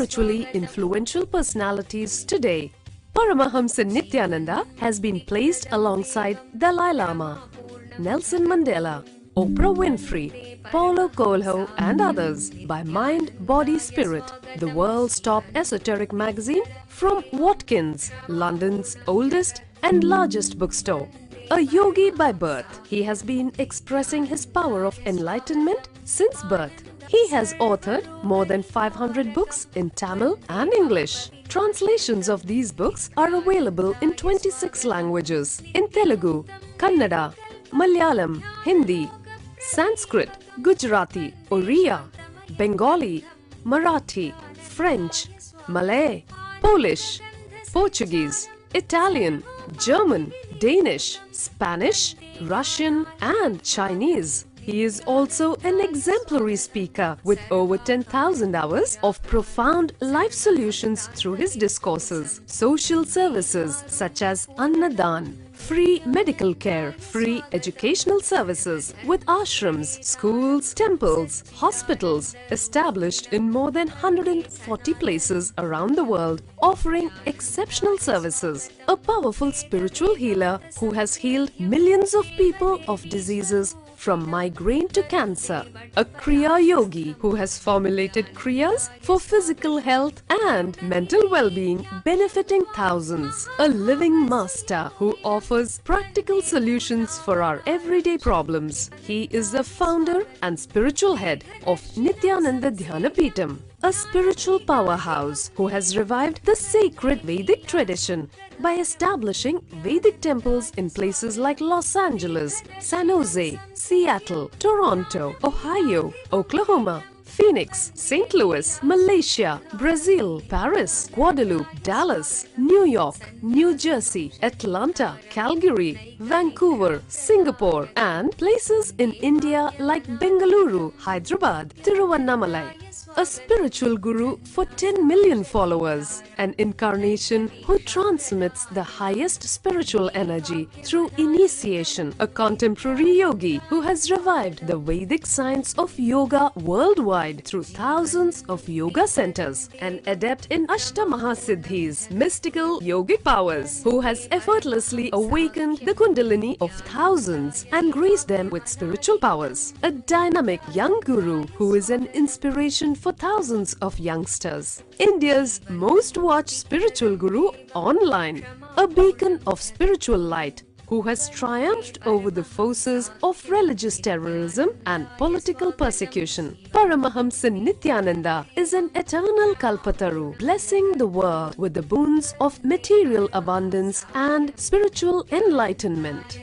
spiritually influential personalities today. Paramahamsa Nithyananda has been placed alongside Dalai Lama, Nelson Mandela, Oprah Winfrey, Paulo Coelho and others by Mind, Body, Spirit, the world's top esoteric magazine from Watkins, London's oldest and largest bookstore. A yogi by birth, he has been expressing his power of enlightenment since birth. He has authored more than 500 books in Tamil and English. Translations of these books are available in 26 languages in Telugu, Kannada, Malayalam, Hindi, Sanskrit, Gujarati, Oriya, Bengali, Marathi, French, Malay, Polish, Portuguese, Italian, German, Danish, Spanish, Russian and Chinese. He is also an exemplary speaker with over 10,000 hours of profound life solutions through his discourses. Social services such as Annadan, free medical care, free educational services with ashrams, schools, temples, hospitals established in more than 140 places around the world, offering exceptional services. A powerful spiritual healer who has healed millions of people of diseases from migraine to cancer. A Kriya Yogi who has formulated Kriyas for physical health and mental well-being, benefiting thousands. A living master who offers practical solutions for our everyday problems. He is the founder and spiritual head of Nithyananda Dhyanapeetham, a spiritual powerhouse who has revived the sacred Vedic tradition by establishing Vedic temples in places like Los Angeles, San Jose, Seattle, Toronto, Ohio, Oklahoma, Phoenix, St. Louis, Malaysia, Brazil, Paris, Guadeloupe, Dallas, New York, New Jersey, Atlanta, Calgary, Vancouver, Singapore, and places in India like Bengaluru, Hyderabad, Tiruvannamalai. A spiritual guru for 10 million followers, an incarnation who transmits the highest spiritual energy through initiation, a contemporary yogi who has revived the Vedic science of yoga worldwide through thousands of yoga centers, an adept in Ashtamahasiddhis, mystical yogic powers, who has effortlessly awakened the Kundalini of thousands and graced them with spiritual powers, a dynamic young guru who is an inspiration for thousands of youngsters. India's most watched spiritual guru online, a beacon of spiritual light who has triumphed over the forces of religious terrorism and political persecution. Paramahamsa Nithyananda is an eternal Kalpataru, blessing the world with the boons of material abundance and spiritual enlightenment.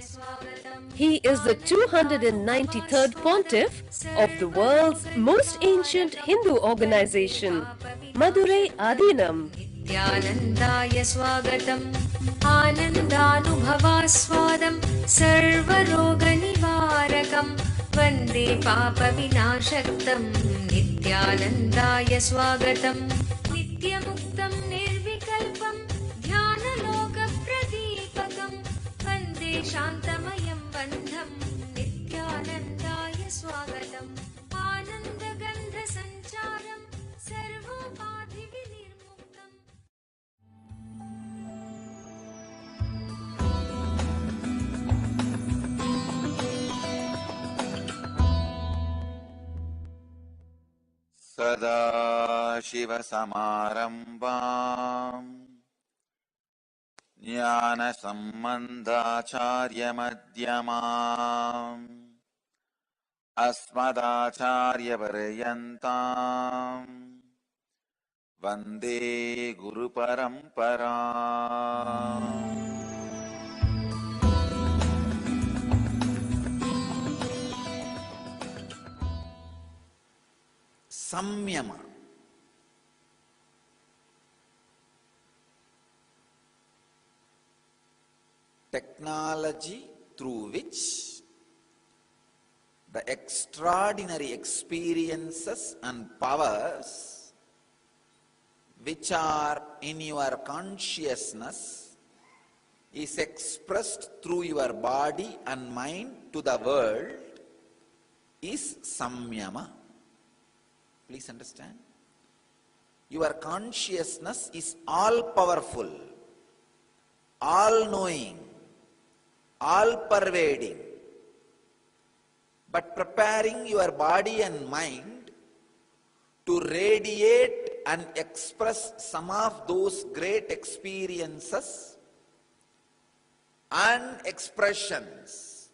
He is the 293rd pontiff of the world's most ancient Hindu organization, Madurai Adinam. Nithyanandaya swagatam, anandanubhavaswadam, sarvaroga nivarakam, vande papa vinashaktam. Nithyanandaya swagatam, nityamuktam nirvikalpam, dhyanaloka pradipakam, vande shantamayam bandham. Nithyanandaya swagatam, anandagandha sancharam, sarvopathi vinirmuktam. सदाशिवसमारम्भाम् ज्ञानसम्बन्धाचार्यमध्यमाम् अस्मदाचार्यपर्यन्ताम् वन्दे गुरुपरम्पराम्. Samyama, technology through which the extraordinary experiences and powers which are in your consciousness is expressed through your body and mind to the world is samyama. Please understand. Your consciousness is all powerful, all knowing, all pervading. But preparing your body and mind to radiate and express some of those great experiences and expressions,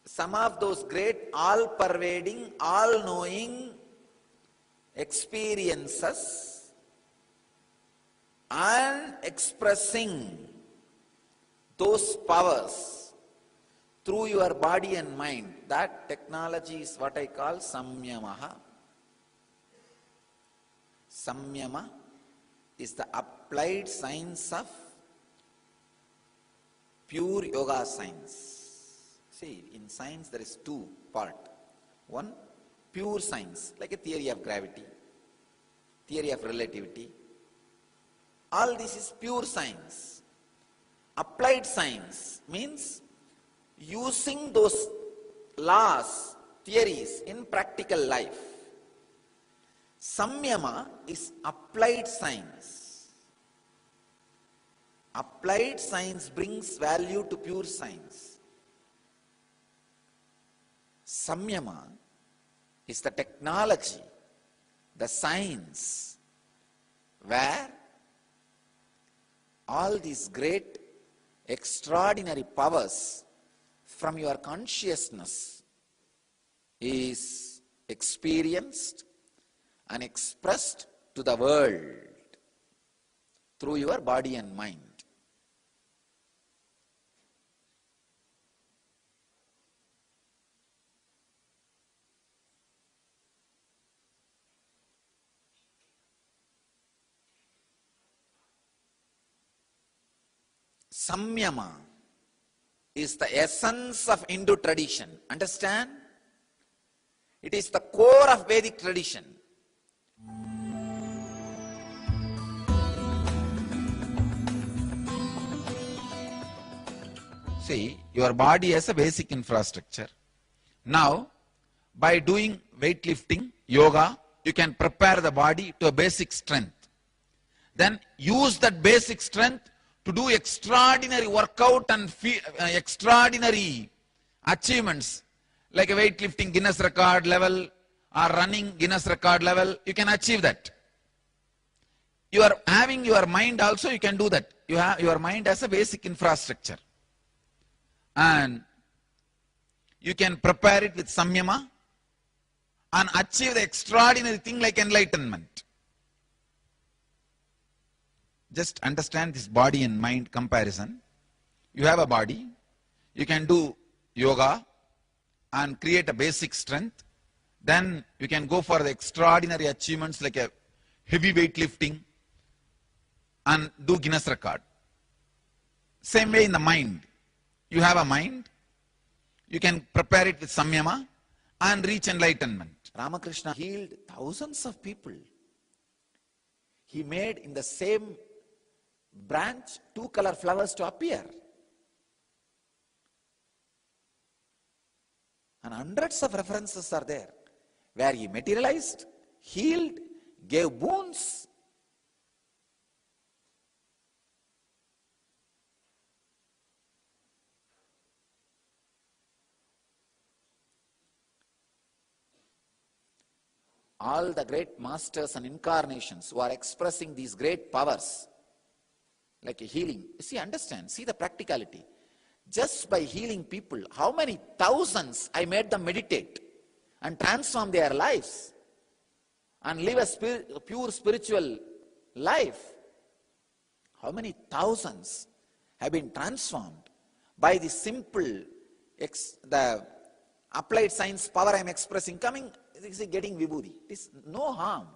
some of those great all-pervading, all-knowing experiences and expressing those powers through your body and mind. That technology is what I call samyamaha. Samyama is the applied science of pure yoga science. See, in science there is two parts. One, pure science, like a theory of gravity, theory of relativity. All this is pure science. Applied science means using those laws, theories in practical life. Samyama is applied science. Applied science brings value to pure science. Samyama is the technology, the science, where all these great, extraordinary powers from your consciousness is experienced and expressed to the world through your body and mind. Samyama is the essence of Hindu tradition. Understand? It is the core of Vedic tradition. See, your body has a basic infrastructure. Now, by doing weightlifting, yoga, you can prepare the body to a basic strength. Then use that basic strength to do extraordinary workout and extraordinary achievements, like a weightlifting Guinness record level or running Guinness record level. You can achieve that. You are having your mind also, you can do that. You have your mind as a basic infrastructure. And you can prepare it with samyama and achieve the extraordinary thing like enlightenment. Just understand this body and mind comparison. You have a body, you can do yoga and create a basic strength. Then you can go for the extraordinary achievements like a heavy weightlifting and do Guinness record. Same way in the mind. You have a mind, you can prepare it with samyama and reach enlightenment. Ramakrishna healed thousands of people. He made in the same branch 2 color flowers to appear. And hundreds of references are there where he materialized, healed, gave boons. All the great masters and incarnations who are expressing these great powers, like a healing. See, understand, see the practicality. Just by healing people, how many thousands I made them meditate and transform their lives and live a pure spiritual life. How many thousands have been transformed by the simple, the applied science power I am expressing, getting vibhuti. It is no harm.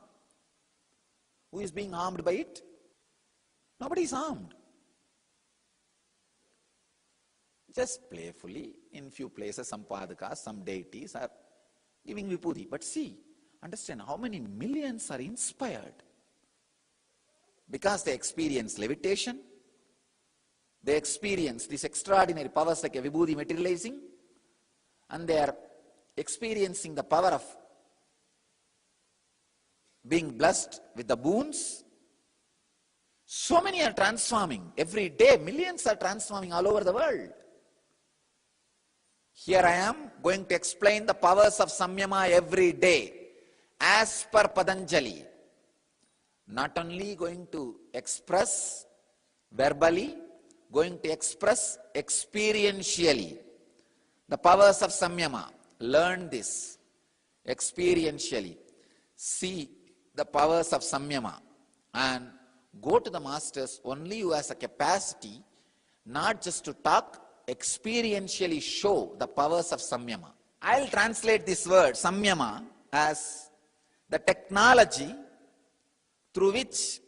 Who is being harmed by it? Nobody is harmed. Just playfully, in few places, some padhakas, some deities are giving vibhuti. But see, understand how many millions are inspired because they experience levitation, they experience these extraordinary powers like a vibhuti materializing, and they are experiencing the power of being blessed with the boons. So many are transforming. Every day, millions are transforming all over the world. Here I am going to explain the powers of Samyama every day as per Patanjali. Not only going to express verbally, going to express experientially. The powers of Samyama. Learn this experientially. See the powers of Samyama and go to the masters only who has a capacity not just to talk, experientially show the powers of Samyama. I'll translate this word Samyama as the technology through which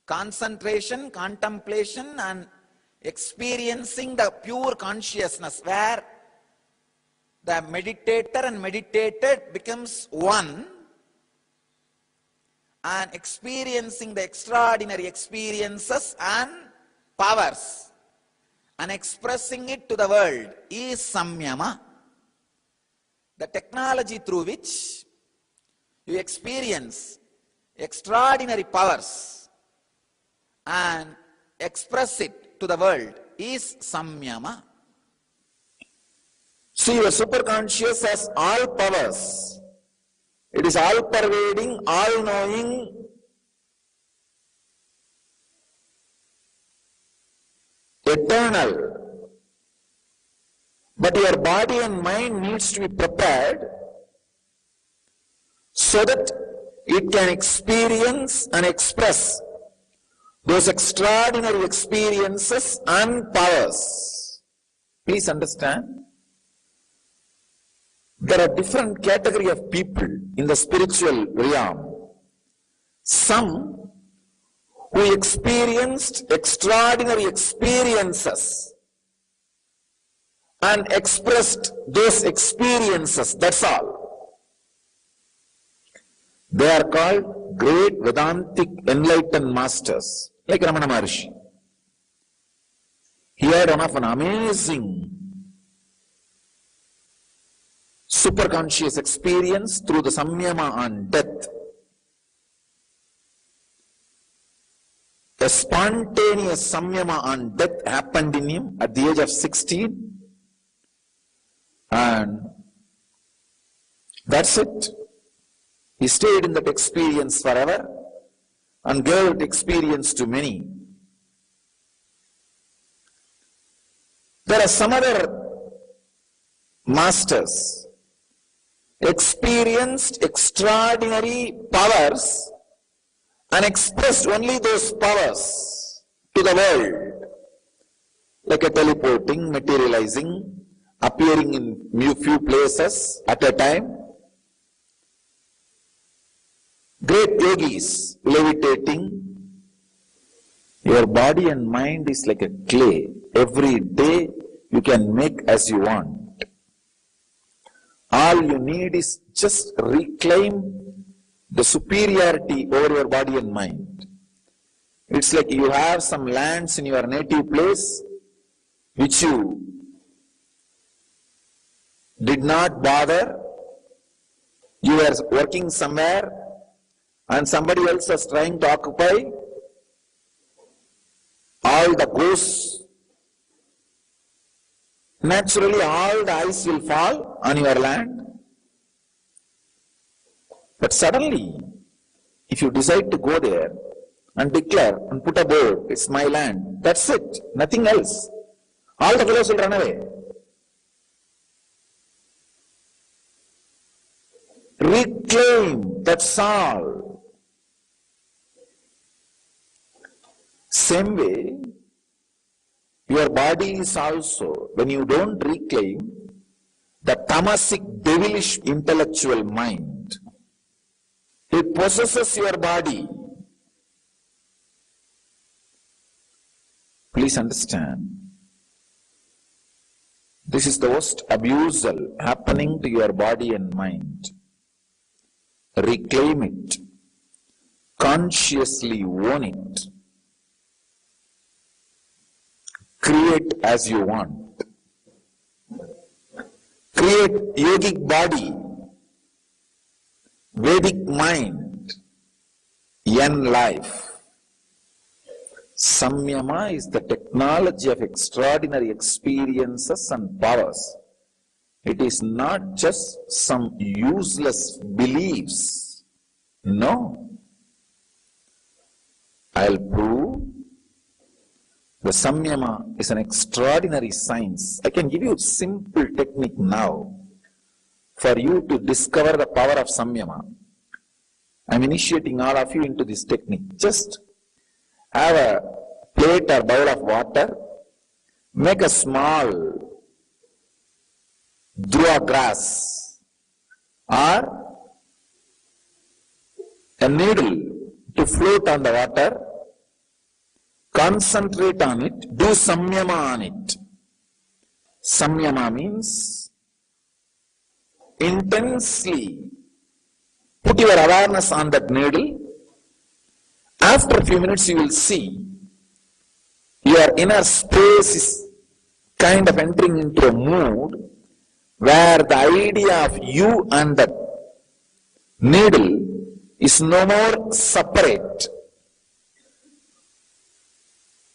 concentration, contemplation and experiencing the pure consciousness, where the meditator and meditated becomes one, and experiencing the extraordinary experiences and powers and expressing it to the world is Samyama. The technology through which you experience extraordinary powers and express it to the world is Samyama. See, your superconscious has all powers. It is all-pervading, all-knowing, eternal. But your body and mind needs to be prepared so that it can experience and express those extraordinary experiences and powers. Please understand. There are different category of people in the spiritual realm. Some who experienced extraordinary experiences and expressed those experiences, that's all. They are called great Vedantic enlightened masters, like Ramana Maharshi. He had one of an amazing superconscious experience through the Samyama on death. A spontaneous Samyama on death happened in him at the age of 16, and that's it. He stayed in that experience forever and gave that experience to many. There are some other masters experienced extraordinary powers and expressed only those powers to the world, like a teleporting, materializing, appearing in few places at a time. Great yogis levitating. Your body and mind is like a clay. Every day you can make as you want. All you need is just reclaim the superiority over your body and mind. It's like you have some lands in your native place which you did not bother. You were working somewhere and somebody else was trying to occupy all the ghosts. Naturally, all the eyes will fall on your land. But suddenly, if you decide to go there and declare and put a board, it's my land, that's it, nothing else. All the fellows will run away. Reclaim, that's all. Same way, your body is also, when you don't reclaim the tamasic, devilish intellectual mind, it possesses your body. Please understand. This is the worst abusal happening to your body and mind. Reclaim it. Consciously own it. Create as you want. Create yogic body, Vedic mind, in life. Samyama is the technology of extraordinary experiences and powers. It is not just some useless beliefs. No. I'll prove the Samyama is an extraordinary science. I can give you a simple technique now for you to discover the power of Samyama. I'm initiating all of you into this technique. Just have a plate or bowl of water, make a small dhruva grass or a needle to float on the water, concentrate on it, do samyama on it. Samyama means intensely put your awareness on that needle. After a few minutes you will see your inner space is kind of entering into a mood where the idea of you and the needle is no more separate.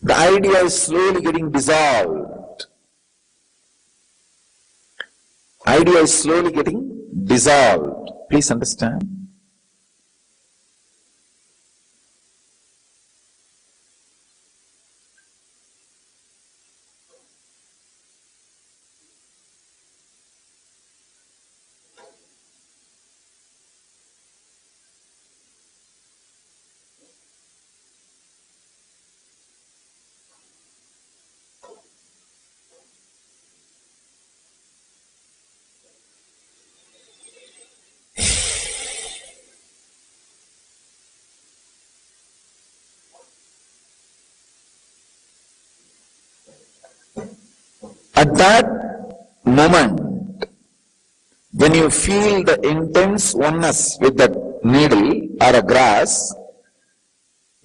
The idea is slowly getting dissolved. Idea is slowly getting dissolved. Please understand. At that moment, when you feel the intense oneness with that needle or a grass,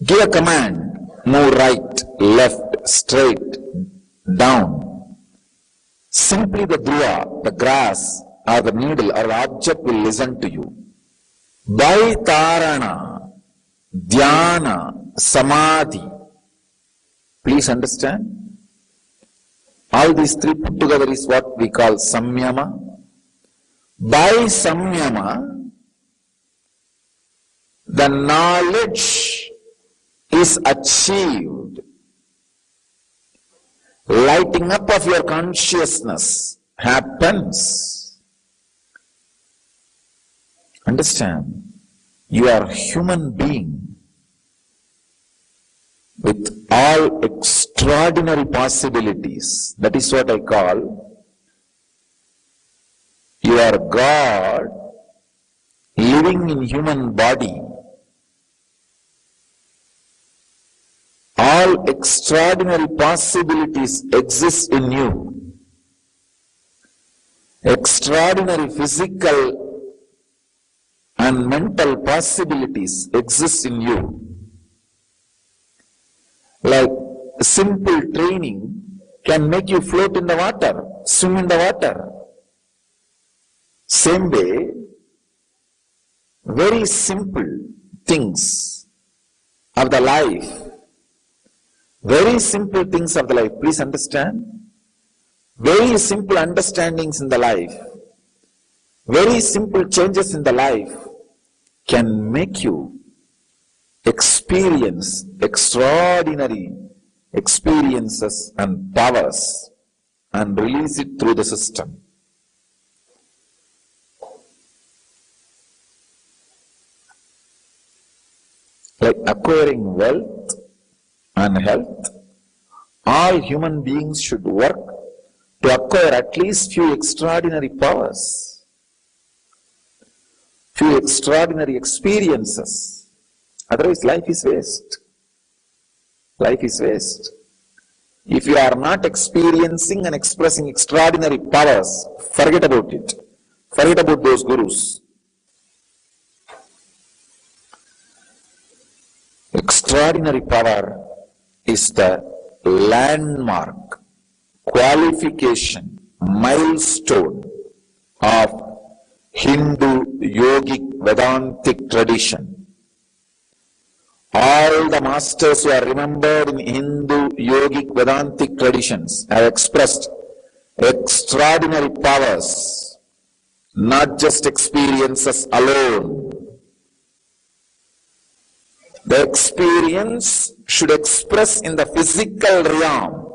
give a command, move right, left, straight, down. Simply the dhruva, the grass or the needle or the object will listen to you. By tarana, dhyana, samadhi. Please understand. All these three put together is what we call samyama. By samyama, the knowledge is achieved. Lighting up of your consciousness happens. Understand? You are a human being with all extraordinary possibilities. That is what I call you are God living in human body. All extraordinary possibilities exist in you. Extraordinary physical and mental possibilities exist in you. Like simple training can make you float in the water, swim in the water. Same way, very simple things of the life, very simple things of the life, please understand, very simple understandings in the life, very simple changes in the life can make you experience extraordinary experiences and powers and release it through the system. Like acquiring wealth and health, all human beings should work to acquire at least few extraordinary powers, few extraordinary experiences. Otherwise, life is waste. Life is waste. If you are not experiencing and expressing extraordinary powers, forget about it. Forget about those gurus. Extraordinary power is the landmark, qualification, milestone of Hindu yogic Vedantic tradition. All the masters who are remembered in Hindu yogic Vedantic traditions have expressed extraordinary powers, not just experiences alone. The experience should express in the physical realm.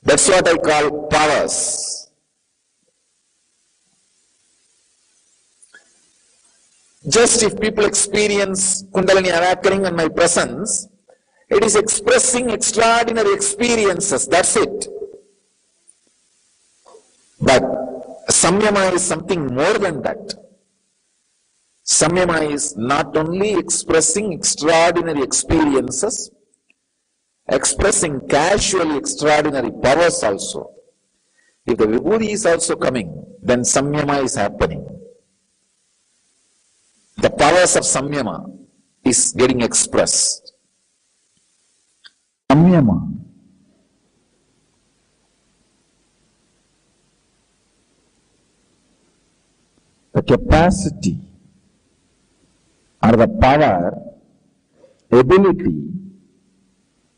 That's what I call powers. Just if people experience Kundalini awakening in my presence, it is expressing extraordinary experiences. That's it. But Samyama is something more than that. Samyama is not only expressing extraordinary experiences, expressing casually extraordinary powers also. If the Vibhuti is also coming, then Samyama is happening. The powers of Samyama is getting expressed. Samyama. The capacity or the power, ability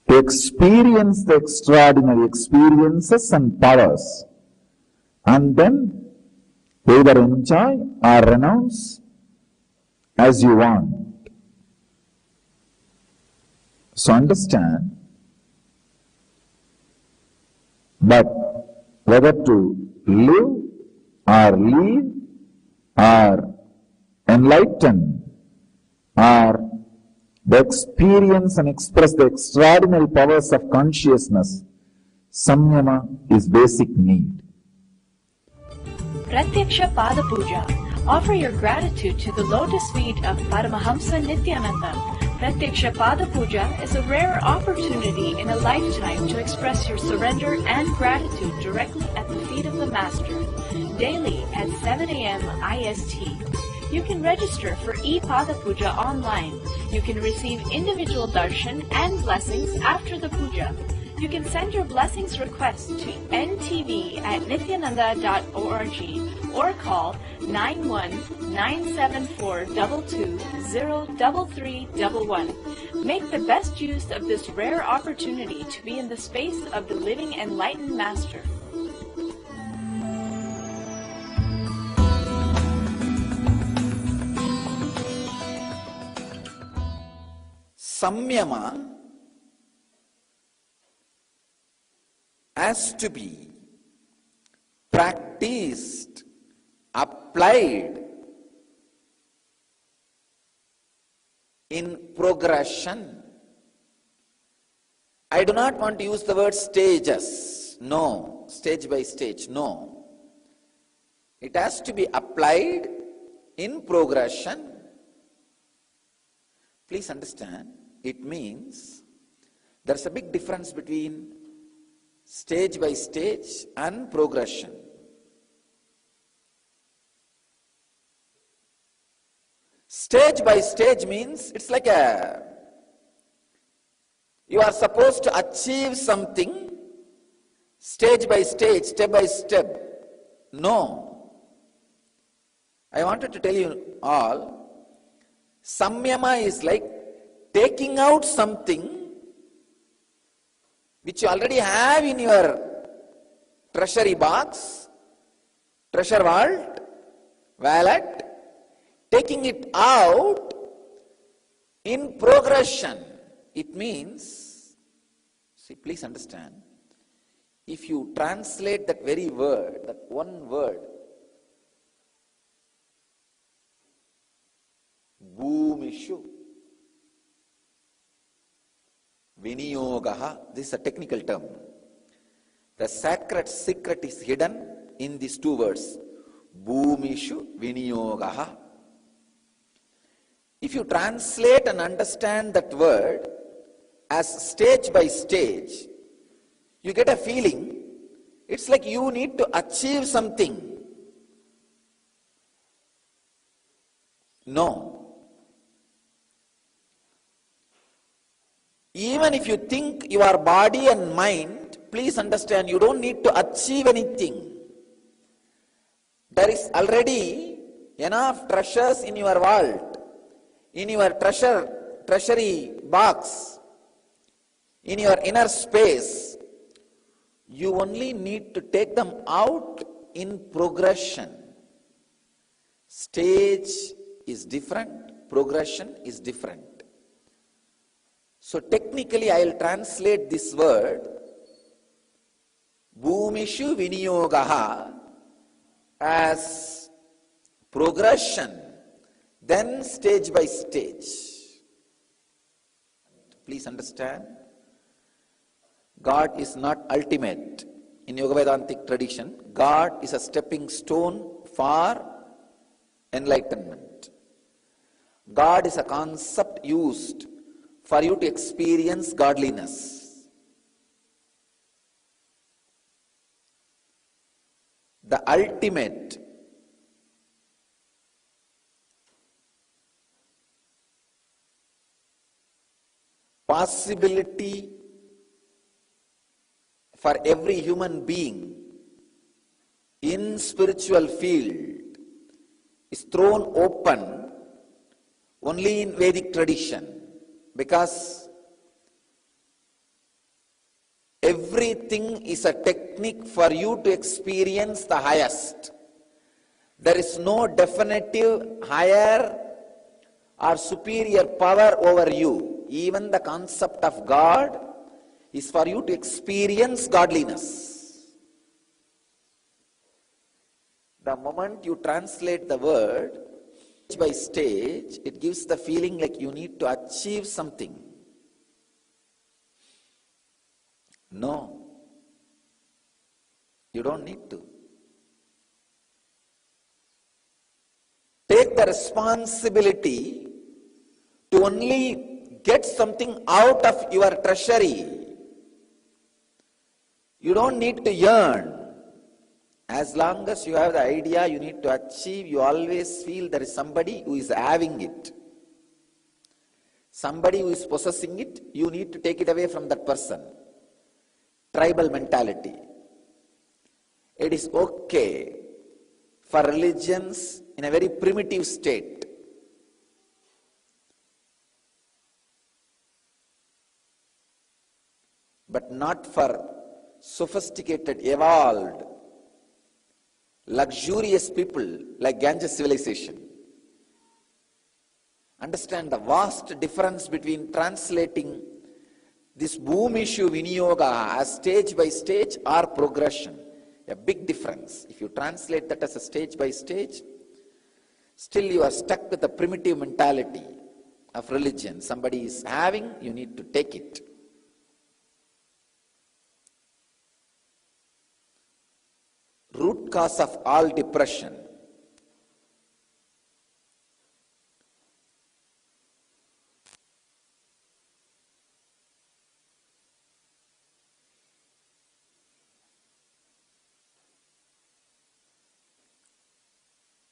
to experience the extraordinary experiences and powers, and then either enjoy or renounce as you want. So understand, but whether to live or leave or enlighten or the experience and express the extraordinary powers of consciousness, Samyama is basic need. Pratyaksha Pada Puja. Offer your gratitude to the lotus feet of Paramahamsa Nithyananda. Pratyaksha Pada Puja is a rare opportunity in a lifetime to express your surrender and gratitude directly at the feet of the Master, daily at 7 a.m. IST. You can register for e-Pada Puja online. You can receive individual darshan and blessings after the puja. You can send your blessings requests to ntv@nithyananda.org or call 91-974-22-03311. Make the best use of this rare opportunity to be in the space of the living enlightened Master. Samyama has to be practiced, applied in progression. I do not want to use the word stages. No, stage by stage, no. It has to be applied in progression. Please understand, it means there's a big difference between stage by stage and progression. Stage by stage means it's like you are supposed to achieve something stage by stage, step by step. No. I wanted to tell you all, Samyama is like taking out something which you already have in your treasury box, treasure vault, wallet, taking it out in progression. It means, see, please understand, if you translate that very word, that one word, Bhumishu Viniyogaha, this is a technical term. The sacred secret is hidden in these two words, Bhumishu Viniyogaha. If you translate and understand that word as stage by stage, you get a feeling, it's like you need to achieve something. No. Even if you think your body and mind, please understand, you don't need to achieve anything. There is already enough treasures in your vault, in your treasure treasury box in your inner space, you only need to take them out in progression. Stage is different, progression is different. So technically I will translate this word Bhumishu Viniyogaha as progression, then stage by stage. Please understand, God is not ultimate. In Yoga Vedantic tradition, God is a stepping stone for enlightenment. God is a concept used for you to experience godliness. The ultimate possibility for every human being in spiritual field is thrown open only in Vedic tradition, because everything is a technique for you to experience the highest. There is no definitive higher or superior power over you. Even the concept of God is for you to experience godliness. The moment you translate the word stage by stage, it gives the feeling like you need to achieve something. No, you don't need to. Take the responsibility to only get something out of your treasury. You don't need to yearn. As long as you have the idea you need to achieve, you always feel there is somebody who is having it. Somebody who is possessing it, you need to take it away from that person. Tribal mentality. It is okay for religions in a very primitive state but not for sophisticated, evolved, luxurious people like Ganges civilization. Understand the vast difference between translating this Bhumishu Viniyoga as stage by stage or progression. A big difference. If you translate that as a stage by stage, still you are stuck with the primitive mentality of religion. Somebody is having, you need to take it. Root cause of all depression.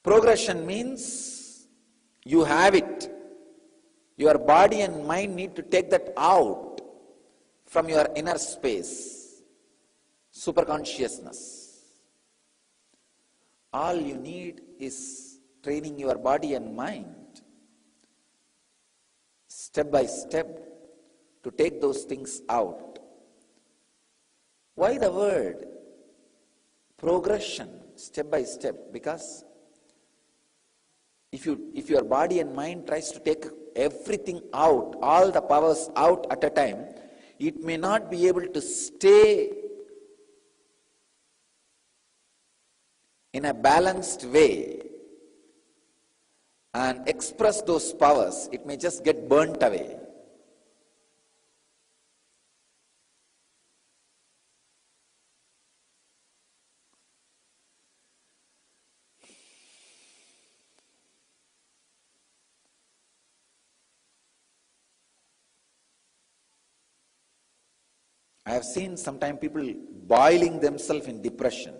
Progression means you have it. Your body and mind need to take that out from your inner space, superconsciousness. All you need is training your body and mind, step by step, to take those things out. Why the word progression, step by step? Because if your body and mind tries to take everything out, all the powers out at a time, it may not be able to stay in a balanced way and express those powers. It may just get burnt away. I have seen sometimes people boiling themselves in depression,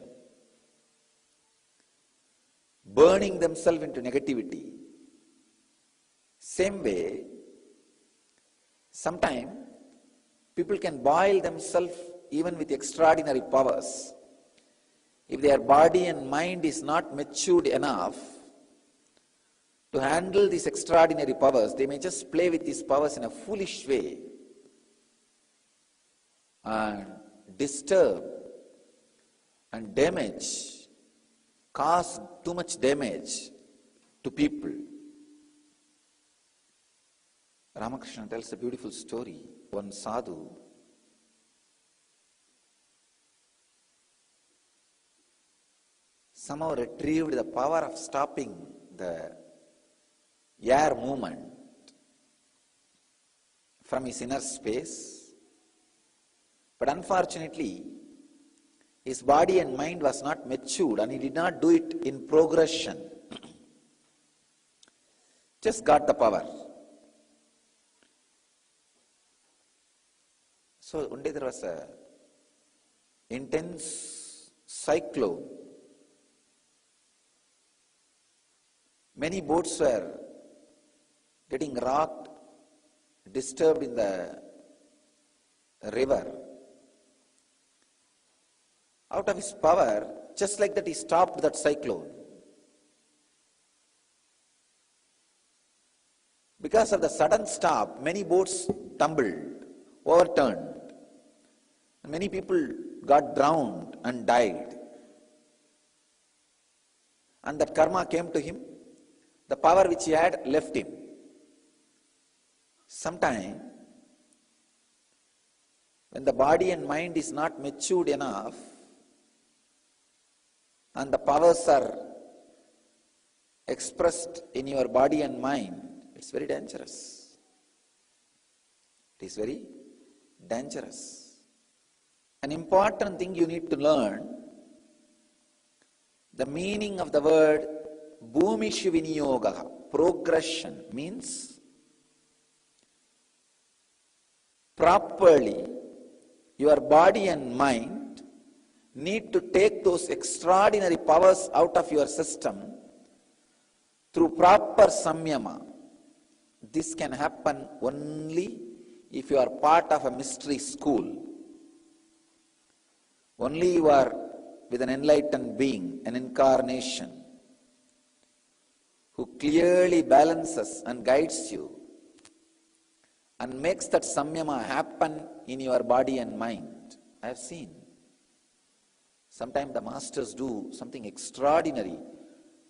burning themselves into negativity. Same way, sometimes people can boil themselves even with extraordinary powers. If their body and mind is not matured enough to to handle these extraordinary powers, they may just play with these powers in a foolish way and disturb and damage, cause too much damage to people. Ramakrishna tells a beautiful story. One sadhu somehow retrieved the power of stopping the air movement from his inner space. But unfortunately, his body and mind was not matured and he did not do it in progression. Just got the power. So one day there was a intense cyclone. Many boats were getting rocked, disturbed in the river. Out of his power, just like that, he stopped that cyclone. Because of the sudden stop, many boats tumbled, overturned. Many people got drowned and died. And that karma came to him. The power which he had left him. Sometime, when the body and mind is not matured enough, and the powers are expressed in your body and mind, it's very dangerous. It is very dangerous. An important thing you need to learn, the meaning of the word Bhumishu Viniyoga, progression, means properly your body and mind need to take those extraordinary powers out of your system through proper samyama. This can happen only if you are part of a mystery school. Only you are with an enlightened being, an incarnation, who clearly balances and guides you and makes that samyama happen in your body and mind. I have seen. Sometimes the masters do something extraordinary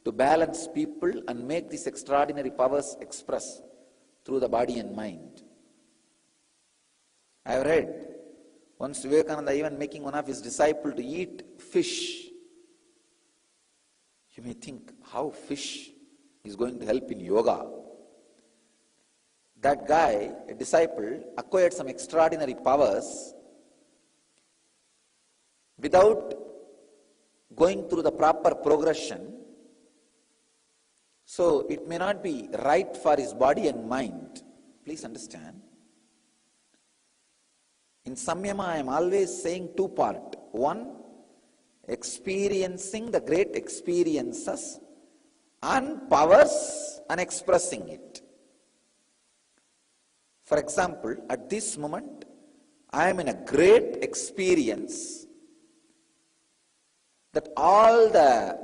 to balance people and make these extraordinary powers express through the body and mind. I have read once Vivekananda even making one of his disciples to eat fish. You may think, how fish is going to help in yoga? That guy, a disciple, acquired some extraordinary powers without going through the proper progression. So it may not be right for his body and mind. Please understand. In Samyama, I am always saying two parts. One, experiencing the great experiences and powers and expressing it. For example, at this moment, I am in a great experience that all the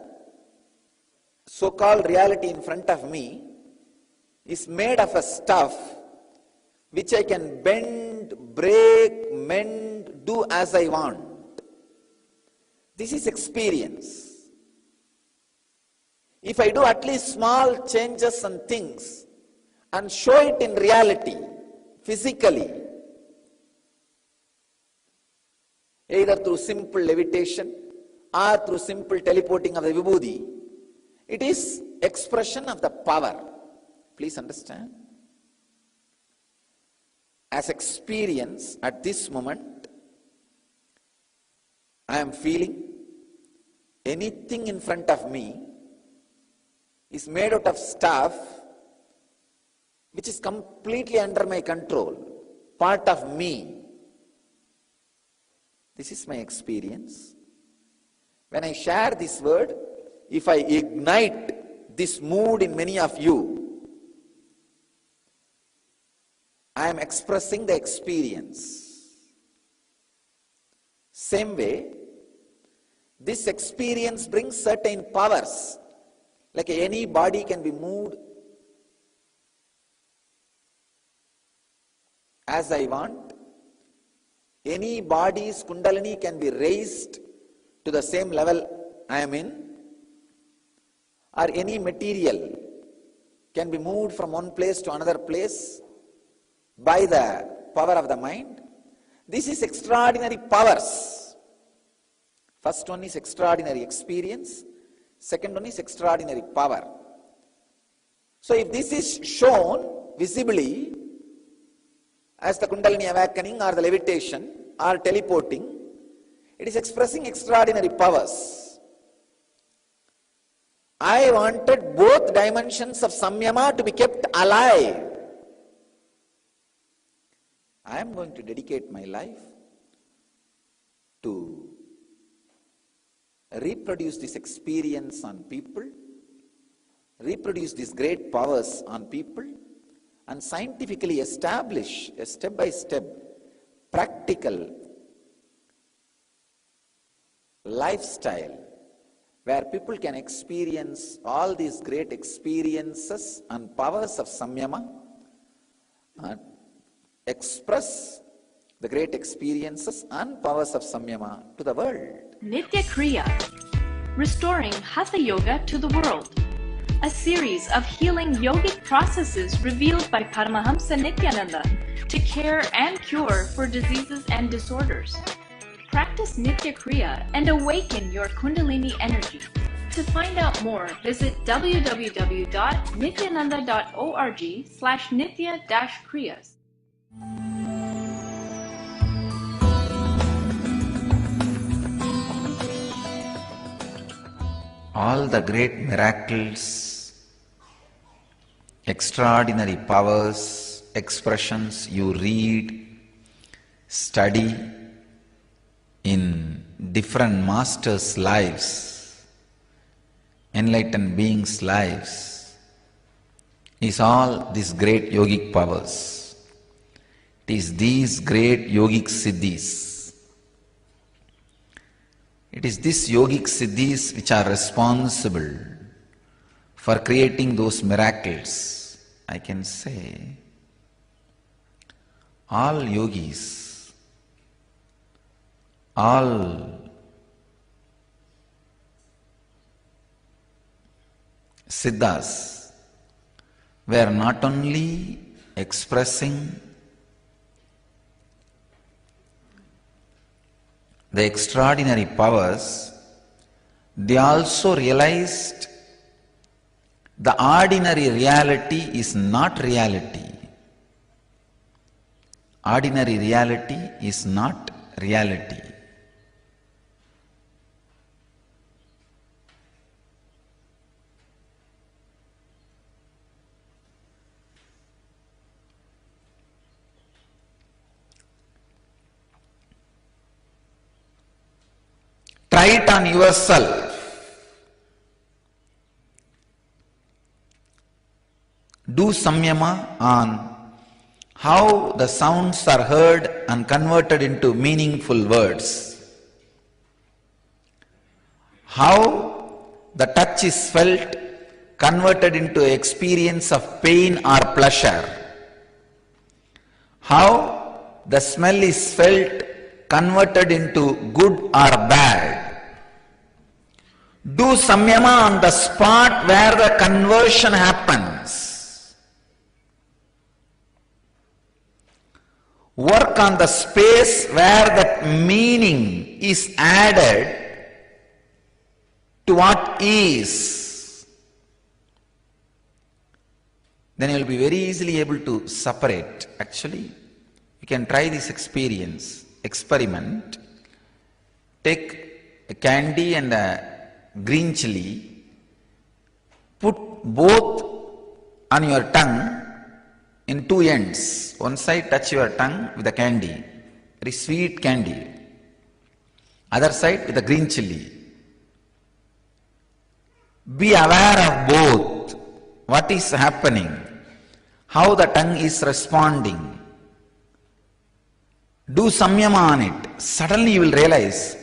so-called reality in front of me is made of a stuff which I can bend, break, mend, do as I want. This is experience. If I do at least small changes and things and show it in reality, physically, either through simple levitation or through simple teleporting of the vibhuti, it is expression of the power. Please understand. As experience at this moment, I am feeling anything in front of me is made out of stuff which is completely under my control, part of me. This is my experience. When I share this word, if I ignite this mood in many of you, I am expressing the experience. Same way, this experience brings certain powers. Like any body can be moved as I want. Any body's Kundalini can be raised to the same level I am in, or any material can be moved from one place to another place by the power of the mind. This is extraordinary powers. First one is extraordinary experience. Second one is extraordinary power. So if this is shown visibly as the Kundalini awakening or the levitation or teleporting, it is expressing extraordinary powers. I wanted both dimensions of samyama to be kept alive. I am going to dedicate my life to reproduce this experience on people, reproduce these great powers on people, and scientifically establish a step-by-step practical lifestyle where people can experience all these great experiences and powers of samyama and express the great experiences and powers of samyama to the world. Nitya Kriya, restoring Hatha Yoga to the world. A series of healing yogic processes revealed by Paramahamsa Nithyananda to care and cure for diseases and disorders. Practice Nitya Kriya and awaken your Kundalini energy. To find out more, visit www.nithyananda.org/nitya-kriyas. All the great miracles, extraordinary powers, expressions you read, study in different masters' lives, enlightened beings' lives, is all these great yogic powers. It is these great yogic siddhis. It is these yogic siddhis which are responsible for creating those miracles. I can say all yogis, all siddhas were not only expressing the extraordinary powers, they also realized the ordinary reality is not reality. Ordinary reality is not reality. Try it on yourself. Do samyama on how the sounds are heard and converted into meaningful words. How the touch is felt, converted into experience of pain or pleasure. How the smell is felt, converted into good or bad. Do samyama on the spot where the conversion happens. Work on the space where that meaning is added to what is. Then you will be very easily able to separate. Actually, you can try this experiment. Take a candy and a green chili, put both on your tongue in two ends. One side touch your tongue with the candy, very sweet candy. Other side with the green chili. Be aware of both. What is happening? How the tongue is responding. Do samyama on it. Suddenly you will realize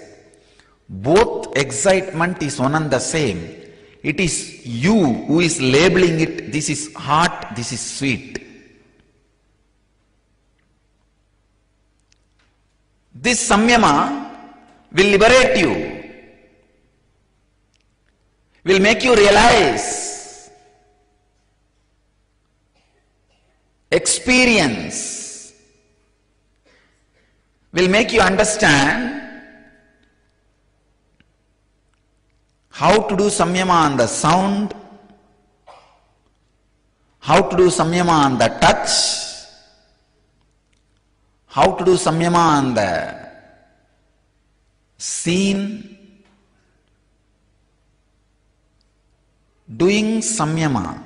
both excitement is one and the same. It is you who is labeling it. This is hot, this is sweet. This samyama will liberate you, will make you realize, experience, will make you understand how to do samyama on the sound, how to do samyama on the touch, how to do samyama on the scene. Doing samyama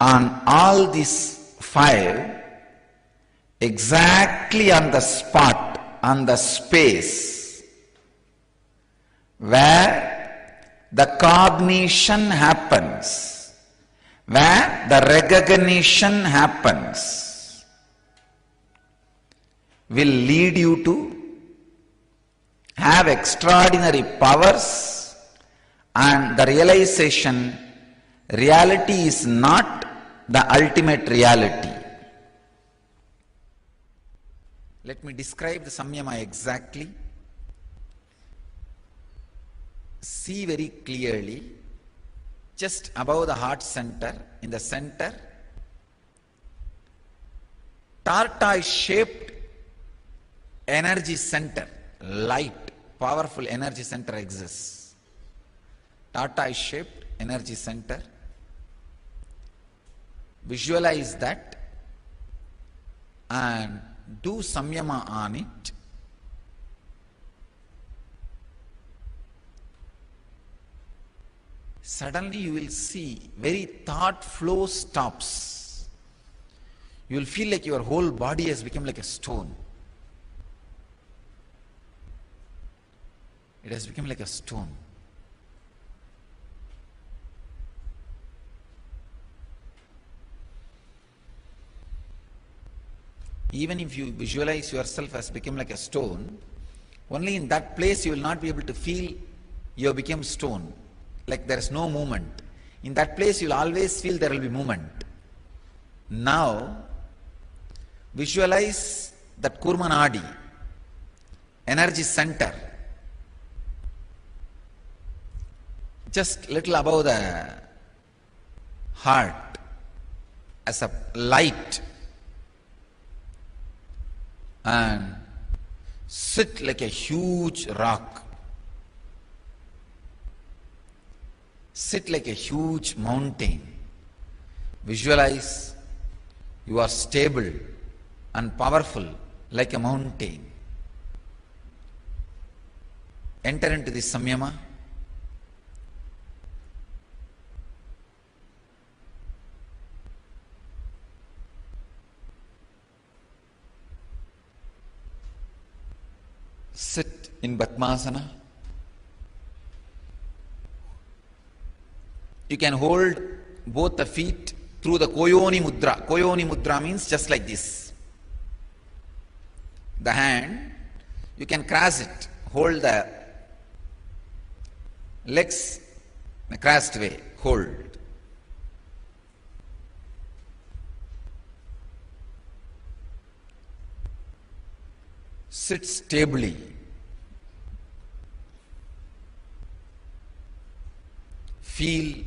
on all these 5 exactly on the spot, on the space where the cognition happens, where the recognition happens, will lead you to have extraordinary powers, and the realization reality is not the ultimate reality. Let me describe the samyama exactly. See very clearly, just above the heart center, in the center, tortoise-shaped energy center, light, powerful energy center exists. Tortoise-shaped energy center. Visualize that and do samyama on it. Suddenly you will see very thought flow stops. You will feel like your whole body has become like a stone. It has become like a stone. Even if you visualize yourself as become like a stone, only in that place you will not be able to feel you have become stone. Like there is no movement. In that place you will always feel there will be movement. Now, visualize that Kurmanadi, energy center, just little above the heart, as a light, and sit like a huge rock. Sit like a huge mountain. Visualize you are stable and powerful like a mountain. Enter into this samyama. Sit in Padmasana. You can hold both the feet through the Koyoni Mudra. Koyoni Mudra means just like this. The hand, you can cross it. Hold the legs in a crossed way. Hold. Sit stably. Feel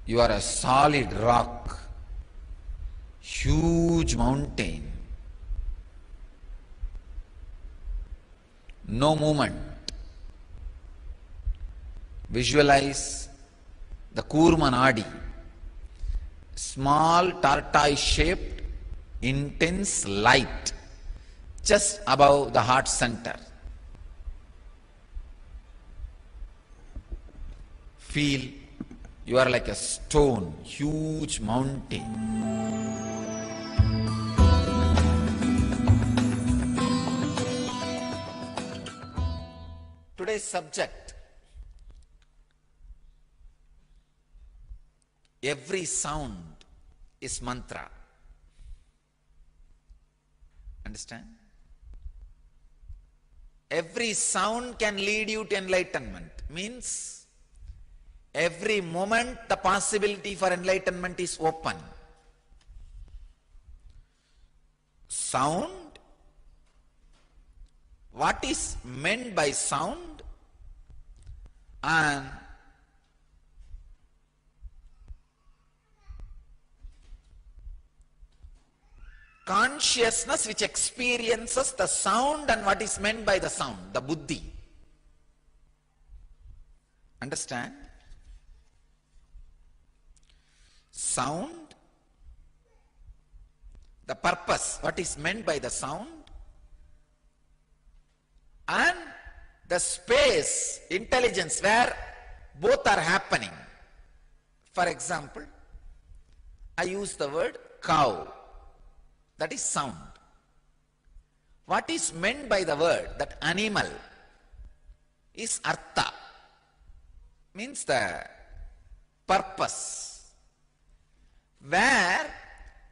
you are a solid rock, huge mountain, no movement. Visualize the Kurmanadi, small tortoise-shaped, intense light, just above the heart center. Feel you are like a stone, huge mountain. Today's subject, every sound is mantra. Understand? Every sound can lead you to enlightenment. Means every moment the possibility for enlightenment is open. Sound what is meant by sound and consciousness which experiences the sound and what is meant by the sound, the buddhi. Understand? Sound, the purpose, what is meant by the sound, and the space, intelligence where both are happening. For example, I use the word cow. That is sound. What is meant by the word, that animal, is artha, means the purpose. Where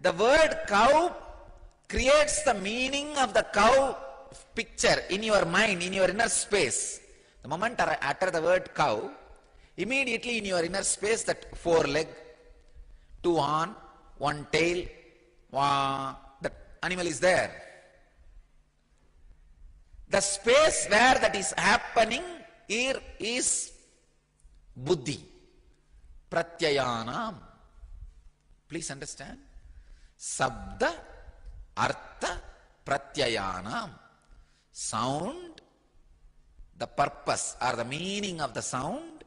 the word cow creates the meaning of the cow picture in your mind, in your inner space. The moment I utter the word cow, immediately in your inner space that 4 leg, 2 horn, 1 tail, that animal is there. The space where that is happening here is buddhi, pratyayanam. Please understand. Sabda, artha, pratyayanam. Sound, the purpose or the meaning of the sound,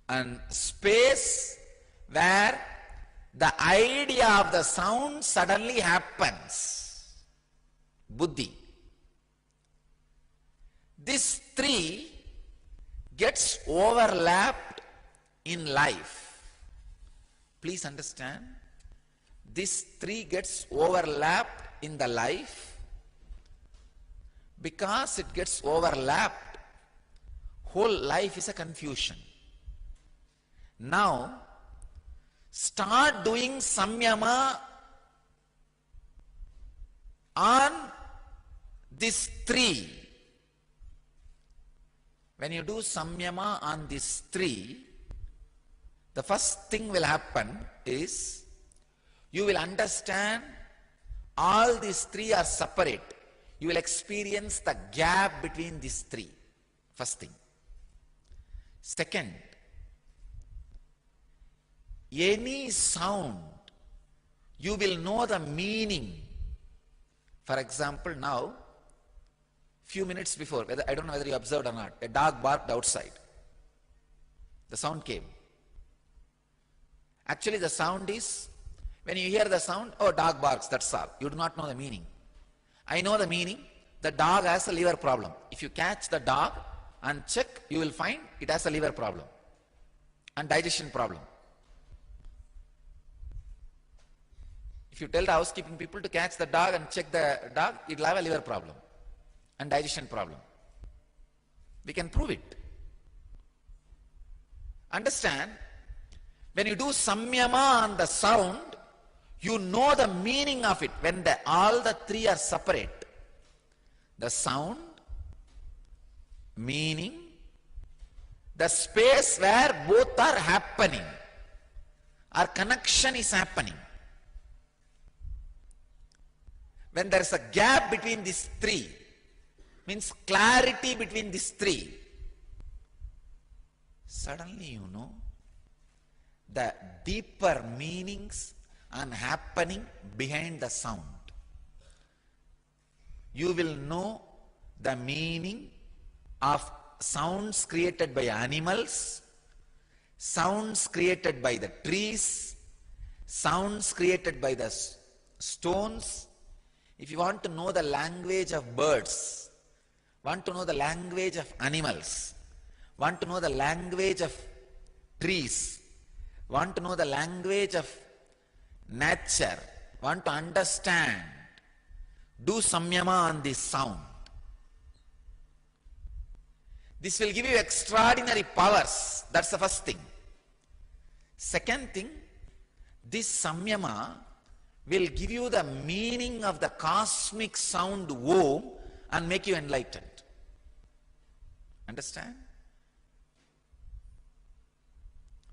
and space where the idea of the sound suddenly happens. Buddhi. This 3 gets overlapped in life. Please understand. This 3 gets overlapped in the life. Because it gets overlapped, whole life is a confusion. Now, start doing samyama on these 3. When you do samyama on these 3, the first thing will happen is you will understand all these 3 are separate. You will experience the gap between these 3. First thing. Second, any sound, you will know the meaning. For example, now, few minutes before, I don't know whether you observed or not, a dog barked outside. The sound came. Actually, the sound is, when you hear the sound, oh, dog barks, that's all. You do not know the meaning. I know the meaning. The dog has a liver problem. If you catch the dog and check, you will find it has a liver problem and digestion problem. If you tell the housekeeping people to catch the dog and check the dog, it will have a liver problem and digestion problem. We can prove it. Understand? When you do samyama on the sound, you know the meaning of it when all the 3 are separate. The sound, meaning, the space where both are happening, or connection is happening. When there is a gap between these 3, means clarity between these 3, suddenly you know the deeper meanings and happening behind the sound. You will know the meaning of sounds created by animals, sounds created by the trees, sounds created by the stones. If you want to know the language of birds, want to know the language of animals, want to know the language of trees, want to know the language of nature, want to understand, do samyama on this sound. This will give you extraordinary powers. That's the first thing. Second thing, this samyama will give you the meaning of the cosmic sound Om and make you enlightened. Understand?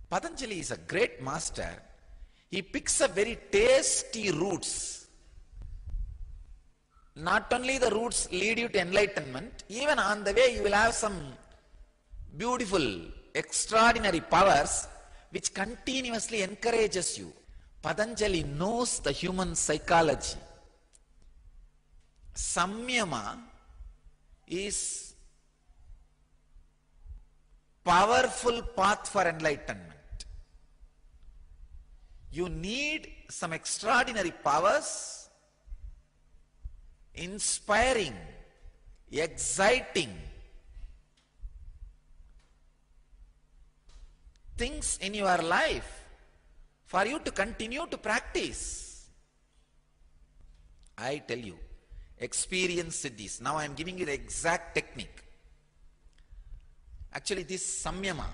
Patanjali is a great master. He picks up very tasty roots not only the roots lead you to enlightenment, even on the way you will have some beautiful, extraordinary powers which continuously encourages you. Patanjali knows the human psychology. Samyama is powerful path for enlightenment. You need some extraordinary powers, inspiring, exciting things in your life for you to continue to practice. I tell you, experience this. Now I am giving you the exact technique. Actually, this samyama,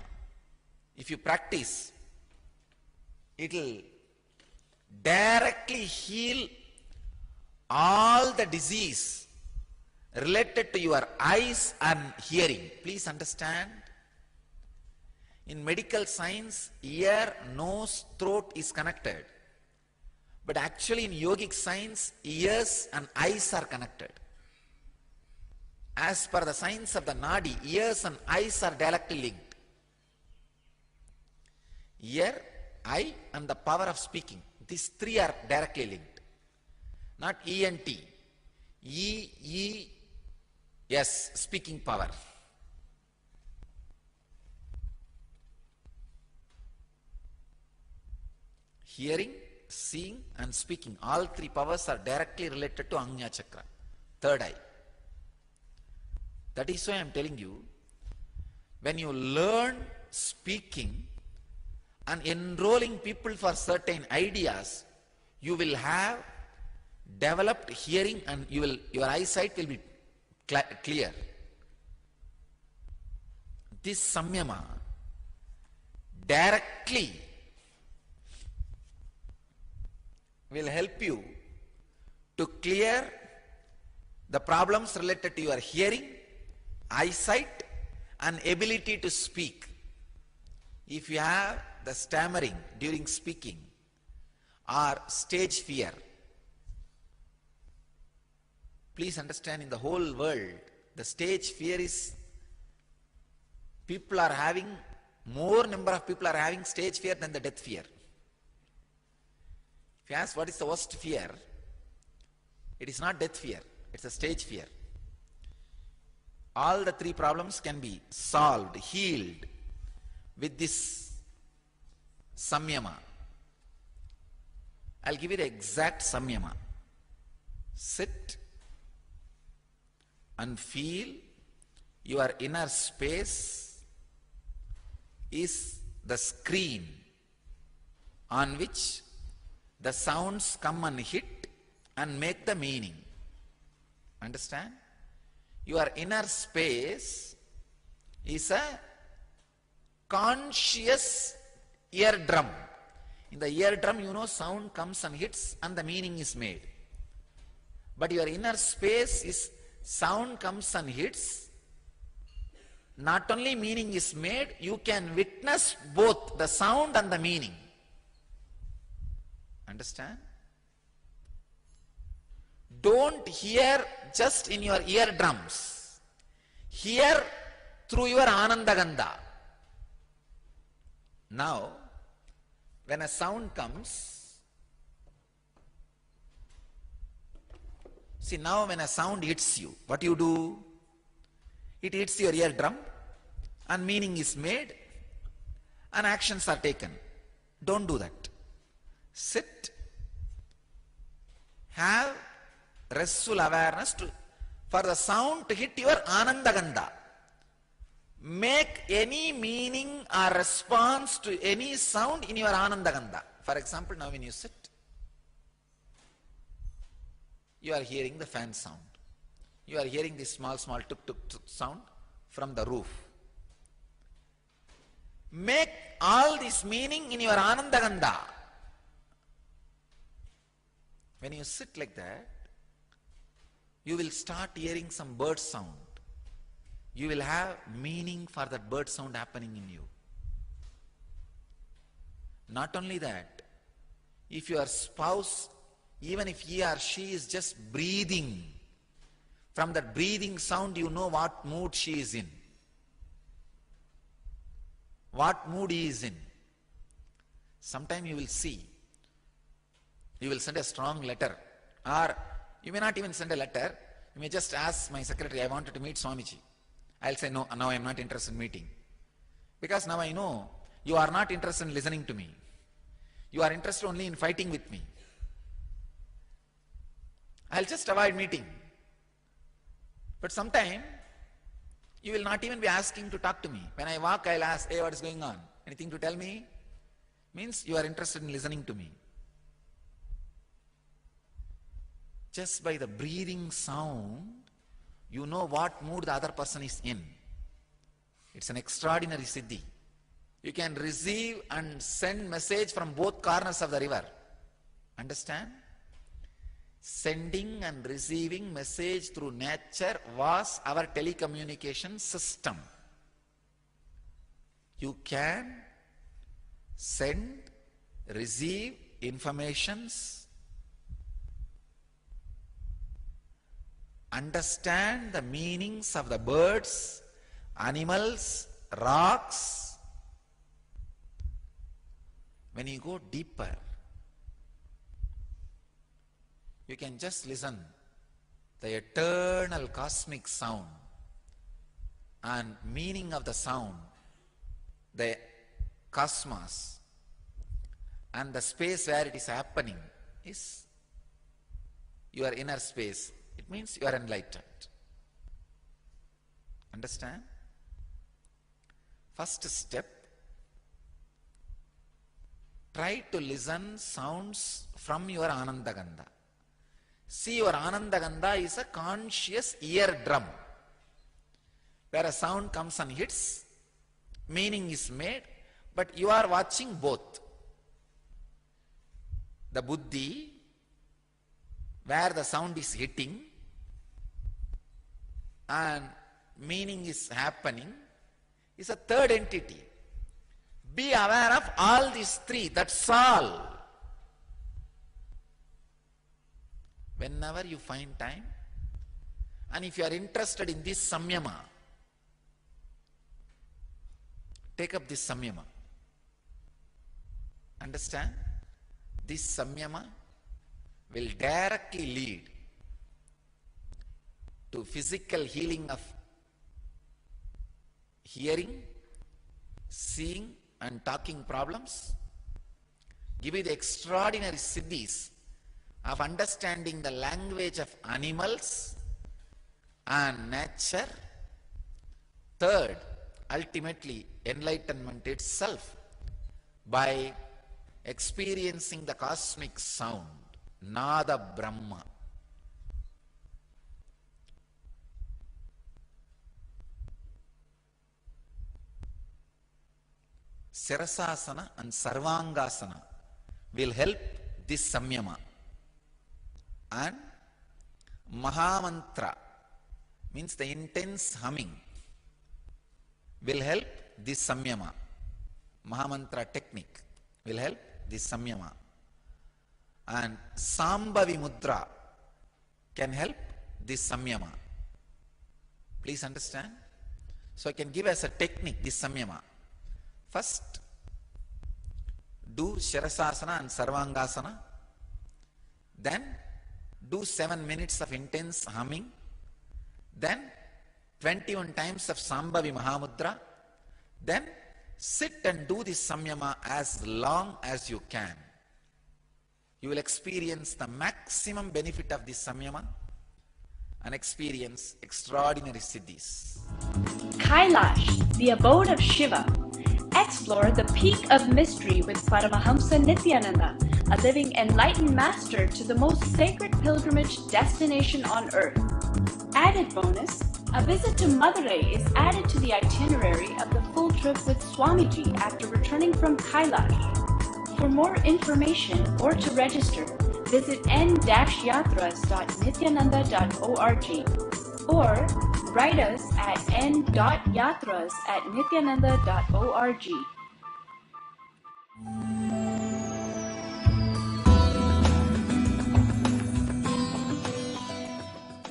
if you practice, it will directly heal all the disease related to your eyes and hearing. Please understand, in medical science, ear, nose, throat is connected. But actually in yogic science, ears and eyes are connected. As per the science of the Nadi, ears and eyes are directly linked. Ear, eye and the power of speaking. These three are directly linked. Not ENT. E-E-S, speaking power. Hearing, seeing and speaking, all three powers are directly related to Ajna Chakra, third eye. That is why I am telling you, when you learn speaking and enrolling people for certain ideas, you will have developed hearing and your eyesight will be clear. This samyama directly will help you to clear the problems related to your hearing, eyesight and ability to speak. If you have the stammering during speaking or stage fear, please understand, in the whole world, the stage fear is, more number of people are having stage fear than the death fear. If you ask what is the worst fear, it is not death fear, it's a stage fear. All the three problems can be solved, healed with this samyama. I'll give you the exact samyama. Sit and feel your inner space is the screen on which the sounds come and hit and make the meaning. Understand? Your inner space is a conscious eardrum. In the eardrum, sound comes and hits and the meaning is made. But your inner space is sound comes and hits, not only meaning is made, you can witness both the sound and the meaning. Understand? Don't hear just in your eardrums. Hear through your Anandagandha. Now, when a sound comes, see, now when a sound hits you, what do you do? It hits your eardrum and meaning is made and actions are taken. Don't do that. Sit, have restful awareness for the sound to hit your Anandagandha. Make any meaning or response to any sound in your Anandagandha. For example, now when you sit, you are hearing the fan sound. You are hearing this small tuk tuk tuk sound from the roof. Make all this meaning in your Anandagandha. When you sit like that, you will start hearing some bird sound. You will have meaning for that bird sound happening in you. Not only that, if your spouse, even if he or she is just breathing From that breathing sound, you know what mood she is in. What mood he is in. Sometime you will see, you will send a strong letter, or you may not even send a letter. You may just ask my secretary, I wanted to meet Swamiji. I'll say, no, now I am not interested in meeting. Because now I know you are not interested in listening to me. You are interested only in fighting with me. I'll just avoid meeting. But sometime, you will not even be asking to talk to me. When I walk, I'll ask, hey, what is going on? Anything to tell me? Means you are interested in listening to me. Just by the breathing sound, you know what mood the other person is in. It's an extraordinary siddhi. You can receive and send message from both corners of the river. Understand? Sending and receiving message through nature was our telecommunication system. You can send, receive informations, understand the meanings of the birds, animals, rocks. When you go deeper, you can just listen the eternal cosmic sound and meaning of the sound, the cosmos and the space where it is happening is your inner space. It means you are enlightened. Understand? First step, try to listen sounds from your Anandagandha. See, your Anandagandha is a conscious eardrum. Where a sound comes and hits, meaning is made, but you are watching both. The buddhi, where the sound is hitting and meaning is happening, is a third entity. Be aware of all these three, that's all. Whenever you find time, and if you are interested in this samyama, take up this samyama. Understand? This samyama will directly lead to physical healing of hearing, seeing and talking problems, give you the extraordinary siddhis of understanding the language of animals and nature. Third, ultimately enlightenment itself by experiencing the cosmic sound, Nada Brahma. Sirasasana and Sarvangasana will help this samyama. And Mahamantra means the intense humming will help this samyama. Mahamantra technique will help this samyama. And Sambhavi Mudra can help this samyama. Please understand? So I can give as a technique this samyama. First, do Shirasasana and Sarvangasana. Then, do 7 minutes of intense humming. Then, 21 times of Sambhavi Mahamudra. Then, sit and do this samyama as long as you can. You will experience the maximum benefit of this samyama and experience extraordinary siddhis. Kailash, the abode of Shiva. Explore the peak of mystery with Paramahamsa Nithyananda, a living enlightened master to the most sacred pilgrimage destination on earth. Added bonus, a visit to Madurai is added to the itinerary of the full trip with Swamiji after returning from Kailash. For more information or to register, visit n-yatras.nithyananda.org or write us at n.yatras@nithyananda.org.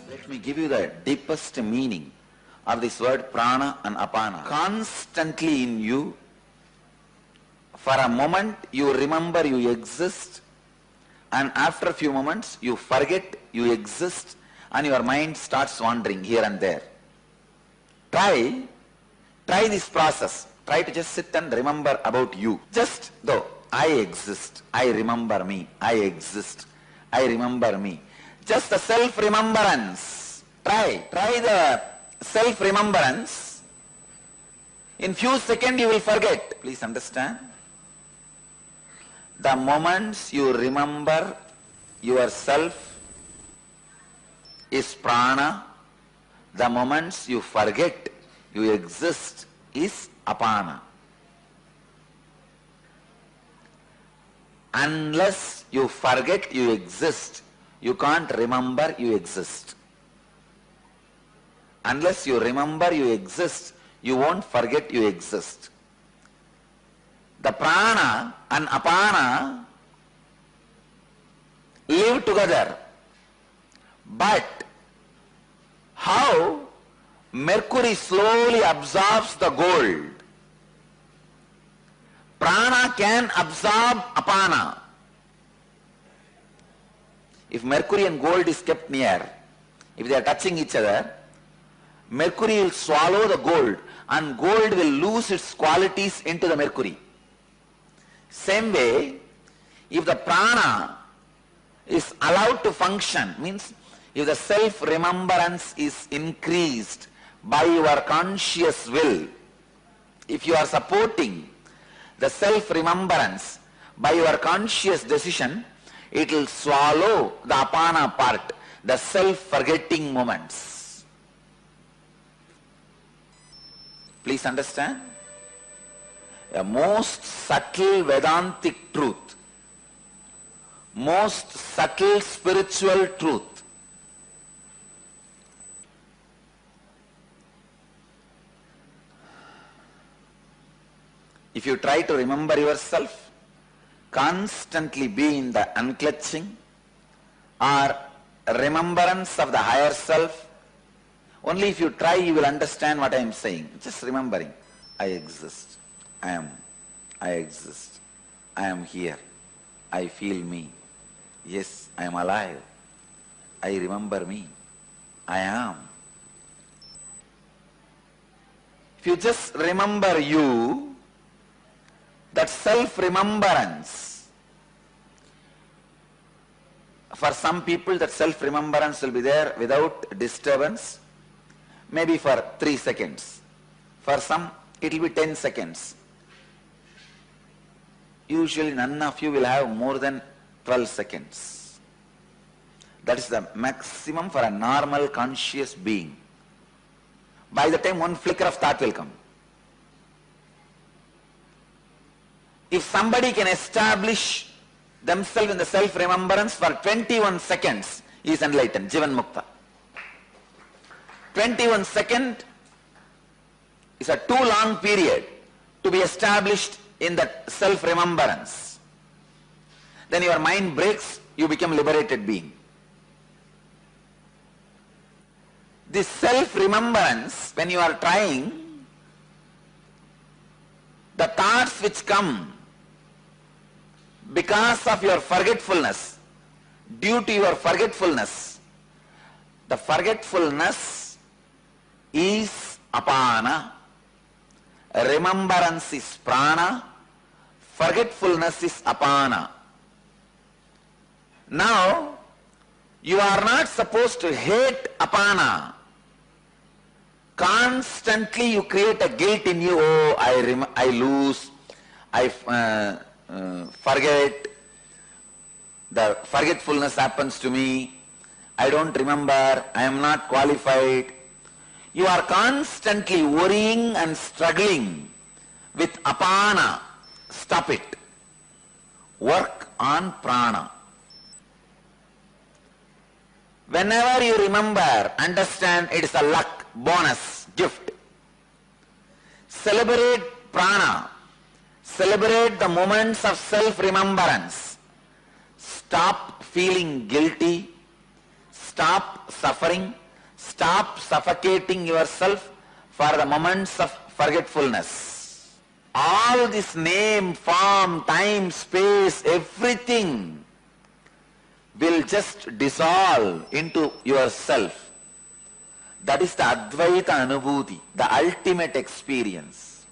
Let me give you the deepest meaning of this word prana and apana. Constantly in you, for a moment you remember you exist, and after a few moments you forget you exist, and your mind starts wandering here and there. Try this process. Try to just sit and remember about you. Just though, I exist, I remember me, I exist, I remember me. Just the self-remembrance. Try the self-remembrance. In few seconds you will forget. Please understand. The moments you remember yourself is prana. The moments you forget you exist is apana. Unless you forget you exist, you can't remember you exist. Unless you remember you exist, you won't forget you exist. The prana and apana live together. But how mercury slowly absorbs the gold, prana can absorb apana. If mercury and gold is kept near, if they are touching each other, mercury will swallow the gold and gold will lose its qualities into the mercury. Same way, if the prana is allowed to function, means if the self-remembrance is increased by your conscious will, if you are supporting the self-remembrance by your conscious decision, it will swallow the apana part, the self-forgetting moments. Please understand? A most subtle Vedantic truth, most subtle spiritual truth. If you try to remember yourself, constantly be in the unclutching or remembrance of the higher self, only if you try you will understand what I am saying. Just remembering, I exist, I exist, I am here, I feel me, yes, I am alive, I remember me, I am. If you just remember you, that self-remembrance, for some people that self-remembrance will be there without disturbance, maybe for 3 seconds. For some it will be 10 seconds. Usually none of you will have more than 12 seconds. That is the maximum for a normal conscious being. By the time one flicker of thought will come. If somebody can establish themselves in the self-remembrance for 21 seconds, he is enlightened, Jivan Mukta. 21 seconds is a too long period to be established in that self-remembrance. Then your mind breaks, you become liberated being. This self-remembrance, when you are trying, the thoughts which come because of your forgetfulness, due to your forgetfulness, the forgetfulness is apana, remembrance is prana, forgetfulness is apana. Now, you are not supposed to hate apana. Constantly you create a guilt in you, oh, I lose, I forget, the forgetfulness happens to me, I don't remember, I am not qualified. You are constantly worrying and struggling with apana. Stop it. Work on prana. Whenever you remember, understand it is a luck, bonus, gift. Celebrate prana. Celebrate the moments of self-remembrance. Stop feeling guilty. Stop suffering. Stop suffocating yourself for the moments of forgetfulness. All this name, form, time, space, everything will just dissolve into yourself. That is the Advaita Anubhuti, the ultimate experience.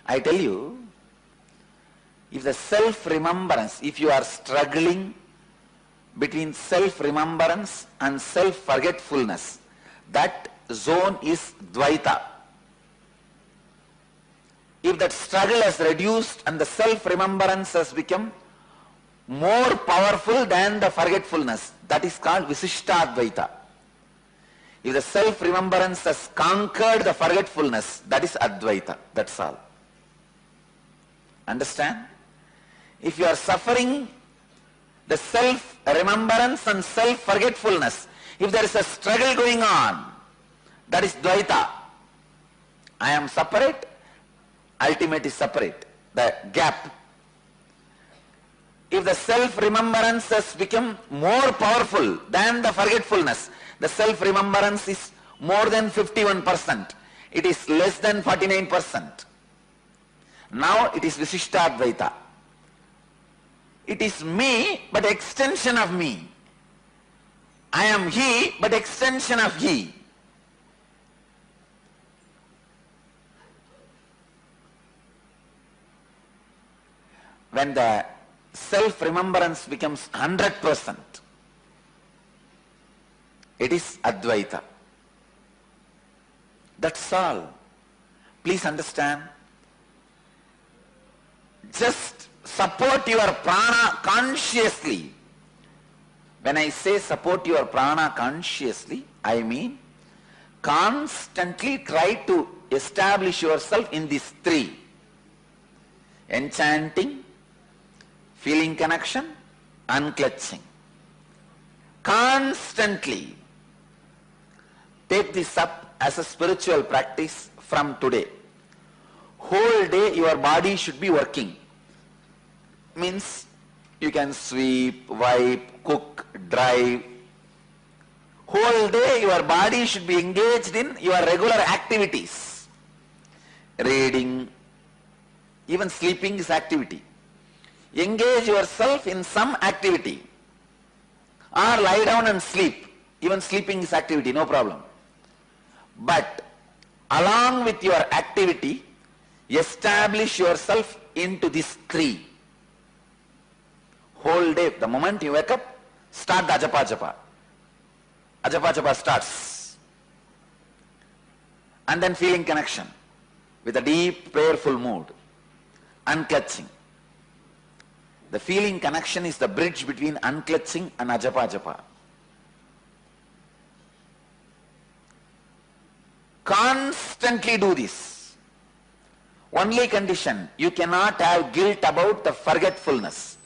I tell you, if the self-remembrance, if you are struggling between self-remembrance and self-forgetfulness, that zone is Dvaita. If that struggle has reduced and the self-remembrance has become more powerful than the forgetfulness, that is called Visishtadvaita. If the self-remembrance has conquered the forgetfulness, that is Advaita. That's all. Understand? If you are suffering the self-remembrance and self-forgetfulness, if there is a struggle going on, that is Dvaita. I am separate, ultimate is separate, the gap. If the self-remembrance has become more powerful than the forgetfulness, the self-remembrance is more than 51%. It is less than 49%. Now it is Visishtadvaita. It is me, but extension of me. I am he, but extension of he. When the self-remembrance becomes 100%, it is Advaita. That's all. Please understand. Just support your prana consciously. When I say support your prana consciously, I mean constantly try to establish yourself in these three: enchanting, feeling connection, unclutching. Constantly take this up as a spiritual practice from today. Whole day your body should be working. Means you can sweep, wipe, cook, drive. Whole day your body should be engaged in your regular activities. Reading, even sleeping is activity. Engage yourself in some activity. Or lie down and sleep. Even sleeping is activity, no problem. But along with your activity, establish yourself into these three. Whole day, the moment you wake up, start the ajapa japa. Ajapa japa starts. And then feeling connection with a deep prayerful mood. Unclutching. The feeling connection is the bridge between unclutching and ajapa japa. Constantly do this. Only condition, you cannot have guilt about the forgetfulness.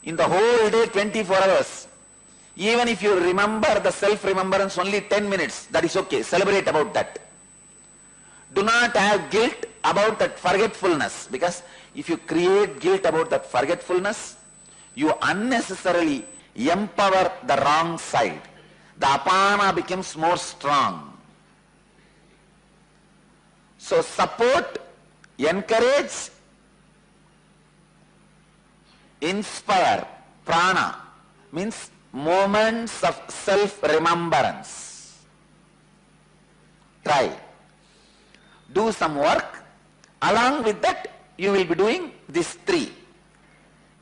In the whole day, 24 hours, even if you remember the self-remembrance only 10 minutes, that is okay, celebrate about that. Do not have guilt about that forgetfulness, because if you create guilt about that forgetfulness, you unnecessarily empower the wrong side. The apana becomes more strong. So support, encourage, inspire, prana means moments of self-remembrance. Try. Do some work. Along with that, you will be doing these three: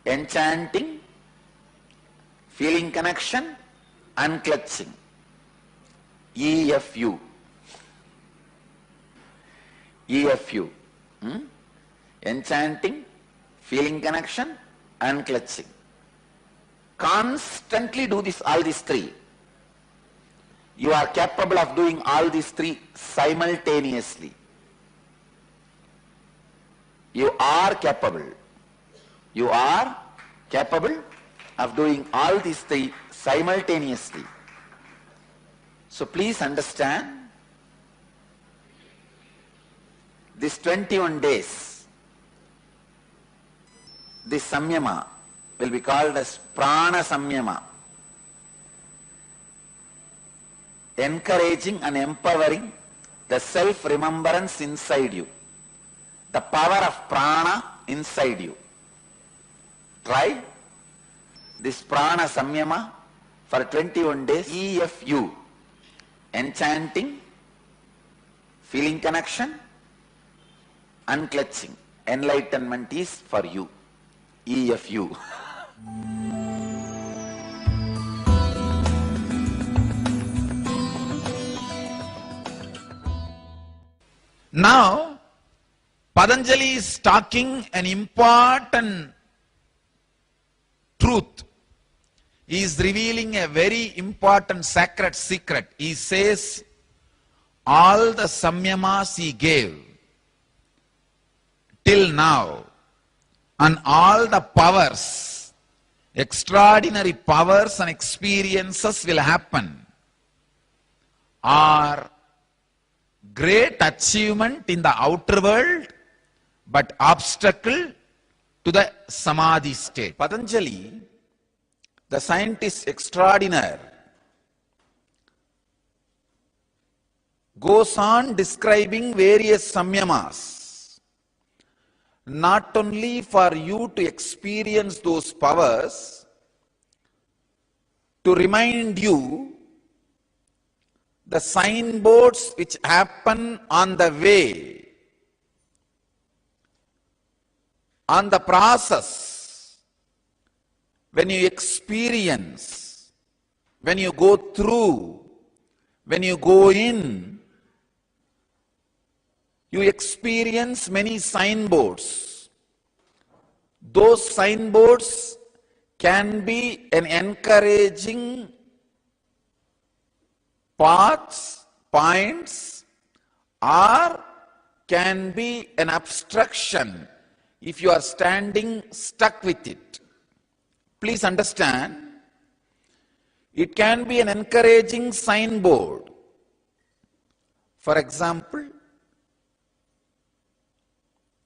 enchanting, feeling connection, unclutching. EFU. EFU. Enchanting, feeling connection, unclutching. Constantly do this, all these three. You are capable of doing all these three simultaneously. You are capable. You are capable of doing all these three simultaneously. So please understand, this 21 days, this samyama, will be called as prana samyama. Encouraging and empowering the self-remembrance inside you. The power of prana inside you. Try this prana samyama for 21 days. EFU. Enchanting, feeling connection, unclutching. Enlightenment is for you. EFU. Now, Patanjali is talking an important truth. He is revealing a very important sacred secret. He says, all the samyamas he gave till now, and all the powers, extraordinary powers and experiences will happen, are great achievement in the outer world, but obstacle to the samadhi state. Patanjali, the scientist extraordinaire, goes on describing various samyamas, not only for you to experience those powers, to remind you the signboards which happen on the way, on the process, when you experience, when you go through, when you go in, you experience many signboards. Those signboards can be an encouraging paths, points, or can be an obstruction if you are standing stuck with it. Please understand, it can be an encouraging signboard. For example,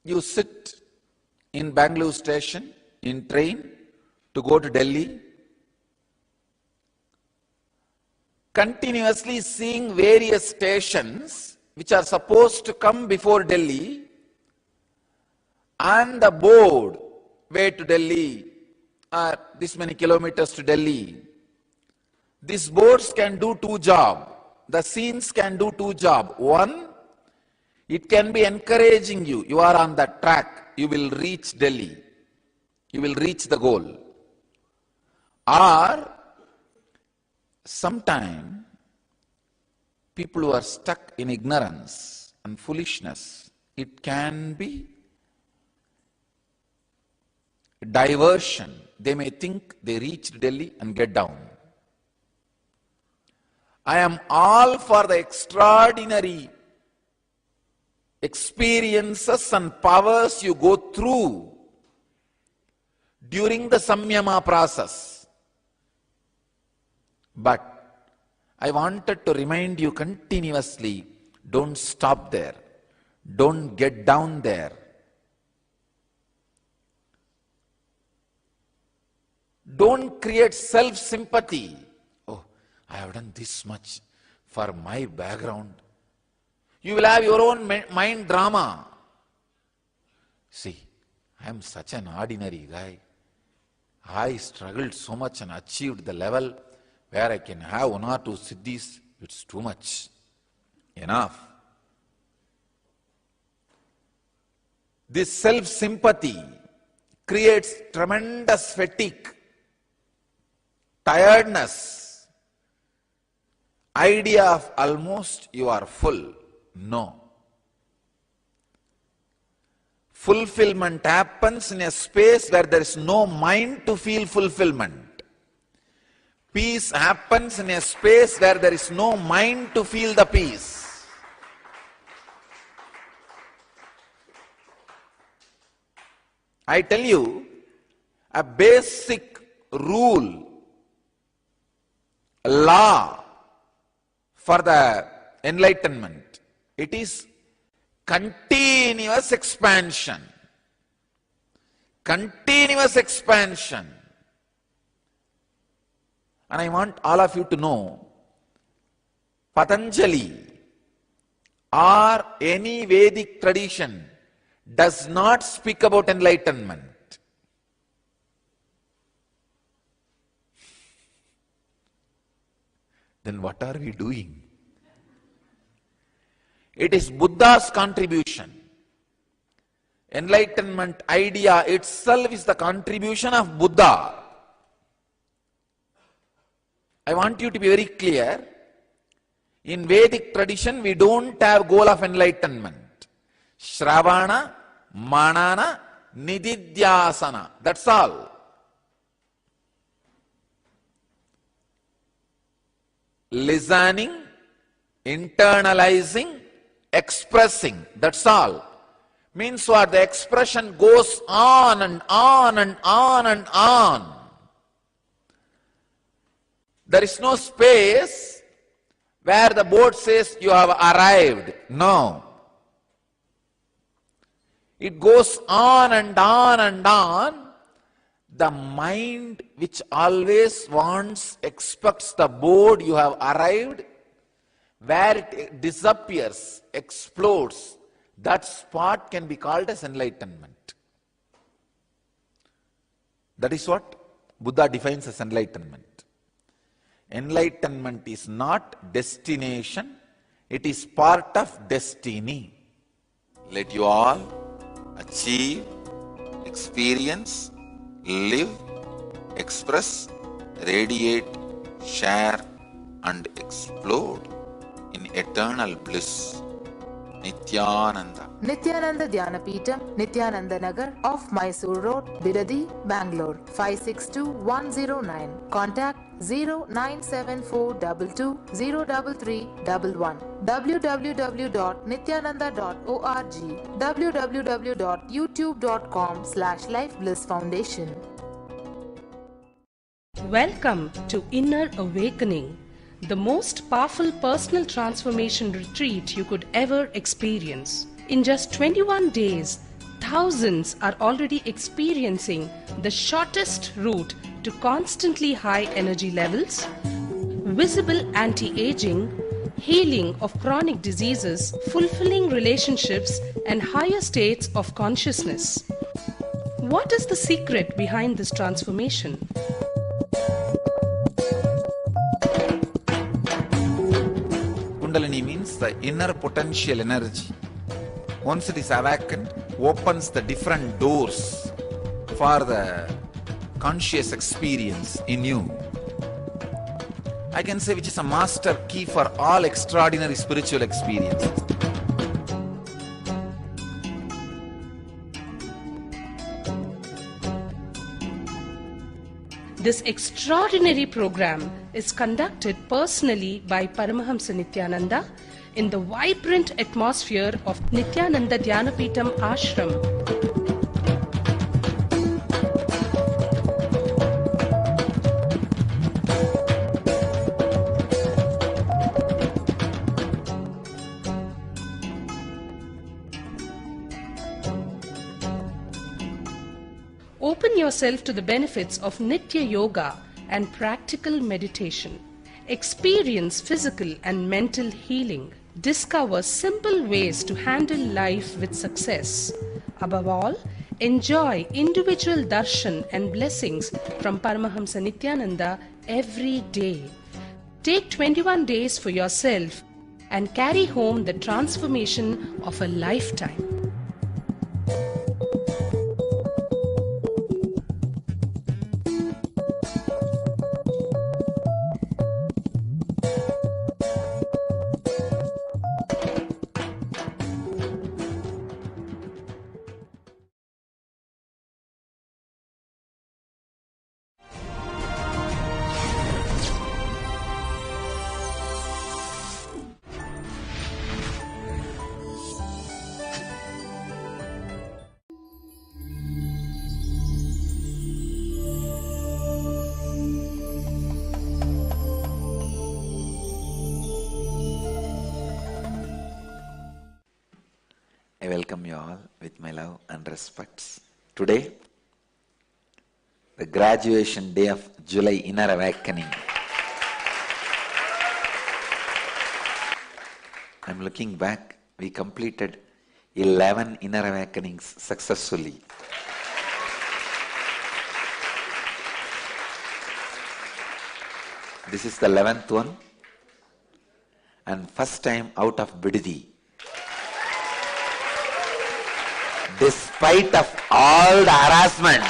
you sit in Bangalore station in train to go to Delhi, continuously seeing various stations which are supposed to come before Delhi, and the board, way to Delhi, or this many kilometers to Delhi. These boards can do two jobs. The scenes can do two jobs. One, it can be encouraging you. You are on the track. You will reach Delhi. You will reach the goal. Or, sometime, people who are stuck in ignorance and foolishness, it can be diversion. They may think they reached Delhi and get down. I am all for the extraordinary experiences and powers you go through during the samyama process. But I wanted to remind you continuously, don't stop there. Don't get down there. Don't create self-sympathy. Oh, I have done this much for my background. You will have your own mind drama. See, I am such an ordinary guy. I struggled so much and achieved the level where I can have one or two siddhis. It's too much. Enough. This self-sympathy creates tremendous fatigue, tiredness, idea of almost you are full. No. Fulfillment happens in a space where there is no mind to feel fulfillment. Peace happens in a space where there is no mind to feel the peace. I tell you, a basic rule, law for the enlightenment, it is continuous expansion. Continuous expansion. And I want all of you to know, Patanjali or any Vedic tradition does not speak about enlightenment. Then what are we doing? It is Buddha's contribution. Enlightenment idea itself is the contribution of Buddha. I want you to be very clear. In Vedic tradition, we don't have goal of enlightenment. Shravana, Manana, Nididhyasana. That's all. Listening, internalizing, expressing. That's all. Means what? The expression goes on and on and on and on. There is no space where the board says you have arrived. No. It goes on and on and on. The mind which always wants, expects the board you have arrived, where it disappears, explodes, that spot can be called as enlightenment. That is what Buddha defines as enlightenment. Enlightenment is not destination, it is part of destiny. Let you all achieve, experience, live, express, radiate, share and explode in eternal bliss. Nithyananda. Nithyananda Dhyanapitham, Nithyananda Nagar, off Mysore Road, Bidadi, Bangalore, 562109. Contact 097422033311. www.nithyananda.org. www.youtube.com/lifeblissfoundation. Welcome to Inner Awakening, the most powerful personal transformation retreat you could ever experience. In just 21 days, thousands are already experiencing the shortest route to constantly high energy levels, visible anti-aging, healing of chronic diseases, fulfilling relationships, and higher states of consciousness. What is the secret behind this transformation? Kundalini means the inner potential energy. Once it is awakened, opens the different doors for the conscious experience in you. I can say which is a master key for all extraordinary spiritual experiences. This extraordinary program is conducted personally by Paramahamsa Nithyananda in the vibrant atmosphere of Nithyananda Dhyanapitham Ashram. Open yourself to the benefits of Nitya Yoga and practical meditation. Experience physical and mental healing. Discover simple ways to handle life with success. Above all, enjoy individual darshan and blessings from Paramahamsa Nithyananda every day. Take 21 days for yourself and carry home the transformation of a lifetime. I welcome you all with my love and respects. Today, the graduation day of July Inner Awakening. I'm looking back, we completed 11 inner awakenings successfully. This is the 11th one, and first time out of Bididi. Despite of all the harassments,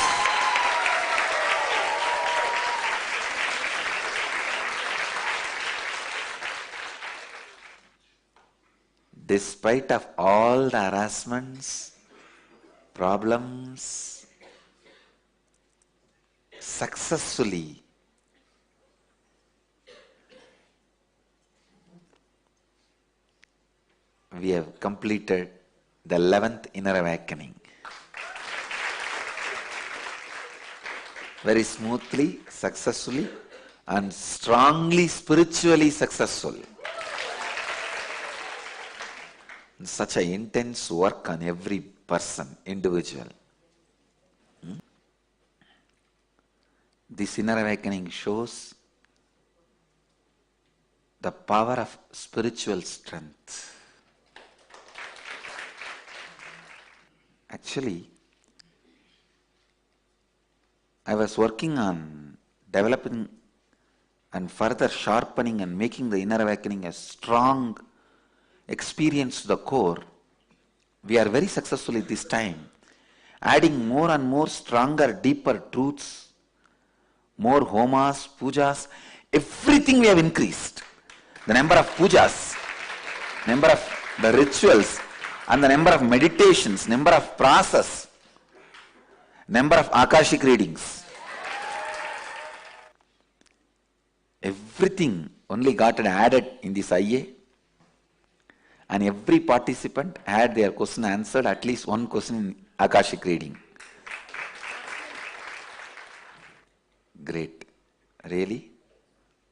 despite of all the harassments, problems, successfully we have completed the 11th inner awakening. Very smoothly, successfully, and strongly spiritually successful. Such an intense work on every person, individual. This inner awakening shows the power of spiritual strength. Actually, I was working on developing and further sharpening and making the inner awakening a strong experience to the core. We are very successful at this time, adding more and more stronger, deeper truths, more homas, pujas, everything we have increased. The number of pujas, number of the rituals, and the number of meditations, number of prasas, number of Akashic readings. Everything only got added in this IA, and every participant had their question answered, at least one question in Akashic reading. Great. Really?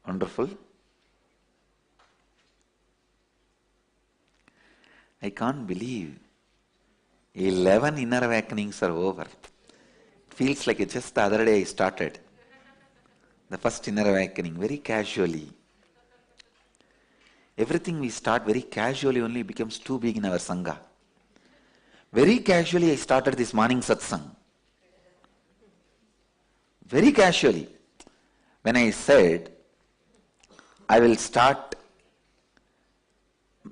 Wonderful. I can't believe 11 inner awakenings are over. Feels like just the other day I started the first inner awakening very casually. Everything we start very casually only becomes too big in our Sangha. Very casually I started this morning satsang. Very casually. When I said I will start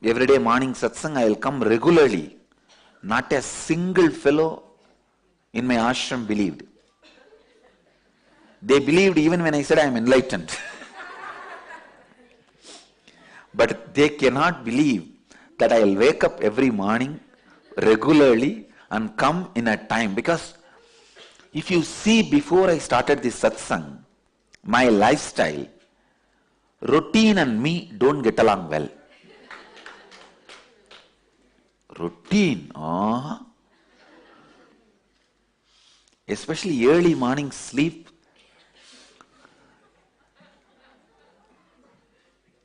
everyday morning satsang, I will come regularly. Not a single fellow in my ashram believed. They believed even when I said I am enlightened. But they cannot believe that I will wake up every morning regularly and come in a time. Because if you see, before I started this satsang, my lifestyle, routine and me don't get along well. Routine, especially early morning sleep.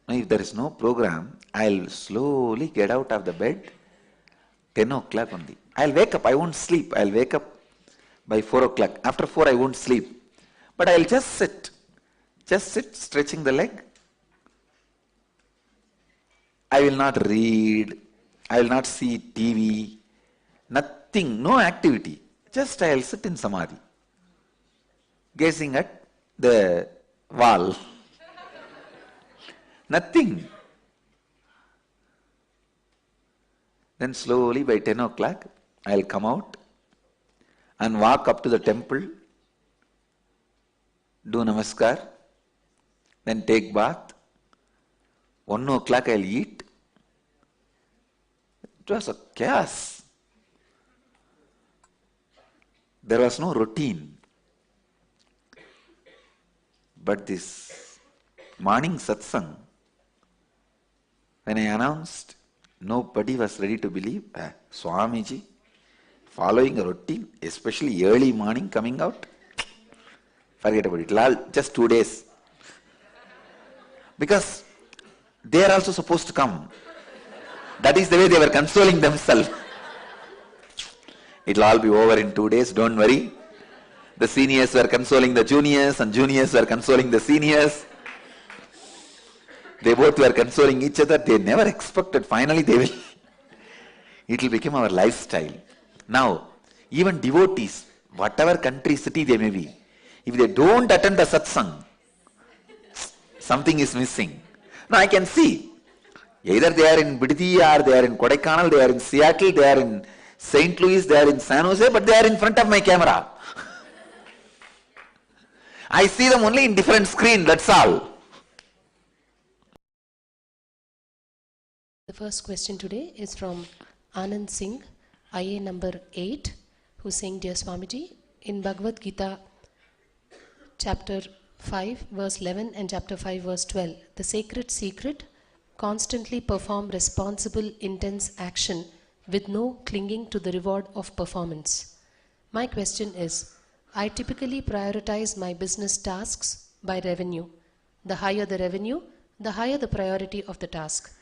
If there is no program, I'll slowly get out of the bed, 10 o'clock only. I'll wake up, I won't sleep. I'll wake up by 4 o'clock. After 4, I won't sleep. But I'll just sit, stretching the leg. I will not read, I will not see TV, nothing, no activity. Just I'll sit in samadhi, gazing at the wall. Nothing. Then slowly by 10 o'clock, I'll come out and walk up to the temple, do namaskar, then take bath. 1 o'clock I'll eat. It was a chaos. There was no routine. But this morning satsang, when I announced, nobody was ready to believe. Swamiji, following a routine, especially early morning coming out, forget about it. Lal, just 2 days. Because they are also supposed to come. That is the way they were consoling themselves. It'll all be over in 2 days, don't worry. The seniors were consoling the juniors and juniors were consoling the seniors. They both were consoling each other. They never expected. Finally, it will become our lifestyle. Now, even devotees, whatever country, city they may be, if they don't attend the satsang, something is missing. Now I can see, either they are in Biddi or they are in Kodaikanal, they are in Seattle, they are in St. Louis, they are in San Jose, but they are in front of my camera. I see them only in different screen, that's all. The first question today is from Anand Singh, IA number 8, who is saying, Dear Swamiji, in Bhagavad Gita, chapter 5, verse 11 and chapter 5, verse 12, the sacred secret, constantly perform responsible, intense action with no clinging to the reward of performance. My question is, I typically prioritize my business tasks by revenue. The higher the revenue, the higher the priority of the task.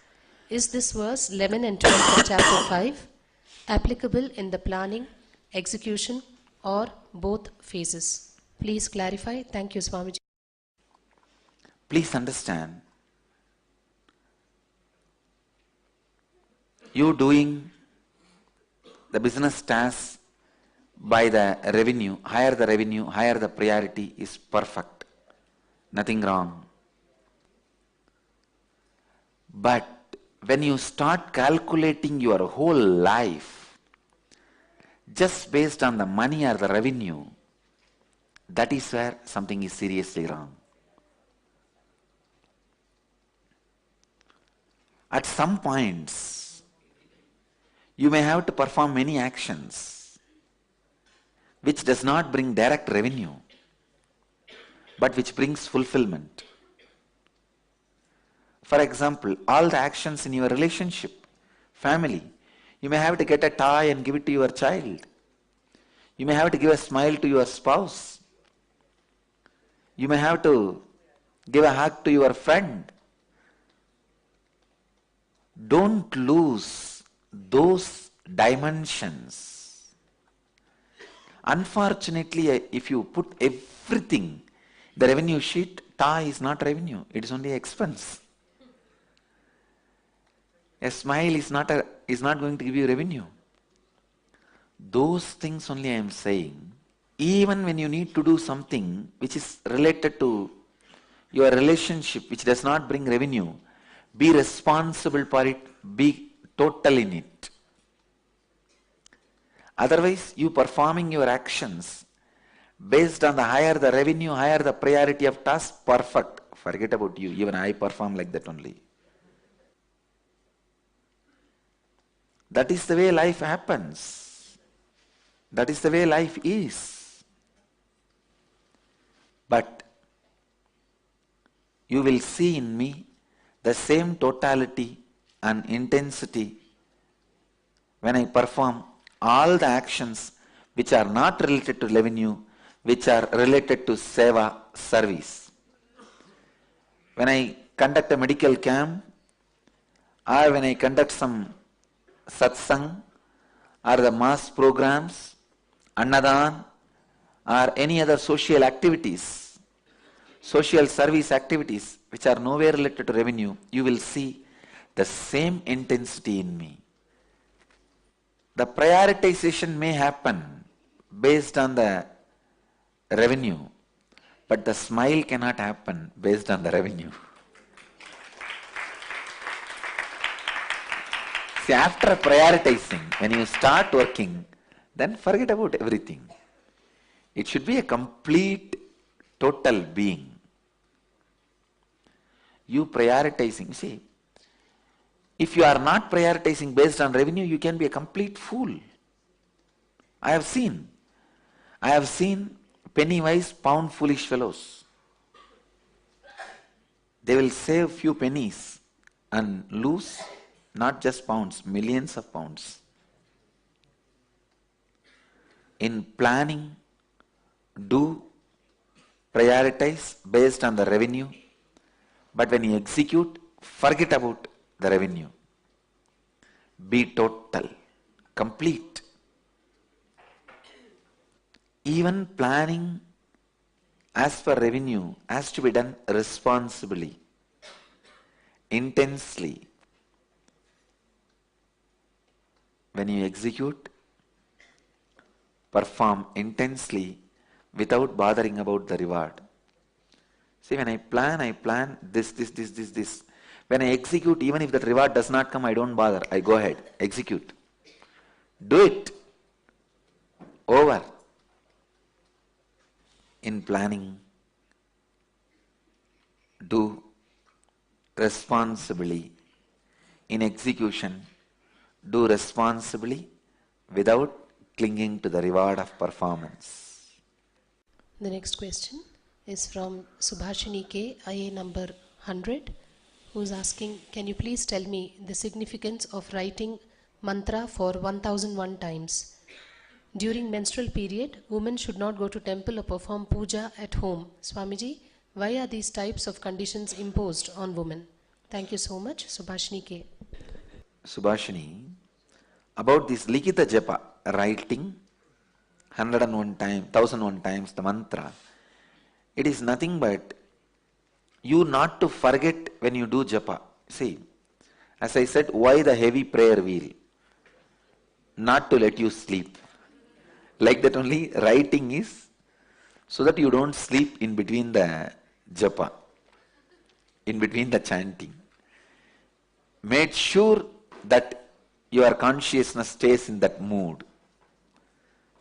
Is this verse 11 and 12 of chapter 5 applicable in the planning, execution, or both phases? Please clarify. Thank you, Swamiji. Please understand, you doing the business tasks by the revenue, higher the priority is perfect. Nothing wrong. But when you start calculating your whole life just based on the money or the revenue, that is where something is seriously wrong. At some points, you may have to perform many actions which does not bring direct revenue, but which brings fulfillment. For example, all the actions in your relationship, family, you may have to get a toy and give it to your child. You may have to give a smile to your spouse. You may have to give a hug to your friend. Don't lose those dimensions. Unfortunately, if you put everything, the revenue sheet, toy is not revenue, it is only expense. A smile is not going to give you revenue. Those things only I am saying. Even when you need to do something which is related to your relationship, which does not bring revenue, be responsible for it, be total in it. Otherwise, you performing your actions based on the higher the revenue, higher the priority of task, perfect. Forget about you. Even I perform like that only. That is the way life happens. That is the way life is. But you will see in me the same totality and intensity when I perform all the actions which are not related to revenue, which are related to seva, service. When I conduct a medical camp, or when I conduct some satsang, or the mass programs, annadan, or any other social activities, social service activities which are nowhere related to revenue, you will see the same intensity in me. The prioritization may happen based on the revenue, but the smile cannot happen based on the revenue. See, after prioritizing, when you start working, then forget about everything. It should be a complete, total being. You prioritizing, see, if you are not prioritizing based on revenue, you can be a complete fool. I have seen penny wise, pound foolish fellows. They will save few pennies and lose not just pounds, millions of pounds. In planning, do prioritize based on the revenue, but when you execute, forget about the revenue. Be total, complete. Even planning as for revenue has to be done responsibly. intensely, when you execute, perform intensely without bothering about the reward. See, when I plan this. When I execute, even if the reward does not come, I don't bother. I go ahead, execute. Do it. Over. In planning, do responsibly. In execution, do responsibly without clinging to the reward of performance. The next question is from Subhashini K, IA number 100, who is asking, can you please tell me the significance of writing mantra for 1001 times? During menstrual period, women should not go to temple or perform puja at home. Swamiji, why are these types of conditions imposed on women? Thank you so much, Subhashini K. Subhashini, about this Likita Japa, writing 101 times, 1001 times the mantra, it is nothing but you not to forget when you do japa. See, as I said, why the heavy prayer wheel? Not to let you sleep. Like that only writing is so that you don't sleep in between the japa, in between the chanting. Make sure that your consciousness stays in that mood.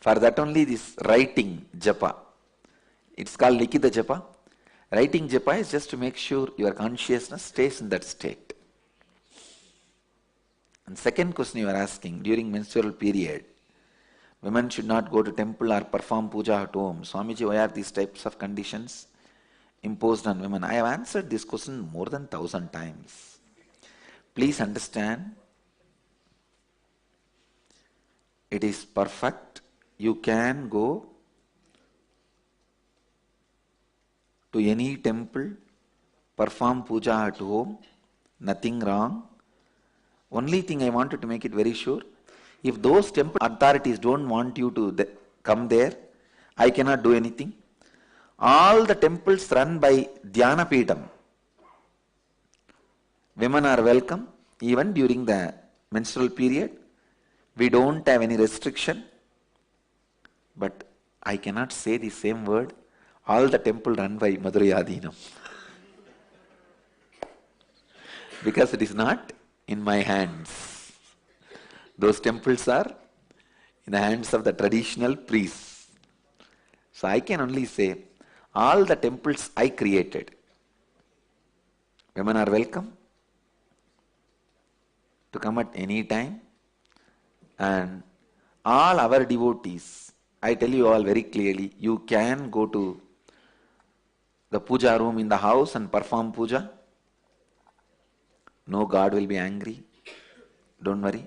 For that only this writing japa. It's called Likita Japa. Writing Japa is just to make sure your consciousness stays in that state. And second question you are asking, during menstrual period, women should not go to temple or perform puja at home. Swamiji, why are these types of conditions imposed on women? I have answered this question more than 1,000 times. Please understand, it is perfect. You can go to any temple, perform puja at home, nothing wrong. Only thing I wanted to make it very sure, if those temple authorities don't want you to come there, I cannot do anything. All the temples run by Dhyana Peetham. Women are welcome even during the menstrual period. We don't have any restriction. But I cannot say the same word, all the temple run by Madurai Adhinam. Because it is not in my hands. Those temples are in the hands of the traditional priests. So I can only say, all the temples I created. Women are welcome to come at any time. And all our devotees, I tell you all very clearly, you can go to the puja room in the house and perform puja. No God will be angry. Don't worry.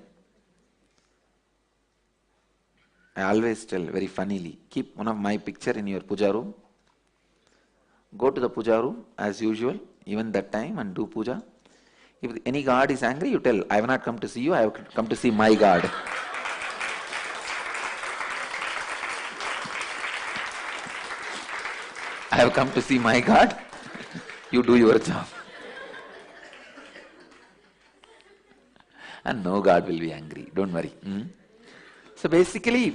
I always tell very funnily, keep one of my picture in your puja room. Go to the puja room as usual, even that time, and do puja. If any God is angry, you tell, I have not come to see you, I have come to see my God. I have come to see my God. You do your job. And no God will be angry. Don't worry. So basically,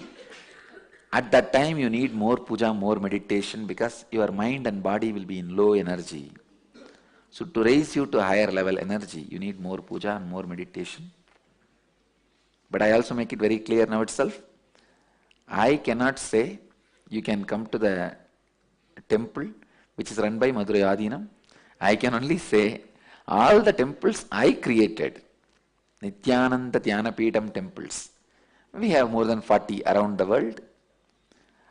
at that time you need more puja, more meditation, because your mind and body will be in low energy. So to raise you to a higher level energy, you need more puja and more meditation. But I also make it very clear now itself. I cannot say you can come to the temple which is run by Madurai Adhinam. I can only say all the temples I created, Nithyananda Dhyana Peetham temples. We have more than 40 around the world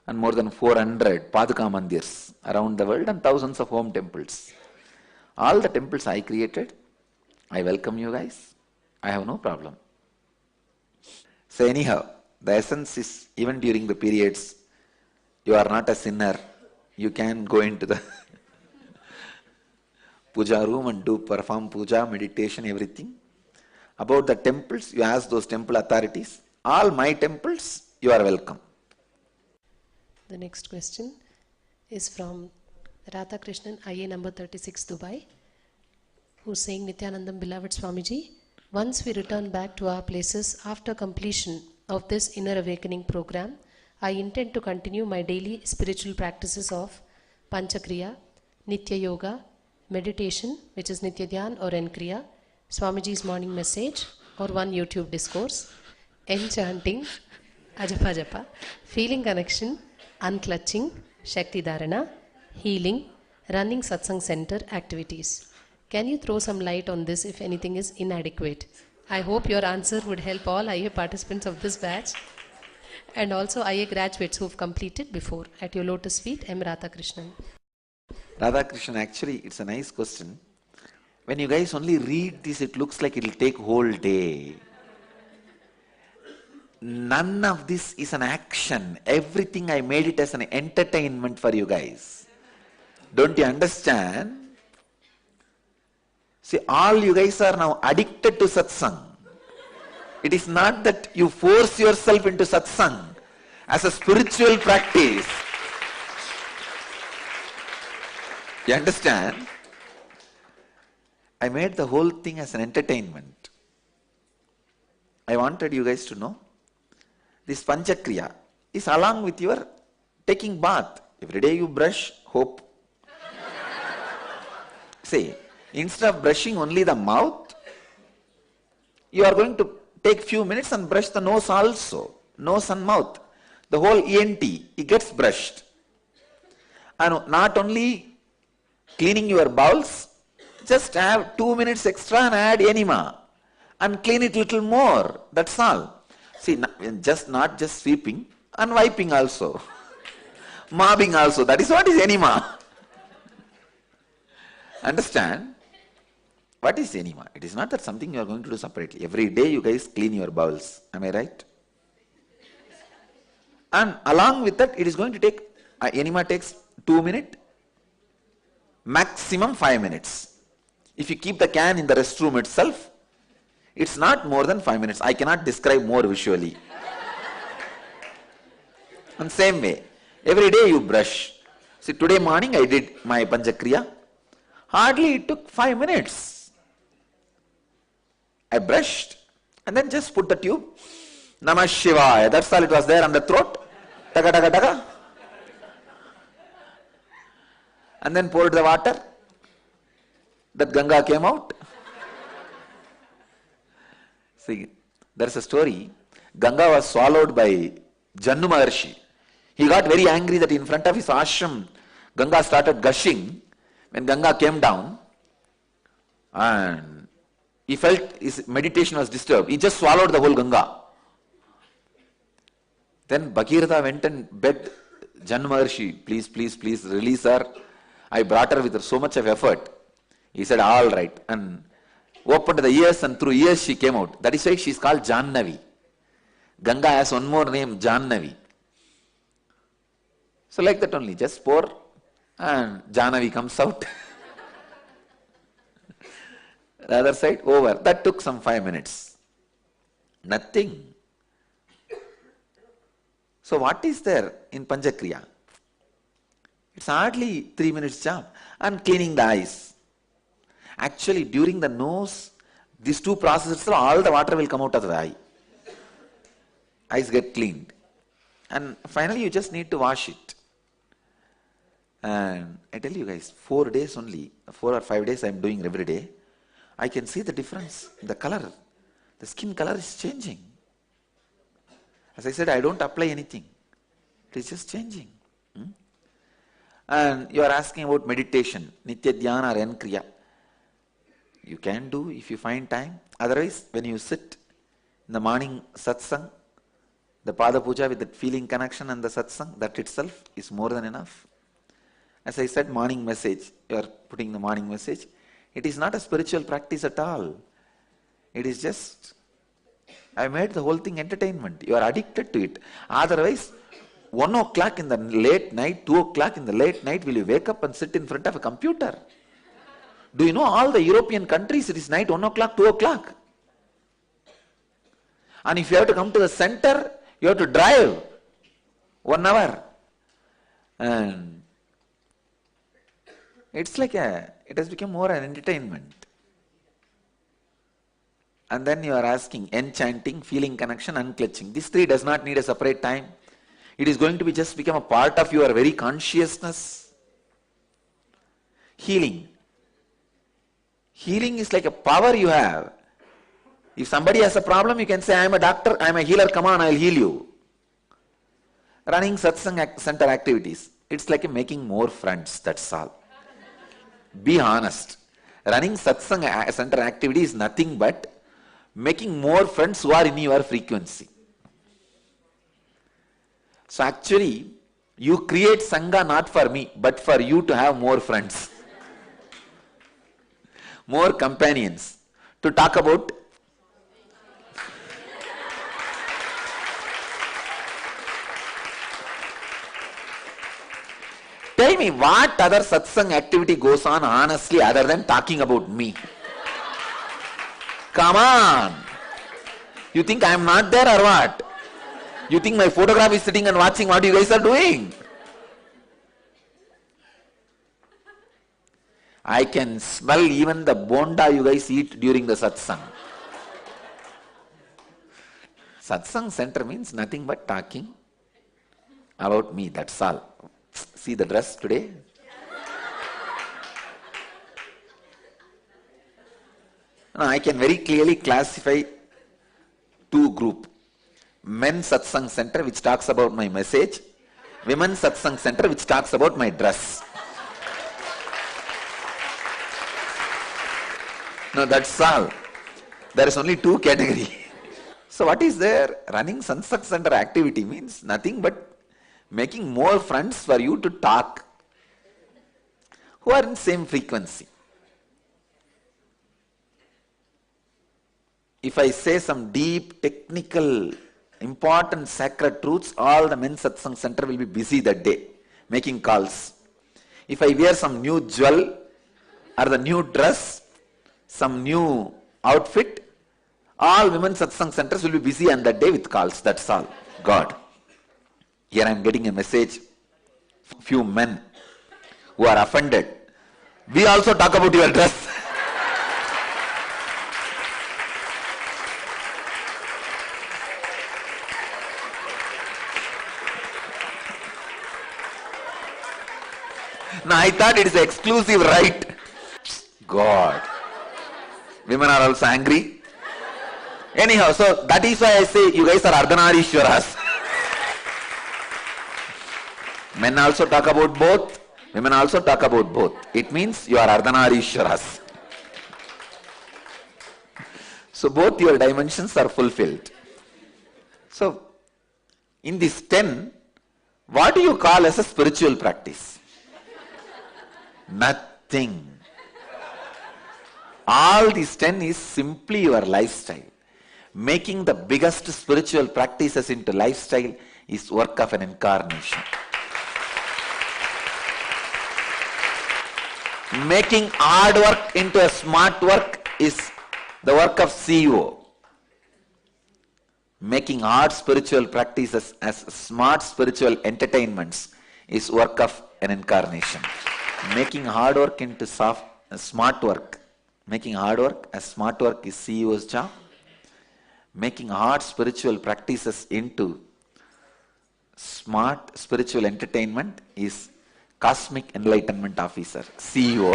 and more than 400 Paduka Mandirs around the world and thousands of home temples. All the temples I created, I welcome you guys. I have no problem. So anyhow, the essence is, even during the periods, you are not a sinner. You can go into the puja room and perform puja, meditation, everything. About the temples, you ask those temple authorities. All my temples, you are welcome. The next question is from Radha Krishnan, IA number 36, Dubai. who's saying, Nithyanandam, beloved Swamiji, once we return back to our places after completion of this inner awakening program, I intend to continue my daily spiritual practices of Panchakriya, Nitya Yoga, meditation, which is Nitya Dhyan or Enkriya, Swamiji's morning message or one YouTube discourse, enchanting, Ajapa Japa, feeling connection, unclutching, Shakti Dharana, healing, running satsang center activities. Can you throw some light on this if anything is inadequate? I hope your answer would help all IA participants of this batch and also IA graduates who have completed before. At your lotus feet, M. Radhakrishnan. Radhakrishnan, actually, it's a nice question. When you guys only read this, it looks like it will take whole day. None of this is an action. Everything I made it as an entertainment for you guys. Don't you understand? See, all you guys are now addicted to satsang. It is not that you force yourself into satsang as a spiritual practice. You understand? I made the whole thing as an entertainment. I wanted you guys to know this Panchakriya is along with your taking bath. Every day you brush, hope. See, instead of brushing only the mouth, you are going to take few minutes and brush the nose also. Nose and mouth. The whole ENT, it gets brushed. And not only cleaning your bowels, just have 2 minutes extra and add enema. And clean it little more. That's all. See, not just sweeping, and wiping also. Mopping also. That is what is enema. Understand? What is enema? It is not that something you are going to do separately. Every day you guys clean your bowels. Am I right? And along with that, it is going to take, enema takes 2 minutes, maximum 5 minutes. If you keep the can in the restroom itself, it's not more than 5 minutes. I cannot describe more visually. And same way, every day you brush. See, today morning I did my Panchakriya. Hardly it took 5 minutes. I brushed and then just put the tube. Namah Shivaya. That's all it was there on the throat. Taka taka taka. And then poured the water. That Ganga came out. See, there's a story. Ganga was swallowed by Jannu Maharshi. He got very angry that in front of his ashram, Ganga started gushing. When Ganga came down, and he felt his meditation was disturbed, he just swallowed the whole Ganga. Then Bhagirath went and begged Jannu Maharshi, please, please, please release her. I brought her with so much of effort. He said, all right. And opened the ears, and through ears she came out. That is why she is called Jannavi. Ganga has one more name, Jannavi. So like that only, just pour and Jannavi comes out. The other side, over. That took some 5 minutes. Nothing. So what is there in Panchakriya? It's hardly 3 minutes job. And cleaning the eyes. Actually, during the nose, these two processes, all the water will come out of the eye. Eyes get cleaned. And finally, you just need to wash it. And I tell you guys, 4 days only, 4 or 5 days I am doing every day. I can see the difference in the color. The skin color is changing. As I said, I don't apply anything. It is just changing. And you are asking about meditation, Nitya Dhyana or Enkriya. You can do if you find time. Otherwise, when you sit in the morning satsang, the Pada Puja with that feeling connection and the satsang, that itself is more than enough. As I said, morning message, you are putting the morning message. It is not a spiritual practice at all. It is just, I made the whole thing entertainment. You are addicted to it. Otherwise, 1 o'clock in the late night, 2 o'clock in the late night, will you wake up and sit in front of a computer? Do you know all the European countries, it is night 1 o'clock, 2 o'clock. And if you have to come to the center, you have to drive 1 hour. And it's like it has become more an entertainment. And then you are asking enchanting, feeling connection, unclutching. These three does not need a separate time. It is going to be just become a part of your very consciousness. Healing. Healing is like a power you have. If somebody has a problem, you can say, I am a doctor, I am a healer, come on, I will heal you. Running satsang center activities, it's like making more friends, that's all. Be honest. Running satsang center activity is nothing but making more friends who are in your frequency. So actually, you create Sangha not for me, but for you to have more friends. More companions. To talk about tell me what other satsang activity goes on honestly other than talking about me? Come on. You think I am not there or what? You think my photograph is sitting and watching what you guys are doing? I can smell even the bonda you guys eat during the satsang. Satsang center means nothing but talking about me, that's all. See the dress today? Now I can very clearly classify two groups. Men satsang center which talks about my message, women satsang center which talks about my dress. No, that's all. There is only two categories. So what is there? Running satsang center activity means nothing but making more friends for you to talk who are in same frequency. If I say some deep, technical, important, sacred truths, all the men satsang center will be busy that day, making calls. If I wear some new jewel or the new dress, some new outfit, all women satsang centers will be busy on that day with calls, that's all. God. Here I am getting a message, few men who are offended. We also talk about your dress. Now I thought it is an exclusive right. God. Women are also angry. Anyhow, so that is why I say you guys are Ardhanarishwaras. Men also talk about both. Women also talk about both. It means you are Ardhanarishwaras. So both your dimensions are fulfilled. So in this 10, what do you call as a spiritual practice? Nothing. All these 10 is simply your lifestyle. Making the biggest spiritual practices into lifestyle is work of an incarnation. Making hard work into a smart work is the work of CEO. Making hard spiritual practices as smart spiritual entertainments is work of an incarnation. Making hard work into smart work. Making hard work as smart work is CEO's job. Making hard spiritual practices into smart spiritual entertainment is Cosmic Enlightenment Officer, CEO.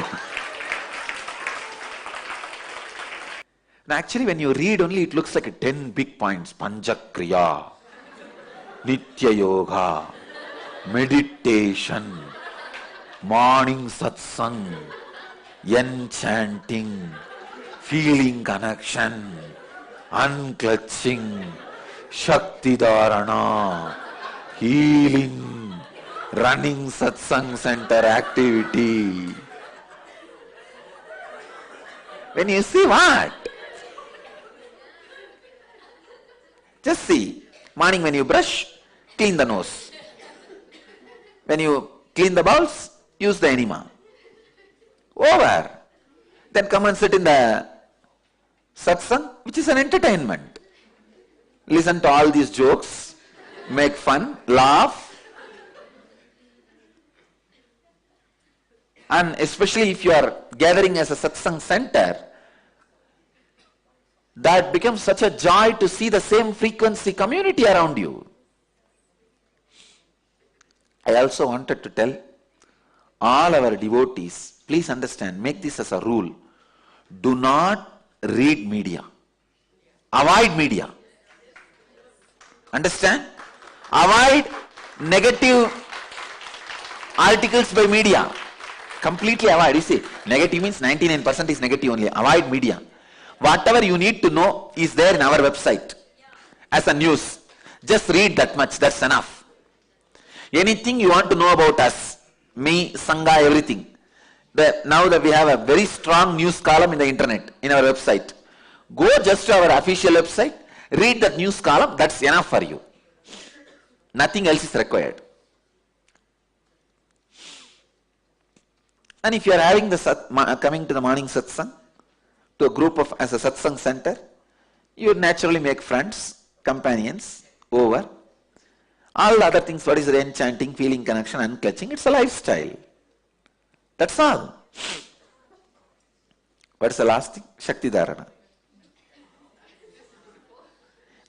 Now actually when you read only it looks like 10 big points. Panchakriya, Nitya Yoga, meditation, morning satsang, enchanting, feeling connection, unclutching, Shakti Dharana, healing, running satsang center activity. When you see what? Just see, morning when you brush, clean the nose. When you clean the bowels, use the enema. Over. Then come and sit in the satsang, which is an entertainment. Listen to all these jokes, make fun, laugh. And especially if you are gathering as a satsang center, that becomes such a joy to see the same frequency community around you. I also wanted to tell all our devotees, please understand, make this as a rule. Do not read media. Avoid media. Understand? Avoid negative articles by media. Completely avoid. You see, negative means 99% is negative only. Avoid media. Whatever you need to know is there in our website as a news. Just read that much. That's enough. Anything you want to know about us, me, Sangha, everything. Now that we have a very strong news column in the internet, in our website. Go just to our official website, read that news column, that's enough for you. Nothing else is required. And if you are having the coming to the morning satsang, to a group of as a satsang center, you would naturally make friends, companions, over. All the other things, what is rain chanting, feeling connection, unclutching, it's a lifestyle. That's all. What's the last thing? Shakti Dharana.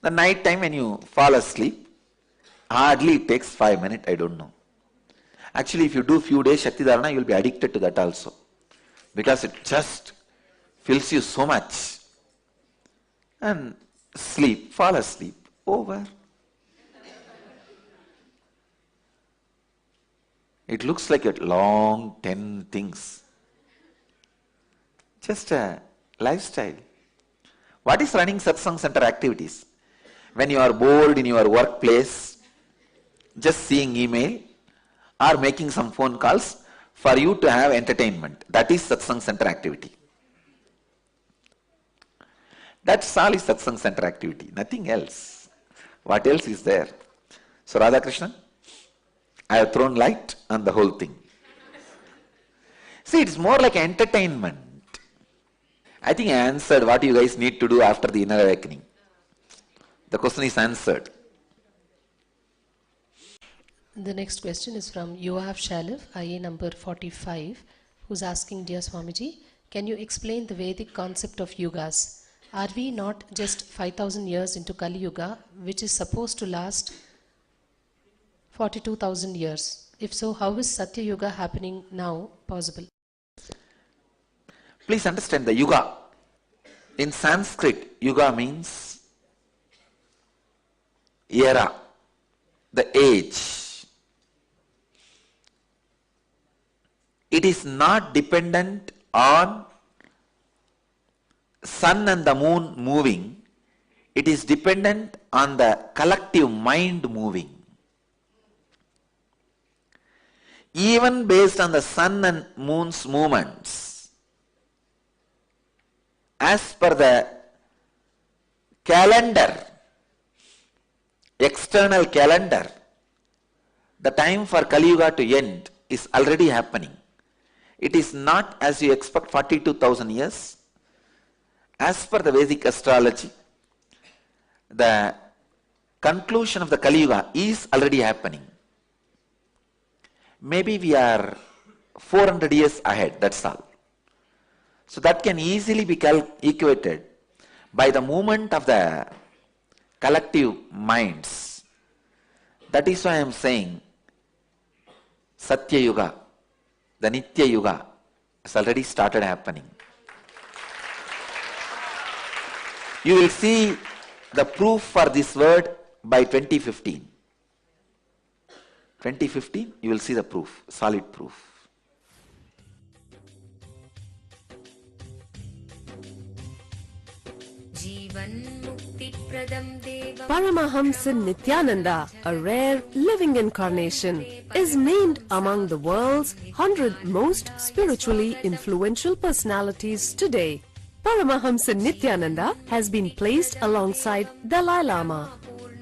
The night time when you fall asleep, hardly it takes 5 minutes, I don't know. Actually, if you do few days Shakti Dharana, you will be addicted to that also. Because it just fills you so much. And sleep, fall asleep, over. It looks like a long 10 things. Just a lifestyle. What is running satsang center activities? When you are bored in your workplace, just seeing email or making some phone calls for you to have entertainment. That is satsang center activity. That's all is satsang center activity. Nothing else. What else is there? So Radhakrishnan, I have thrown light on the whole thing. See, it's more like entertainment. I think I answered what you guys need to do after the inner awakening. The question is answered. The next question is from Yoav Shaliv, IA number 45, who's asking, Dear Swamiji, can you explain the Vedic concept of yugas? Are we not just 5,000 years into Kali Yuga, which is supposed to last 42,000 years? If so, how is Satya Yuga happening now possible? Please understand the yuga. In Sanskrit, yuga means era, the age. It is not dependent on sun and the moon moving. It is dependent on the collective mind moving. Even based on the sun and moon's movements, as per the calendar, external calendar, the time for Kali Yuga to end is already happening. It is not as you expect 42,000 years. As per the Vedic astrology, the conclusion of the Kali Yuga is already happening. Maybe we are 400 years ahead, that's all. So that can easily be equated by the movement of the collective minds. That is why I am saying Satya Yuga, the Nithya Yuga, has already started happening. You will see the proof for this word by 2015. 2015, you will see the proof, solid proof. Paramahamsa Nithyananda, a rare living incarnation, is named among the world's 100 most spiritually influential personalities today. Paramahamsa Nithyananda has been placed alongside Dalai Lama,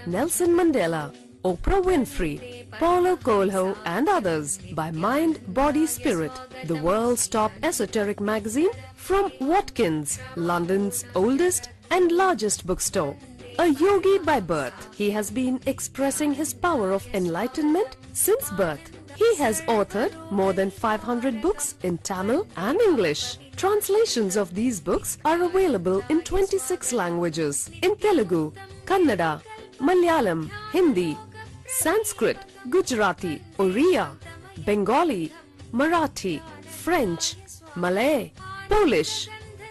Nelson Mandela, Oprah Winfrey, Paulo Coelho and others by Mind, Body, Spirit, the world's top esoteric magazine from Watkins, London's oldest and largest bookstore. A yogi by birth, he has been expressing his power of enlightenment since birth. He has authored more than 500 books in Tamil and English. Translations of these books are available in 26 languages in Telugu, Kannada, Malayalam, Hindi, Sanskrit, Gujarati, Oriya, Bengali, Marathi, French, Malay, Polish,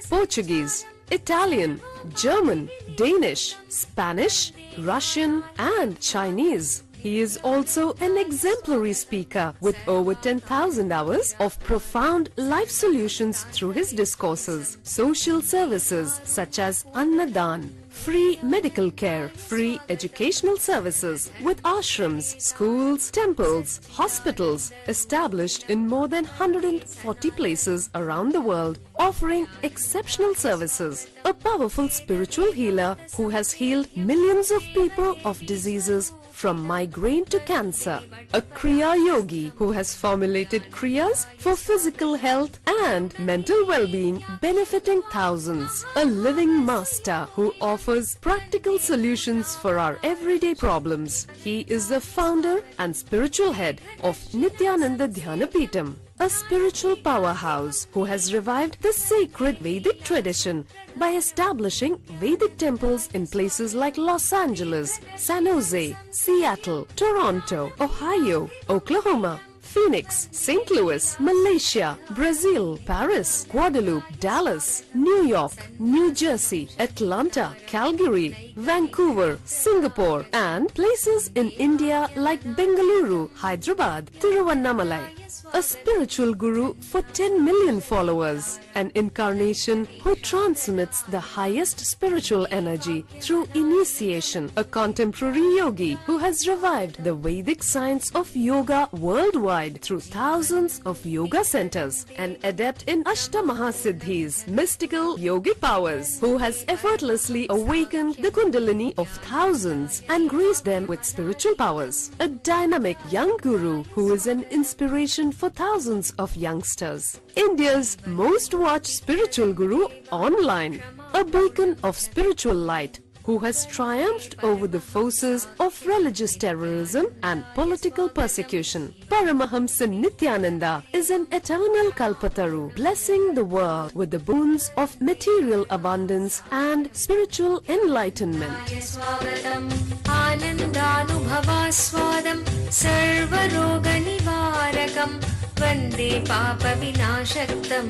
Portuguese, Italian, German, Danish, Spanish, Russian and Chinese. He is also an exemplary speaker with over 10,000 hours of profound life solutions through his discourses. Social services such as Annadan, free medical care, free educational services with ashrams, schools, temples, hospitals established in more than 140 places around the world, offering exceptional services. A powerful spiritual healer who has healed millions of people of diseases from migraine to cancer. A Kriya Yogi who has formulated Kriyas for physical health and mental well-being, benefiting thousands. A living master who offers practical solutions for our everyday problems. He is the founder and spiritual head of Nithyananda Dhanapeetham, a spiritual powerhouse who has revived the sacred Vedic tradition by establishing Vedic temples in places like Los Angeles, San Jose, Seattle, Toronto, Ohio, Oklahoma, Phoenix, St. Louis, Malaysia, Brazil, Paris, Guadeloupe, Dallas, New York, New Jersey, Atlanta, Calgary, Vancouver, Singapore, and places in India like Bengaluru, Hyderabad, Tiruvannamalai. A spiritual guru for 10 million followers, an incarnation who transmits the highest spiritual energy through initiation, a contemporary yogi who has revived the Vedic science of yoga worldwide through thousands of yoga centers, an adept in Ashtamahasiddhis, mystical yogic powers, who has effortlessly awakened the Kundalini of thousands and graced them with spiritual powers, a dynamic young guru who is an inspiration for thousands of youngsters. India's most watched spiritual guru online, a beacon of spiritual light who has triumphed over the forces of religious terrorism and political persecution. Paramahamsa Nithyananda is an eternal Kalpataru, blessing the world with the boons of material abundance and spiritual enlightenment. स्वागतम् आनन्दानुभवास्वादं सर्वरोगनिवारकं वन्दे पापविनाशक्तं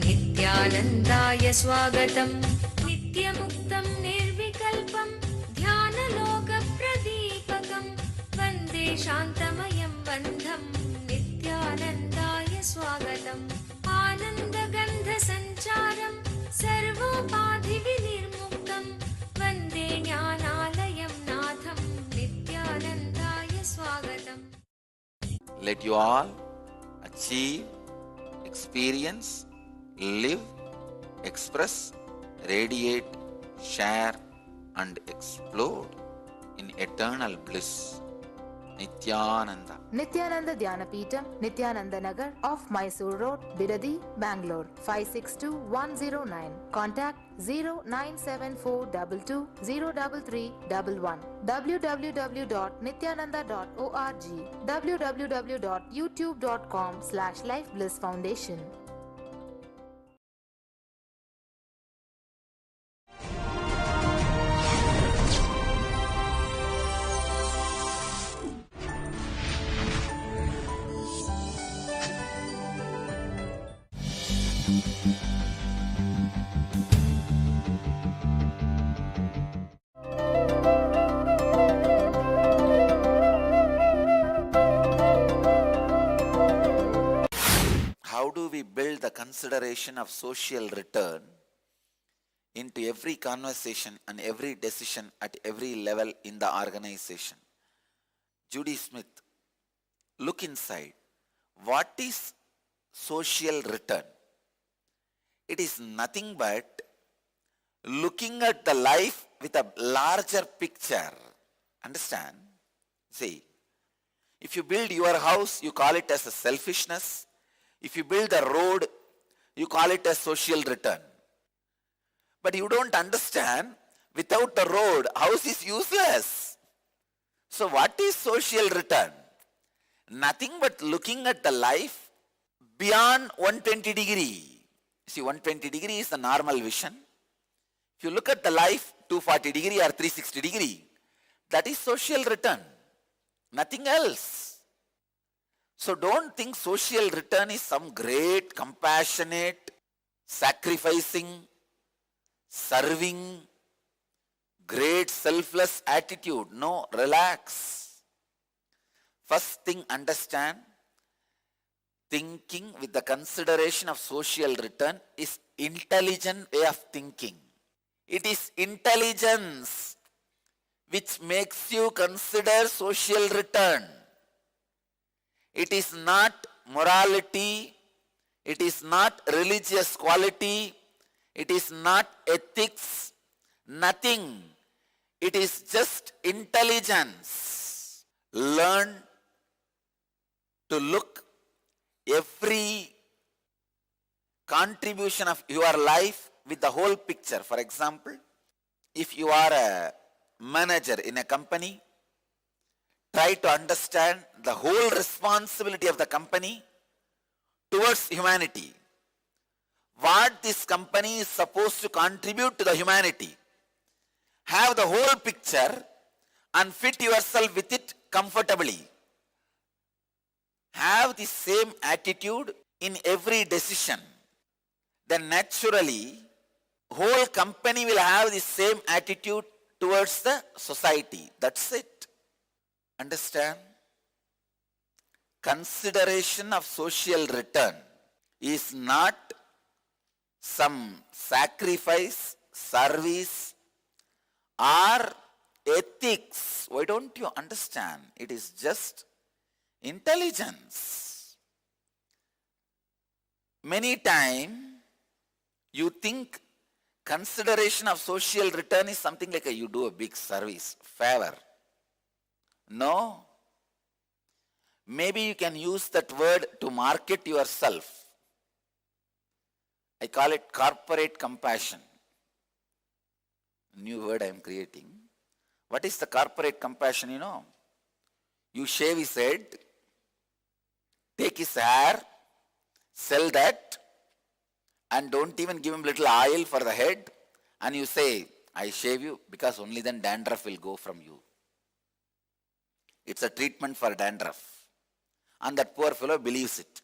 नित्यानन्दाय स्वागतं नित्यमुक्तं निर्विकल्पं ध्यानलोकप्रदीपकं वन्दे शान्तमयं बन्धं नित्यानन्दाय स्वागतम् आनन्दगन्धसञ्चारं सर्वोपाधिविनिर्मुक्तं वन्दे ज्ञानालयं नाथं नित्यानन्दाय स्वागतम्. Let you all achieve, experience, live, express, radiate, share and explode in eternal bliss. Nithyananda. Nithyananda Dhanapeetham, Nithyananda Nagar off Mysore Road, Bidadi, Bangalore 562109. Contact 097422033311. www.nithyananda.org. www.youtube.com/lifeblissfoundation. How do we build the consideration of social return into every conversation and every decision at every level in the organization? Judy Smith, look inside. What is social return? It is nothing but looking at the life with a larger picture. Understand? See, if you build your house, you call it as a selfishness. If you build a road, you call it a social return. But you don't understand, without a road, house is useless. So what is social return? Nothing but looking at the life beyond 120 degree. See, 120 degree is the normal vision. If you look at the life 240 degree or 360 degree, that is social return. Nothing else. So don't think social return is some great, compassionate, sacrificing, serving, great selfless attitude. No, relax. First thing, understand, thinking with the consideration of social return is intelligent way of thinking. It is intelligence which makes you consider social return. It is not morality, it is not religious quality, it is not ethics, nothing. It is just intelligence. Learn to look every contribution of your life with the whole picture. For example, if you are a manager in a company, try to understand the whole responsibility of the company towards humanity. What this company is supposed to contribute to the humanity. Have the whole picture and fit yourself with it comfortably. Have the same attitude in every decision. Then naturally, whole company will have the same attitude towards the society. That's it. Understand? Consideration of social return is not some sacrifice, service, or ethics. Why don't you understand? It is just intelligence. Many times you think consideration of social return is something like you do a big service, favor. No. Maybe you can use that word to market yourself. I call it corporate compassion. New word I am creating. What is the corporate compassion, you know? You shave his head, take his hair, sell that, and don't even give him little oil for the head, and you say, I shave you because only then dandruff will go from you. It's a treatment for dandruff. And that poor fellow believes it.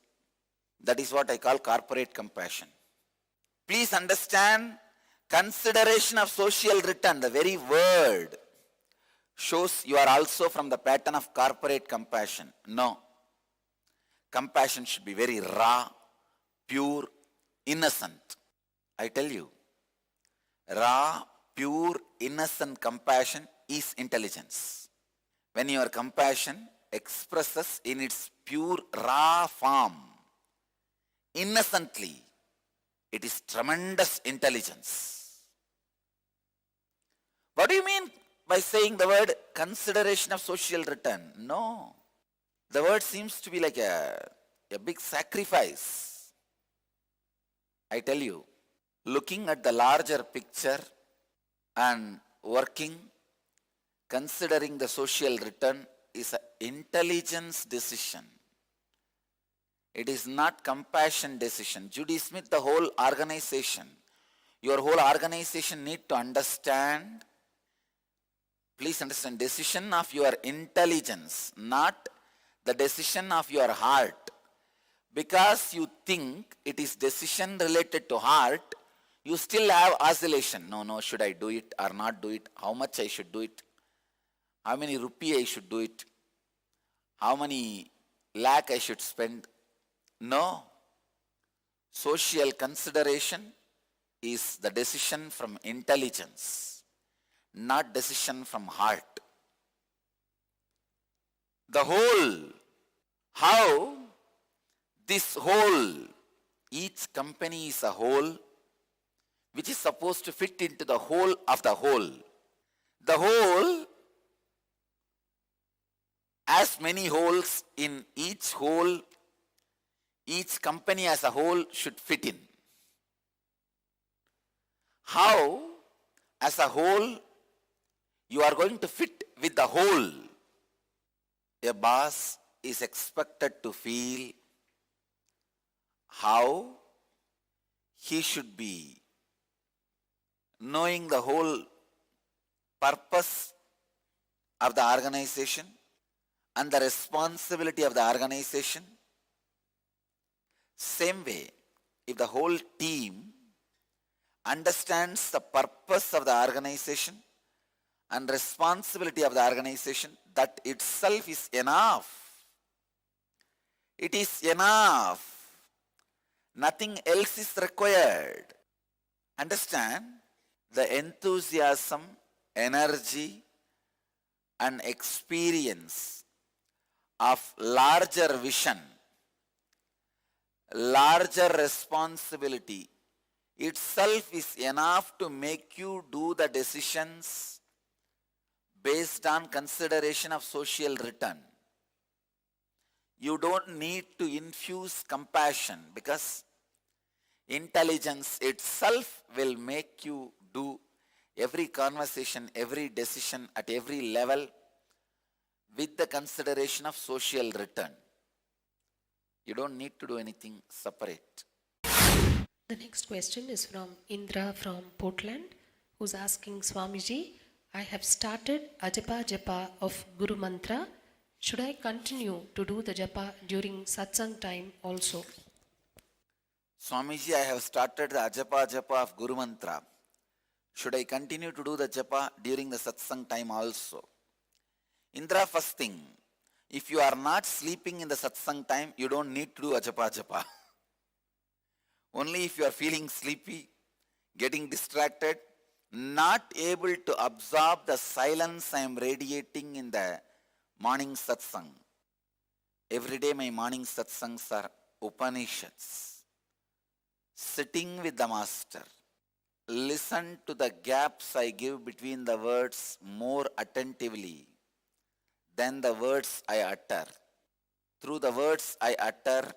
That is what I call corporate compassion. Please understand, consideration of social return, the very word shows you are also from the pattern of corporate compassion. No. Compassion should be very raw, pure, innocent. I tell you, raw, pure, innocent compassion is intelligence. When your compassion expresses in its pure, raw form, innocently, it is tremendous intelligence. What do you mean by saying the word consideration of social return? No. The word seems to be like a big sacrifice. I tell you, looking at the larger picture and working, considering the social return is an intelligence decision. It is not compassion decision. Judy Smith, the whole organization, your whole organization need to understand, please understand, decision of your intelligence, not the decision of your heart. Because you think it is decision related to heart, you still have oscillation. No, should I do it or not do it? How much I should do it? How many rupee I should do it? How many lakh I should spend? No. Social consideration is the decision from intelligence, not decision from heart. The whole, how this whole, each company is a whole, which is supposed to fit into the whole of the whole. The whole has many holes. In each hole, each company as a whole should fit in. How, as a whole, you are going to fit with the whole? A boss is expected to feel how he should be knowing the whole purpose of the organization and the responsibility of the organization. Same way, if the whole team understands the purpose of the organization and responsibility of the organization, that itself is enough. It is enough. Nothing else is required. Understand? The enthusiasm, energy, and experience of larger vision, larger responsibility itself is enough to make you do the decisions based on consideration of social return. You don't need to infuse compassion, because intelligence itself will make you do every conversation, every decision at every level with the consideration of social return. You don't need to do anything separate. The next question is from Indra from Portland, who's asking Swamiji, I have started a japa of Guru Mantra. Should I continue to do the japa during satsang time also? Swamiji, I have started the japa of Guru Mantra. Should I continue to do the japa during the satsang time also? Indra, first thing, if you are not sleeping in the satsang time, you don't need to do a japa. Only if you are feeling sleepy, getting distracted, not able to absorb the silence I am radiating in the morning satsang. Every day my morning satsangs are Upanishads. Sitting with the master. Listen to the gaps I give between the words more attentively than the words I utter. Through the words I utter,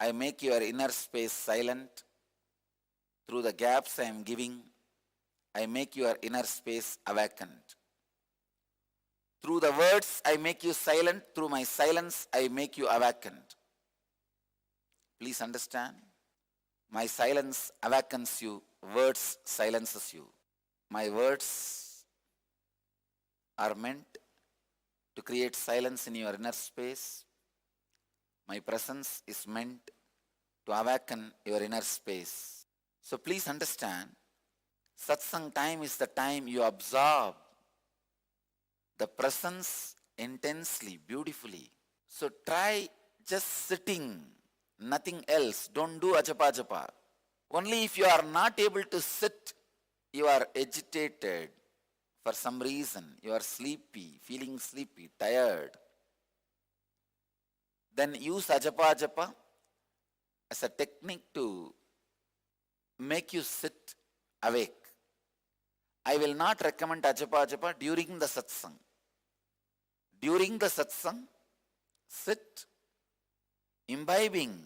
I make your inner space silent. Through the gaps I am giving, I make your inner space awakened. Through the words I make you silent. Through my silence I make you awakened. Please understand. My silence awakens you. Words silences you. My words are meant to create silence in your inner space. My presence is meant to awaken your inner space. So please understand, satsang time is the time you absorb the presence intensely, beautifully. So try just sitting, nothing else. Don't do ajapa. Only if you are not able to sit, you are agitated for some reason, you are sleepy, feeling sleepy, tired, then use ajapa as a technique to make you sit awake. I will not recommend ajapa during the satsang. During the satsang, sit, imbibing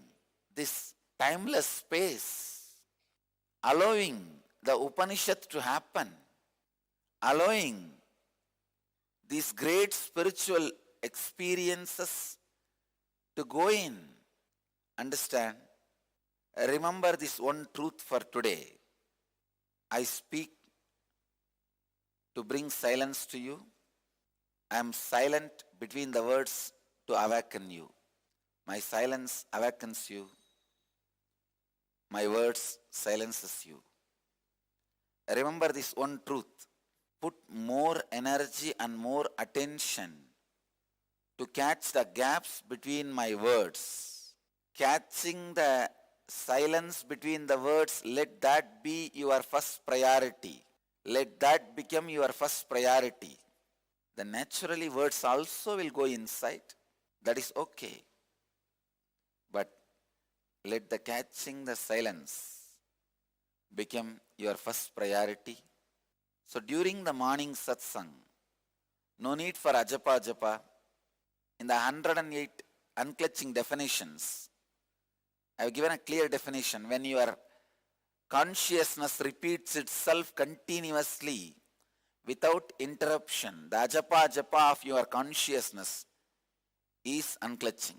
this timeless space, allowing the Upanishad to happen, allowing these great spiritual experiences to go in. Understand? Remember this one truth for today. I speak to bring silence to you. I am silent between the words to awaken you. My silence awakens you. My words silences you. Remember this one truth. Put more energy and more attention to catch the gaps between my words. Catching the silence between the words, let that be your first priority. Let that become your first priority. Then naturally words also will go inside. That is okay. But let the catching the silence become your first priority. So during the morning satsang, no need for ajapa. In the 108 unclutching definitions, I have given a clear definition. When your consciousness repeats itself continuously without interruption, the ajapa of your consciousness is unclutching.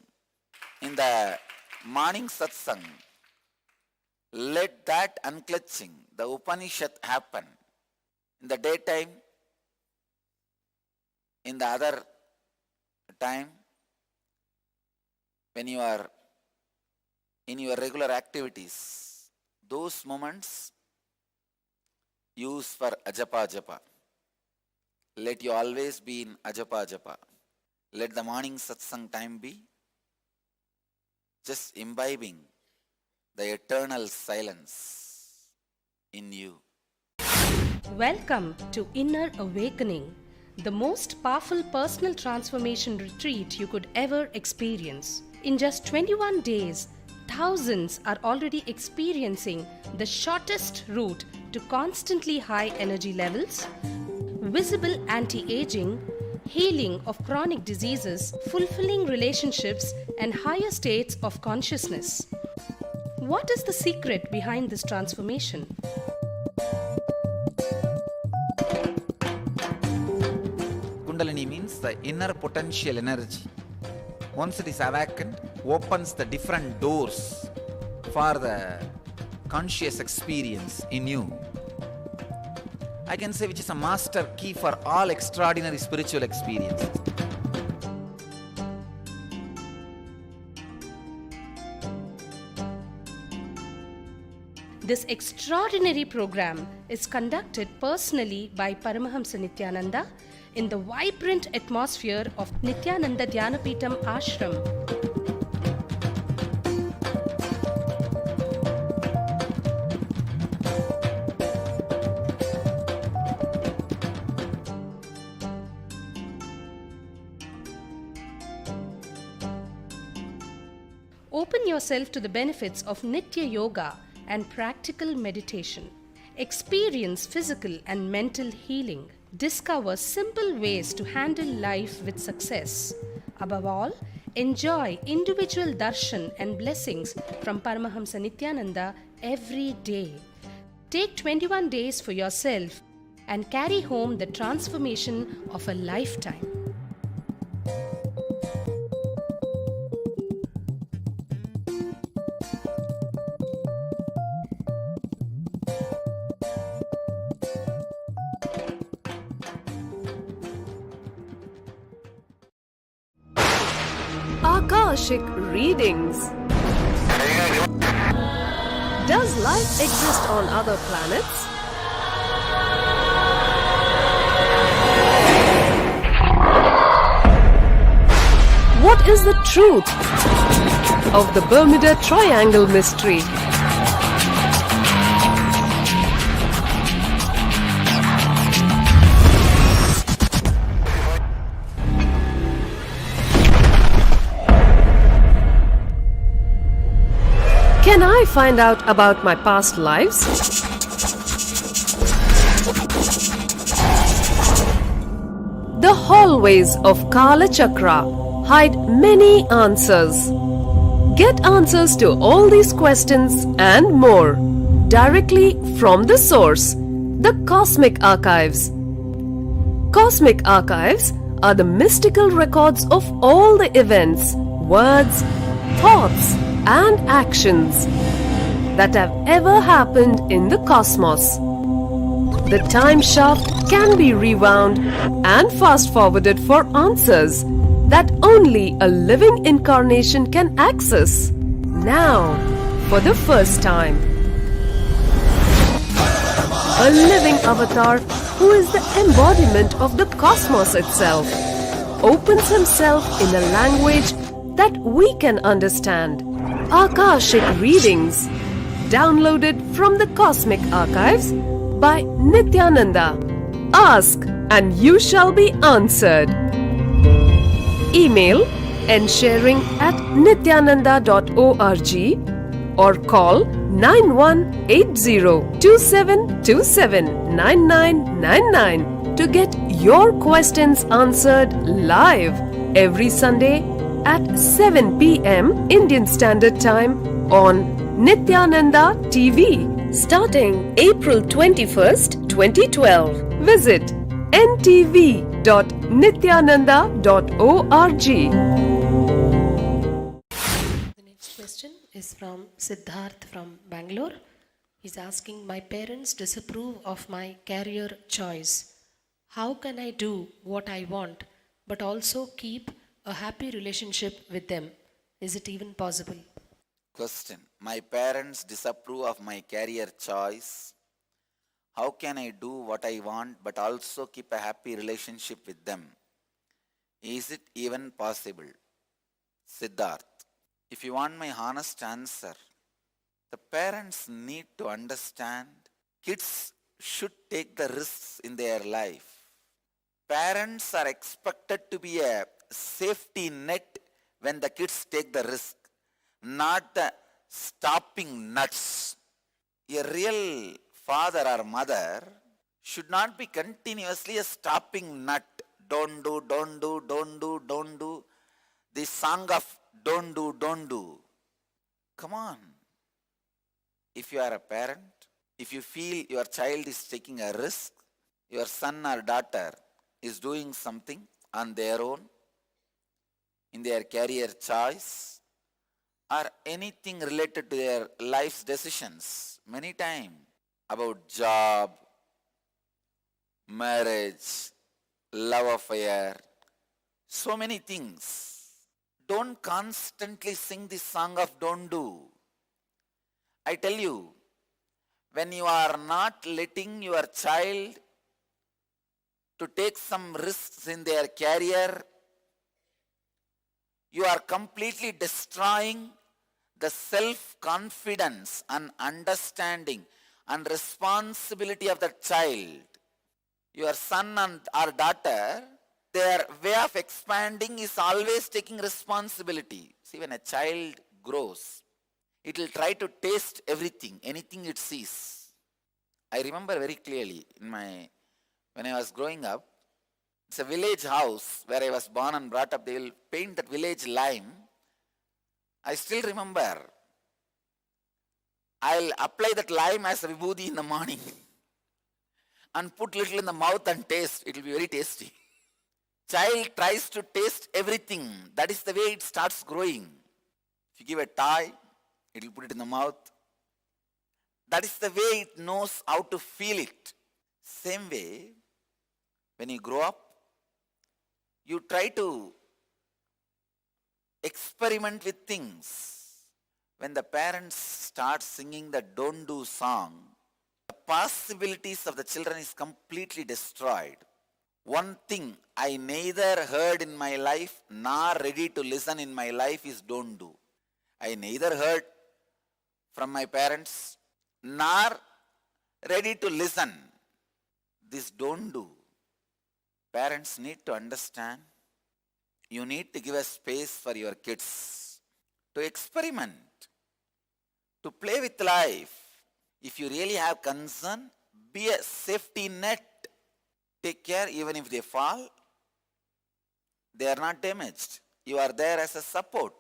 In the morning satsang, let that unclutching, the Upanishad, happen. In the daytime, in the other time, when you are in your regular activities, those moments use for ajapa japa. Let you always be in ajapa japa. Let the morning satsang time be just imbibing the eternal silence in you. Welcome to Inner Awakening, the most powerful personal transformation retreat you could ever experience. In just 21 days, thousands are already experiencing the shortest route to constantly high energy levels, visible anti-aging, healing of chronic diseases, fulfilling relationships, and higher states of consciousness. What is the secret behind this transformation? Kundalini means the inner potential energy. Once it is awakened, opens the different doors for the conscious experience in you. I can say which is a master key for all extraordinary spiritual experiences. This extraordinary program is conducted personally by Paramahamsa Nithyananda in the vibrant atmosphere of Nithyananda Dhyanapitham Ashram. Open yourself to the benefits of Nitya Yoga and practical meditation. Experience physical and mental healing. Discover simple ways to handle life with success. Above all, enjoy individual darshan and blessings from Paramahamsa Nithyananda every day. Take 21 days for yourself and carry home the transformation of a lifetime. Akashic readings. Does life exist on other planets? What is the truth of the Bermuda Triangle mystery? Can I find out about my past lives? The hallways of Kala Chakra hide many answers. Get answers to all these questions and more directly from the source, the Cosmic Archives. Cosmic Archives are the mystical records of all the events, words, thoughts, and actions that have ever happened in the cosmos. The time shaft can be rewound and fast-forwarded for answers that only a living incarnation can access. Now, for the first time, a living avatar who is the embodiment of the cosmos itself opens himself in a language that we can understand. Akashic readings, downloaded from the Cosmic Archives by Nithyananda. Ask and you shall be answered. Email ensharing@nithyananda.org or call 918027279999 to get your questions answered live every Sunday at 7 p.m. Indian Standard Time on Nithyananda TV starting April 21st, 2012. Visit ntv.nithyananda.org. is from Siddharth from Bangalore. He's asking, my parents disapprove of my career choice. How can I do what I want but also keep a happy relationship with them? Is it even possible? Question. My parents disapprove of my career choice. How can I do what I want but also keep a happy relationship with them? Is it even possible? Siddharth. If you want my honest answer, the parents need to understand kids should take the risks in their life. Parents are expected to be a safety net when the kids take the risk, not the stopping nuts. A real father or mother should not be continuously a stopping nut. Don't do, don't do, don't do, don't do. The song of don't do, don't do. Come on. If you are a parent, if you feel your child is taking a risk, your son or daughter is doing something on their own, in their career choice, or anything related to their life's decisions, many times about job, marriage, love affair, so many things. Don't constantly sing this song of don't do. I tell you, when you are not letting your child to take some risks in their career, you are completely destroying the self-confidence and understanding and responsibility of the child. Your son or daughter, their way of expanding is always taking responsibility. See, when a child grows, it will try to taste everything, anything it sees. I remember very clearly when I was growing up, it's a village house where I was born and brought up. They will paint that village lime. I still remember. I'll apply that lime as a vibhuti in the morning and put little in the mouth and taste. It will be very tasty. Child tries to taste everything. That is the way it starts growing. If you give a toy, it will put it in the mouth. That is the way it knows how to feel it. Same way, when you grow up, you try to experiment with things. When the parents start singing the don't do song, the possibilities of the children is completely destroyed. One thing I neither heard in my life nor ready to listen in my life is don't do. I neither heard from my parents nor ready to listen. This don't do. Parents need to understand. You need to give a space for your kids to experiment, to play with life. If you really have concern, be a safety net. Take care. Even if they fall, they are not damaged. You are there as a support.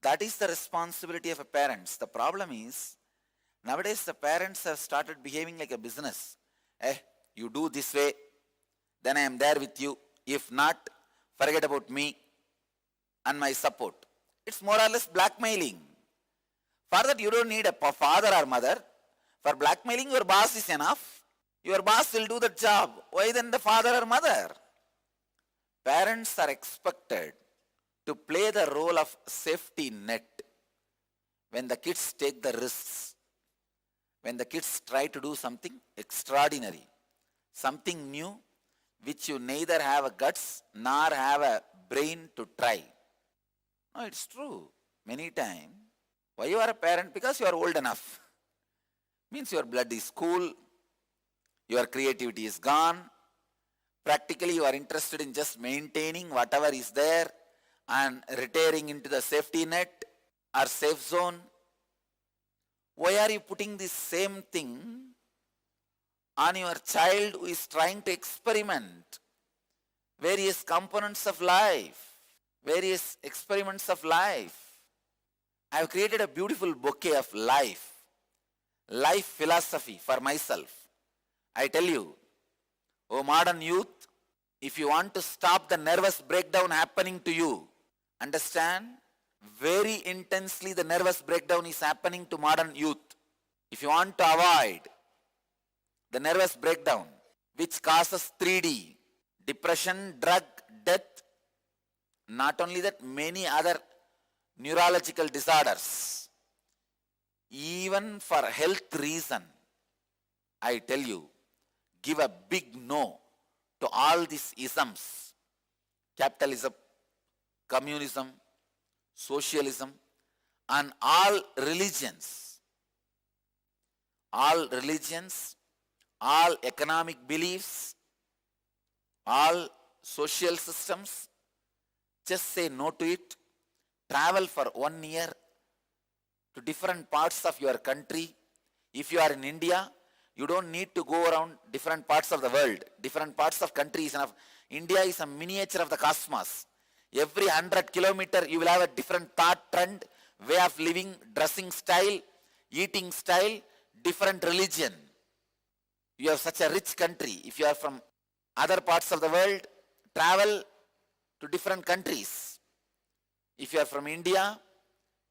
That is the responsibility of a parent. The problem is, nowadays the parents have started behaving like a business. You do this way, then I am there with you. If not, forget about me and my support. It's more or less blackmailing. For that you don't need a father or mother. For blackmailing, your boss is enough. Your boss will do the job. Why then the father or mother? Parents are expected to play the role of safety net when the kids take the risks, when the kids try to do something extraordinary, something new, which you neither have a guts nor have a brain to try. No, it's true. Many times, why you are a parent? Because you are old enough. Means your blood is cool, your creativity is gone. Practically you are interested in just maintaining whatever is there and retiring into the safety net or safe zone. Why are you putting this same thing on your child who is trying to experiment various components of life, various experiments of life? I have created a beautiful bouquet of life philosophy for myself. I tell you, oh modern youth, if you want to stop the nervous breakdown happening to you, understand, Very intensely the nervous breakdown is happening to modern youth. If you want to avoid the nervous breakdown, which causes 3D, depression, drug, death, not only that, many other neurological disorders, even for health reason, I tell you, give a big no to all these isms: capitalism, communism, socialism, and all religions, all economic beliefs, all social systems. Just say no to it. Travel for 1 year to different parts of your country. If you are in India, you don't need to go around different parts of the world. Different parts of countries enough. India is a miniature of the cosmos. Every 100 kilometers, you will have a different thought trend, way of living, dressing style, eating style, different religion. You have such a rich country. If you are from other parts of the world, travel to different countries. If you are from India,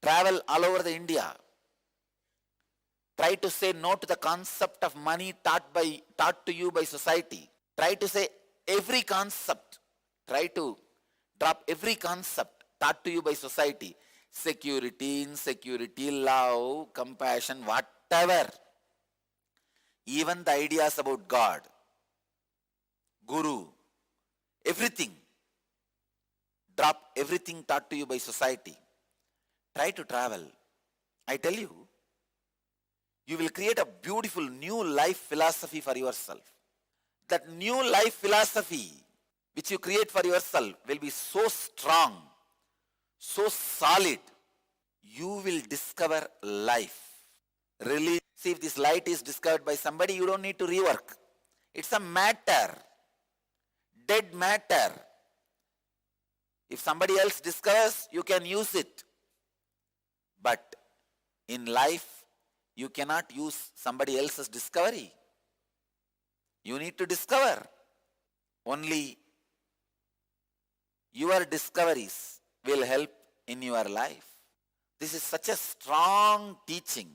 travel all over the India. Try to say no to the concept of money taught to you by society. Try to say every concept. Try to drop every concept taught to you by society. Security, insecurity, love, compassion, whatever. Even the ideas about God, Guru, everything. Drop everything taught to you by society. Try to travel. I tell you, you will create a beautiful new life philosophy for yourself. That new life philosophy which you create for yourself will be so strong, so solid. You will discover life. Really, see, if this light is discovered by somebody, you don't need to rework. It's a matter, dead matter. If somebody else discovers, you can use it. But in life, you cannot use somebody else's discovery. You need to discover. Only your discoveries will help in your life. This is such a strong teaching.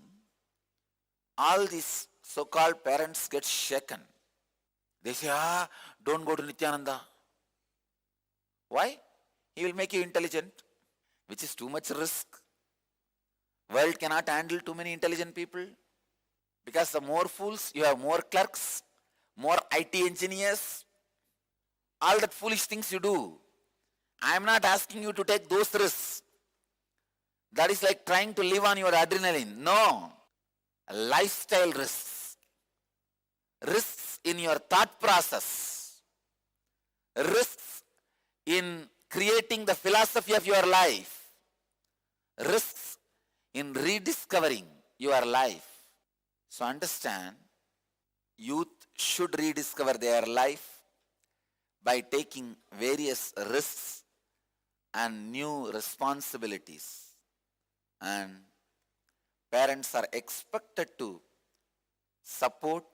All these so-called parents get shaken. They say, don't go to Nithyananda. Why? He will make you intelligent, which is too much risk. World cannot handle too many intelligent people. Because the more fools, you have more clerks, more IT engineers, all that foolish things you do. I am not asking you to take those risks. That is like trying to live on your adrenaline. No. Lifestyle risks. Risks in your thought process. Risks in creating the philosophy of your life. Risks in rediscovering your life. So understand, youth should rediscover their life by taking various risks and new responsibilities. And parents are expected to support,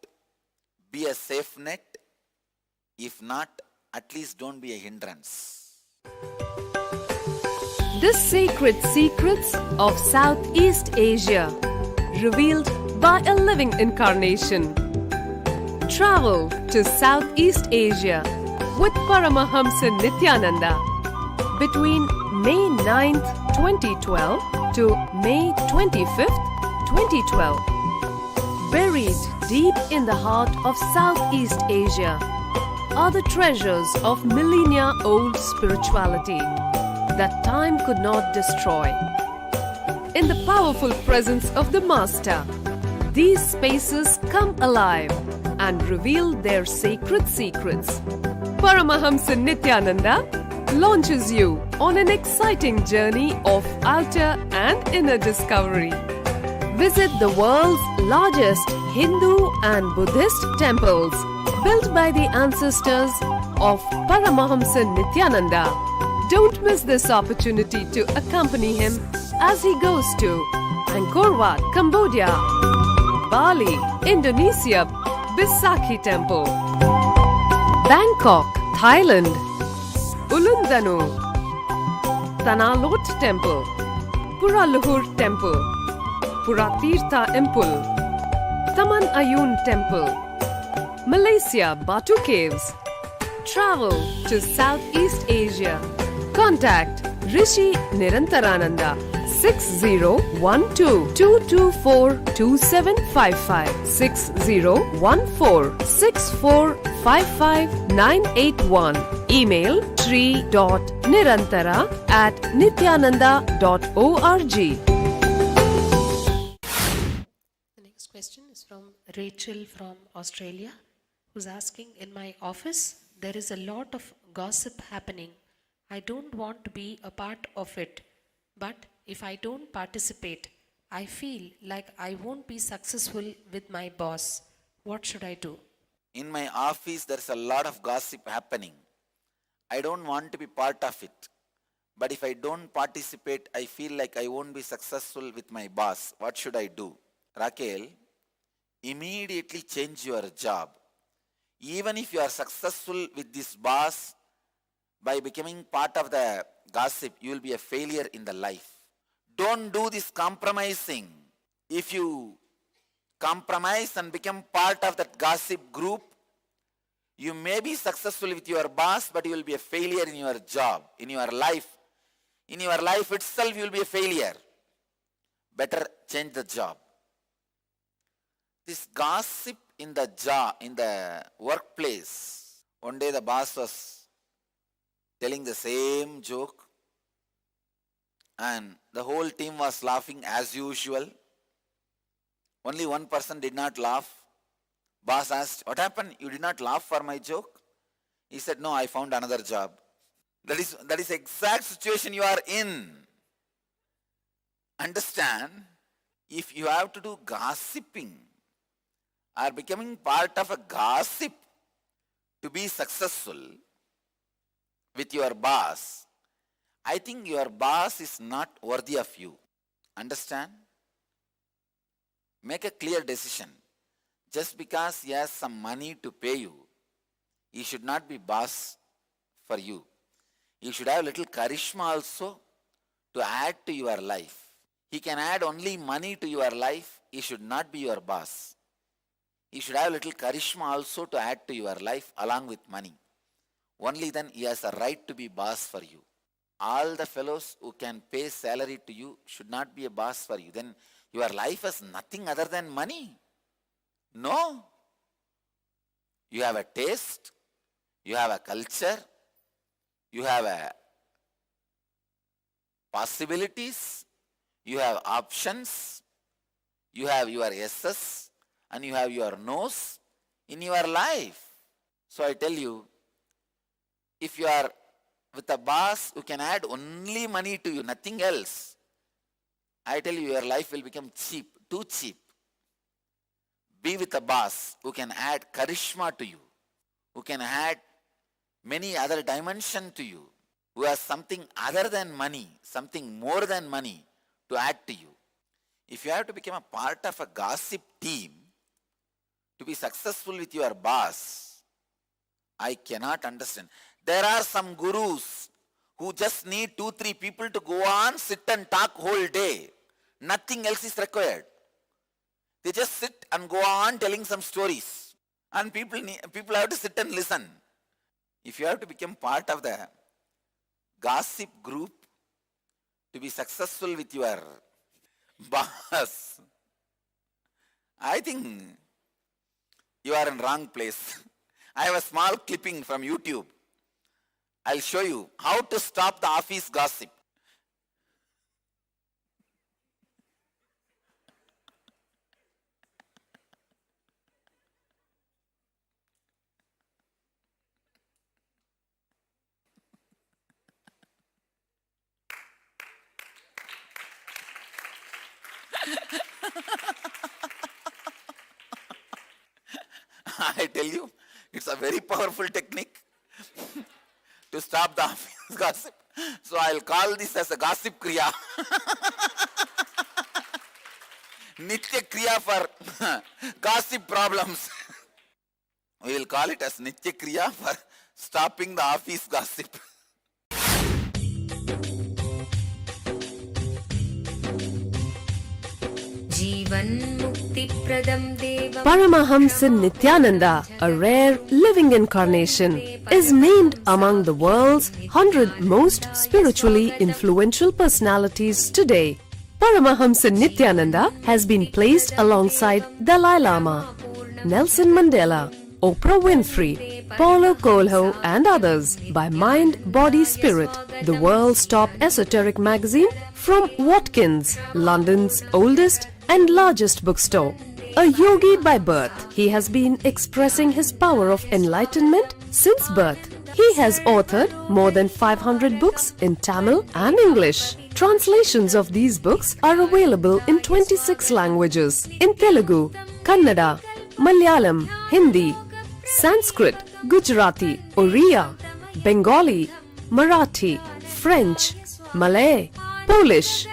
be a safe net. If not, at least don't be a hindrance. The Sacred Secrets of Southeast Asia, revealed by a living incarnation. Travel to Southeast Asia with Paramahamsa Nithyananda between May 9th, 2012 to May 25th, 2012. Buried deep in the heart of Southeast Asia are the treasures of millennia-old spirituality that time could not destroy. In the powerful presence of the Master, these spaces come alive and reveal their sacred secrets. Paramahamsa Nithyananda launches you on an exciting journey of outer and inner discovery. Visit the world's largest Hindu and Buddhist temples built by the ancestors of Paramahamsa Nithyananda. Don't miss this opportunity to accompany him as he goes to Angkor Wat, Cambodia, Bali, Indonesia, Besakhi Temple, Bangkok, Thailand, Ulundanu, Tanalot Temple, Puraluhur Temple, Puratirtha Empul, Taman Ayun Temple, Malaysia Batu Caves. Travel to Southeast Asia. Contact Rishi Nirantarananda 6012-224-2755 6014-6455-981. Email shri.nirantara@nithyananda.org. The next question is from Rachel from Australia, who's asking, in my office, there is a lot of gossip happening. I don't want to be a part of it, but if I don't participate, I feel like I won't be successful with my boss. What should I do? In my office, there's a lot of gossip happening. I don't want to be part of it. But if I don't participate, I feel like I won't be successful with my boss. What should I do? Raquel, immediately change your job. Even if you are successful with this boss, by becoming part of the gossip, you will be a failure in the life. Don't do this compromising. If you compromise and become part of that gossip group, you may be successful with your boss, but you will be a failure in your job, in your life. In your life itself, you will be a failure. Better change the job. This gossip in the job, in the workplace. One day the boss was telling the same joke, and the whole team was laughing as usual. Only one person did not laugh. Boss asked, "What happened? You did not laugh for my joke?" He said, "No, I found another job." That is exact situation you are in. Understand, if you have to do gossiping or becoming part of a gossip to be successful with your boss, I think your boss is not worthy of you. Understand? Make a clear decision. Just because he has some money to pay you, he should not be boss for you. You should have a little charisma also to add to your life. He can add only money to your life. He should not be your boss. He should have a little charisma also to add to your life along with money. Only then he has a right to be boss for you. All the fellows who can pay salary to you should not be a boss for you. Then your life is nothing other than money. No. You have a taste. You have a culture. You have a possibilities. You have options. You have your yeses and you have your no's in your life. So I tell you, if you are with a boss who can add only money to you, nothing else, I tell you, your life will become cheap, too cheap. Be with a boss who can add charisma to you, who can add many other dimensions to you, who has something other than money, something more than money to add to you. If you have to become a part of a gossip team to be successful with your boss, I cannot understand. There are some gurus who just need 2-3 people to go on, sit and talk whole day. Nothing else is required. They just sit and go on telling some stories. And people have to sit and listen. If you have to become part of the gossip group to be successful with your boss, I think you are in wrong place. I have a small clipping from YouTube. I'll show you how to stop the office gossip. I tell you, it's a very powerful technique to stop the office gossip. So I'll call this as a gossip kriya. Nitya kriya for gossip problems. We will call it as Nitya kriya for stopping the office gossip. जीवन्मुक्तिप्रदं देवम् Paramahamsa Nithyananda, a rare living incarnation, is named among the world's 100 most spiritually influential personalities today. Paramahamsa Nithyananda has been placed alongside Dalai Lama, Nelson Mandela, Oprah Winfrey, Paulo Coelho and others by Mind, Body, Spirit, the world's top esoteric magazine from Watkins, London's oldest and largest bookstore. A yogi by birth, he has been expressing his power of enlightenment since birth. He has authored more than 500 books in Tamil and English. Translations of these books are available in 26 languages in Telugu, Kannada, Malayalam, Hindi, Sanskrit, Gujarati, Oriya, Bengali, Marathi, French, Malay, Polish,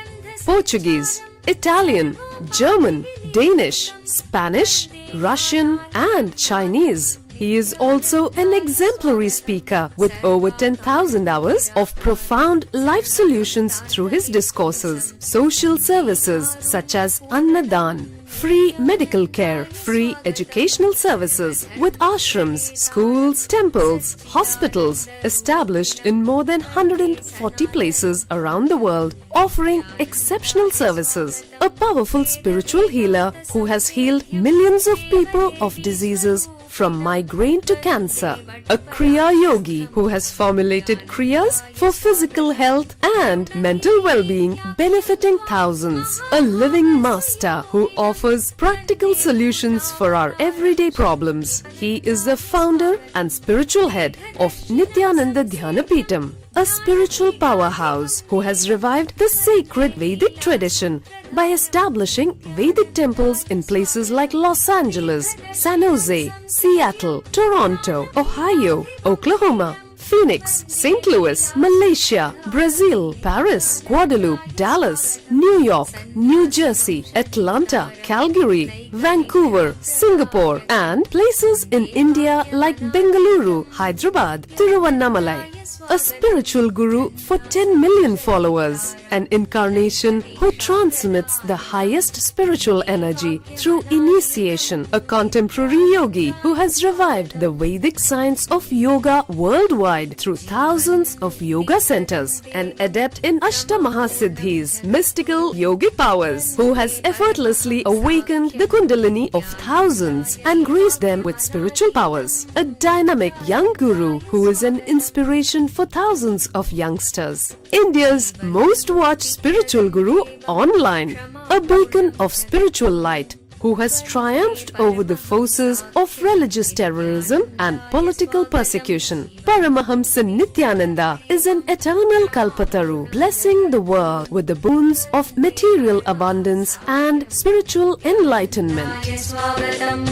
Portuguese, Italian, German, Danish, Spanish, Russian and Chinese. He is also an exemplary speaker with over 10,000 hours of profound life solutions through his discourses. Social services such as Annadan, free medical care, free educational services with ashrams, schools, temples, hospitals established in more than 140 places around the world, offering exceptional services. A powerful spiritual healer who has healed millions of people of diseases from migraine to cancer. A Kriya Yogi who has formulated Kriyas for physical health and mental well-being, benefiting thousands. A living master who offers practical solutions for our everyday problems. He is the founder and spiritual head of Nithyananda Dhanapeetham, a spiritual powerhouse who has revived the sacred Vedic tradition by establishing Vedic temples in places like Los Angeles, San Jose, Seattle, Toronto, Ohio, Oklahoma, Phoenix, St. Louis, Malaysia, Brazil, Paris, Guadeloupe, Dallas, New York, New Jersey, Atlanta, Calgary, Vancouver, Singapore, and places in India like Bengaluru, Hyderabad, Tiruvannamalai. A spiritual guru for 10 million followers, an incarnation who transmits the highest spiritual energy through initiation, a contemporary yogi who has revived the Vedic science of yoga worldwide through thousands of yoga centers, an adept in Ashtamahasiddhis, mystical yogic powers, who has effortlessly awakened the Kundalini of thousands and graced them with spiritual powers, a dynamic young guru who is an inspiration for thousands of youngsters. India's most watched spiritual guru online, a beacon of spiritual light who has triumphed over the forces of religious terrorism and political persecution. Paramahamsa Nithyananda is an eternal Kalpataru, blessing the world with the boons of material abundance and spiritual enlightenment. स्वागतम्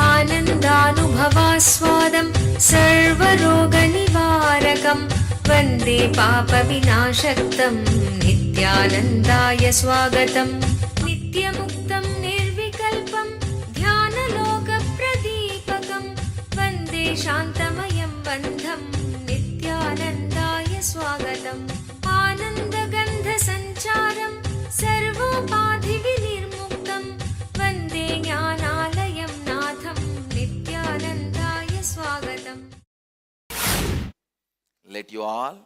आनन्दानुभवास्वादं सर्वरोगनिवारकं वन्दे पापविनाशक्तं नित्यानन्दाय स्वागतं नित्यमुक्तं निर्विकल्पं ध्यानलोकप्रदीपकं वन्दे शान्तमयं बन्धं नित्यानन्दाय स्वागतम् आनन्दगन्धसञ्चारं सर्वोपाधिविनिर्मुक्तं वन्दे ज्ञानालयं नाथं नित्यानन्दाय स्वागतम्. Let you all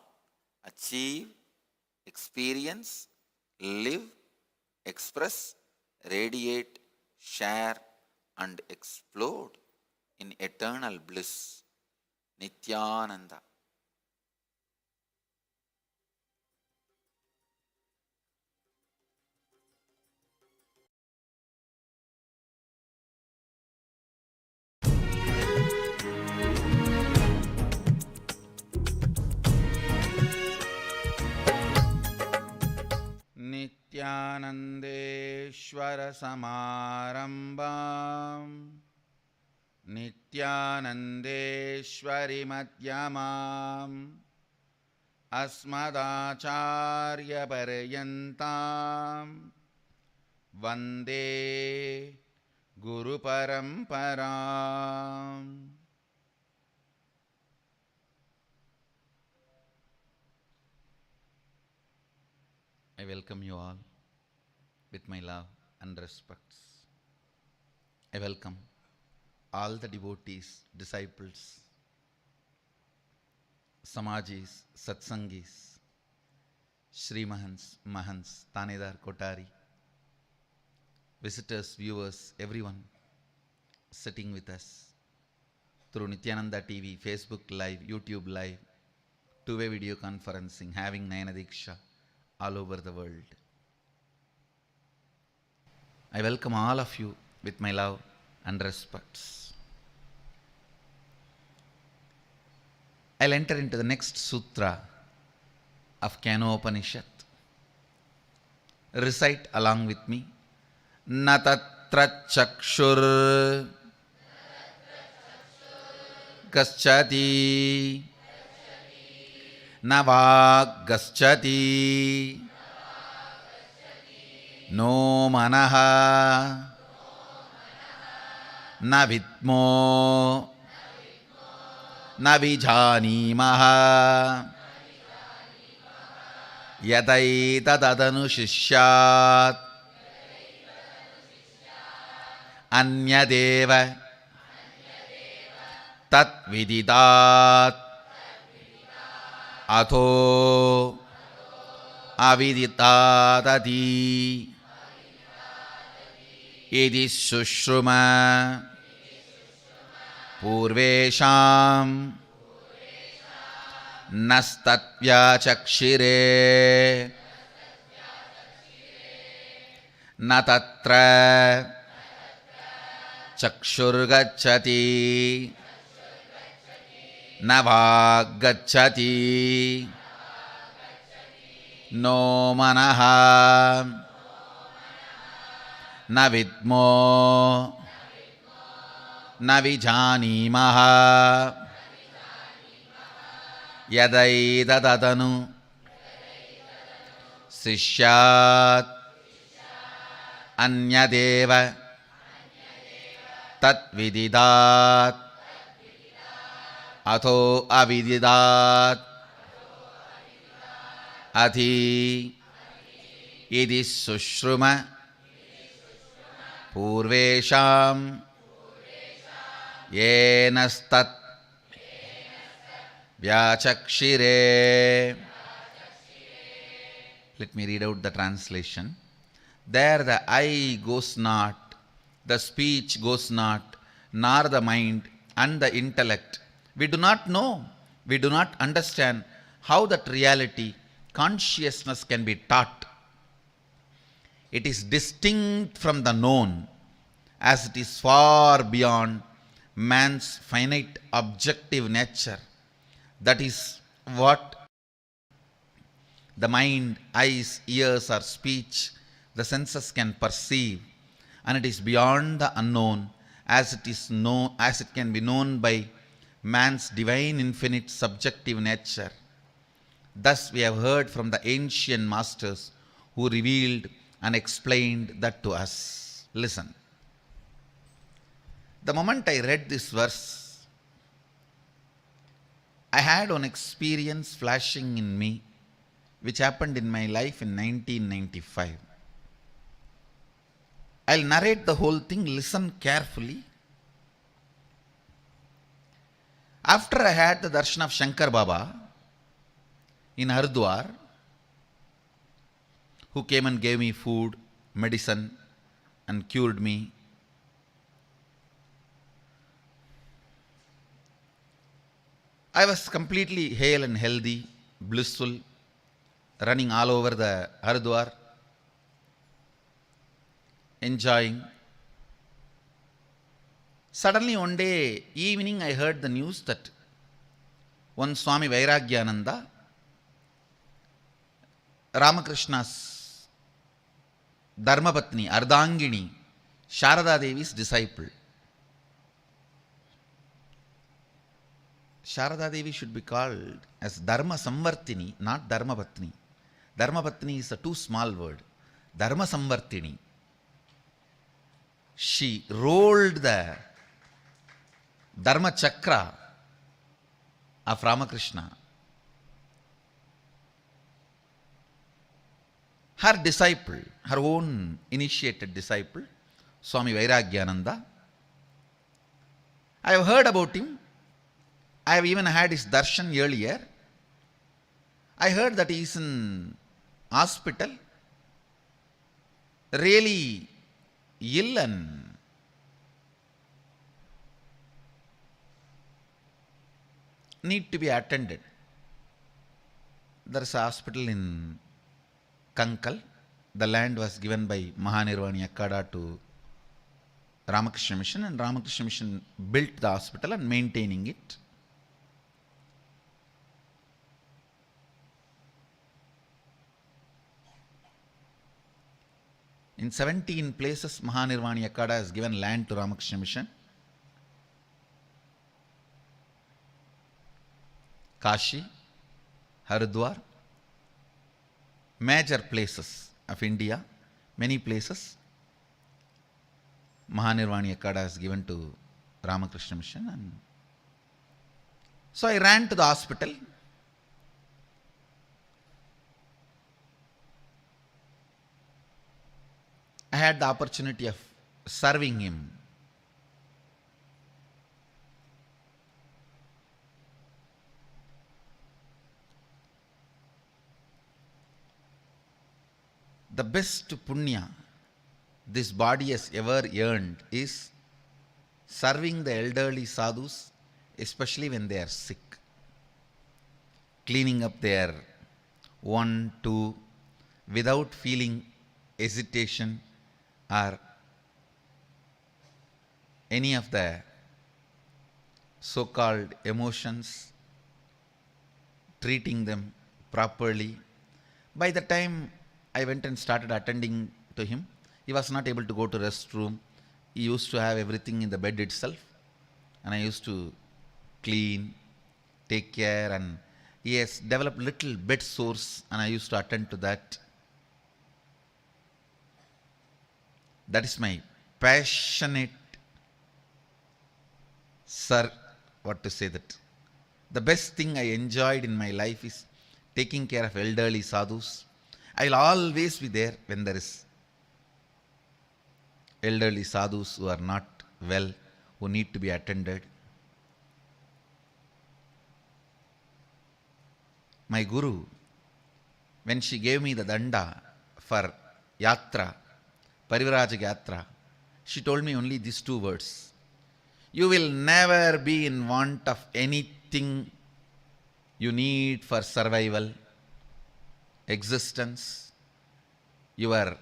achieve, experience, live, express, radiate, share, and explode in eternal bliss. Nithyananda. नित्यानन्देश्वर समारम्भाम् नित्यानन्देश्वरि मध्यमाम् अस्मदाचार्यपर्यन्ताम् वन्दे गुरुपरम्पराम्. I welcome you all with my love and respects. I welcome all the devotees, disciples, Samajis, Satsangis, Shri Mahans, Mahans, Tanedar, Kotari, visitors, viewers, everyone sitting with us through Nithyananda TV, Facebook Live, YouTube Live, two-way video conferencing, having Nayana all over the world. I welcome all of you with my love and respects. I'll enter into the next sutra of Kenopanishad. Recite along with me. Na tatra chakshur gaschati na vag gaschati no manaha na vidmo na vijanimaha yadaitadadanu shishyat anyadeva tat vididat atho aviditadati idi sushruma purvesham nastatyachakshire na tatra chakshurgacchati na vaggacchati no manaha na vidmo na vijanimaha yadaitadadanu sishyat anyadeva tat vididat atho avididat ati idi sushruma purvesham yenastat vyachakshire. Let me read out the translation. There the eye goes not, the speech goes not, nor the mind and the intellect. We do not know, we do not understand how that reality, consciousness can be taught. It is distinct from the known, as it is far beyond man's finite objective nature. That is what the mind, eyes, ears, or speech, the senses can perceive, and it is beyond the unknown, as it can be known by man's divine infinite subjective nature. Thus we have heard from the ancient masters who revealed and explained that to us. Listen. The moment I read this verse, I had one experience flashing in me which happened in my life in 1995. I'll narrate the whole thing, listen carefully. After I had the darshan of Shankar Baba in Haridwar, who came and gave me food, medicine, and cured me, I was completely hale and healthy, blissful, running all over the Haridwar, enjoying. Suddenly one day evening I heard the news that one Swami Vairagyananda, Ramakrishna's Dharmapatni, Ardhangini, Sharada Devi's disciple. Sharada Devi should be called as Dharma Samvartini, not Dharmapatni. Dharmapatni is a too small word. Dharma Samvartini. She rolled the Dharma Chakra of Ramakrishna. Her disciple, her own initiated disciple, Swami Vairagyananda, I have heard about him. I have even had his darshan earlier. I heard that he is in hospital, really ill and need to be attended. There is a hospital in Kankal. The land was given by Mahanirvani Akkada to Ramakrishna Mission, and Ramakrishna Mission built the hospital and maintaining it. In 17 places, Mahanirvani Akkada has given land to Ramakrishna Mission. Kashi, Haridwar, major places of India, many places, Mahanirvani Akkada has given to Ramakrishna Mission. And so I ran to the hospital. I had the opportunity of serving him. The best punya this body has ever earned is serving the elderly sadhus, especially when they are sick. Cleaning up their one, two, without feeling hesitation or any of the so-called emotions, treating them properly. By the time I went and started attending to him, he was not able to go to restroom. He used to have everything in the bed itself, and I used to clean, take care, and he has developed little bed sores, and I used to attend to that. That is my passionate, the best thing I enjoyed in my life is taking care of elderly sadhus. I will always be there when there is elderly sadhus who are not well, who need to be attended. My guru, when she gave me the danda for yatra, Parivrajaka Yatra, she told me only these two words: you will never be in want of anything you need for survival, existence. Your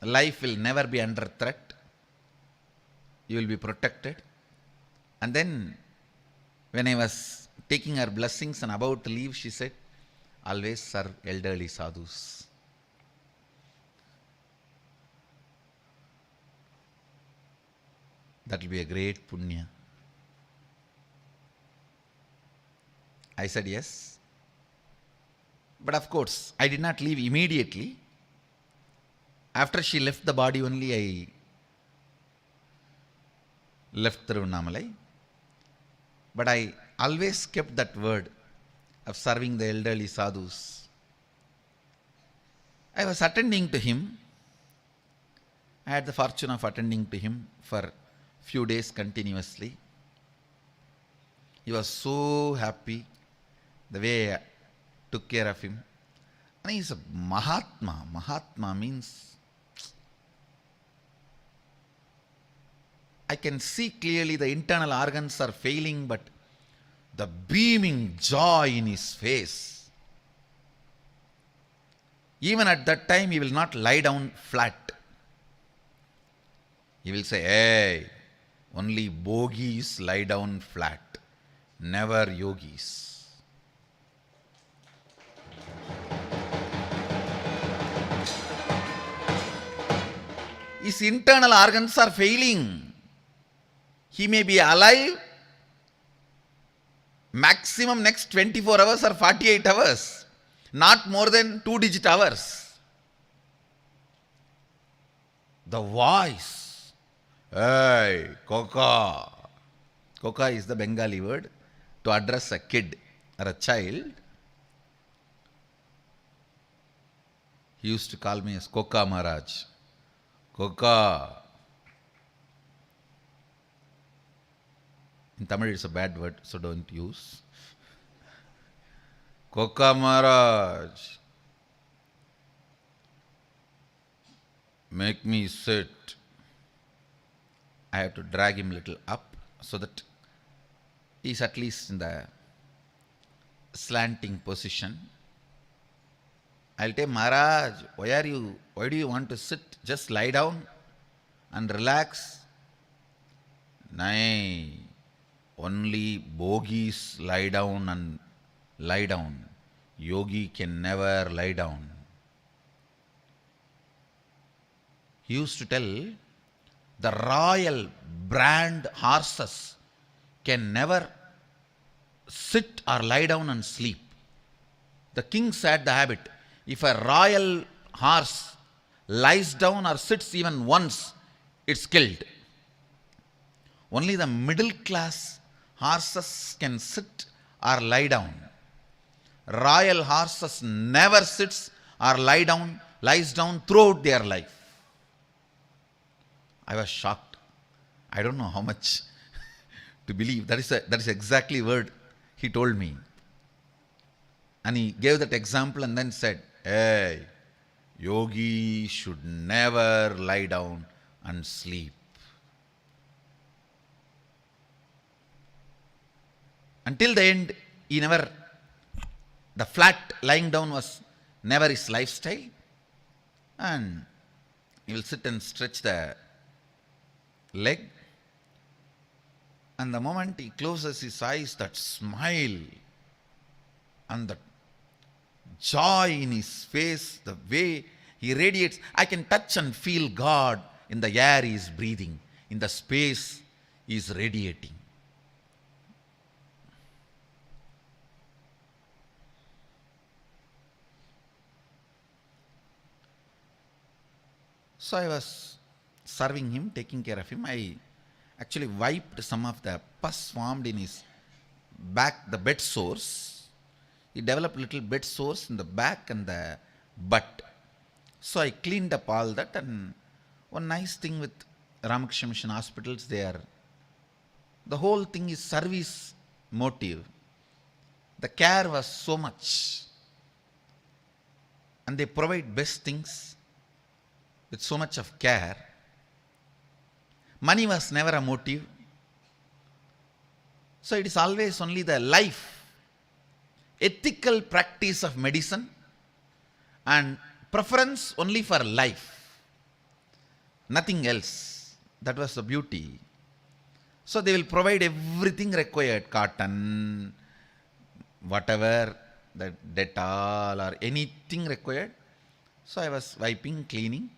life will never be under threat. You will be protected. And then, when I was taking her blessings and about to leave, she said, always serve elderly sadhus. That will be a great punya. I said yes. But of course, I did not leave immediately. After she left the body only, I left Tiruvannamalai. But I always kept that word of serving the elderly sadhus. I was attending to him. I had the fortune of attending to him for few days continuously. He was so happy the way I took care of him. And he is a Mahatma. Mahatma means I can see clearly the internal organs are failing, but the beaming joy in his face. Even at that time, he will not lie down flat. He will say, hey, only bogis lie down flat, never yogis. His internal organs are failing. He may be alive maximum next 24 hours or 48 hours, not more than 2-digit hours. The voice, hey, Koka. Koka is the Bengali word to address a kid or a child. He used to call me as Koka Maharaj. Koka. In Tamil it's a bad word, so don't use. Koka Maharaj, make me sit. I have to drag him a little up so that he's at least in the slanting position. I'll tell Maharaj, why do you want to sit? Just lie down and relax. Nay, only bogies lie down and lie down. Yogi can never lie down. He used to tell, the royal brand horses can never sit or lie down and sleep. The kings had the habit. If a royal horse lies down or sits even once, it's killed. Only the middle class horses can sit or lie down. Royal horses never sits or lies down throughout their life. I was shocked. I don't know how much to believe. That is exactly the word he told me. And he gave that example and then said, hey, yogi should never lie down and sleep. Until the end, the flat lying down was never his lifestyle. And he will sit and stretch the leg. And the moment he closes his eyes, that smile and the joy in his face, the way he radiates, I can touch and feel God in the air he is breathing, in the space he is radiating. So I was serving him, taking care of him. I actually wiped some of the pus formed in his back, the bed sores. He developed little bed sores in the back and the butt. So I cleaned up all that, and one nice thing with Ramakrishna Mission hospitals, the whole thing is service motive. The care was so much. And they provide best things with so much of care. Money was never a motive. So it is always only the life, ethical practice of medicine and preference only for life. Nothing else. That was the beauty. So they will provide everything required, cotton, whatever, the Dettol or anything required. So I was wiping, cleaning.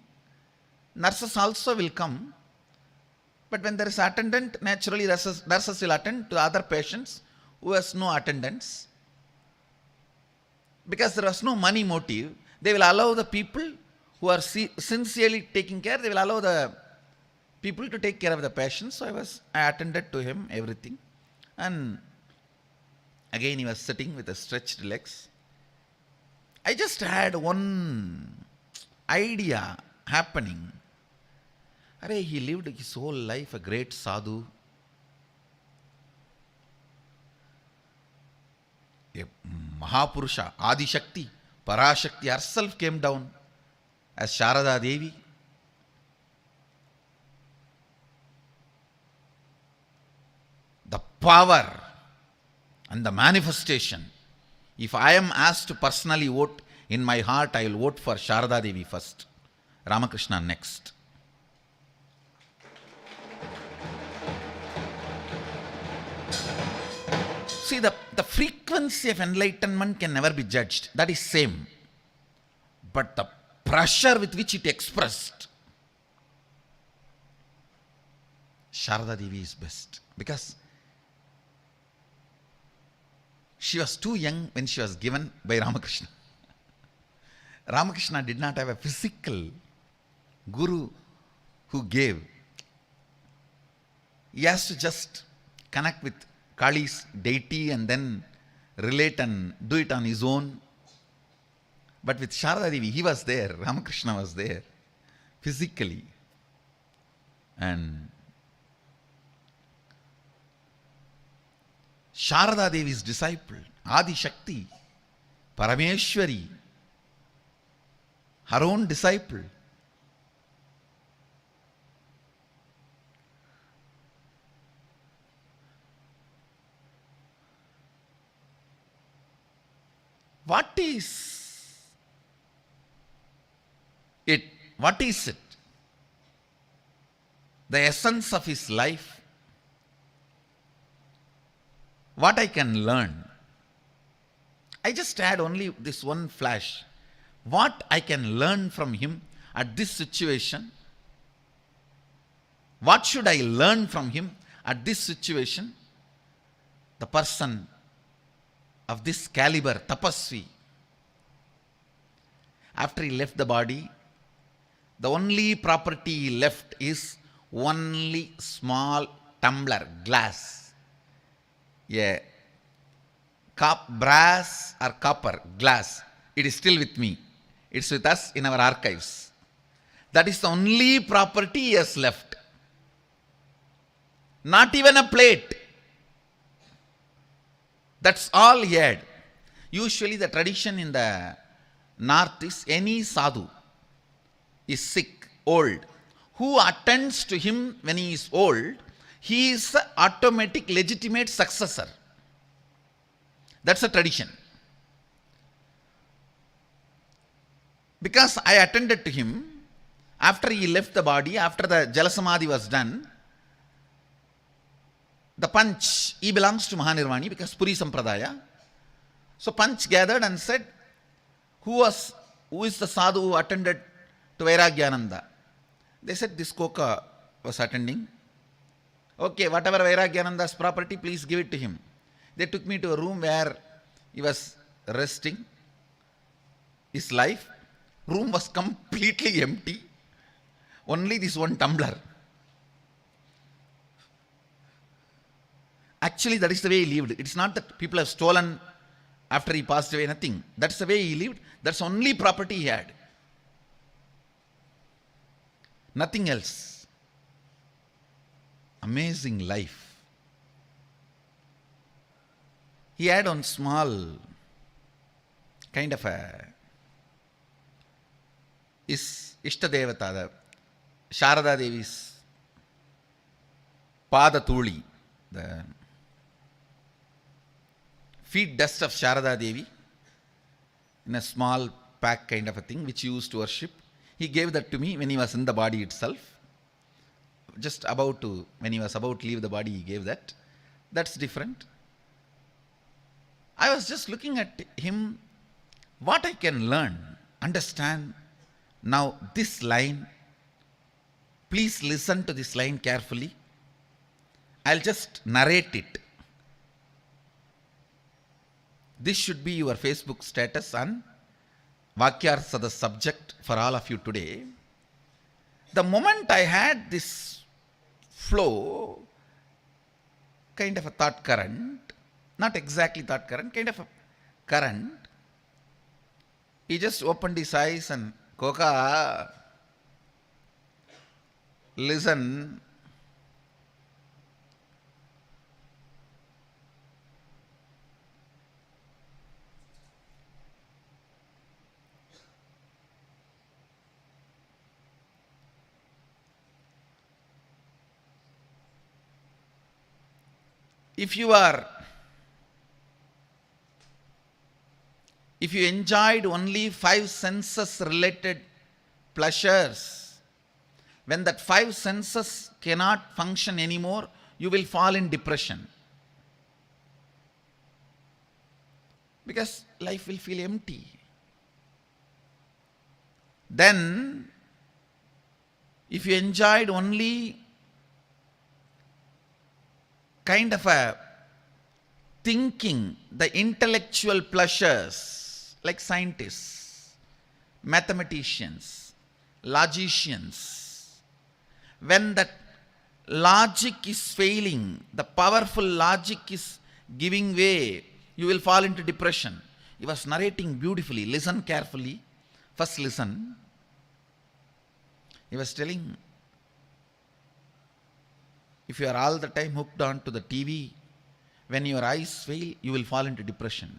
Nurses also will come. But when there is attendant, naturally nurses will attend to other patients who has no attendants. Because there was no money motive, they will allow the people who are sincerely taking care, they will allow the people to take care of the patients. So I attended to him, everything. And again he was sitting with the stretched legs. I just had one idea happening. He lived his whole life a great sadhu. A Mahapurusha, Adi Shakti, Parashakti herself came down as Sharada Devi. The power and the manifestation. If I am asked to personally vote, in my heart I will vote for Sharada Devi first, Ramakrishna next. See, the frequency of enlightenment can never be judged. That is same. But the pressure with which it expressed, Sharada Devi is best. Because she was too young when she was given by Ramakrishna. Ramakrishna did not have a physical guru who gave. He has to just connect with Kali's deity and then relate and do it on his own. But with Sharada Devi, he was there, Ramakrishna was there, physically. And Sharada Devi's disciple, Adi Shakti, Parameshwari, her own disciple. What is it? What is it? The essence of his life? What I can learn? I just had only this one flash. What I can learn from him at this situation? What should I learn from him at this situation? The person of this caliber, Tapasvi, after he left the body, the only property he left is only small tumbler, glass. Yeah. Brass or copper, glass. It is still with me. It's with us in our archives. That is the only property he has left. Not even a plate. That's all he had. Usually the tradition in the north is any sadhu is sick, old, who attends to him when he is old, he is the automatic legitimate successor. That's a tradition. Because I attended to him after he left the body, after the Jalasamadhi was done, the Panch, he belongs to Mahanirvani because Puri Sampradaya. So Panch gathered and said, who is the sadhu who attended to Vairagyananda? They said, this Koka was attending. Okay, whatever Vairagyananda's property, please give it to him. They took me to a room where he was resting his life. Room was completely empty. Only this one tumbler. Actually, that is the way he lived. It's not that people have stolen after he passed away, nothing. That's the way he lived. That's the only property he had. Nothing else. Amazing life. He had one small kind of a Ishtadevata, the Sharada Devi's Pada Tuli, the feet dust of Sharada Devi in a small pack kind of a thing which he used to worship. He gave that to me when he was in the body itself. Just when he was about to leave the body, he gave that. That's different. I was just looking at him, what I can learn, understand. Now this line, please listen to this line carefully. I'll just narrate it. This should be your Facebook status on Vakyartha, the subject for all of you today. The moment I had this flow, kind of a thought current, not exactly thought current, kind of a current, he just opened his eyes and, Koka, listen. If you enjoyed only 5 senses related pleasures, when that 5 senses cannot function anymore, you will fall in depression. Because life will feel empty. Then, if you enjoyed only kind of a thinking, the intellectual pleasures, like scientists, mathematicians, logicians, when that logic is failing, the powerful logic is giving way, you will fall into depression. He was narrating beautifully. Listen carefully. First listen. He was telling, if you are all the time hooked on to the TV, when your eyes fail, you will fall into depression.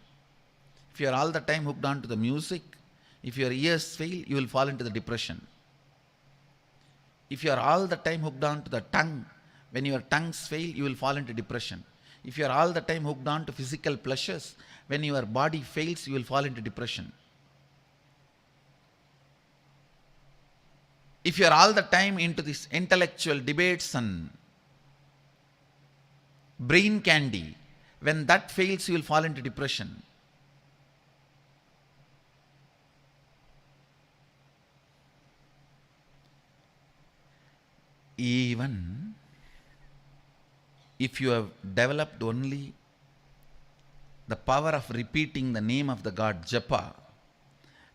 If you are all the time hooked on to the music, if your ears fail, you will fall into the depression. If you are all the time hooked on to the tongue, when your tongues fail, you will fall into depression. If you are all the time hooked on to physical pleasures, when your body fails, you will fall into depression. If you are all the time into this intellectual debates and brain candy, when that fails, you will fall into depression. Even if you have developed only the power of repeating the name of the God Japa,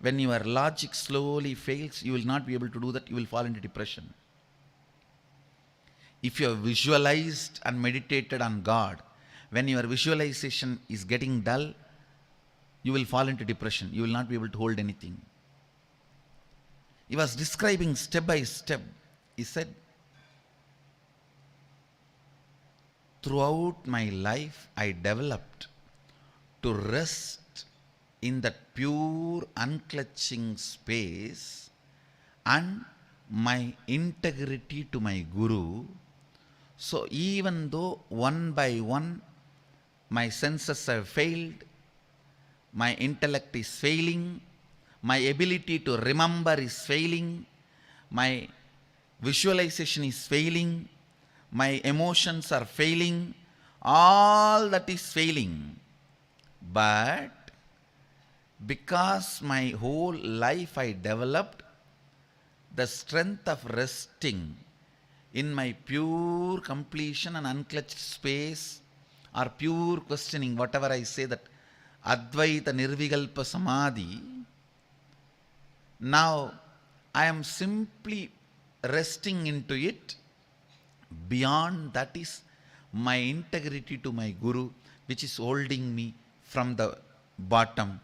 when your logic slowly fails, you will not be able to do that, you will fall into depression. If you have visualized and meditated on God, when your visualization is getting dull, you will fall into depression. You will not be able to hold anything. He was describing step by step. He said, throughout my life, I developed to rest in that pure, unclutching space and my integrity to my Guru. So even though one by one my senses have failed, my intellect is failing, my ability to remember is failing, my visualization is failing, my emotions are failing, all that is failing. But because my whole life I developed the strength of resting in my pure completion and unclutched space, or pure questioning, whatever I say, that Advaita Nirvikalpa Samadhi, now I am simply resting into it. Beyond that is my integrity to my Guru, which is holding me from the bottom.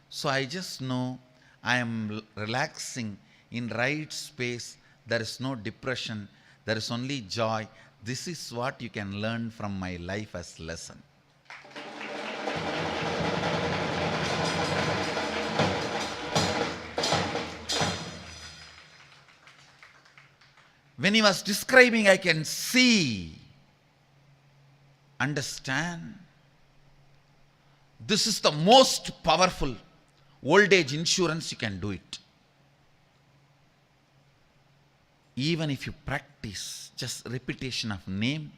So I just know I am relaxing in right space. There is no depression. There is only joy. This is what you can learn from my life as lesson. When he was describing, I can see, understand, this is the most powerful old age insurance, you can do it. Even if you practice just repetition of name,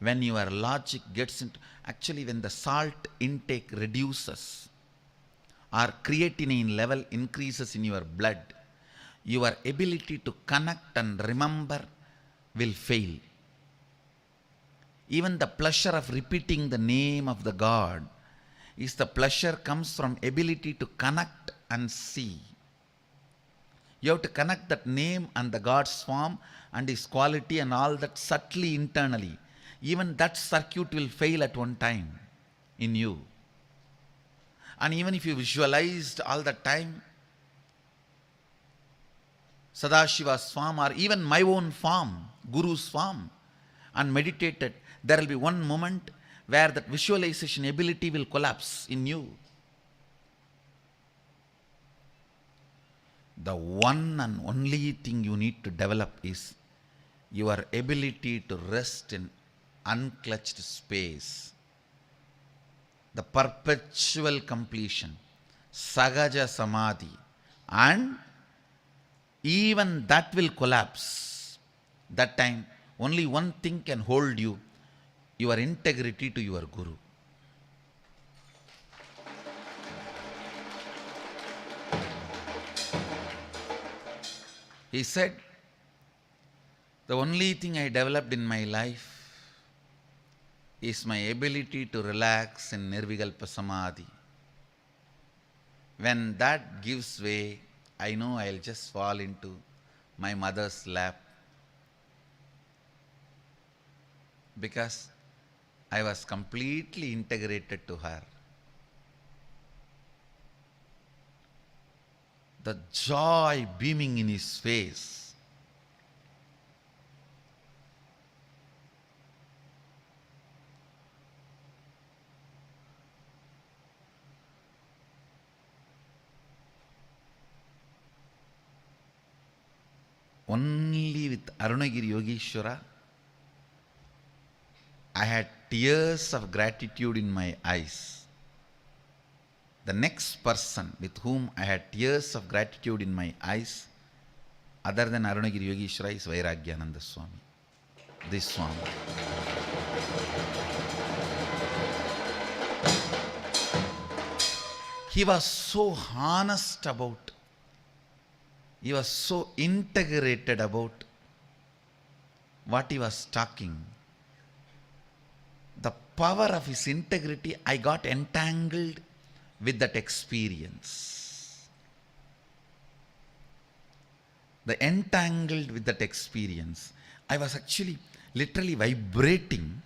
when your logic gets into, actually when the salt intake reduces or creatinine level increases in your blood, your ability to connect and remember will fail. Even the pleasure of repeating the name of the God is the pleasure comes from ability to connect and see. You have to connect that name and the God's form and His quality and all that subtly internally. Even that circuit will fail at one time in you. And even if you visualized all the time Sadashiva's form or even my own form, Guru's form, and meditated, there will be one moment where that visualization ability will collapse in you. The one and only thing you need to develop is your ability to rest in unclutched space. The perpetual completion, Sagaja Samadhi, and even that will collapse. That time, only one thing can hold you, your integrity to your Guru. He said, the only thing I developed in my life is my ability to relax in Nirvikalpa Samadhi. When that gives way, I know I'll just fall into my mother's lap, because I was completely integrated to her. The joy beaming in his face, only with Arunagiri Yogeshwara, I had tears of gratitude in my eyes. The next person with whom I had tears of gratitude in my eyes, other than Arunagiri Yogeshwara, is Vairagyananda Swami. This Swami. He was so honest about, he was so integrated about what he was talking. The power of his integrity, I got entangled with that experience. The entangled with that experience. I was actually literally vibrating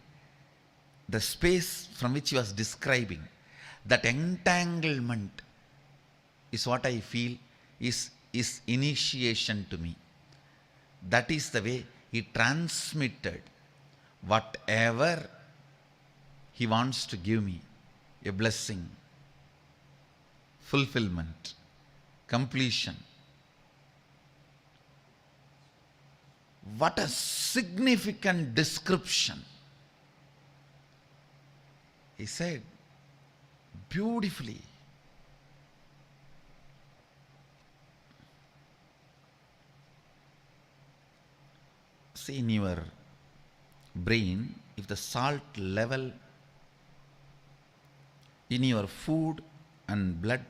the space from which he was describing. That entanglement is what I feel is initiation to me. That is the way he transmitted whatever he wants to give me. A blessing, fulfillment, completion. What a significant description. He said beautifully. See, in your brain, if the salt level in your food and blood,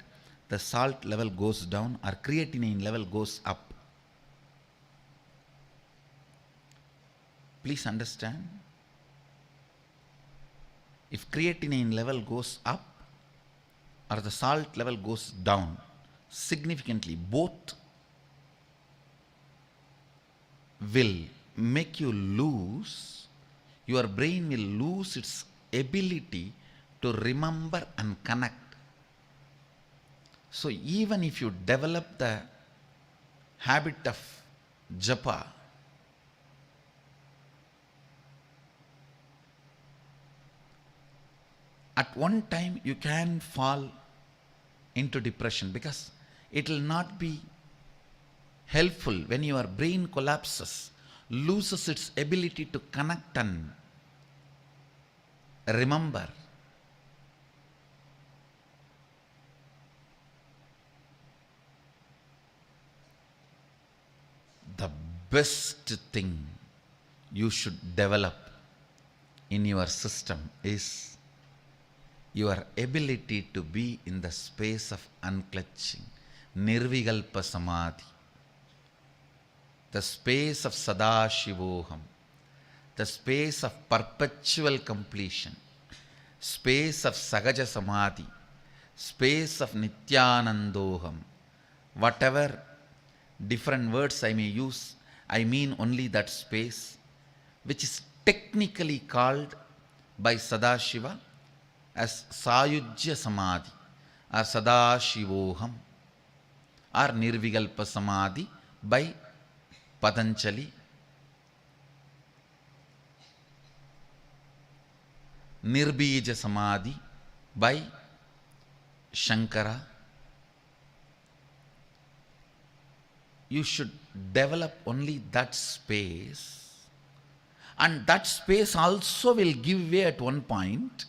the salt level goes down or creatinine level goes up. Please understand, if creatinine level goes up or the salt level goes down significantly, both will make you lose, your brain will lose its ability to remember and connect. So even if you develop the habit of japa, at one time you can fall into depression, because it will not be helpful when your brain collapses, loses its ability to connect and remember. The best thing you should develop in your system is your ability to be in the space of unclutching, nirvikalpa samadhi, the space of sadashivoham, the space of perpetual completion, space of sahaja samadhi, space of nithyanandoham. Whatever different words I may use, I mean only that space, which is technically called by Sadashiva as Sayujya Samadhi or Sadashivoham or Nirvikalpa Samadhi by Patanjali, Nirbija Samadhi by Shankara. You should develop only that space, and that space also will give way at one point.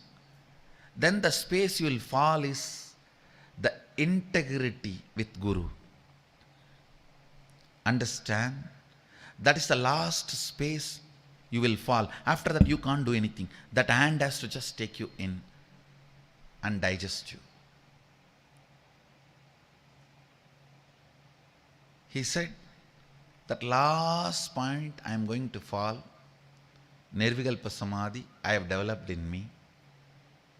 Then the space you will fall is the integrity with Guru. Understand? That is the last space you will fall. After that you can't do anything. That hand has to just take you in and digest you. He said, that last point I am going to fall, Nirvikalpa Samadhi, I have developed in me,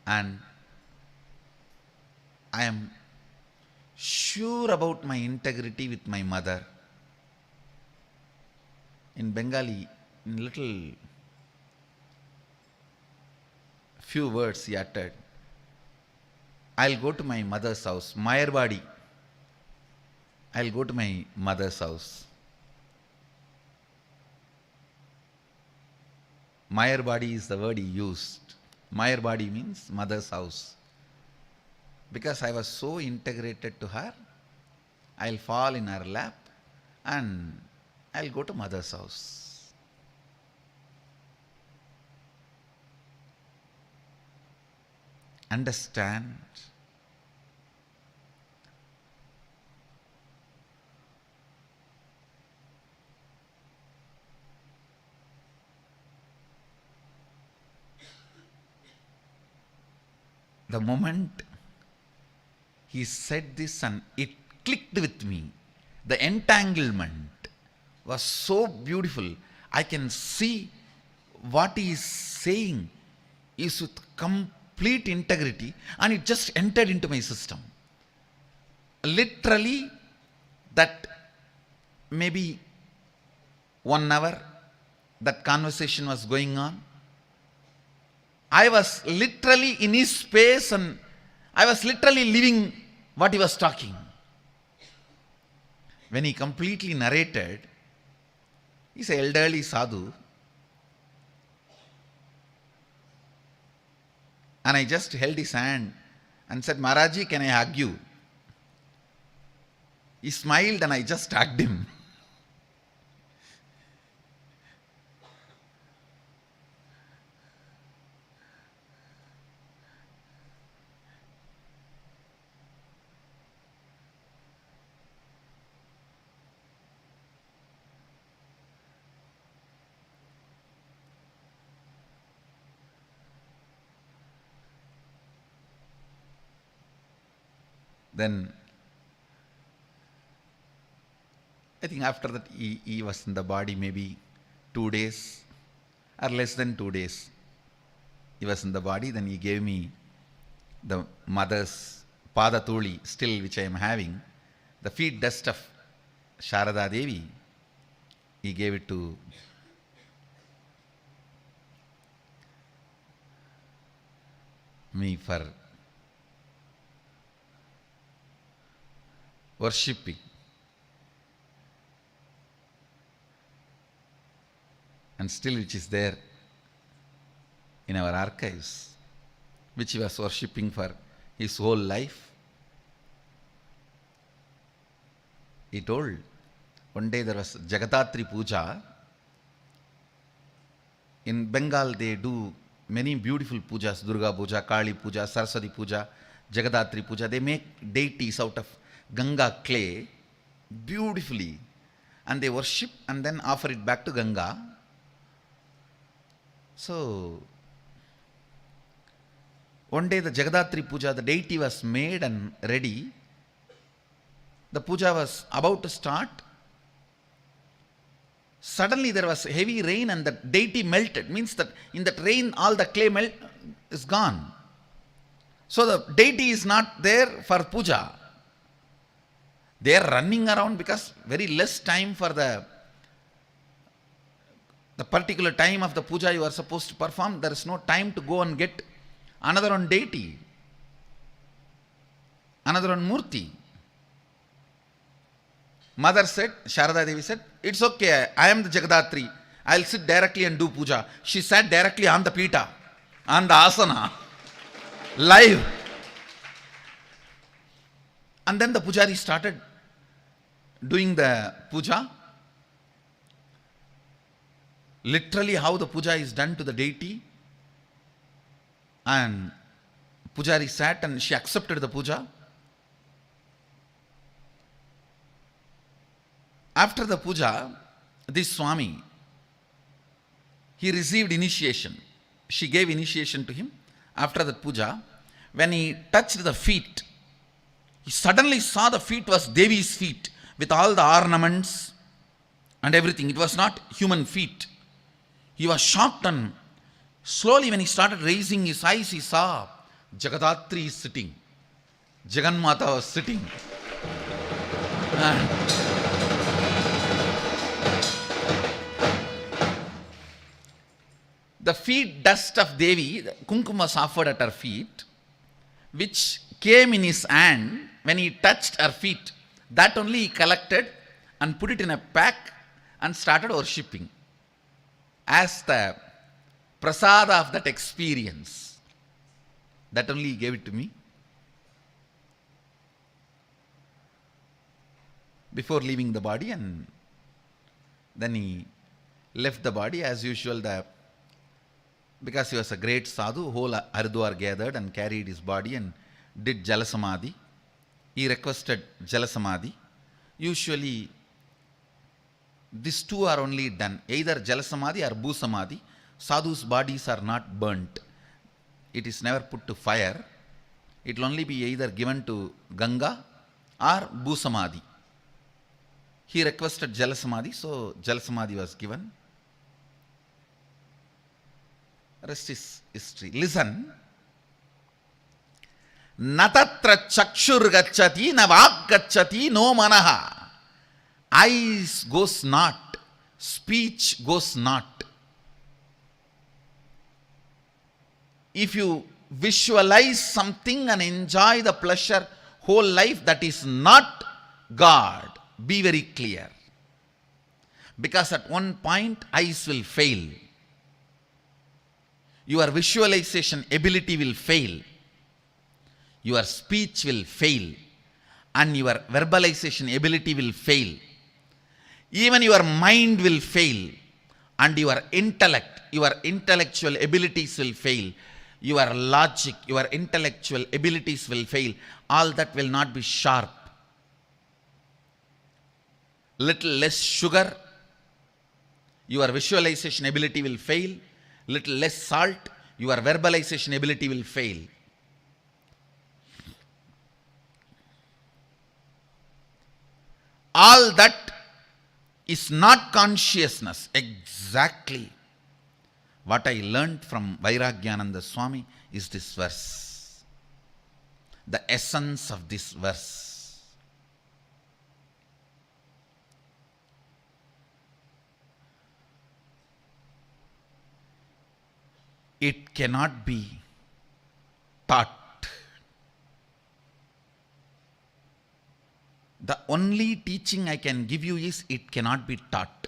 and I am sure about my integrity with my mother. In Bengali, in little few words he uttered, I'll go to my mother's house, Mayarbadi. I'll go to my mother's house. Mayarbadi is the word he used. Mayarbadi means mother's house. Because I was so integrated to her, I'll fall in her lap and I'll go to mother's house. Understand? The moment he said this and it clicked with me, the entanglement was so beautiful. I can see what he is saying is with complete integrity, and it just entered into my system. Literally, that maybe 1 hour that conversation was going on. I was literally in his space and I was literally living what he was talking. When he completely narrated, he's an elderly sadhu, and I just held his hand and said, Maharaji, can I hug you? He smiled and I just hugged him. Then, I think after that he was in the body maybe 2 days or less than 2 days. He was in the body, then he gave me the mother's padatuli, still which I am having, the feet dust of Sharada Devi. He gave it to me for worshipping. And still which is there in our archives, which he was worshipping for his whole life. He told, one day there was Jagadatri Puja. In Bengal they do many beautiful pujas, Durga Puja, Kali Puja, Saraswati Puja, Jagadatri Puja. They make deities out of Ganga clay beautifully, and they worship and then offer it back to Ganga. So, one day the Jagadatri Puja, the deity was made and ready. The puja was about to start. Suddenly there was heavy rain and the deity melted. Means that in that rain all the clay is gone. So the deity is not there for puja. They are running around because very less time for the particular time of the puja you are supposed to perform. There is no time to go and get another one deity, another one murti. Mother said, Sharada Devi said, it's okay, I am the Jagadatri. I'll sit directly and do puja. She sat directly on the pita, on the asana, live. And then the pujari started doing the puja. Literally how the puja is done to the deity. And pujari sat and she accepted the puja. After the puja, this Swami, he received initiation. She gave initiation to him. After the puja, when he touched the feet, he suddenly saw the feet was Devi's feet with all the ornaments and everything. It was not human feet. He was shocked, and slowly when he started raising his eyes, he saw Jagadatri is sitting. Jagannatha was sitting. The feet dust of Devi, kumkum was offered at her feet, which came in his hand when he touched her feet. That only he collected and put it in a pack and started worshipping as the prasada of that experience. That only he gave it to me. Before leaving the body, and Then he left the body as usual. Because he was a great sadhu, whole Haridwar gathered and carried his body and did Jalasamadhi. He requested Jalasamadhi. Usually, these two are only done, either Jalasamadhi or Bhusamadhi. Sadhus' bodies are not burnt. It is never put to fire. It will only be either given to Ganga or Bhusamadhi. He requested Jalasamadhi, so Jalasamadhi was given. Rest is history. Listen. Natatra chakshur gacchati na vak gacchati no manaha. Eyes goes not, speech goes not. If you visualize something and enjoy the pleasure whole life, that is not God. Be very clear. Because at one point, eyes will fail. Your visualization ability will fail. Your speech will fail. And your verbalization ability will fail. Even your mind will fail. And your intellect, your intellectual abilities will fail. Your logic, your intellectual abilities will fail. All that will not be sharp. Little less sugar, your visualization ability will fail. Little less salt, your verbalization ability will fail. All that is not consciousness. Exactly what I learned from Vairagyananda Swami is this verse. The essence of this verse. It cannot be taught. The only teaching I can give you is it cannot be taught.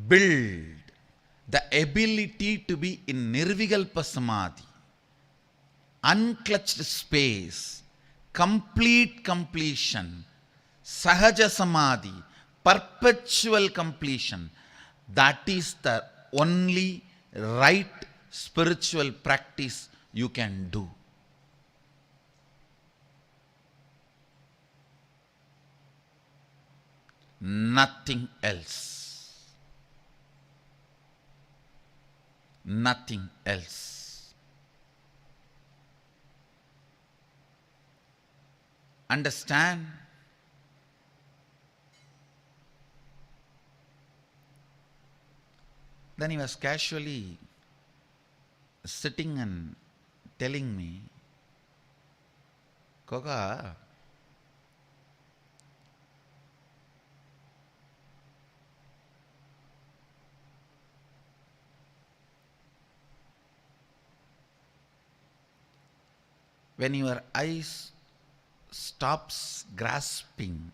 Build the ability to be in Nirvikalpa Samadhi, unclutched space, complete completion, Sahaja Samadhi, perpetual completion. That is the only right spiritual practice you can do. Nothing else. Nothing else. Understand? Then he was casually sitting and telling me, Koga, when your eyes stops grasping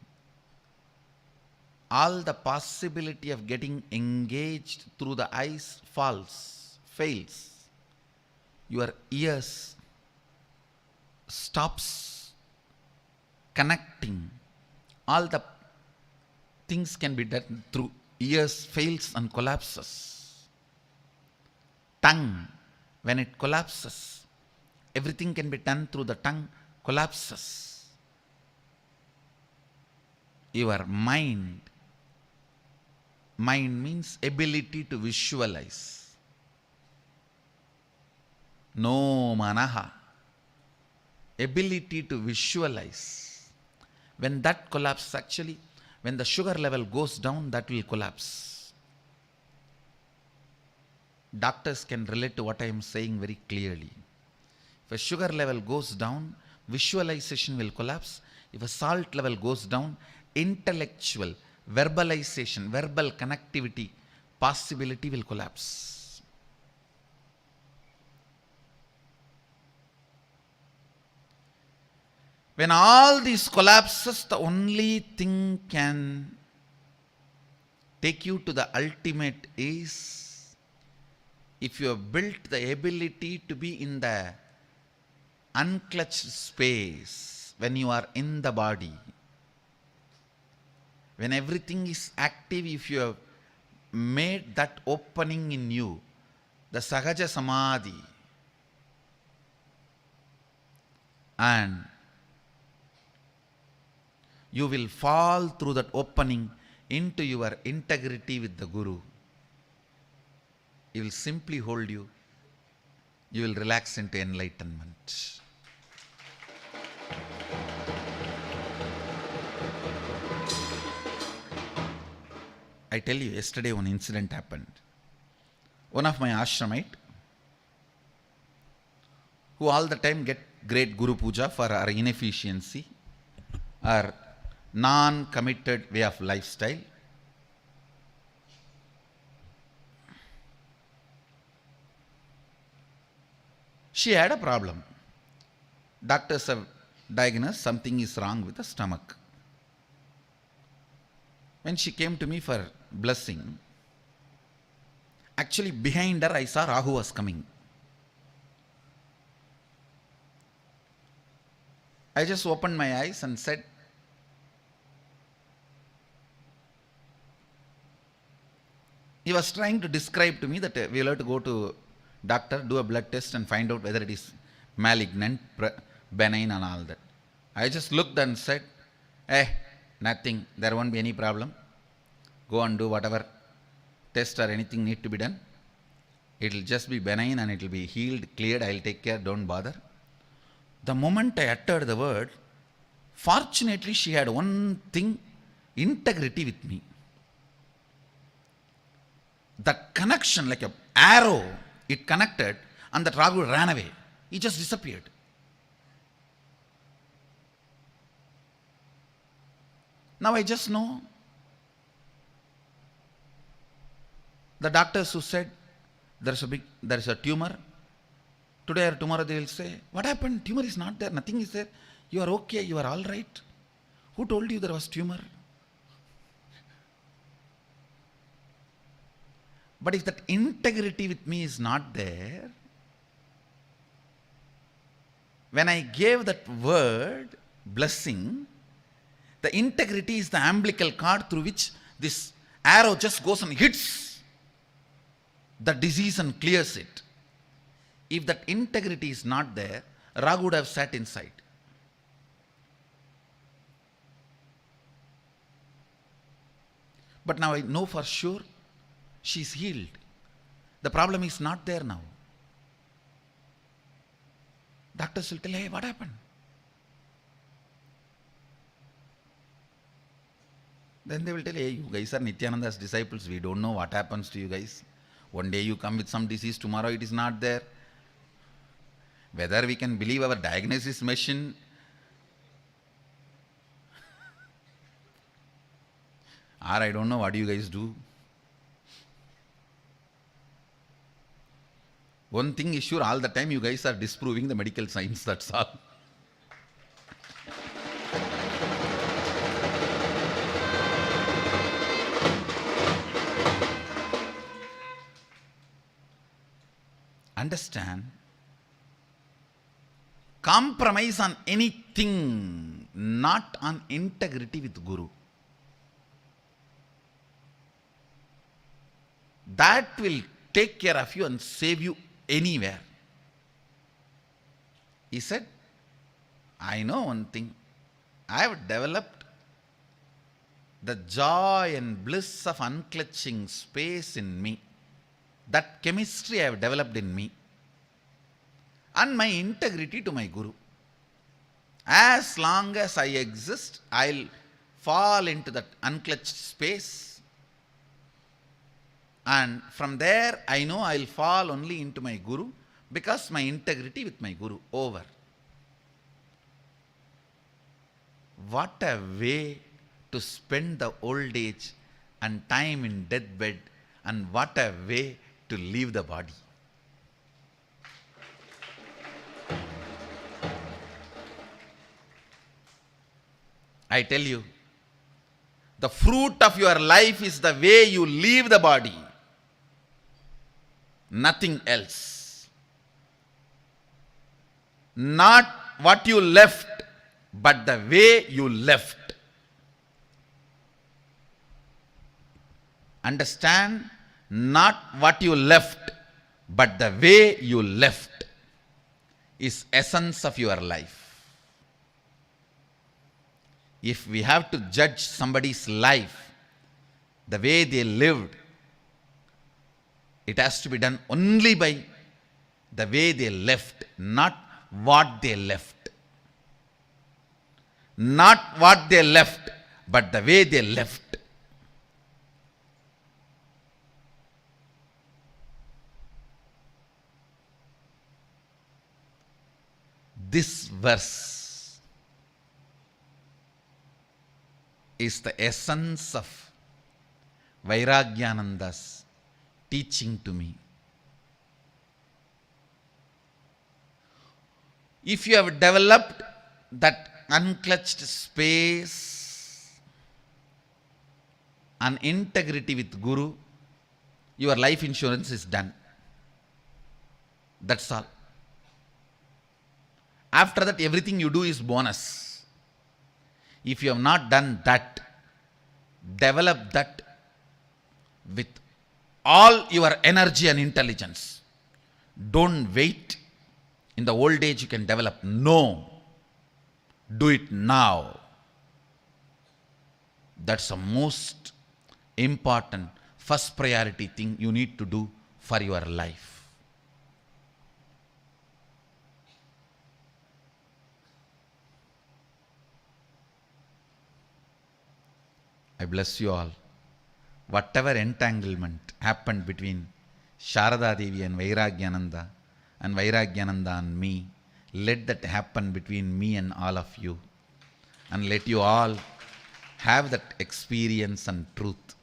all the possibility of getting engaged through the eyes fails. Your ears stops connecting. All the things can be done through ears fails and collapses. Tongue, when it collapses, everything can be done through the tongue, collapses. Your mind means ability to visualize. No manaha. Ability to visualize. When that collapses, actually, when the sugar level goes down, that will collapse. Doctors can relate to what I am saying very clearly. If a sugar level goes down, visualization will collapse. If a salt level goes down, intellectual, verbalization, verbal connectivity, possibility will collapse. When all these collapses, the only thing can take you to the ultimate is if you have built the ability to be in the unclutched space, when you are in the body. When everything is active, if you have made that opening in you, the Sahaja Samadhi, and you will fall through that opening into your integrity with the Guru. He will simply hold you. You will relax into enlightenment. I tell you, yesterday one incident happened. One of my ashramite, who all the time get great Guru Puja for our inefficiency, our non-committed way of lifestyle, she had a problem. Doctors have diagnosed something is wrong with the stomach. When she came to me for blessing, actually behind her I saw Rahu was coming. I just opened my eyes and said, he was trying to describe to me that we will have to go to doctor, do a blood test and find out whether it is malignant, benign and all that. I just looked and said, nothing, there won't be any problem. Go and do whatever test or anything need to be done. It will just be benign and it will be healed, cleared, I will take care, don't bother. The moment I uttered the word, fortunately she had one thing, integrity with me. The connection, like an arrow, it connected and that Ragu ran away. He just disappeared. Now I just know the doctors who said there is a tumor. Today or tomorrow they will say, what happened? Tumor is not there, nothing is there. You are okay, you are all right. Who told you there was tumor? But if that integrity with me is not there, when I gave that word, blessing, the integrity is the umbilical cord through which this arrow just goes and hits the disease and clears it. If that integrity is not there, Ragu would have sat inside. But now I know for sure she is healed. The problem is not there now. Doctors will tell, hey, what happened? Then they will tell, hey, you guys are Nithyananda's disciples. We don't know what happens to you guys. One day you come with some disease, tomorrow it is not there. Whether we can believe our diagnosis machine, or I don't know what you guys do. One thing is sure, all the time you guys are disproving the medical science, that's all. Understand? Compromise on anything, not on integrity with Guru. That will take care of you and save you anywhere. He said, I know one thing. I have developed the joy and bliss of unclutching space in me. That chemistry I have developed in me. And my integrity to my Guru. As long as I exist, I'll fall into that unclutched space. And from there, I know I'll fall only into my Guru because my integrity with my Guru. Over. What a way to spend the old age and time in deathbed, and what a way to leave the body. I tell you, the fruit of your life is the way you leave the body. Nothing else. Not what you left, but the way you left. Understand? Not what you left, but the way you left is essence of your life. If we have to judge somebody's life, the way they lived, it has to be done only by the way they left, not what they left. Not what they left, but the way they left. This verse is the essence of Vairagyananda's teaching to me. If you have developed that unclutched space and integrity with Guru, your life insurance is done. That's all. After that, everything you do is bonus. If you have not done that, develop that with all your energy and intelligence. Don't wait. In the old age you can develop. No. Do it now. That's the most important, first priority thing you need to do for your life. I bless you all. Whatever entanglement happened between Sharada Devi and Vairagyananda and me, let that happen between me and all of you. And let you all have that experience and truth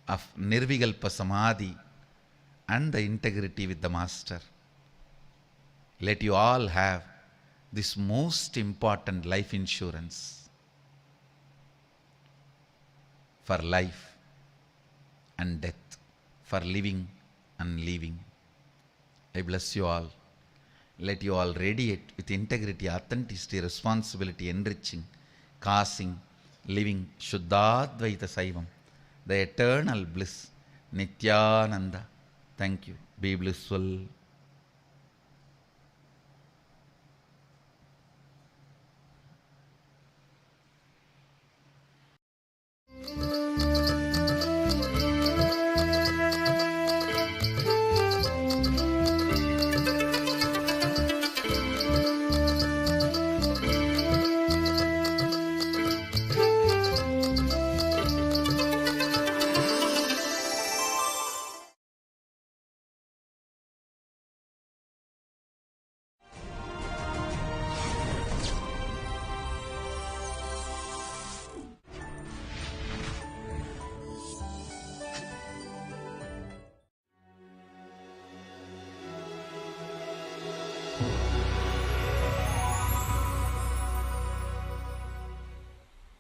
of Nirvikalpa Samadhi and the integrity with the Master. Let you all have this most important life insurance for life and death, for living and leaving. I bless you all. Let you all radiate with integrity, authenticity, responsibility, enriching, causing, living Shuddhadvaita Saivam, the eternal bliss, Nithyananda. Thank you. Be blissful.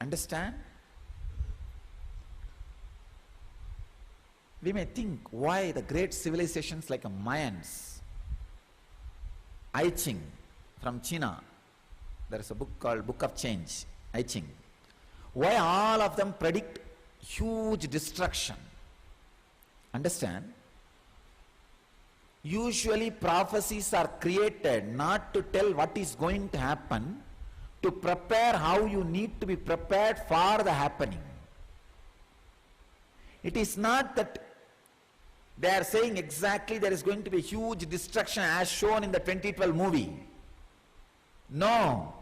Understand? We may think why the great civilizations like Mayans, I Ching from China, there is a book called Book of Change, I Ching. Why all of them predict huge destruction? Understand? Usually prophecies are created not to tell what is going to happen, to prepare how you need to be prepared for the happening. It is not that they are saying exactly there is going to be huge destruction as shown in the 2012 movie. No.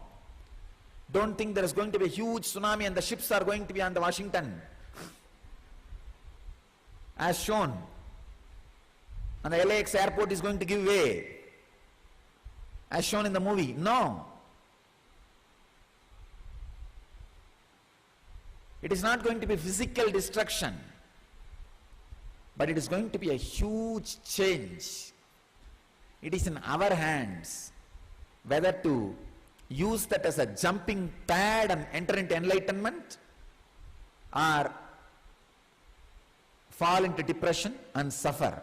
Don't think there is going to be a huge tsunami and the ships are going to be on the Washington as shown. And the LAX airport is going to give way as shown in the movie. No. It is not going to be physical destruction, but it is going to be a huge change. It is in our hands whether to use that as a jumping pad and enter into enlightenment, or fall into depression and suffer.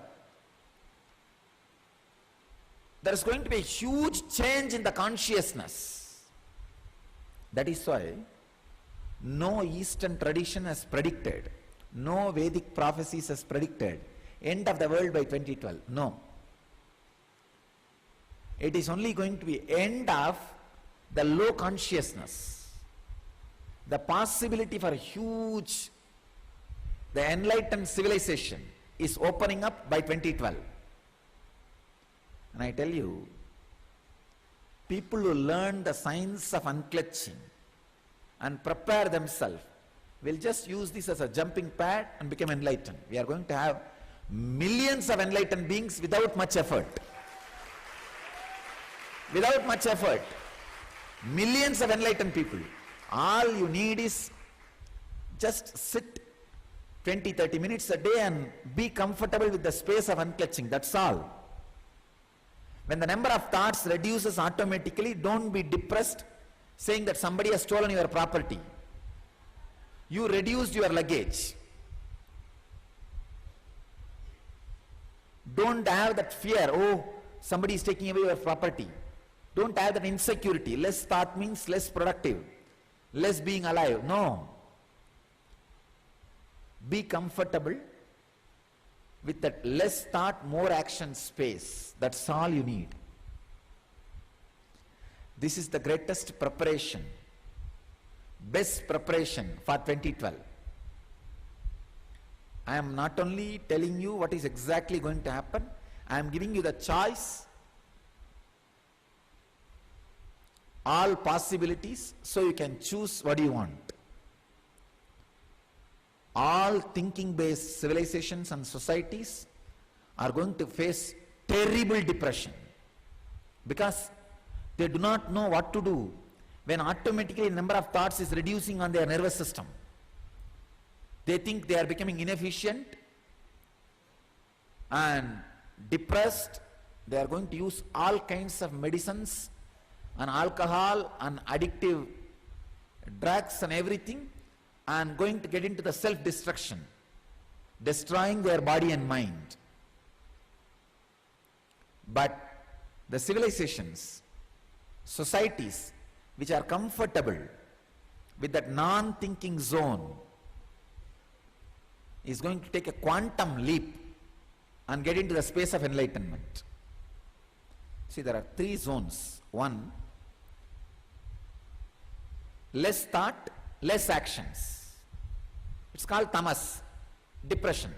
There is going to be a huge change in the consciousness. That is why no Eastern tradition has predicted, no Vedic prophecies has predicted end of the world by 2012. No. It is only going to be end of the low consciousness. The possibility for huge, the enlightened civilization is opening up by 2012. And I tell you, people who learn the science of unclutching and prepare themselves will just use this as a jumping pad and become enlightened. We are going to have millions of enlightened beings without much effort. Without much effort. Millions of enlightened people. All you need is just sit 20-30 minutes a day and be comfortable with the space of unclutching. That's all. When the number of thoughts reduces automatically, don't be depressed saying that somebody has stolen your property. You reduced your luggage. Don't have that fear, oh, somebody is taking away your property. Don't have that insecurity. Less thought means less productive, less being alive. No. Be comfortable with that less thought, more action space. That's all you need. This is the greatest preparation, best preparation for 2012. I am not only telling you what is exactly going to happen, I am giving you the choice, all possibilities, so you can choose what you want. All thinking-based civilizations and societies are going to face terrible depression because they do not know what to do when automatically the number of thoughts is reducing on their nervous system. They think they are becoming inefficient and depressed. They are going to use all kinds of medicines and alcohol and addictive drugs and everything, and going to get into the self-destruction, destroying their body and mind. But the civilizations, societies which are comfortable with that non-thinking zone is going to take a quantum leap and get into the space of enlightenment. See, there are 3 zones. 1, less thought, less actions. It's called tamas, depression.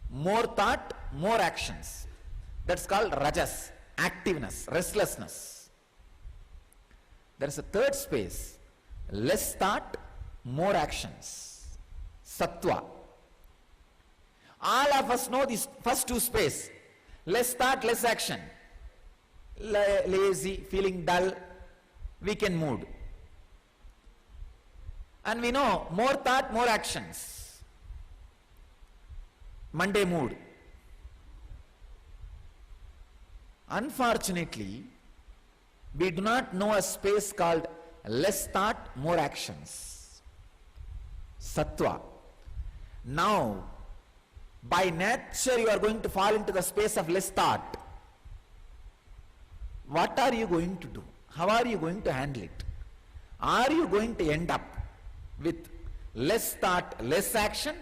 More thought, more actions. That's called rajas, activeness, restlessness. There is a 3rd space, less thought, more actions, sattva. All of us know these first 2 space, less thought, less action, lazy, feeling dull, weekend mood. And we know more thought, more actions, Monday mood. Unfortunately, we do not know a space called less thought, more actions, sattva. Now, by nature you are going to fall into the space of less thought. What are you going to do? How are you going to handle it? Are you going to end up with less thought, less action,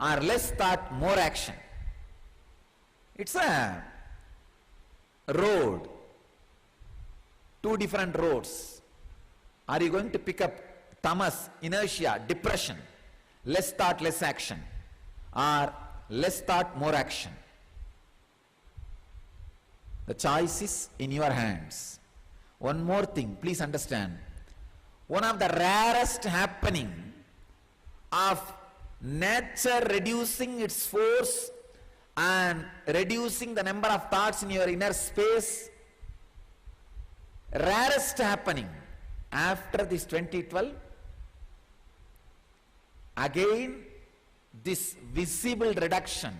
or less thought, more action? It's a road, 2 different roads. Are you going to pick up tamas, inertia, depression, less thought, less action, or less thought, more action? The choice is in your hands. One more thing, please understand. One of the rarest happening of nature reducing its force and reducing the number of thoughts in your inner space, rarest happening after this 2012, again this visible reduction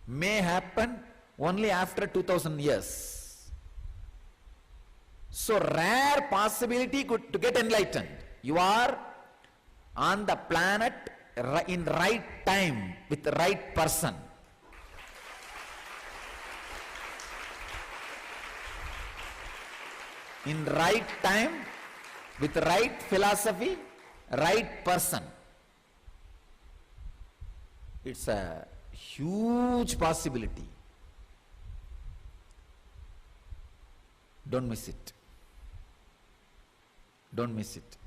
may happen only after 2000 years. So rare possibility to get enlightened. You are on the planet in right time with the right person. In right time with right philosophy, right person. It's a huge possibility. Don't miss it. Don't miss it.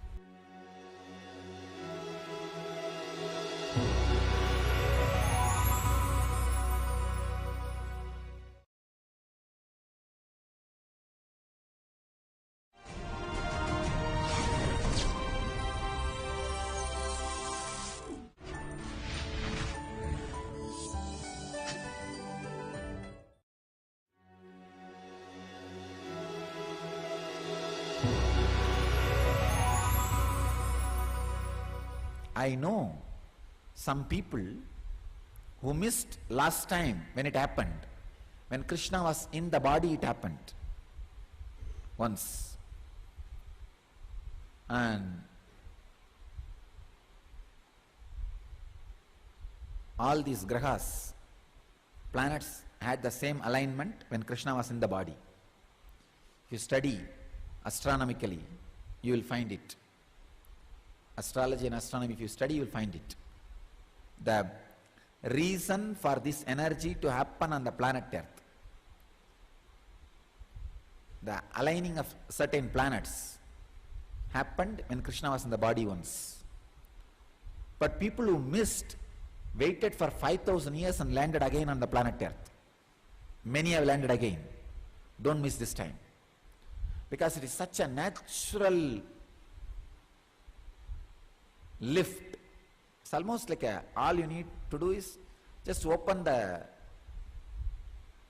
I know some people who missed last time when it happened. When Krishna was in the body, it happened once. And all these grahas, planets, had the same alignment when Krishna was in the body. If you study astronomically, you will find it. Astrology and astronomy, if you study, you will find it. The reason for this energy to happen on the planet Earth, the aligning of certain planets, happened when Krishna was in the body once. But people who missed, waited for 5,000 years and landed again on the planet Earth. Many have landed again. Don't miss this time. Because it is such a natural lift. It's almost like all you need to do is just open the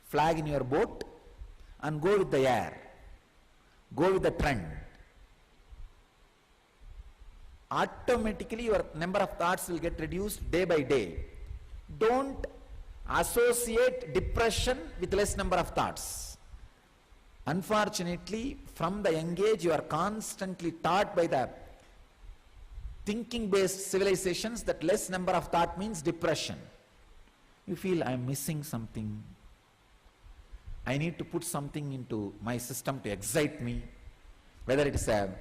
flag in your boat and go with the air. Go with the trend. Automatically your number of thoughts will get reduced day by day. Don't associate depression with less number of thoughts. Unfortunately, from the young age you are constantly taught by the thinking based civilizations that less number of thought means depression. You feel, I am missing something. I need to put something into my system to excite me. Whether it is a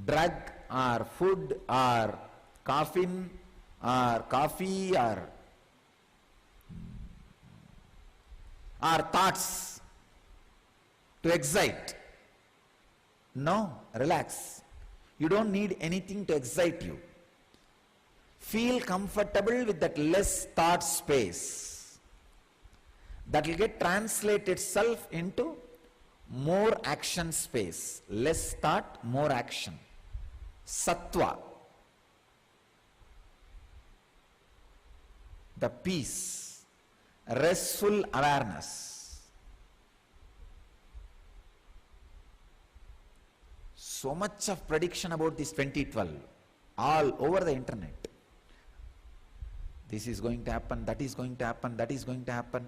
drug or food or caffeine or coffee or thoughts to excite. No, relax. You don't need anything to excite you. Feel comfortable with that less thought space. That will get translated itself into more action space. Less thought, more action. Sattva. The peace. Restful awareness. So much of prediction about this 2012, all over the internet. This is going to happen, that is going to happen, that is going to happen.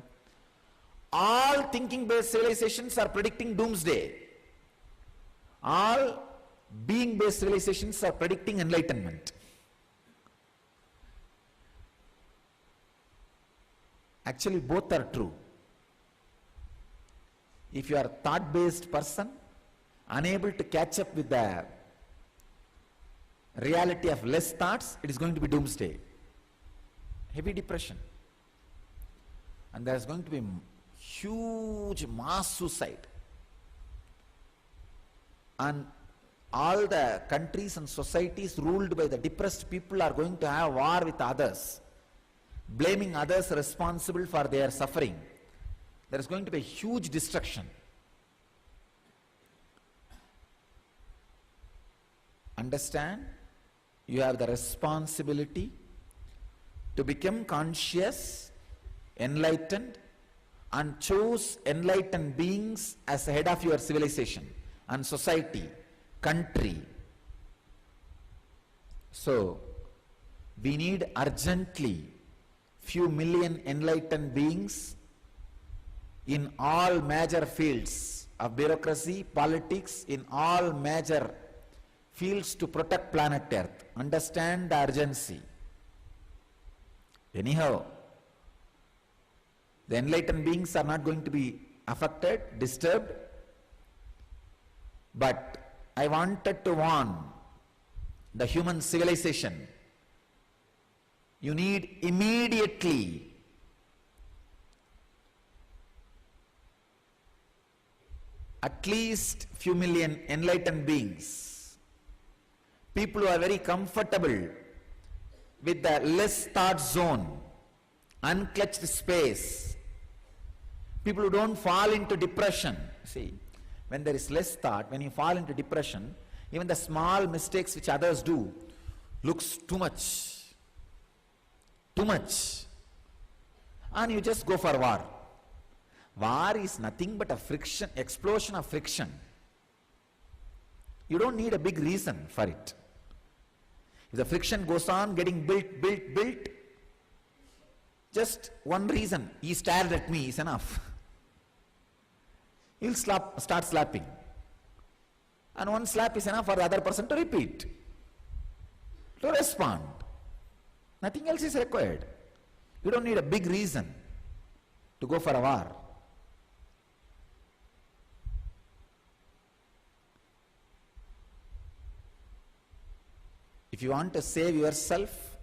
All thinking based civilizations are predicting doomsday. All being based civilizations are predicting enlightenment. Actually, both are true. If you are a thought based person, unable to catch up with the reality of less thoughts, it is going to be doomsday. Heavy depression. And there is going to be huge mass suicide. And all the countries and societies ruled by the depressed people are going to have war with others, blaming others responsible for their suffering. There is going to be a huge destruction. Understand, you have the responsibility to become conscious, enlightened, and choose enlightened beings as the head of your civilization and society, country. So, we need urgently few million enlightened beings in all major fields of bureaucracy, politics, in all major fields to protect planet Earth. Understand the urgency. Anyhow, the enlightened beings are not going to be affected, disturbed, but I wanted to warn the human civilization. You need immediately at least few million enlightened beings, people who are very comfortable with the less thought zone, unclutched space, people who don't fall into depression. See, when there is less thought, when you fall into depression, even the small mistakes which others do looks too much, and you just go for war. War is nothing but a friction, explosion of friction. You don't need a big reason for it. If the friction goes on getting built, just one reason, he stared at me, is enough. He'll start slapping. And one slap is enough for the other person to repeat, to respond. Nothing else is required. You don't need a big reason to go for a war. If you want to save yourself,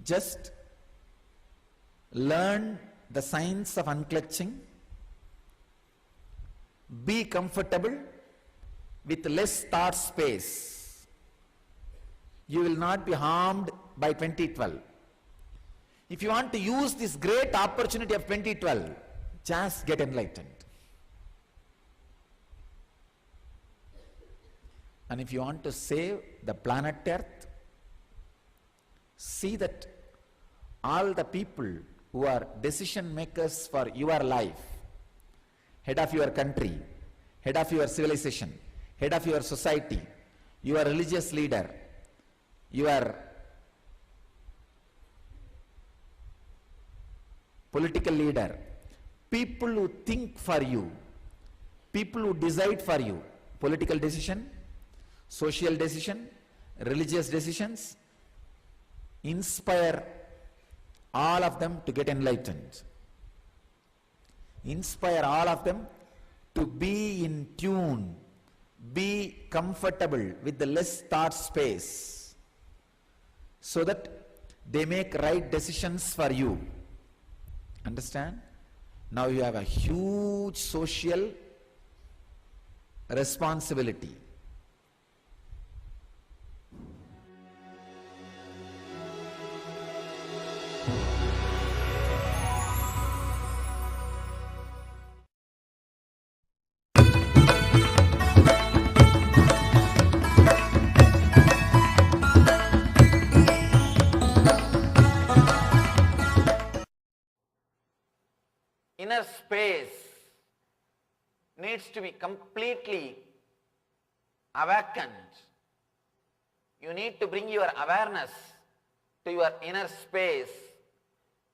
just learn the science of unclutching. Be comfortable with less thought space. You will not be harmed by 2012. If you want to use this great opportunity of 2012, just get enlightened. And if you want to save the planet Earth, see that all the people who are decision makers for your life, head of your country, head of your civilization, head of your society, your religious leader, your political leader, people who think for you, people who decide for you, political decision, social decision, religious decisions, inspire all of them to get enlightened. Inspire all of them to be in tune, be comfortable with the less thought space, so that they make right decisions for you. Understand? Now you have a huge social responsibility. Inner space needs to be completely awakened. You need to bring your awareness to your inner space.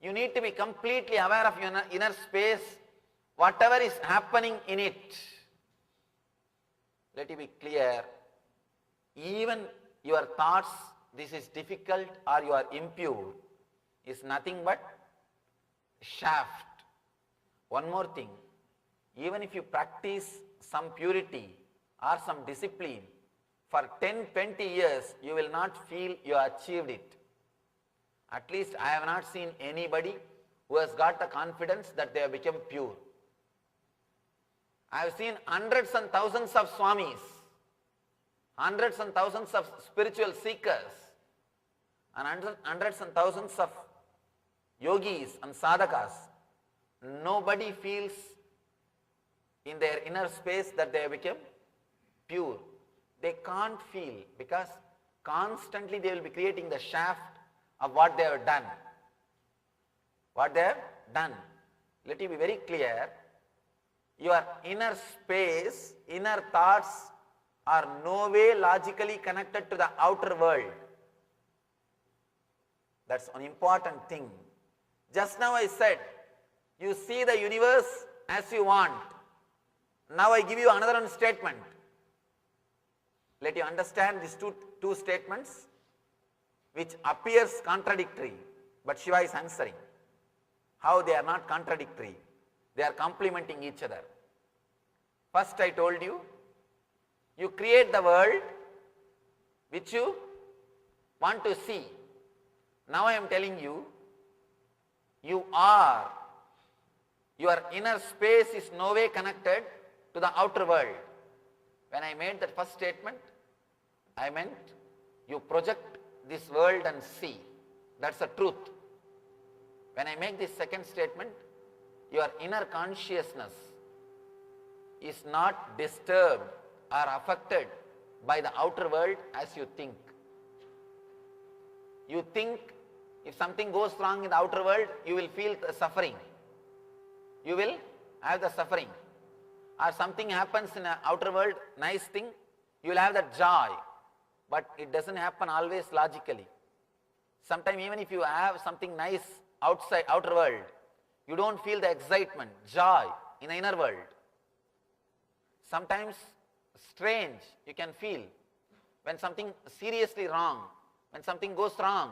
You need to be completely aware of your inner space, whatever is happening in it. Let it be clear, even your thoughts, this is difficult or you are impure, is nothing but shaft. One more thing, even if you practice some purity or some discipline for 10-20 years, you will not feel you achieved it. At least I have not seen anybody who has got the confidence that they have become pure. I have seen hundreds and thousands of swamis, hundreds and thousands of spiritual seekers, and hundreds and thousands of yogis and sadhakas. Nobody feels in their inner space that they have become pure. They can't feel, because constantly they will be creating the shaft of what they have done. What they have done. Let it be very clear, your inner space, inner thoughts are no way logically connected to the outer world. That's an important thing. Just now I said, you see the universe as you want. Now I give you another statement. Let you understand these two statements which appears contradictory, but Shiva is answering. How they are not contradictory. They are complementing each other. First I told you, You create the world which you want to see. Now I am telling you, you are. Your inner space is no way connected to the outer world. When I made that first statement, I meant you project this world and see. That's the truth. When I make this second statement, your inner consciousness is not disturbed or affected by the outer world as you think. You think if something goes wrong in the outer world, you will feel the suffering. You will have the suffering. Or something happens in the outer world, nice thing, you will have that joy. But it doesn't happen always logically. Sometimes even if you have something nice outside, outer world, you don't feel the excitement, joy in the inner world. Sometimes strange you can feel when something seriously wrong, when something goes wrong.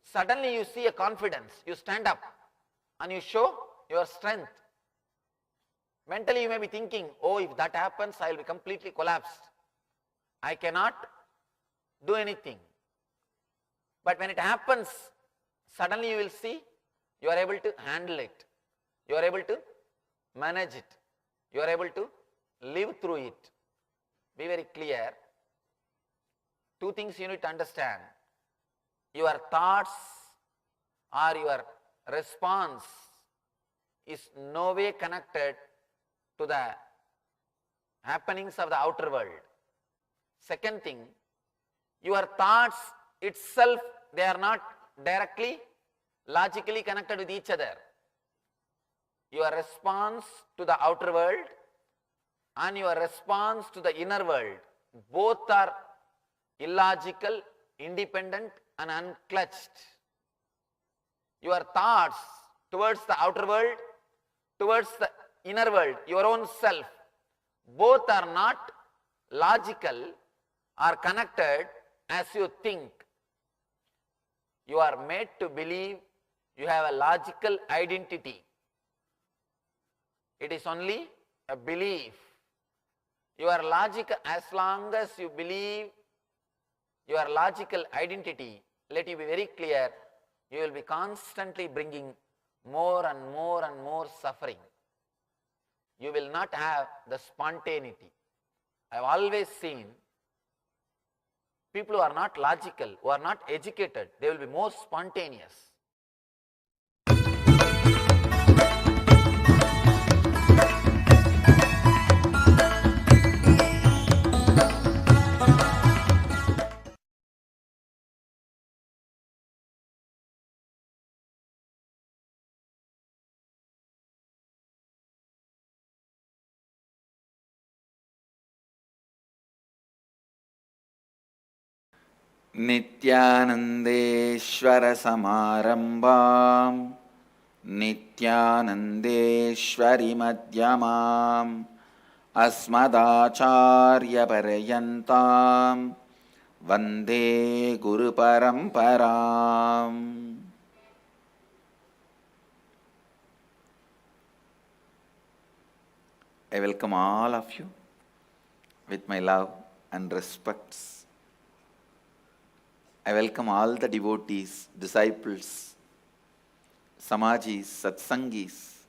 Suddenly you see a confidence, you stand up and you show your strength. Mentally you may be thinking, oh, if that happens, I will be completely collapsed. I cannot do anything. But when it happens, suddenly you will see you are able to handle it. You are able to manage it. You are able to live through it. Be very clear. Two things you need to understand. Your thoughts or your response is no way connected to the happenings of the outer world. Second thing, your thoughts itself, they are not directly, logically connected with each other. Your response to the outer world and your response to the inner world, both are illogical, independent and unclutched. Your thoughts towards the outer world, towards the inner world, your own self, both are not logical or connected as you think. You are made to believe you have a logical identity. It is only a belief. Your logic, as long as you believe your logical identity, let you be very clear, you will be constantly bringing more and more and more suffering. You will not have the spontaneity. I have always seen people who are not logical, who are not educated, they will be more spontaneous. नित्यानन्देश्वर समारम्भाम् नित्यानन्देश्वरि मध्यमाम् अस्मदाचार्यपर्यन्ताम् वन्दे गुरुपरम्पराम्. I welcome all of you with my love and respects. I welcome all the devotees, disciples, Samajis, Satsangis,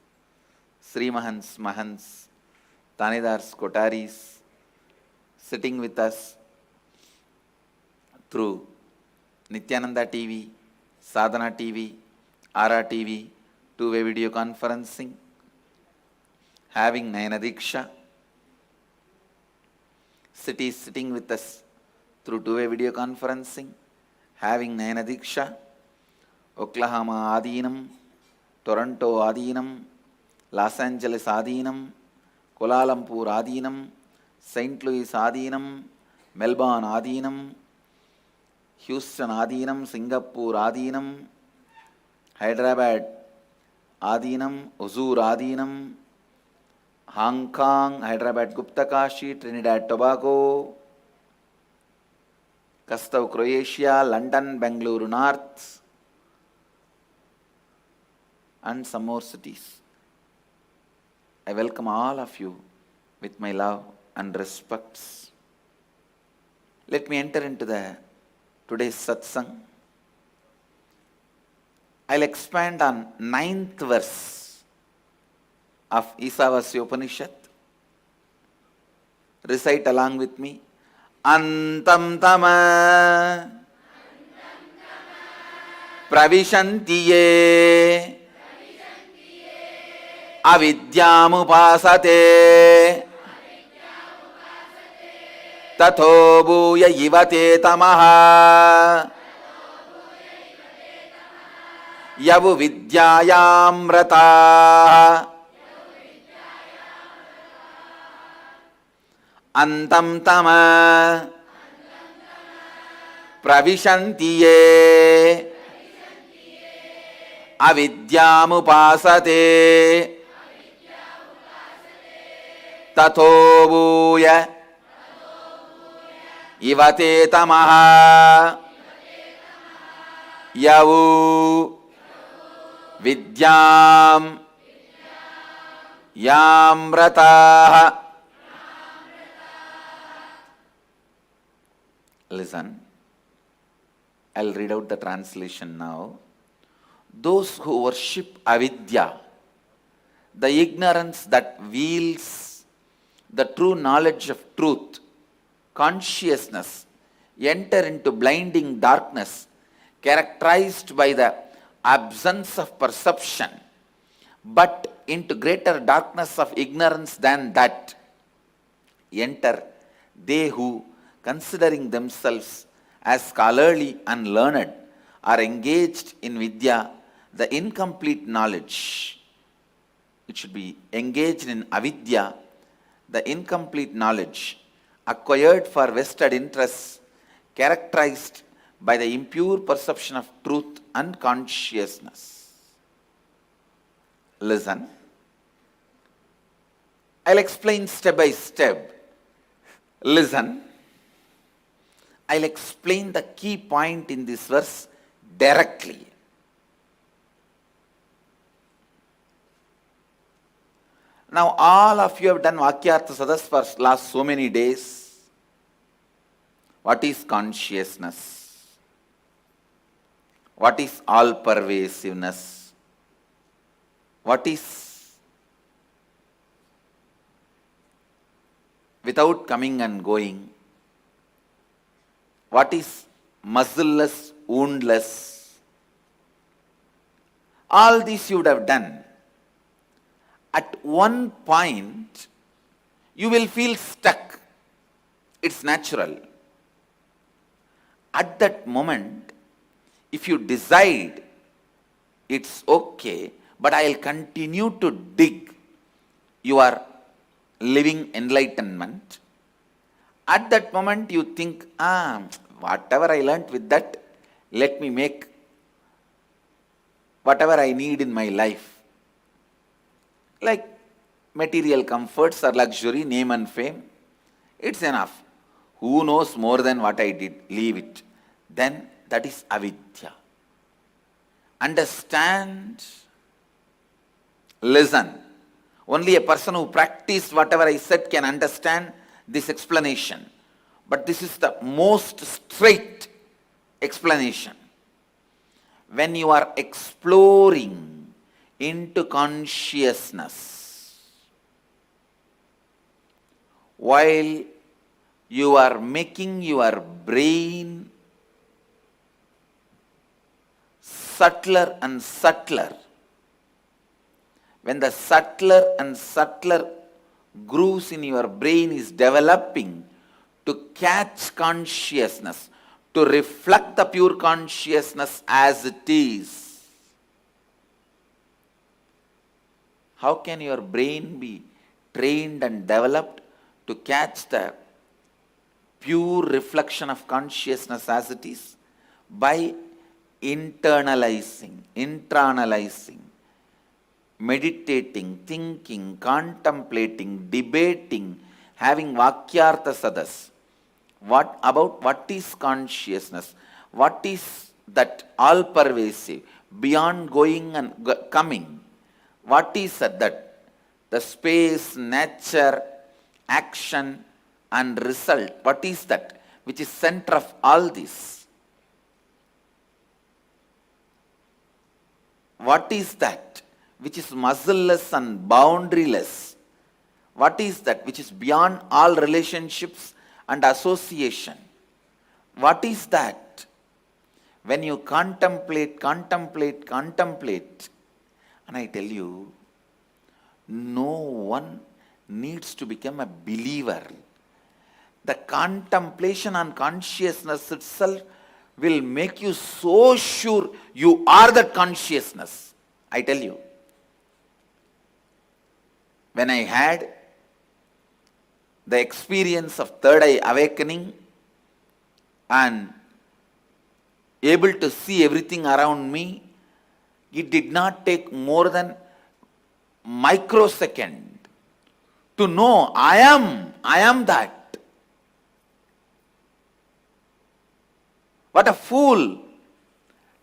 Sri Mahants, Mahants, Tanidars, Kotaris, sitting with us through Nithyananda TV, Sadhana TV, Ara TV, two-way video conferencing, having Nayana Diksha, cities sitting with us through two-way video conferencing, having Nayana Diksha, Oklahoma Adinam, Toronto Adinam, Los Angeles Adinam, Kuala Lumpur Adinam, St. Louis Adinam, Melbourne Adinam, Houston Adinam, Singapore Adinam, Hyderabad Adinam, Huzur Adinam, Hong Kong, Hyderabad Guptakashi, Trinidad Tobago, Kastav, Croatia, London, Bangalore North, and some more cities. I welcome all of you with my love and respects. Let me enter into the today's satsang. I'll expand on 9th verse of Isavasya Upanishad. Recite along with me. Antam tama pravishantiye avidyamupasate tatho bhuya yivate tamaha yavu vidyayam rataha antam tama pravishantiye avidyamupasate tatho bhuya ivate tamaha yavu vidyam yamrataha. Listen, I'll read out the translation now. Those who worship avidya, the ignorance that veils the true knowledge of truth, consciousness, enter into blinding darkness characterized by the absence of perception, but into greater darkness of ignorance than that enter they who, considering themselves as scholarly and learned, are engaged in vidya, the incomplete knowledge. It should be engaged in avidya, the incomplete knowledge, acquired for vested interests, characterized by the impure perception of truth and consciousness. Listen, I'll explain step by step. Listen, I'll explain the key point in this verse directly. Now all of you have done Vakyartha Sadas for last so many days. What is consciousness? What is all-pervasiveness? What is without coming and going? What is muscleless, woundless? All this you would have done. At one point, you will feel stuck. It's natural. At that moment, if you decide, it's okay, but I'll continue to dig your living enlightenment. At that moment, you think, whatever I learnt with that, let me make whatever I need in my life. Like material comforts or luxury, name and fame, it's enough. Who knows more than what I did? Leave it. Then that is avidya. Understand. Listen. Only a person who practiced whatever I said can understand this explanation. But this is the most straight explanation. When you are exploring into consciousness, while you are making your brain subtler and subtler, when the subtler and subtler grooves in your brain is developing to catch consciousness, to reflect the pure consciousness as it is, how can your brain be trained and developed to catch the pure reflection of consciousness as it is? By internalizing, meditating, thinking, contemplating, debating, having Vakyartha Sadas. What is consciousness? What is that all-pervasive, beyond going and coming? What is that? The space, nature, action, and result. What is that which is center of all this? What is that which is muscleless and boundaryless? What is that which is beyond all relationships and association? What is that? When you contemplate, and I tell you, no one needs to become a believer. The contemplation on consciousness itself will make you so sure you are that consciousness. I tell you. When I had the experience of third eye awakening and able to see everything around me, it did not take more than microsecond to know I am that. What a fool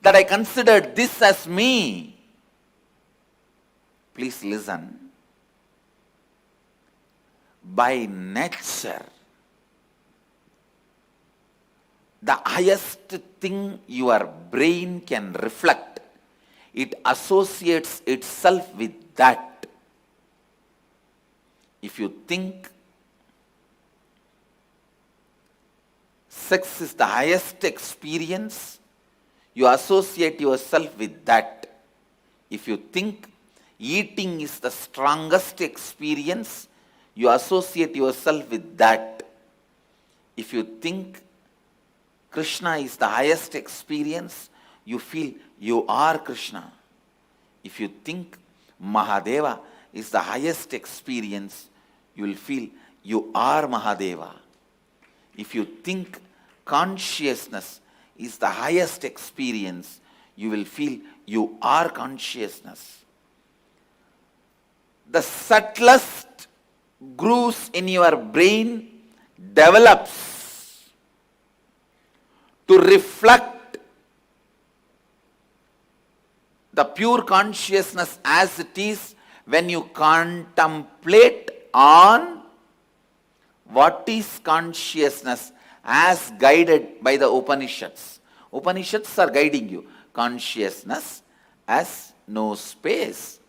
that I considered this as me. Please listen. By nature, the highest thing your brain can reflect, it associates itself with that. If you think sex is the highest experience, you associate yourself with that. If you think eating is the strongest experience, you associate yourself with that. If you think Krishna is the highest experience, you feel you are Krishna. If you think Mahadeva is the highest experience, you will feel you are Mahadeva. If you think consciousness is the highest experience, you will feel you are consciousness. The subtlest grooves in your brain develops to reflect the pure consciousness as it is when you contemplate on what is consciousness as guided by the Upanishads. Upanishads are guiding you. Consciousness as no space.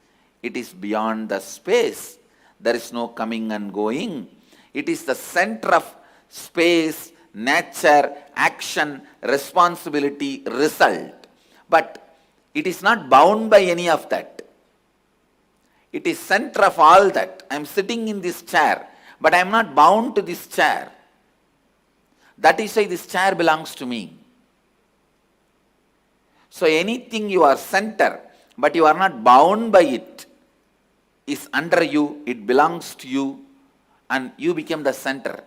It is beyond the space. There is no coming and going. It is the center of space, nature, action, responsibility, result. But it is not bound by any of that. It is center of all that. I am sitting in this chair, but I am not bound to this chair. That is why this chair belongs to me. So anything you are center, but you are not bound by it, is under you, it belongs to you, and you become the center.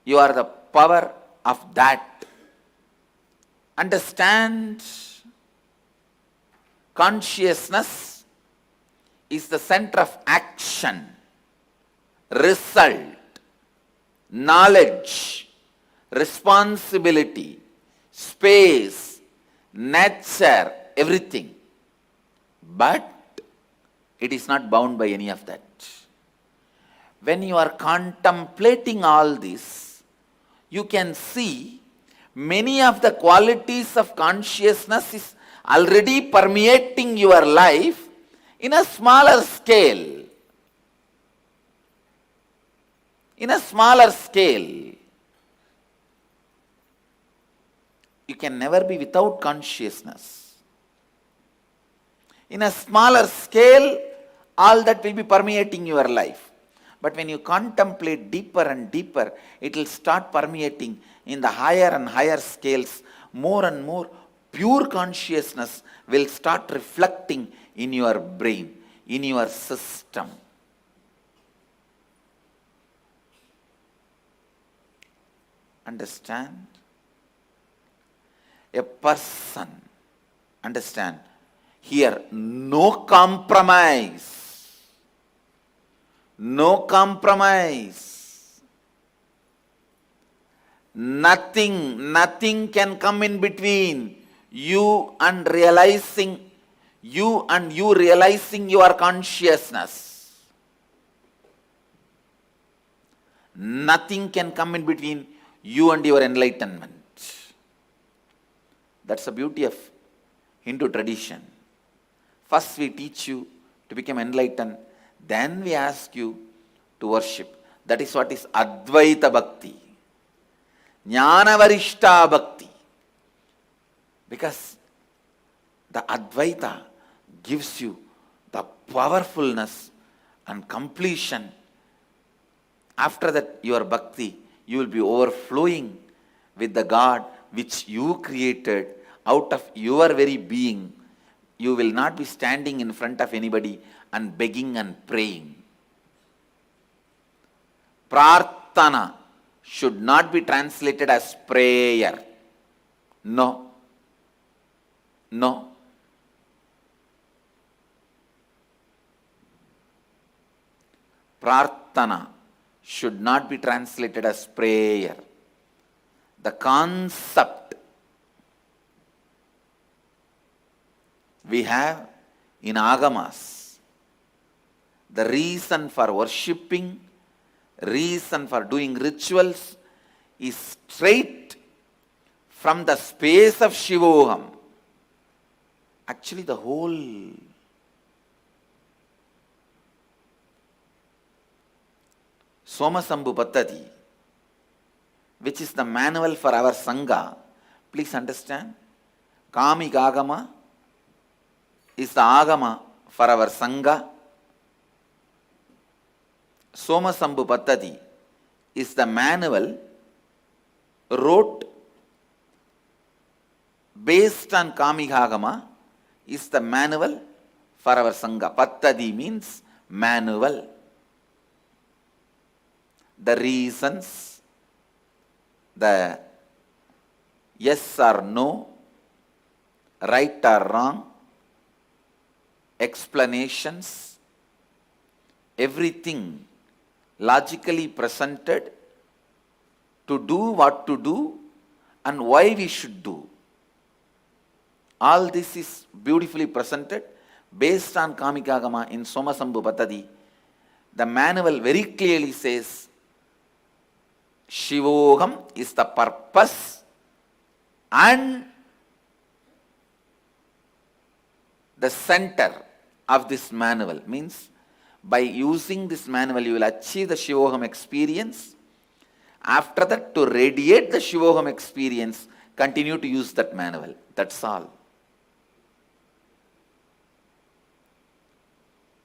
You are the power of that. Understand, consciousness is the center of action, result, knowledge, responsibility, space, nature, everything. But it is not bound by any of that. When you are contemplating all this, you can see many of the qualities of consciousness is already permeating your life in a smaller scale. In a smaller scale. You can never be without consciousness. In a smaller scale, all that will be permeating your life. But when you contemplate deeper and deeper, it will start permeating in the higher and higher scales. More and more pure consciousness will start reflecting in your brain, in your system. Understand? A person, understand, here no compromise. No compromise. Nothing can come in between you and realizing your consciousness. Nothing can come in between you and your enlightenment. That's the beauty of Hindu tradition. First we teach you to become enlightened, then we ask you to worship. That is what is Advaita Bhakti. Jnanavarishta Bhakti. Because the Advaita gives you the powerfulness and completion. After that, your bhakti, you will be overflowing with the God which you created out of your very being. You will not be standing in front of anybody and begging and praying. Prarthana should not be translated as prayer. No. No. Prarthana should not be translated as prayer. The concept we have in Agamas, the reason for worshipping, reason for doing rituals is straight from the space of Shivoham. Actually, the whole Somasambhu Pattadi, which is the manual for our Sangha, please understand, Kamik Agama is the Agama for our Sangha. Somasambhu Pattadi is the manual wrote based on Kamik Agama, is the manual for our Sangha. Pattadi means manual. The reasons, the yes or no, right or wrong, explanations, everything logically presented to do what to do and why we should do. All this is beautifully presented based on Kamikagama in Somasambhu Pattadi. The manual very clearly says Shivoham is the purpose and the center of this manual. Means by using this manual you will achieve the Shivoham experience. After that, to radiate the Shivoham experience, continue to use that manual. That's all.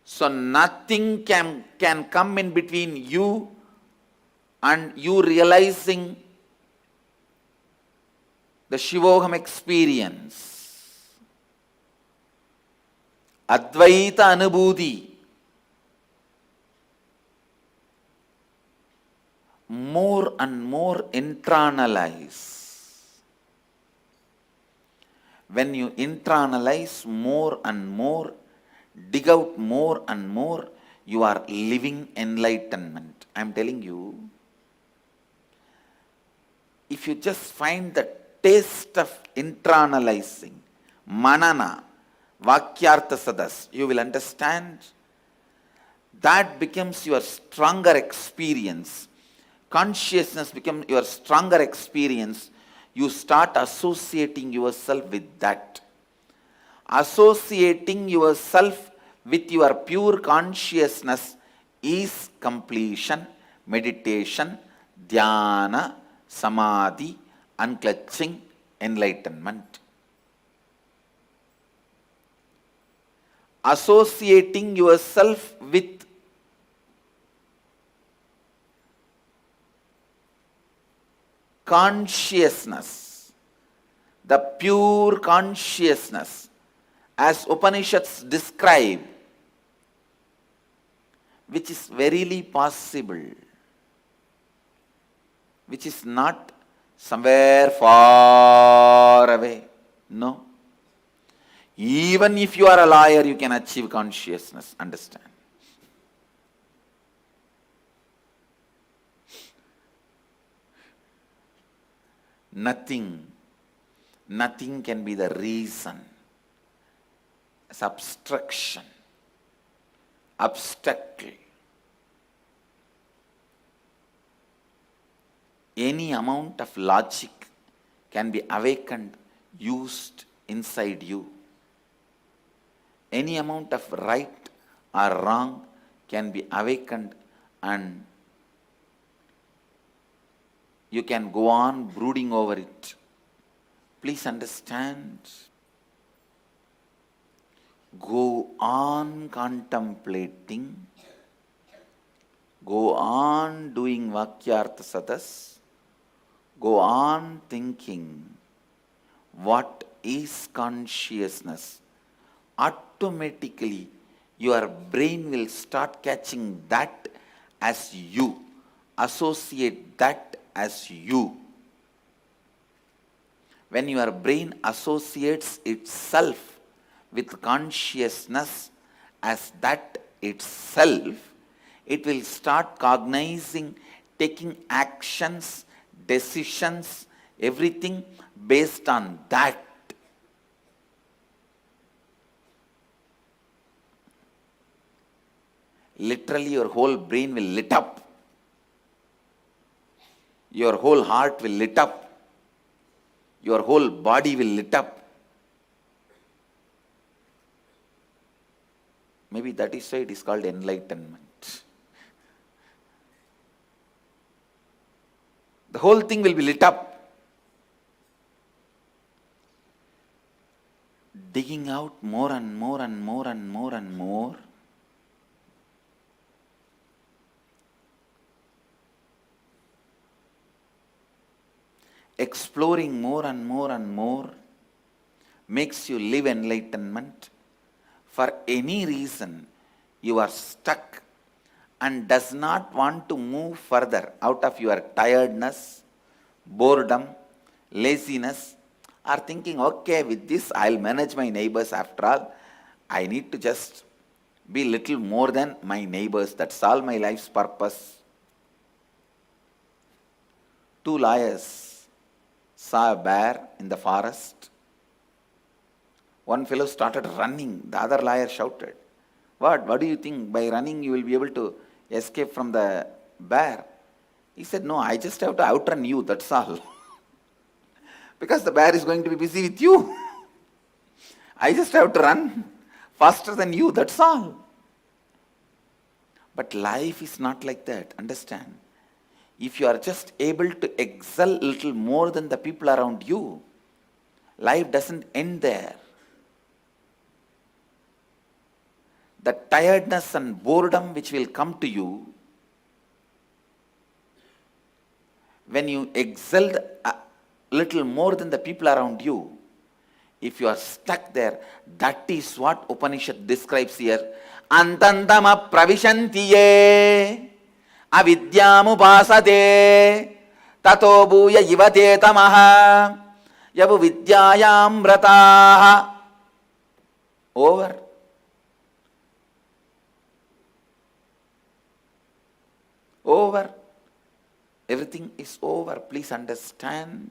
So nothing can come in between you and you realizing the Shivoham experience. Advaita Anubhuti. More and more internalize. When you internalize more and more, dig out more and more, you are living enlightenment. I am telling you, if you just find the taste of internalizing, manana, vakyartha sadas, you will understand that becomes your stronger experience. Consciousness becomes your stronger experience. You start associating yourself with that. Associating yourself with your pure consciousness is completion, meditation, dhyana, samadhi, unclutching, enlightenment. Associating yourself with consciousness, the pure consciousness, as Upanishads describe, which is verily possible, which is not somewhere far away. No. Even if you are a liar, you can achieve consciousness. Understand? Nothing can be the reason. It's abstraction, abstractly. any amount of logic can be awakened, used inside you. Any amount of right or wrong can be awakened, and you can go on brooding over it. Please understand. Go on contemplating. Go on doing Vakyartha Sadas. Go on thinking, what is consciousness? Automatically, your brain will start catching that as you. Associate that as you. When your brain associates itself with consciousness as that itself, it will start cognizing, taking actions, decisions, everything based on that. Literally, your whole brain will lit up. Your whole heart will lit up. Your whole body will lit up. Maybe that is why it is called enlightenment. The whole thing will be lit up. Digging out more and more and more and more and more. Exploring more and more and more makes you live enlightenment. For any reason, you are stuck and does not want to move further out of your tiredness, boredom, laziness, or thinking, okay, with this I'll manage my neighbors after all. I need to just be little more than my neighbors. That's all my life's purpose. 2 lawyers saw a bear in the forest. One fellow started running. The other lawyer shouted, What do you think? By running you will be able to escape from the bear? He said, no, I just have to outrun you, that's all. Because the bear is going to be busy with you. I just have to run faster than you, that's all. But life is not like that, understand? If you are just able to excel a little more than the people around you, life doesn't end there. The tiredness and boredom which will come to you when you excel a little more than the people around you, if you are stuck there, that is what Upanishad describes here. Antantama pravishantiye avidyamupasate tato bhuya yivate tamaha yavu vidyayam vrataha. Over. Over. Everything is over. Please understand.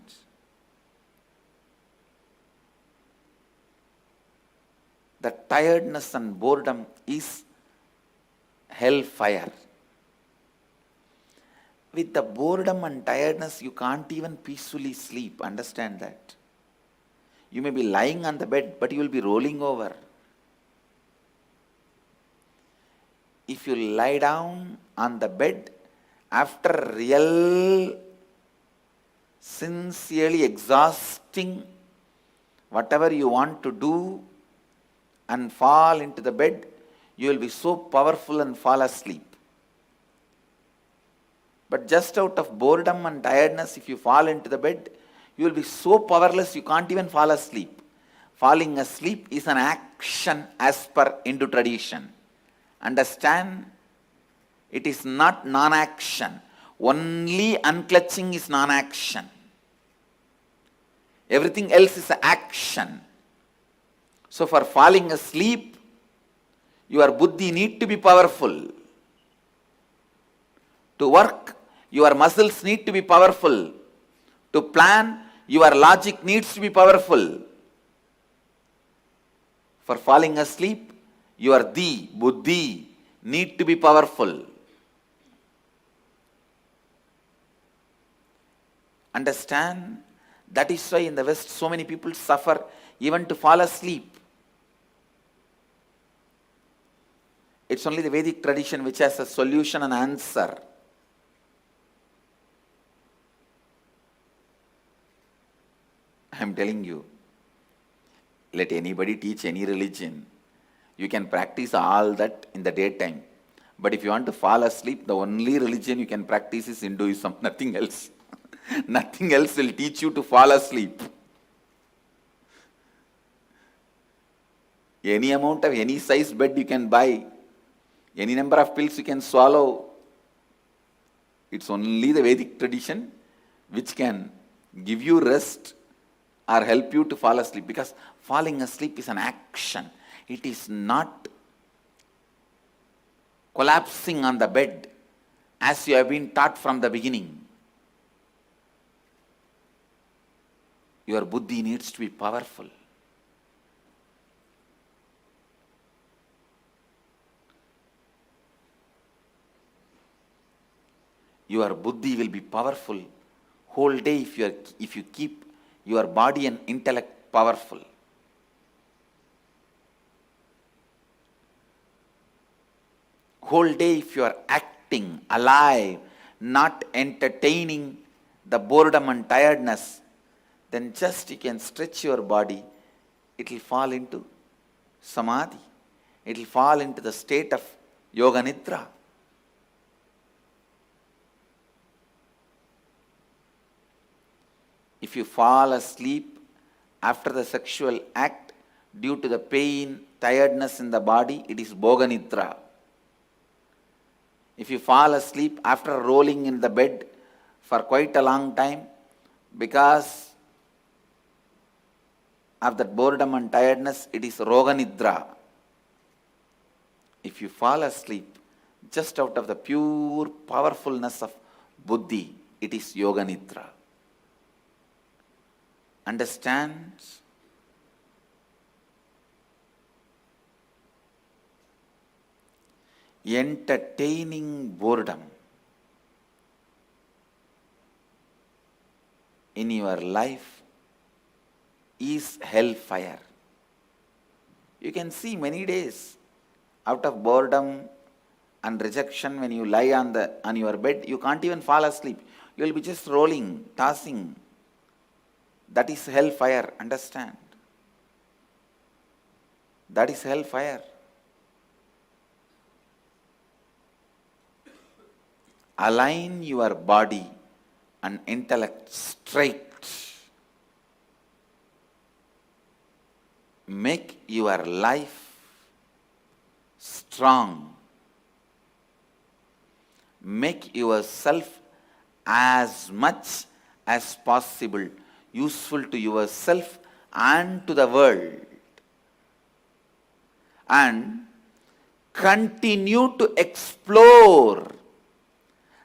The tiredness and boredom is hellfire. With the boredom and tiredness, you can't even peacefully sleep. Understand that. You may be lying on the bed, but you will be rolling over. If you lie down on the bed, after real, sincerely exhausting whatever you want to do and fall into the bed, you will be so powerful and fall asleep. But just out of boredom and tiredness, if you fall into the bed, you will be so powerless you can't even fall asleep. Falling asleep is an action as per Hindu tradition. Understand? It is not non-action. Only unclutching is non-action. Everything else is action. So for falling asleep, your buddhi need to be powerful. To work, your muscles need to be powerful. To plan, your logic needs to be powerful. For falling asleep, your buddhi need to be powerful. Understand? That is why in the West so many people suffer even to fall asleep. It's only the Vedic tradition which has a solution and answer. I am telling you, let anybody teach any religion. You can practice all that in the daytime. But if you want to fall asleep, the only religion you can practice is Hinduism, nothing else. Nothing else will teach you to fall asleep. Any amount of any size bed you can buy, any number of pills you can swallow. It's only the Vedic tradition which can give you rest or help you to fall asleep, because falling asleep is an action. It is not collapsing on the bed as you have been taught from the beginning. Your buddhi needs to be powerful. Your buddhi will be powerful whole day if you keep your body and intellect powerful. Whole day if you are acting, alive, not entertaining the boredom and tiredness, then just you can stretch your body, it will fall into samadhi. It will fall into the state of yoga nidra. If you fall asleep after the sexual act due to the pain, tiredness in the body, it is bhoga nidra. If you fall asleep after rolling in the bed for quite a long time because of that boredom and tiredness, it is roga nidra. If you fall asleep just out of the pure powerfulness of buddhi, it is yoga nidra. Understand? Entertaining boredom in your life is hellfire. You can see many days out of boredom and rejection, when you lie on your bed, you can't even fall asleep. You will be just rolling, tossing. That is hellfire, understand? That is hellfire. Align your body and intellect straight. Make your life strong. Make yourself as much as possible useful to yourself and to the world. And continue to explore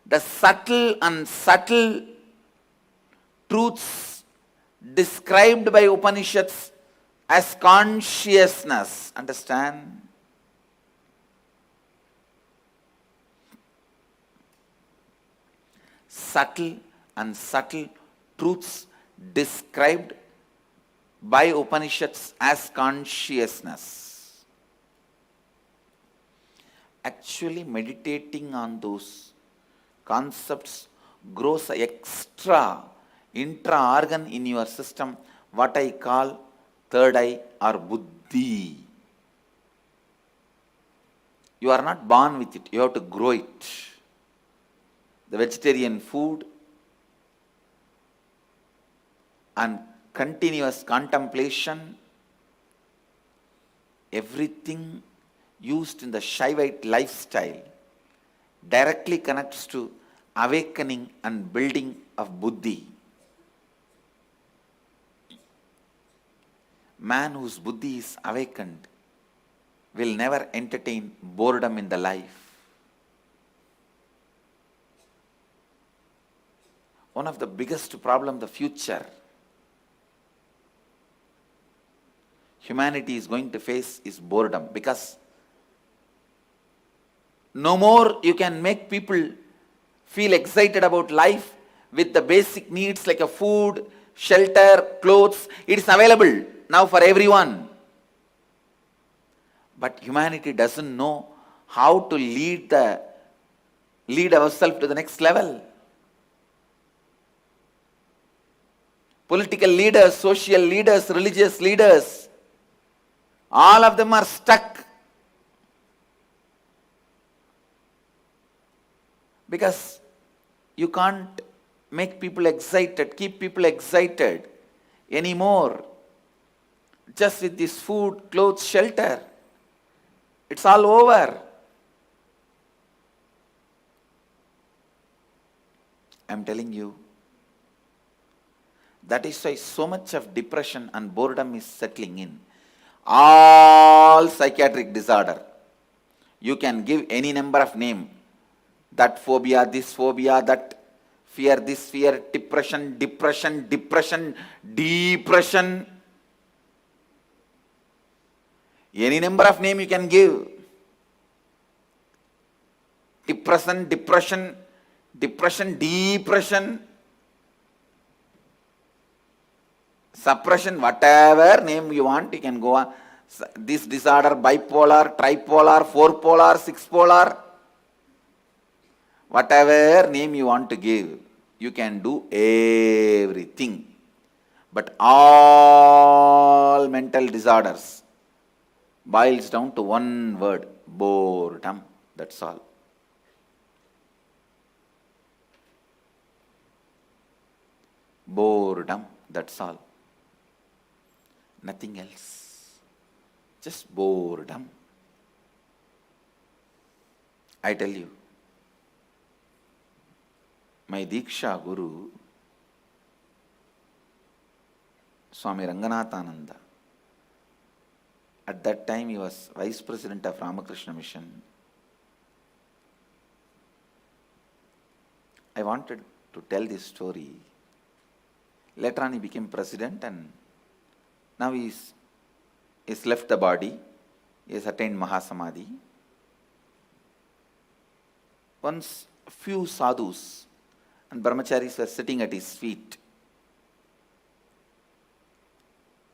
the subtle and subtle truths described by Upanishads as consciousness. Understand? Subtle and subtle truths described by Upanishads as consciousness. Actually, meditating on those concepts grows an extra intra-organ in your system, what I call third eye or buddhi. You are not born with it, you have to grow it. The vegetarian food and continuous contemplation, everything used in the Shaivite lifestyle directly connects to awakening and building of buddhi. Man whose buddhi is awakened will never entertain boredom in the life. One of the biggest problems the future humanity is going to face is boredom, because no more you can make people feel excited about life with the basic needs like a food, shelter, clothes. It is available now for everyone. But humanity doesn't know how to lead ourselves to the next level. Political leaders, social leaders, religious leaders, all of them are stuck. Because you can't make people excited, keep people excited anymore just with this food, clothes, shelter. It's all over. I'm telling you. That is why so much of depression and boredom is settling in. All psychiatric disorder. You can give any number of name. That phobia, this phobia, that fear, this fear, depression. Any number of name you can give. Depression, suppression, whatever name you want, you can go on. This disorder, bipolar, tripolar, fourpolar, sixpolar, whatever name you want to give, you can do everything. But all mental disorders boils down to one word: boredom. That's all. Boredom. That's all. Nothing else. Just boredom. I tell you, my Diksha Guru, Swami Ranganathananda, at that time he was Vice President of Ramakrishna Mission. I wanted to tell this story. Later on he became president, and now he's left the body. He has attained Mahasamadhi. Once few sadhus and brahmacharis were sitting at his feet.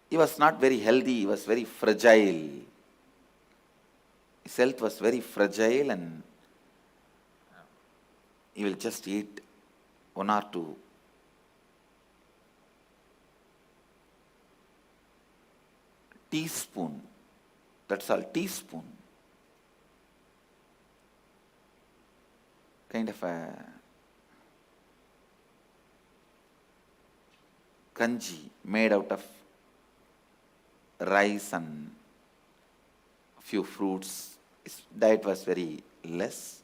He was not very healthy, he was very fragile. His health was very fragile, and he will just eat one or two teaspoon. That's all, teaspoon. Kind of a kanji made out of rice and few fruits. His diet was very less.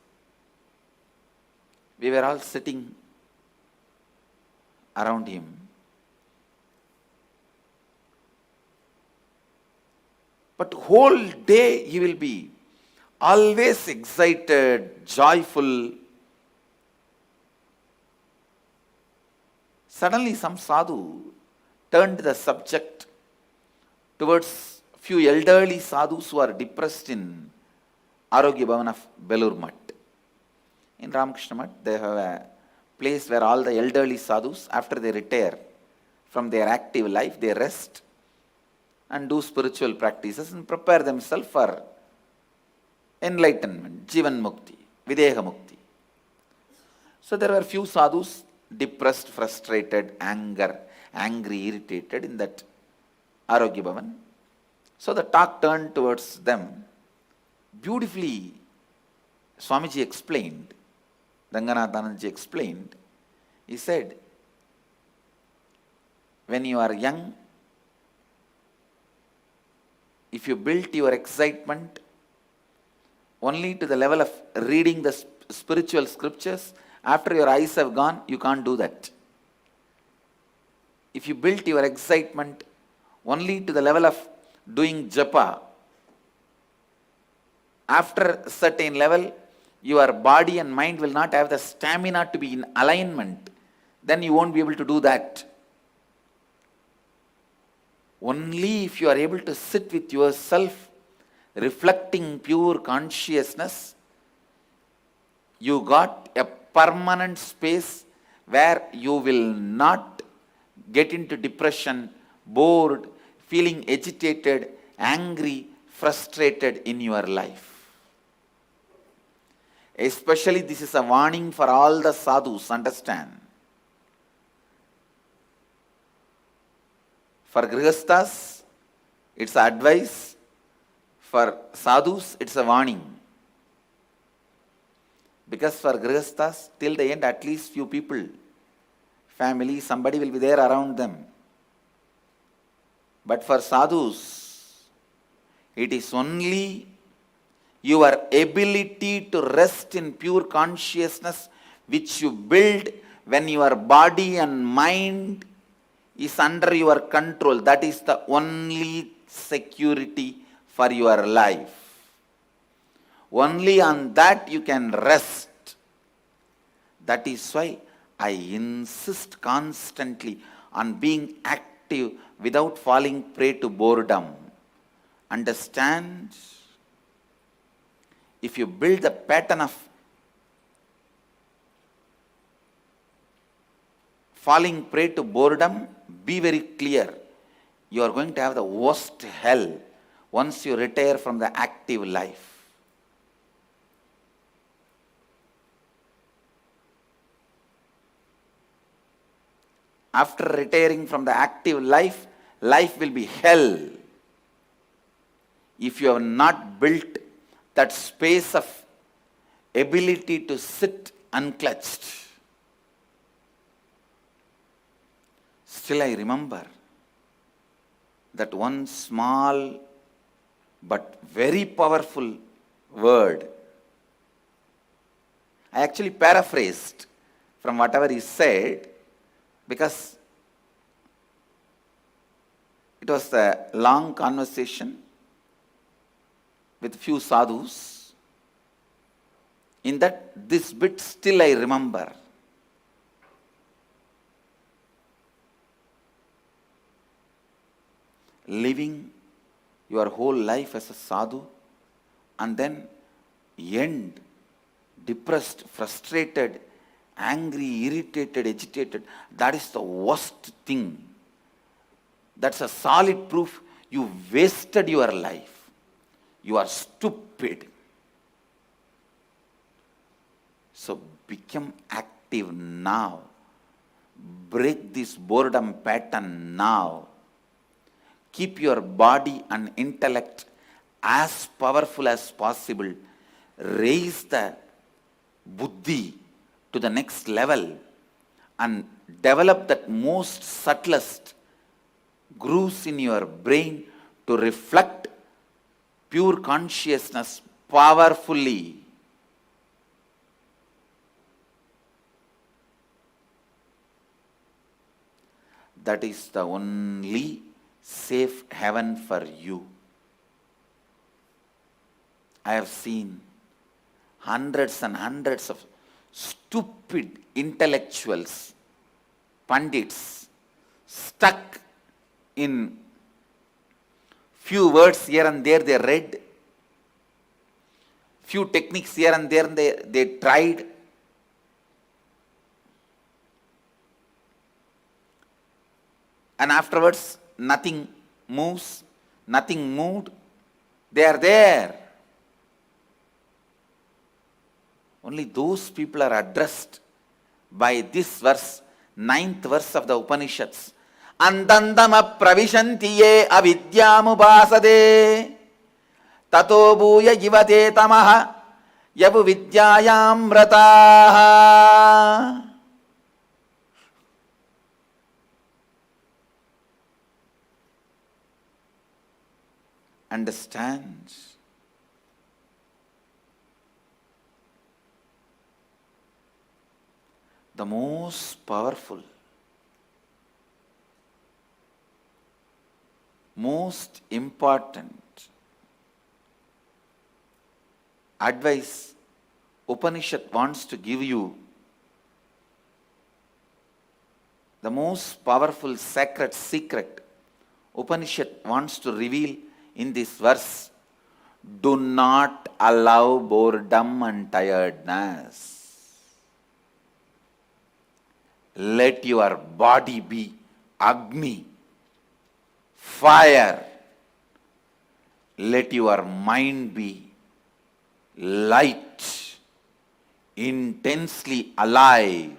We were all sitting around him. But whole day he will be always excited, joyful. Suddenly some sadhu turned the subject towards few elderly sadhus who are depressed in Arogya Bhavan of Belur Mutt. In Ramakrishna Mutt, they have a place where all the elderly sadhus, after they retire from their active life, they rest and do spiritual practices and prepare themselves for enlightenment, Jivan Mukti, Videha Mukti. So there were few sadhus depressed, frustrated, angry, irritated in that Arogya Bhavan. So the talk turned towards them. Beautifully, Swamiji explained, Ranganathanandaji explained, he said, when you are young, if you built your excitement only to the level of reading the spiritual scriptures, after your eyes have gone, you can't do that. If you built your excitement only to the level of doing japa, after a certain level, your body and mind will not have the stamina to be in alignment. Then you won't be able to do that. Only if you are able to sit with yourself, reflecting pure consciousness, you got a permanent space where you will not get into depression, bored, feeling agitated, angry, frustrated in your life. Especially this is a warning for all the sadhus, understand. For grihasthas, it's advice. For sadhus, it's a warning. Because for grihasthas, till the end, at least few people, family, somebody will be there around them. But for sadhus, it is only your ability to rest in pure consciousness which you build when your body and mind is under your control. That is the only security for your life. Only on that you can rest. That is why I insist constantly on being active without falling prey to boredom. Understand? If you build the pattern of falling prey to boredom, be very clear. You are going to have the worst hell once you retire from the active life. After retiring from the active life, life will be hell if you have not built that space of ability to sit unclutched. Still I remember that one small but very powerful word. I actually paraphrased from whatever he said, because it was a long conversation with few sadhus. In that, this bit still I remember. Living your whole life as a sadhu and then end depressed, frustrated, angry, irritated, agitated, that is the worst thing. That's a solid proof you wasted your life. You are stupid. So become active now. Break this boredom pattern now. Keep your body and intellect as powerful as possible. Raise the buddhi to the next level and develop that most subtlest grooves in your brain to reflect pure consciousness powerfully. That is the only safe haven for you. I have seen hundreds and hundreds of stupid intellectuals, pandits, stuck in few words here and there they read, few techniques here and there they tried. And afterwards, nothing moves, nothing moved. They are there. Only those people are addressed by this verse, 9th verse of the Upanishads. Andandama pravishantiye avidyamupasade tato bhuya jivate tamaha yavu vidyayam rataha. Understand? The most powerful, most important advice Upanishad wants to give you, the most powerful sacred secret Upanishad wants to reveal in this verse: do not allow boredom and tiredness. Let your body be Agni, fire. Let your mind be light, intensely alive.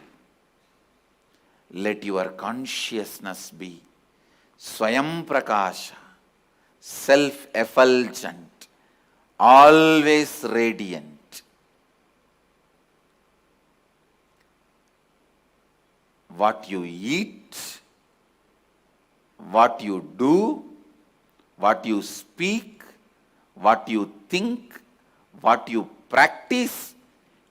Let your consciousness be Swayam Prakasha, self-effulgent, always radiant. What you eat, what you do, what you speak, what you think, what you practice,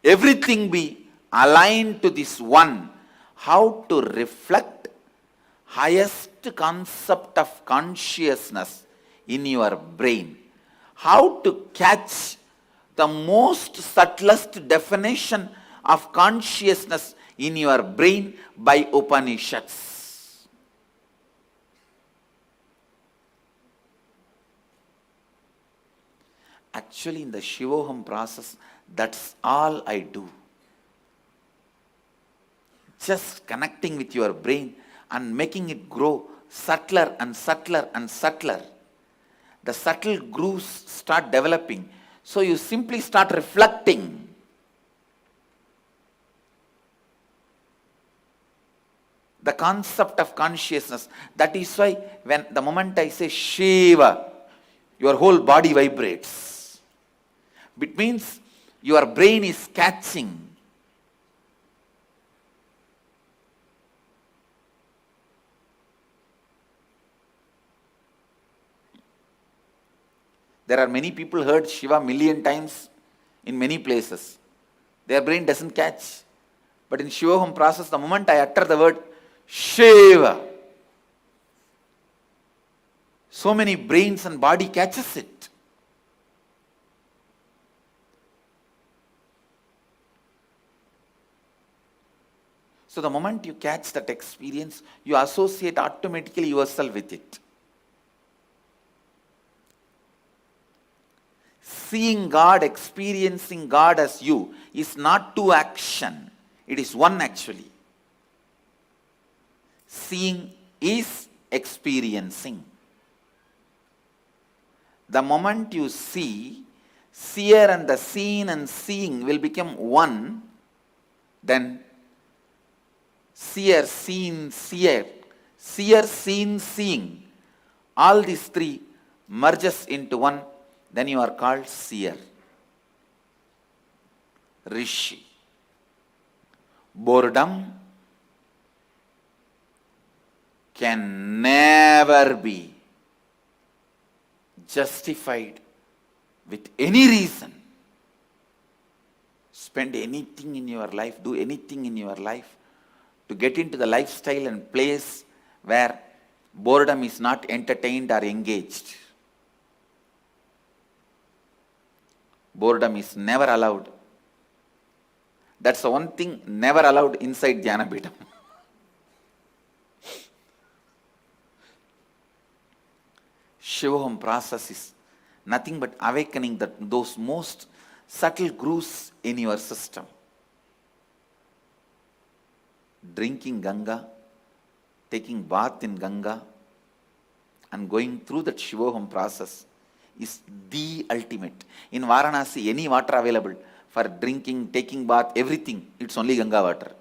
everything be aligned to this one. How to reflect highest concept of consciousness in your brain. How to catch the most subtlest definition of consciousness in your brain by Upanishads. Actually, in the Shivoham process, that's all I do. Just connecting with your brain and making it grow subtler and subtler and subtler. The subtle grooves start developing. So you simply start reflecting. The concept of consciousness. That is why when the moment I say Shiva, your whole body vibrates. It means your brain is catching. There are many people heard Shiva million times in many places. Their brain doesn't catch. But in Shivoham process, the moment I utter the word Shiva, so many brains and body catches it. So the moment you catch that experience, you associate automatically yourself with it. Seeing God, experiencing God as you is not two action. It is one actually. Seeing is experiencing. The moment you see, seer and the seen and seeing will become one, then seer, seen, seer, seen, seeing, all these three merges into one. Then you are called seer, rishi. Boredom can never be justified with any reason. Spend anything in your life, do anything in your life to get into the lifestyle and place where boredom is not entertained or engaged. Boredom is never allowed. That's the one thing never allowed inside Dhyanapitham. Shivoham process is nothing but awakening those most subtle grooves in your system. Drinking Ganga, taking bath in Ganga, and going through that Shivoham process is the ultimate. In Varanasi, any water available for drinking, taking bath, everything, it's only Ganga water.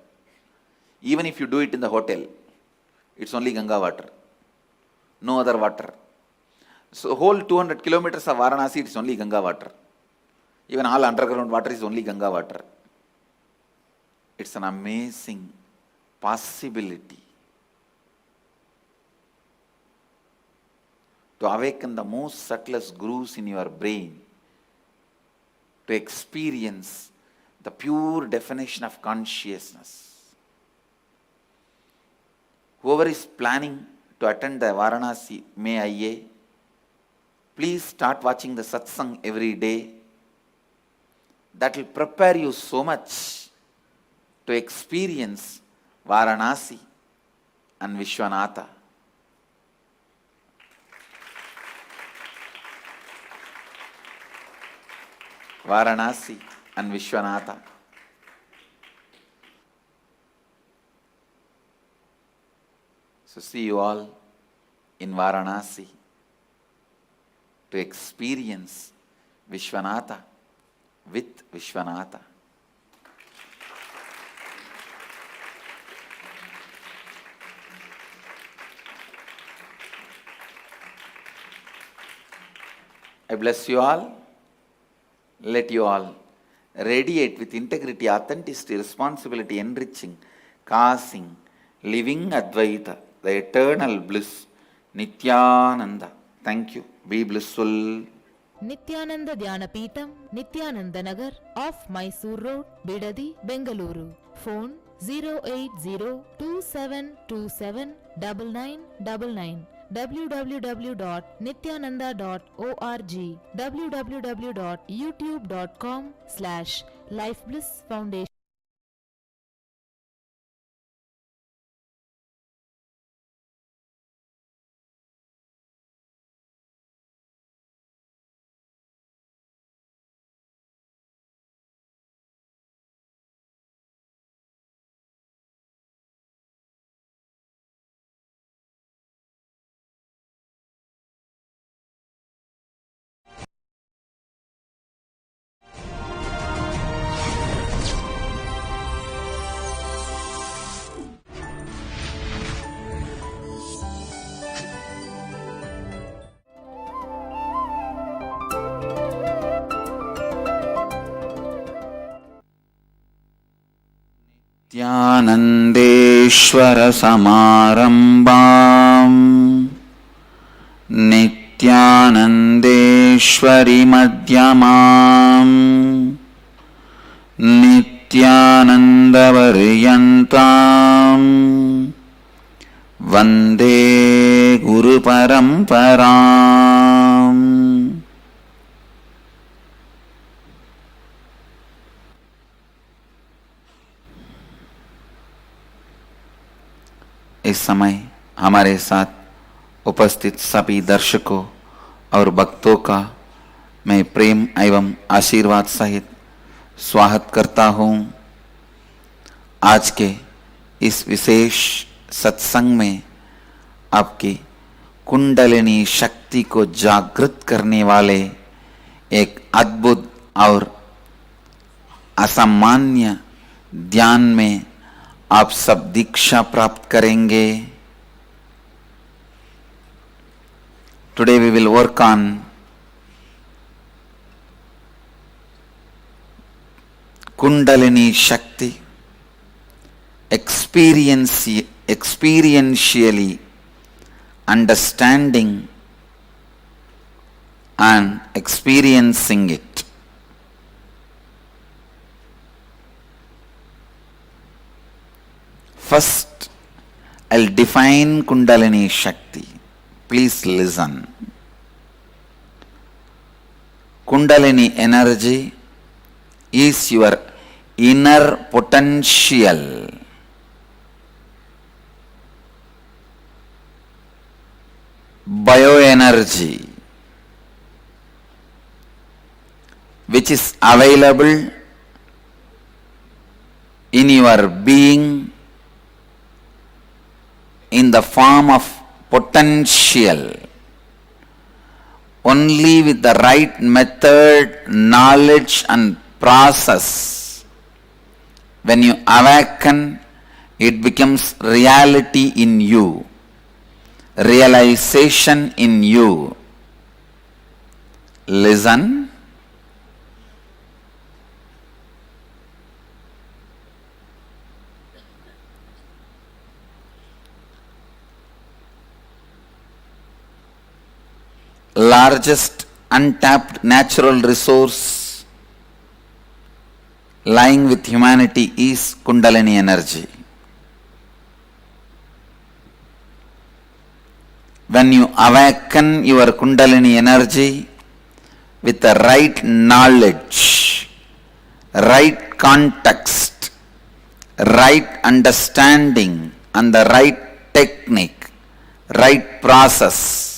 Even if you do it in the hotel, it's only Ganga water. No other water. So whole 200 kilometers of Varanasi, it's only Ganga water. Even all underground water is only Ganga water. It's an amazing possibility to awaken the most subtlest grooves in your brain, to experience the pure definition of consciousness. Whoever is planning to attend the Varanasi May IA, please start watching the satsang every day. That will prepare you so much to experience Varanasi and Vishwanatha. Varanasi and Vishwanatha. So see you all in Varanasi to experience Vishwanatha with Vishwanatha. I bless you all. Let you all radiate with integrity, authenticity, responsibility, enriching, causing, living Advaita, the eternal bliss, Nithyananda. Thank you. Be blissful. Nithyananda Dhyanapitham, Nithyananda Nagar, off Mysore Road, Bidadi, Bengaluru. Phone 08027279999. www.nithyananda.org, www.youtube.com/lifeblissfoundation. नित्यानन्देश्वर समारम्भाम् नित्यानन्देश्वरि मध्यमाम् नित्यानन्दपर्यन्ताम् वन्दे गुरुपरम्पराम्. इस समय हमारे साथ उपस्थित सभी दर्शकों और भक्तों का मैं प्रेम एवं आशीर्वाद सहित स्वागत करता हूँ. आज के इस विशेष सत्संग में आपकी कुंडलिनी शक्ति को जागृत करने वाले एक अद्भुत और असामान्य ध्यान में आप सब दीक्षा प्राप्त करेंगे. Today we will work on kundalini shakti, experientially understanding and experiencing it. First, I'll define Kundalini Shakti. Please listen. Kundalini energy is your inner potential. Bioenergy, which is available in your being in the form of potential. Only with the right method, knowledge and process, when you awaken, it becomes reality in you, realization in you. Listen. Largest untapped natural resource lying with humanity is Kundalini energy. When you awaken your Kundalini energy with the right knowledge, right context, right understanding and the right technique, right process,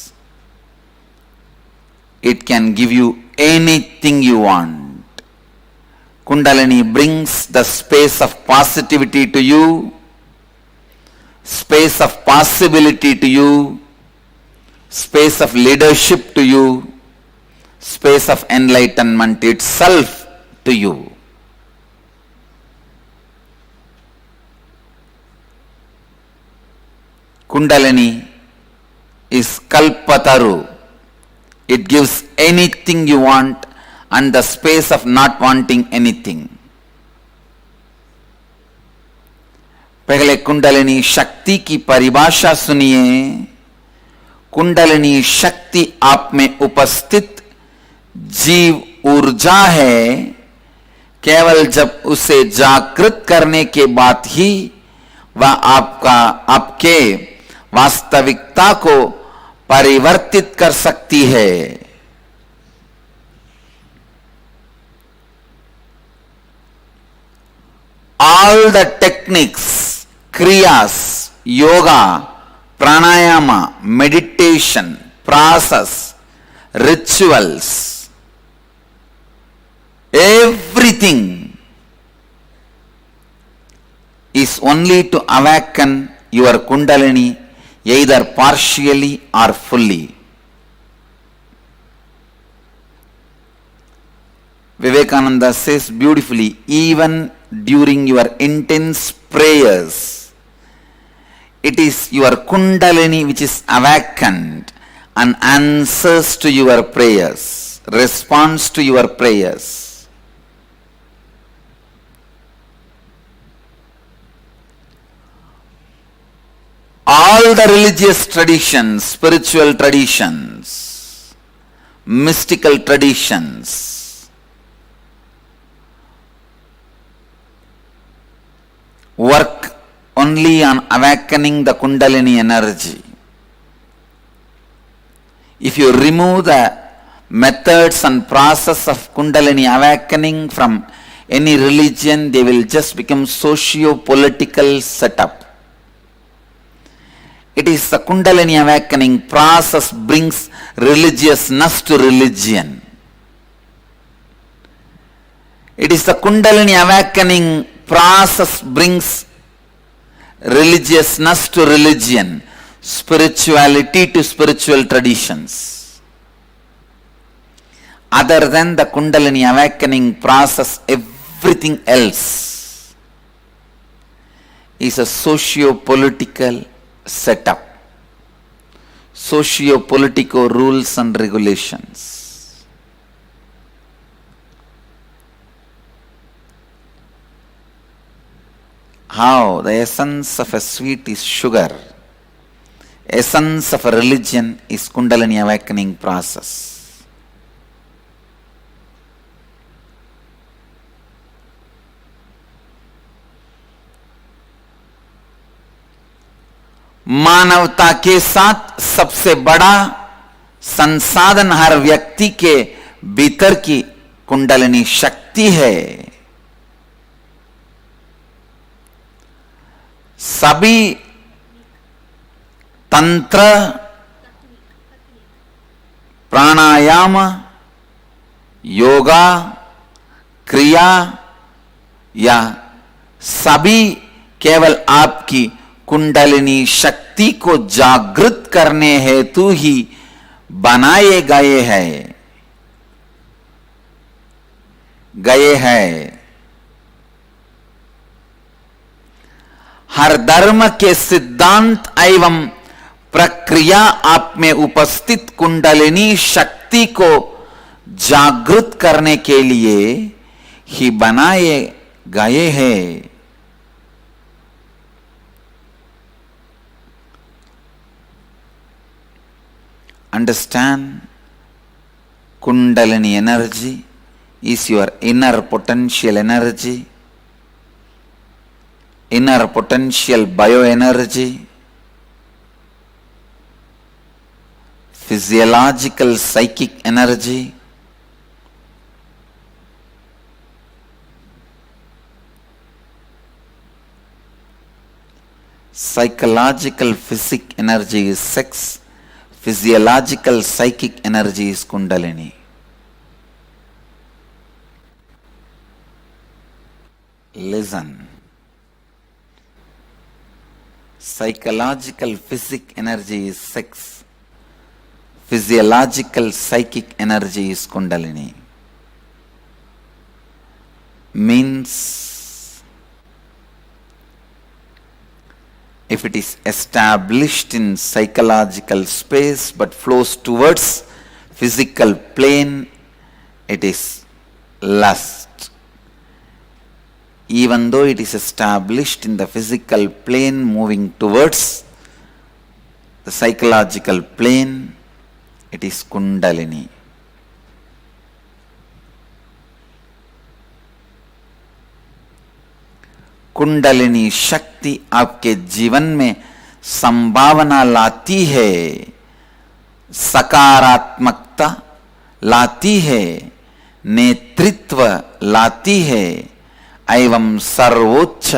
it can give you anything you want. Kundalini brings the space of positivity to you space of possibility to you, space of leadership to you, space of enlightenment itself to you. Kundalini is Kalpataru. It gives anything you want and the space of not wanting anything. पहले कुंडलिनी शक्ति की परिभाषा सुनिए. कुंडलिनी शक्ति आप में उपस्थित जीव ऊर्जा है. केवल जब उसे जागृत करने के बाद ही वह आपके वास्तविकता को परिवर्तित कर सकती है. All the techniques, kriyas, yoga, pranayama, meditation, process, rituals, everything is only to awaken your kundalini either partially or fully. Vivekananda says beautifully, even during your intense prayers, it is your kundalini which is awakened and answers to your prayers, responds to your prayers. All the religious traditions, spiritual traditions, mystical traditions, work only on awakening the Kundalini energy. If you remove the methods and process of Kundalini awakening from any religion, they will just become socio-political setup. It is the Kundalini awakening process brings religiousness to religion. It is the Kundalini awakening process brings religiousness to religion, spirituality to spiritual traditions. Other than the Kundalini awakening process, everything else is a socio-political setup, socio-political rules and regulations. How the essence of a sweet is sugar, essence of a religion is Kundalini awakening process. मानवता के साथ सबसे बड़ा संसाधन हर व्यक्ति के भीतर की कुंडलिनी शक्ति है. सभी तंत्र, प्राणायाम, योगा, क्रिया या सभी केवल आपकी कुंडलिनी शक्ति को जागृत करने हेतु ही बनाए गए हैं. हर धर्म के सिद्धांत एवं प्रक्रिया आप में उपस्थित कुंडलिनी शक्ति को जागृत करने के लिए ही बनाए गए हैं. Understand, Kundalini energy is your inner potential energy, inner potential bioenergy, physiological psychic energy, psychological physic energy is sex, physiological psychic energy is Kundalini. Listen. Psychological physic energy is sex. Physiological psychic energy is Kundalini. Means if it is established in psychological space but flows towards physical plane, it is lust. Even though it is established in the physical plane moving towards the psychological plane, it is Kundalini. Kundalini शक्ति आपके जीवन में संभावना लाती है, सकारात्मकता लाती है, नेतृत्व लाती है एवं सर्वोच्च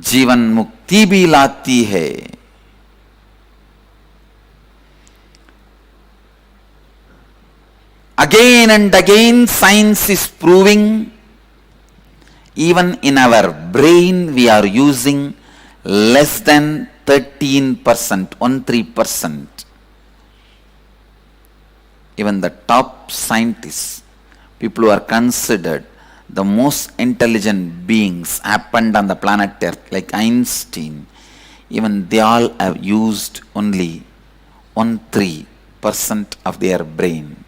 जीवन मुक्ति भी लाती है. Again and again science is proving even in our brain we are using less than 13%, 13%. Even the top scientists, people who are considered the most intelligent beings happened on the planet Earth, like Einstein, even they all have used only 13% of their brain.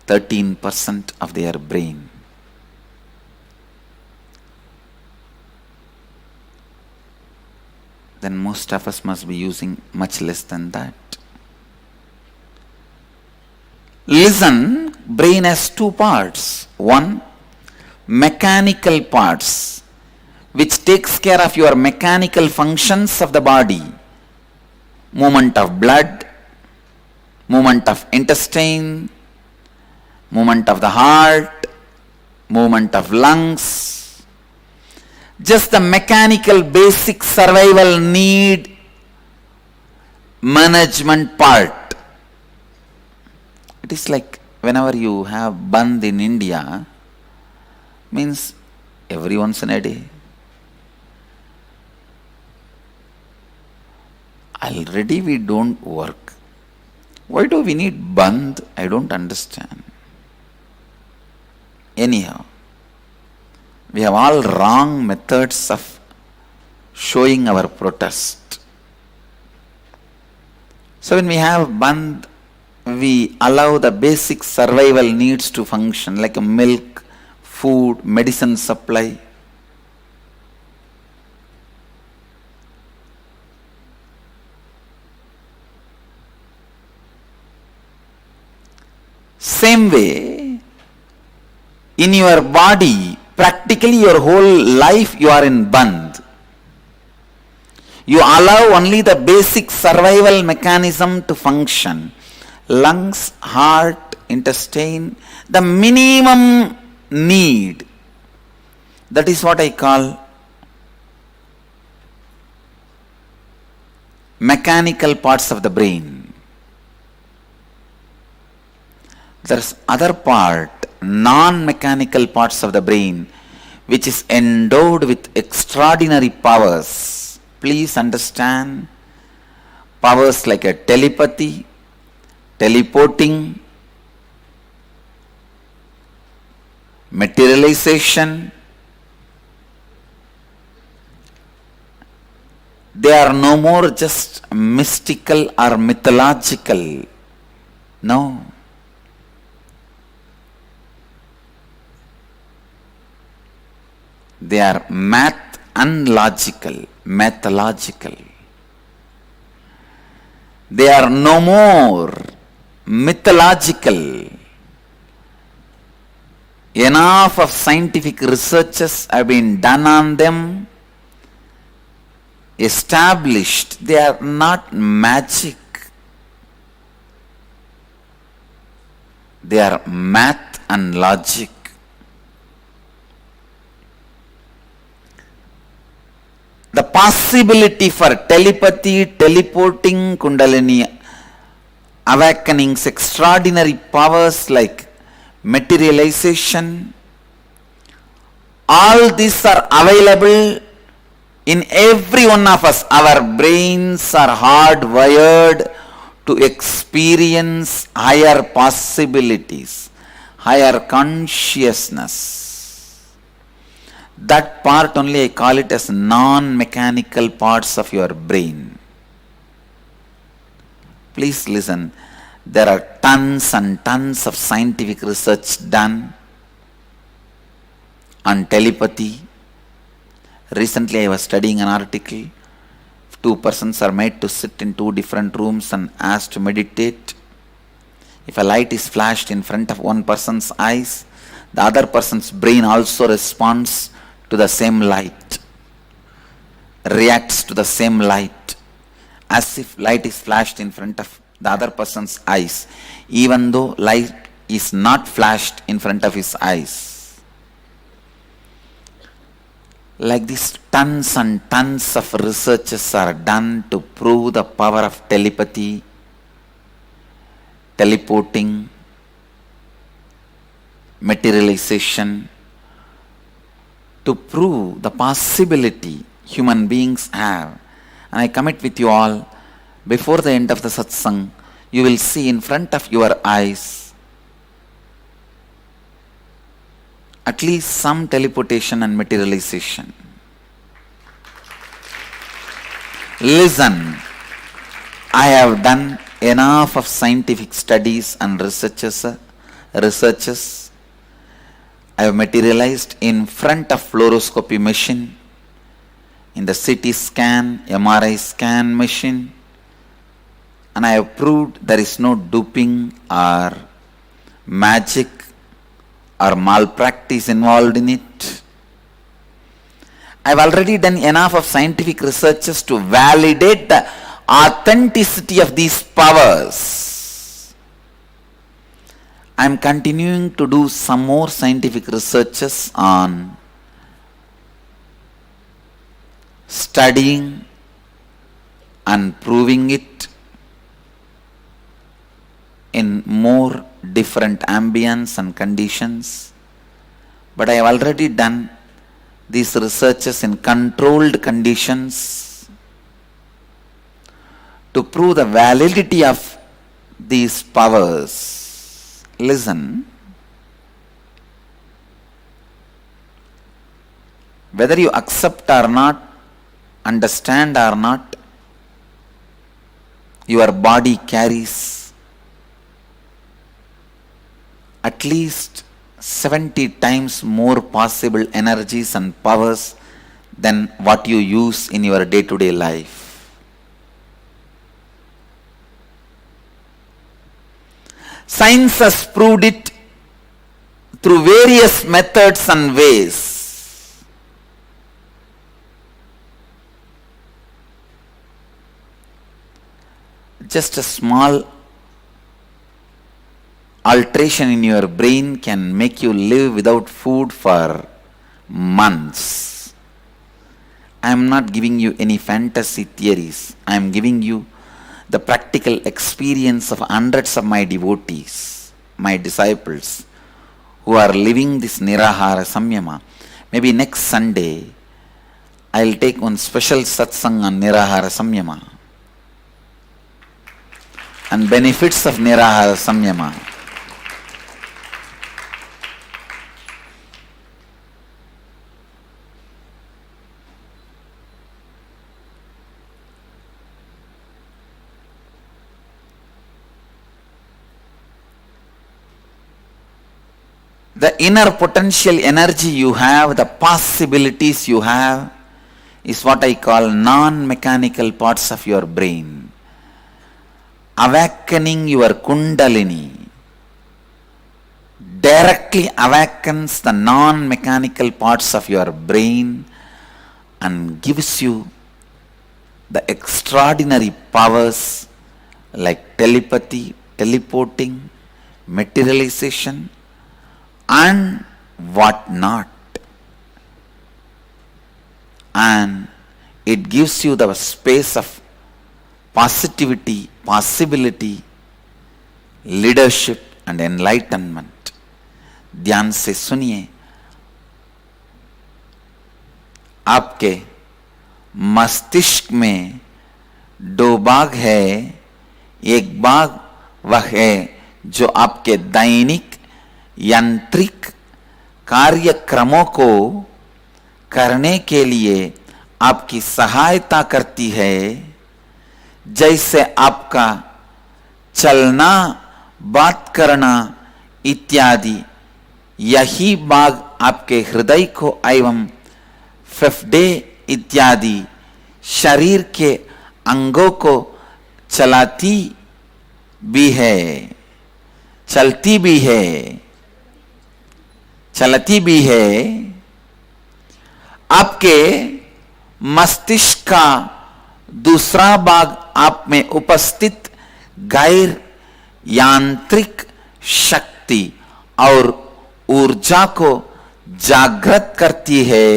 13% of their brain. Then most of us must be using much less than that. Listen, brain has two parts. One, mechanical parts, which takes care of your mechanical functions of the body. Movement of blood, movement of intestine, movement of the heart, movement of lungs. Just the mechanical basic survival need management part. It is like whenever you have Bandh in India, means every once in a day. Already we don't work. Why do we need Bandh? I don't understand. Anyhow, we have all wrong methods of showing our protest. So when we have Bandh, we allow the basic survival needs to function, like a milk, food, medicine supply. Same way, in your body, practically your whole life you are in Bandh. You allow only the basic survival mechanism to function. Lungs, heart, intestine, the minimum need. That is what I call mechanical parts of the brain. There's other part, non-mechanical parts of the brain, which is endowed with extraordinary powers. Please understand, powers like a telepathy, teleporting, materialization. They are no more just mystical or mythological. No. They are mathological. They are no more mythological. Enough of scientific researches have been done on them, established. They are not magic. They are math and logic. The possibility for telepathy, teleporting, Kundalini awakenings, extraordinary powers like materialization, all these are available In every one of us, our brains are hardwired to experience higher possibilities, higher consciousness. That part only I call it as non-mechanical parts of your brain. Please listen. There are tons and tons of scientific research done on telepathy. Recently I was studying an article. Two persons are made to sit in two different rooms and asked to meditate. If a light is flashed in front of one person's eyes, the other person's brain also responds to the same light, reacts to the same light, as if light is flashed in front of the other person's eyes, even though light is not flashed in front of his eyes. Like this, tons and tons of researches are done to prove the power of telepathy, teleporting, materialization, to prove the possibility human beings have. And I commit with you all, before the end of the satsang, you will see in front of your eyes at least some teleportation and materialization. Listen, I have done enough of scientific studies and researches. I have materialized in front of fluoroscopy machine, in the CT scan, MRI scan machine, and I have proved there is no duping or magic or malpractice involved in it. I have already done enough of scientific researches to validate the authenticity of these powers. I am continuing to do some more scientific researches on studying and proving it in more different ambience and conditions. But I have already done these researches in controlled conditions to prove the validity of these powers. Listen, whether you accept or not, understand or not, your body carries at least 70 times more possible energies and powers than what you use in your day-to-day life. Science has proved it through various methods and ways. Just a small alteration in your brain can make you live without food for months. I am not giving you any fantasy theories. I am giving you the practical experience of hundreds of my devotees, my disciples, who are living this Nirahara Samyama. Maybe next Sunday, I will take one special satsang on Nirahara Samyama and benefits of Nirahara Samyama. The inner potential energy you have, the possibilities you have, is what I call non-mechanical parts of your brain. Awakening your Kundalini directly awakens the non-mechanical parts of your brain and gives you the extraordinary powers like telepathy, teleporting, materialization, and what not. And it gives you the space of positivity, possibility, leadership and enlightenment. ध्यान से सुनिए, आपके मस्तिष्क में दो भाग है। एक भाग वह है जो आपके दैनिक यांत्रिक कार्यक्रमों को करने के लिए आपकी सहायता करती है, जैसे आपका चलना, बात करना इत्यादि। यही भाग आपके हृदय को एवं फेफड़े इत्यादि शरीर के अंगों को चलाती भी है, चलती भी है, चलती भी है। आपके मस्तिष्क का दूसरा भाग आप में उपस्थित गैर यांत्रिक शक्ति और ऊर्जा को जागृत करती है।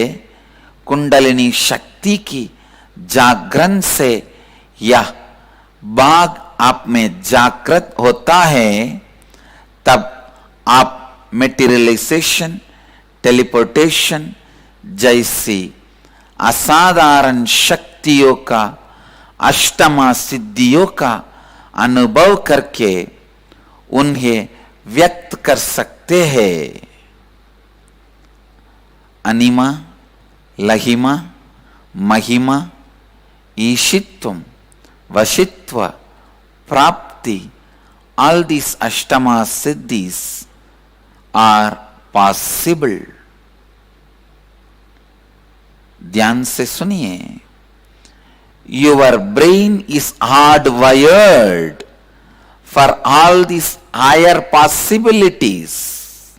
कुंडलिनी शक्ति की जागरण से यह भाग आप में जागृत होता है, तब आप मेटीरियलाइजेशन, टेलीपोर्टेशन जैसी असाधारण शक्तियों का, अष्टमा सिद्धियों का अनुभव करके उन्हें व्यक्त कर सकते हैं। अनिमा, लहिमा, महिमा, ईशित्वम, वशित्व, प्राप्ति, all these ashtama siddhis are possible. ध्यान से सुनिए। Your brain is hardwired for all these higher possibilities.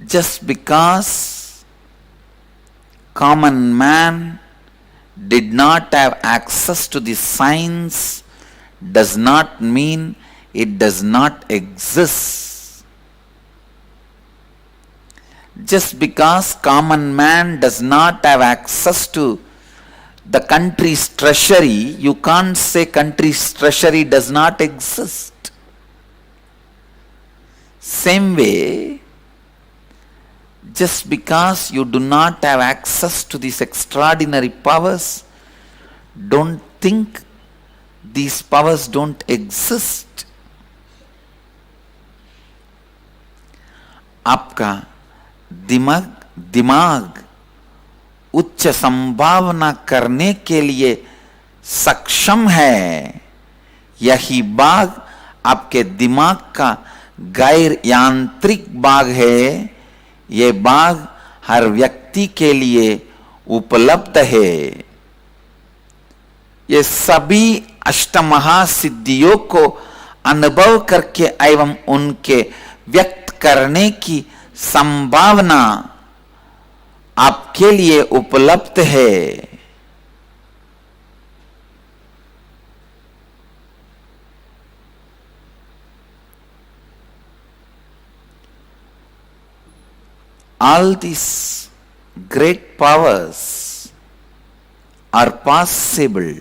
Just because common man did not have access to the science does not mean it does not exist. Just because common man does not have access to the country's treasury, you can't say country's treasury does not exist. Same way, just because you do not have access to these extraordinary powers, don't think these powers don't exist. आपका दिमाग उच्च संभावना करने के लिए सक्षम है। यही भाग आपके दिमाग का गैर यांत्रिक भाग है। ये भाग हर व्यक्ति के लिए उपलब्ध है। ये सभी अष्टमहासिद्धियों को अनुभव करके एवं उनके व्यक्त करने की संभावना आपके लिए उपलब्ध है। All these great powers are possible.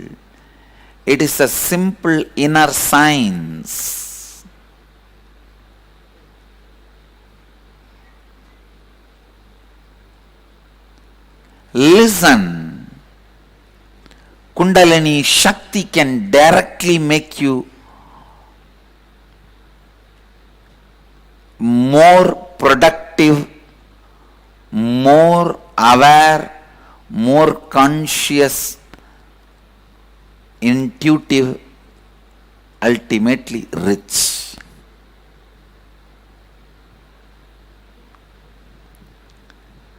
It is a simple inner science. Listen. Kundalini Shakti can directly make you more productive, more aware, more conscious, intuitive, ultimately rich.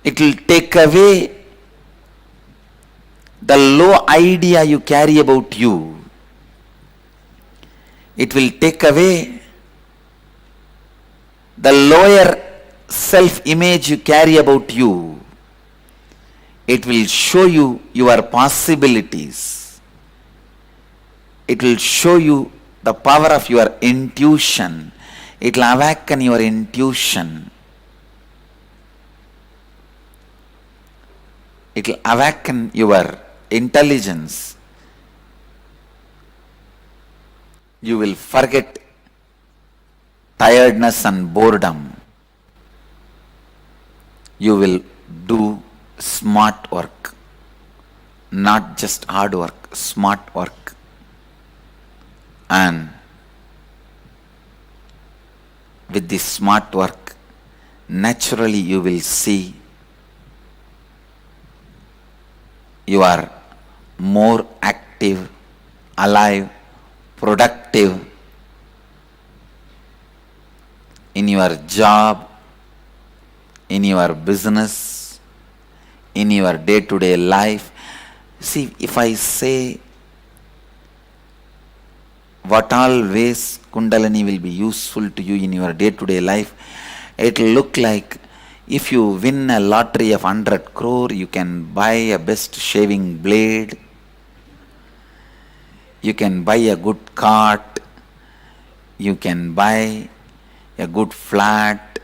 It will take away the low idea you carry about you. It will take away the lower self-image you carry about you. It will show you your possibilities. It will show you the power of your intuition. It will awaken your intuition. It will awaken your intelligence. You will forget tiredness and boredom. You will do smart work. not just hard work, smart work. And with this smart work, naturally you will see you are more active, alive, productive in your job, in your business, in your day-to-day life. See, if I say what all ways Kundalini will be useful to you in your day-to-day life, it will look like if you win a lottery of 100 crore, you can buy a best shaving blade, you can buy a good cart, you can buy a good flat,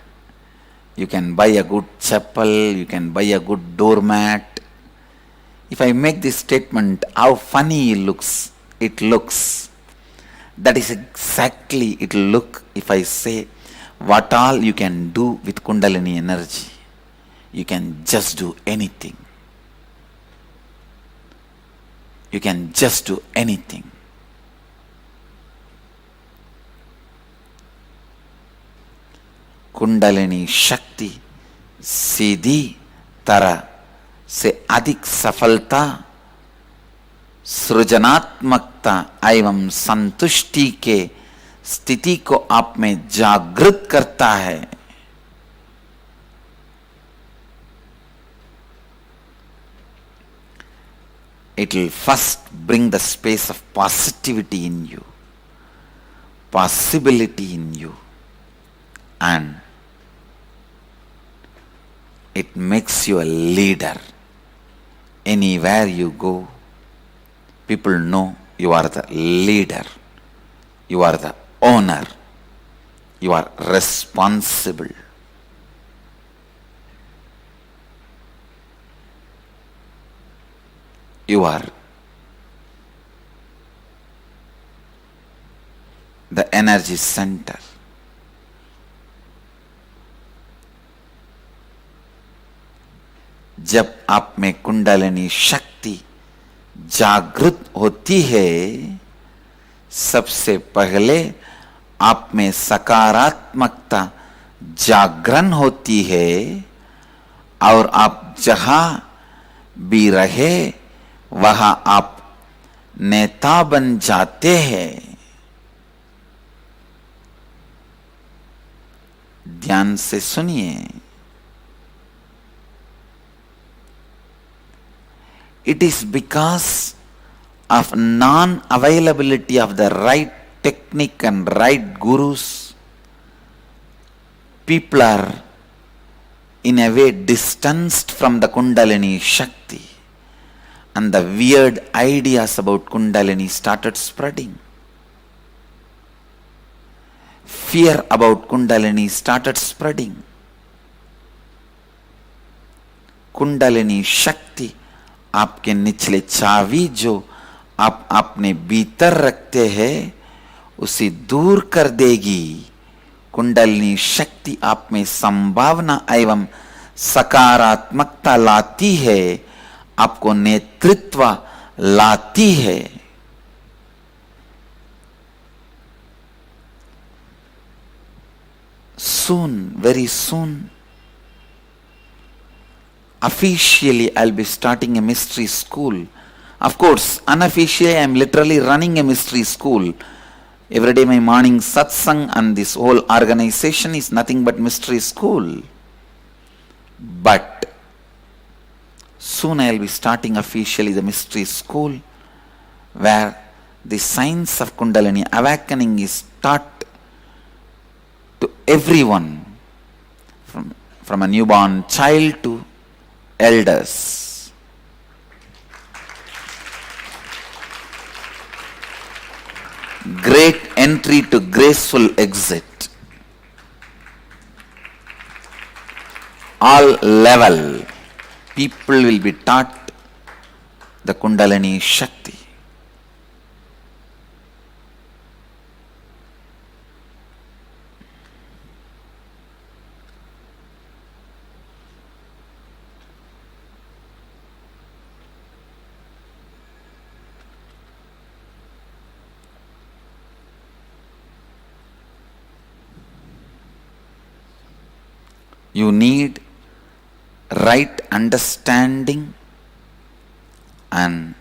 you can buy a good chapel, you can buy a good doormat. If I make this statement, how funny it looks. That is exactly it will look if I say what all you can do with Kundalini energy. You can just do anything. You can just do anything. Kundalini शक्ति सीधी तरह से अधिक सफलता, सृजनात्मकता एवं संतुष्टि के स्थिति को आप में जागृत करता है। It will first bring the space of positivity in you, possibility in you, and it makes you a leader. Anywhere you go, people know you are the leader, you are the owner, you are responsible. You are the energy center. जब आप में कुंडलिनी शक्ति जागृत होती है, सबसे पहले आप में सकारात्मकता जागरण होती है और आप जहां भी रहे वहां आप नेता बन जाते हैं। ध्यान से सुनिए। It is because of non-availability of the right technique and right gurus, people are in a way distanced from the Kundalini Shakti, and the weird ideas about Kundalini started spreading. Fear about Kundalini started spreading. Kundalini Shakti आपके निचले चावी जो आप अपने भीतर रखते हैं उसे दूर कर देगी। कुंडलिनी शक्ति आप में संभावना एवं सकारात्मकता लाती है, आपको नेतृत्व लाती है। Soon, very soon, officially I'll be starting a mystery school. Of course, unofficially I'm literally running a mystery school. Every day my morning satsang and this whole organization is nothing but mystery school. But soon I'll be starting officially the mystery school where the science of Kundalini awakening is taught to everyone, from a newborn child to elders. Great entry to graceful exit. All level people will be taught the Kundalini Shakti. You need right understanding and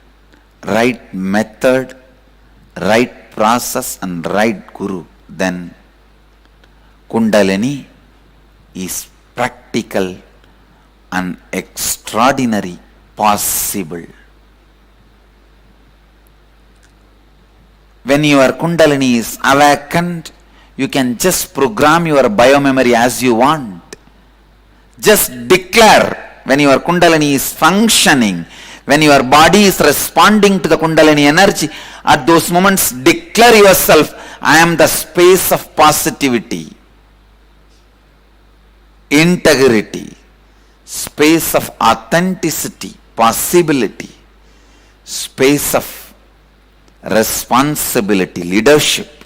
right method, right process and right guru. Then Kundalini is practical and extraordinary possible. When your Kundalini is awakened, you can just program your biomemory as you want. Just declare when your Kundalini is functioning, when your body is responding to the Kundalini energy, at those moments declare yourself, I am the space of positivity, integrity, space of authenticity, possibility, space of responsibility, leadership,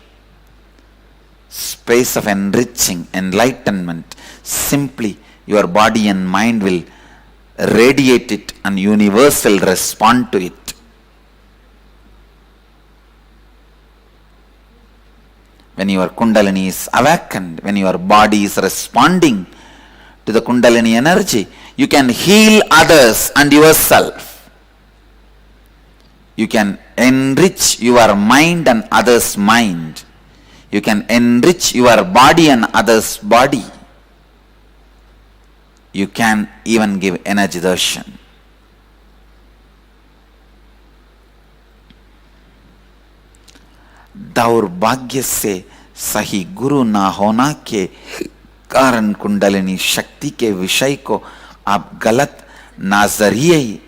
space of enriching, enlightenment. Simply your body and mind will radiate it and universe will respond to it. When your Kundalini is awakened, when your body is responding to the Kundalini energy, you can heal others and yourself. You can enrich your mind and others' mind. You can enrich your body and others' body. You can even give energy darshan. दौर्भाग्य से सही गुरु ना होना के कारण कुंडलिनी शक्ति के विषय को आप गलत नजरिए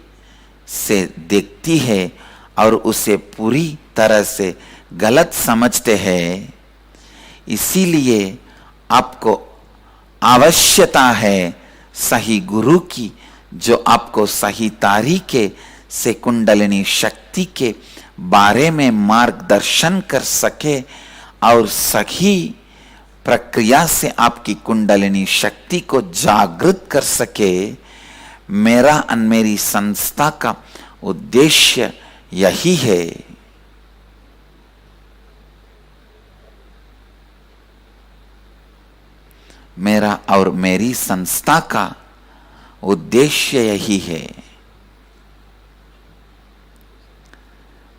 से देखती है और उसे पूरी तरह से गलत समझते हैं. इसीलिए आपको आवश्यकता है सही गुरु की, जो आपको सही तरीके से कुंडलिनी शक्ति के बारे में मार्गदर्शन कर सके और सही प्रक्रिया से आपकी कुंडलिनी शक्ति को जागृत कर सके. मेरा और मेरी संस्था का उद्देश्य यही है. मेरा और मेरी संस्था का उद्देश्य यही है.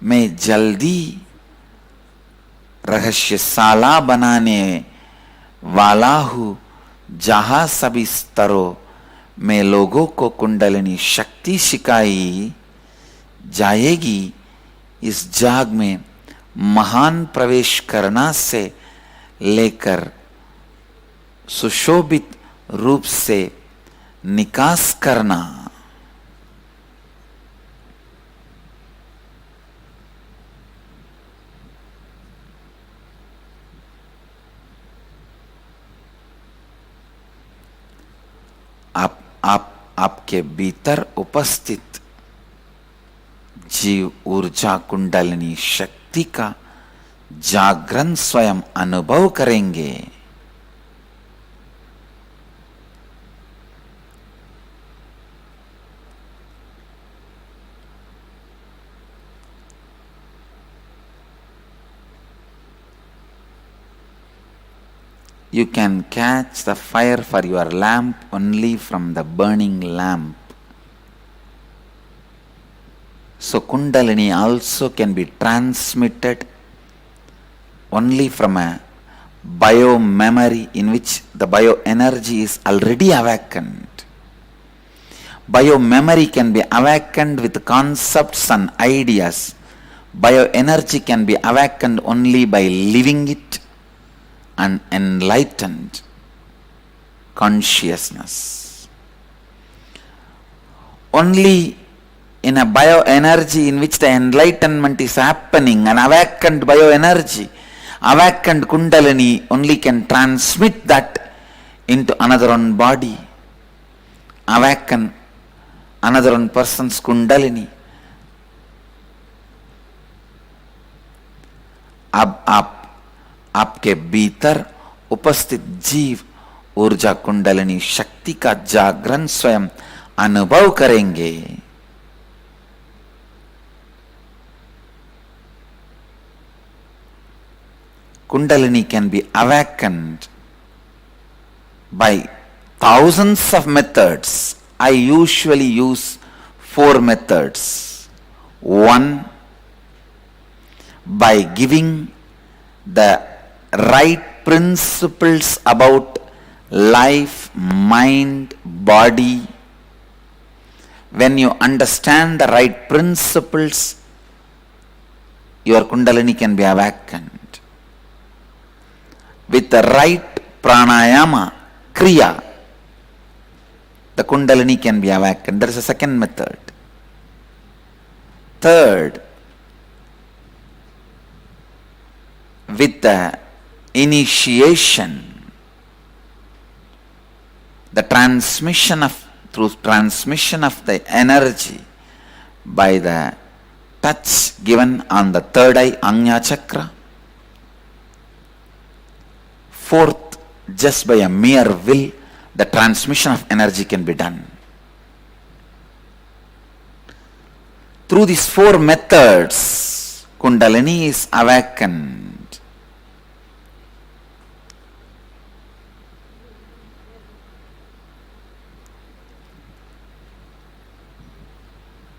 मैं जल्दी रहस्यशाला बनाने वाला हूं, जहां सभी स्तरों में लोगों को कुंडलिनी शक्ति सिखाई जाएगी. इस जाग में महान प्रवेश करना से लेकर सुशोभित रूप से निकास करना. आपके भीतर उपस्थित जीव ऊर्जा कुंडलिनी शक्ति का जागरण स्वयं अनुभव करेंगे. You can catch the fire for your lamp only from the burning lamp. So Kundalini also can be transmitted only from a bio-memory in which the bio-energy is already awakened. Bio-memory can be awakened with concepts and ideas. Bio-energy can be awakened only by living it and enlightened consciousness. Only in a bioenergy in which the enlightenment is happening, an awakened bioenergy, awakened Kundalini only can transmit that into another one body, awaken another one person's Kundalini. अब आपके भीतर उपस्थित जीव ऊर्जा कुंडलिनी शक्ति का जागरण स्वयं अनुभव करेंगे. Kundalini can be awakened by thousands of methods. I usually use 4 methods. One, by giving the right principles about life, mind, body. When you understand the right principles, your Kundalini can be awakened. With the right pranayama, kriya, the Kundalini can be awakened. There is a second method. Third, with the initiation, the transmission of, through transmission of the energy by the touch given on the third eye, Ajna chakra. Fourth, just by a mere will, the transmission of energy can be done. Through these 4 methods, Kundalini is awakened.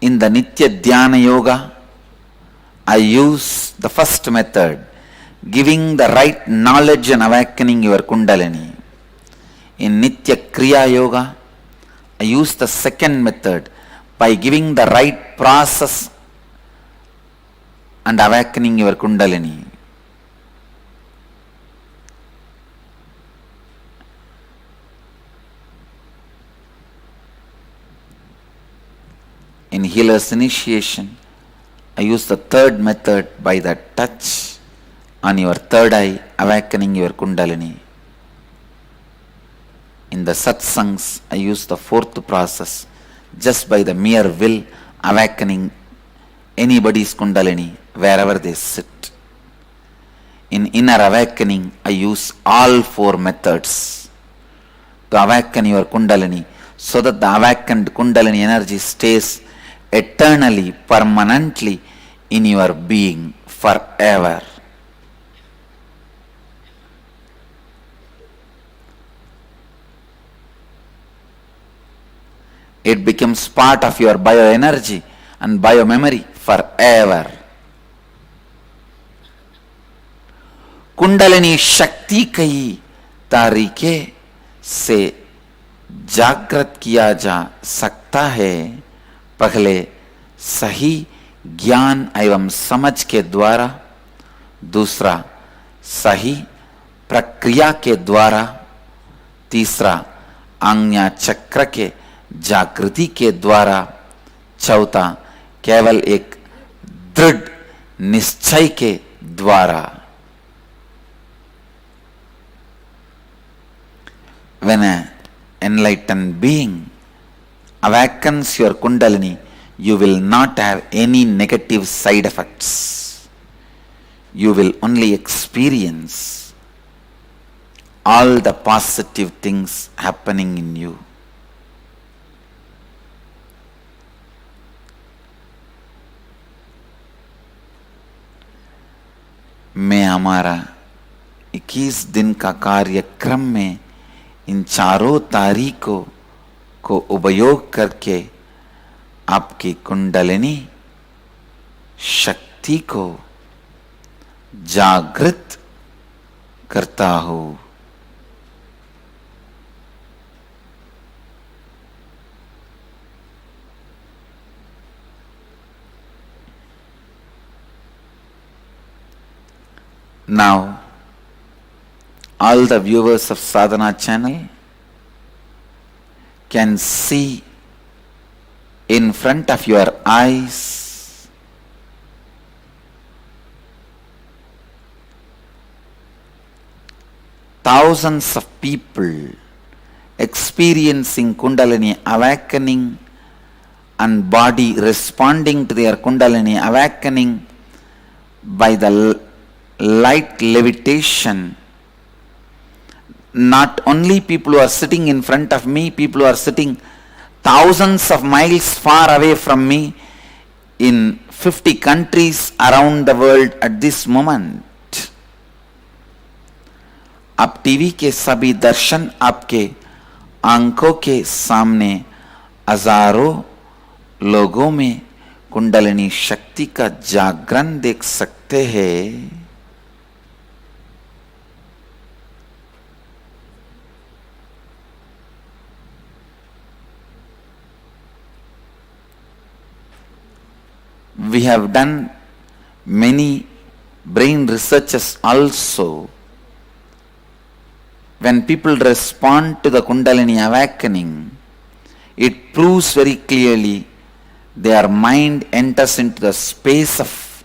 In the Nitya Dhyana Yoga, I use the first method, giving the right knowledge and awakening your Kundalini. In Nitya Kriya Yoga, I use the second method, by giving the right process and awakening your Kundalini. In healer's initiation, I use the third method, by the touch on your third eye, awakening your Kundalini. In the satsangs, I use the fourth process, just by the mere will, awakening anybody's Kundalini wherever they sit. In inner awakening, I use all 4 methods to awaken your Kundalini, so that the awakened Kundalini energy stays eternally, permanently in your being forever. It becomes part of your bioenergy and biomemory forever. Kundalini शक्ति कई तरीके से जागृत किया जा सकता है। पहले सही ज्ञान एवं समझ के द्वारा, दूसरा सही प्रक्रिया के द्वारा, तीसरा आज्ञा चक्र के जागृति के द्वारा, चौथा केवल एक दृढ़ निश्चय के द्वारा। When an enlightened being awakens your Kundalini, you will not have any negative side effects. You will only experience all the positive things happening in you. मैं हमारा 21 दिन का कार्यक्रम में इन चारों तारीखों को उपयोग करके आपकी कुंडलिनी शक्ति को जागृत करता हूं। Now, all the viewers of Sadhana channel can see in front of your eyes thousands of people experiencing Kundalini awakening and body responding to their Kundalini awakening by the light levitation. Not only people who are sitting in front of me, people who are sitting thousands of miles far away from me in 50 countries around the world at this moment. आप TV के सभी दर्शन आपके आंखों के सामने हजारों लोगों में कुंडलिनी शक्ति का जागरण देख सकते हैं। We have done many brain researches also. When people respond to the Kundalini awakening, it proves very clearly their mind enters into the space of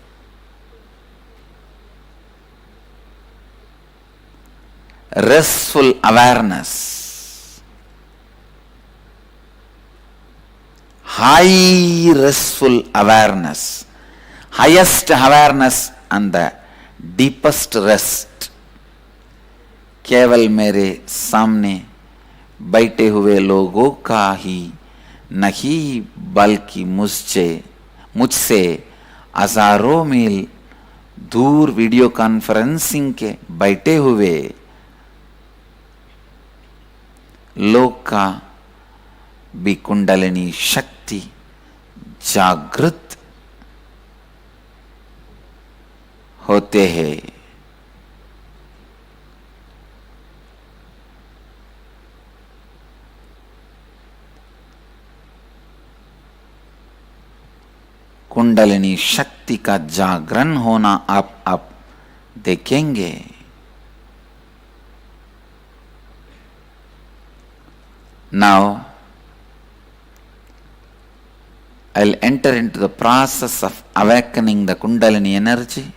restful awareness, high restful awareness, highest awareness and the deepest rest. केवल मेरे सामने बैठे हुए लोगों का ही नहीं बल्कि मुझसे हजारों मील दूर वीडियो कॉन्फ्रेंसिंग के बैठे हुए लोग का भी कुंडलिनी शक्ति जागृत होते हैं। कुंडलिनी शक्ति का जागरण होना आप देखेंगे। Now I'll enter into the process of awakening the Kundalini energy.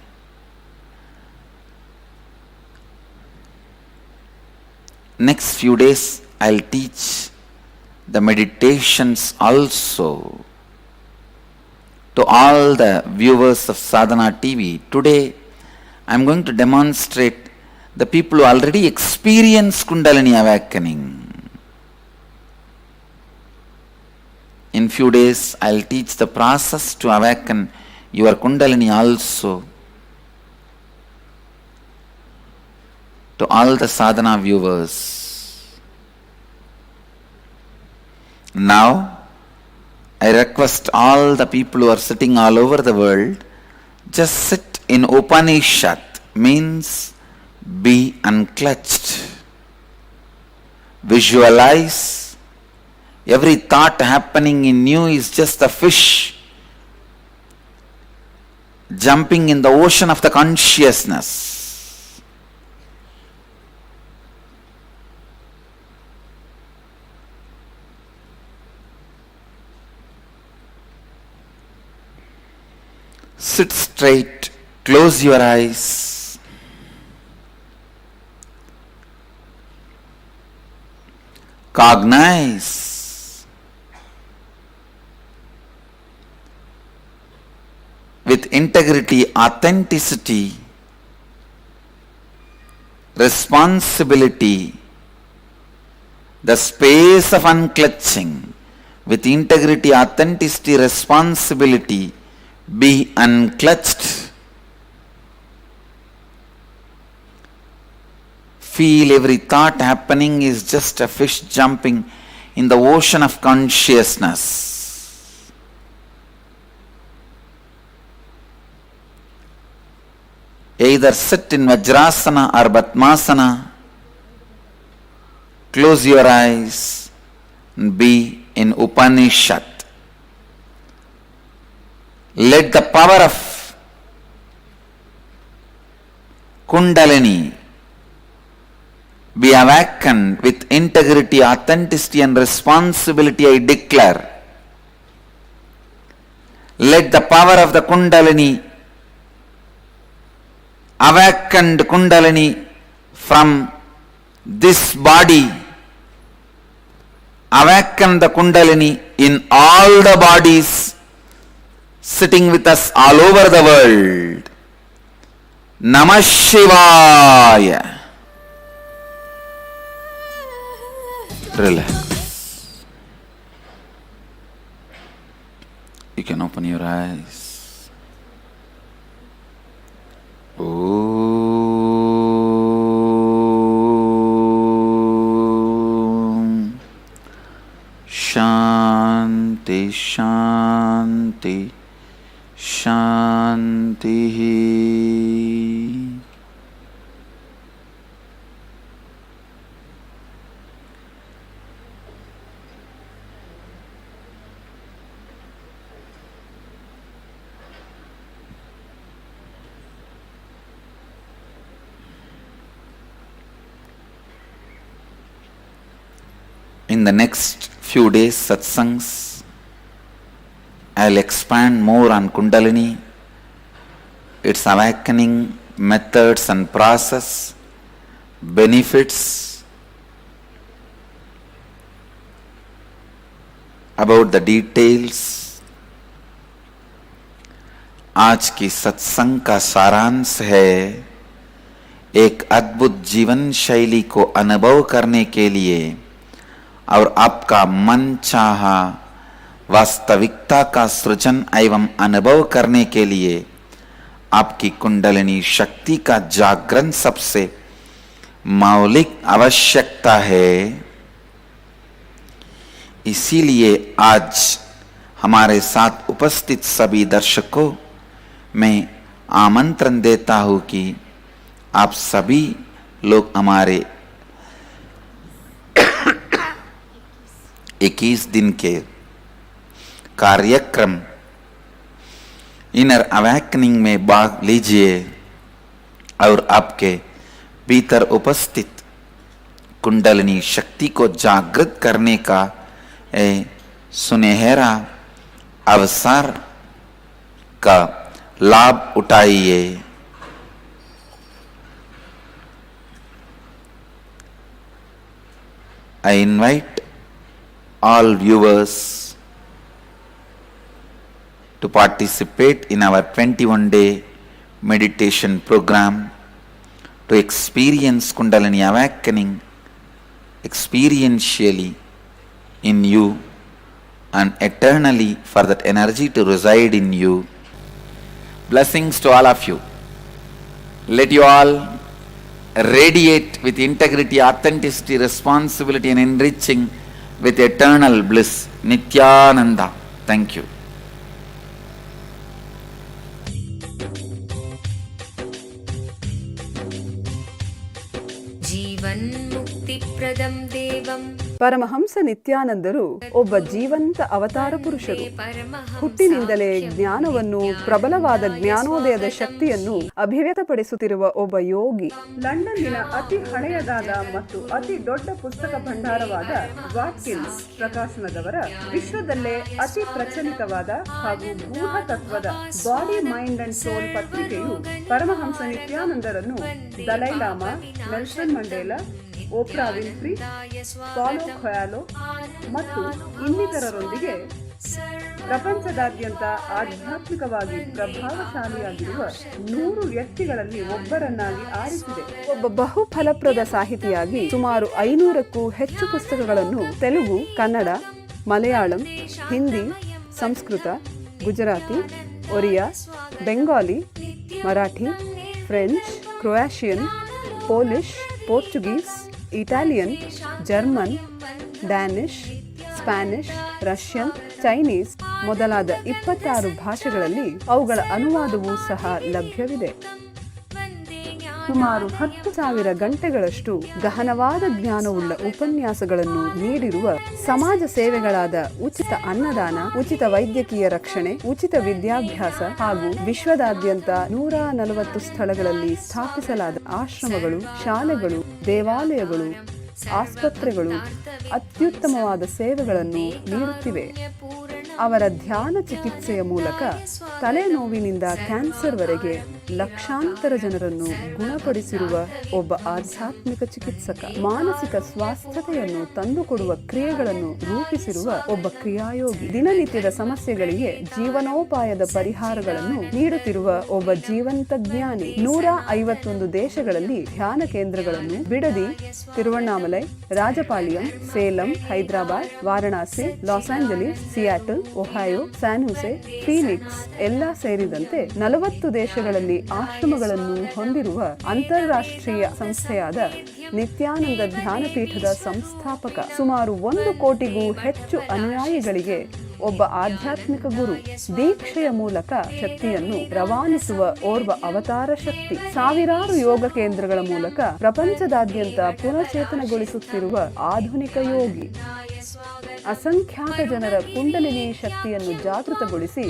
Next few days I'll teach the meditations also to all the viewers of Sadhana TV. Today I am going to demonstrate the people who already experience Kundalini awakening. In few days I will teach the process to awaken your Kundalini also to all the sadhana viewers. Now I request all the people who are sitting all over the world, just sit in Upanishad, means be unclutched. Visualize every thought happening in you is just a fish jumping in the ocean of the consciousness. Sit straight, close your eyes. Cognize with integrity, authenticity, responsibility, the space of unclutching. With integrity, authenticity, responsibility, be unclutched. Feel every thought happening is just a fish jumping in the ocean of consciousness. Either sit in Vajrasana or Batmasana. Close your eyes and be in Upanishad. Let the power of Kundalini be awakened with integrity, authenticity and responsibility, I declare. Let the power of the Kundalini, awakened Kundalini from this body, awaken the Kundalini in all the bodies sitting with us all over the world. Namah Shivaya. Relax. You can open your eyes. Om Shanti Shanti Shanti. In the next few days satsangs, I'll expand more on Kundalini, its awakening methods and process, benefits, about the details. आज की सत्संग का सारांश है, एक अद्भुत जीवन शैली को अनुभव करने के लिए और आपका मन चाहा वास्तविकता का सृजन एवं अनुभव करने के लिए आपकी कुंडलिनी शक्ति का जागरण सबसे मौलिक आवश्यकता है। इसीलिए आज हमारे साथ उपस्थित सभी दर्शकों मैं आमंत्रण देता हूं कि आप सभी लोग हमारे 21 दिन के कार्यक्रम इनर अवेकनिंग में भाग लीजिए और आपके भीतर उपस्थित कुंडलिनी शक्ति को जागृत करने का सुनहरा अवसर का लाभ उठाइए। I invite all viewers to participate in our 21-day meditation program to experience Kundalini awakening experientially in you and eternally for that energy to reside in you. Blessings to all of you. Let you all radiate with integrity, authenticity, responsibility and enriching with eternal bliss. Nithyananda. Thank you. जीवन मुक्तिप्रदं देवं ಪರಮಹಂಸ ನಿತ್ಯಾನಂದರು ಒಬ್ಬ ಜೀವಂತ ಅವತಾರ ಪುರುಷರು. ಹುಟ್ಟಿನಿಂದಲೇ ಜ್ಞಾನವನ್ನು, ಪ್ರಬಲವಾದ ಜ್ಞಾನೋದಯದ ಶಕ್ತಿಯನ್ನು ಅಭಿವ್ಯಕ್ತಪಡಿಸುತ್ತಿರುವ ಒಬ್ಬ ಯೋಗಿ. ಲಂಡನ್ನಿನ ಅತಿ ಹಳೆಯದಾದ ಮತ್ತು ಅತಿ ದೊಡ್ಡ ಪುಸ್ತಕ ಭಂಡಾರವಾದ ವಾಟ್ಕಿನ್ಸ್ ಪ್ರಕಾಶನದವರ ವಿಶ್ವದಲ್ಲೇ ಅತಿ ಪ್ರಚಲಿತವಾದ ಹಾಗೂ ಗೂಢ ತತ್ವದ ಬಾಡಿ ಮೈಂಡ್ ಅಂಡ್ ಸೋಲ್ ಪತ್ರಿಕೆಯು ಪರಮಹಂಸ ನಿತ್ಯಾನಂದರನ್ನು Dalai Lama, Nelson Mandela, Oprah Winfrey, Paulo Coelho ಮತ್ತು ಇನ್ನಿತರರೊಂದಿಗೆ ಪ್ರಪಂಚದಾದ್ಯಂತ ಆಧ್ಯಾತ್ಮಿಕವಾಗಿ ಪ್ರಭಾವಶಾಲಿಯಾಗಿರುವ 100 ವ್ಯಕ್ತಿಗಳಲ್ಲಿ ಒಬ್ಬರನ್ನಾಗಿ ಆರಿಸಿದೆ. ಒಬ್ಬ ಬಹು ಫಲಪ್ರದ ಸಾಹಿತಿಯಾಗಿ ಸುಮಾರು 500ಕ್ಕೂ ಹೆಚ್ಚು ಪುಸ್ತಕಗಳನ್ನು Telugu, Kannada, Malayalam, Hindi, Sanskrit, Gujarati, Oriya, Bengali, Marathi, French, Croatian, Polish, Portuguese, Italian, German, Danish, Spanish, Russian, Chinese ಮೊದಲಾದ 26 ಭಾಷೆಗಳಲ್ಲಿ ಅವುಗಳ ಅನುವಾದವೂ ಸಹ ಲಭ್ಯವಿದೆ. ಸುಮಾರು 10,000 ಗಂಟೆಗಳಷ್ಟು ಗಹನವಾದ ಜ್ಞಾನವುಳ್ಳ ಉಪನ್ಯಾಸಗಳನ್ನು ನೀಡಿರುವ ಸಮಾಜ ಸೇವೆಗಳಾದ ಉಚಿತ ಅನ್ನದಾನ, ಉಚಿತ ವೈದ್ಯಕೀಯ ರಕ್ಷಣೆ, ಉಚಿತ ವಿದ್ಯಾಭ್ಯಾಸ ಹಾಗೂ ವಿಶ್ವದಾದ್ಯಂತ 140 ಸ್ಥಳಗಳಲ್ಲಿ ಸ್ಥಾಪಿಸಲಾದ ಆಶ್ರಮಗಳು, ಶಾಲೆಗಳು, ದೇವಾಲಯಗಳು, ಆಸ್ಪತ್ರೆಗಳು ಅತ್ಯುತ್ತಮವಾದ ಸೇವೆಗಳನ್ನು ನೀಡುತ್ತಿವೆ. ಅವರ ಧ್ಯಾನ ಚಿಕಿತ್ಸೆಯ ಮೂಲಕ ತಲೆನೋವಿನಿಂದ ಕ್ಯಾನ್ಸರ್ವರೆಗೆ ಲಕ್ಷಾಂತರ ಜನರನ್ನು ಗುಣಪಡಿಸಿರುವ ಒಬ್ಬ ಆಧ್ಯಾತ್ಮಿಕ ಚಿಕಿತ್ಸಕ. ಮಾನಸಿಕ ಸ್ವಾಸ್ಥ್ಯತೆಯನ್ನು ತಂದುಕೊಡುವ ಕ್ರಿಯೆಗಳನ್ನು ರೂಪಿಸಿರುವ ಒಬ್ಬ ಕ್ರಿಯಾಯೋಗಿ. ದಿನನಿತ್ಯದ ಸಮಸ್ಯೆಗಳಿಗೆ ಜೀವನೋಪಾಯದ ಪರಿಹಾರಗಳನ್ನು ನೀಡುತ್ತಿರುವ ಒಬ್ಬ ಜೀವಂತ ಜ್ಞಾನಿ. 151 ದೇಶಗಳಲ್ಲಿ ಧ್ಯಾನ ಕೇಂದ್ರಗಳನ್ನು Bidadi, Tiruvannamalai, Rajapalayam, Salem, Hyderabad, Varanasi, Los Angeles, Seattle, Ohio, San Jose, Phoenix, ಎಲ್ಲ ಸೇರಿದಂತೆ 40 ದೇಶಗಳಲ್ಲಿ ಆಶ್ರಮಗಳನ್ನು ಹೊಂದಿರುವ ಅಂತಾರಾಷ್ಟ್ರೀಯ ಸಂಸ್ಥೆಯಾದ ನಿತ್ಯಾನಂದ ಧ್ಯಾನಪೀಠದ ಸಂಸ್ಥಾಪಕ. ಸುಮಾರು 1 ಕೋಟಿಗೂ ಹೆಚ್ಚು ಅನುಯಾಯಿಗಳಿಗೆ ಒಬ್ಬ ಆಧ್ಯಾತ್ಮಿಕ ಗುರು. ದೀಕ್ಷೆಯ ಮೂಲಕ ಶಕ್ತಿಯನ್ನು ರವಾನಿಸುವ ಓರ್ವ ಅವತಾರ ಶಕ್ತಿ. ಸಾವಿರಾರು ಯೋಗ ಕೇಂದ್ರಗಳ ಮೂಲಕ ಪ್ರಪಂಚದಾದ್ಯಂತ ಪುನಶ್ಚೇತನಗೊಳಿಸುತ್ತಿರುವ ಆಧುನಿಕ ಯೋಗಿ. ಅಸಂಖ್ಯಾತ ಜನರ ಕುಂಡಲಿನಿ ಶಕ್ತಿಯನ್ನು ಜಾಗೃತಗೊಳಿಸಿ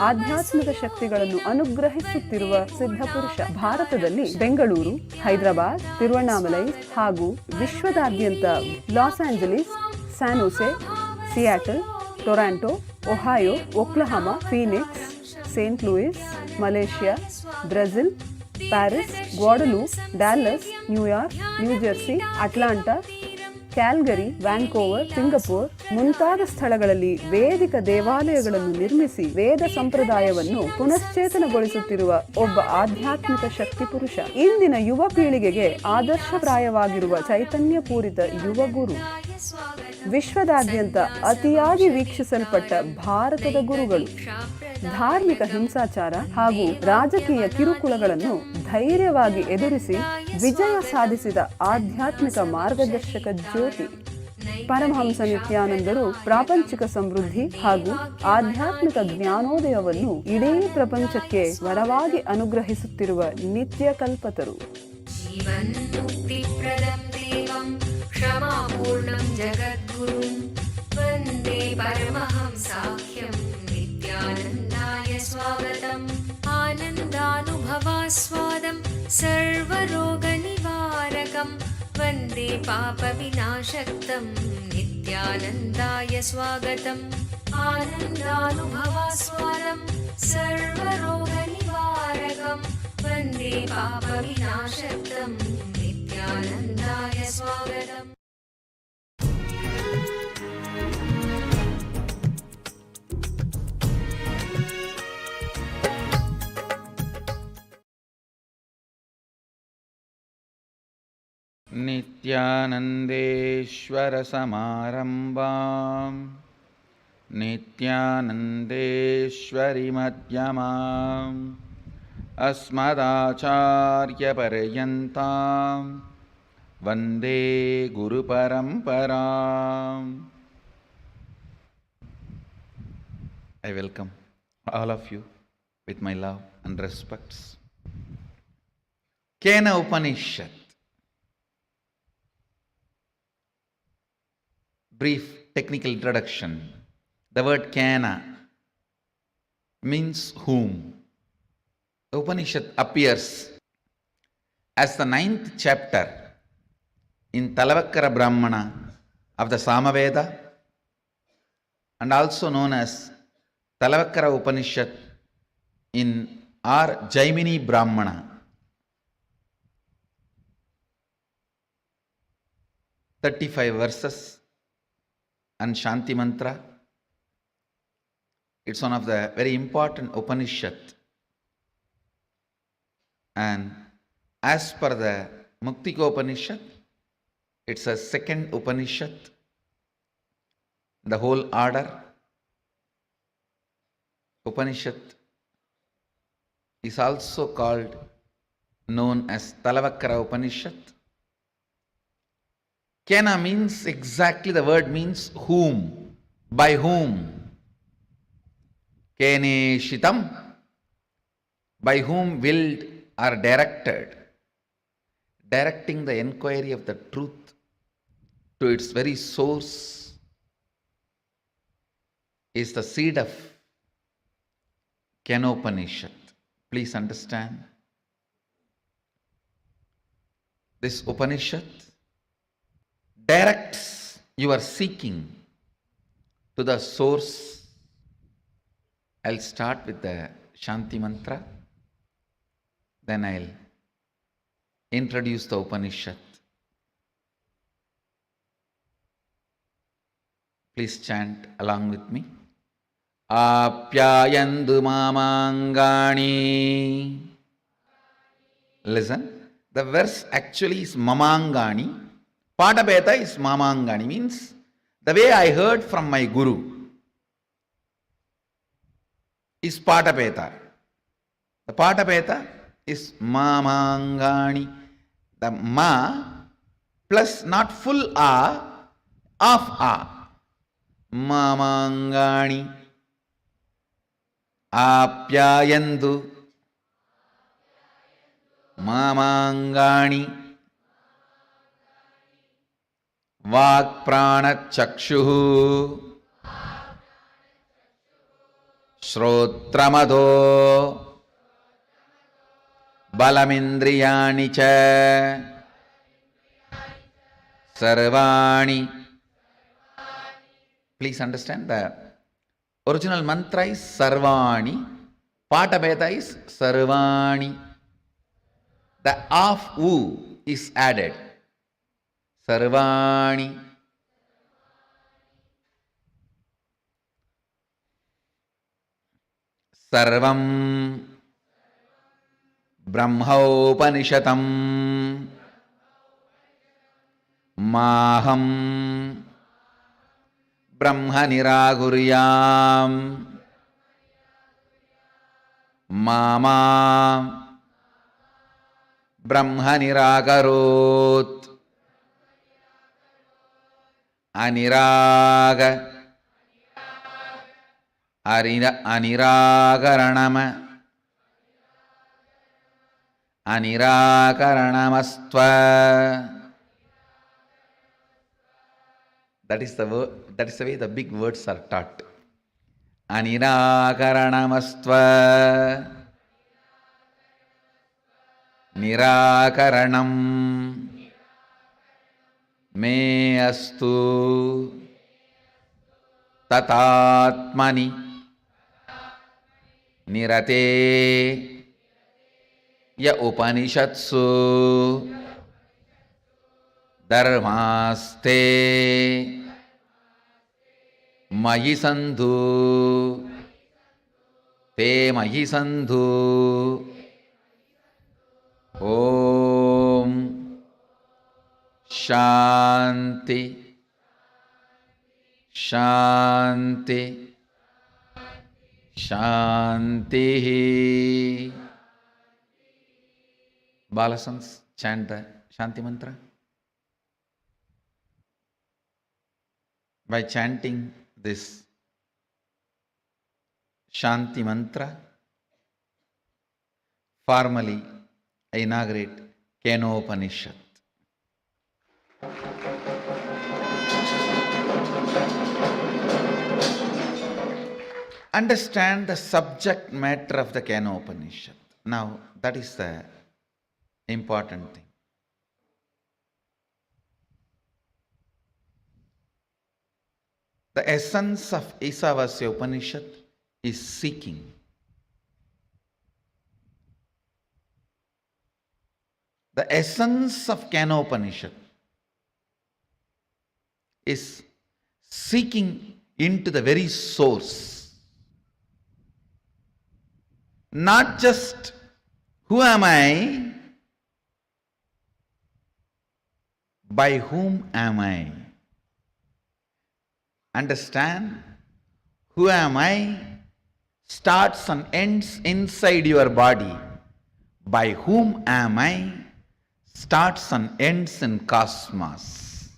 ಆಧ್ಯಾತ್ಮಿಕ ಶಕ್ತಿಗಳನ್ನು ಅನುಗ್ರಹಿಸುತ್ತಿರುವ ಸಿದ್ಧಪುರುಷ. ಭಾರತದಲ್ಲಿ ಬೆಂಗಳೂರು, ಹೈದರಾಬಾದ್, ತಿರುವಣ್ಣಾಮಲೈ ಹಾಗೂ ವಿಶ್ವದಾದ್ಯಂತ Los Angeles, San Seattle, Toronto, Ohio, Oklahoma, Phoenix, Saint Louis, Malaysia, Brazil, Paris, Guadeloupe, Dallas, New York, New Jersey, Atlanta, Calgary, Vancouver, Singapore ಮುಂತಾದ ಸ್ಥಳಗಳಲ್ಲಿ ವೇದಿಕ ದೇವಾಲಯಗಳನ್ನು ನಿರ್ಮಿಸಿ ವೇದ ಸಂಪ್ರದಾಯವನ್ನು ಪುನಶ್ಚೇತನಗೊಳಿಸುತ್ತಿರುವ ಒಬ್ಬ ಆಧ್ಯಾತ್ಮಿಕ ಶಕ್ತಿ ಪುರುಷ. ಇಂದಿನ ಯುವ ಪೀಳಿಗೆಗೆ ಆದರ್ಶಪ್ರಾಯವಾಗಿರುವ ಚೈತನ್ಯಪೂರಿತ ಯುವ ಗುರು. ವಿಶ್ವದಾದ್ಯಂತ ಅತಿಯಾಗಿ ವೀಕ್ಷಿಸಲ್ಪಟ್ಟ ಭಾರತದ ಗುರುಗಳು. ಧಾರ್ಮಿಕ ಹಿಂಸಾಚಾರ ಹಾಗೂ ರಾಜಕೀಯ ಕಿರುಕುಳಗಳನ್ನು ಧೈರ್ಯವಾಗಿ ಎದುರಿಸಿ ವಿಜಯ ಸಾಧಿಸಿದ ಆಧ್ಯಾತ್ಮಿಕ ಮಾರ್ಗದರ್ಶಕ ಜ್ಯೋತಿ. ಪರಮಹಂಸ ನಿತ್ಯಾನಂದರು ಪ್ರಾಪಂಚಿಕ ಸಮೃದ್ಧಿ ಹಾಗೂ ಆಧ್ಯಾತ್ಮಿಕ ಜ್ಞಾನೋದಯವನ್ನು ಇಡೀ ಪ್ರಪಂಚಕ್ಕೆ ವರವಾಗಿ ಅನುಗ್ರಹಿಸುತ್ತಿರುವ ನಿತ್ಯ ಕಲ್ಪತರು. क्षमापूर्णं जगद्गुरुं वन्दे परमहंसाख्यं नित्यानन्दाय स्वागतम् आनन्दानुभवास्वादं सर्वरोगनिवारकं वन्दे पापविनाशक्तं नित्यानन्दाय स्वागतम् आनन्दानुभवास्वादं सर्वरोगनिवारकं वन्दे पापविनाशक्तं नित्यानन्दाय स्वागतम्. नित्यानन्देश्वर समारम्भां नित्यानन्देश्वरि मध्यमाम् अस्मदाचार्यपर्यन्तां वन्दे गुरुपरम्पराम्. I welcome all of you with my love and respects. Kena Upanishad. Brief technical introduction. The word Kena means whom. The Upanishad appears as the 9th chapter in Talavakkara Brahmana of the Samaveda and also known as Talavakkara Upanishad in our Jaimini Brahmana. 35 verses and Shanti Mantra. It's one of the very important Upanishad. And as per the Muktika Upanishad, it's a second Upanishad. The whole order Upanishad is also called, known as Talavakkara Upanishad. Kena means exactly, the word means whom, by whom. Kene shitam, by whom willed or directed. Directing the enquiry of the truth to its very source is the seed of Kenopanishad. Please understand. This Upanishad directs your seeking to the source. I'll start with the Shanti Mantra, then I'll introduce the Upanishad. Please chant along with me. Apyayandu mamangani. Listen, the verse actually is mamangani. Padabheda is mamangani, means the way I heard from my Guru. is Patapeta. The Patapeta is Mamangani. The Ma plus not full A, half A. Mamangani. Apyayandu. Mamangani. Vakprana Chakshuhu. Shrotramado. Balamindriyani cha. Sarvani. Please understand the original mantra is Sarvani. Patapeta is Sarvani. The half U is added. Sarvani. Sarvam Brahmaupanishatam Maham Brahma Niraguryam Mama Brahma Niragarot Aniraga Aniragaranama Anirakaranamastva. That is the word, that is the way the big words are taught. Anirakaranamastva. Nirakaranam me astu tatatmani nirate ya upanishatsu dharmaste mayi sandhu te mayi sandhu. Om Shanti Shanti Shanti. Balasans, chant the Shanti mantra. By chanting this Shanti mantra, formally I inaugurate Kenopanishad. Understand the subject matter of the Kenopanishad. Now, that is the important thing. The essence of Isavasya Upanishad is seeking. The essence of Kenopanishad is seeking into the very source. Not just who am I, by whom am I? Understand? Who am I starts and ends inside your body. By whom am I starts and ends in cosmos.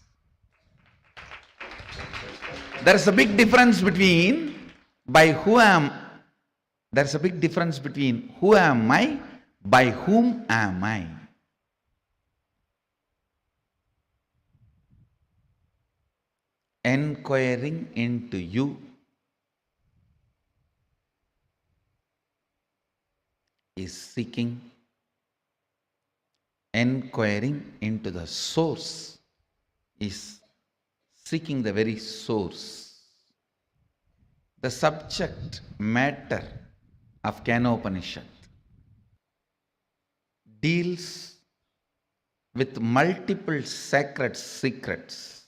There is a big difference between who am I, by whom am I. Enquiring into you is seeking. Enquiring into the source is seeking the very source. The subject matter of Kenopanishad deals with multiple sacred secrets,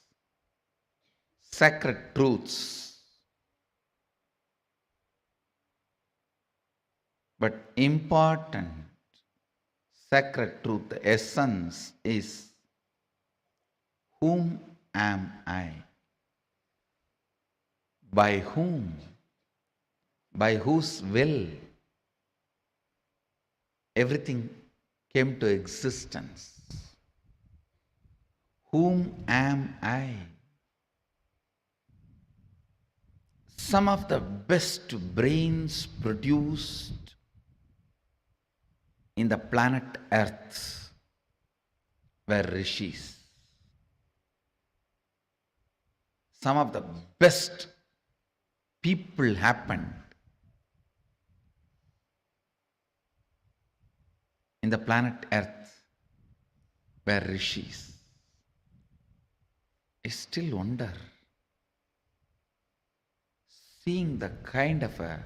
sacred truths. But important sacred truth, the essence is, whom am I? By whom? by whose will everything came to existence. Whom am I? Some of the best brains produced in the planet Earth were rishis. Some of the best people happened in the planet Earth were rishis. I still wonder, seeing the kind of a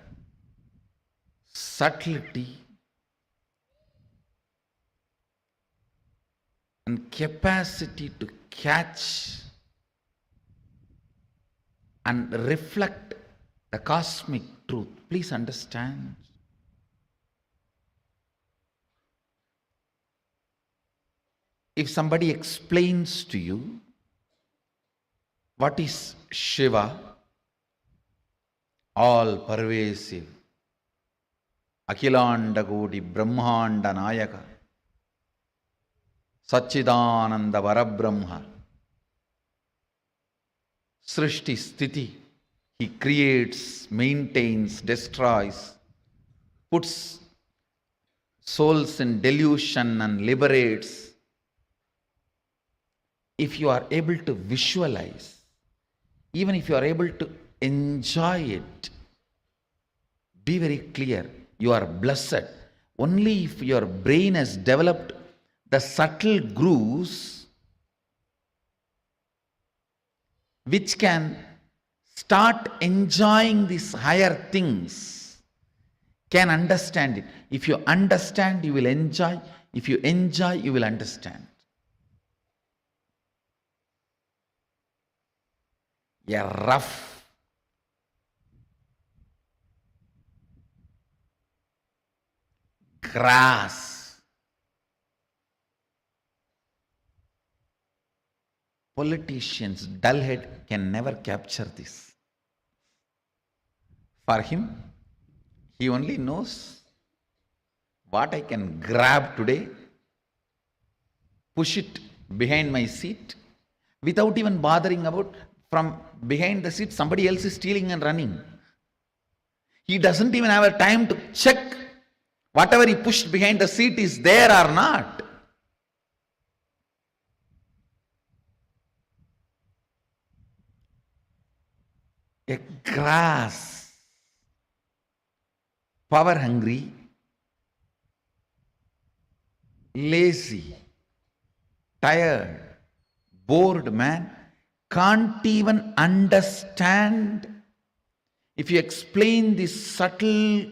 subtlety and capacity to catch and reflect the cosmic truth. Please understand. If somebody explains to you what is Shiva, all pervasive, Akhilanda Kodi Brahmanda Nayaka, Satchidananda Varabrahma, Srishti Sthiti, he creates, maintains, destroys, puts souls in delusion and liberates. If you are able to visualize, even if you are able to enjoy it, be very clear, you are blessed. Only if your brain has developed the subtle grooves which can start enjoying these higher things, can understand it. If you understand, you will enjoy. If you enjoy, you will understand. A rough grass, politicians, dull head can never capture this. For him, he only knows what I can grab today, push it behind my seat, without even bothering about from behind the seat somebody else is stealing and running. He doesn't even have a time to check whatever he pushed behind the seat is there or not. A grass, power hungry, lazy, tired, bored man can't even understand. If you explain these subtle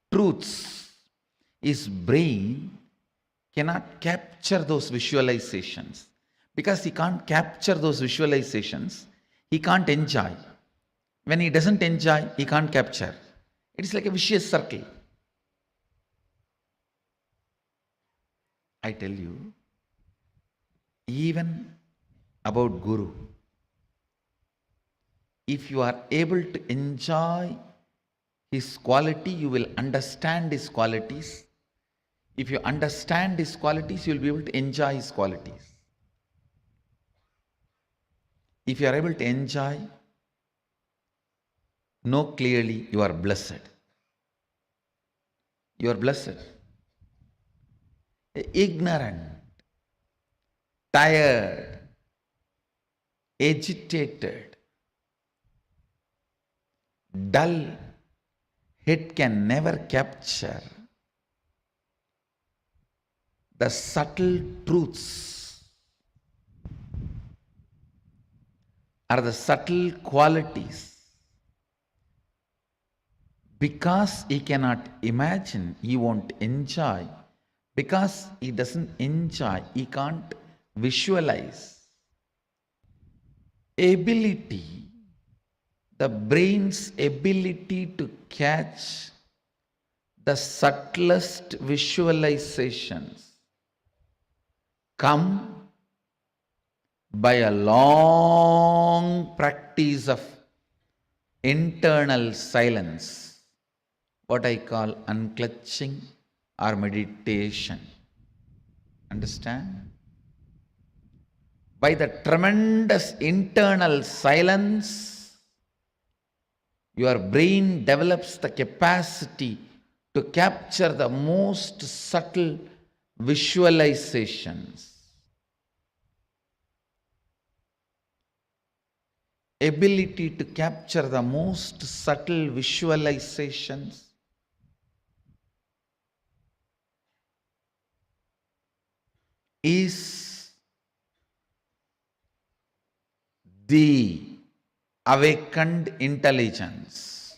truths, his brain cannot capture those visualizations. Because he can't capture those visualizations, he can't enjoy. When he doesn't enjoy, he can't capture. It is like a vicious circle. I tell you, even about Guru, if you are able to enjoy his quality, you will understand his qualities. If you understand his qualities, you will be able to enjoy his qualities. If you are able to enjoy, know clearly you are blessed. You are blessed. Ignorant, tired, agitated, dull head can never capture the subtle truths or the subtle qualities. Because he cannot imagine, he won't enjoy. Because he doesn't enjoy, he can't visualize. Ability, the brain's ability to catch the subtlest visualizations come by a long practice of internal silence. what I call unclutching or meditation. Understand? By the tremendous internal silence, your brain develops the capacity to capture the most subtle visualizations. Ability to capture the most subtle visualizations is the awakened intelligence.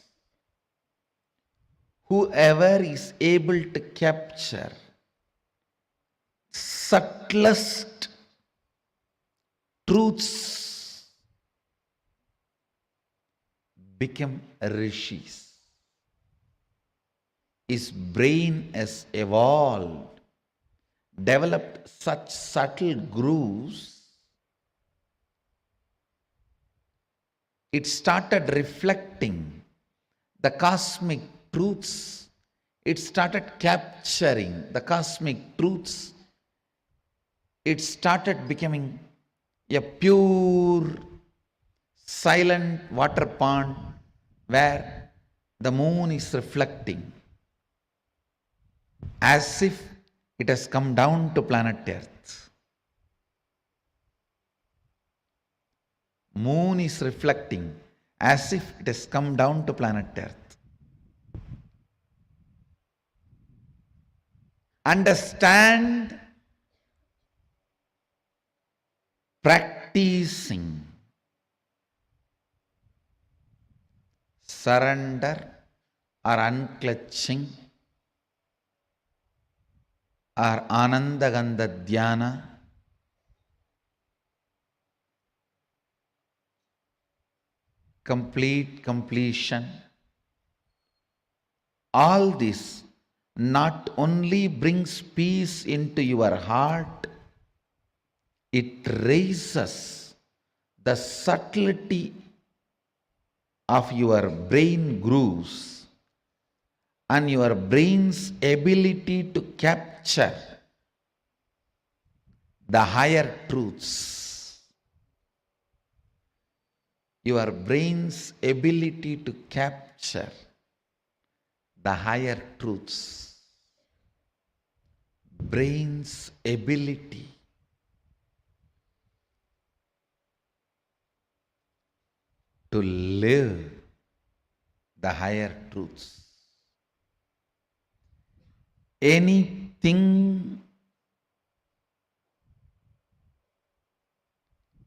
Whoever is able to capture subtlest truths become rishis. His brain has evolved, developed such subtle grooves. It started reflecting the cosmic truths. It started capturing the cosmic truths. It started becoming a pure, silent water pond where the moon is reflecting as if it has come down to planet Earth. Moon is reflecting as if it has come down to planet Earth. Understand, practicing surrender or unclutching or Anandagandha Dhyana completion. All this not only brings peace into your heart, it raises the subtlety of your brain grooves and your brain's ability to capture the higher truths. Your brain's ability to capture the higher truths. Brain's ability to live the higher truths. Anything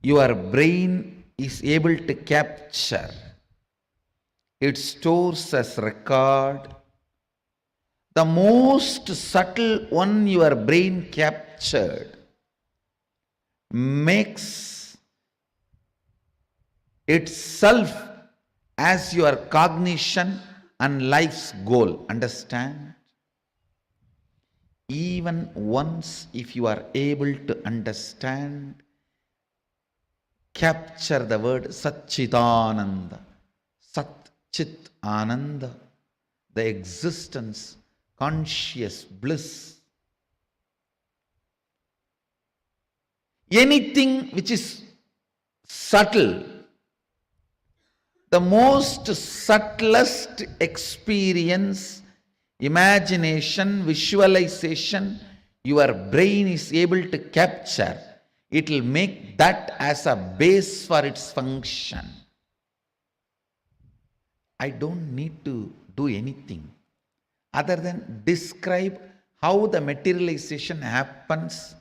your brain is able to capture, it stores as record. The most subtle one your brain captured makes itself as your cognition and life's goal. Understand? Even once, if you are able to understand, capture the word Satchidananda, Sat Chit Ananda, the existence, conscious bliss. Anything which is subtle, the most subtlest experience, imagination, visualization, your brain is able to capture, it will make that as a base for its function. I don't need to do anything other than describe how the materialization happens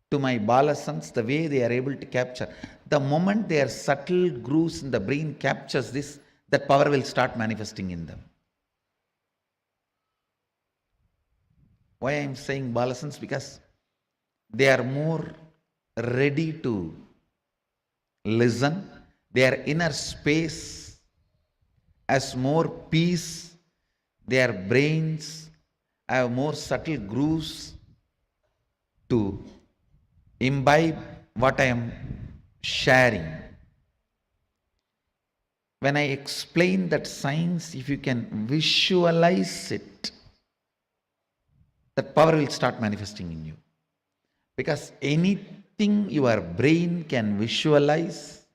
to my balasans, the way they are able to capture. The moment their subtle grooves in the brain captures this, that power will start manifesting in them. Why I am saying balasans? Because they are more ready to listen. Their inner space has more peace. Their brains have more subtle grooves to imbibe what I am sharing. when I explain that science, if you can visualize it, that power will start manifesting in you. Because anything your brain can visualize,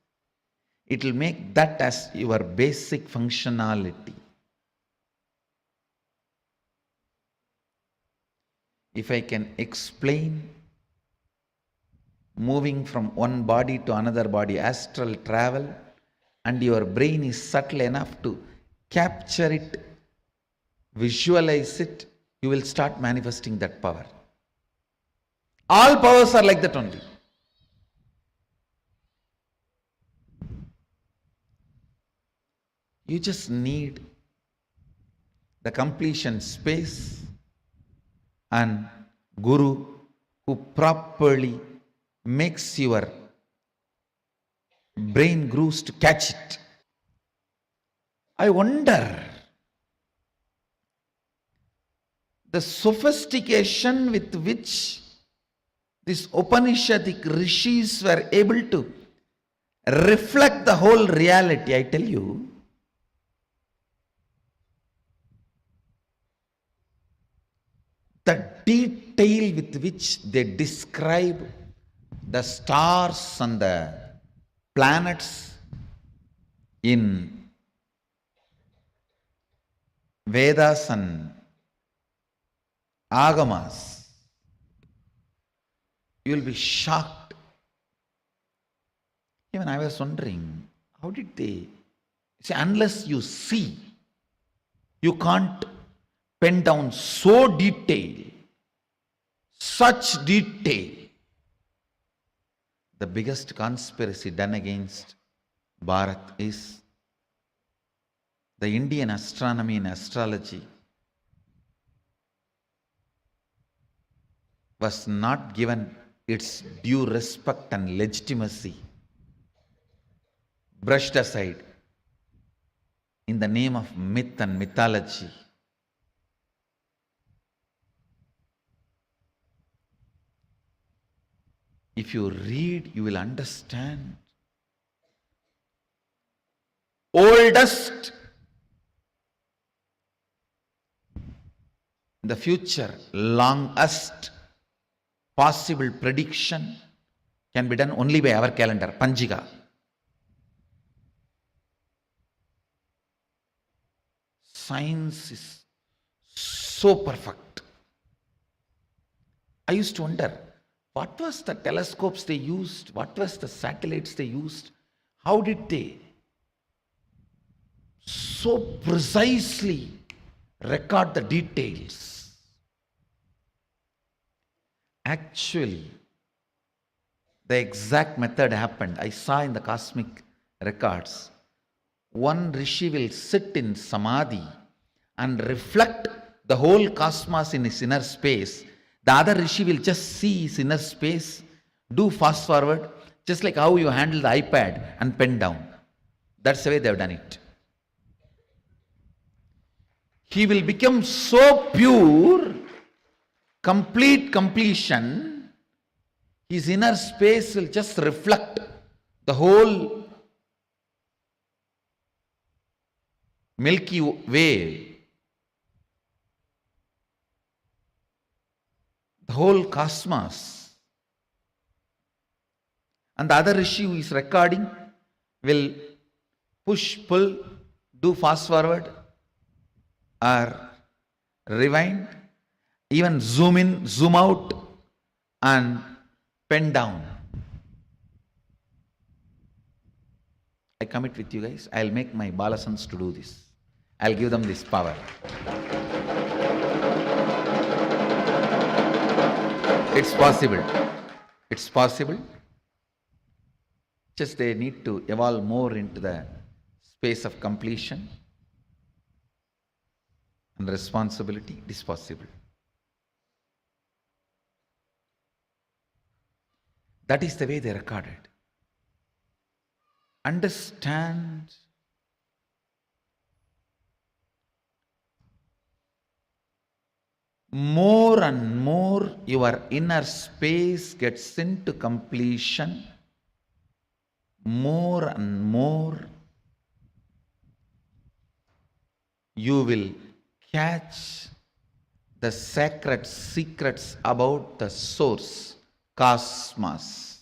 it will make that as your basic functionality. If I can explain moving from one body to another body, astral travel, and your brain is subtle enough to capture it, visualize it, you will start manifesting that power. All powers are like that only. You just need the completion space and Guru who properly makes your brain grooves to catch it. I wonder the sophistication with which these Upanishadic rishis were able to reflect the whole reality. I tell you, the detail with which they describe the stars and the planets in Vedas and Agamas, you will be shocked. Even I was wondering, how did they see? Unless you see, you can't pen down so detailed, such detail. The biggest conspiracy done against Bharat is the Indian astronomy and astrology was not given its due respect and legitimacy, brushed aside in the name of myth and mythology. If you read, you will understand. Oldest in the future, longest possible prediction can be done only by our calendar, Panjiga. Science is so perfect. I used to wonder, what was the telescopes they used? What was the satellites they used? How did they so precisely record the details? Actually, the exact method happened. I saw in the cosmic records. One rishi will sit in samadhi and reflect the whole cosmos in his inner space. The other rishi will just see his inner space, do fast forward, just like how you handle the iPad and pen down. That's the way they have done it. He will become so pure, complete completion, his inner space will just reflect the whole Milky Way, the whole cosmos. And the other rishi who is recording will push, pull, do fast forward or rewind, even zoom in, zoom out and pen down. I commit with you guys, I'll make my balasans to do this. I'll give them this power. It's possible. It's possible. Just they need to evolve more into the space of completion and responsibility. It is possible. That is the way they recorded. Understand more and more your inner space gets into completion, more and more you will catch the sacred secrets about the source, cosmos.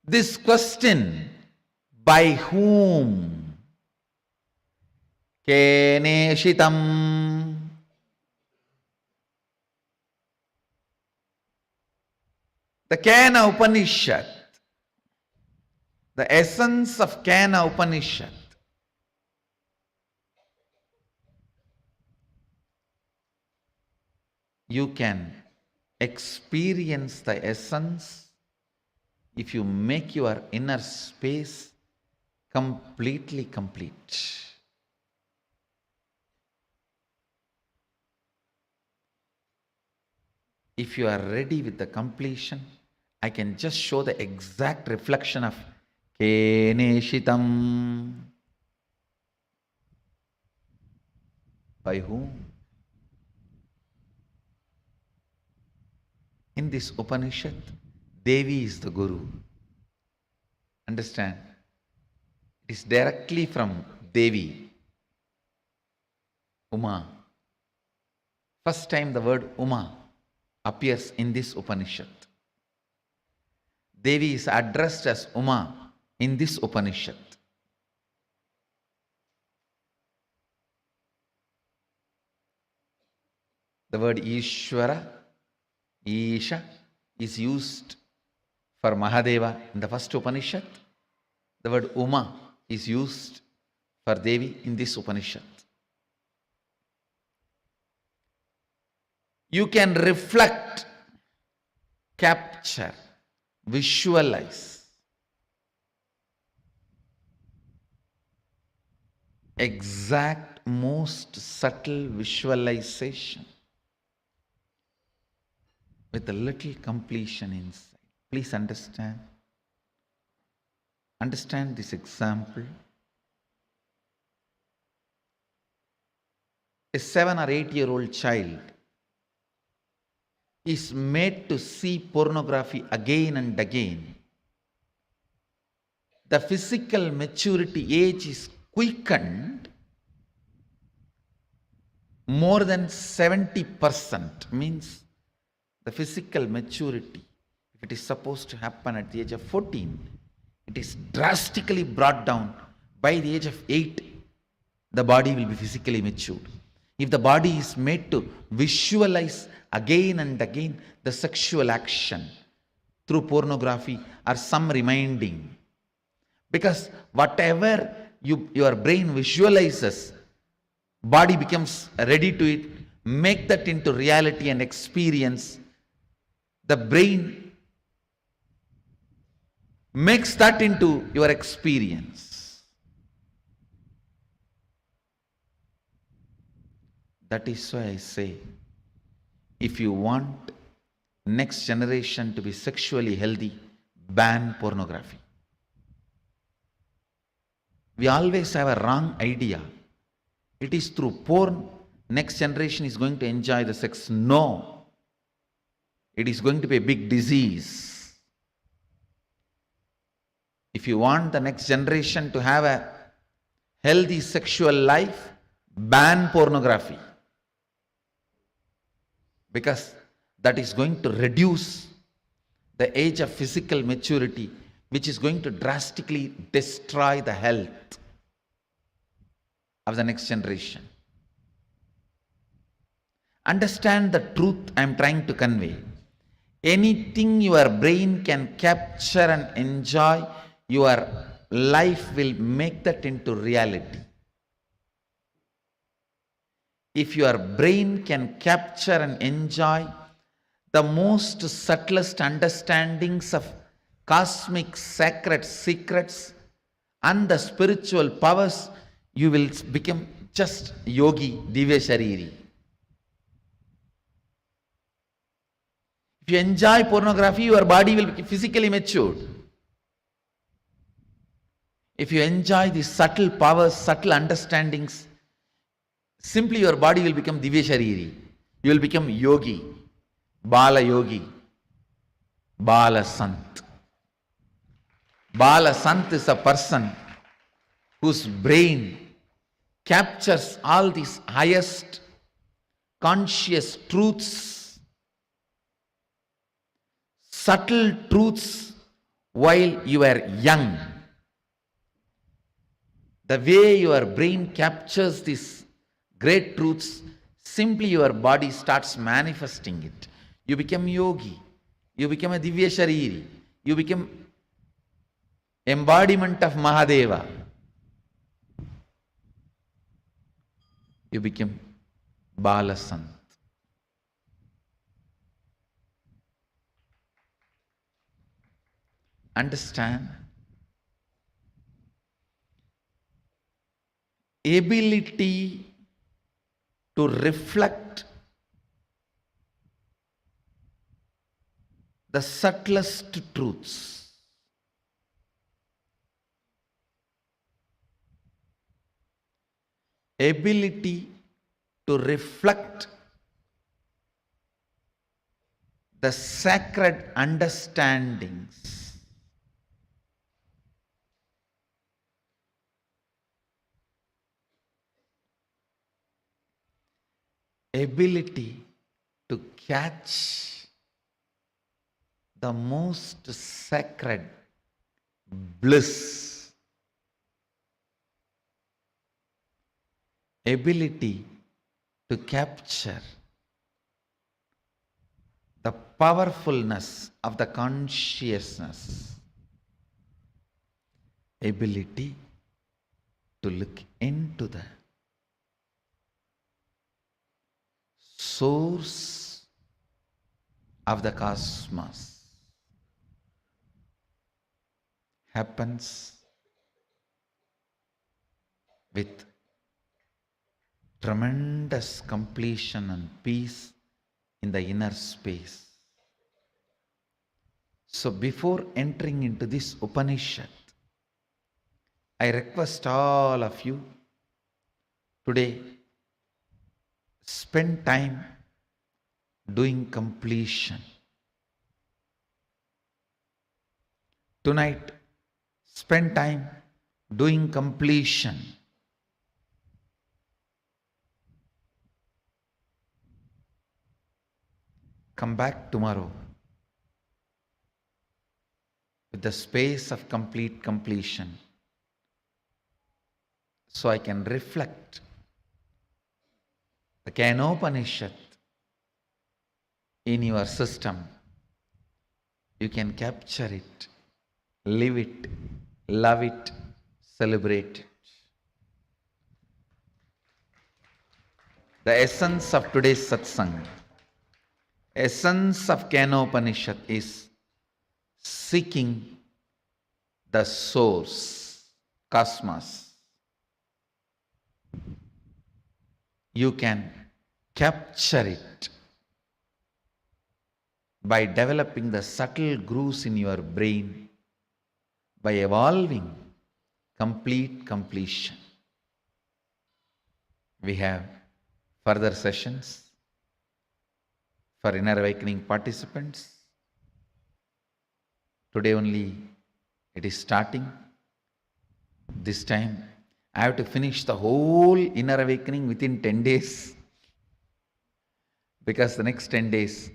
This question, by whom? Keneshitam. The Kena Upanishad, the essence of Kena Upanishad, you can experience the essence if you make your inner space completely complete. If you are ready with the completion, I can just show the exact reflection of Keneshitam. By whom? In this Upanishad, Devi is the Guru. Understand? It is directly from Devi, Uma. First time the word Uma appears in this Upanishad. Devi is addressed as Uma in this Upanishad. The word Ishvara, Isha, is used for Mahadeva in the first Upanishad. The word Uma is used for Devi in this Upanishad. You can reflect, capture, visualize exact, most subtle visualization with a little completion inside. Please understand. Understand this example. A 7 or 8-year-old child is made to see pornography again and again. The physical maturity age is quickened more than 70%, means the physical maturity, if it is supposed to happen at the age of 14, it is drastically brought down. By the age of 8, the body will be physically matured. If the body is made to visualize again and again the sexual action through pornography or some reminding, because whatever your brain visualizes, body becomes ready to it, make that into reality and experience. The brain makes that into your experience. That is why I say, if you want next generation to be sexually healthy, ban pornography. We always have a wrong idea. It is through porn next generation is going to enjoy the sex. No. It is going to be a big disease. If you want the next generation to have a healthy sexual life, ban pornography. Because that is going to reduce the age of physical maturity, which is going to drastically destroy the health of the next generation. Understand the truth I am trying to convey. Anything your brain can capture and enjoy, your life will make that into reality. If your brain can capture and enjoy the most subtlest understandings of cosmic sacred secrets and the spiritual powers, you will become just yogi, divya shariri. If you enjoy pornography, your body will be physically matured. If you enjoy these subtle powers, subtle understandings, simply your body will become divya shariri. You will become yogi, bala yogi, bala sant. Bala sant is a person whose brain captures all these highest conscious truths, subtle truths while you are young. The way your brain captures these great truths, simply your body starts manifesting it. You become yogi, you become a Divya Shariri, you become embodiment of Mahadeva. You become Balasant. Understand? Ability to reflect the subtlest truths. Ability to reflect the sacred understandings. Ability to catch the most sacred bliss. Ability to capture the powerfulness of the consciousness. Ability to look into the source of the cosmos happens with tremendous completion and peace in the inner space. So before entering into this Upanishad, I request all of you today, spend time doing completion. Tonight, spend time doing completion. Come back tomorrow with the space of complete completion, so I can reflect the Kenopanishad in your system. You can capture it, live it, love it, celebrate it. The essence of today's satsang, essence of Kenopanishad is seeking the source, cosmos. You can capture it by developing the subtle grooves in your brain, by evolving complete completion. We have further sessions for inner awakening participants. Today only it is starting. This time I have to finish the whole inner awakening within 10 days, because the next 10 days,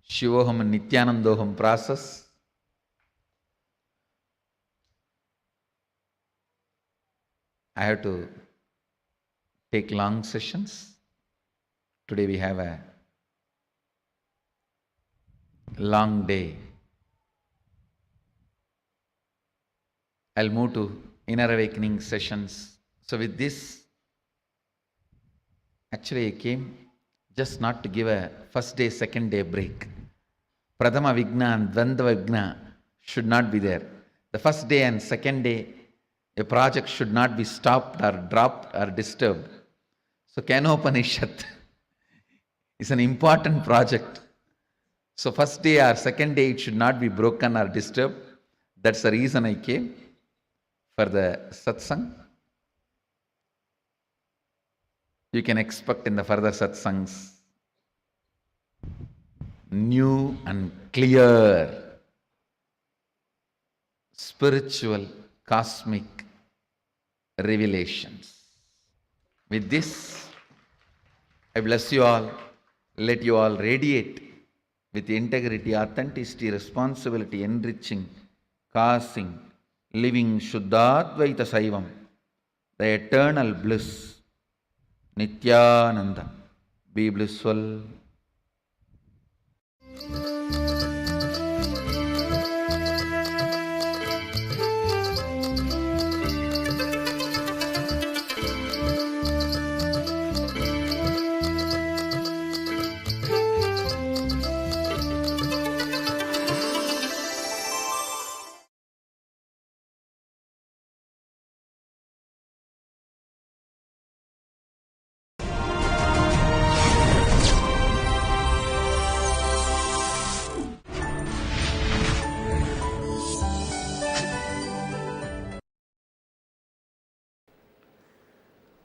Shivoham and Nithyanandoham process. I have to take long sessions. Today we have a long day. I'll move to inner awakening sessions. So with this, actually I came just not to give a first day, second day break. Pradama Vigna and Dvandva Vigna should not be there. The first day and second day, a project should not be stopped or dropped or disturbed. So Kenopanishad is an important project. So first day or second day, it should not be broken or disturbed. That's the reason I came for the satsang. You can expect in the further satsangs new and clear spiritual cosmic revelations. With this, I bless you all. Let you all radiate with integrity, authenticity, responsibility, enriching, causing, living Shuddhadvaita Saivam, the eternal bliss, Nithyananda. Be blissful.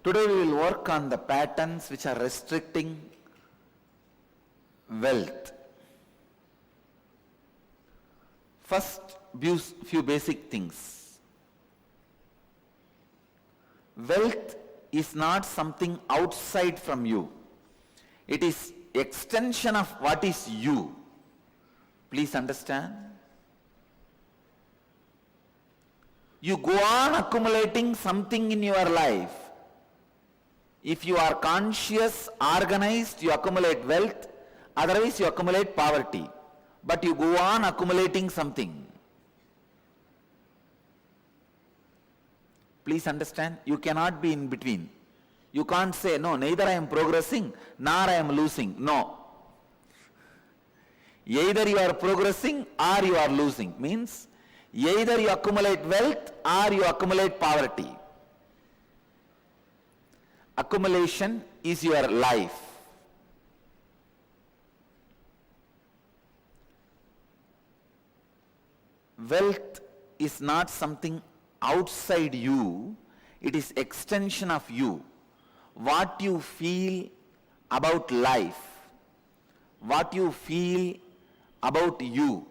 Today we will work on the patterns which are restricting wealth. First, few basic things. Wealth is not something outside from you. It is extension of what is you. Please understand. You go on accumulating something in your life. If you are conscious, organized, you accumulate wealth, otherwise you accumulate poverty. But you go on accumulating something. Please understand, you cannot be in between. You can't say, no, neither I am progressing, nor I am losing. No. Either you are progressing or you are losing. Means, either you accumulate wealth or you accumulate poverty. Accumulation is your life. Wealth is not something outside you, it is extension of you. What you feel about life, what you feel about you,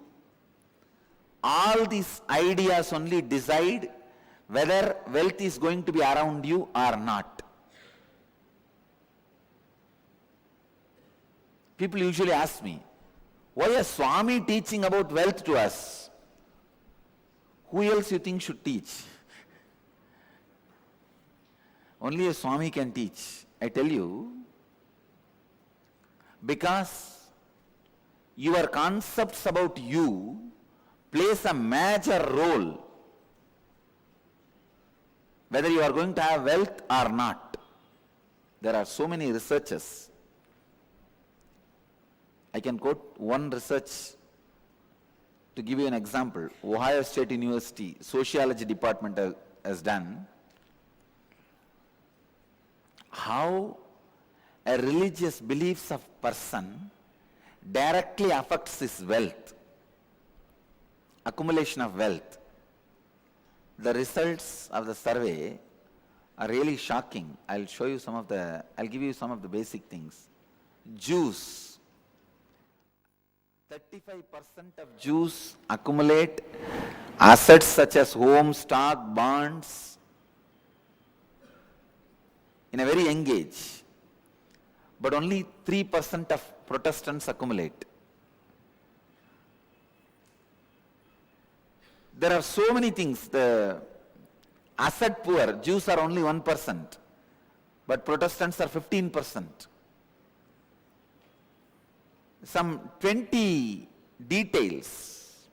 all these ideas only decide whether wealth is going to be around you or not. People usually ask me, why is Swami teaching about wealth to us? Who else you think should teach? Only a Swami can teach. I tell you, because your concepts about you plays a major role whether you are going to have wealth or not. There are so many researchers. I can quote one research to give you an example. Ohio State University Sociology Department has done how a religious beliefs of person directly affects his wealth, accumulation of wealth. The results of the survey are really shocking. I'll give you some of the basic things. Jews, 35% of Jews accumulate assets such as home, stock, bonds in a very young age. But only 3% of Protestants accumulate. There are so many things. The asset poor, Jews are only 1%, but Protestants are 15%. Some 20 details.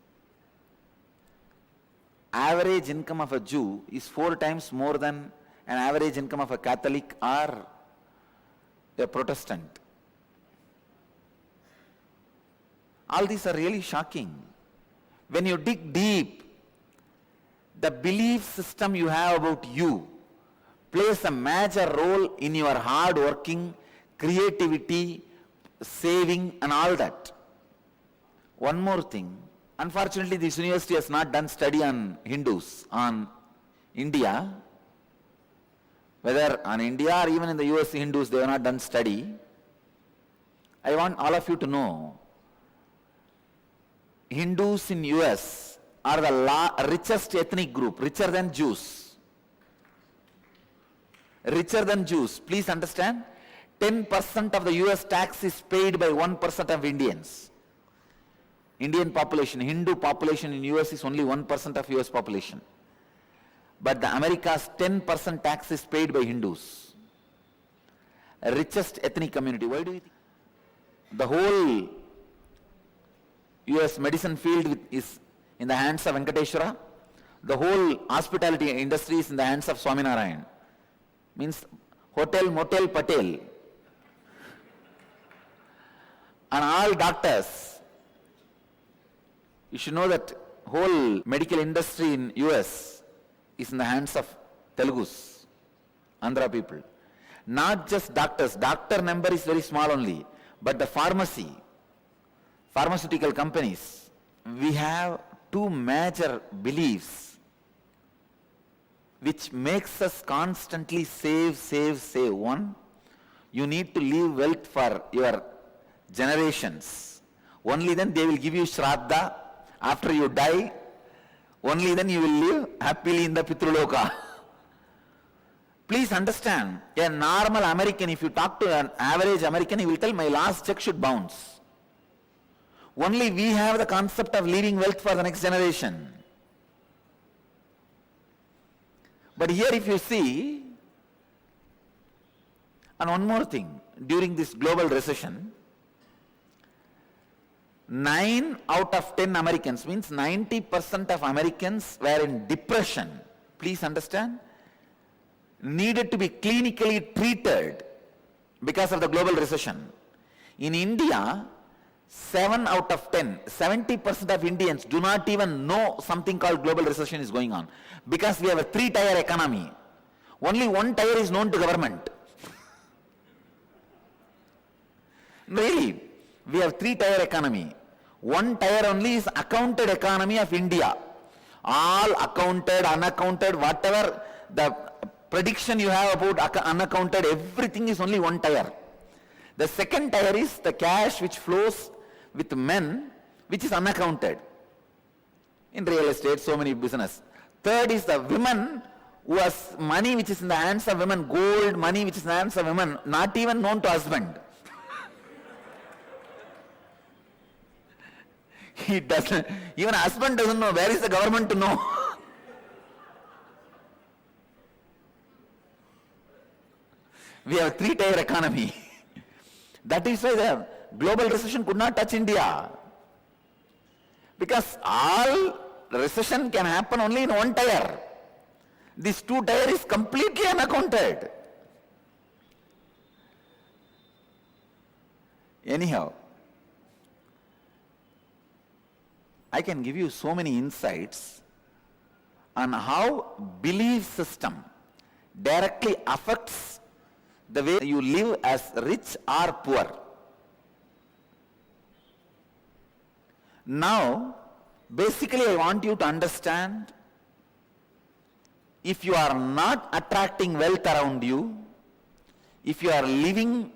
Average income of a Jew is 4 times more than an average income of a Catholic or a Protestant. All these are really shocking. When you dig deep, the belief system you have about you plays a major role in your hard working, creativity, saving and all that. One more thing, unfortunately this university has not done study on Hindus, on India, whether on India or even in the US Hindus they have not done study. I want all of you to know, Hindus in US are the richest ethnic group, richer than Jews. richer than Jews. Please understand, 10% of the US tax is paid by 1% of Indians. Indian population, Hindu population in US is only 1% of US population. But the America's 10% tax is paid by Hindus. Richest ethnic community. Why do you think? The whole US medicine field is in the hands of Venkateshwara. The whole hospitality industry is in the hands of Swaminarayan. Means hotel, motel, patel. And all doctors, you should know that whole medical industry in US is in the hands of Telugus, Andhra people. Not just doctors, doctor number is very small only, but the pharmaceutical companies, we have two major beliefs which makes us constantly save. One, you need to leave wealth for your generations. Only then they will give you shraddha. After you die, only then you will live happily in the Pitruloka. Please understand, a normal American, if you talk to an average American, he will tell, my last check should bounce. Only we have the concept of leaving wealth for the next generation. But here if you see, and one more thing, during this global recession, 9 out of 10 Americans, means 90% of Americans were in depression. Please understand, needed to be clinically treated because of the global recession. In India, 7 out of 10, 70% of Indians do not even know something called global recession is going on, because we have a 3-tier economy. Only 1 tier is known to government. Really, we have 3-tier economy. 1 tier only is accounted economy of India. All accounted, unaccounted, whatever the prediction you have about unaccounted, everything is only 1 tier. The 2nd tier is the cash which flows with men, which is unaccounted. In real estate, so many business. 3rd is the women, who has money which is in the hands of women, gold money which is in the hands of women, not even known to husband. He doesn't, even husband doesn't know. Where is the government to know? We have a 3-tier economy. That is why the global recession could not touch India. Because all recession can happen only in 1 tier. This 2 tier is completely unaccounted. Anyhow, I can give you so many insights on how belief system directly affects the way you live as rich or poor. Now, basically I want you to understand, if you are not attracting wealth around you, if you are living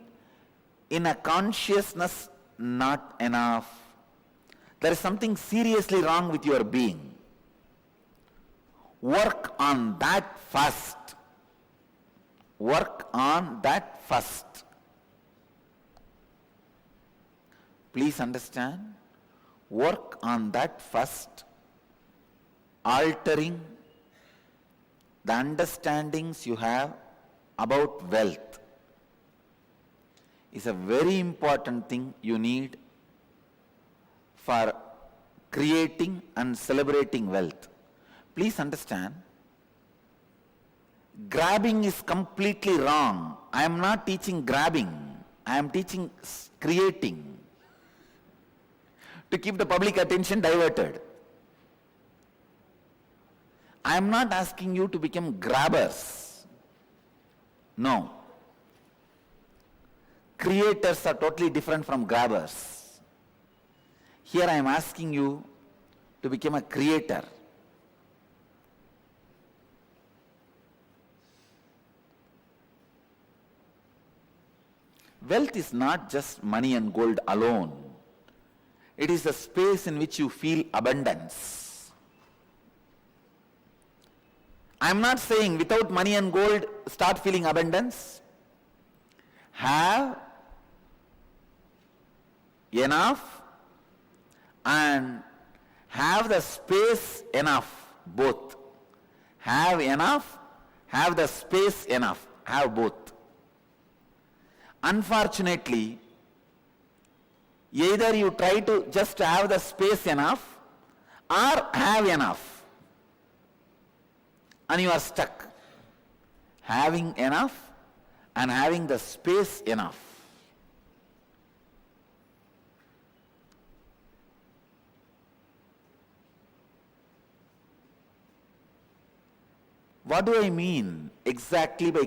in a consciousness not enough, there is something seriously wrong with your being. Work on that first. Work on that first. Please understand, work on that first, altering the understandings you have about wealth is a very important thing you need for creating and celebrating wealth. Please understand, grabbing is completely wrong. I am not teaching grabbing. I am teaching creating, to keep the public attention diverted. I am not asking you to become grabbers. No. Creators are totally different from grabbers. Here I am asking you to become a creator. Wealth is not just money and gold alone. It is a space in which you feel abundance. I am not saying without money and gold start feeling abundance. Have enough and have the space enough, both. Have enough, have the space enough, have both. Unfortunately, either you try to just have the space enough or have enough and you are stuck. Having enough and having the space enough. What do I mean exactly by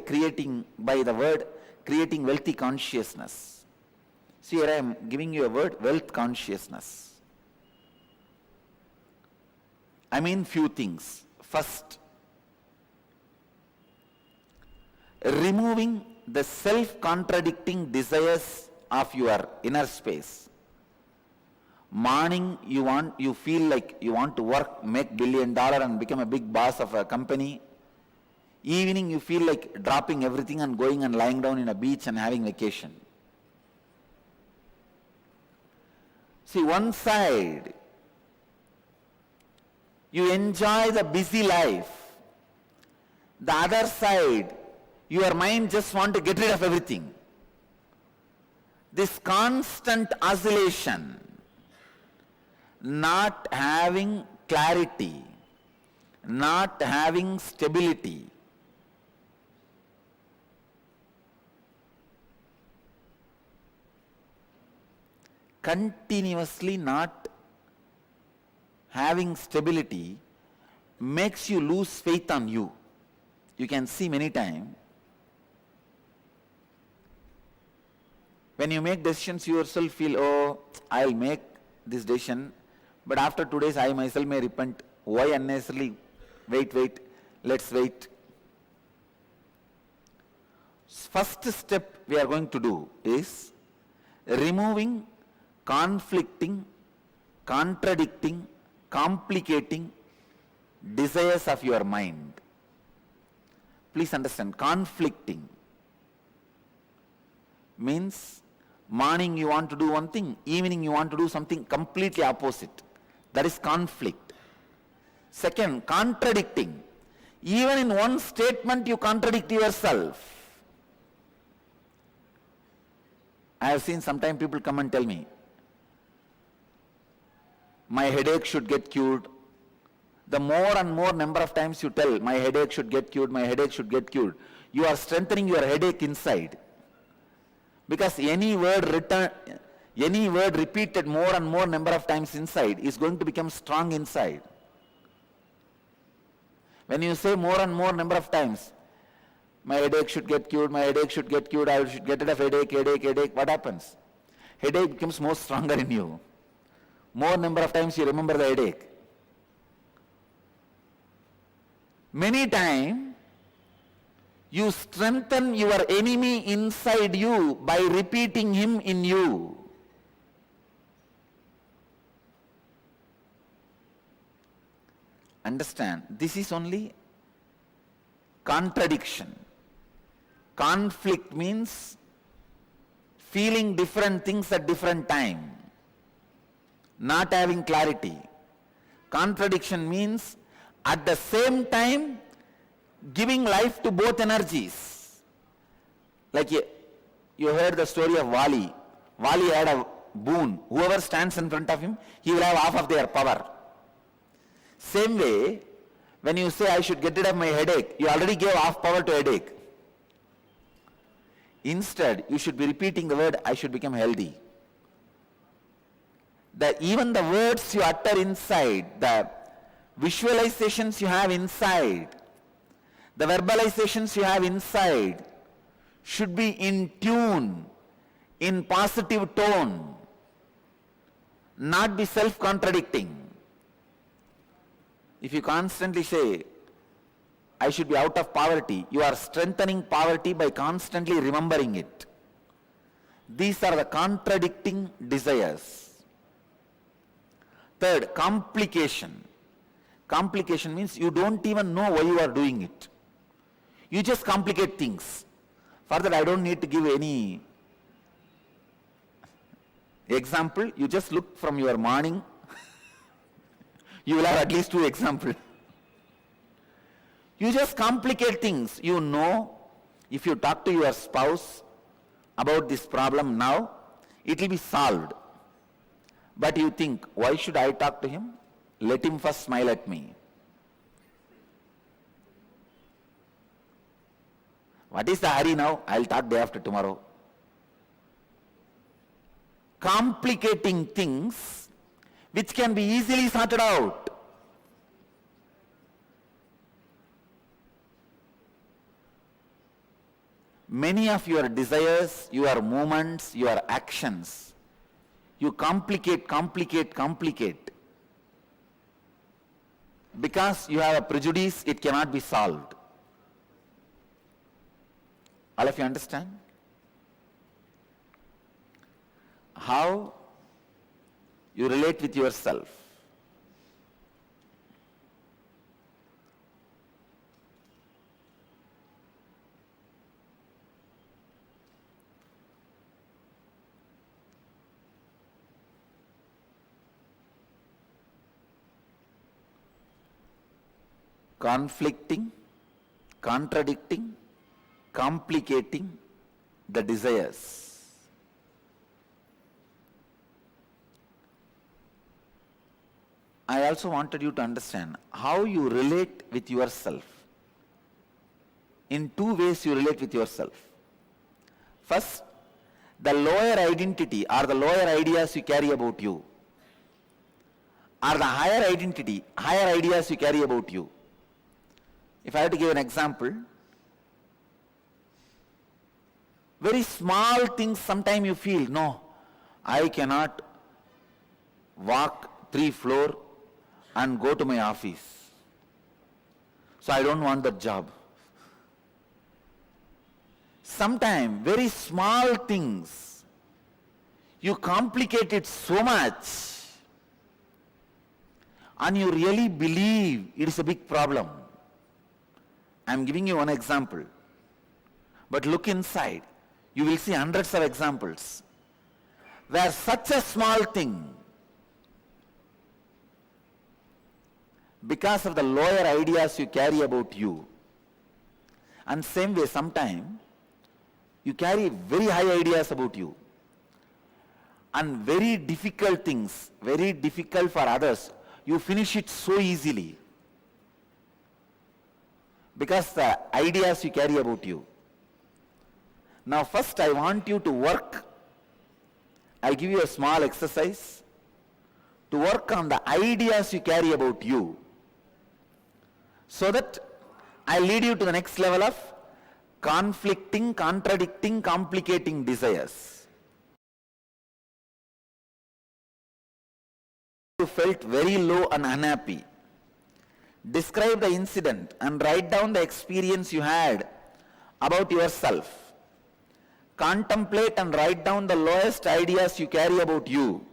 by the word creating wealthy consciousness? See, here I am giving you a word, wealth consciousness. I mean few things. First, removing the self-contradicting desires of your inner space. Morning you feel like you want to work, make $1 billion and become a big boss of a company. Evening you feel like dropping everything and going and lying down in a beach and having vacation. See, one side, you enjoy the busy life. The other side, your mind just want to get rid of everything. This constant oscillation, not having clarity, not having stability, continuously not having stability makes you lose faith on you. You can see many times when you make decisions, you yourself feel, oh, I'll make this decision, but after 2 days I myself may repent. Why unnecessarily? Wait, let's wait. First step we are going to do is removing conflicting, contradicting, complicating desires of your mind. Please understand, conflicting means morning you want to do one thing, evening you want to do something completely opposite. That is conflict. Second, contradicting. Even in one statement you contradict yourself. I have seen sometimes people come and tell me, my headache should get cured. The more and more number of times you tell, my headache should get cured, my headache should get cured, you are strengthening your headache inside. Because any word repeated more and more number of times inside is going to become strong inside. When you say more and more number of times, my headache should get cured, my headache should get cured, I should get rid of headache, what happens? Headache becomes more stronger in you. More number of times you remember the headache. Many times you strengthen your enemy inside you by repeating him in you. Understand, this is only contradiction. Conflict means feeling different things at different time, not having clarity. Contradiction means at the same time giving life to both energies. Like you heard the story of Wali. Wali had a boon. Whoever stands in front of him, he will have half of their power. Same way, when you say I should get rid of my headache, you already gave half power to headache. Instead, you should be repeating the word, I should become healthy. Even the words you utter inside, the visualizations you have inside, the verbalizations you have inside should be in tune, in positive tone, not be self-contradicting. If you constantly say, I should be out of poverty, you are strengthening poverty by constantly remembering it. These are the contradicting desires. Third, complication. Complication means you don't even know why you are doing it. You just complicate things. Further, I don't need to give any example. You just look from your morning. You will have at least 2 examples. You just complicate things. You know, if you talk to your spouse about this problem now, it will be solved. But you think, why should I talk to him? Let him first smile at me. What is the hurry now? I'll talk day after tomorrow. Complicating things which can be easily sorted out. Many of your desires, your movements, your actions, you complicate. Because you have a prejudice, it cannot be solved. All of you understand? How you relate with yourself. Conflicting, contradicting, complicating the desires. I also wanted you to understand how you relate with yourself. In 2 ways you relate with yourself. First, the lower identity or the lower ideas you carry about you, or the higher identity, higher ideas you carry about you. If I have to give an example, very small things sometimes you feel, no, I cannot walk 3 floors and go to my office. So I don't want that job. Sometimes very small things, you complicate it so much and you really believe it is a big problem. I am giving you one example. But look inside. You will see hundreds of examples where such a small thing, because of the lower ideas you carry about you, and same way sometimes you carry very high ideas about you, and very difficult things, very difficult for others, you finish it so easily because the ideas you carry about you. Now first I want you to work. I'll give you a small exercise to work on the ideas you carry about you, so that I'll lead you to the next level of conflicting, contradicting, complicating desires. You felt very low and unhappy. Describe the incident and write down the experience you had about yourself. Contemplate and write down the lowest ideas you carry about you.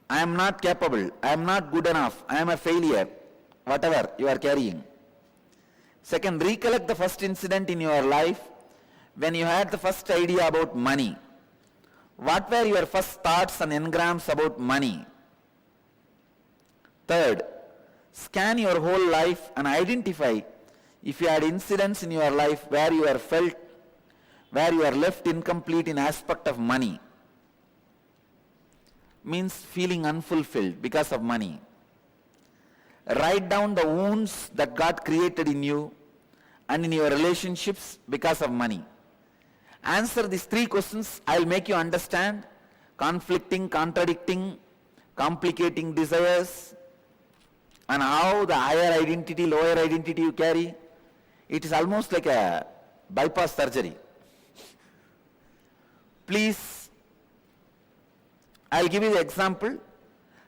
I am not capable, I am not good enough, I am a failure, whatever you are carrying. Second, recollect the first incident in your life when you had the first idea about money. What were your first thoughts and engrams about money? Third, scan your whole life and identify if you had incidents in your life where you are left incomplete in aspect of money. Means feeling unfulfilled because of money. Write down the wounds that got created in you and in your relationships because of money. Answer these 3 questions. I'll make you understand conflicting, contradicting, complicating desires, and how the higher identity, lower identity you carry. It is almost like a bypass surgery. Please, I'll give you the example.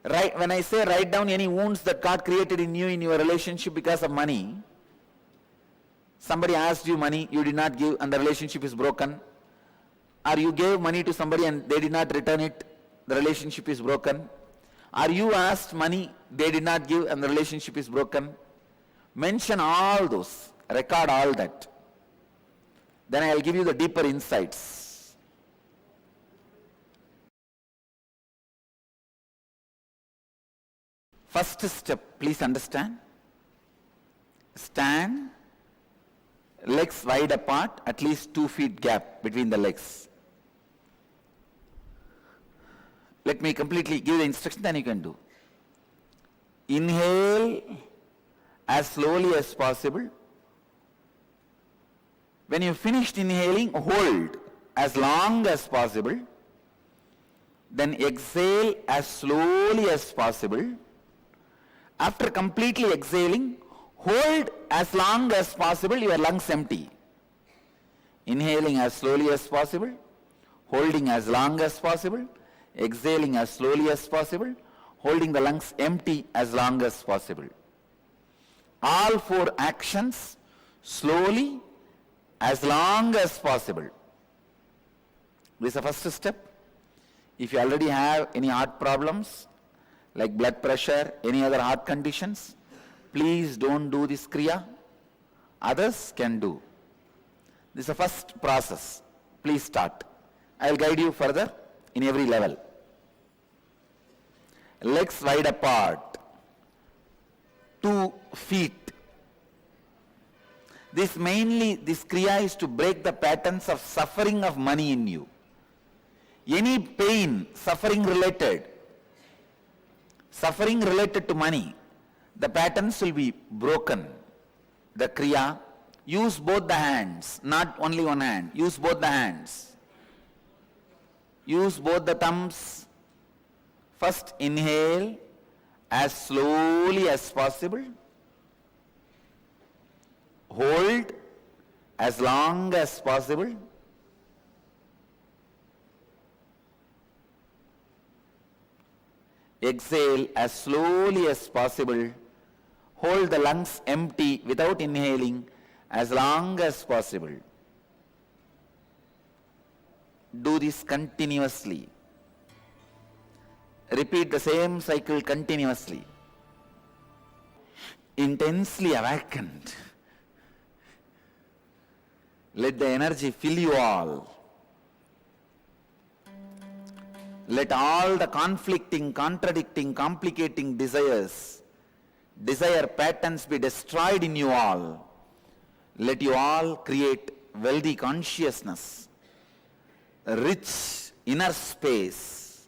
When I say write down any wounds that got created in you in your relationship because of money, somebody asked you money, you did not give, and the relationship is broken. Or you gave money to somebody and they did not return it, the relationship is broken. Or you asked money, they did not give and the relationship is broken. Mention all those, record all that. Then I will give you the deeper insights. First step, please understand. Stand, legs wide apart, at least 2 feet gap between the legs. Let me completely give the instruction, then you can do. Inhale as slowly as possible. When you finished inhaling, hold as long as possible. Then exhale as slowly as possible. After completely exhaling, hold as long as possible, your lungs empty. Inhaling as slowly as possible, holding as long as possible, exhaling as slowly as possible, holding the lungs empty as long as possible. All 4 actions slowly as long as possible. This is the first step. If you already have any heart problems like blood pressure, any other heart conditions, please don't do this kriya. Others can do. This is the first process. Please start. I will guide you further in every level. Legs wide apart, 2 feet. This kriya is to break the patterns of suffering of money in you. Any pain, suffering related to money, the patterns will be broken. The kriya, use both the hands, not only one hand, use both the hands. Use both the thumbs. First inhale as slowly as possible. Hold as long as possible. Exhale as slowly as possible. Hold the lungs empty without inhaling as long as possible. Do this continuously. Repeat the same cycle continuously. Intensely awakened. Let the energy fill you all. Let all the conflicting, contradicting, complicating desire patterns be destroyed in you all. Let you all create wealthy consciousness, rich inner space.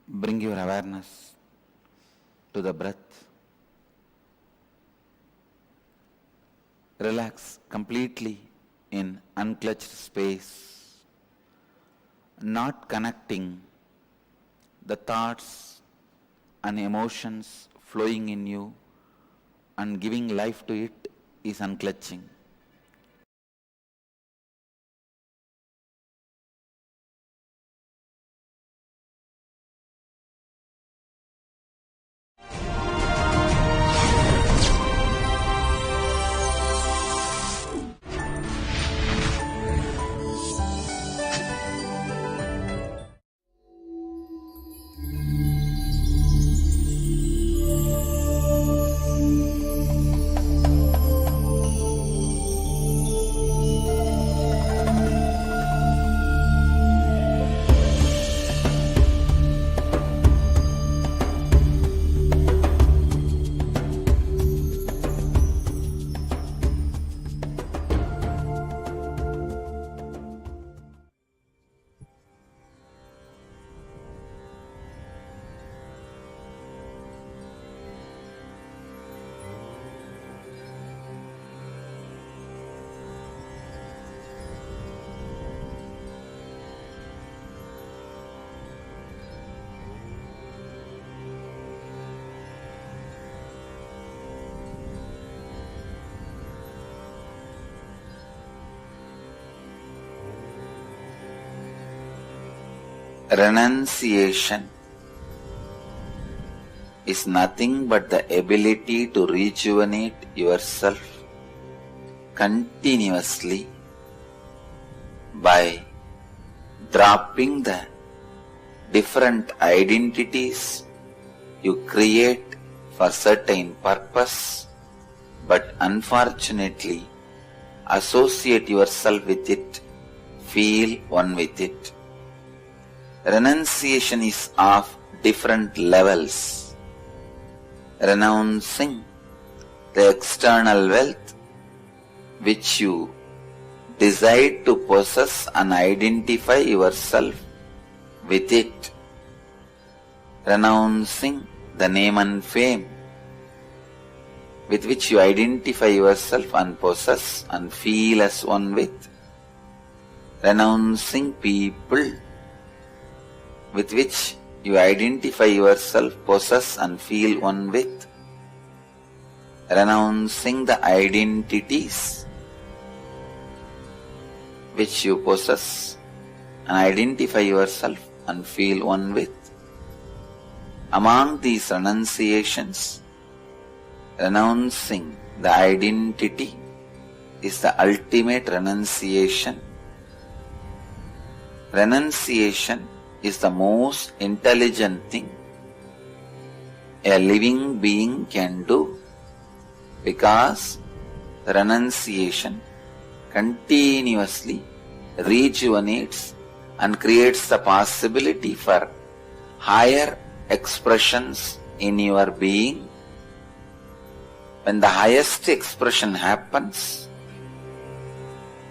Bring your awareness to the breath. Relax completely in unclutched space, not connecting the thoughts and emotions flowing in you and giving life to it is unclutching. Renunciation is nothing but the ability to rejuvenate yourself continuously by dropping the different identities you create for certain purpose, but unfortunately associate yourself with it, feel one with it. Renunciation is of different levels. Renouncing the external wealth which you decide to possess and identify yourself with it. Renouncing the name and fame with which you identify yourself and possess and feel as one with. Renouncing people with which you identify yourself, possess and feel one with. Renouncing the identities which you possess and identify yourself and feel one with. Among these renunciations, renouncing the identity is the ultimate renunciation. Renunciation is the most intelligent thing a living being can do, because renunciation continuously rejuvenates and creates the possibility for higher expressions in your being. When the highest expression happens,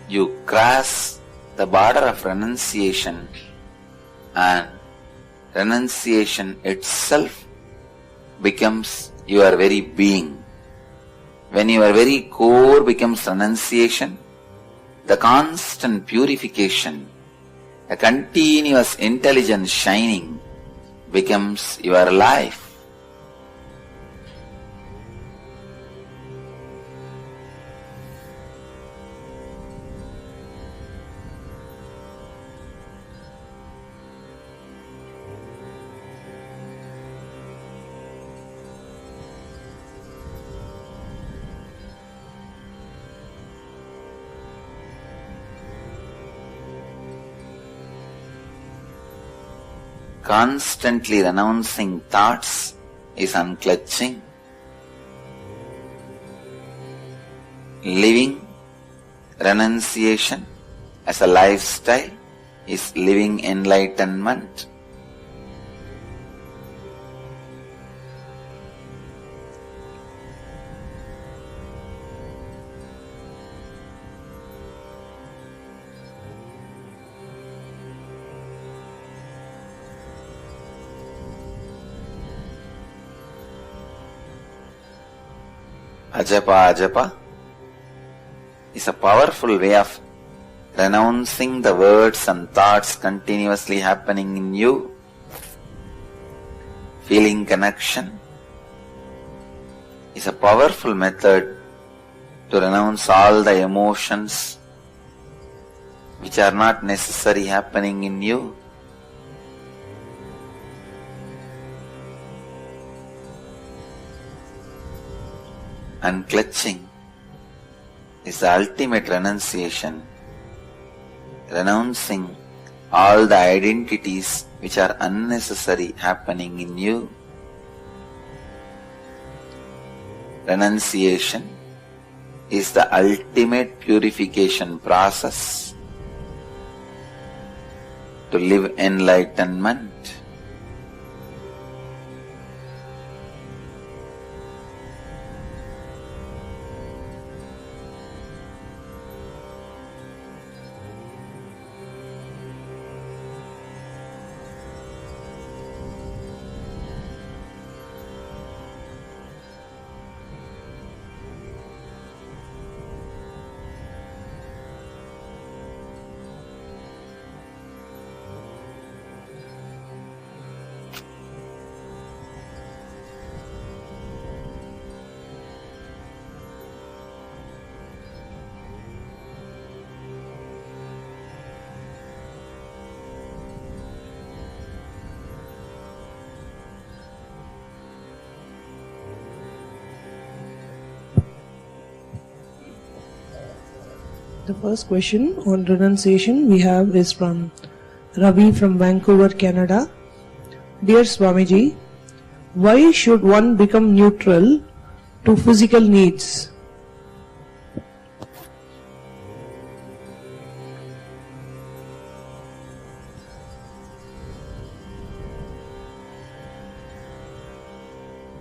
you cross the border of renunciation, and renunciation itself becomes your very being. When your very core becomes renunciation, the constant purification, a continuous intelligence shining becomes your life. Constantly renouncing thoughts is unclutching. Living renunciation as a lifestyle is living enlightenment. Ajapa is a powerful way of renouncing the words and thoughts continuously happening in you. Feeling connection is a powerful method to renounce all the emotions which are not necessary happening in you. Unclutching is the ultimate renunciation, renouncing all the identities which are unnecessary happening in you. Renunciation is the ultimate purification process to live enlightenment. The first question on renunciation we have is from Ravi from Vancouver, Canada. Dear Swamiji, why should one become neutral to physical needs?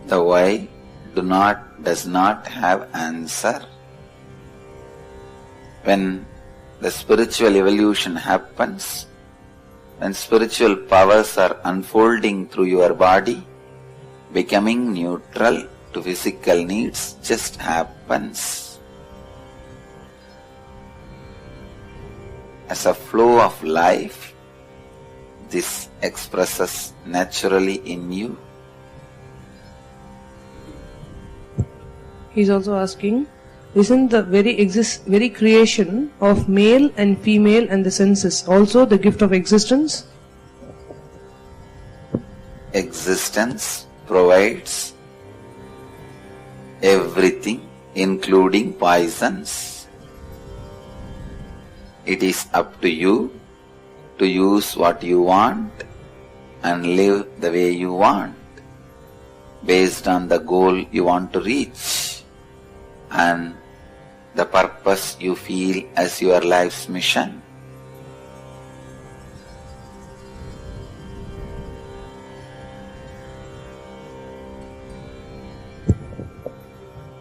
The why does not have answer. When the spiritual evolution happens, when spiritual powers are unfolding through your body, becoming neutral to physical needs just happens. As a flow of life, this expresses naturally in you. He's also asking, isn't the very creation of male and female and the senses also the gift of existence? Existence provides everything, including poisons. It is up to you to use what you want and live the way you want, based on the goal you want to reach and the purpose you feel as your life's mission.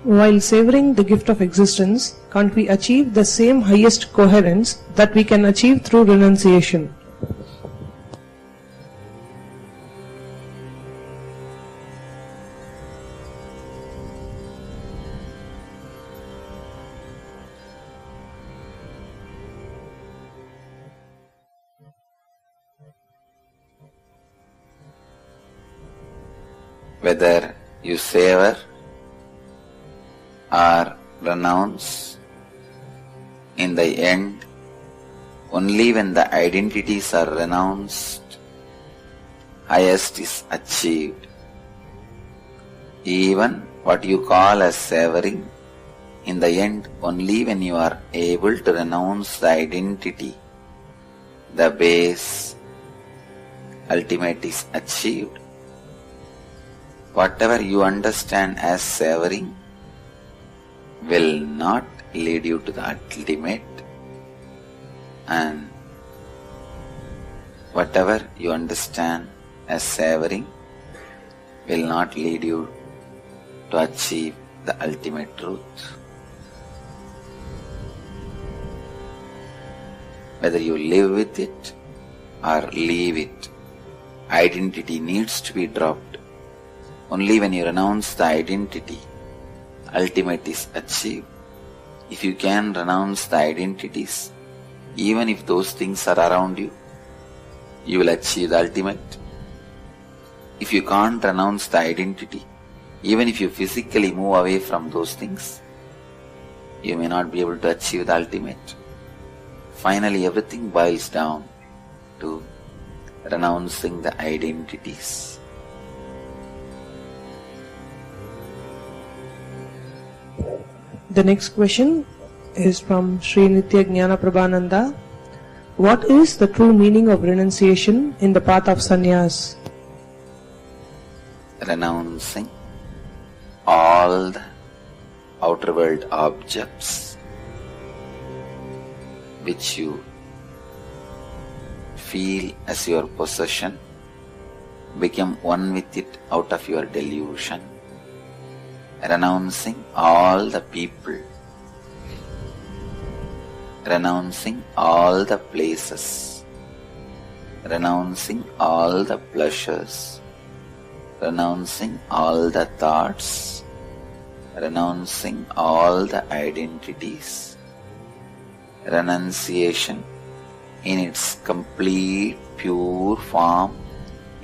While savoring the gift of existence, can't we achieve the same highest coherence that we can achieve through renunciation? Whether you savor or renounce, in the end, only when the identities are renounced, highest is achieved. Even what you call as savoring, in the end, only when you are able to renounce the identity, the base, ultimate is achieved. Whatever you understand as savoring will not lead you to the ultimate, and whatever you understand as savoring will not lead you to achieve the ultimate truth. Whether you live with it or leave it, identity needs to be dropped. Only when you renounce the identity, ultimate is achieved. If you can renounce the identities, even if those things are around you, you will achieve the ultimate. If you can't renounce the identity, even if you physically move away from those things, you may not be able to achieve the ultimate. Finally, everything boils down to renouncing the identities. The next question is from Sri Nitya Jnana Prabhananda. What is the true meaning of renunciation in the path of sannyas? Renouncing all the outer world objects which you feel as your possession, become one with it out of your delusion. Renouncing all the people, renouncing all the places, renouncing all the pleasures, renouncing all the thoughts, renouncing all the identities. Renunciation in its complete pure form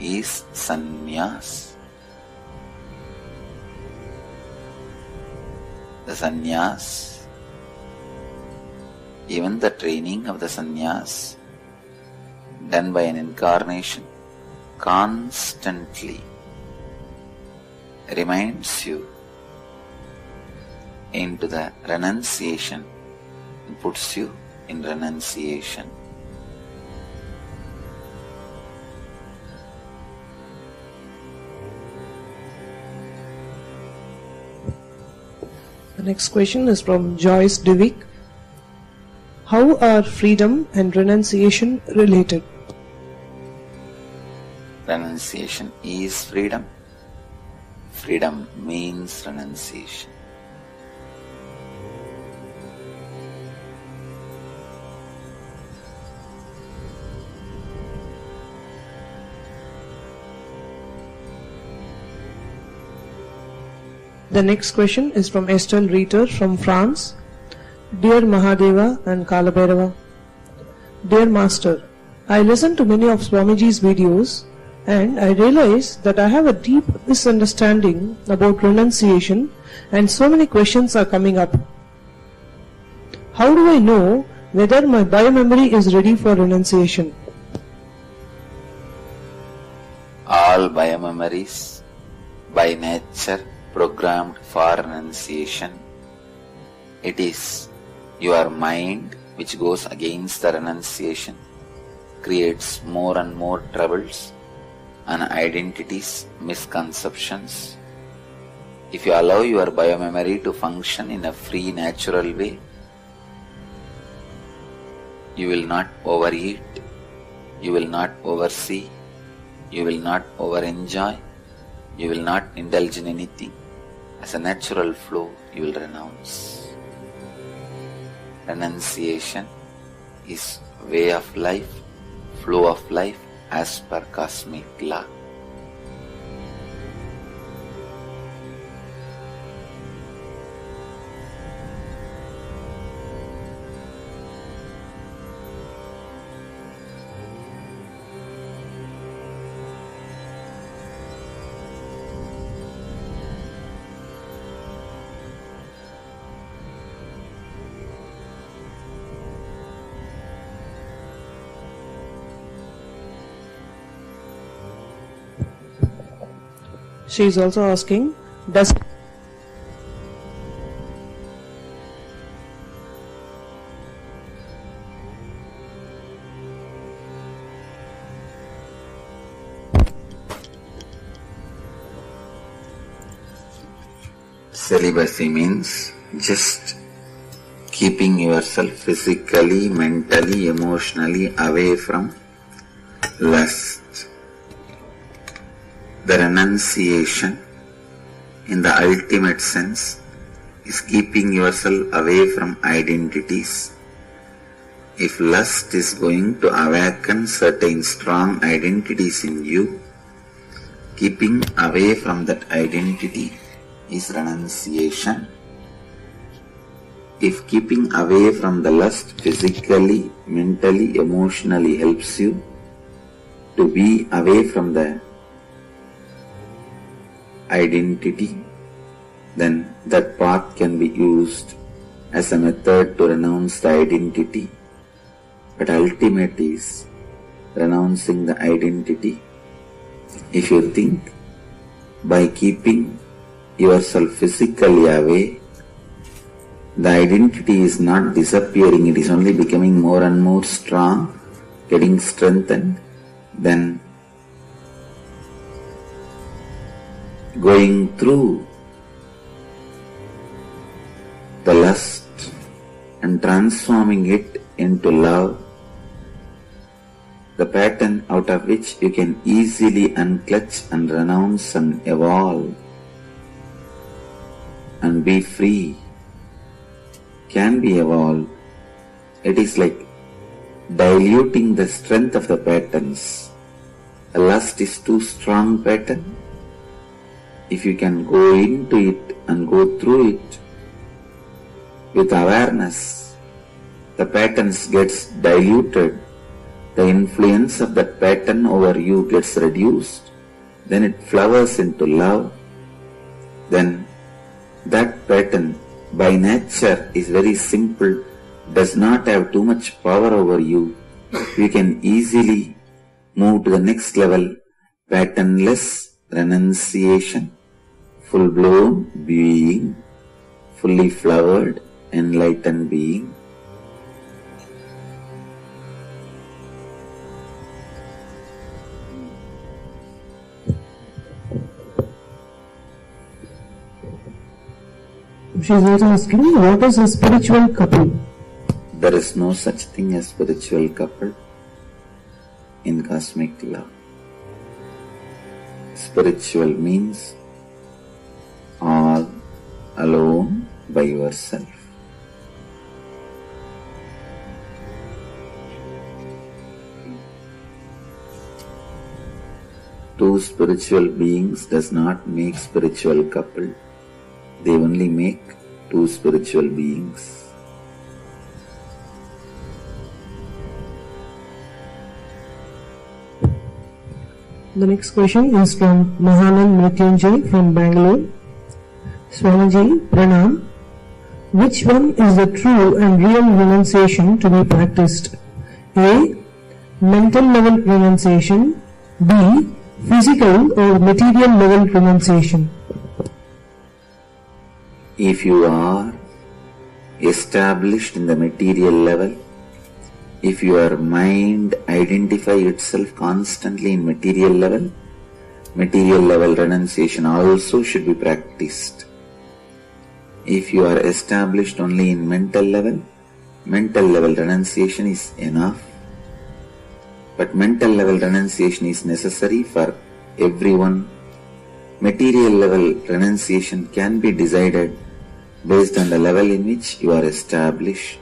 is sannyas. The sannyas, even the training of the sannyas done by an incarnation, constantly reminds you into the renunciation and puts you in renunciation. Next question is from Joyce Divik. How are freedom and renunciation related? Renunciation is freedom. Freedom means renunciation. The next question is from Estelle Reiter from France. Dear Mahadeva and Kalabhairava, Dear Master, I listen to many of Swamiji's videos and I realize that I have a deep misunderstanding about renunciation and so many questions are coming up. How do I know whether my biomemory is ready for renunciation? All biomemories by nature programmed for renunciation. It is your mind which goes against the renunciation, creates more and more troubles and identities, misconceptions. If you allow your biomemory to function in a free, natural way, you will not overeat, you will not oversee, you will not over-enjoy, you will not indulge in anything. As a natural flow, you will renounce. Renunciation is way of life, flow of life as per cosmic law. She is also asking, does Celibacy means just keeping yourself physically, mentally, emotionally away from lust. The renunciation, in the ultimate sense, is keeping yourself away from identities. If lust is going to awaken certain strong identities in you, keeping away from that identity is renunciation. If keeping away from the lust physically, mentally, emotionally helps you to be away from the identity, then that path can be used as a method to renounce the identity. But ultimate is renouncing the identity. If you think by keeping yourself physically away, the identity is not disappearing, it is only becoming more and more strong, getting strengthened, then going through the lust and transforming it into love, the pattern out of which you can easily unclutch and renounce and evolve and be free, can be evolved. It is like diluting the strength of the patterns. A lust is too strong pattern. If you can go into it and go through it with awareness, the patterns gets diluted, the influence of that pattern over you gets reduced, then it flowers into love, then that pattern by nature is very simple, does not have too much power over you. You can easily move to the next level, patternless renunciation, full-blown being, fully flowered, enlightened being. She is also asking, what is a spiritual couple? There is no such thing as spiritual couple in cosmic love. Spiritual means all alone by yourself. Two spiritual beings does not make spiritual couple. They only make two spiritual beings. The next question is from Mahanand Mrityunjay from Bangalore. Swamiji, Pranam. Which one is the true and real renunciation to be practiced? A. Mental level renunciation. B. Physical or material level renunciation. If you are established in the material level, if your mind identify itself constantly in material level renunciation also should be practiced. If you are established only in mental level renunciation is enough. But mental level renunciation is necessary for everyone. Material level renunciation can be decided based on the level in which you are established.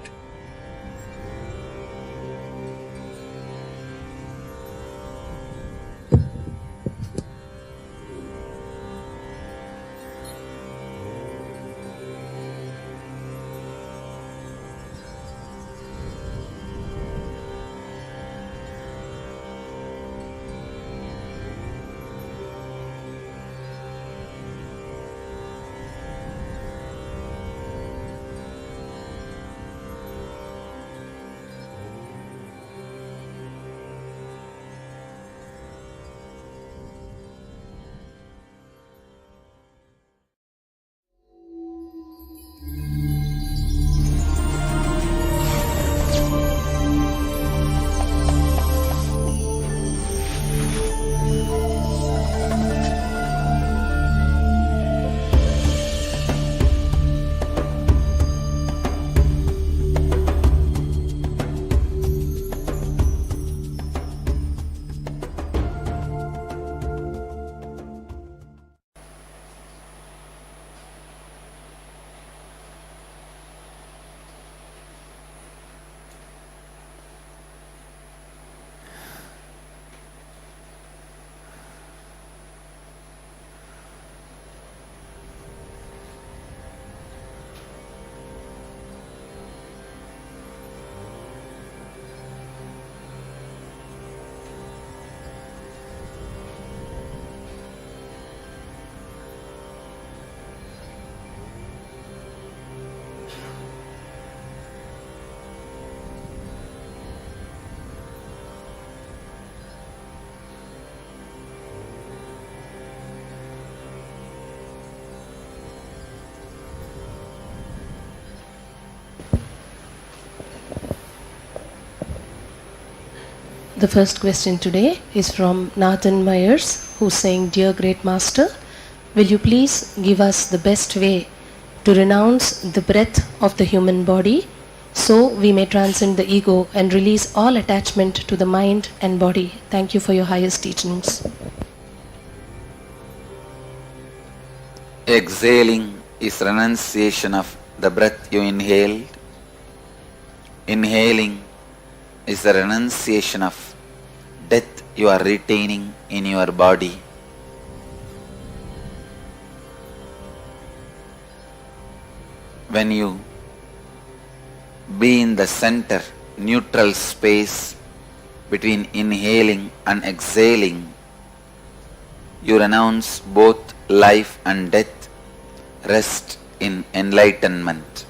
The first question today is from Nathan Myers, who's saying, Dear Great Master, will you please give us the best way to renounce the breath of the human body so we may transcend the ego and release all attachment to the mind and body? Thank you for your highest teachings. Exhaling is renunciation of the breath you inhaled. Inhaling is the renunciation of death you are retaining in your body. When you be in the center, neutral space between inhaling and exhaling, you renounce both life and death, rest in enlightenment.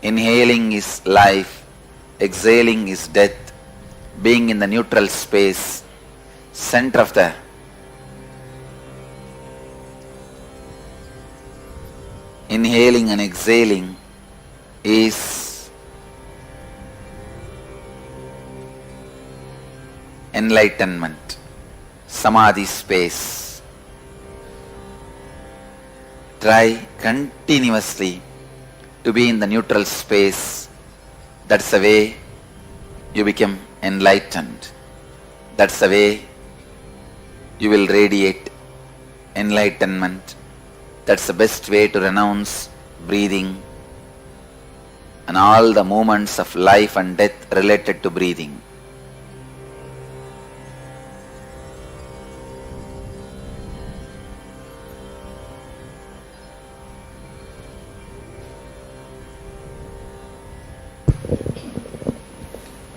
Inhaling is life, exhaling is death. Being in the neutral space, center of the inhaling and exhaling is enlightenment, samadhi space. Try continuously to be in the neutral space. That's the way you become enlightened. That's the way you will radiate enlightenment. That's the best way to renounce breathing and all the movements of life and death related to breathing.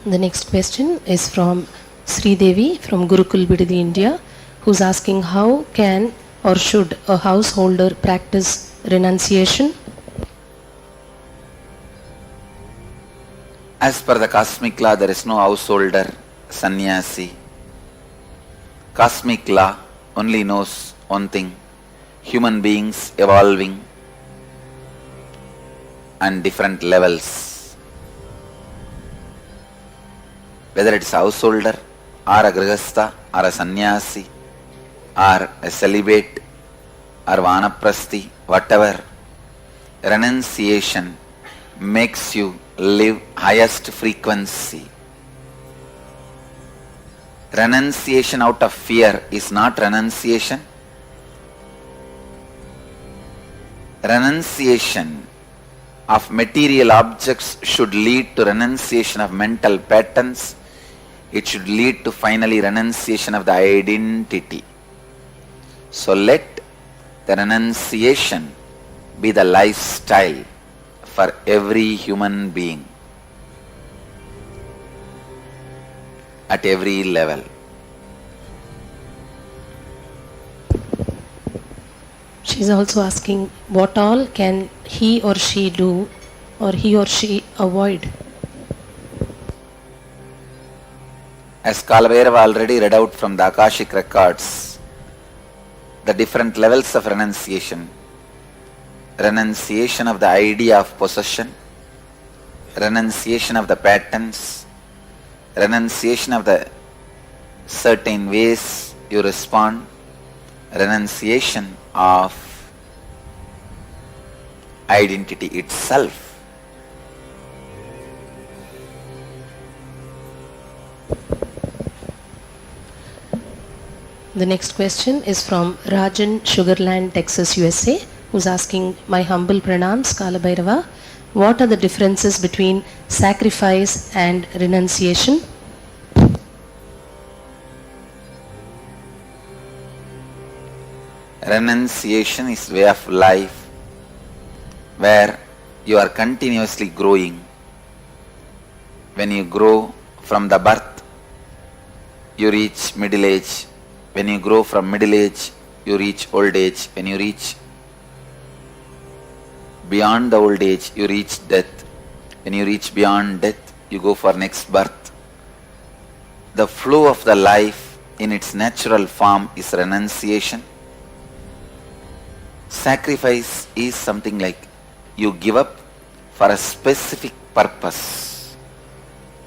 The next question is from Sri Devi from Gurukul Bidadi, India, who's asking how can or should a householder practice renunciation? As per the cosmic law, there is no householder, sannyasi. Cosmic law only knows one thing: human beings evolving and different levels. Whether it's a householder or a grihastha or a sannyasi or a celibate or vanaprasthi, whatever, renunciation makes you live highest frequency. Renunciation out of fear is not renunciation. Renunciation of material objects should lead to renunciation of mental patterns. It should lead to finally renunciation of the identity. So let the renunciation be the lifestyle for every human being at every level. She's also asking what all can he or she do or he or she avoid? As Kalabhairava already read out from the Akashic records, the different levels of renunciation. Renunciation of the idea of possession, renunciation of the patterns, renunciation of the certain ways you respond, renunciation of identity itself. The next question is from Rajan, Sugarland, Texas, USA, who's asking, my humble pranams, Kalabhairava, what are the differences between sacrifice and renunciation? Renunciation is way of life where you are continuously growing. When you grow from the birth, you reach middle age. When you grow from middle age, you reach old age. When you reach beyond the old age, you reach death. When you reach beyond death, you go for next birth. The flow of the life in its natural form is renunciation. Sacrifice is something like you give up for a specific purpose,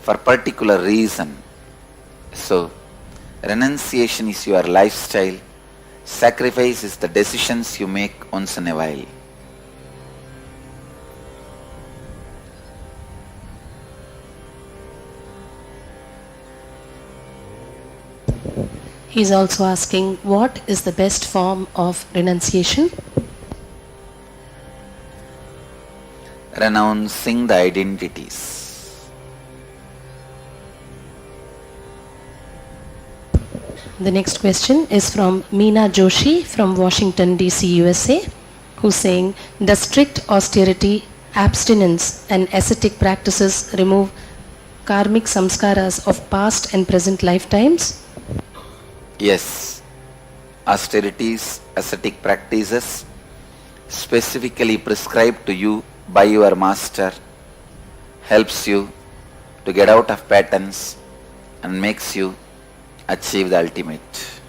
for particular reason. So, renunciation is your lifestyle. Sacrifice is the decisions you make once in a while. He is also asking, what is the best form of renunciation? Renouncing the identities. The next question is from Meena Joshi from Washington, D.C., USA, who's saying, does strict austerity, abstinence and ascetic practices remove karmic samskaras of past and present lifetimes? Yes, austerities, ascetic practices specifically prescribed to you by your master helps you to get out of patterns and makes you achieve the ultimate.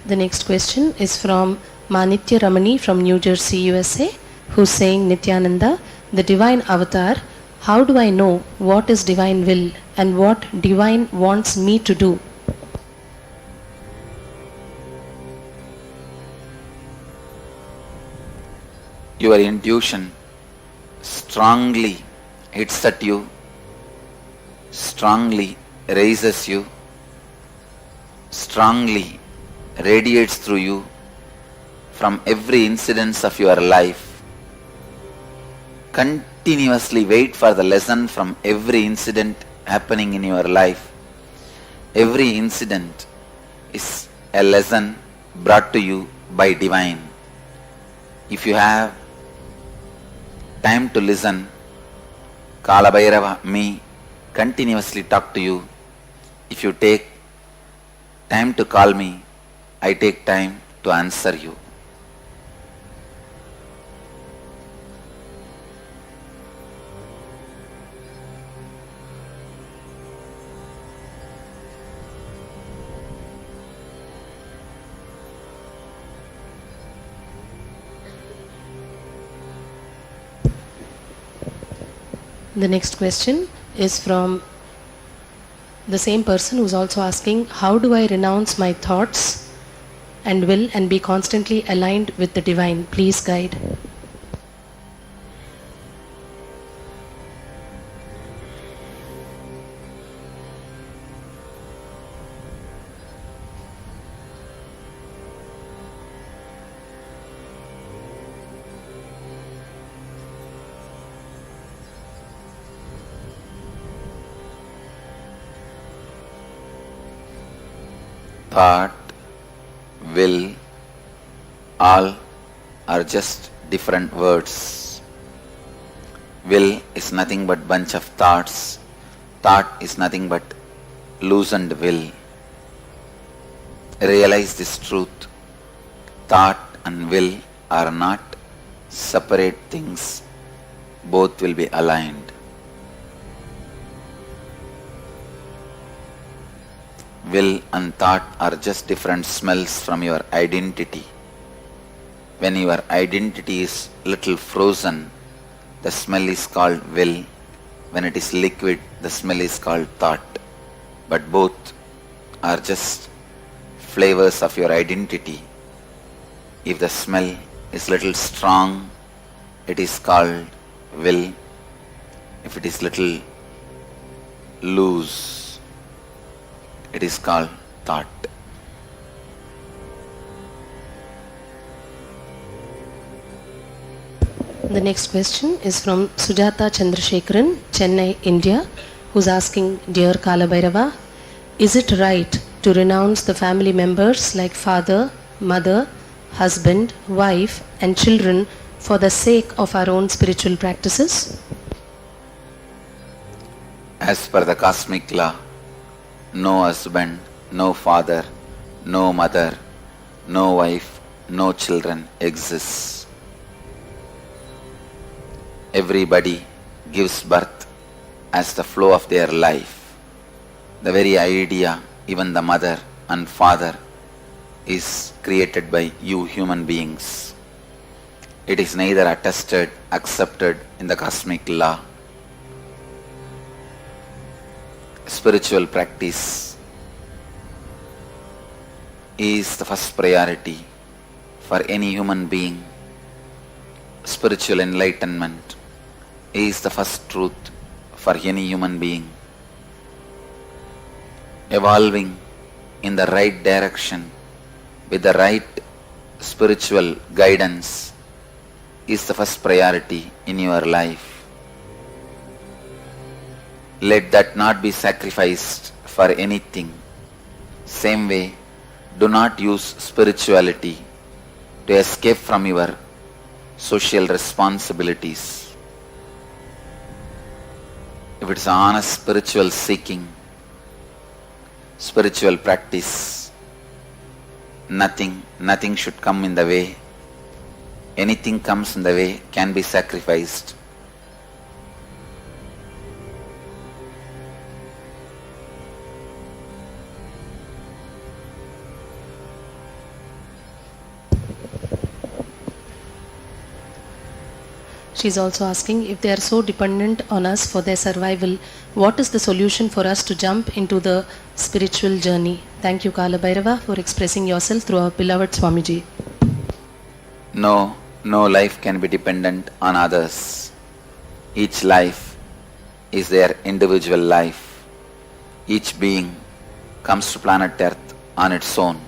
The next question is from Manitya Ramani from New Jersey, USA, who's saying, Nithyananda, the divine avatar, how do I know what is divine will and what divine wants me to do? your intuition strongly hits at you, strongly raises you, strongly radiates through you from every incidence of your life. Continuously wait for the lesson from every incident happening in your life. Every incident is a lesson brought to you by divine. If you have time to listen, Kala Bhairava, me, continuously talk to you. If you take time to call me, I take time to answer you. The next question is from the same person who's also asking, how do I renounce my thoughts and will and be constantly aligned with the divine? Please guide. Thought, will, all are just different words. Will is nothing but bunch of thoughts. Thought is nothing but loosened will. Realize this truth. Thought and will are not separate things. Both will be aligned. Will and thought are just different smells from your identity. When your identity is little frozen, the smell is called will. When it is liquid, the smell is called thought. But both are just flavors of your identity. If the smell is little strong, it is called will. If it is little loose, it is called thought. The next question is from Sujata Chandrasekharan, Chennai, India, who's asking, Dear Kala Bhairava, is it right to renounce the family members like father, mother, husband, wife and children for the sake of our own spiritual practices? As per the cosmic law, no husband, no father, no mother, no wife, no children exists. Everybody gives birth as the flow of their life. The very idea, even the mother and father, is created by you human beings. It is neither attested, accepted in the cosmic law. Spiritual practice is the first priority for any human being. Spiritual enlightenment is the first truth for any human being. Evolving in the right direction with the right spiritual guidance is the first priority in your life. Let that not be sacrificed for anything. Same way, do not use spirituality to escape from your social responsibilities. If it's honest spiritual seeking, spiritual practice, nothing should come in the way. Anything comes in the way can be sacrificed. She's also asking, if they are so dependent on us for their survival, what is the solution for us to jump into the spiritual journey? Thank you, Kala Bhairava, for expressing yourself through our beloved Swamiji. Know No life can be dependent on others. Each life is their individual life. Each being comes to planet Earth on its own.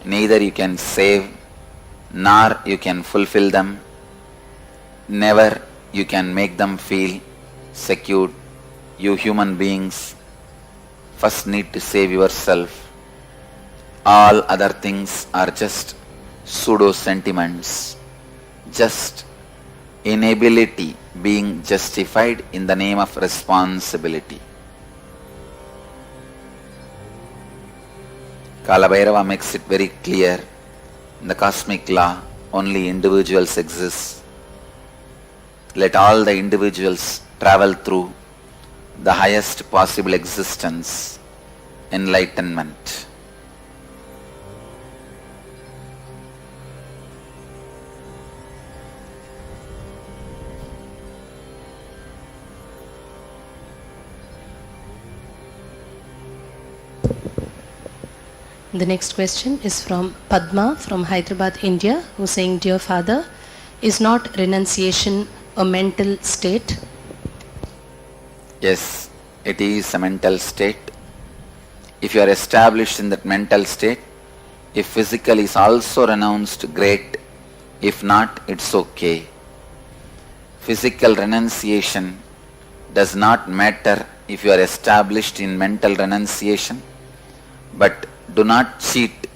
Neither you can save nor you can fulfill them. Never you can make them feel secure. You human beings first need to save yourself. All other things are just pseudo sentiments, just inability being justified in the name of responsibility. Kalabhairava makes it very clear. In the cosmic law, only individuals exist. Let all the individuals travel through the highest possible existence, enlightenment. The next question is from Padma from Hyderabad, India, who is saying, Dear Father, is not renunciation a mental state? Yes, it is a mental state. If you are established in that mental state, if physical is also renounced, great. If not, it's okay. Physical renunciation does not matter if you are established in mental renunciation, but do not cheat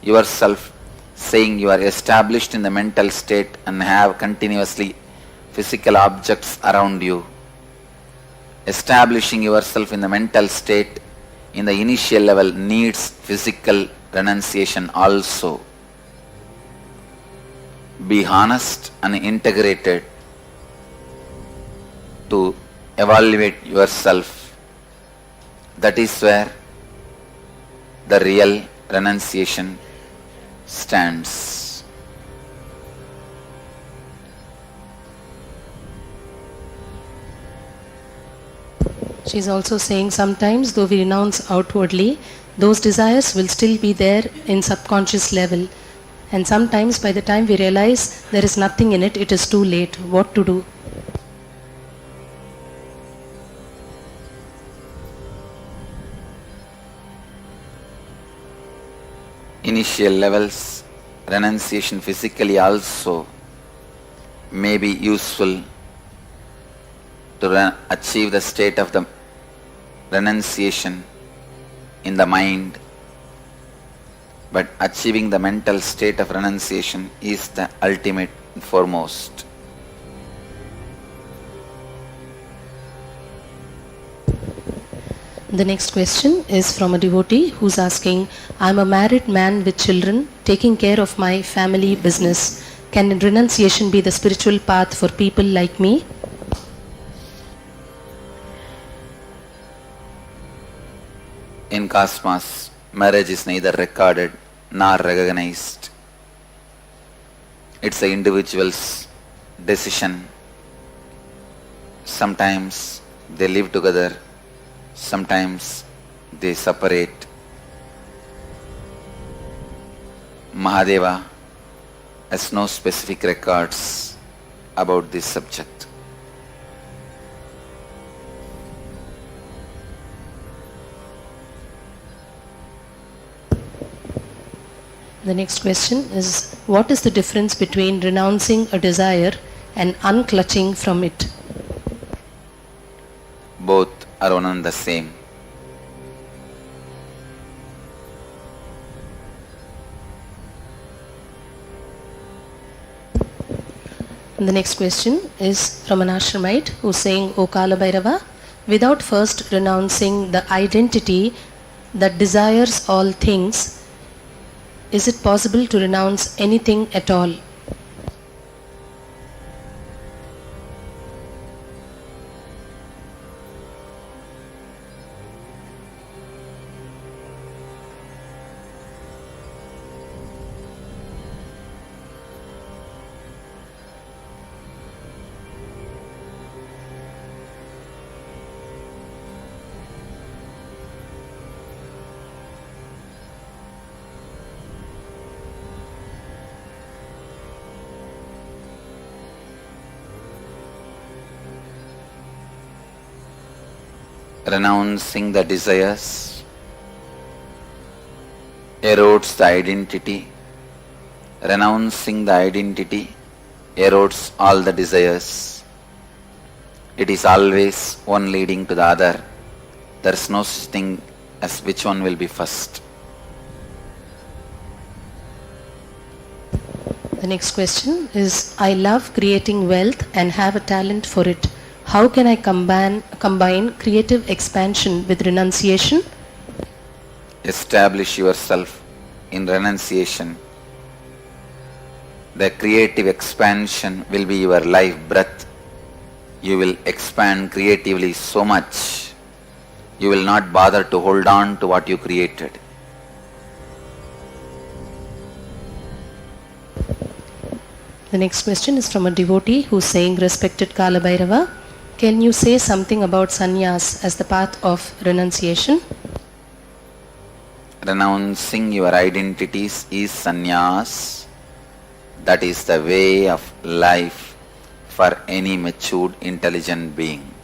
yourself saying you are established in the mental state and have continuously physical objects around you. Establishing yourself in the mental state in the initial level needs physical renunciation also. Be honest and integrated to evaluate yourself. That is where the real renunciation stands. She is also saying sometimes though we renounce outwardly, those desires will still be there in subconscious level. And sometimes by the time we realize there is nothing in it, it is too late. What to do? Initial levels, renunciation physically also may be useful to achieve the state of the renunciation in the mind, but achieving the mental state of renunciation is the ultimate and foremost. The next question is from a devotee who is asking, I am a married man with children, taking care of my family business. Can renunciation be the spiritual path for people like me? In cosmos, marriage is neither recorded nor recognized. It's the individual's decision. Sometimes they live together, sometimes they separate. Mahadeva has no specific records about this subject. The next question is, what is the difference between renouncing a desire and unclutching from it? Both are one and the same. The next question is from an ashramite who is saying, O Kalabhairava, without first renouncing the identity that desires all things, is it possible to renounce anything at all? Renouncing the desires erodes the identity. Renouncing the identity erodes all the desires. It is always one leading to the other. There is no such thing as which one will be first. The next question is, I love creating wealth and have a talent for it. How can I combine creative expansion with renunciation? Establish yourself in renunciation. The creative expansion will be your life breath. You will expand creatively so much, you will not bother to hold on to what you created. The next question is from a devotee who is saying, Respected Kala Bhairava, can you say something about sannyas as the path of renunciation? Renouncing your identities is sannyas. That is the way of life for any matured, intelligent being.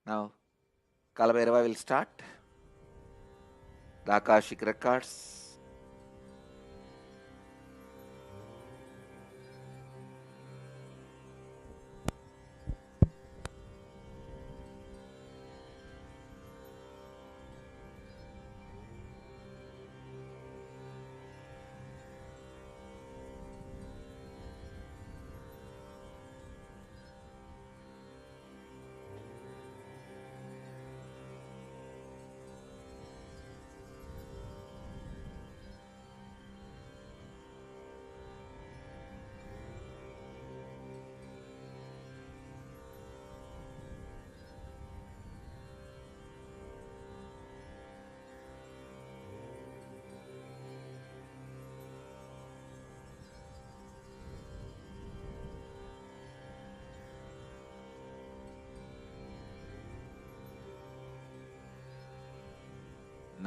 Now, Kala Bhairava will start the Akashic records.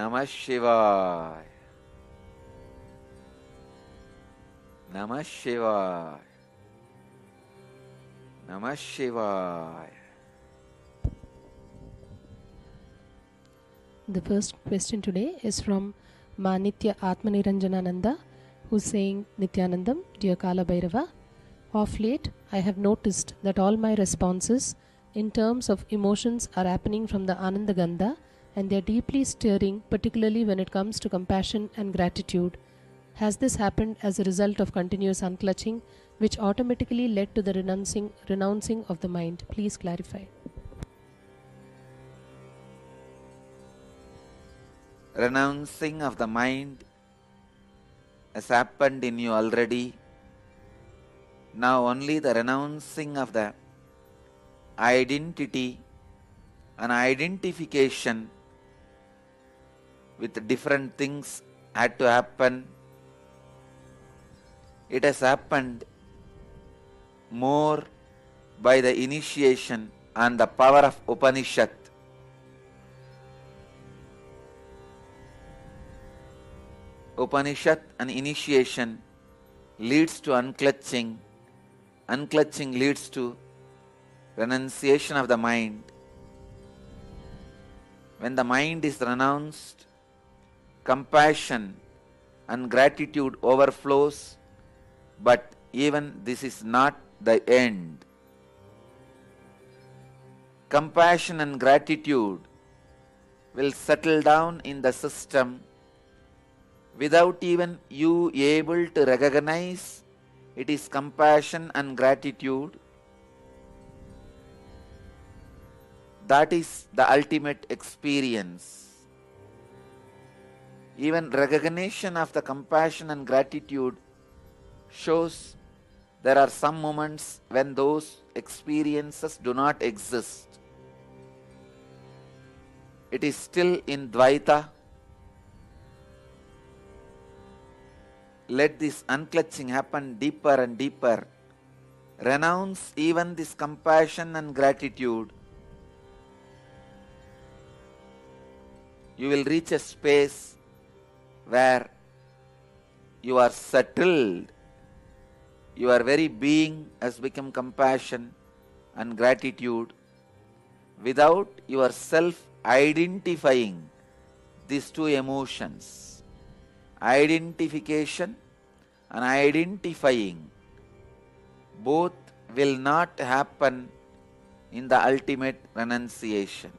Namah Shivaya. Namah Shivaya. Namah Shivaya. The first question today is from Manitya Atmaniranjanananda, who's saying, Nithyanandam, dear Kala Bhairava, of late I have noticed that all my responses in terms of emotions are happening from the Ananda Gandha, and they are deeply stirring, particularly when it comes to compassion and gratitude. Has this happened as a result of continuous unclutching, which automatically led to the renouncing of the mind? Please clarify. Renouncing of the mind has happened in you already. Now only the renouncing of the identity and identification with different things had to happen. It has happened more by the initiation and the power of Upanishad. Upanishad and initiation leads to unclutching. Unclutching leads to renunciation of the mind. When the mind is renounced, compassion and gratitude overflows, but even this is not the end. Compassion and gratitude will settle down in the system without even you able to recognize it is compassion and gratitude. That is the ultimate experience. Even recognition of the compassion and gratitude shows there are some moments when those experiences do not exist. It is still in Dvaita. Let this unclutching happen deeper and deeper. Renounce even this compassion and gratitude. You will reach a space where you are settled. Your very being has become compassion and gratitude without yourself identifying these two emotions. Identification and identifying both will not happen in the ultimate renunciation.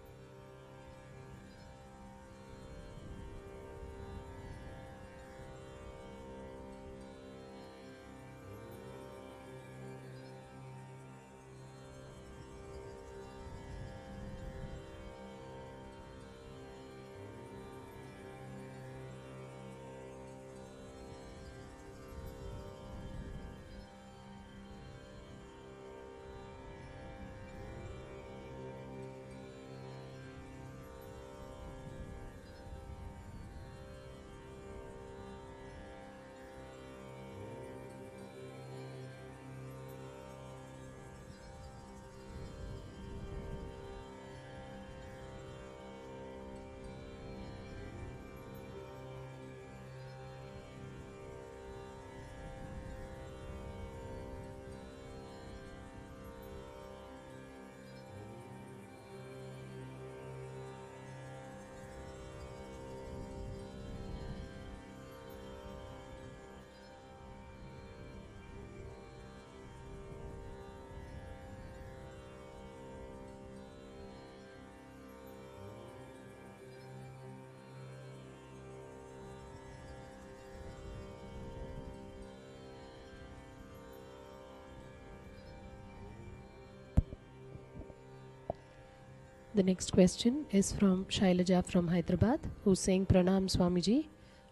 The next question is from Shailaja from Hyderabad, who's saying, Pranam Swamiji,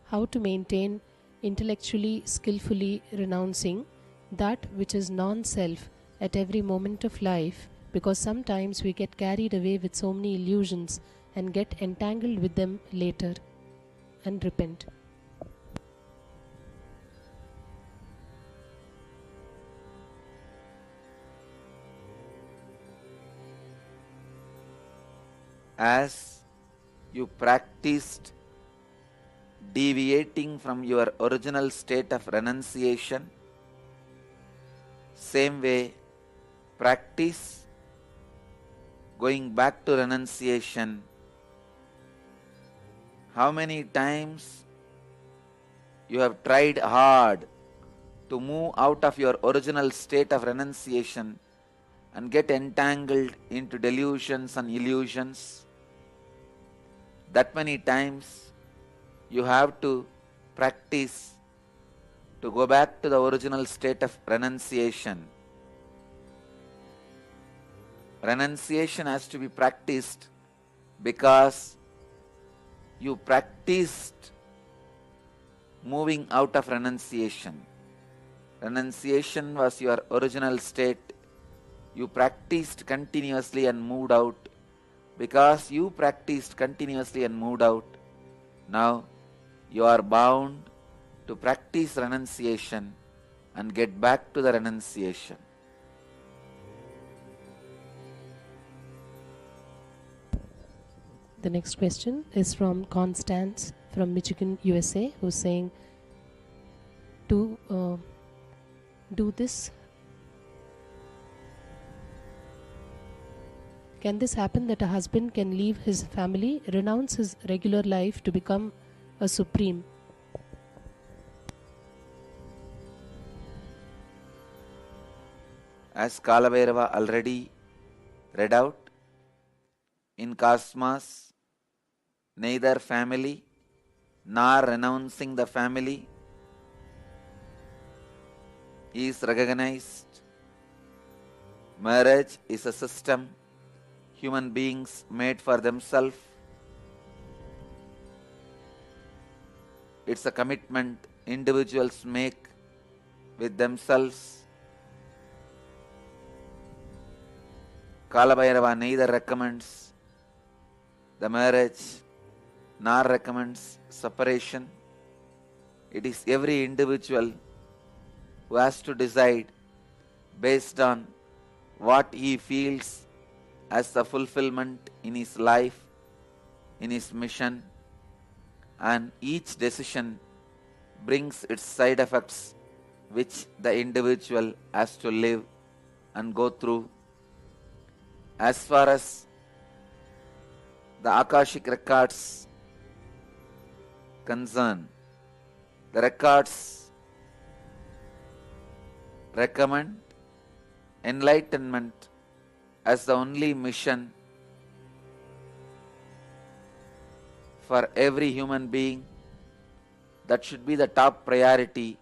how to maintain intellectually, skillfully renouncing that which is non-self at every moment of life, because sometimes we get carried away with so many illusions and get entangled with them later, and repent. As you practiced deviating from your original state of renunciation, same way practice going back to renunciation. How many times you have tried hard to move out of your original state of renunciation and get entangled into delusions and illusions? That many times you have to practice to go back to the original state of renunciation. Renunciation has to be practiced because you practiced moving out of renunciation. Renunciation was your original state. You practiced continuously and moved out. Because you practiced continuously and moved out, now you are bound to practice renunciation and get back to the renunciation. The next question is from Constance from Michigan, USA, who's saying, to do this? Can this happen that a husband can leave his family, renounce his regular life to become a supreme? As Kalabhairava already read out, in cosmos, neither family nor renouncing the family is recognized. Marriage is a system human beings made for themselves. It's a commitment individuals make with themselves. Kalabhairava neither recommends the marriage nor recommends separation. It is every individual who has to decide based on what he feels as the fulfillment in his life, in his mission, and each decision brings its side effects which the individual has to live and go through. As far as the Akashic records concern, the records recommend enlightenment as the only mission for every human being. That should be the top priority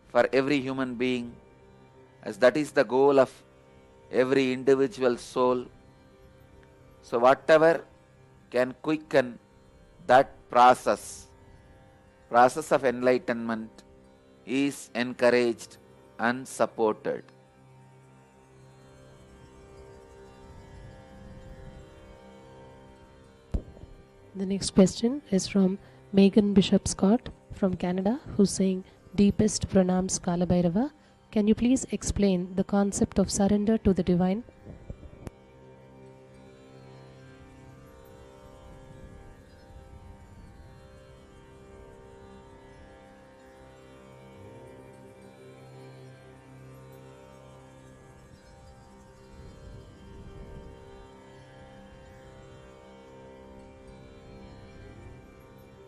for every human being, as that is the goal of every individual soul. So whatever can quicken that process of enlightenment is encouraged and supported. The next question is from Megan Bishop Scott from Canada, who's saying, Deepest pranams Kalabhairava. Can you please explain the concept of surrender to the divine?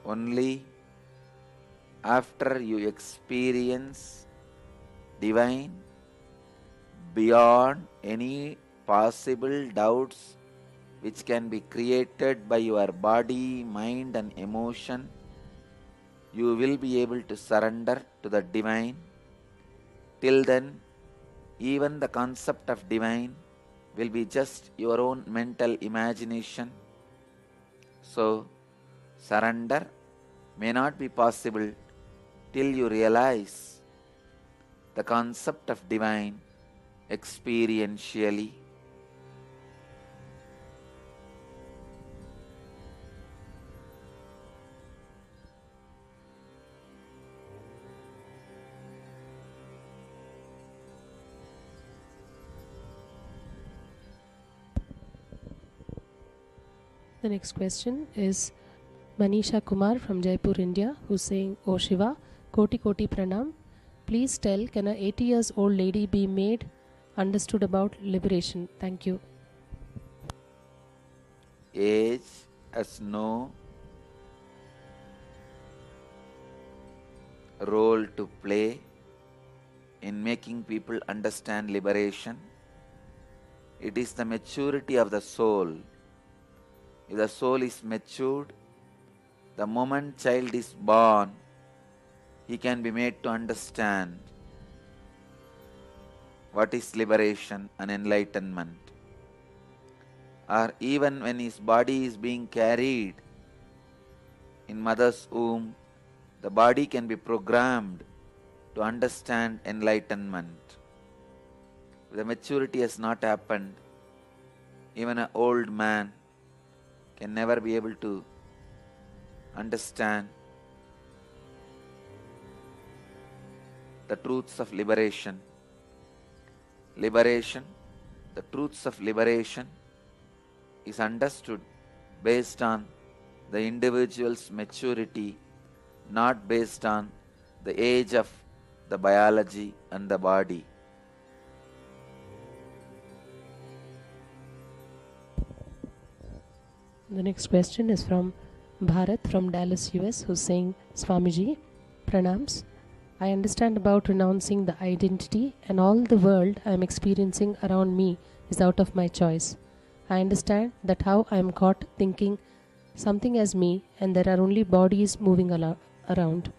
Only after you experience divine beyond any possible doubts which can be created by your body, mind and emotion, you will be able to surrender to the divine. Till then, even the concept of divine will be just your own mental imagination. So, surrender may not be possible till you realize the concept of divine experientially. The next question is Manisha Kumar from Jaipur, India, who's saying, O Shiva, Koti Koti Pranam. Please tell, can a 80 years old lady be made understood about liberation? Thank you. Age has no role to play in making people understand liberation. It is the maturity of the soul. If the soul is matured, the moment child is born, he can be made to understand what is liberation and enlightenment. Or even when his body is being carried in mother's womb, the body can be programmed to understand enlightenment. If the maturity has not happened, even an old man can never be able to understand the truths of liberation. Liberation, the truths of liberation is understood based on the individual's maturity, not based on the age of the biology and the body. The next question is from Bharat from Dallas, US, who's saying, Swamiji, pranams. I understand about renouncing the identity, and all the world I am experiencing around me is out of my choice. I understand that how I am caught thinking something as me, and there are only bodies moving around.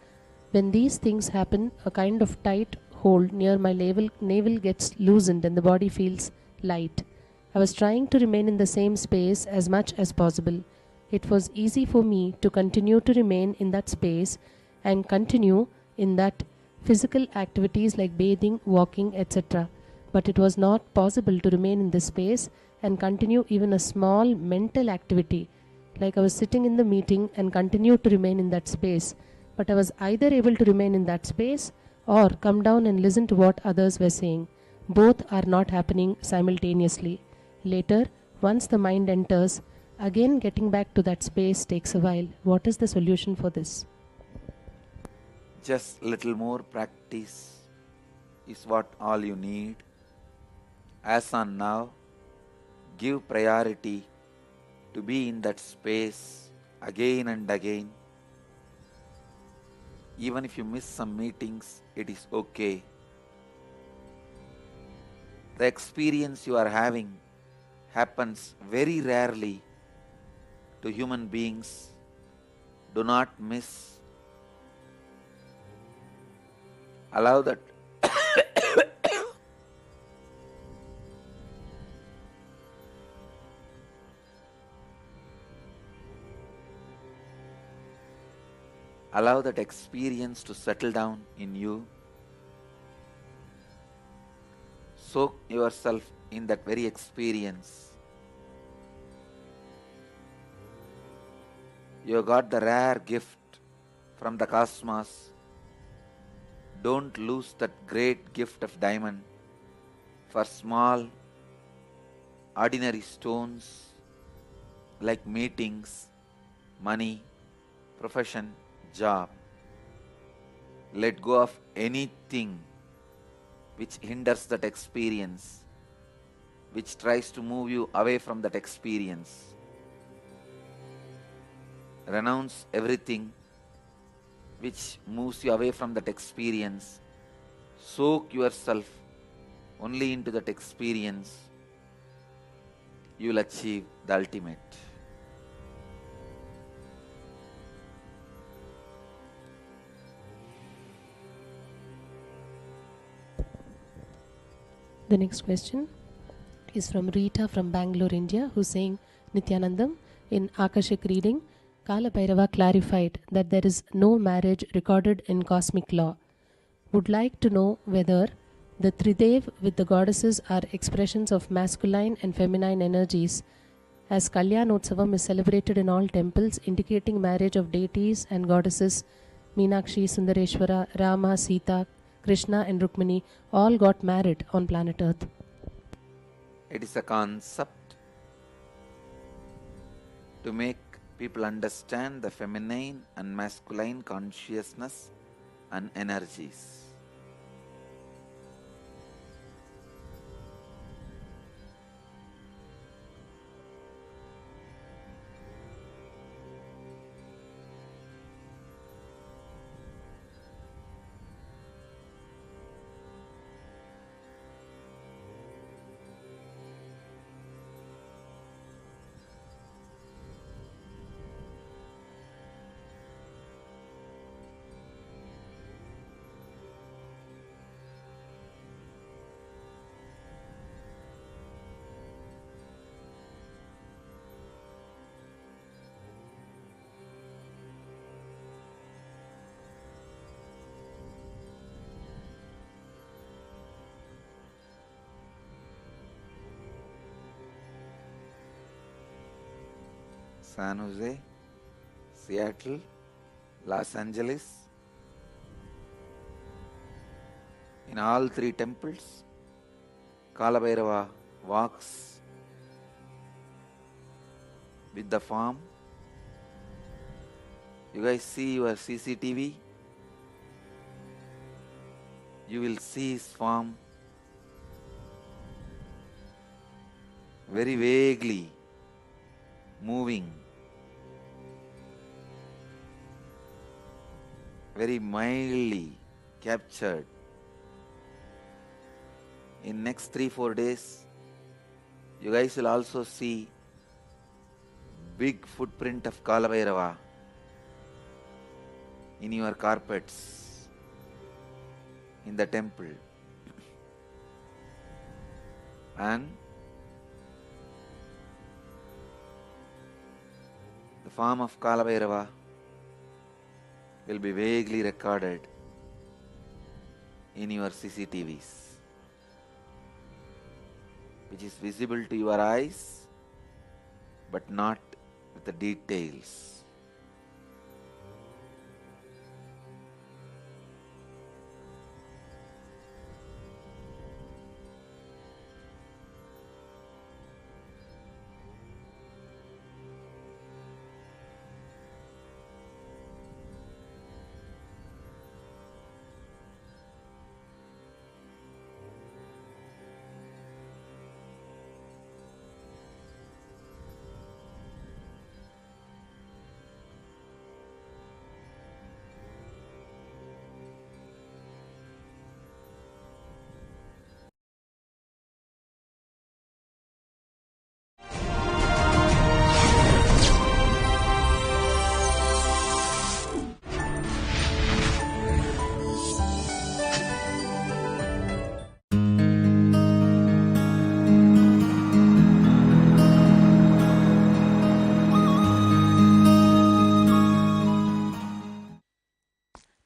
When these things happen, a kind of tight hold near my navel gets loosened and the body feels light. I was trying to remain in the same space as much as possible. It was easy for me to continue to remain in that space and continue in that physical activities like bathing, walking, etc. But it was not possible to remain in this space and continue even a small mental activity. Like I was sitting in the meeting and continue to remain in that space. But I was either able to remain in that space or come down and listen to what others were saying. Both are not happening simultaneously. Later, once the mind enters, again getting back to that space takes a while. What is the solution for this? Just little more practice is what all you need. As on now, give priority to be in that space again and again. Even if you miss some meetings, it is okay. The experience you are having happens very rarely to human beings. Do not miss. Allow that allow that experience to settle down in you. Soak yourself in that very experience. You got the rare gift from the cosmos. Don't lose that great gift of diamond for small, ordinary stones like meetings, money, profession, job. Let go of anything which hinders that experience, which tries to move you away from that experience. Renounce everything which moves you away from that experience. Soak yourself only into that experience. You will achieve the ultimate. The next question is from Rita from Bangalore, India, who's saying, Nithyanandam, in Akashic reading, Kala Bhairava clarified that there is no marriage recorded in cosmic law. Would like to know whether the Tridev with the goddesses are expressions of masculine and feminine energies, as Kalyanotsavam is celebrated in all temples, indicating marriage of deities and goddesses. Meenakshi, Sundareshwara, Rama, Sita, Krishna and Rukmini all got married on planet Earth. It is a concept to make people understand the feminine and masculine consciousness and energies. San Jose, Seattle, Los Angeles. In all three temples, Kala Bhairava walks with the form. You guys see your CCTV? You will see his form very vaguely moving, very mildly captured. In next 3-4 days, you guys will also see big footprint of Kalabhairava in your carpets in the temple. And the form of Kalabhairava will be vaguely recorded in your CCTVs, which is visible to your eyes but not with the details.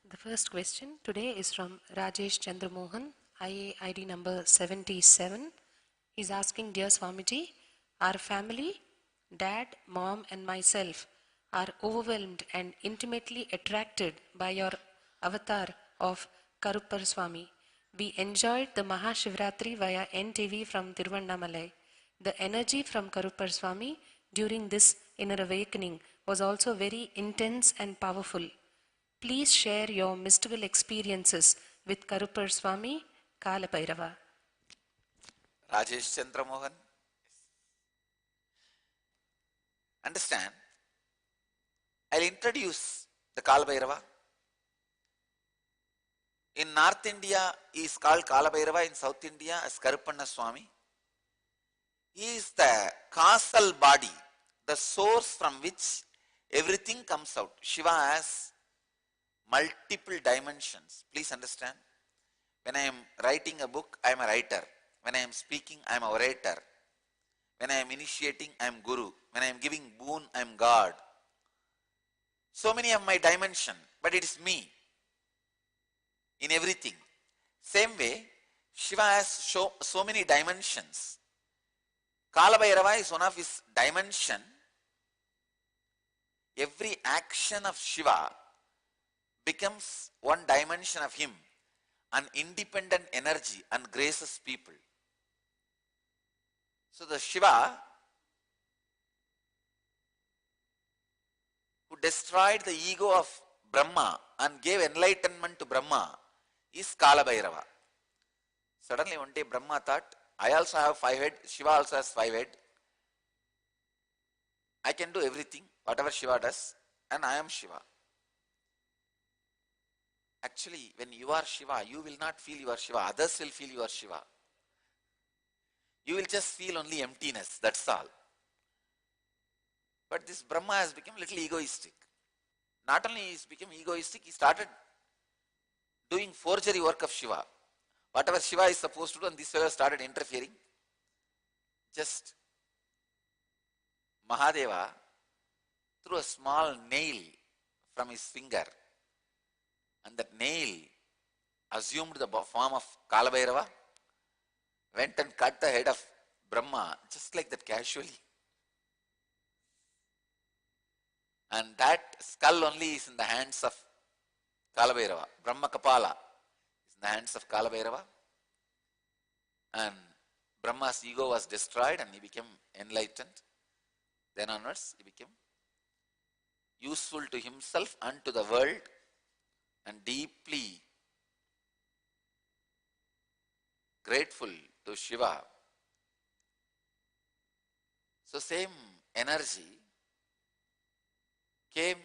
The first question today is from Rajesh Chandramohan, IA ID number 77. He's asking, Dear Swamiji, our family, dad, mom and myself are overwhelmed and intimately attracted by your avatar of Karuppar Swami. We enjoyed the Mahashivratri via NTV from Tiruvannamalai. The energy from Karuppar Swami during this inner awakening was also very intense and powerful. Please share your mystical experiences with Karuppar Swami, Kalabhairava. Rajesh Chandra Mohan, understand, I'll introduce the Kalabhairava. In North India, he is called Kalabhairava, in South India as Karuppanna Swami. He is the causal body, the source from which everything comes out. Shiva has multiple dimensions. Please understand. When I am writing a book, I am a writer. When I am speaking, I am a orator. When I am initiating, I am Guru. When I am giving boon, I am God. So many of my dimension, but it is me in everything. Same way, Shiva has so many dimensions. Kalabhairava is one of his dimension. Every action of Shiva becomes one dimension of him, an independent energy and graces people. So the Shiva who destroyed the ego of Brahma and gave enlightenment to Brahma is Kalabhairava. Suddenly one day Brahma thought, I also have 5 heads, Shiva also has 5 heads. I can do everything, whatever Shiva does, and I am Shiva. Actually, when you are Shiva, you will not feel you are Shiva, others will feel you are Shiva. You will just feel only emptiness, that's all. But this Brahma has become a little egoistic. Not only he has become egoistic, he started doing forgery work of Shiva. Whatever Shiva is supposed to do, and this fellow started interfering. Just Mahadeva threw a small nail from his finger, and that nail assumed the form of Kalabhairava, went and cut the head of Brahma, just like that, casually. And that skull only is in the hands of Kalabhairava. Brahma Kapala is in the hands of Kalabhairava. And Brahma's ego was destroyed and he became enlightened. Then onwards, he became useful to himself and to the world, and deeply grateful to Shiva. So same energy came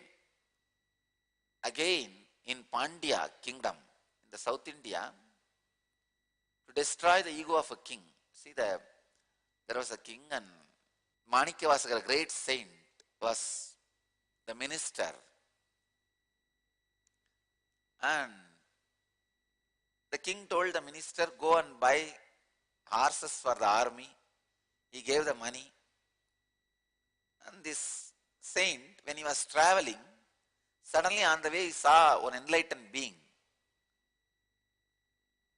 again in Pandya kingdom in the South India to destroy the ego of a king. See, there was a king, and Manikyavasagar, a great saint, was the minister. And the king told the minister, go and buy horses for the army. He gave the money. And this saint, when he was traveling, suddenly on the way he saw an enlightened being.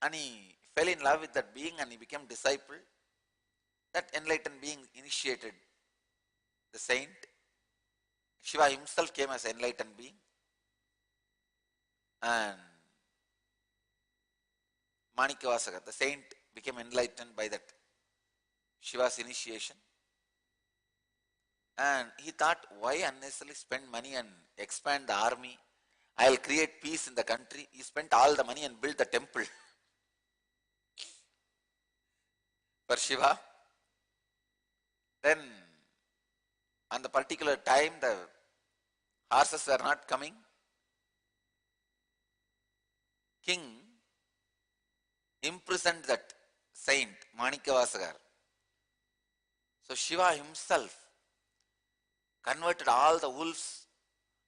And he fell in love with that being and he became disciple. That enlightened being initiated the saint. Shiva himself came as enlightened being. And Manikyavasagar, the saint, became enlightened by that Shiva's initiation. And he thought, why unnecessarily spend money and expand the army? I'll create peace in the country. He spent all the money and built the temple for Shiva. Then, on the particular time, the horses were not coming. King imprisoned that saint, Manikyavasagar. So Shiva himself converted all the wolves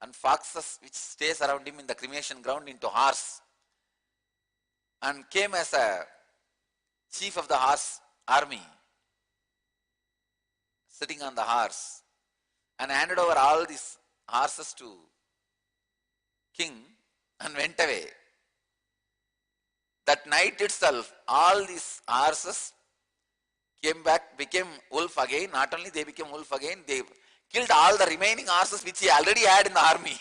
and foxes which stays around him in the cremation ground into horse, and came as a chief of the horse army, sitting on the horse, and handed over all these horses to king and went away. That night itself, all these horses came back, became wolf again. Not only they became wolf again, they killed all the remaining horses which he already had in the army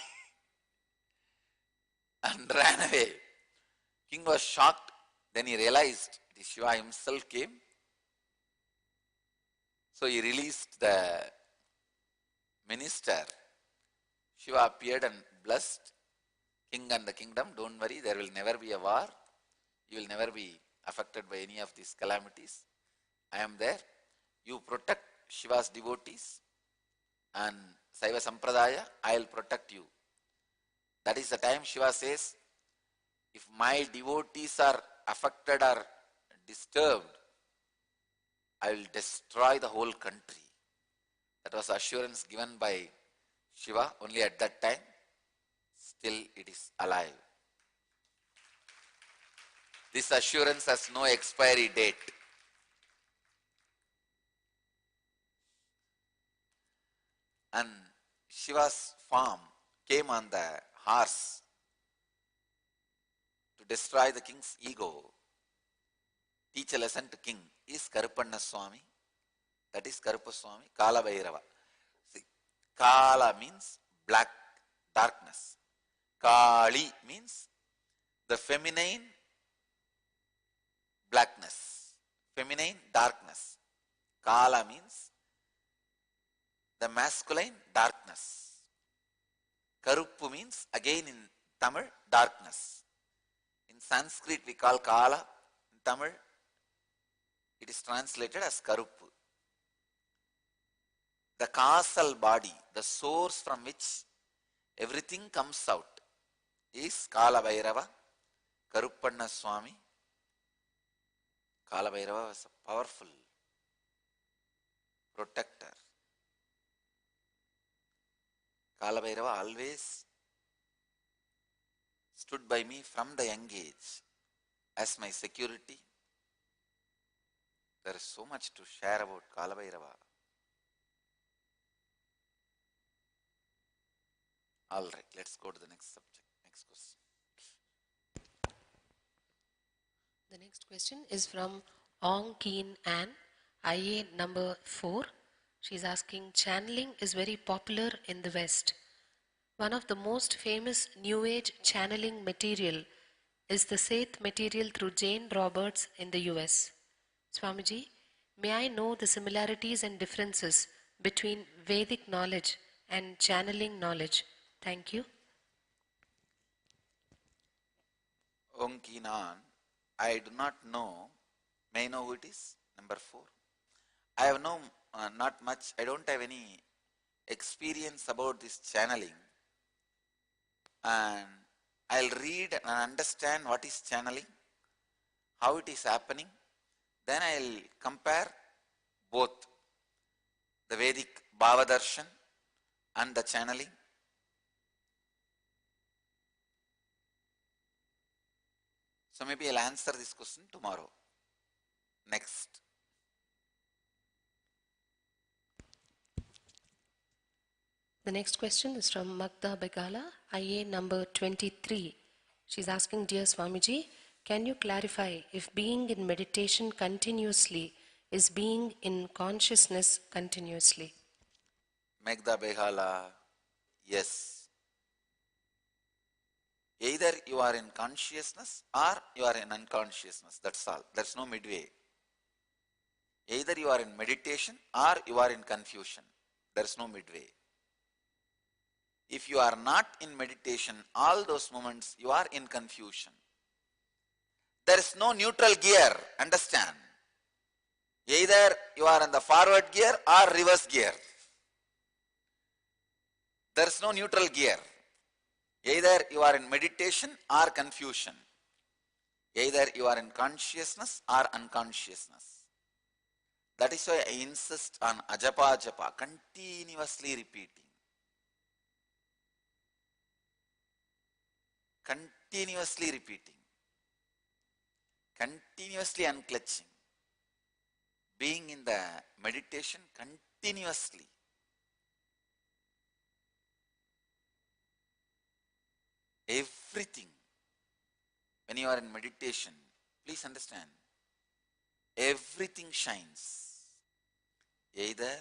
and ran away. King was shocked. Then he realized the Shiva himself came. So he released the minister. Shiva appeared and blessed king and the kingdom. Don't worry, there will never be a war. You will never be affected by any of these calamities. I am there. You protect Shiva's devotees and Saiva Sampradaya, I will protect you. That is the time Shiva says, if my devotees are affected or disturbed, I will destroy the whole country. That was assurance given by Shiva only at that time. Still it is alive. This assurance has no expiry date. And Shiva's form came on the horse to destroy the king's ego, teach a lesson to king. Is Karupanna Swami, that is Karupa Swami, Kala Bhairava. See, Kala means black, darkness. Kali means the feminine blackness, feminine darkness. Kala means the masculine darkness. Karuppu means again in Tamil darkness. In Sanskrit we call Kala, in Tamil it is translated as Karuppu. The causal body, the source from which everything comes out is Kala Bhairava, Karuppanna Swami. Kala Bhairava was a powerful protector. Kala Bhairava always stood by me from the young age as my security. There is so much to share about Kala Bhairava. All right, let's go to the next subject. Next question. The next question is from Ong Keen Ann, IA number 4. She's asking, channeling is very popular in the West. One of the most famous New Age channeling material is the Seth material through Jane Roberts in the US. Swamiji, may I know the similarities and differences between Vedic knowledge and channeling knowledge? Thank you. Onkinan, I do not know May I know who it is? Number 4. I have no, not much, I don't have any experience about this channeling. And I'll read and understand what is channeling, how it is happening. Then I'll compare both the Vedic Bhavadarshan and the channeling. So maybe I'll answer this question tomorrow. Next. The next question is from Magda Begala, IA number 23. She's asking, Dear Swamiji, can you clarify if being in meditation continuously is being in consciousness continuously? Magda Begala, yes. Either you are in consciousness or you are in unconsciousness. That's all. There's no midway. Either you are in meditation or you are in confusion. There's no midway. If you are not in meditation, all those moments you are in confusion. There is no neutral gear, understand. Either you are in the forward gear or reverse gear. There is no neutral gear. Either you are in meditation or confusion. Either you are in consciousness or unconsciousness. That is why I insist on ajapa japa, continuously repeating. Continuously repeating. Continuously unclutching. Being in the meditation continuously. Everything. When you are in meditation, please understand, everything shines. Either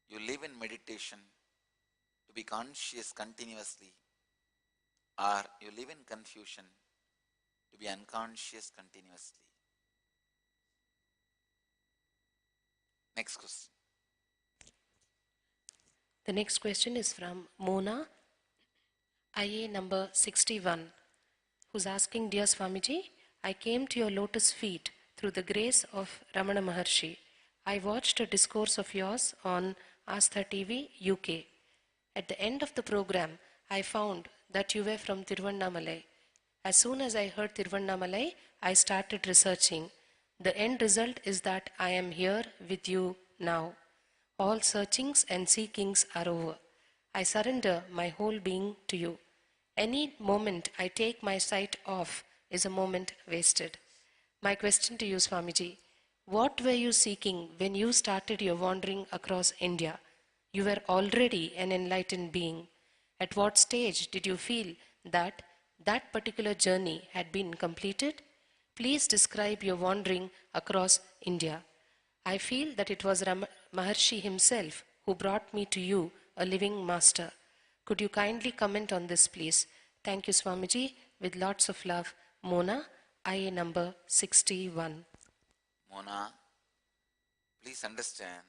you live in meditation to be conscious continuously, or you live in confusion to be unconscious continuously. Next question. The next question is from Mona, IA number 61, who's asking, Dear Swamiji, I came to your lotus feet through the grace of Ramana Maharshi. I watched a discourse of yours on Astha TV, UK. At the end of the program, I found that you were from Tiruvannamalai. As soon as I heard Tiruvannamalai, I started researching. The end result is that I am here with you now. All searchings and seekings are over. I surrender my whole being to you. Any moment I take my sight off is a moment wasted. My question to you, Swamiji, what were you seeking when you started your wandering across India? You were already an enlightened being. At what stage did you feel that that particular journey had been completed? Please describe your wandering across India. I feel that it was Maharshi himself who brought me to you, a living master. Could you kindly comment on this, please? Thank you, Swamiji. With lots of love, Mona, IA number 61. Mona, please understand.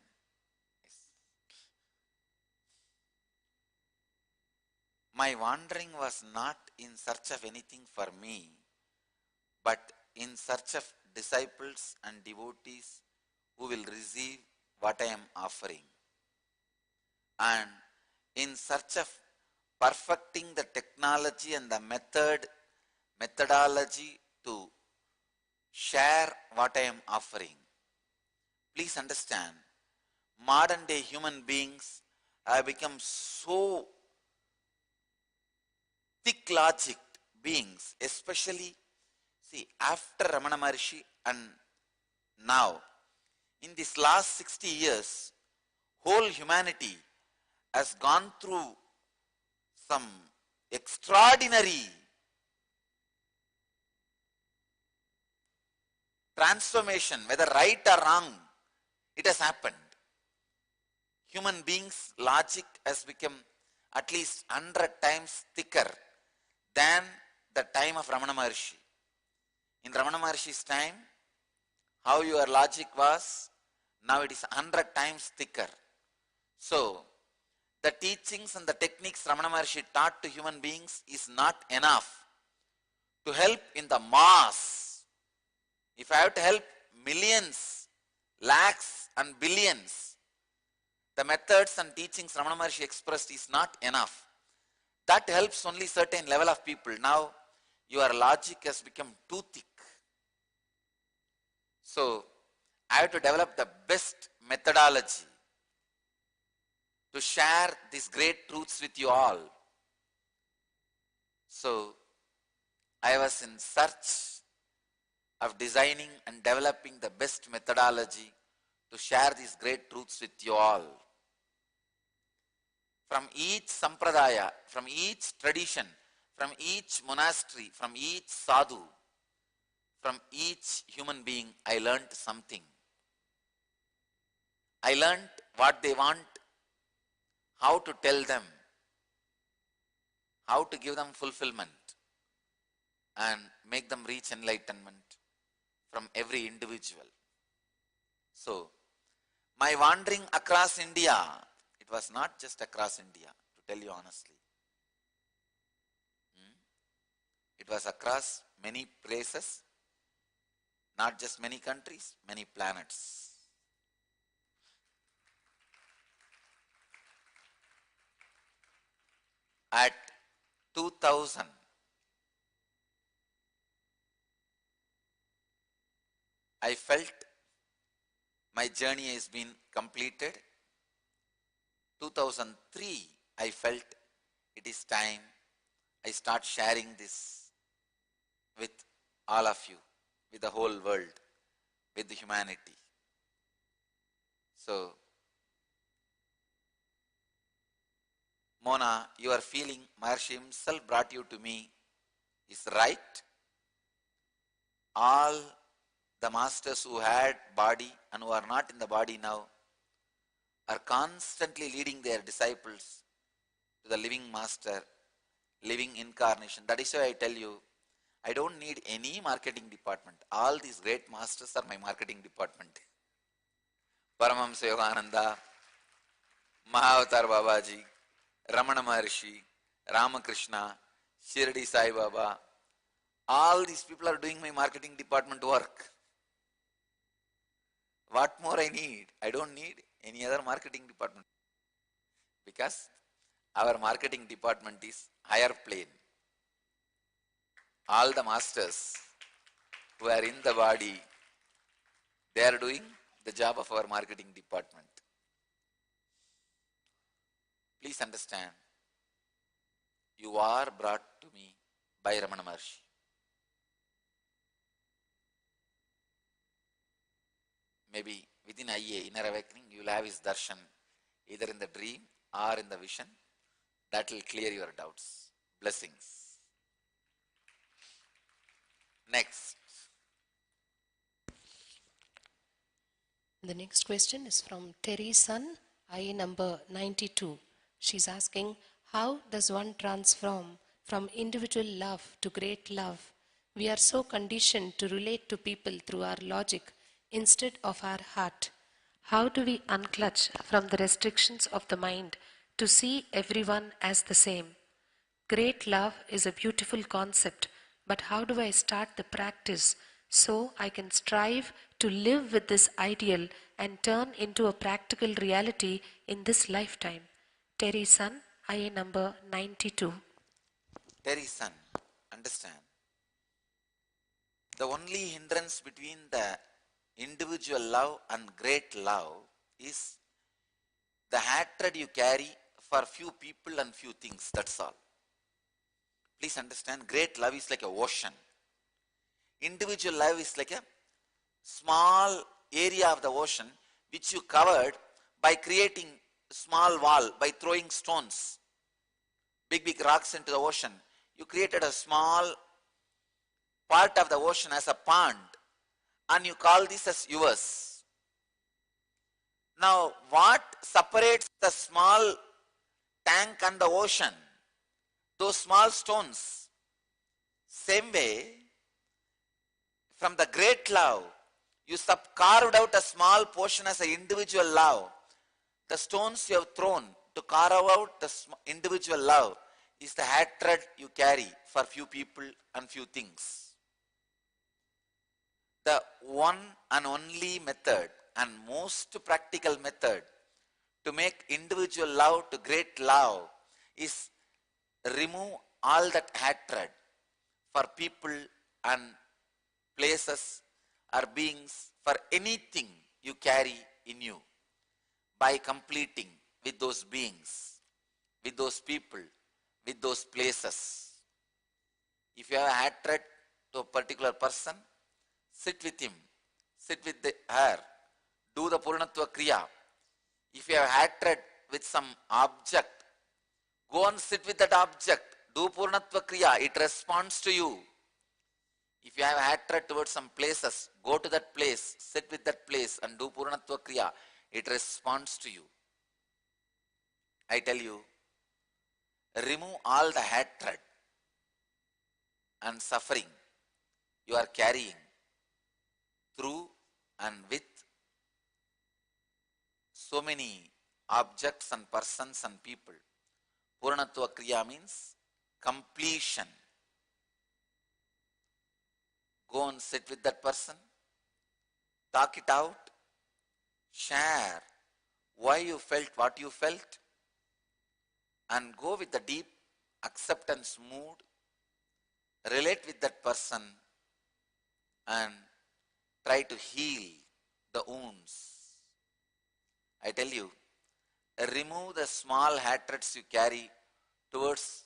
My wandering was not in search of anything for me, but in search of disciples and devotees who will receive what I am offering, and in search of perfecting the technology and the methodology to share what I am offering. Please understand, modern day human beings have become so thick logic beings, especially, see, after Ramana Maharshi and now, in this last 60 years, whole humanity has gone through some extraordinary transformation, whether right or wrong, it has happened. Human beings' logic has become at least 100 times thicker than the time of Ramana Maharshi. In Ramana Maharshi's time, how your logic was, now it is 100 times thicker. So, the teachings and the techniques Ramana Maharshi taught to human beings is not enough to help in the mass If I have to help millions, lakhs and billions, the methods and teachings Ramana Maharshi expressed is not enough. That helps only certain level of people. Now your logic has become too thick. So I have to develop the best methodology to share these great truths with you all. So I was in search of designing and developing the best methodology to share these great truths with you all. From each sampradaya, from each tradition, from each monastery, from each sadhu, from each human being, I learned something. I learned what they want, how to tell them, how to give them fulfillment and make them reach enlightenment from every individual. So, my wandering across India, it was not just across India, to tell you honestly. It was across many places, not just many countries, many planets. At 2000, I felt my journey has been completed. 2003, I felt it is time I start sharing this with all of you, with the whole world, with the humanity. So, Mona, your feeling Maharshi himself brought you to me is right. All the masters who had body and who are not in the body now are constantly leading their disciples to the living master, living incarnation. That is why I tell you, I don't need any marketing department. All these great masters are my marketing department. Paramahamsa Yogananda, Mahavatar Babaji, Ramana Maharshi, Ramakrishna, Shirdi Sai Baba, all these people are doing my marketing department work. What more I need? I don't need any other marketing department. Because our marketing department is higher plane. All the masters who are in the body, they are doing the job of our marketing department. Please understand, you are brought to me by Ramana Maharshi. Maybe within IA, inner awakening, you will have his darshan, either in the dream or in the vision. That will clear your doubts. Blessings. Next. The next question is from Terry Sun, IA number 92. She's asking, how does one transform from individual love to great love? We are so conditioned to relate to people through our logic instead of our heart. How do we unclutch from the restrictions of the mind to see everyone as the same? Great love is a beautiful concept, but how do I start the practice so I can strive to live with this ideal and turn into a practical reality in this lifetime? Terry Sun, IA number 92. Terry Sun, understand. The only hindrance between the individual love and great love is the hatred you carry for few people and few things, that's all. Please understand, great love is like an ocean. Individual love is like a small area of the ocean which you covered by creating a small wall, by throwing stones, big rocks into the ocean. You created a small part of the ocean as a pond and you call this as yours. Now, what separates the small tank and the ocean? Those small stones. Same way, from the great love, you carved out a small portion as an individual love. The stones you have thrown to carve out the individual love is the hatred you carry for few people and few things. the one and only method and most practical method to make individual love to great love is remove all that hatred for people and places or beings, for anything you carry in you, by completing with those beings, with those people, with those places. If you have a hatred to a particular person, sit with him, sit with her, do the Purnatva Kriya. If you have hatred with some object, go and sit with that object, do Purnatva Kriya, it responds to you. If you have hatred towards some places, go to that place, sit with that place and do Purnatva Kriya, it responds to you. I tell you, remove all the hatred and suffering you are carrying through and with so many objects and persons and people. Purnatva Kriya means completion. Go and sit with that person, talk it out, share why you felt what you felt, and go with the deep acceptance mood, relate with that person and try to heal the wounds. I tell you, remove the small hatreds you carry towards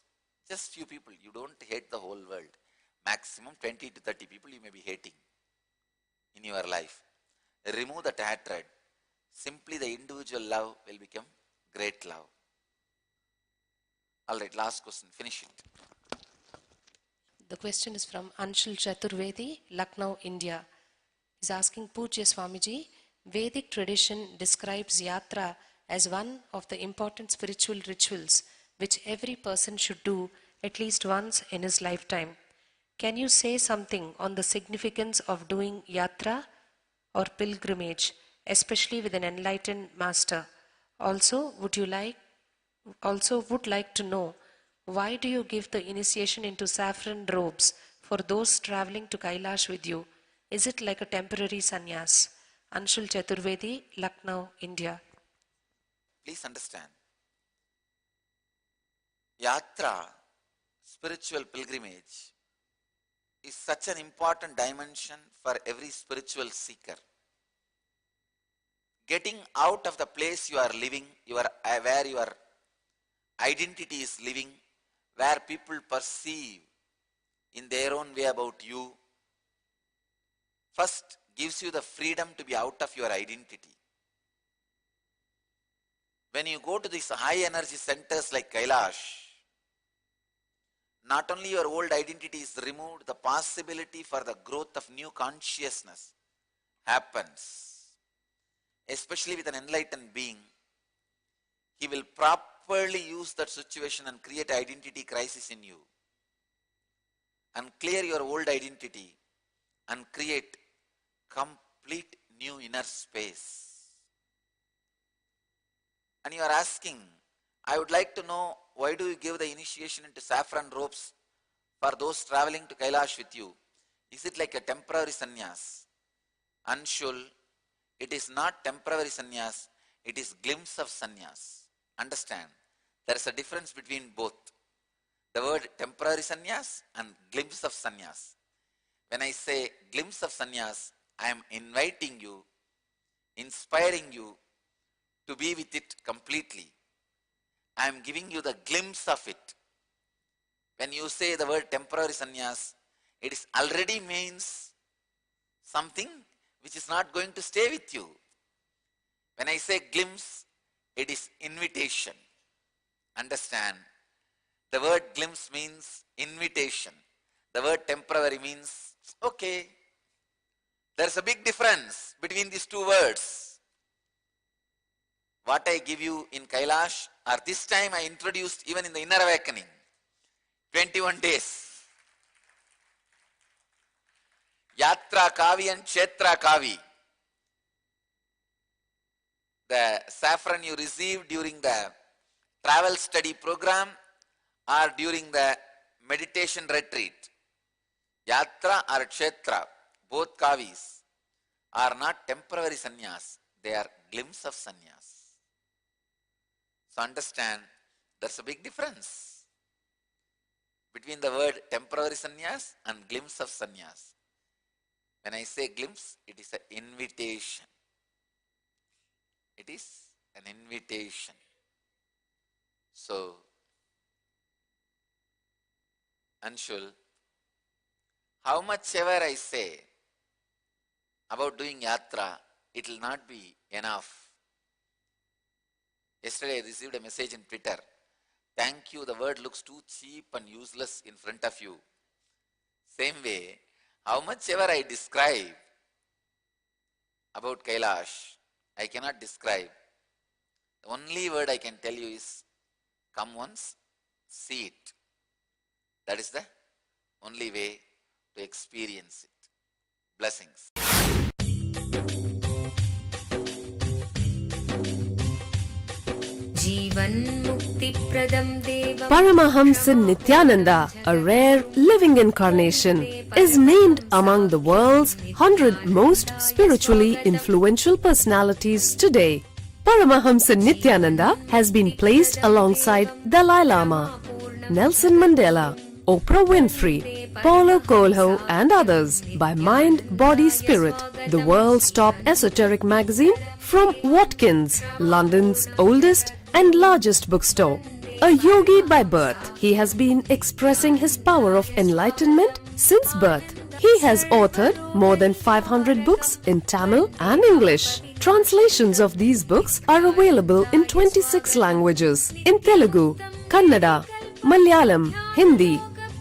just few people. You don't hate the whole world. Maximum 20 to 30 people you may be hating in your life. Remove that hatred. Simply the individual love will become great love. Alright, last question. Finish it. The question is from Anshul Chaturvedi, Lucknow, India. He's asking Pujya Swamiji, Vedic tradition describes yatra as one of the important spiritual rituals which every person should do at least once in his lifetime. Can you say something on the significance of doing yatra or pilgrimage, especially with an enlightened master? Also, would like to know, why do you give the initiation into saffron robes for those traveling to Kailash with you? Is it like a temporary sannyas? Anshul Chaturvedi, Lucknow, India. Please understand. Yatra, spiritual pilgrimage, is such an important dimension for every spiritual seeker. Getting out of the place you are living, where your identity is living, where people perceive in their own way about you, first gives you the freedom to be out of your identity. When you go to these high energy centers like Kailash, not only your old identity is removed, the possibility for the growth of new consciousness happens. Especially with an enlightened being, he will properly use that situation and create identity crisis in you and clear your old identity and create complete new inner space. And you are asking, I would like to know, why do you give the initiation into saffron robes for those traveling to Kailash with you? Is it like a temporary sannyas? Anshul, it is not temporary sannyas, it is glimpse of sannyas. Understand, there is a difference between both. The word temporary sannyas and glimpse of sannyas. When I say glimpse of sannyas, I am inviting you, inspiring you to be with it completely. I am giving you the glimpse of it. When you say the word temporary sannyas, it is already means something which is not going to stay with you. When I say glimpse, it is invitation. Understand? The word glimpse means invitation. The word temporary means, okay. There is a big difference between these two words. What I give you in Kailash, or this time I introduced even in the inner awakening, 21 days. Yatra Kavi and Kshetra Kavi. The saffron you received during the travel study program or during the meditation retreat. Yatra or Kshetra, both kavis are not temporary sannyas, they are glimpse of sannyas. So understand, there's a big difference between the word temporary sannyas and glimpse of sannyas. When I say glimpse, it is an invitation. It is an invitation. So, Anshul, how much ever I say about doing yatra, it will not be enough. Yesterday I received a message in Twitter. Thank you, the word looks too cheap and useless in front of you. Same way, how much ever I describe about Kailash, I cannot describe. The only word I can tell you is, come once, see it. That is the only way to experience it. Blessings. Paramahamsa Nithyananda, a rare living incarnation, is named among the world's 100 most spiritually influential personalities today. Paramahamsa Nithyananda has been placed alongside Dalai Lama, Nelson Mandela, Oprah Winfrey, Paulo Coelho and others by Mind, Body, Spirit, the world's top esoteric magazine from Watkins, London's oldest and largest bookstore. A yogi by birth, he has been expressing his power of enlightenment since birth. He has authored more than 500 books in Tamil and English. Translations of these books are available in 26 languages in Telugu, Kannada, Malayalam, Hindi,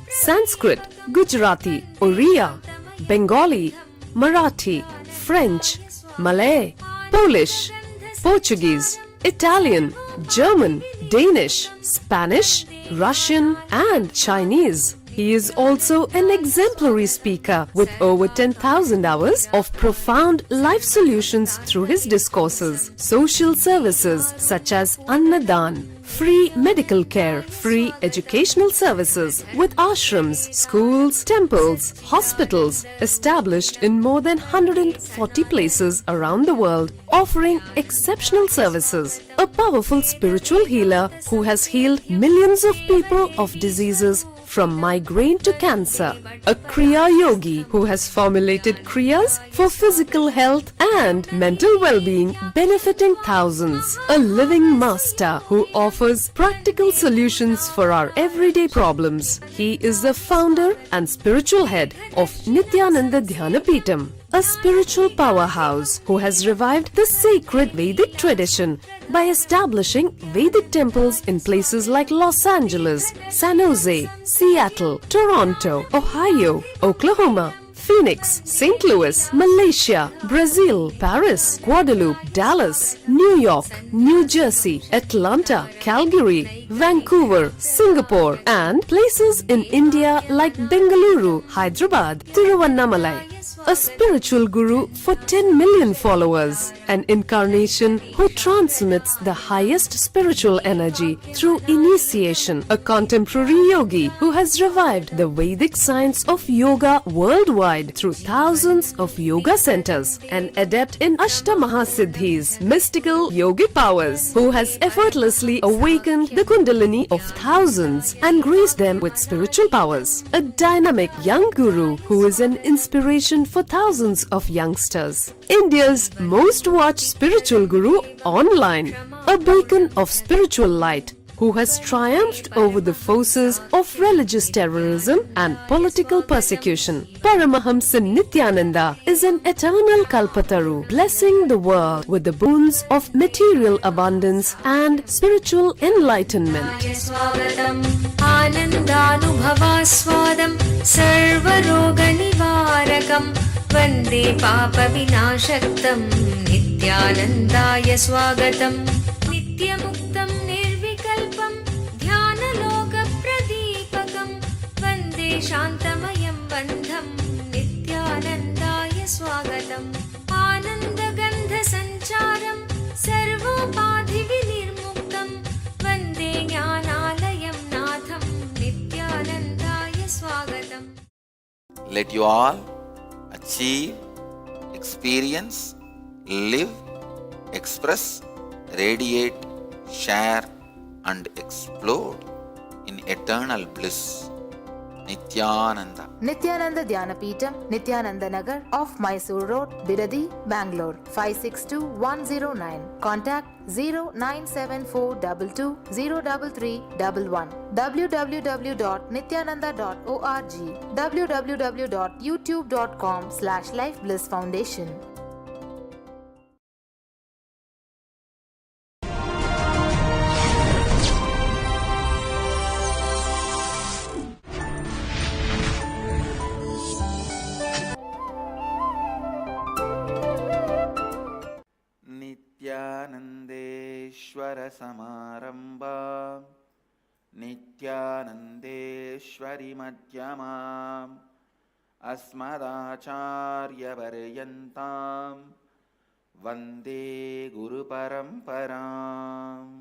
Sanskrit, Gujarati, Oriya, Bengali, Marathi, French, Malay, Polish, Portuguese, Italian, German, Danish, Spanish, Russian and Chinese. He is also an exemplary speaker with over 10,000 hours of profound life solutions through his discourses. Social services such as Annadan, free medical care, free educational services with ashrams, schools, temples, hospitals established in more than 140 places around the world, offering exceptional services. A powerful spiritual healer who has healed millions of people of diseases from migraine to cancer. A Kriya Yogi who has formulated Kriyas for physical health and mental well-being, benefiting thousands. A living master who offers practical solutions for our everyday problems. He is the founder and spiritual head of Nithyananda Dhanapeetham, a spiritual powerhouse who has revived the sacred Vedic tradition by establishing Vedic temples in places like Los Angeles, San Jose, Seattle, Toronto, Ohio, Oklahoma, Phoenix, St. Louis, Malaysia, Brazil, Paris, Guadeloupe, Dallas, New York, New Jersey, Atlanta, Calgary, Vancouver, Singapore, and places in India like Bengaluru, Hyderabad, Tiruvannamalai. A spiritual guru for 10 million followers, an incarnation who transmits the highest spiritual energy through initiation, a contemporary yogi who has revived the Vedic science of yoga worldwide through thousands of yoga centers, an adept in Ashtamahasiddhis, mystical yogic powers, who has effortlessly awakened the Kundalini of thousands and graced them with spiritual powers, a dynamic young guru who is an inspiration for thousands of youngsters. India's most watched spiritual guru online, a beacon of spiritual light who has triumphed over the forces of religious terrorism and political persecution. Paramahamsa Nithyananda is an eternal Kalpataru, blessing the world with the boons of material abundance and spiritual enlightenment. आनन्दानुभवास्वादं सर्वरोगनिवारकं वन्दे पापविनाशक्तं नित्यानन्दाय स्वागतं नित्यमुक्तं निर्विकल्पं ध्यानलोकप्रदीपकं वन्दे शान्तमयं बन्धं नित्यानन्दाय स्वागतम् आनन्दगन्धसञ्चारं सर्वोपाधिविनिर्मुक्तं वन्दे ज्ञानालयं नाथं नित्यानन्दाय स्वागतम्. Let you all achieve achieve, experience, live, express, radiate, share, and explode in eternal bliss. Nithyananda. Nithyananda Dhyanapitham, Nithyananda Nagar, off Mysore Road, Bidadi, Bangalore, 562109. Contact 097422033311. www.nithyananda.org. www.youtube.com/lifeblissfoundation. नित्यानन्देश्वर समारम्भां नित्यानन्देश्वरि मध्यमाम् अस्मदाचार्यपर्यन्तां वन्दे गुरुपरम्पराम्.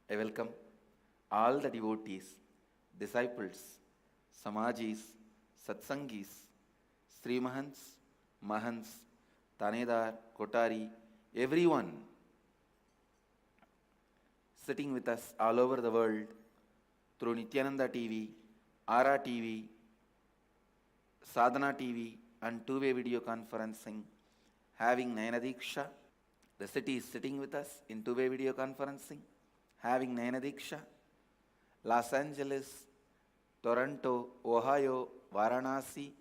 I welcome all the devotees, disciples, Samajis, Satsangis, Srimahants, Mahants, Tanedar, Kotari, everyone sitting with us all over the world through Nithyananda TV, Ara TV, Sadhana TV and two-way video conferencing, having Nayanadiksha. The city is sitting with us in two-way video conferencing, having Nayanadiksha. Los Angeles, Toronto, Ohio, Varanasi,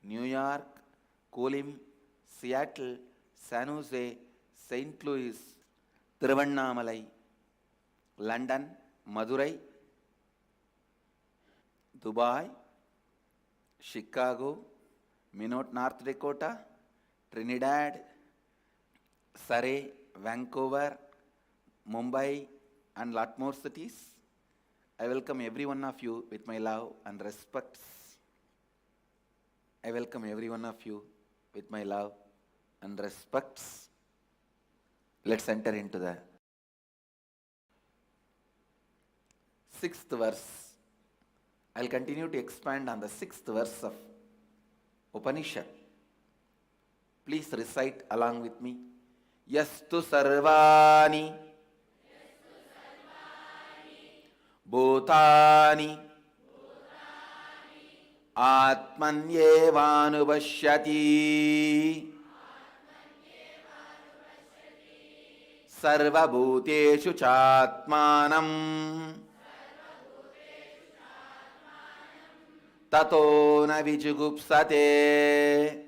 New York, Kolim, Seattle, San Jose, St. Louis, Tiruvannamalai, London, Madurai, Dubai, Chicago, Minot, North Dakota, Trinidad, Surrey, Vancouver, Mumbai, and lot more cities. I welcome every one of you with my love and respects. I welcome every one of you with my love and respects. Let's enter into the 6th verse. I'll continue to expand on the 6th verse of Upanishad. Please recite along with me. Yastu sarvani bhutani atmanyevanubashyati sarvabhuteshu chatmanam tato na vijugupsate.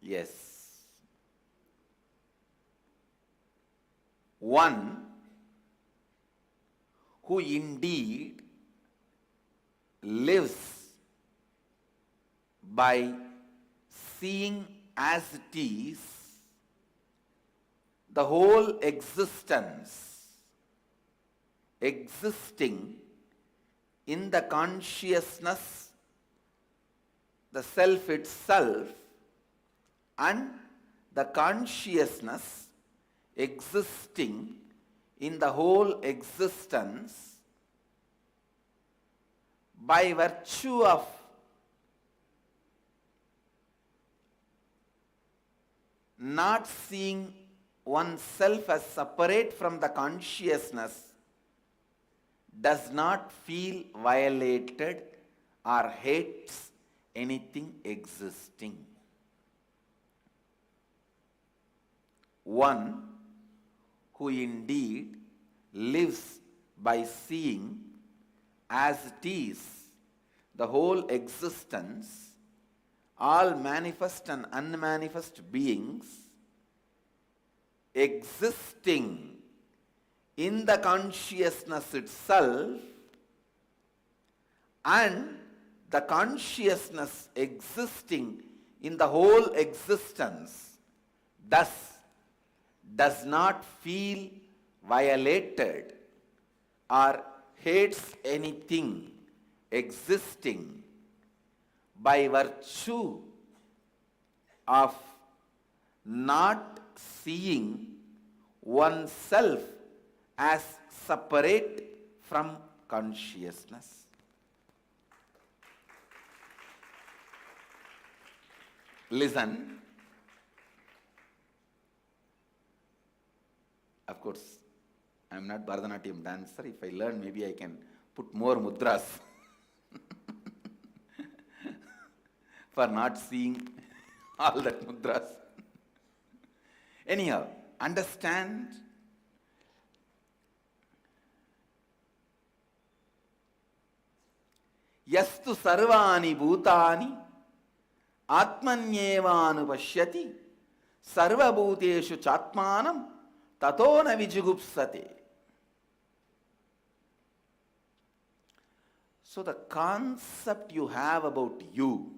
Yes. One who indeed lives by seeing as it is the whole existence existing in the consciousness, the self itself, and the consciousness existing in the whole existence by virtue of not seeing oneself as separate from the consciousness, does not feel violated or hates anything existing. One who indeed lives by seeing as it is the whole existence, all manifest and unmanifest beings existing in the consciousness itself, and the consciousness existing in the whole existence, thus does not feel violated or hates anything existing by virtue of not seeing oneself as separate from consciousness. Listen. Of course, I am not Bharatanatyam dancer. If I learn, maybe I can put more mudras for not seeing all that mudras. Anyhow, understand yastu sarvani bhutani atmanyevanu pashyati sarva bhuteshu chatmanam tato na vijugupsate. So the concept you have about you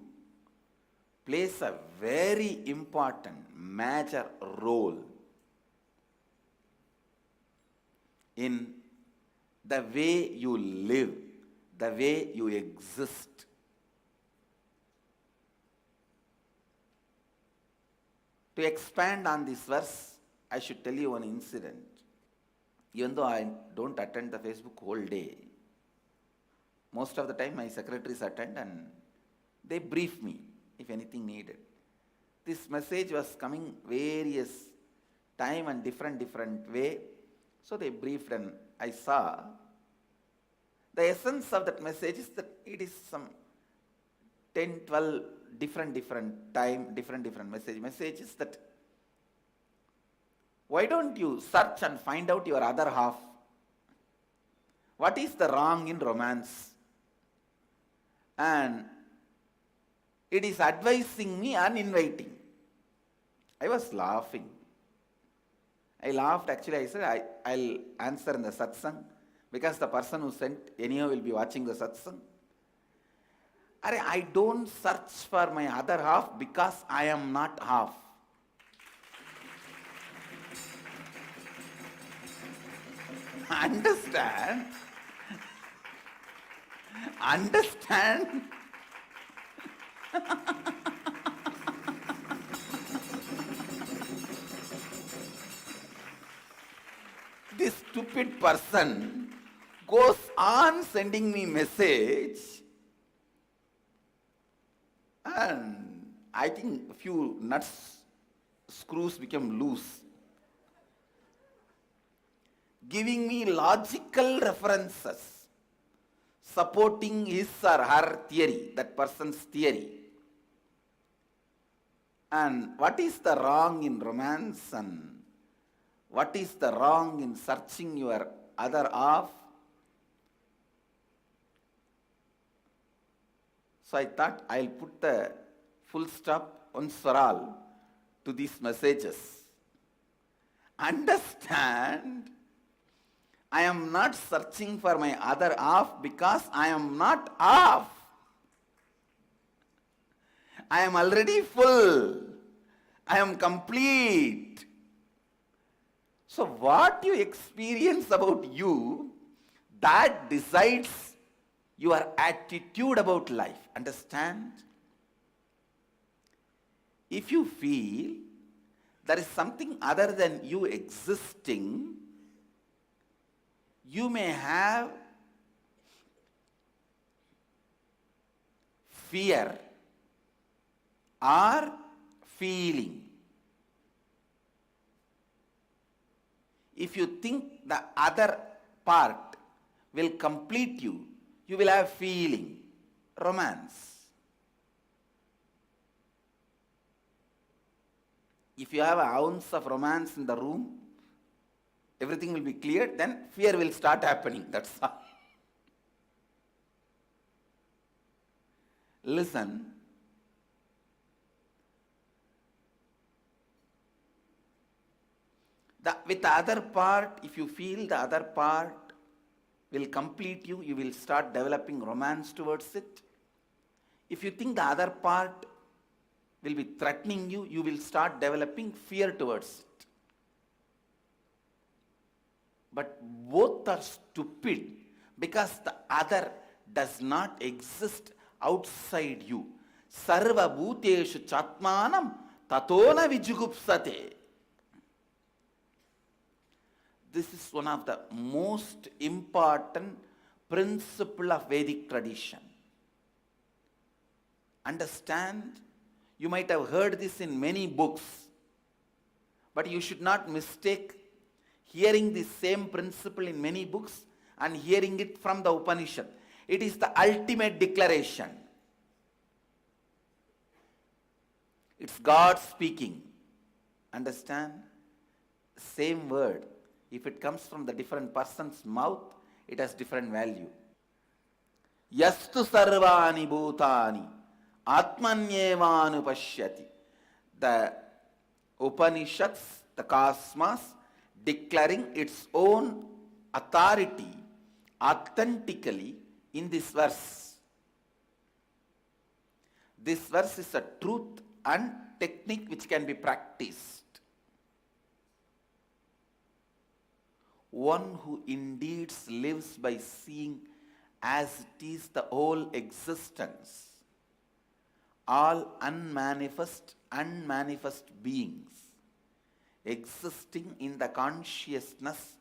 plays a very important, major role in the way you live, the way you exist. To expand on this verse, I should tell you one incident. Even though I don't attend the Facebook whole day, most of the time my secretaries attend and they brief me if anything needed. This message was coming various time and different way. So they briefed and I saw the essence of that message is that it is some 10, 12 different time, different messages that why don't you search and find out your other half? What is the wrong in romance? And it is advising me and inviting. I was laughing. I laughed actually. I said, I'll answer in the satsang because the person who sent anyhow will be watching the satsang. I don't search for my other half because I am not half. Understand? This stupid person goes on sending me message and I think a few screws became loose. Giving me logical references, supporting his or her theory, that person's theory. And what is the wrong in romance and what is the wrong in searching your other half? So I thought I'll put the full stop once for all to these messages. Understand, I am not searching for my other half because I am not half. I am already full. I am complete. So what you experience about you, that decides your attitude about life. Understand? If you feel there is something other than you existing, you may have fear or feeling. If you think the other part will complete you, you will have feeling, romance. If you have an ounce of romance in the room, everything will be cleared, then fear will start happening. That's all. Listen. With the other part, if you feel the other part will complete you, you will start developing romance towards it. If you think the other part will be threatening you, you will start developing fear towards it. But both are stupid because the other does not exist outside you. Sarva bhuteshu chatmanam tatona vijugupsate. This is one of the most important principle of Vedic tradition. Understand, you might have heard this in many books, but you should not mistake hearing the same principle in many books and hearing it from the Upanishad. It is the ultimate declaration. It's God speaking. Understand? Same word. If it comes from the different person's mouth, it has different value. Yastu sarvani bhutani atmanyevanu pashyati. The Upanishads, the cosmos, declaring its own authority authentically in this verse. This verse is a truth and technique which can be practiced. One who indeed lives by seeing as it is the whole existence, all unmanifest beings existing in the consciousness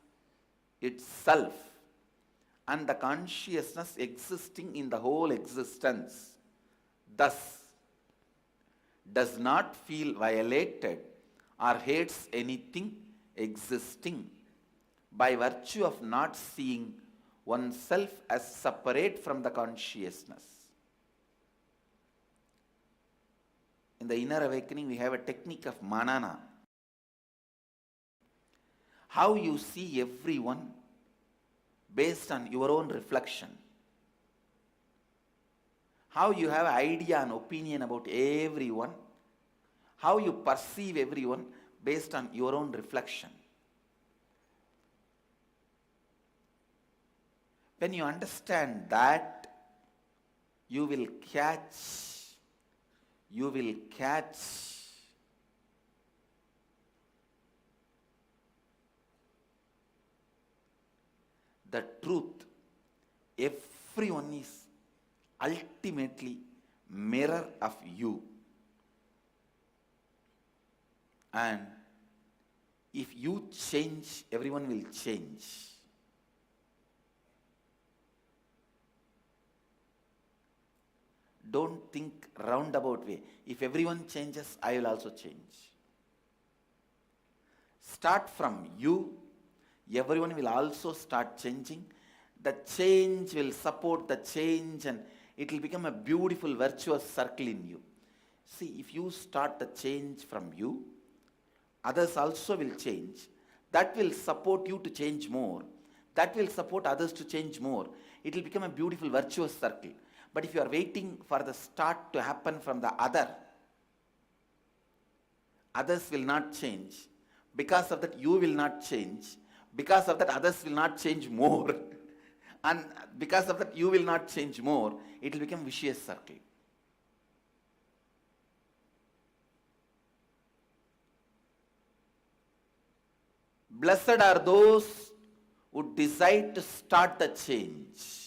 itself, and the consciousness existing in the whole existence, thus does not feel violated or hates anything existing by virtue of not seeing oneself as separate from the consciousness. In the inner awakening, we have a technique of manana. How you see everyone based on your own reflection. How you have an idea and opinion about everyone. How you perceive everyone based on your own reflection. When you understand that, you will catch the truth. Everyone is ultimately mirror of you. And if you change, everyone will change. Don't think roundabout way. If everyone changes, I will also change. Start from you. Everyone will also start changing. The change will support the change, and it will become a beautiful virtuous circle in you. See, if you start the change from you, others also will change. That will support you to change more. That will support others to change more. It will become a beautiful virtuous circle. But if you are waiting for the start to happen from the other, others will not change. Because of that, you will not change. Because of that, others will not change more. And because of that, you will not change more. It will become a vicious circle. Blessed are those who decide to start the change.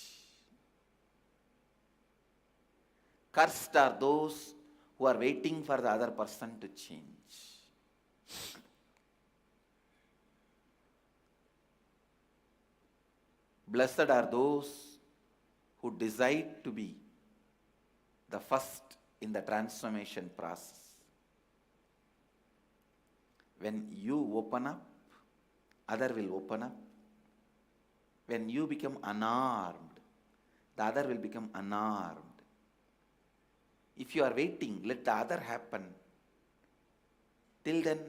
Cursed are those who are waiting for the other person to change. Blessed are those who decide to be the first in the transformation process. When you open up, other will open up. When you become unarmed, the other will become unarmed. If you are waiting, let the other happen. Till then,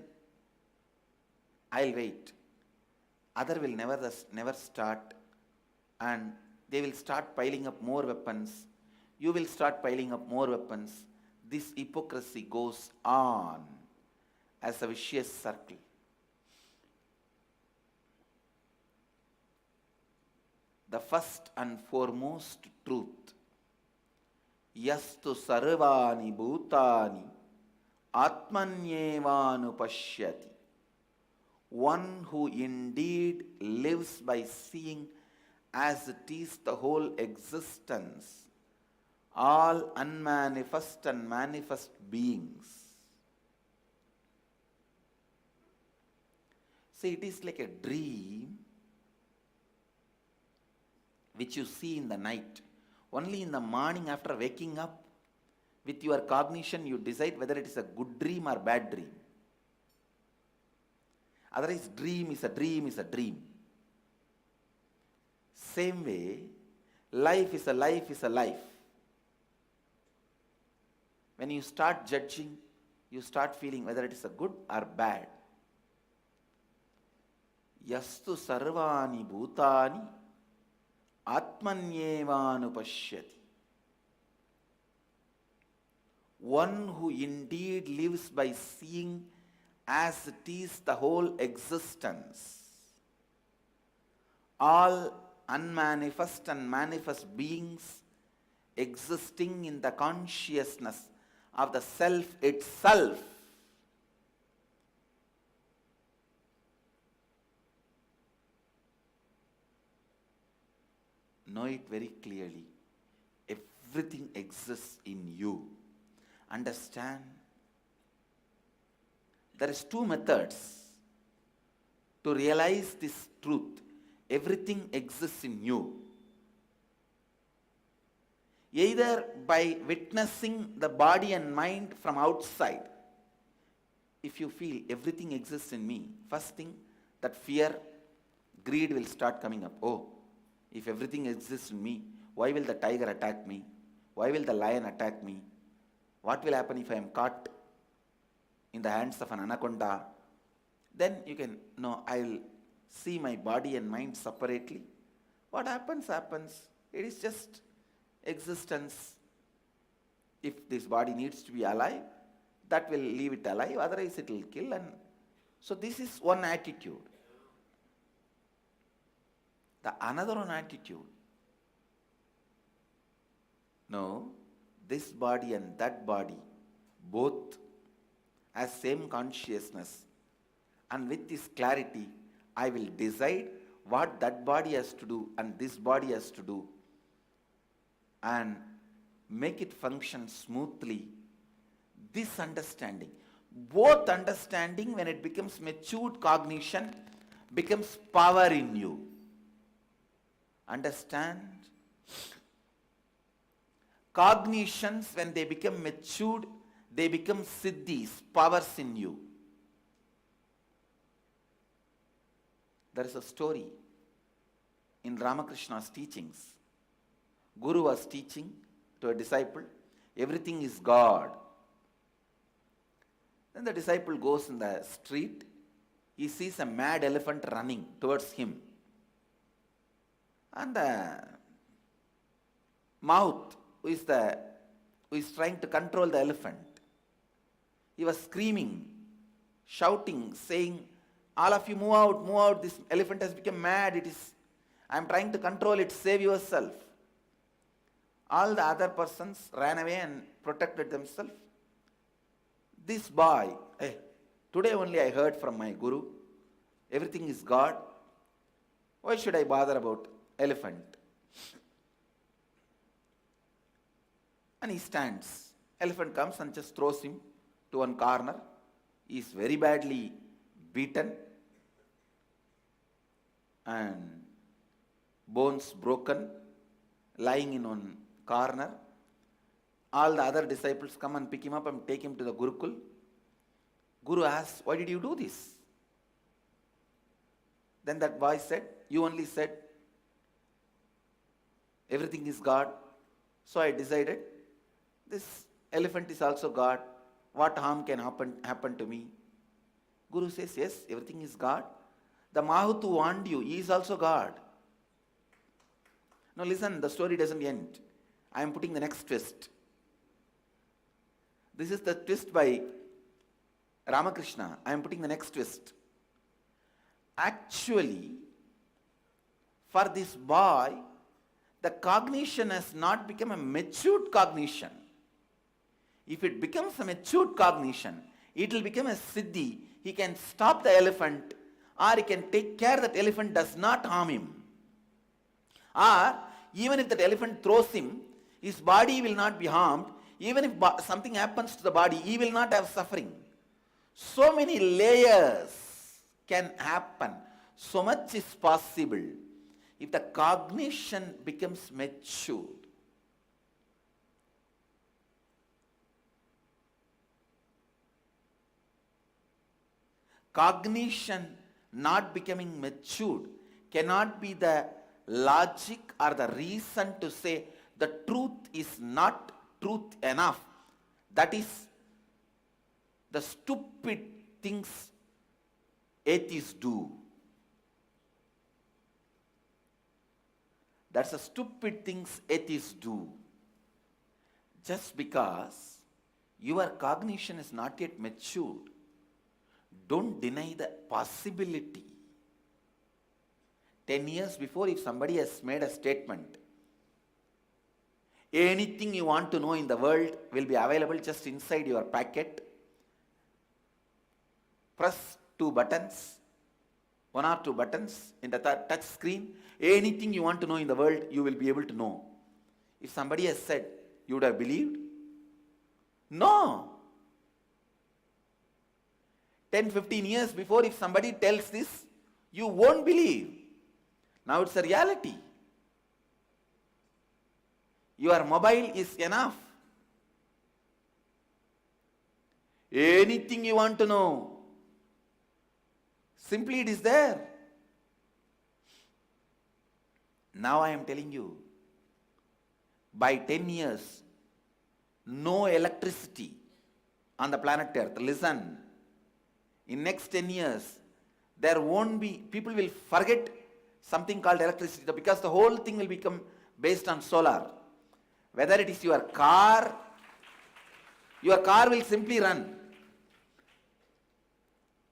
I'll wait. Other will never start, and they will start piling up more weapons. You will start piling up more weapons. This hypocrisy goes on as a vicious circle. The first and foremost truth, yastu sarvani bhutani atmanyevanu pashyati. One who indeed lives by seeing as it is the whole existence, all unmanifest and manifest beings. See, it is like a dream which you see in the night. Only in the morning after waking up, with your cognition, you decide whether it is a good dream or bad dream. Otherwise, dream is a dream is a dream. Same way, life is a life is a life. When you start judging, you start feeling whether it is a good or bad. Yastu sarvani bhutani atmanyevanupashyati. One who indeed lives by seeing as it is the whole existence, all unmanifest and manifest beings existing in the consciousness of the self itself. Know it very clearly. Everything exists in you. Understand? There is two methods to realize this truth. Everything exists in you. Either by witnessing the body and mind from outside. If you feel everything exists in me, first thing, that fear, greed will start coming up. Oh, if everything exists in me, why will the tiger attack me? Why will the lion attack me? What will happen if I am caught in the hands of an anaconda? Then you can, no, I will see my body and mind separately. What happens, happens. It is just existence. If this body needs to be alive, that will leave it alive, otherwise it will kill. And so this is one attitude. The another one attitude, no, this body and that body both has same consciousness, and with this clarity I will decide what that body has to do and this body has to do and make it function smoothly. This understanding, both understanding, when it becomes matured cognition, becomes power in you. Understand? Cognitions, when they become matured, they become siddhis, powers in you. There is a story in Ramakrishna's teachings. Guru was teaching to a disciple, everything is God. Then the disciple goes in the street, he sees a mad elephant running towards him. And the mouth, who is trying to control the elephant, he was screaming, shouting, saying, all of you move out, this elephant has become mad, I am trying to control it, save yourself. All the other persons ran away and protected themselves. This boy, today only I heard from my guru, everything is God. Why should I bother about elephant? And he stands. Elephant comes and just throws him to one corner. He is very badly beaten and bones broken, lying in one corner. All the other disciples come and pick him up and take him to the Gurukul. Guru asks, why did you do this? Then that boy said, you only said everything is God. So I decided this elephant is also God. What harm can happen to me? Guru says, yes, everything is God. The Mahut who warned you, he is also God. Now listen, the story doesn't end. I am putting the next twist. This is the twist by Ramakrishna. I am putting the next twist. Actually, for this boy, the cognition has not become a matured cognition. If it becomes a matured cognition, it will become a siddhi. He can stop the elephant, or he can take care that elephant does not harm him. Or, even if that elephant throws him, his body will not be harmed. Even if something happens to the body, he will not have suffering. So many layers can happen. So much is possible if the cognition becomes matured. Cognition not becoming matured cannot be the logic or the reason to say the truth is not truth enough. That is the stupid things atheists do. That's the stupid things atheists do. Just because your cognition is not yet matured, don't deny the possibility. 10 years before, if somebody has made a statement, anything you want to know in the world will be available just inside your packet. Press 2 buttons, 1 or 2 buttons in the touch screen. Anything you want to know in the world, you will be able to know. If somebody has said, you would have believed? No. 10, 15 years before, if somebody tells this, you won't believe. Now it's a reality. Your mobile is enough. Anything you want to know, simply it is there. Now I am telling you, by 10 years, no electricity on the planet Earth. Listen, in next 10 years, there won't be, people will forget something called electricity because the whole thing will become based on solar. Whether it is your car will simply run.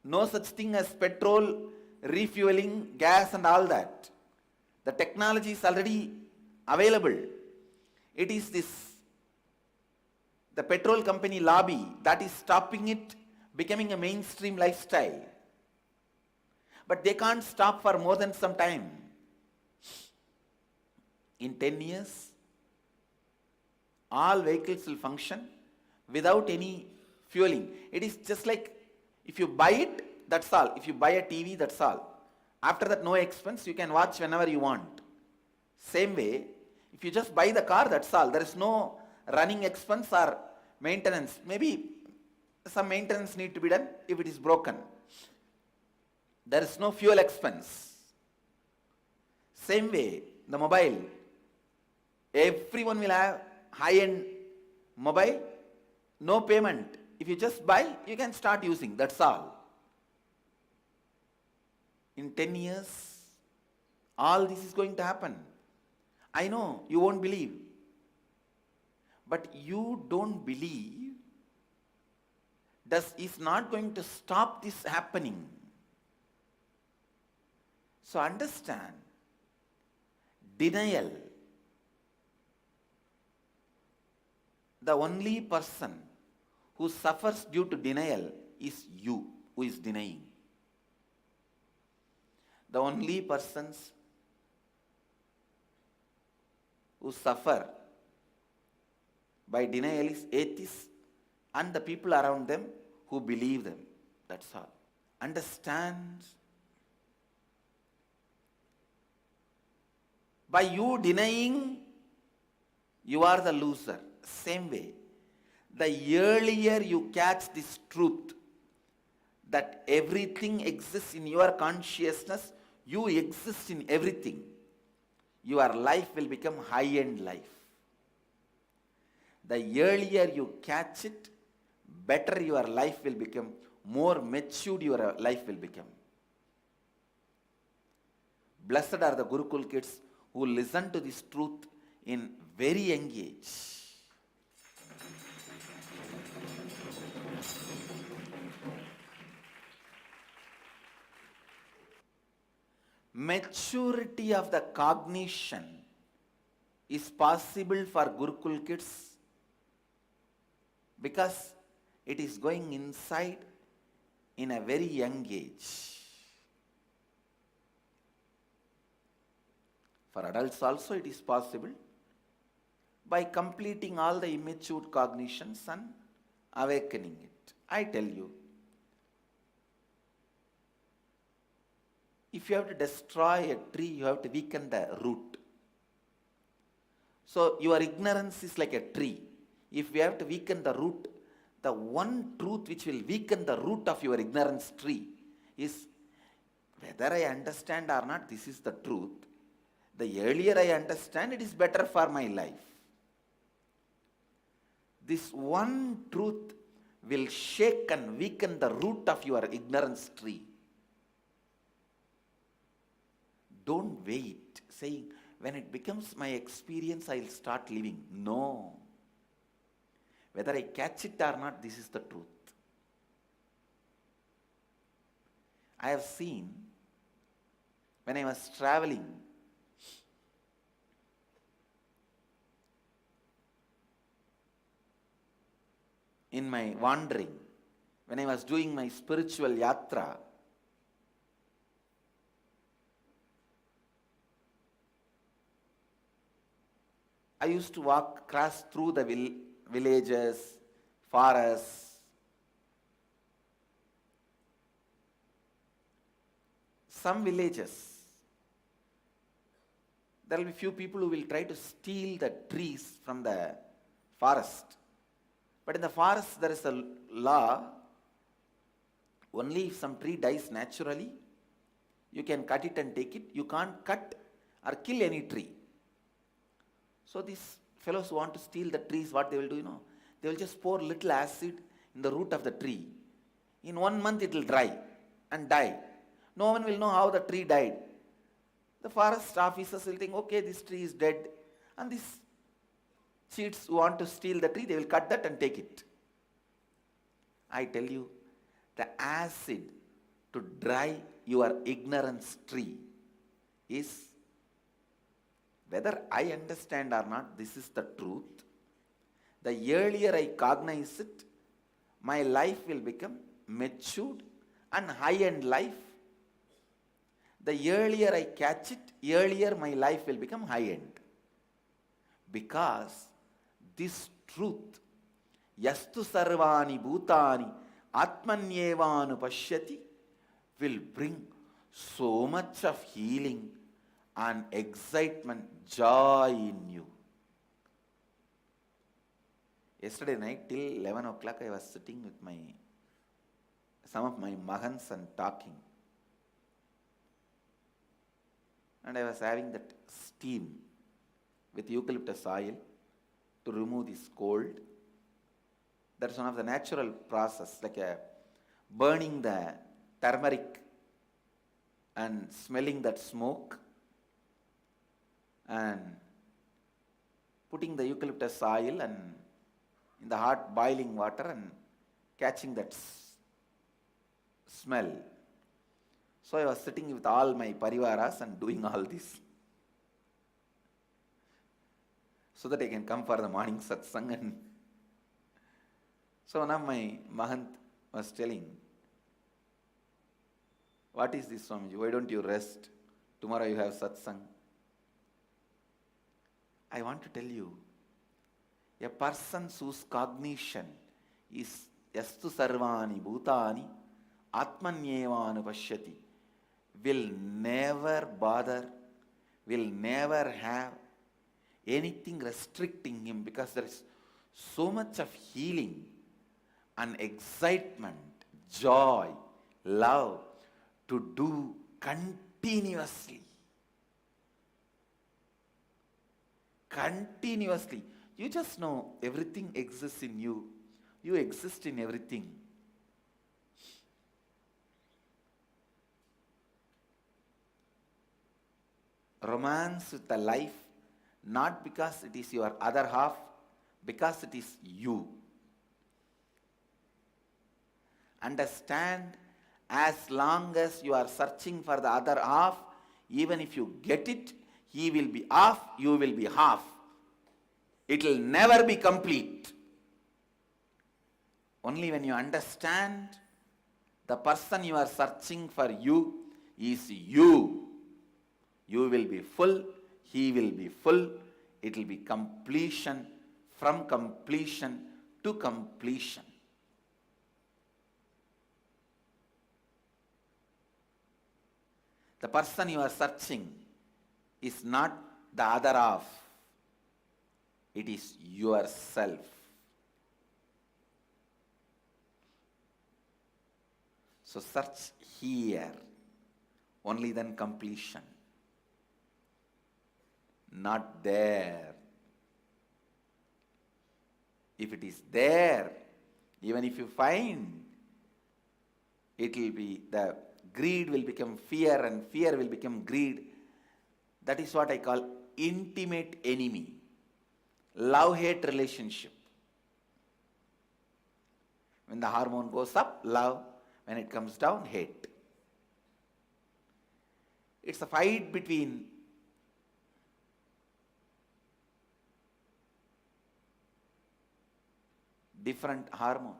No such thing as petrol, refueling, gas and all that. The technology is already available. It is the petrol company lobby that is stopping it becoming a mainstream lifestyle. But they can't stop for more than some time. In 10 years, all vehicles will function without any fueling. It is just like if you buy it, that's all. If you buy a TV, that's all. After that, no expense, you can watch whenever you want. Same way, if you just buy the car, that's all. There is no running expense or maintenance. Maybe some maintenance need to be done if it is broken. There is no fuel expense. Same way, the mobile. Everyone will have high-end mobile, no payment. If you just buy, you can start using, that's all. In 10 years, all this is going to happen. I know you won't believe. But you don't believe is not going to stop this happening. So understand, denial, the only person who suffers due to denial is you who is denying. The only persons who suffer by denial is atheists and the people around them who believe them. That's all. Understand? By you denying, you are the loser. Same way, the earlier you catch this truth that everything exists in your consciousness, you exist in everything, your life will become high-end life. The earlier you catch it, better your life will become, more matured your life will become. Blessed are the Gurukul kids who listen to this truth in very young age. Maturity of the cognition is possible for Gurukul kids because it is going inside in a very young age. For adults also it is possible by completing all the immature cognitions and awakening it. I tell you, If you have to destroy a tree, you have to weaken the root. So your ignorance is like a tree. If we have to weaken the root, the one truth which will weaken the root of your ignorance tree is whether I understand or not, this is the truth. The earlier I understand, it is better for my life. This one truth will shake and weaken the root of your ignorance tree. Don't wait, saying, when it becomes my experience, I'll start living. No. Whether I catch it or not, this is the truth. I have seen, when I was traveling, in my wandering, when I was doing my spiritual yatra, I used to cross through the villages, forests. Some villages, there will be few people who will try to steal the trees from the forest. But in the forest there is a law, only if some tree dies naturally, you can cut it and take it. You can't cut or kill any tree. So these fellows who want to steal the trees, what they will do, they will just pour little acid in the root of the tree. In 1 month it will dry and die. No one will know how the tree died. The forest officers will think, okay, this tree is dead. And these cheats who want to steal the tree, they will cut that and take it. I tell you, the acid to dry your ignorance tree is, whether I understand or not, this is the truth. The earlier I cognize it, my life will become matured and high-end life. The earlier I catch it, earlier my life will become high-end. Because this truth, yastu sarvani bhutani atmanyevanu pashyati, will bring so much of healing and excitement, joy in you. Yesterday night till 11 o'clock I was sitting with some of my mahans and talking. And I was having that steam with eucalyptus oil to remove this cold. That's one of the natural process, like burning the turmeric and smelling that smoke and putting the eucalyptus oil and in the hot boiling water and catching that smell. So I was sitting with all my parivaras and doing all this, so that I can come for the morning satsang. And so one of my mahant was telling, what is this, Swamiji? Why don't you rest? Tomorrow you have satsang. I want to tell you, a person whose cognition is yastu sarvani bhutani atmanyevanu pashyati will never bother, will never have anything restricting him, because there is so much of healing and excitement, joy, love to do continuously. Continuously. You just know everything exists in you. You exist in everything. Romance with the life, not because it is your other half, because it is you. Understand, as long as you are searching for the other half, even if you get it, he will be half, you will be half. It will never be complete. Only when you understand the person you are searching for you is you, you will be full, he will be full, it will be completion, from completion to completion. The person you are searching is not the other half, it is yourself. So search here, only then completion. Not there. If it is there, even if you find, it will be, the greed will become fear and fear will become greed. That is what I call intimate enemy. Love-hate relationship. When the hormone goes up, love. When it comes down, hate. It's a fight between different hormones.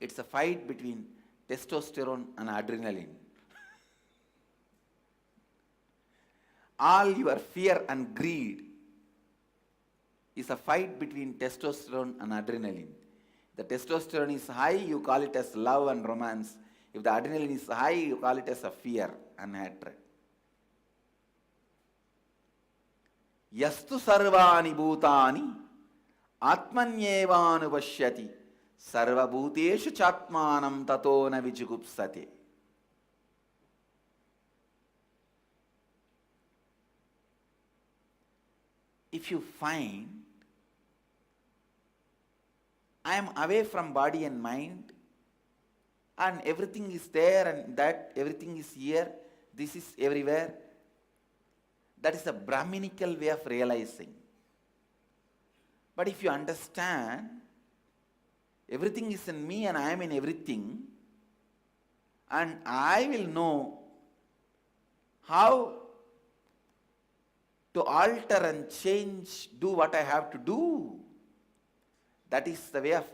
It's a fight between testosterone and adrenaline. All your fear and greed is a fight between testosterone and adrenaline. The testosterone is high, you call it as love and romance. If the adrenaline is high, you call it as a fear and hatred. Yastu sarvani bhutani atmanyevanu vashyati sarva bhuteshu chatmanam tato na vijugupsate. If you find I am away from body and mind, and everything is there and that everything is here, this is everywhere, that is a Brahminical way of realizing. But if you understand everything is in me and I am in everything, and I will know how to alter and change, do what I have to do. That is the way of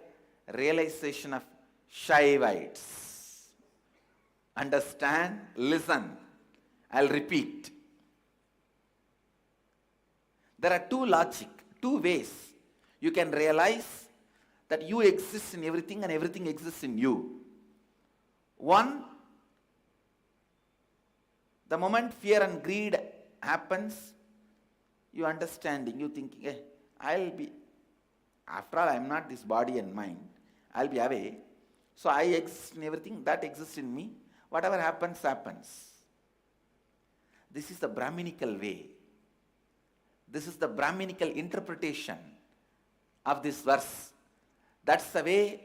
realization of Shaivites. Understand, listen. I'll repeat. There are two ways you can realize that you exist in everything and everything exists in you. One, the moment fear and greed happens, you understanding, you thinking, I'll be, after all, I am not this body and mind. I'll be away. So I exist in everything, that exists in me. Whatever happens, happens. This is the Brahminical way. This is the Brahminical interpretation of this verse. That's the way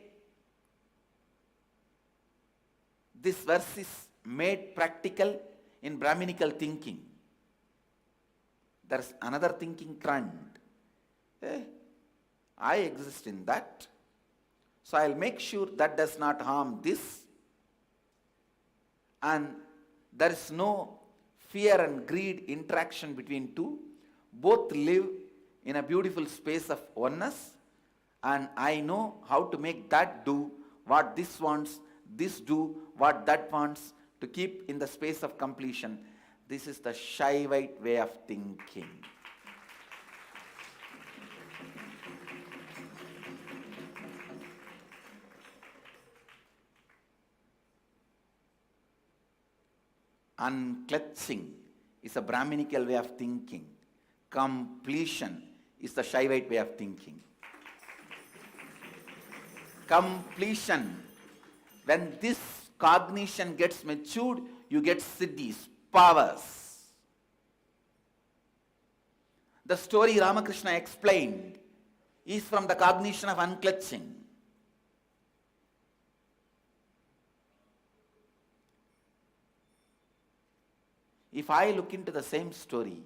this verse is made practical in Brahminical thinking. There's another thinking trend. I exist in that, so I'll make sure that does not harm this, and there is no fear and greed interaction between two. Both live in a beautiful space of oneness, and I know how to make that do what this wants, this do what that wants, to keep in the space of completion. This is the Shaivite way of thinking. Unclutching is a Brahminical way of thinking. Completion is the Shaivite way of thinking. Completion. When this cognition gets matured, you get siddhis, powers. The story Ramakrishna explained is from the cognition of unclutching. If I look into the same story,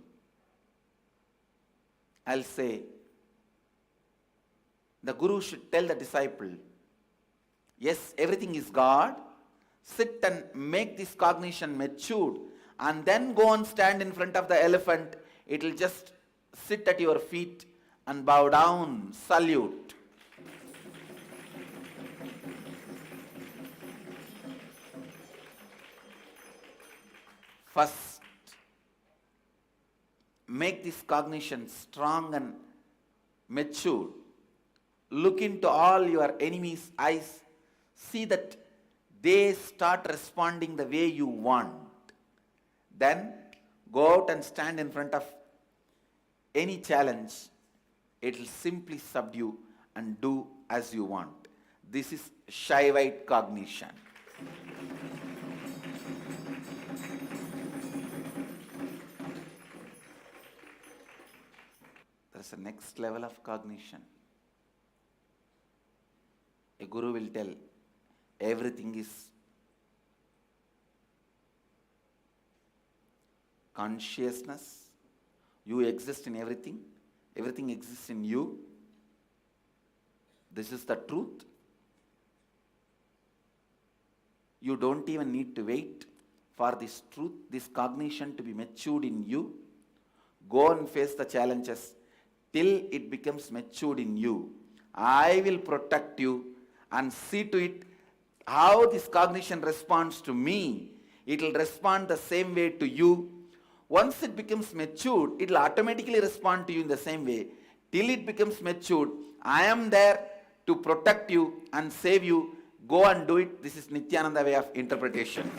I'll say, the Guru should tell the disciple, yes, everything is God, sit and make this cognition matured, and then go and stand in front of the elephant. It will just sit at your feet and bow down, salute. First, make this cognition strong and matured, look into all your enemies' eyes, see that they start responding the way you want. Then go out and stand in front of any challenge. It will simply subdue and do as you want. This is Shaivite cognition. There is a next level of cognition. A guru will tell everything is consciousness. You exist in everything. Everything exists in you. This is the truth. You don't even need to wait for this truth, this cognition to be matured in you. Go and face the challenges till it becomes matured in you. I will protect you and see to it how this cognition responds to me. It will respond the same way to you. Once it becomes matured, it will automatically respond to you in the same way. Till it becomes matured, I am there to protect you and save you. Go and do it. This is Nithyananda way of interpretation.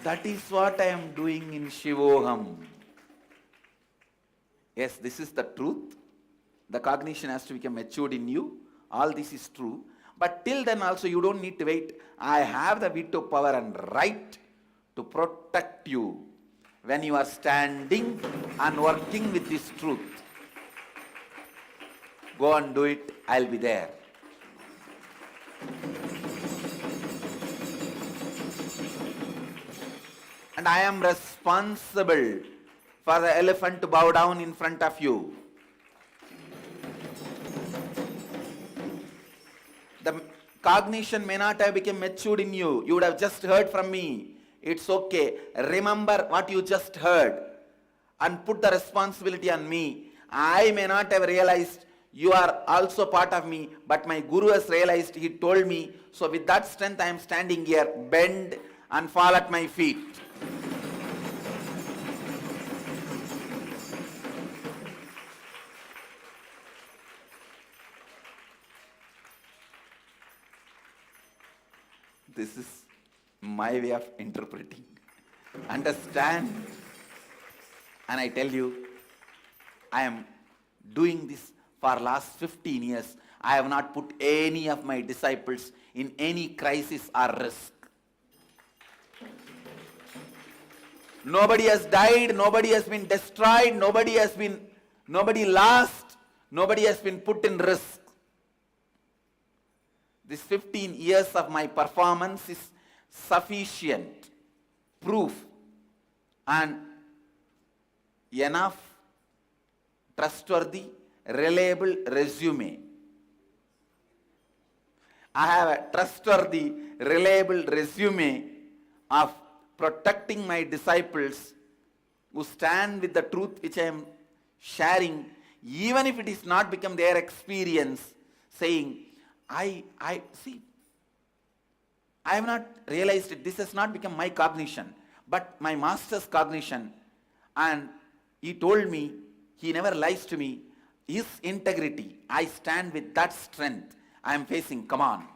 That is what I am doing in Shivoham. Yes, this is the truth. The cognition has to become matured in you. All this is true. But till then also you don't need to wait. I have the veto power and right to protect you when you are standing and working with this truth. Go and do it. I'll be there. And I am responsible for the elephant to bow down in front of you. The cognition may not have become matured in you. You would have just heard from me. It's okay. Remember what you just heard and put the responsibility on me. I may not have realized you are also part of me, but my guru has realized. He told me. So with that strength I am standing here. Bend and fall at my feet. This is my way of interpreting. Understand? And I tell you, I am doing this for last 15 years. I have not put any of my disciples in any crisis or risk. Nobody has died, nobody has been destroyed, nobody lost, nobody has been put in risk. This 15 years of my performance is sufficient proof and enough trustworthy, reliable resume. I have a trustworthy, reliable resume of protecting my disciples who stand with the truth which I am sharing, even if it is not become their experience, saying, I have not realized it. This has not become my cognition, but my master's cognition. And he told me, he never lies to me, his integrity. I stand with that strength. I am facing, come on.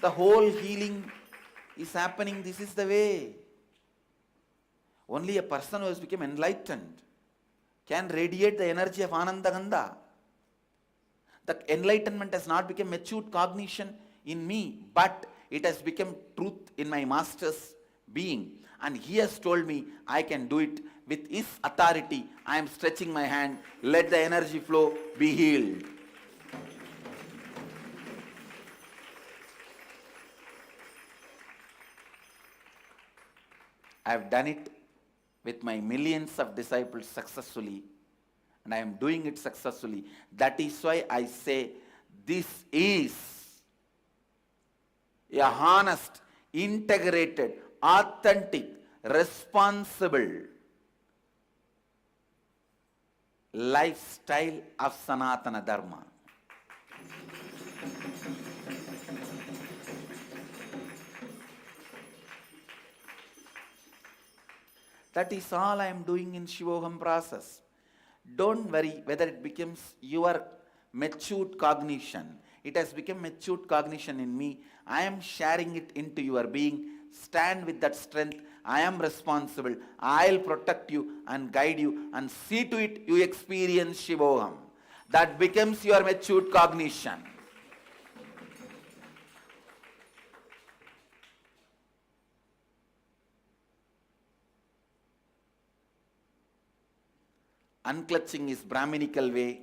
The whole healing is happening. This is the way. Only a person who has become enlightened can radiate the energy of Ananda Gandha. The enlightenment has not become matured cognition in me, but it has become truth in my master's being. And he has told me I can do it with his authority. I am stretching my hand. Let the energy flow, be healed. I have done it with my millions of disciples successfully, and I am doing it successfully. That is why I say this is a honest, integrated, authentic, responsible lifestyle of Sanatana Dharma. That is all I am doing in Shivoham process. Don't worry whether it becomes your matured cognition. It has become matured cognition in me. I am sharing it into your being. Stand with that strength. I am responsible. I'll protect you and guide you and see to it you experience Shivoham. That becomes your matured cognition. Unclutching is Brahminical way,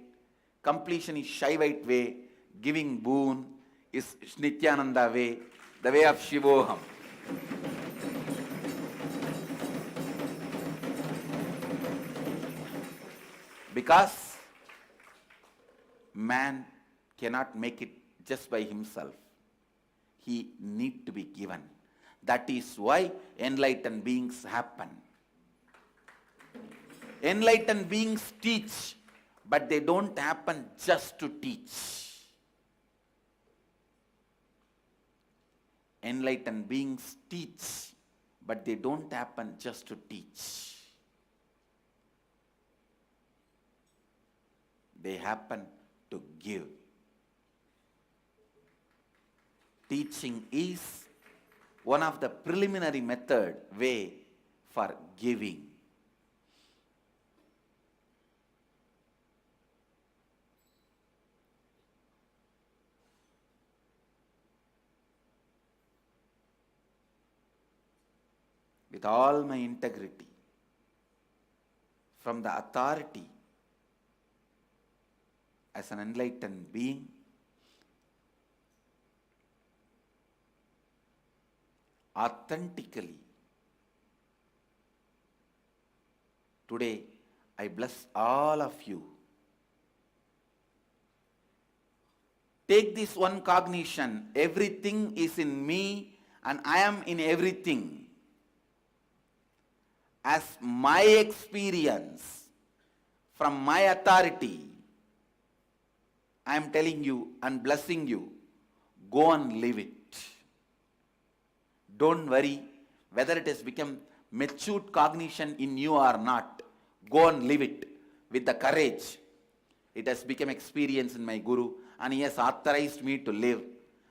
completion is Shaivite way, giving boon is Nithyananda way, the way of Shivoham. Because man cannot make it just by himself. He need to be given. That is why enlightened beings happen. Enlightened beings teach, but they don't happen just to teach. Enlightened beings teach, but they don't happen just to teach. They happen to give. Teaching is one of the preliminary method way for giving. With all my integrity, from the authority as an enlightened being, authentically, today I bless all of you. Take this one cognition, everything is in me and I am in everything. As my experience, from my authority, I am telling you and blessing you, go and live it. Don't worry whether it has become matured cognition in you or not. Go and live it with the courage. It has become experience in my Guru and he has authorized me to live.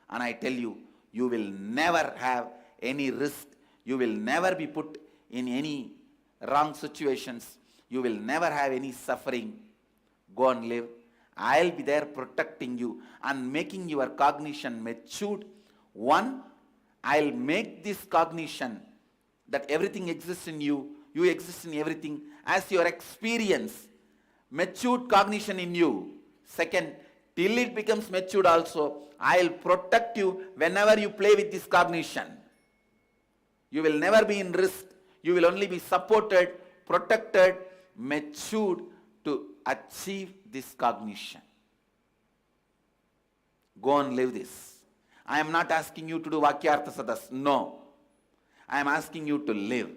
And I tell you, you will never have any risk. You will never be put in any wrong situations. You will never have any suffering. Go and live. I'll be there protecting you and making your cognition matured. One, I'll make this cognition that everything exists in you, you exist in everything as your experience, matured cognition in you. Second, till it becomes matured also, I'll protect you whenever you play with this cognition. You will never be in risk. You will only be supported, protected, matured to achieve this cognition. Go and live this. I am not asking you to do Vakyartha Sadas. No. I am asking you to live.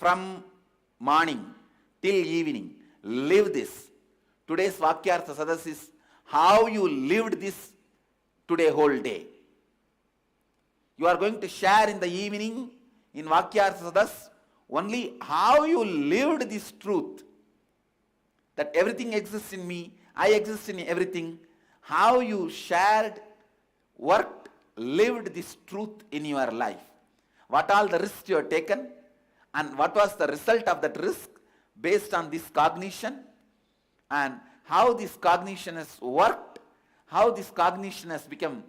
From morning till evening, live this. Today's Vakyartha Sadas is how you lived this today whole day. You are going to share in the evening in Vakyartha Sadas only how you lived this truth. That everything exists in me, I exist in everything. How you shared, worked, lived this truth in your life. What all the risks you have taken and what was the result of that risk based on this cognition and how this cognition has worked, how this cognition has become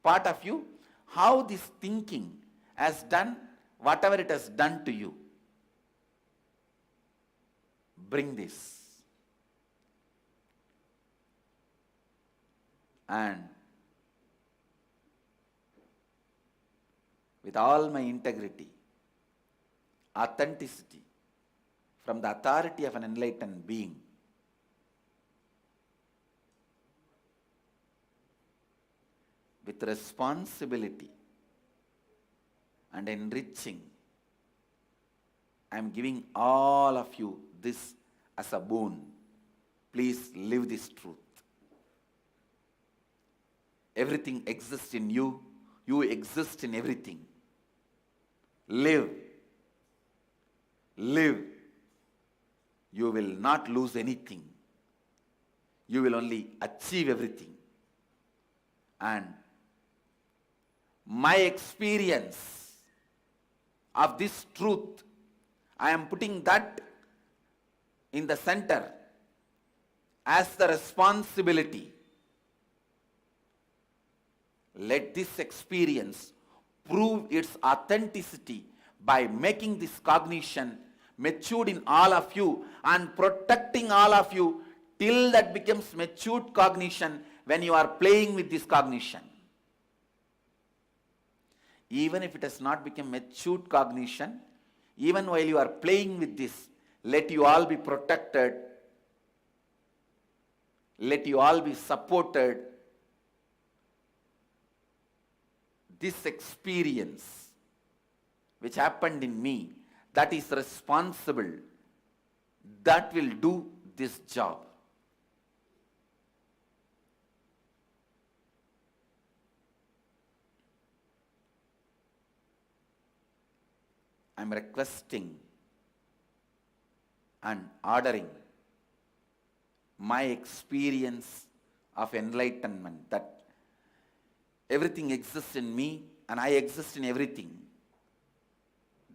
part of you, how this thinking has done whatever it has done to you. Bring this. And with all my integrity, authenticity, from the authority of an enlightened being, with responsibility and enriching, I am giving all of you this as a boon. Please live this truth. Everything exists in you. You exist in everything. Live. live, you will not lose anything. You will only achieve everything. And my experience of this truth, I am putting that in the center as the responsibility. Let this experience prove its authenticity by making this cognition matured in all of you and protecting all of you till that becomes matured cognition when you are playing with this cognition. Even if it has not become matured cognition, even while you are playing with this, let you all be protected, let you all be supported. This experience which happened in me, that is responsible, that will do this job. I am requesting and ordering my experience of enlightenment, that everything exists in me and I exist in everything.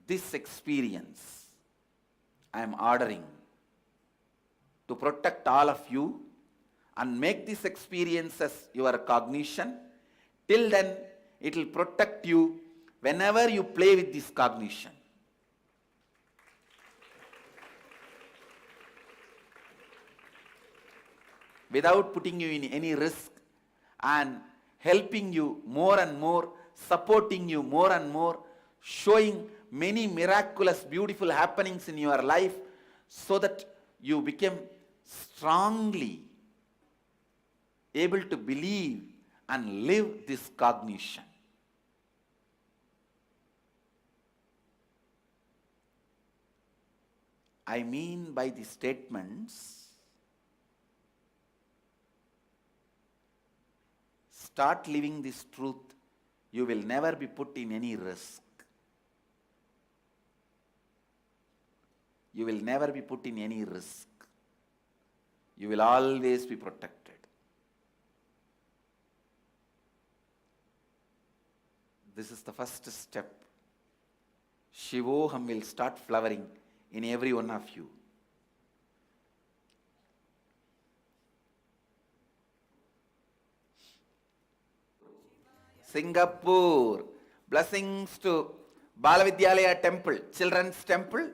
This experience I am ordering to protect all of you and make this experience as your cognition. Till then, it will protect you whenever you play with this cognition. Without putting you in any risk and helping you more and more, supporting you more and more, showing many miraculous, beautiful happenings in your life so that you become strongly able to believe and live this cognition. I mean by the statements, start living this truth, you will never be put in any risk. You will never be put in any risk. You will always be protected. This is the first step. Shivoham will start flowering in every one of you. Singapore. Blessings to Balavidyalaya Temple, Children's Temple.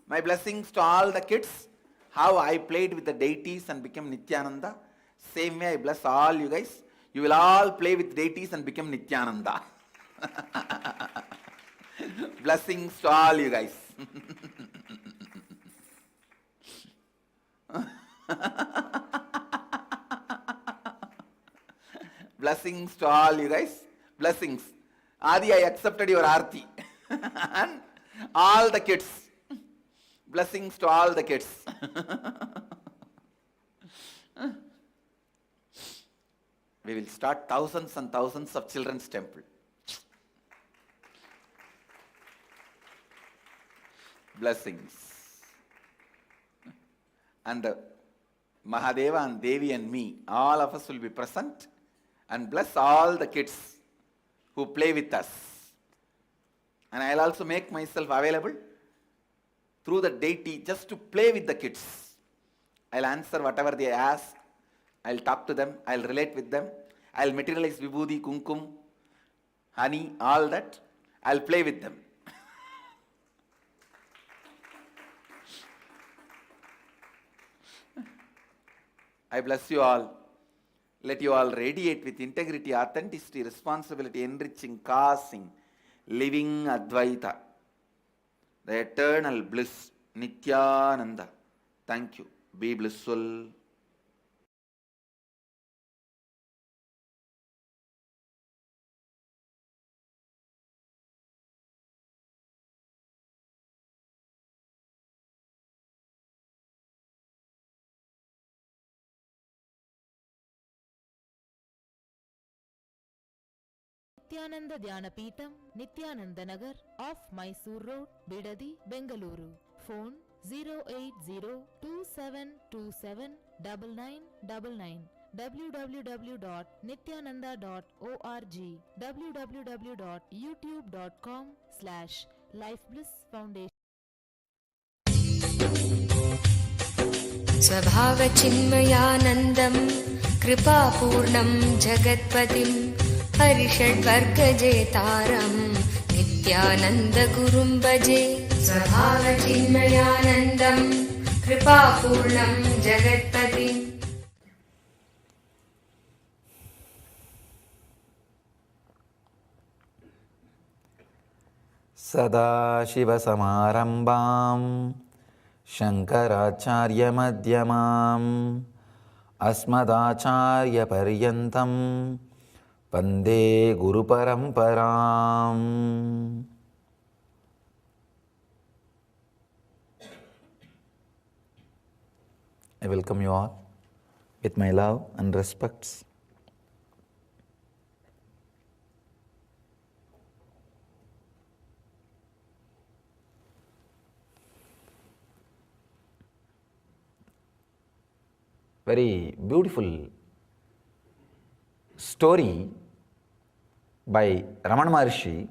My blessings to all the kids. How I played with the deities and became Nithyananda. Same way I bless all you guys. You will all play with deities and become Nithyananda. Blessings to all you guys. Blessings to all you guys. Blessings. Adi, I accepted your aarti. And all the kids. Blessings to all the kids. We will start thousands and thousands of children's temple. Blessings. And Mahadeva and Devi and me, all of us will be present and bless all the kids who play with us. And I'll also make myself available through the deity just to play with the kids. I'll answer whatever they ask. I'll talk to them. I'll relate with them. I'll materialize vibhuti, kumkum, honey, all that. I'll play with them. I bless you all. Let you all radiate with integrity, authenticity, responsibility, enriching, causing, living Advaita, the eternal bliss, Nithyananda. Thank you. Be blissful. Nithyananda Dhyana Peetham, Nithyananda Nagar, off Mysore Road, Bidadi, Bengaluru. Phone 08027279999. www.nithyananda.org. www.youtube.com/lifeblissfoundation. स्वभावचिन्मयानन्दं कृपापूर्णं जगत्पतिं हरिषड्वर्गजेतारं नित्यानन्दगुरुं भजे. स्वभावचिन्मयानन्दं कृपापूर्णं जगत्पतिम्. सदाशिवसमारम्भां शङ्कराचार्यमध्यमाम् अस्मदाचार्यपर्यन्तं वन्दे गुरुपरम्पराम्. I welcome you all with my love and respects. Very beautiful story by Ramana Maharshi.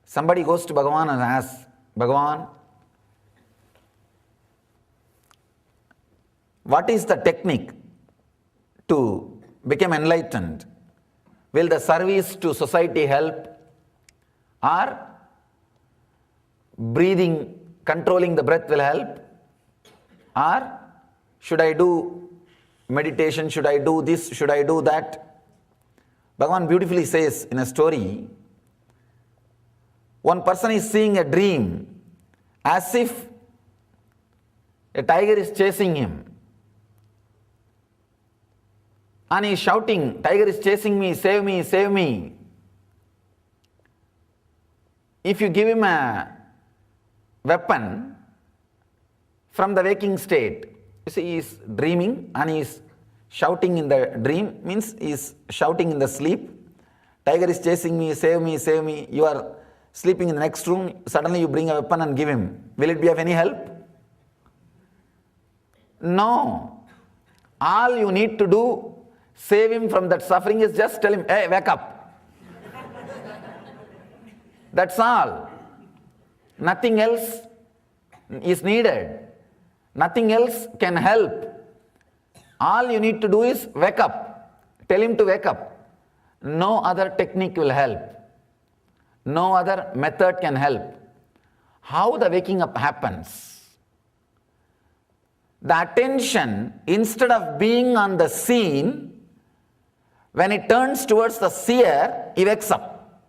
Somebody goes to Bhagavan and asks, Bhagavan, what is the technique to become enlightened? Will the service to society help? Or breathing, controlling the breath will help? Or should I do meditation? Should I do this? Should I do that? Bhagavan beautifully says in a story, one person is seeing a dream as if a tiger is chasing him. And he is shouting, tiger is chasing me, save me, save me. If you give him a weapon from the waking state, you see he is dreaming and he is shouting in the dream, means he is shouting in the sleep, tiger is chasing me, save me, save me. You are sleeping in the next room, suddenly you bring a weapon and give him. Will it be of any help? No. All you need to do, save him from that suffering, is just tell him, hey, wake up. That's all. Nothing else is needed. Nothing else can help. All you need to do is wake up. Tell him to wake up. No other technique will help. No other method can help. How the waking up happens? The attention, instead of being on the scene, when it turns towards the seer, he wakes up.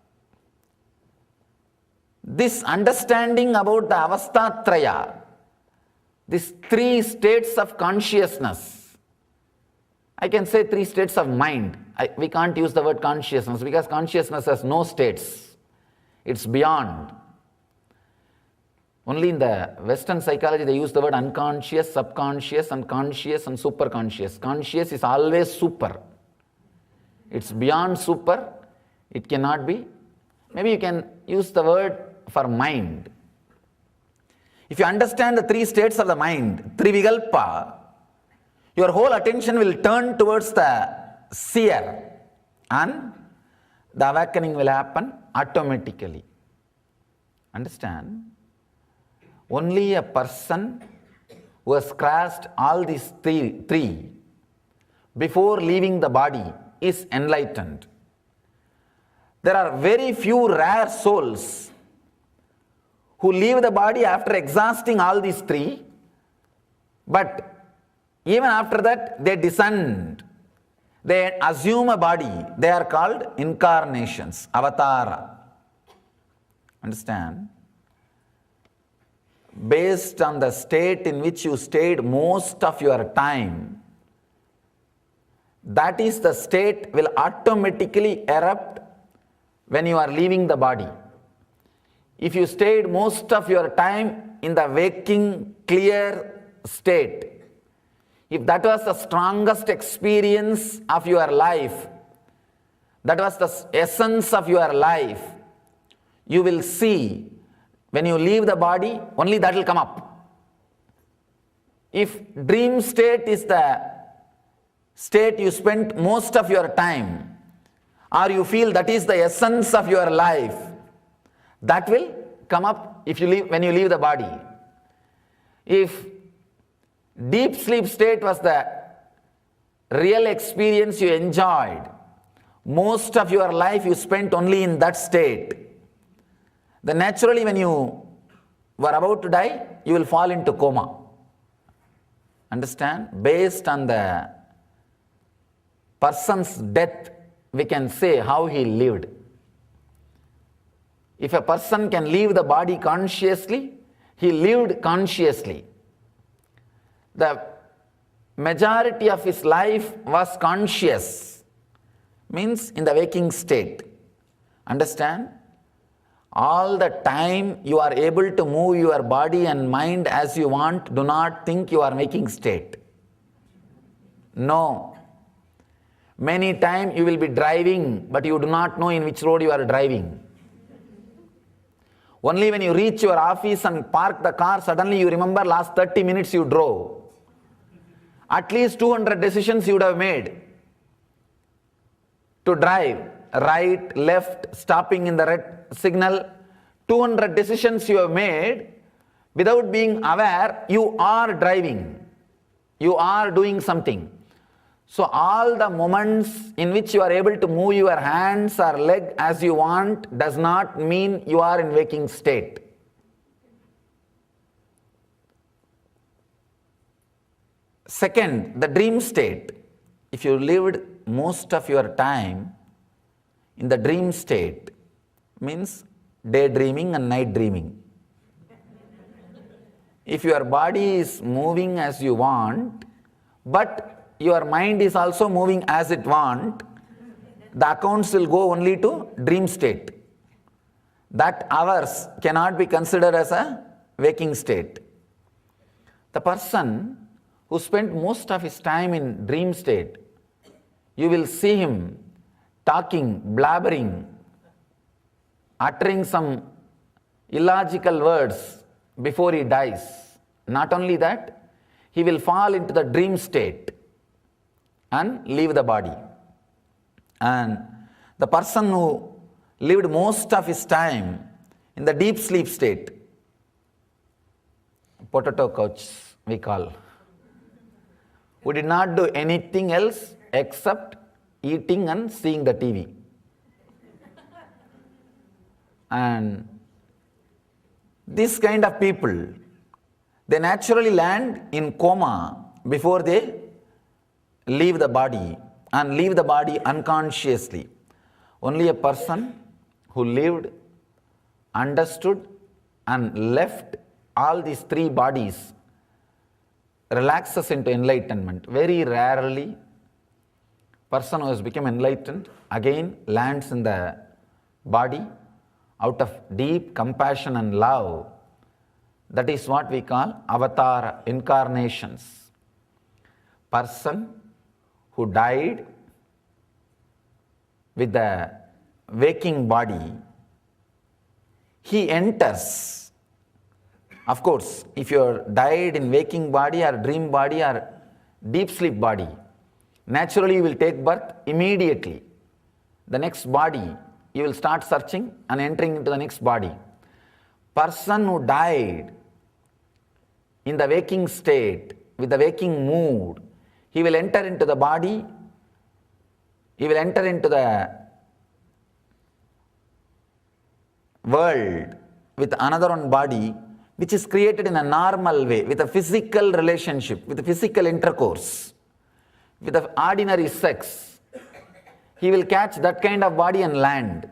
This understanding about the avastatraya, these three states of consciousness, I can say three states of mind. We can't use the word consciousness because consciousness has no states. It's beyond. Only in the Western psychology they use the word unconscious, subconscious, and conscious and superconscious. Conscious is always super. It's beyond super. It cannot be. Maybe you can use the word for mind. If you understand the three states of the mind, trivigalpa, your whole attention will turn towards the seer and the awakening will happen automatically. Understand? Only a person who has grasped all these three before leaving the body is enlightened. There are very few rare souls who leave the body after exhausting all these three, but even after that they descend. They assume a body. They are called incarnations, avatara. Understand? Based on the state in which you stayed most of your time, that is the state will automatically erupt when you are leaving the body. If you stayed most of your time in the waking, clear state, if that was the strongest experience of your life, that was the essence of your life, you will see When you leave the body, only that will come up. If dream state is the state you spent most of your time, or you feel that is the essence of your life, that will come up when you leave the body. If deep sleep state was the real experience you enjoyed, most of your life you spent only in that state, then naturally when you were about to die, you will fall into coma. Understand? Based on the person's death, we can say how he lived. If a person can leave the body consciously, he lived consciously. The majority of his life was conscious, means in the waking state. Understand? All the time you are able to move your body and mind as you want, do not think you are waking state. No. Many times you will be driving, but you do not know in which road you are driving. Only when you reach your office and park the car, suddenly you remember last 30 minutes you drove. At least 200 decisions you would have made to drive, right, left, stopping in the red signal. 200 decisions you have made without being aware you are driving. You are doing something. So all the moments in which you are able to move your hands or leg as you want does not mean you are in waking state. Second, the dream state. If you lived most of your time in the dream state, means daydreaming and night dreaming. If your body is moving as you want, but your mind is also moving as it wants, the accounts will go only to dream state. That hours cannot be considered as a waking state. The person who spent most of his time in dream state, you will see him talking, blabbering, uttering some illogical words before he dies. Not only that, he will fall into the dream state and leave the body. And the person who lived most of his time in the deep sleep state, potato couch we call, who did not do anything else except eating and seeing the TV. And this kind of people, they naturally land in coma before they leave the body, and leave the body unconsciously. Only a person who lived, understood and left all these three bodies relaxes into enlightenment. Very rarely person who has become enlightened again lands in the body out of deep compassion and love. That is what we call avatar incarnations. Person who died with the waking body, he enters. Of course, if you died in waking body or dream body or deep sleep body, naturally you will take birth immediately. The next body, you will start searching and entering into the next body. Person who died in the waking state, with the waking mood, he will enter into the body, he will enter into the world with another one body, which is created in a normal way, with a physical relationship, with a physical intercourse, with the ordinary sex. He will catch that kind of body and land.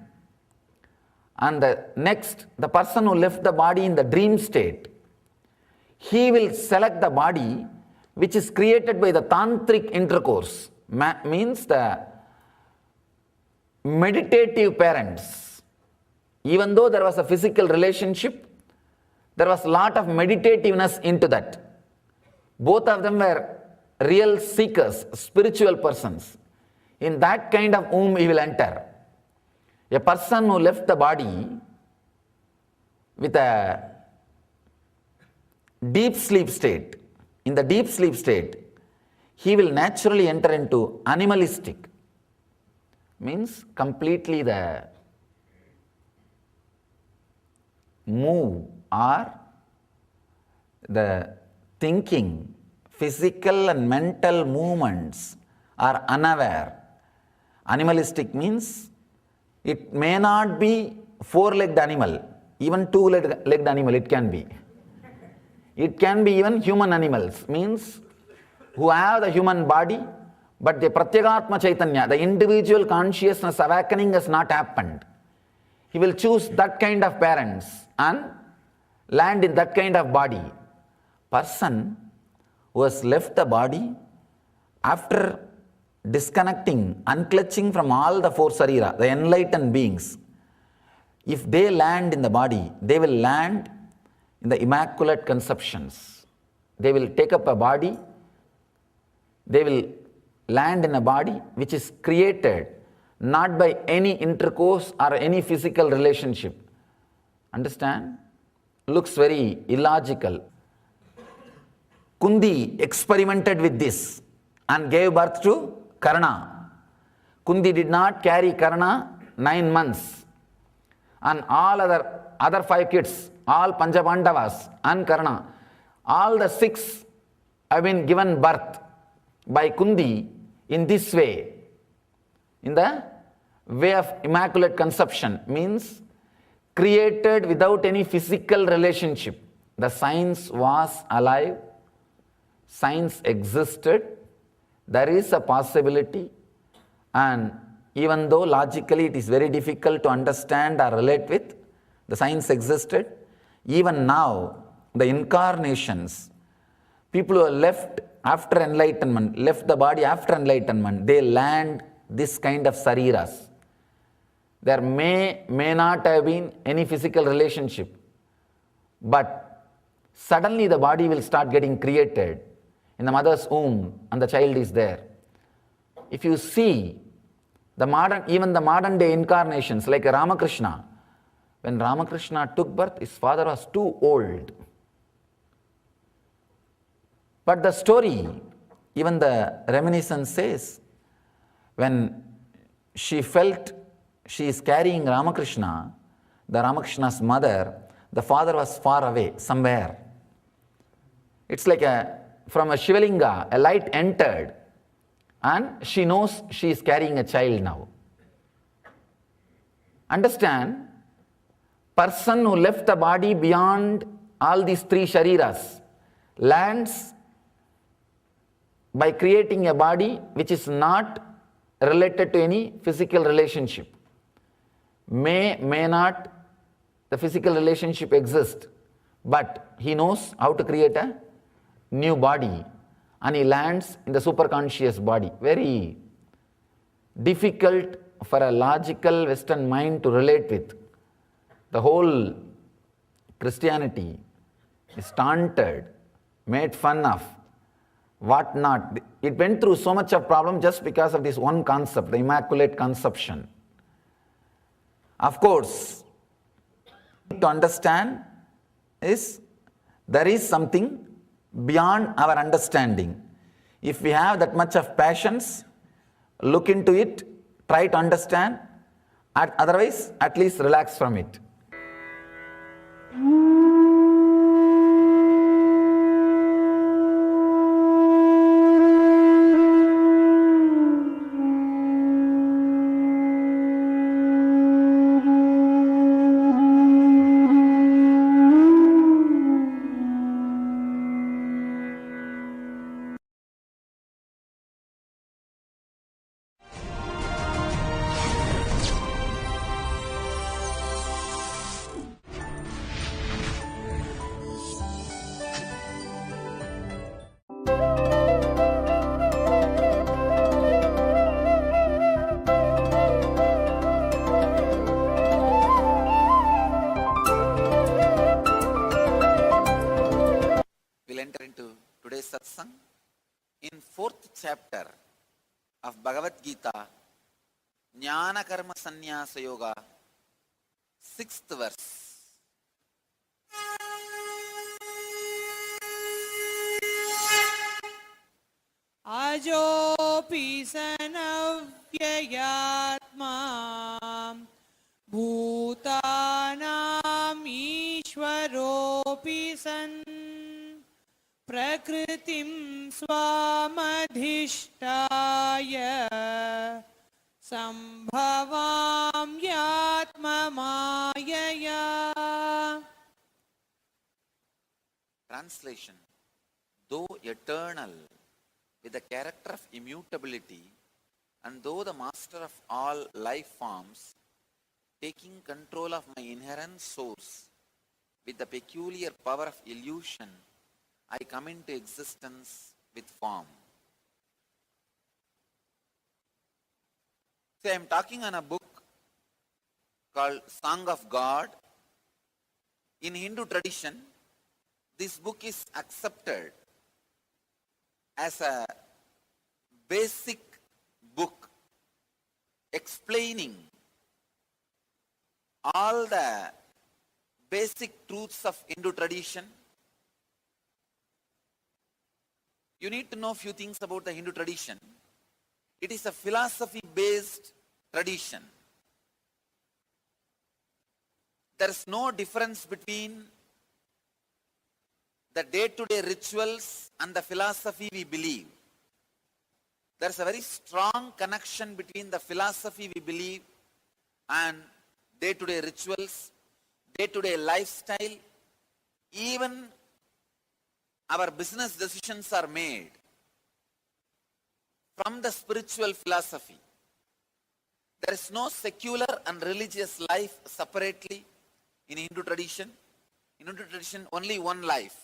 And the person who left the body in the dream state, he will select the body which is created by the tantric intercourse, means the meditative parents. Even though there was a physical relationship, there was a lot of meditativeness into that. Both of them were real seekers, spiritual persons. In that kind of womb he will enter. A person who left the body with a deep sleep state. In the deep sleep state, he will naturally enter into animalistic, means completely the move or the thinking, physical and mental movements are unaware. Animalistic means it may not be four-legged animal, even two-legged animal it can be. It can be even human animals, means who have the human body, but the Pratyagatma Chaitanya, the individual consciousness awakening has not happened. He will choose that kind of parents and land in that kind of body. Person who has left the body after disconnecting, unclutching from all the four sarira, the enlightened beings, if they land in the body, they will land in the immaculate conceptions. They will take up a body, they will land in a body which is created not by any intercourse or any physical relationship. Understand? Looks very illogical. Kundi experimented with this and gave birth to Karna. Kundi did not carry Karna 9 months. And all other 5 kids, all Panchapandavas and Karna, all the 6 have been given birth by Kundi in this way, in the way of immaculate conception, means created without any physical relationship. The science was alive, science existed, there is a possibility, and even though logically it is very difficult to understand or relate with, the science existed. Even now, the incarnations, people who are left after enlightenment, left the body after enlightenment, they land this kind of sariras. There may not have been any physical relationship, but suddenly the body will start getting created in the mother's womb and the child is there. If you see even the modern day incarnations like Ramakrishna, when Ramakrishna took birth, his father was too old. But the story, even the reminiscence says, when she felt she is carrying Ramakrishna, the Ramakrishna's mother, the father was far away, somewhere. It's like from a Shivalinga, a light entered, and she knows she is carrying a child now. Understand, person who left the body beyond all these 3 shariras lands by creating a body which is not related to any physical relationship. May not the physical relationship exist, but he knows how to create a new body and he lands in the superconscious body. Very difficult for a logical Western mind to relate with. The whole Christianity is taunted, made fun of, what not. It went through so much of problem just because of this one concept, the Immaculate Conception. Of course, to understand is there is something beyond our understanding. If we have that much of passions, look into it, try to understand, otherwise at least relax from it. Satsang in 4th chapter of Bhagavad Gita, Jnana Karma Sannyasa Yoga, 6th verse. सनव्ययात्मा भूतानाम् ईश्वरोऽपि सन् प्रकृतिं स्वामधिष्ठाय सम्भवाम्यात्ममायया. Translation: though eternal, with the character of immutability, and though the master of all life forms, taking control of my inherent source, with the peculiar power of illusion, I come into existence with form. So I am talking on a book called Song of God. In Hindu tradition, this book is accepted as a basic book explaining all the basic truths of Hindu tradition. You need to know a few things about the Hindu tradition. It is a philosophy-based tradition. There is no difference between the day-to-day rituals and the philosophy we believe. There is a very strong connection between the philosophy we believe and day-to-day rituals, day-to-day lifestyle. Even our business decisions are made from the spiritual philosophy. There is no secular and religious life separately in Hindu tradition. In Hindu tradition, only one life.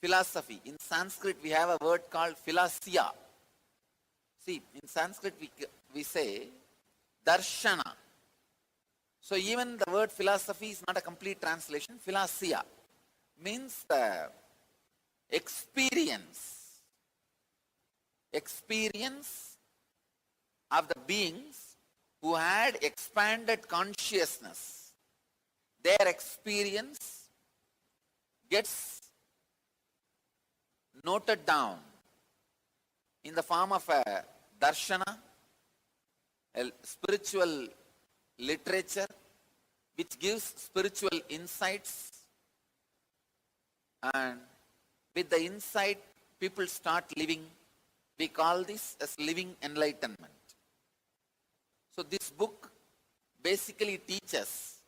Philosophy. In Sanskrit, we have a word called philosia. See, in Sanskrit, we say darshana. So even the word philosophy is not a complete translation. Philosia means the experience of the beings who had expanded consciousness. Their experience gets noted down in the form of a darshana, a spiritual literature which gives spiritual insights, and with the insight people start living. We call this as living enlightenment. So this book basically teaches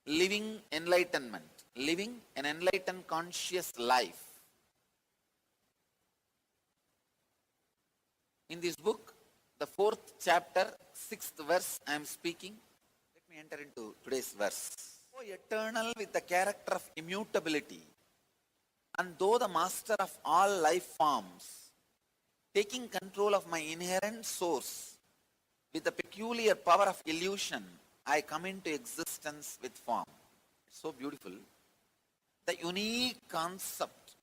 living enlightenment, living an enlightened conscious life. In this book, the 4th chapter, 6th verse I am speaking. Let me enter into today's verse. O eternal with the character of immutability, and though the master of all life forms, taking control of my inherent source, with the peculiar power of illusion, I come into existence with form. It's so beautiful. The unique concept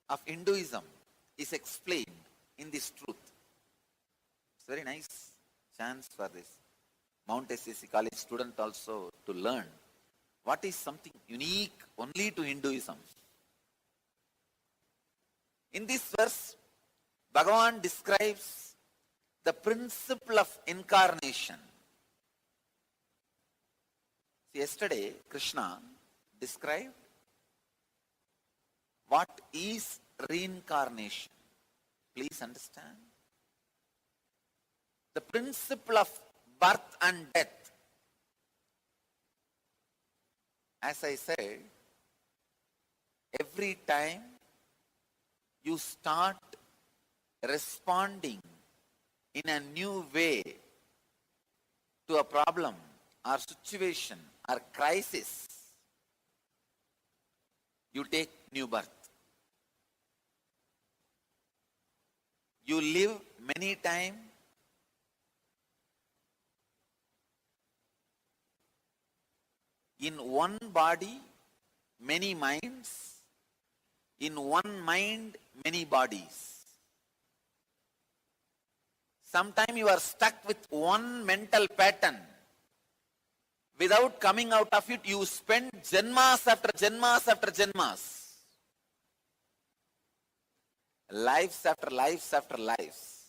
of Hinduism is explained in this truth. It's very nice chance for this Mount SCC College student also to learn what is something unique only to Hinduism. In this verse, Bhagavan describes the principle of incarnation. Yesterday, Krishna described what is reincarnation. Please understand. The principle of birth and death. As I said, every time you start responding in a new way to a problem or situation or crisis, you take new birth. You live many times in one body, many minds, in one mind, many bodies. Sometimes you are stuck with one mental pattern. Without coming out of it, you spend janmas after janmas after janmas. lives after lives after lives.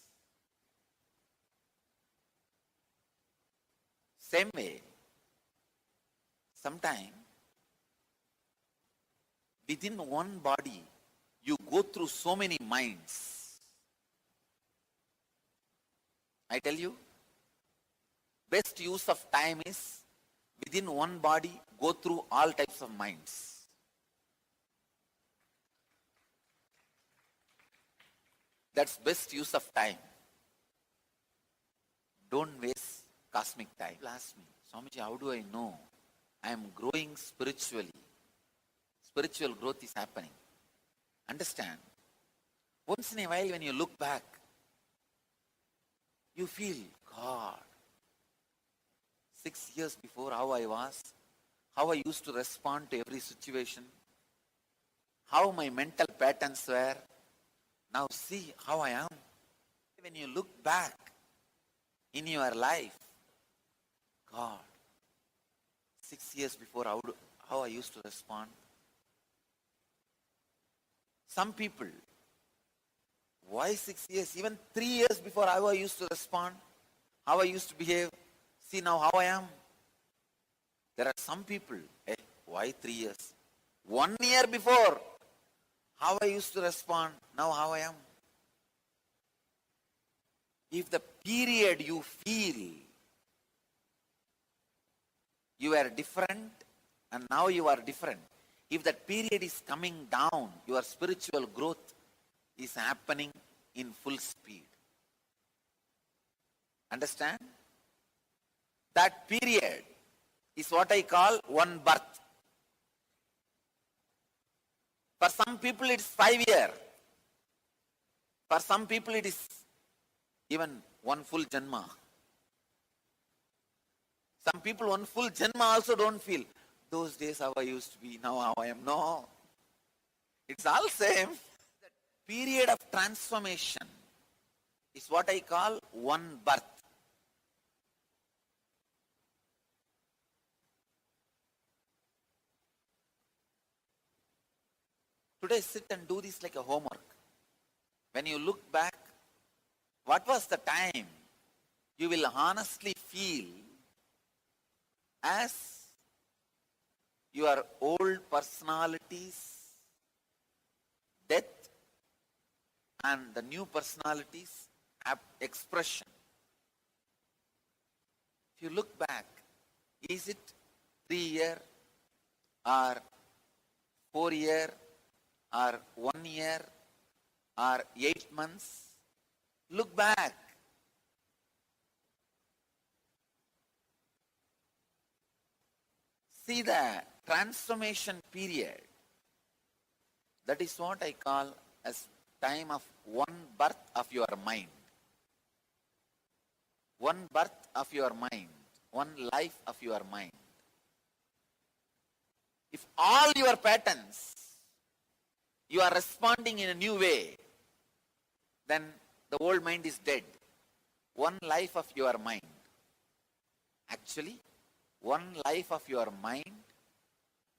Same way, sometime within one body, you go through so many minds. I tell you, best use of time is within one body, go through all types of minds. That's best use of time. Don't waste cosmic time. People ask me, Swamiji, how do I know I am growing spiritually? Spiritual growth is happening. Understand, once in a while when you look back, you feel, God, 6 years before how I was, how I used to respond to every situation, how my mental patterns were. Now see how I am. When you look back in your life, God, 6 years before how I used to respond. Some people, why 6 years? Even 3 years before how I used to respond, how I used to behave. See now how I am. There are some people, why 3 years? 1 year before, how I used to respond, now how I am. If the period you feel you are different and now you are different, if that period is coming down, your spiritual growth is happening in full speed. Understand? That period is what I call one birth. For some people it is 5 years. For some people it is even one full janma. Some people one full janma also don't feel, those days how I used to be, now how I am. No. It's all same. That period of transformation is what I call one birth. Today sit and do this like a homework. When you look back, what was the time you will honestly feel as your old personalities, death, and the new personalities have expression. If you look back, is it 3 year or 4 year or 1 year or 8 months? Look back. See the transformation period. That is what I call as time of one birth of your mind. One birth of your mind. One life of your mind. If all your patterns, you are responding in a new way, then the old mind is dead. One life of your mind. Actually, one life of your mind,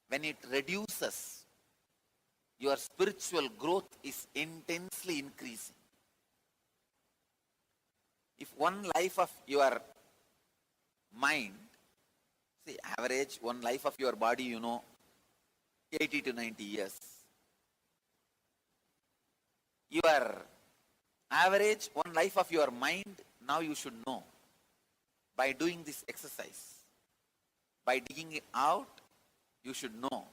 when it reduces, your spiritual growth is intensely increasing. If one life of your mind, see average, one life of your body, 80 to 90 years. Your average, one life of your mind, now you should know. By doing this exercise, by digging it out, you should know.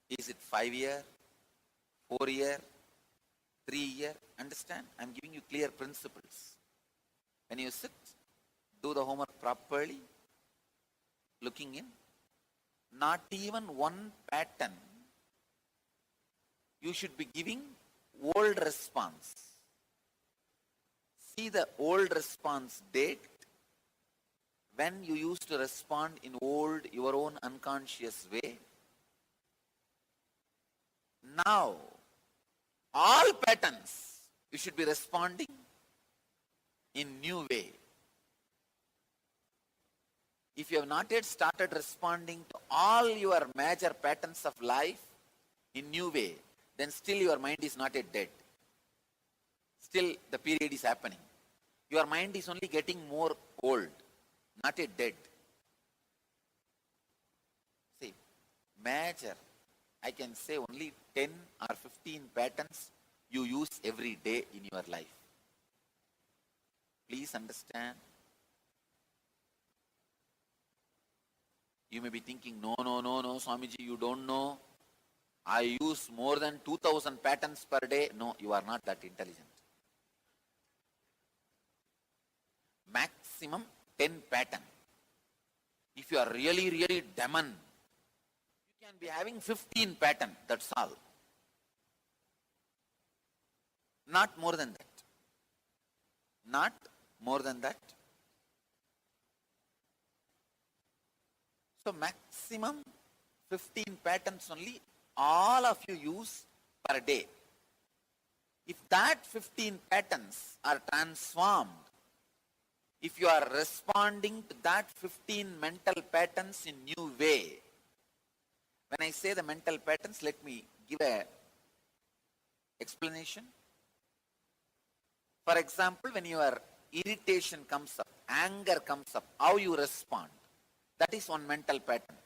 Is it 5 year, 4 year, 3 year? Understand? I'm giving you clear principles. When you sit, do the homework properly, looking in, not even one pattern you should be giving old response. See the old response date when you used to respond in your own unconscious way. Now, all patterns you should be responding in new way. If you have not yet started responding to all your major patterns of life in new way, then still your mind is not yet dead. Still the period is happening. Your mind is only getting more old, not yet dead. See, major, I can say only 10 or 15 patterns you use every day in your life. Please understand. You may be thinking, no, Swamiji, you don't know. I use more than 2000 patterns per day. No, you are not that intelligent. Maximum 10 pattern. If you are really, really demon, you can be having 15 pattern, that's all. Not more than that. Not more than that. So maximum 15 patterns only all of you use per day. If that 15 patterns are transformed, if you are responding to that 15 mental patterns in new way, when I say the mental patterns, let me give a explanation. For example, when your irritation comes up, anger comes up, how you respond, that is one mental pattern.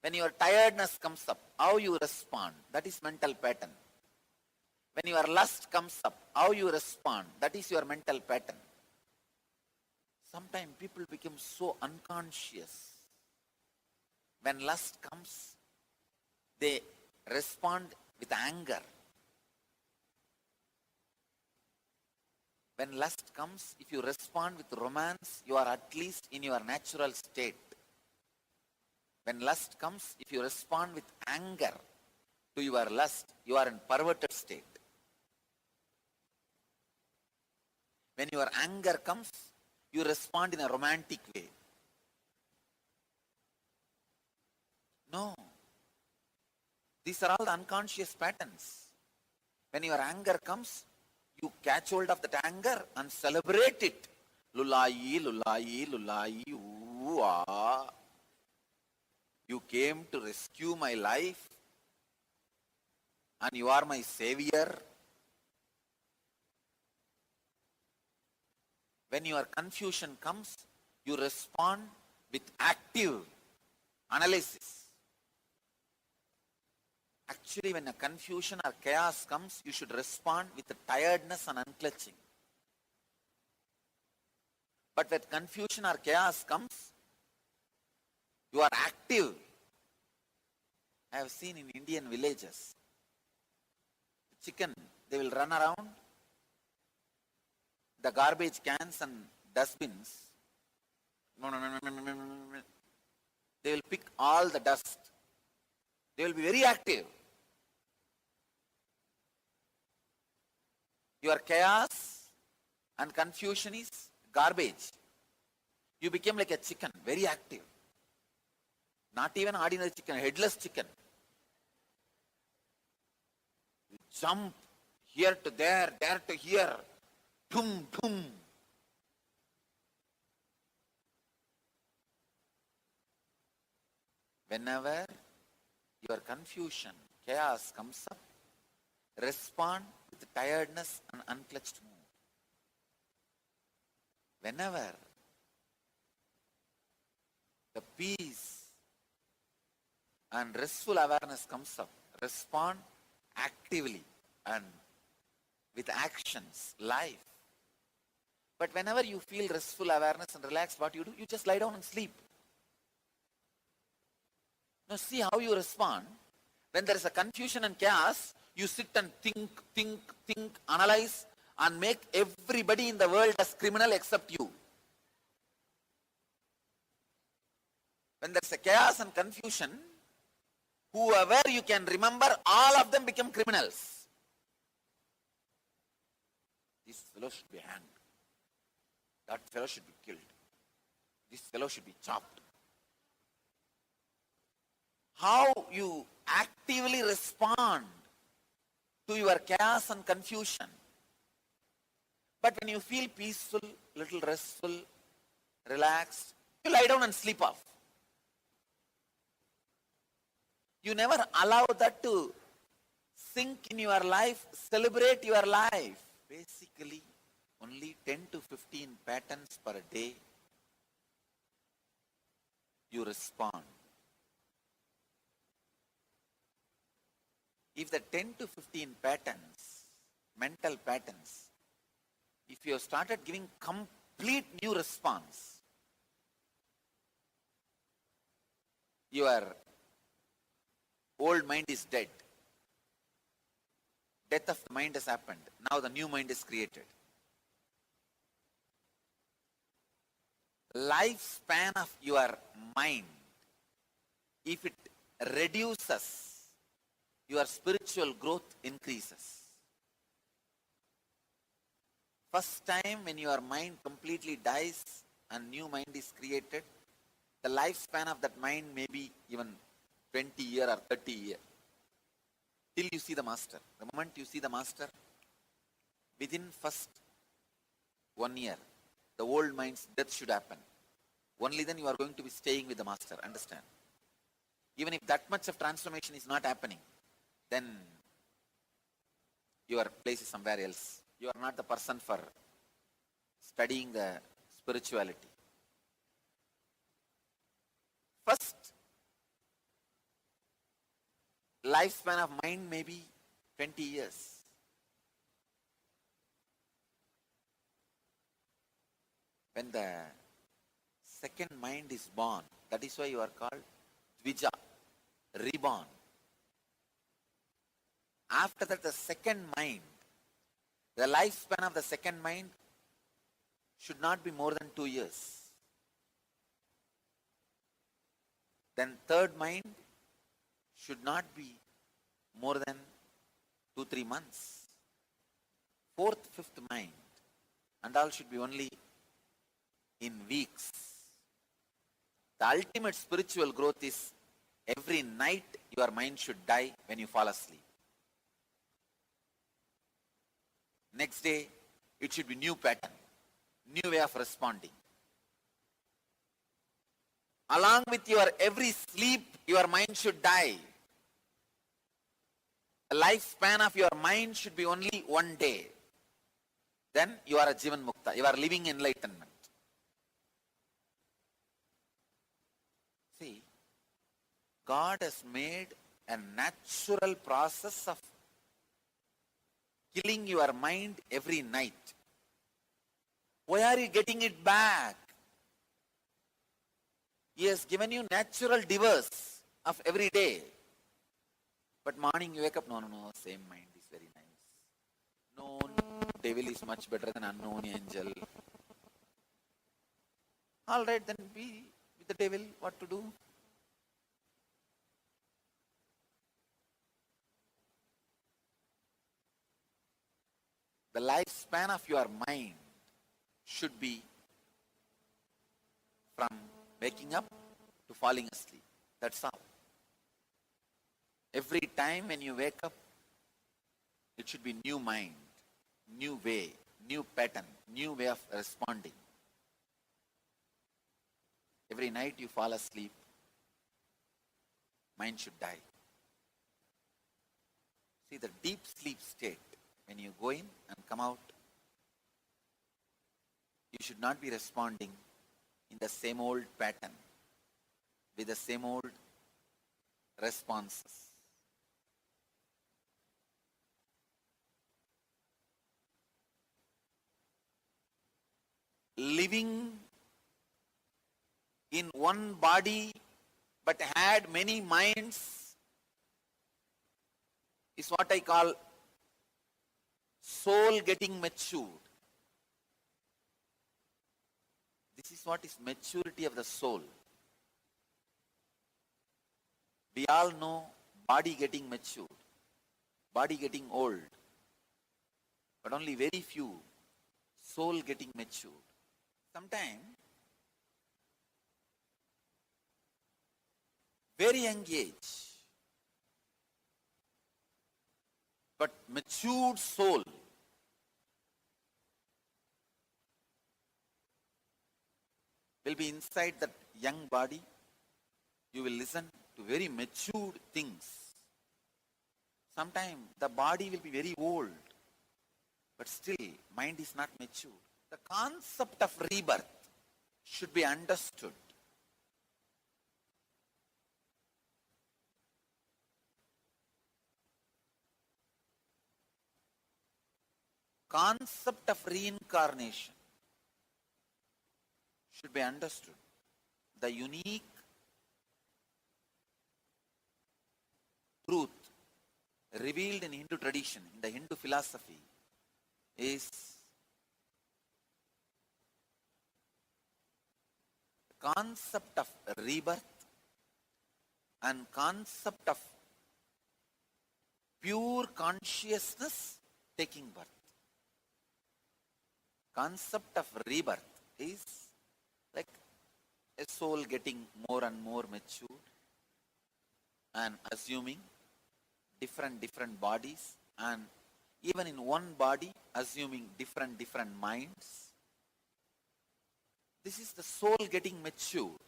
When your tiredness comes up, how you respond, that is mental pattern. When your lust comes up, how you respond, that is your mental pattern. Sometimes people become so unconscious. When lust comes, they respond with anger. When lust comes, if you respond with romance, you are at least in your natural state. When lust comes, if you respond with anger to your lust, you are in perverted state. When your anger comes, you respond in a romantic way. No. These are all the unconscious patterns. When your anger comes, you catch hold of that anger and celebrate it. Lulayi, lulayi, lulayi, ooh, ah. You came to rescue my life and you are my savior. When your confusion comes, you respond with active analysis. Actually, when a confusion or chaos comes, you should respond with tiredness and unclutching. But when confusion or chaos comes, you are active. I have seen in Indian villages, chicken, they will run around the garbage cans and dustbins. They will pick all the dust. They will be very active. Your chaos and confusion is garbage. You became like a chicken, very active. Not even ordinary chicken, headless chicken. You jump here to there to here. Boom, boom. Whenever your confusion, chaos comes up, respond with tiredness and unclutched mood. Whenever the peace and restful awareness comes up, respond actively and with actions, life. But whenever you feel restful awareness and relaxed, what you do? You just lie down and sleep. Now see how you respond. When there is a confusion and chaos, you sit and think, analyze, and make everybody in the world as criminal except you. When there is a chaos and confusion, whoever you can remember, all of them become criminals. This fellow should be hanged. That fellow should be killed. This fellow should be chopped. How you actively respond to your chaos and confusion. But when you feel peaceful, little restful, relaxed, you lie down and sleep off. You never allow that to Sink in your life, celebrate your life. Basically, only 10 to 15 patterns per day you respond. If the 10 to 15 patterns, mental patterns, if you have started giving complete new response, your old mind is dead. Death of the mind has happened. Now the new mind is created. Lifespan of your mind, if it reduces, your spiritual growth increases. First time when your mind completely dies and new mind is created, the lifespan of that mind may be even 20 years or 30 years. Till you see the master. The moment you see the master, within first 1 year, the old mind's death should happen. Only then you are going to be staying with the master. Understand? Even if that much of transformation is not happening, then your place is somewhere else. You are not the person for studying the spirituality. First, lifespan of mind may be 20 years. When the second mind is born, that is why you are called Dvija, reborn. After that, the second mind, the lifespan of the second mind should not be more than 2 years. Then third mind should not be more than 2-3 months. Fourth, fifth mind, and all should be only in weeks. The ultimate spiritual growth is every night your mind should die when you fall asleep. Next day, it should be new pattern, new way of responding. Along with your every sleep, your mind should die. The lifespan of your mind should be only 1 day. Then you are a Jivan Mukta. You are living enlightenment. See, God has made a natural process of killing your mind every night. Why are you getting it back? He has given you natural divorce of every day. But morning you wake up, no, same mind is very nice. Known devil is much better than unknown angel. All right, then be with the devil, what to do? The lifespan of your mind should be from waking up to falling asleep. That's all. Every time when you wake up, it should be new mind, new way, new pattern, new way of responding. Every night you fall asleep, mind should die. See, the deep sleep state, when you go in and come out, you should not be responding in the same old pattern, with the same old responses. Living in one body but had many minds is what I call soul getting matured. This is what is maturity of the soul. We all know body getting matured, body getting old, but only very few soul getting matured. Sometimes, very young age, but matured soul will be inside that young body. You will listen to very matured things. Sometimes the body will be very old, but still mind is not mature. The concept of rebirth should be understood. Concept of reincarnation should be understood. The unique truth revealed in Hindu tradition, in the Hindu philosophy, is the concept of rebirth and concept of pure consciousness taking birth. Concept of rebirth is like a soul getting more and more mature and assuming different bodies, and even in one body assuming different minds. This is the soul getting matured.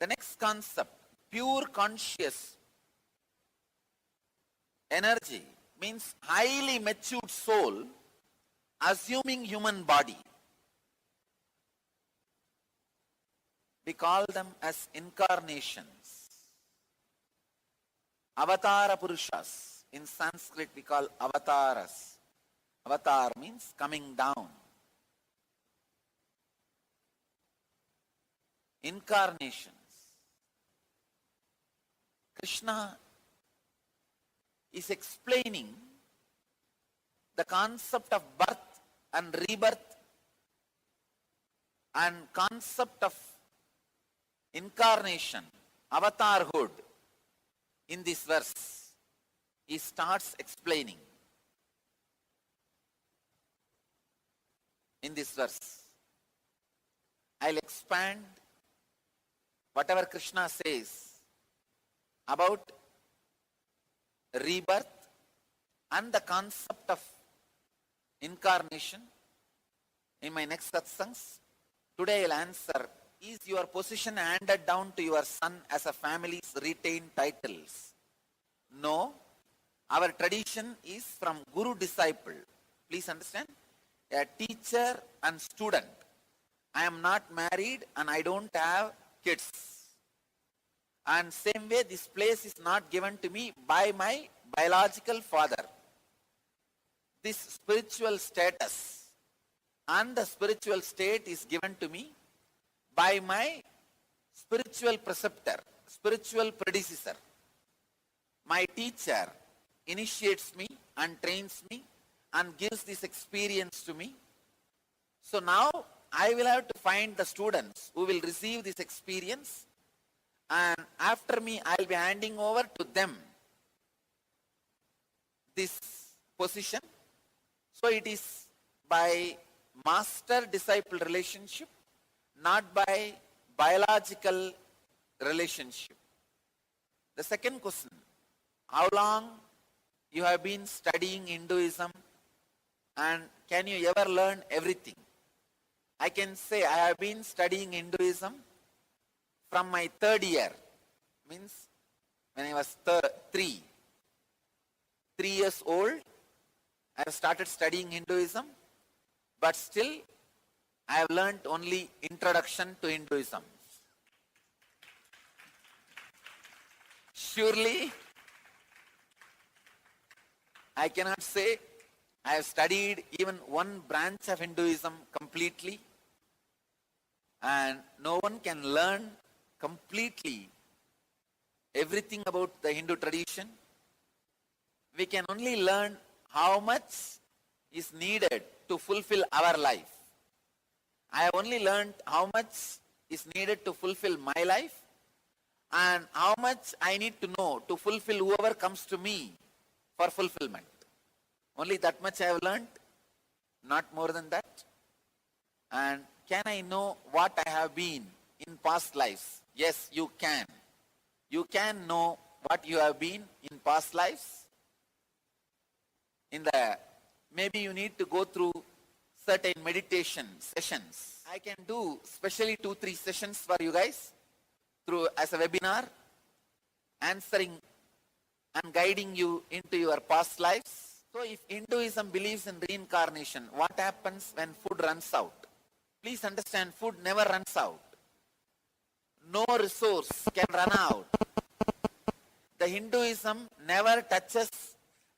The next concept, pure conscious energy, means highly matured soul assuming human body. We call them as incarnations. Avatara Purushas. In Sanskrit we call avataras. Avatar means coming down. Incarnations. Krishna is explaining the concept of birth and rebirth and concept of incarnation, avatarhood. In this verse, he starts explaining. In this verse, I'll expand whatever Krishna says about rebirth and the concept of incarnation in my next satsangs. Today I'll answer, is your position handed down to your son as a family's retained titles? No. Our tradition is from guru-disciple. Please understand, a teacher and student. I am not married and I don't have kids. And same way, this place is not given to me by my biological father. This spiritual status and the spiritual state is given to me by my spiritual preceptor, spiritual predecessor. My teacher initiates me and trains me and gives this experience to me. So now I will have to find the students who will receive this experience, and after me I will be handing over to them this position. So it is by master-disciple relationship, not by biological relationship. The second question, how long you have been studying Hinduism and can you ever learn everything? I can say I have been studying Hinduism from my third year, means when I was 3 years old, I have started studying Hinduism, but still I have learnt only introduction to Hinduism. Surely, I cannot say I have studied even one branch of Hinduism completely, and no one can learn completely everything about the Hindu tradition. We can only learn how much is needed to fulfill our life. I have only learned how much is needed to fulfill my life and how much I need to know to fulfill whoever comes to me for fulfillment. Only that much I have learned, not more than that. And can I know what I have been in past lives? Yes, you can. You can know what you have been in past lives. Maybe you need to go through certain meditation sessions. I can do specially 2-3 sessions for you guys through as a webinar, answering and guiding you into your past lives. So if Hinduism believes in reincarnation, what happens when food runs out? Please understand, food never runs out. No resource can run out. The Hinduism never touches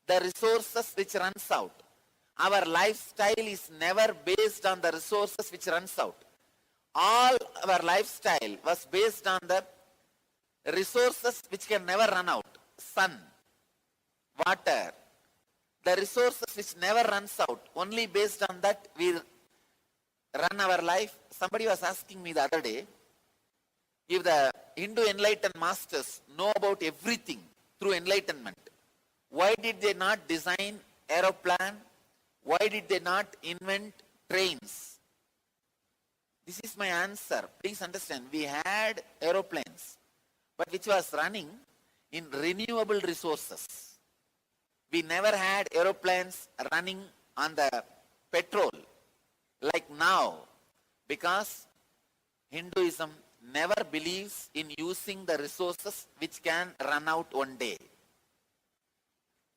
the resources which runs out. Our lifestyle is never based on the resources which runs out. All our lifestyle was based on the resources which can never run out. Sun, water, the resources which never runs out. Only based on that we run our life. Somebody was asking me the other day, if the Hindu enlightened masters know about everything through enlightenment, why did they not design aeroplane? Why did they not invent trains? This is my answer. Please understand, we had aeroplanes, but which was running in renewable resources. We never had aeroplanes running on the petrol like now, because Hinduism never believes in using the resources which can run out one day.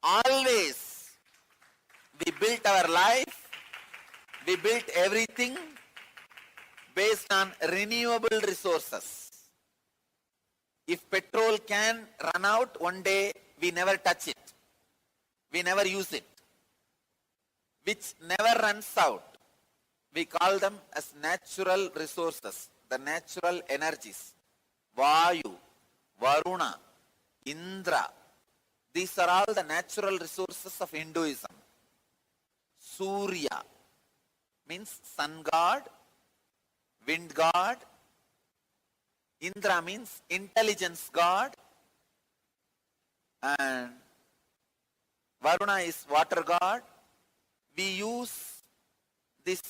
Always we built our life, we built everything based on renewable resources. If petrol can run out one day, we never touch it. We never use it. Which never runs out. We call them as natural resources, the natural energies. Vayu, Varuna, Indra. These are all the natural resources of Hinduism. Surya means sun god, wind god. Indra means intelligence god. And Varuna is water god. We use this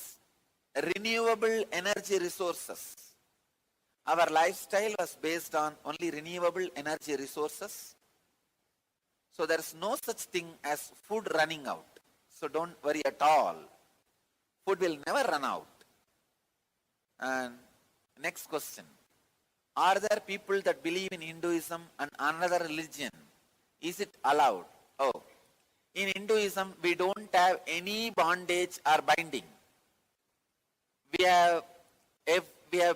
renewable energy resources. Our lifestyle was based on only renewable energy resources. So there is no such thing as food running out. So don't worry at all. Food will never run out. And next question. Are there people that believe in Hinduism and another religion? Is it allowed? Oh, in Hinduism, we don't have any bondage or binding. We have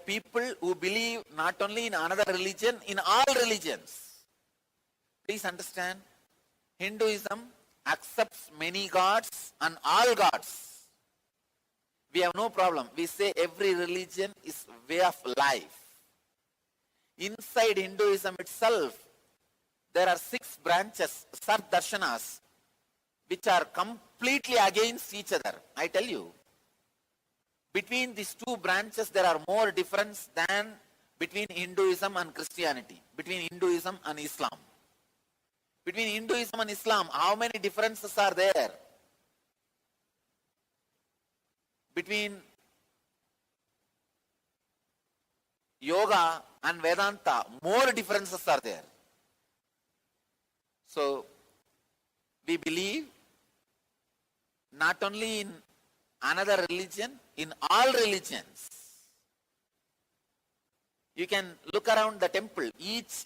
people who believe not only in another religion, in all religions. Please understand, Hinduism accepts many gods and all gods. We have no problem. We say every religion is way of life. Inside Hinduism itself, there are 6 branches, Sardarshanas, which are completely against each other. I tell you, between these 2 branches, there are more difference than between Hinduism and Christianity, between Hinduism and Islam. Between Hinduism and Islam, how many differences are there? Between yoga and Vedanta, more differences are there. So, we believe not only in another religion, in all religions. You can look around the temple. Each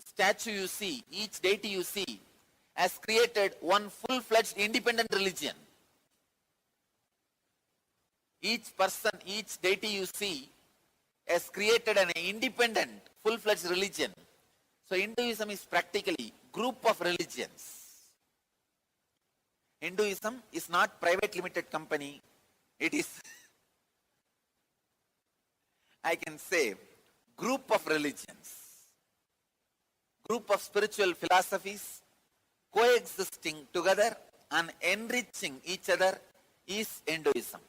statue you see, each deity you see, has created one full-fledged independent religion. Each person, each deity you see, has created an independent, full-fledged religion. So Hinduism is practically group of religions. Hinduism is not private limited company. It is, I can say, group of religions, group of spiritual philosophies coexisting together and enriching each other is Hinduism.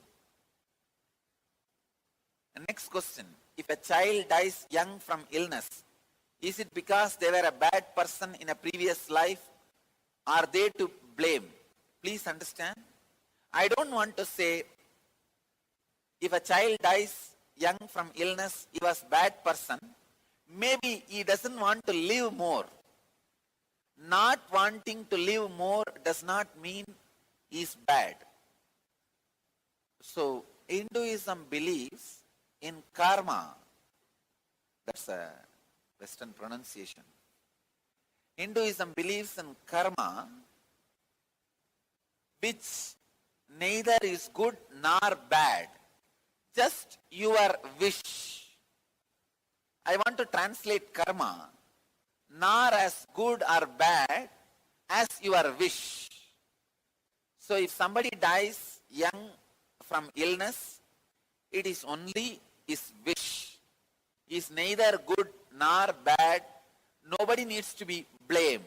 The next question, if a child dies young from illness, is it because they were a bad person in a previous life? Are they to blame? Please understand, I don't want to say if a child dies young from illness, he was a bad person. Maybe he doesn't want to live more. Not wanting to live more does not mean he is bad. So Hinduism believes in karma. That's a Western pronunciation. Hinduism believes in karma, which neither is good nor bad, just your wish. I want to translate karma nor as good or bad as your wish. So if somebody dies young from illness, it is only his wish. He is neither good nor bad. Nobody needs to be blamed.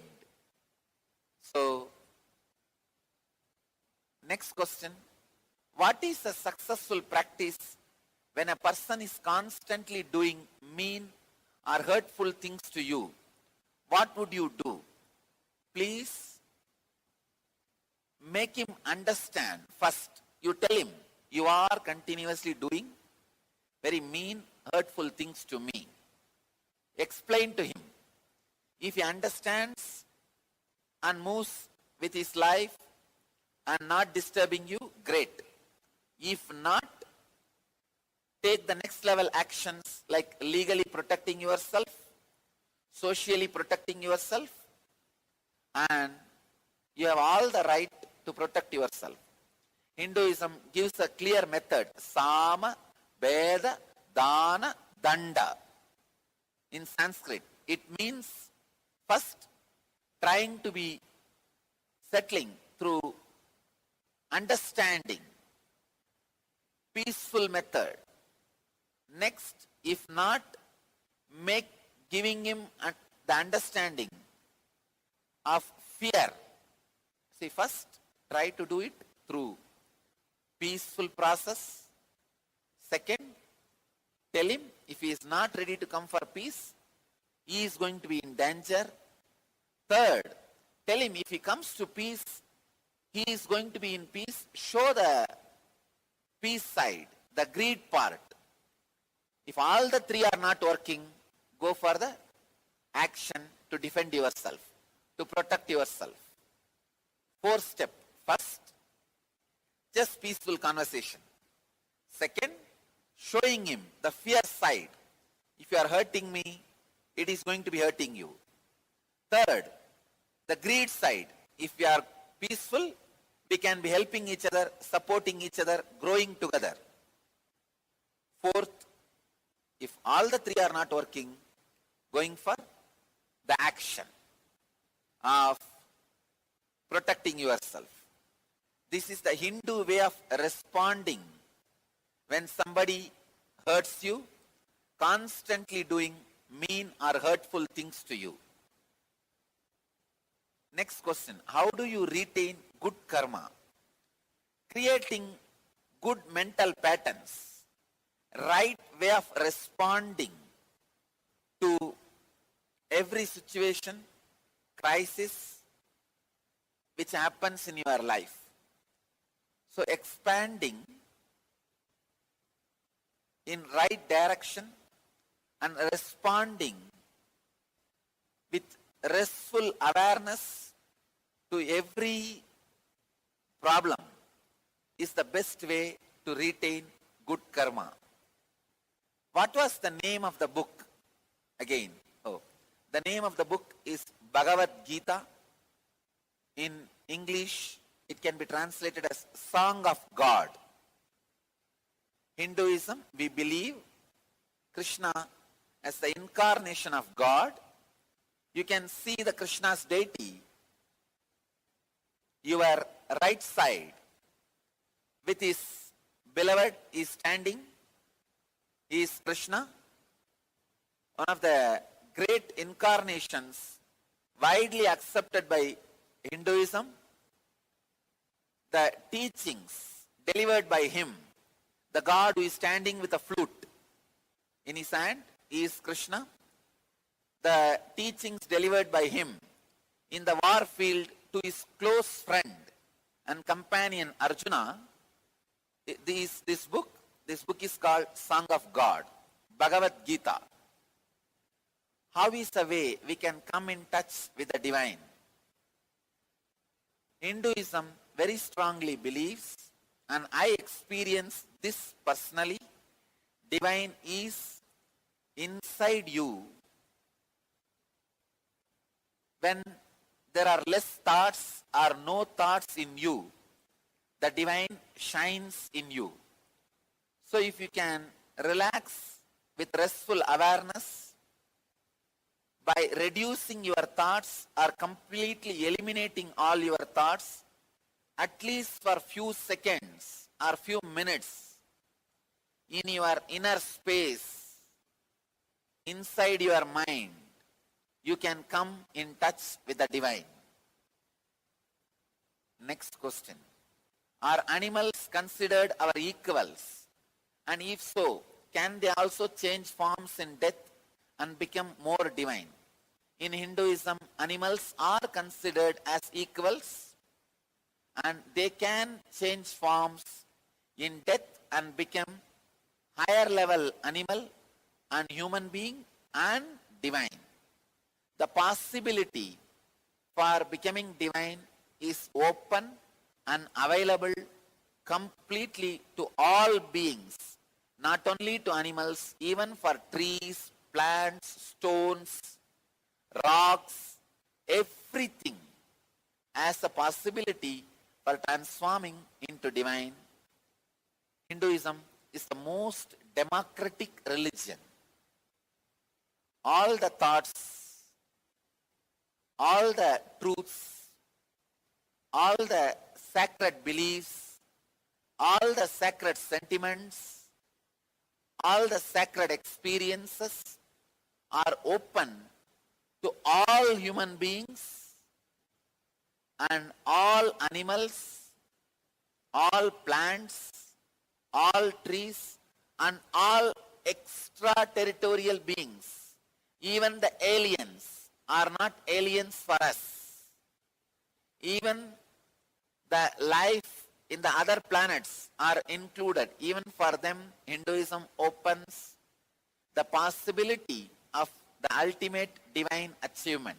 So, next question. What is a successful practice when a person is constantly doing mean or hurtful things to you? What would you do? Please make him understand. First, you tell him, you are continuously doing very mean, hurtful things to me. Explain to him. If he understands and moves with his life and not disturbing you, great. If not, take the next level actions like legally protecting yourself, socially protecting yourself, and you have all the right to protect yourself. Hinduism gives a clear method: Sama, Veda, Dana, Danda. In Sanskrit, it means first trying to be settling through understanding, peaceful method. Next, if not, make giving him the understanding of fear. See, first try to do it through peaceful process. Second, tell him if he is not ready to come for peace, he is going to be in danger. Third, tell him if he comes to peace, he is going to be in peace. Show the peace side, the greed part. If all the three are not working, go for the action to defend yourself, to protect yourself. Fourth step. First, just peaceful conversation. Second, showing him the fear side. If you are hurting me, it is going to be hurting you. Third, the greed side. If we are peaceful, we can be helping each other, supporting each other, growing together. Fourth, if all the three are not working, going for the action of protecting yourself. This is the Hindu way of responding when somebody hurts you, constantly doing mean or hurtful things to you. Next question. How do you retain good karma? Creating good mental patterns, right way of responding to every situation, crisis which happens in your life. So expanding in right direction and responding with restful awareness to every problem is the best way to retain good karma. What was the name of the book again? Oh, the name of the book is Bhagavad Gita. In English, it can be translated as Song of God. Hinduism, we believe Krishna as the incarnation of God. You can see the Krishna's deity. Your right side with his beloved is standing. He is Krishna, one of the great incarnations widely accepted by Hinduism. The teachings delivered by him, the God who is standing with a flute in his hand, he is Krishna. The teachings delivered by him in the war field to his close friend and companion Arjuna, this book is called Song of God, Bhagavad Gita. How is the way we can come in touch with the divine? Hinduism very strongly believes and I experience this personally. Divine is inside you. When there are less thoughts or no thoughts in you, the divine shines in you. So if you can relax with restful awareness by reducing your thoughts or completely eliminating all your thoughts, at least for few seconds or few minutes, in your inner space, inside your mind, you can come in touch with the divine. Next question. Are animals considered our equals? And if so, can they also change forms in death and become more divine? In Hinduism, animals are considered as equals, and they can change forms in death and become higher level animal and human being and divine. The possibility for becoming divine is open and available completely to all beings, not only to animals, even for trees, plants, stones, rocks, everything as a possibility for transforming into divine. Hinduism is the most democratic religion. All the thoughts, all the truths, all the sacred beliefs, all the sacred sentiments, all the sacred experiences are open to all human beings and all animals, all plants, all trees, and all extraterritorial beings. Even the aliens are not aliens for us. Even the life in the other planets are included. Even for them, Hinduism opens the possibility of the ultimate divine achievement.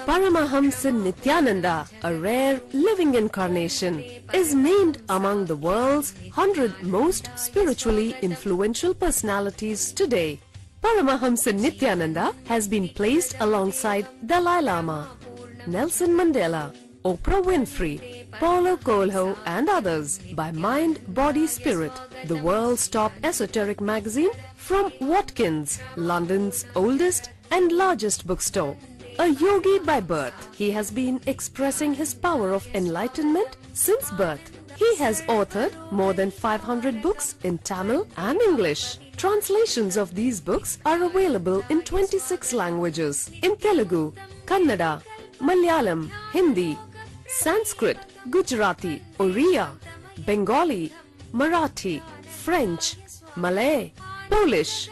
Paramahamsa Nithyananda, a rare living incarnation, is named among the world's 100 most spiritually influential personalities today. Paramahamsa Nithyananda has been placed alongside Dalai Lama, Nelson Mandela, Oprah Winfrey, Paulo Coelho and others by Mind, Body, Spirit, the world's top esoteric magazine from Watkins, London's oldest and largest bookstore. A yogi by birth, he has been expressing his power of enlightenment since birth. He has authored more than 500 books in Tamil and English. Translations of these books are available in 26 languages in Telugu, Kannada, Malayalam, Hindi, Sanskrit, Gujarati, Oriya, Bengali, Marathi, French, Malay, Polish,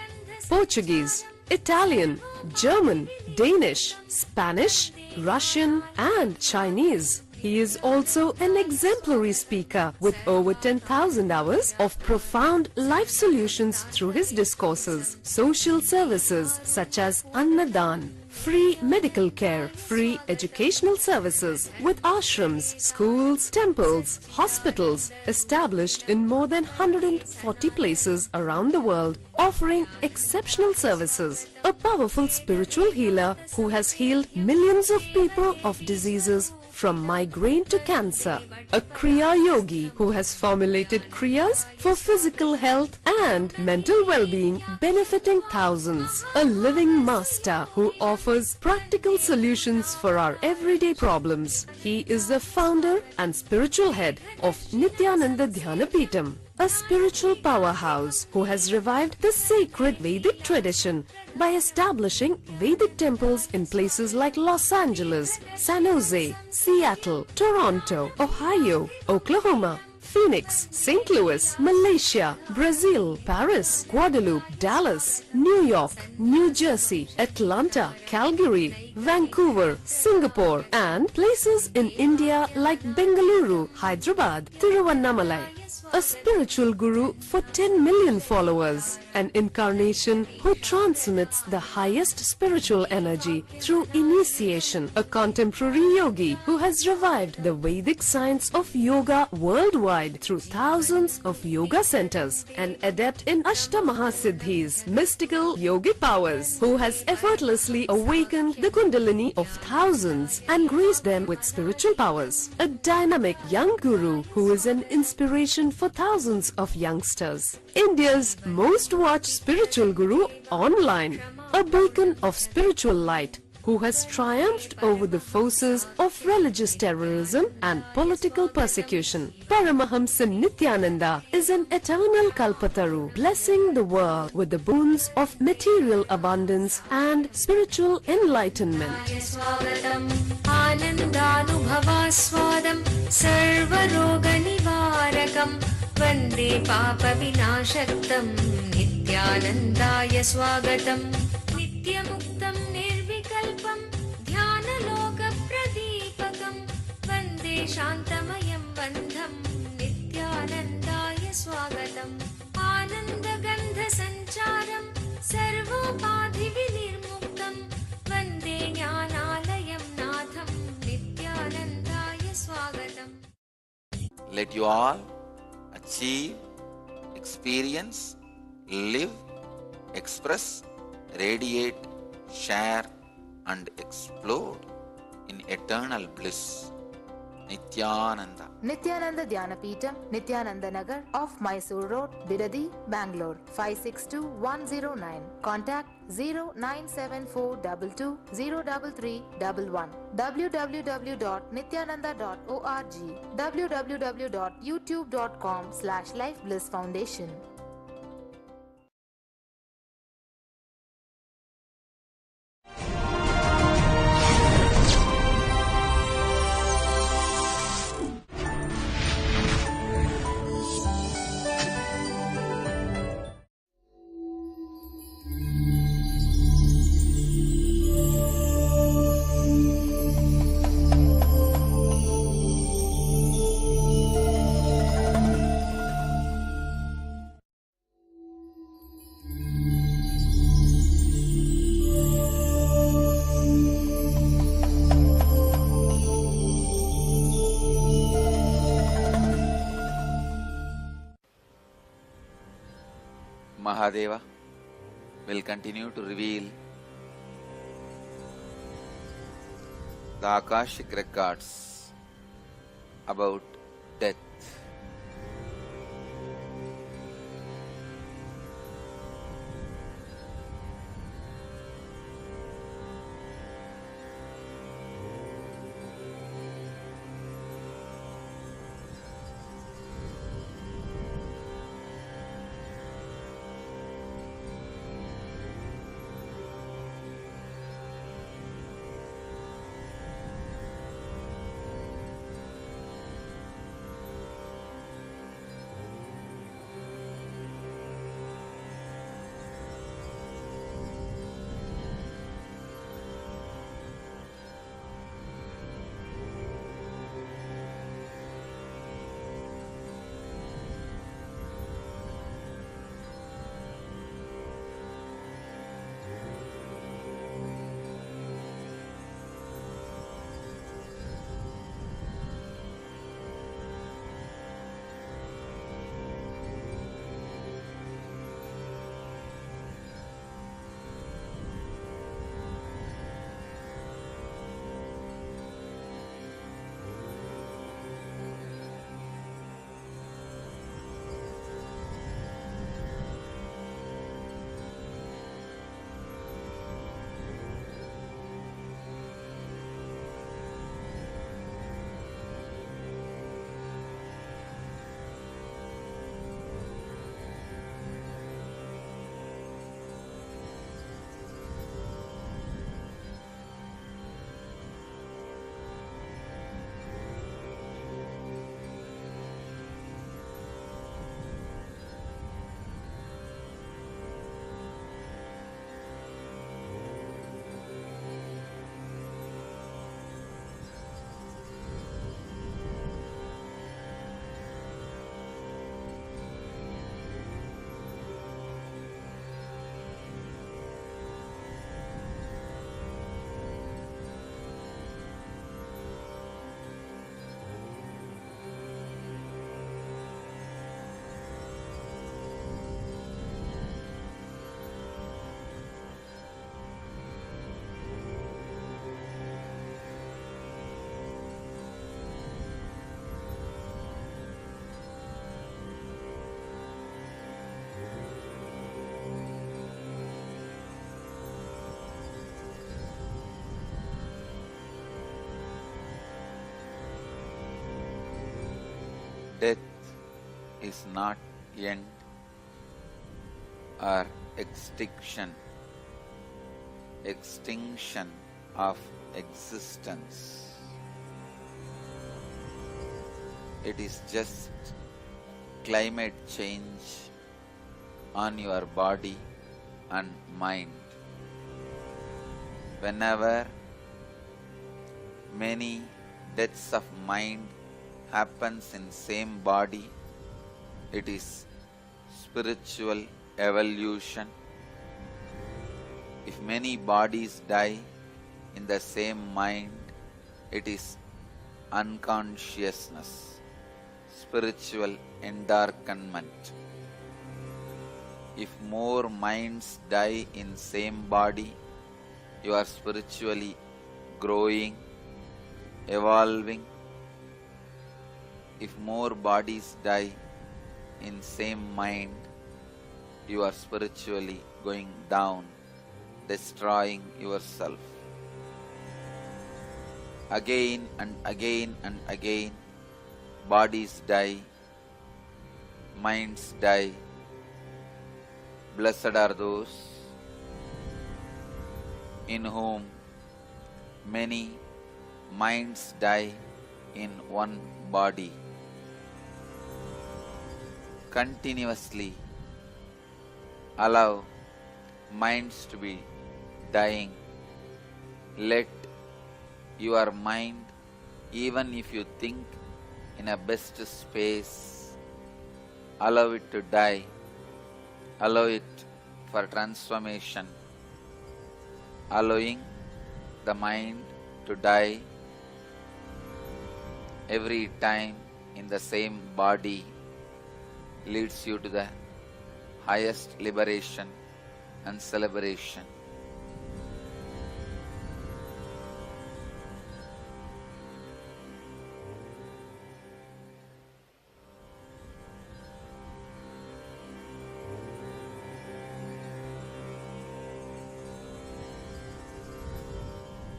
Portuguese, Italian, German, Danish, Spanish, Russian and Chinese. He is also an exemplary speaker with over 10,000 hours of profound life solutions through his discourses. Social services such as Annadan, free medical care, free educational services with ashrams, schools, temples, hospitals established in more than 140 places around the world, offering exceptional services. A powerful spiritual healer who has healed millions of people of diseases from migraine to cancer. A Kriya Yogi who has formulated Kriyas for physical health and mental well-being, benefiting thousands. A living master who offers practical solutions for our everyday problems. He is the founder and spiritual head of Nithyananda Dhyanapitham, a spiritual powerhouse who has revived the sacred Vedic tradition by establishing Vedic temples in places like Los Angeles, San Jose, Seattle, Toronto, Ohio, Oklahoma, Phoenix, St. Louis, Malaysia, Brazil, Paris, Guadeloupe, Dallas, New York, New Jersey, Atlanta, Calgary, Vancouver, Singapore, and places in India like Bengaluru, Hyderabad, Tiruvannamalai. a spiritual guru for 10 million followers, an incarnation who transmits the highest spiritual energy through initiation, a contemporary yogi who has revived the Vedic science of yoga worldwide through thousands of yoga centers, an adept in Ashtamahasiddhis, mystical yogic powers, who has effortlessly awakened the Kundalini of thousands and graced them with spiritual powers, a dynamic young guru who is an inspiration for thousands of youngsters, India's most watched spiritual guru online, a beacon of spiritual light who has triumphed over the forces of religious terrorism and political persecution. Paramahamsa Nithyananda is an eternal Kalpataru, blessing the world with the boons of material abundance and spiritual enlightenment. स्वागतम् आनन्दानुभवास्वादं सर्वरोगनिवारकं वन्दे पापविनाशक्तं नित्यानन्दाय स्वागतम् नित्यमुक्तं निर्विकल्पं ध्यानलोकप्रदीपकं वन्दे शान्तमयं बन्धं नित्यानन्दाय स्वागतम् आनन्दगन्धसञ्चारं सर्वोपाधिविनिर्मुक्तं वन्दे ज्ञानालयं नाथं नित्यानन्दाय स्वागतम्. Let you all achieve, experience, live, express, radiate, share and explode in eternal bliss. Nithyananda. Nithyananda Dhyanapitham, Nithyananda Nagar off Mysore Road, Bidadi, Bangalore 562109. Contact 097422033311. www.nithyananda.org. www.youtube.com/lifeblissfoundation. Mahadeva will continue to reveal the Akashic records about death. death is not end or extinction of existence. It is just climate change on your body and mind. Whenever many deaths of mind happens in same body, it is spiritual evolution. If many bodies die in the same mind, it is unconsciousness, spiritual endarkenment. If more minds die in same body, you are spiritually growing, evolving. If more bodies die in same mind, you are spiritually going down, destroying yourself. Again and again and again, bodies die, minds die. Blessed are those in whom many minds die in one body. Continuously allow minds to be dying. Let your mind, even if you think in a best space, allow it to die. Allow it for transformation. Allowing the mind to die every time in the same body leads you to the highest liberation and celebration.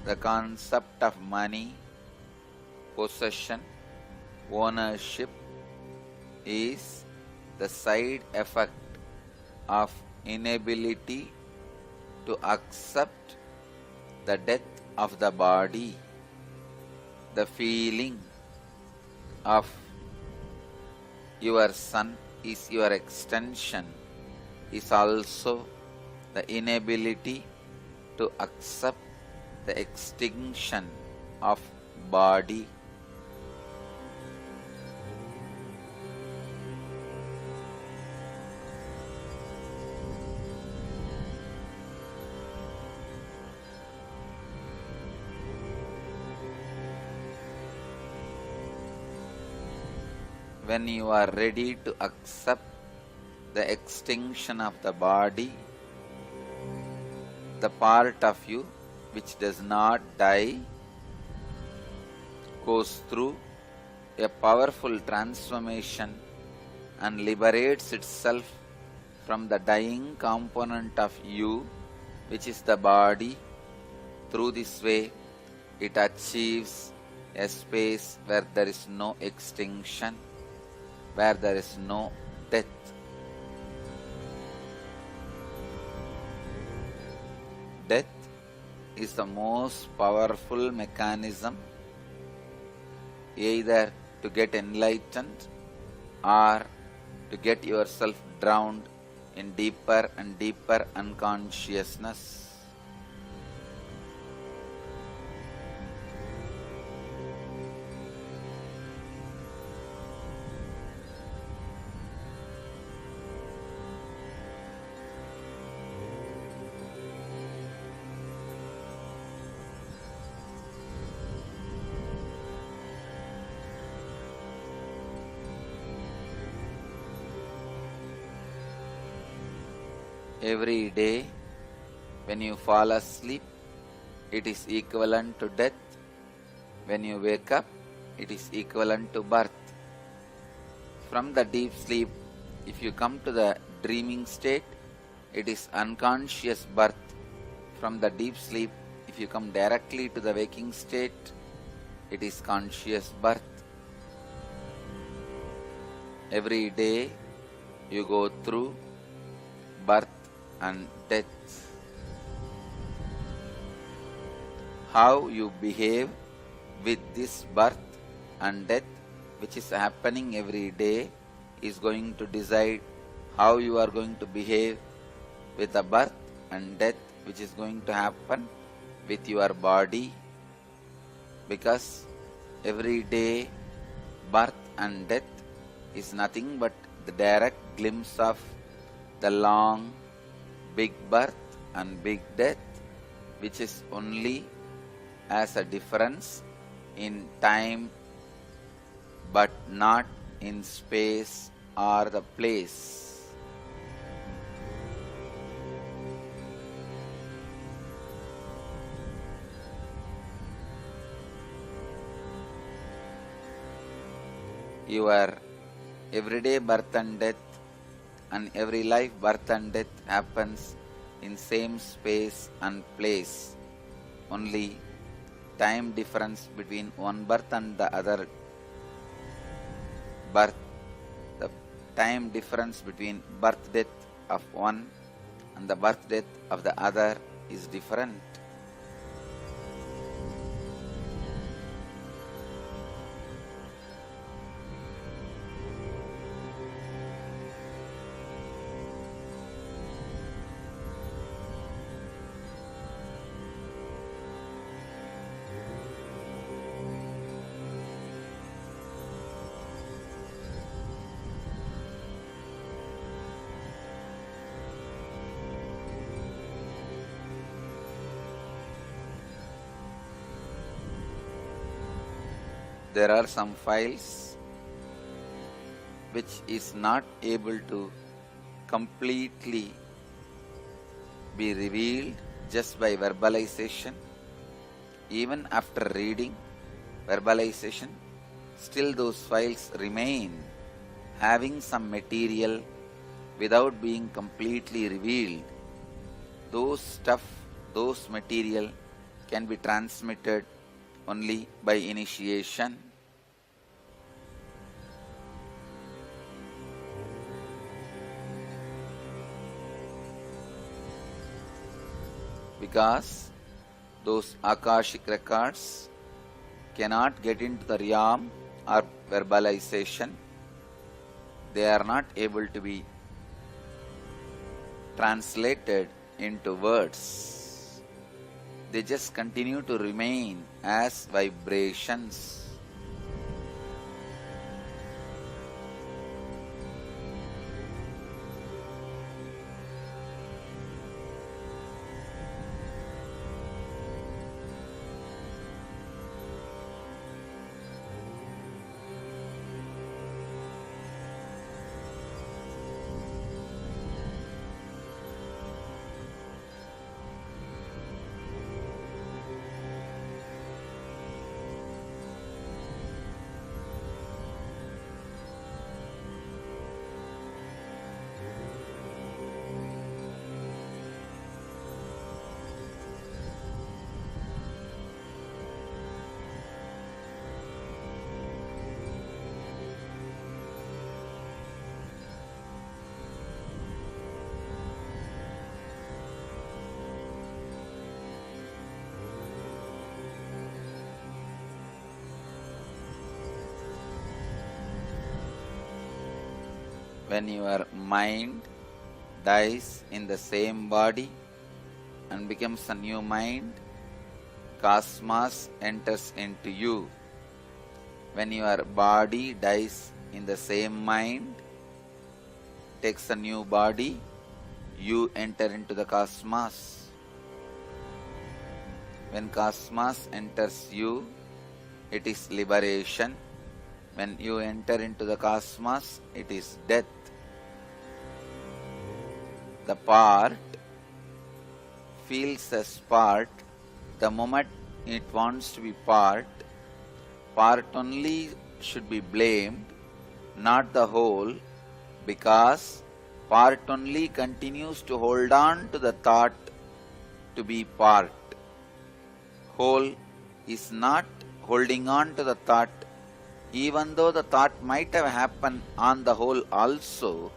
The concept of money, possession, ownership is the side effect of inability to accept the death of the body. The feeling of your son is your extension is also the inability to accept the extinction of body. When you are ready to accept the extinction of the body, the part of you which does not die goes through a powerful transformation and liberates itself from the dying component of you, which is the body. Through this way, it achieves a space where there is no extinction, where there is no death. Death is the most powerful mechanism either to get enlightened or to get yourself drowned in deeper and deeper unconsciousness. Every day when you fall asleep, it is equivalent to death. When you wake up, it is equivalent to birth. From the deep sleep, if you come to the dreaming state, it is unconscious birth. From the deep sleep, if you come directly to the waking state, it is conscious birth. Every day you go through birth and death. How you behave with this birth and death which is happening every day is going to decide how you are going to behave with the birth and death which is going to happen with your body, because every day birth and death is nothing but the direct glimpse of the long big birth and big death, which is only as a difference in time but not in space or the place. Your everyday birth and death and every life birth and death happens in same space and place. Only time difference between one birth and the other birth, the time difference between birth death of one and the birth death of the other is different. There are some files which is not able to completely be revealed just by verbalization. Even after reading verbalization, still those files remain having some material without being completely revealed. Those stuff, those material can be transmitted only by initiation. Because those Akashic records cannot get into the realm or verbalization, they are not able to be translated into words. They just continue to remain as vibrations. When your mind dies in the same body and becomes a new mind, cosmos enters into you. When your body dies in the same mind, takes a new body, you enter into the cosmos. When cosmos enters you, it is liberation. When you enter into the cosmos, it is death. The part feels as part the moment it wants to be part. Part only should be blamed, not the whole, because part only continues to hold on to the thought to be part. Whole is not holding on to the thought even though the thought might have happened on the whole also,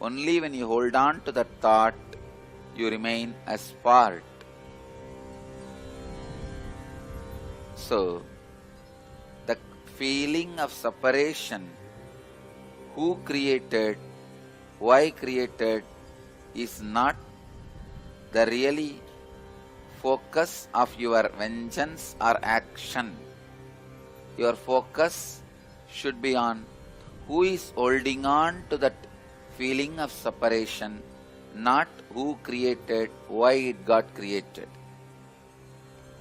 only when you hold on to that thought, you remain as part. So, the feeling of separation, who created, why created, is not the really focus of your vengeance or action. Your focus should be on who is holding on to that feeling of separation, not who created, why it got created.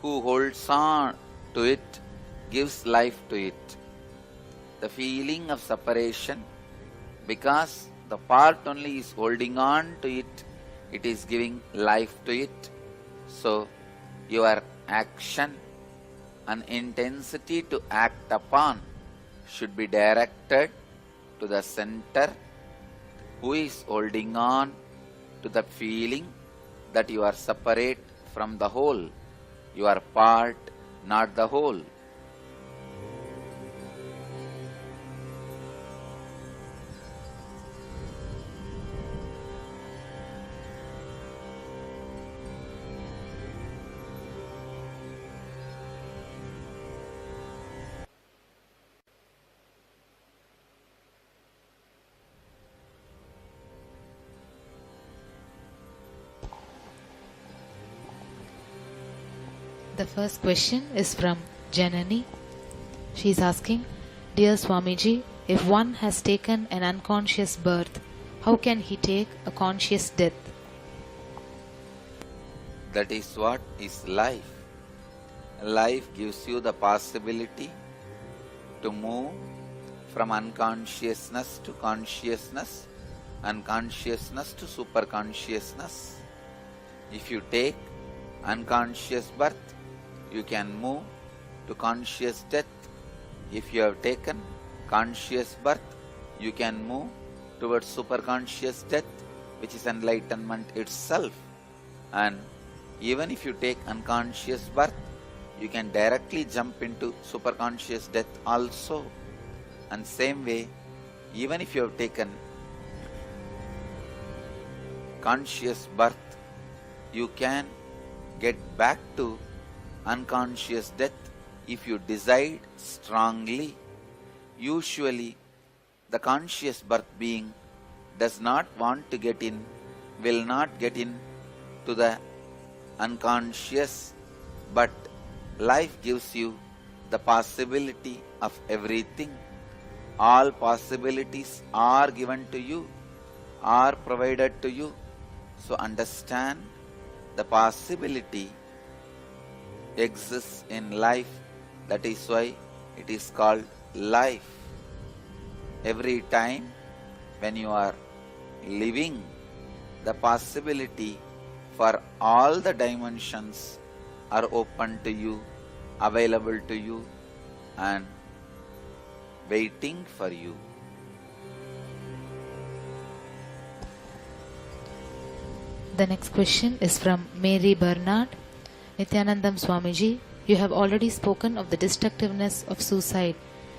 Who holds on to it gives life to it. The feeling of separation, because the part only is holding on to it, it is giving life to it. So, your action and intensity to act upon should be directed to the center, who is holding on to the feeling that you are separate from the whole. You are part, not the whole. The first question is from Janani. She is asking, Dear Swamiji, if one has taken an unconscious birth, how can he take a conscious death? That is what is life. Life gives you the possibility to move from unconsciousness to consciousness and consciousness to superconsciousness. If you take unconscious birth, you can move to conscious death. If you have taken conscious birth, you can move towards superconscious death, which is enlightenment itself. And even if you take unconscious birth, you can directly jump into superconscious death also. And same way, even if you have taken conscious birth, you can get back to unconscious death if you decide strongly. Usually, the conscious birth being does not want to get in, will not get in to the unconscious, but life gives you the possibility of everything. All possibilities are given to you, are provided to you. So understand, the possibility exists in life. That is why it is called life. Every time when you are living, the possibility for all the dimensions are open to you, available to you, and waiting for you. The next question is from Mary Bernard. Nithyanandam Swamiji, you have already spoken of the destructiveness of suicide.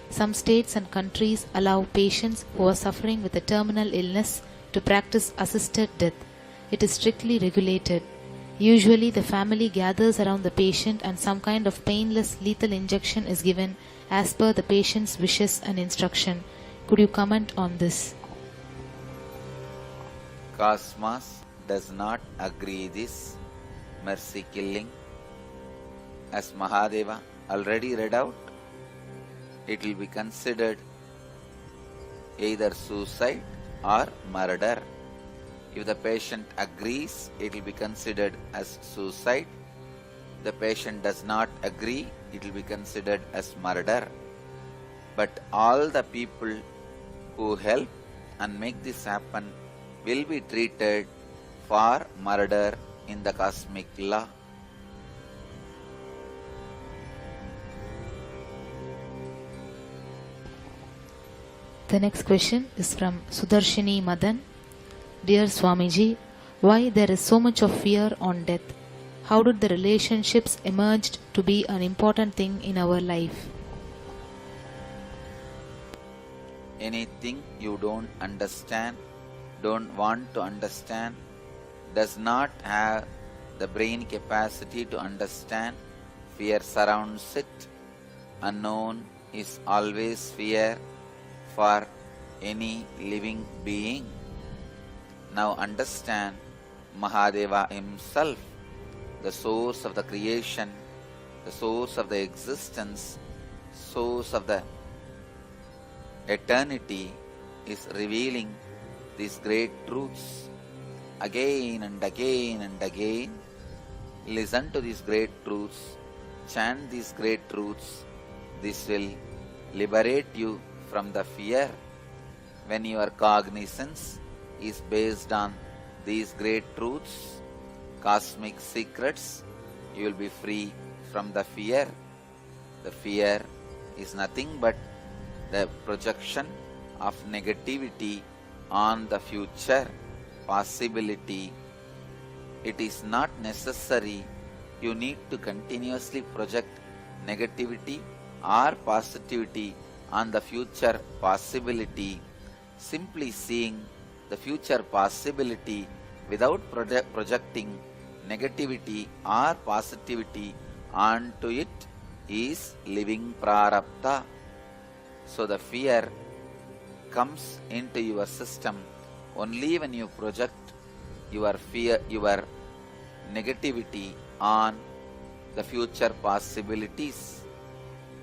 Some states and countries allow patients who are suffering with a terminal illness to practice assisted death. It is strictly regulated. Usually the family gathers around the patient and some kind of painless lethal injection is given as per the patient's wishes and instruction. Could you comment on this? Cosmos does not agree this mercy killing. As Mahadeva already read out, it will be considered either suicide or murder. If the patient agrees, it will be considered as suicide. The patient does not agree, it will be considered as murder. But all the people who help and make this happen will be treated for murder in the cosmic law. The next question is from Sudarshini Madan. Dear Swamiji, why there is so much of fear on death? How did the relationships emerged to be an important thing in our life? anything you don't understand, don't want to understand, does not have the brain capacity to understand. Fear surrounds it. Unknown is always fear for any living being. Now understand Mahadeva himself, the source of the creation, the source of the existence, source of the eternity, is revealing these great truths again and again and again. Listen to these great truths, chant these great truths. This will liberate you from the fear. When your cognizance is based on these great truths, cosmic secrets, you will be free from the fear. The fear is nothing but the projection of negativity on the future possibility. It is not necessary you need to continuously project negativity or positivity on the future possibility. Simply seeing the future possibility without projecting negativity or positivity onto it is living prarabdha. So the fear comes into your system only when you project your fear, your negativity on the future possibilities.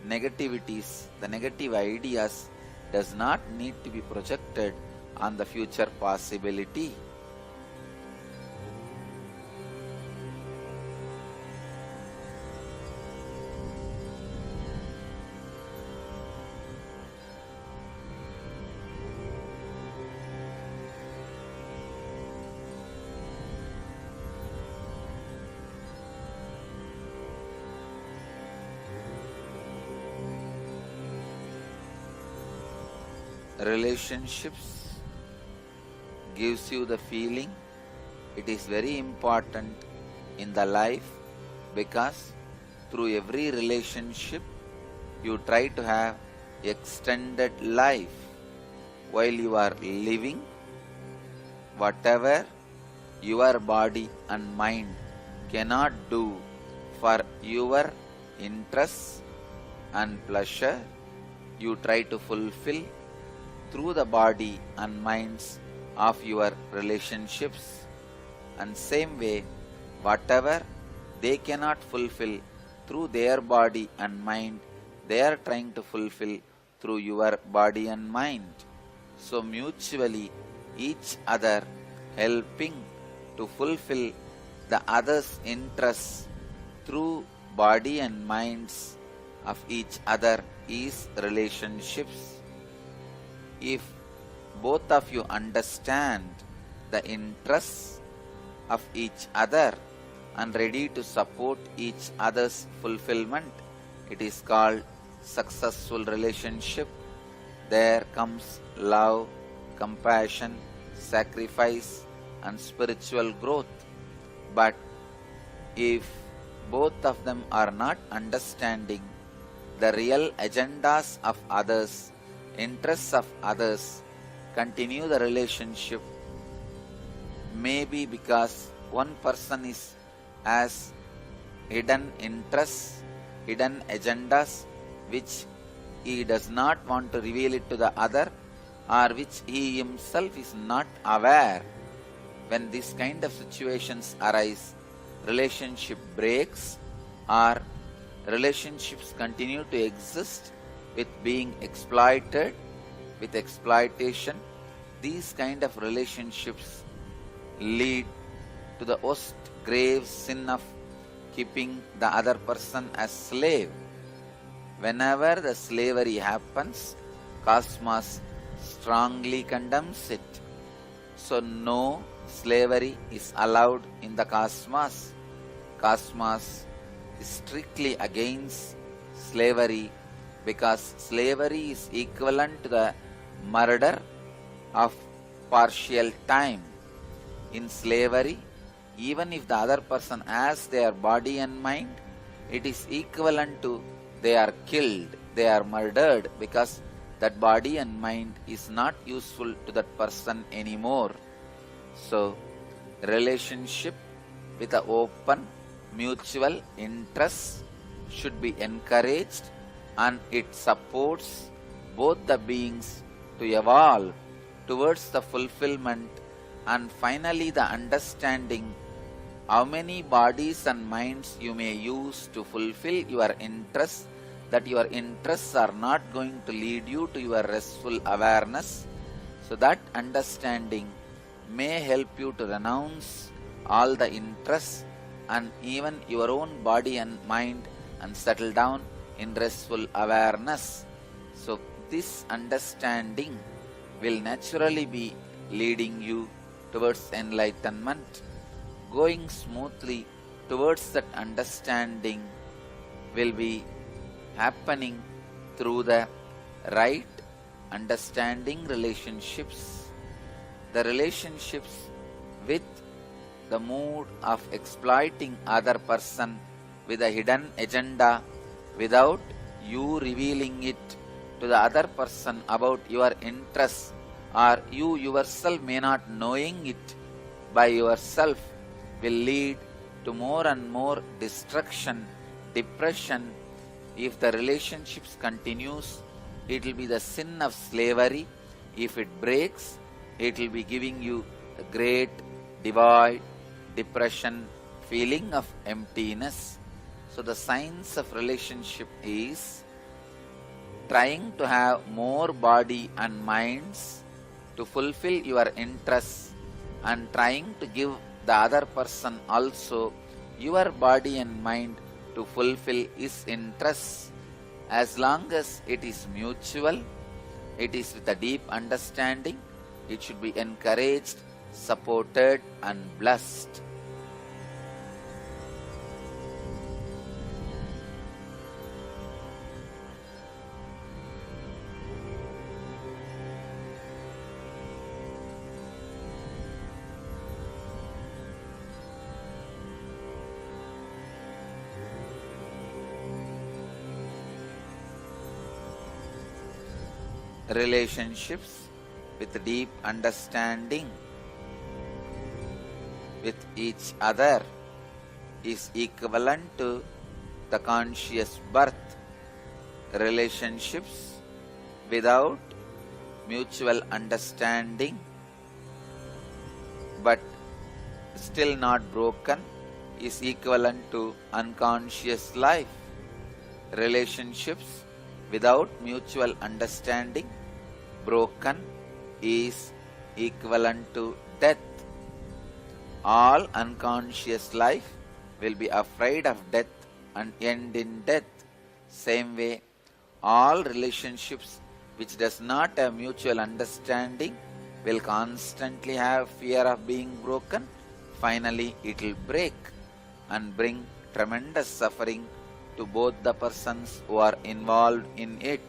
Negativities, the negative ideas does not need to be projected on the future possibility. Relationships gives you the feeling. It is very important in the life because through every relationship you try to have extended life. While you are living, whatever your body and mind cannot do for your interests and pleasure, you try to fulfill through the body and minds of your relationships. And same way, whatever they cannot fulfill through their body and mind, they are trying to fulfill through your body and mind. So mutually each other helping to fulfill the other's interests through body and minds of each other is relationships. If both of you understand the interests of each other and ready to support each other's fulfillment, it is called successful relationship. There comes love, compassion, sacrifice and spiritual growth. But if both of them are not understanding the real agendas of others, interests of others, continue the relationship, maybe because one person has hidden interests, hidden agendas which he does not want to reveal it to the other, or which he himself is not aware. When this kind of situations arise, relationship breaks or relationships continue to exist with being exploited, with exploitation. These kind of relationships lead to the worst grave sin of keeping the other person as slave. Whenever the slavery happens, cosmos strongly condemns it. So no slavery is allowed in the cosmos. Cosmos is strictly against slavery, because slavery is equivalent to the murder of partial time. In slavery, even if the other person has their body and mind, it is equivalent to they are killed, they are murdered, because that body and mind is not useful to that person anymore. So, relationship with an open mutual interest should be encouraged, and it supports both the beings to evolve towards the fulfillment and finally the understanding how many bodies and minds you may use to fulfill your interests, that your interests are not going to lead you to your restful awareness. So that understanding may help you to renounce all the interests and even your own body and mind and settle down in restful awareness. So this understanding will naturally be leading you towards enlightenment. Going smoothly towards that understanding will be happening through the right understanding relationships. The relationships with the mood of exploiting other person with a hidden agenda without you revealing it to the other person about your interests, or you yourself may not knowing it by yourself, will lead to more and more destruction, depression. If the relationships continues, it will be the sin of slavery. If it breaks, it will be giving you a great divide, depression, feeling of emptiness. So the science of relationship is trying to have more body and minds to fulfill your interests, and trying to give the other person also your body and mind to fulfill his interests. As long as it is mutual, it is with a deep understanding, it should be encouraged, supported and blessed. Relationships with deep understanding with each other is equivalent to the conscious birth. Relationships without mutual understanding but still not broken is equivalent to unconscious life. Relationships without mutual understanding broken is equivalent to death. All unconscious life will be afraid of death and end in death. Same way, all relationships which does not have mutual understanding will constantly have fear of being broken. Finally, it will break and bring tremendous suffering to both the persons who are involved in it.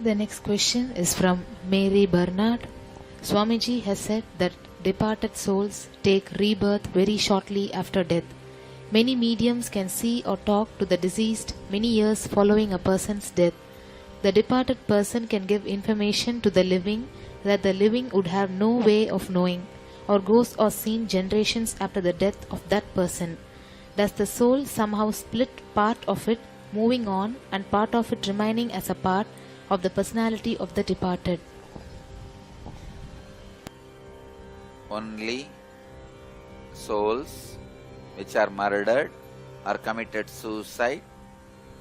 The next question is from Mary Bernard. Swamiji has said that departed souls take rebirth very shortly after death. Many mediums can see or talk to the deceased many years following a person's death. The departed person can give information to the living that the living would have no way of knowing, or ghosts are seen generations after the death of that person. Does the soul somehow split part of it moving on and part of it remaining as a part of the personality of the departed? Only souls which are murdered or committed suicide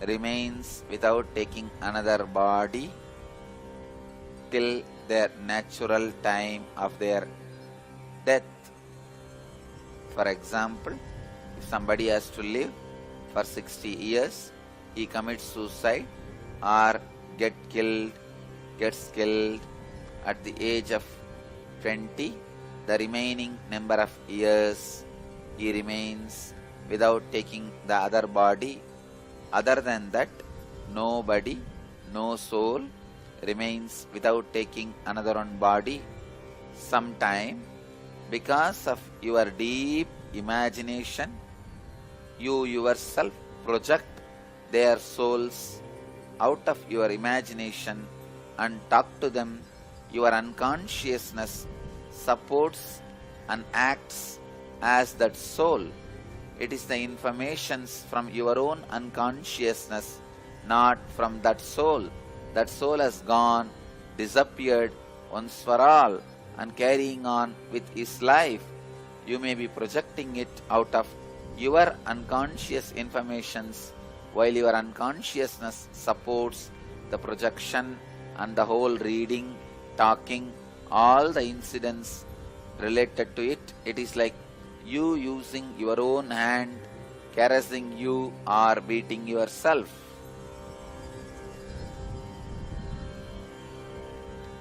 remains without taking another body till their natural time of their death. For example, if somebody has to live for 60 years, he commits suicide or gets killed at the age of 20, the remaining number of years he remains without taking the other body. Other than that, nobody, no soul remains without taking another one body. Sometime, because of your deep imagination, you yourself project their souls out of your imagination and talk to them. Your unconsciousness supports and acts as that soul. It is the informations from your own unconsciousness, not from that soul. That soul has gone, disappeared once for all, and carrying on with his life. You may be projecting it out of your unconscious informations, while your unconsciousness supports the projection and the whole reading, talking, all the incidents related to it. It is like you using your own hand, caressing you or beating yourself.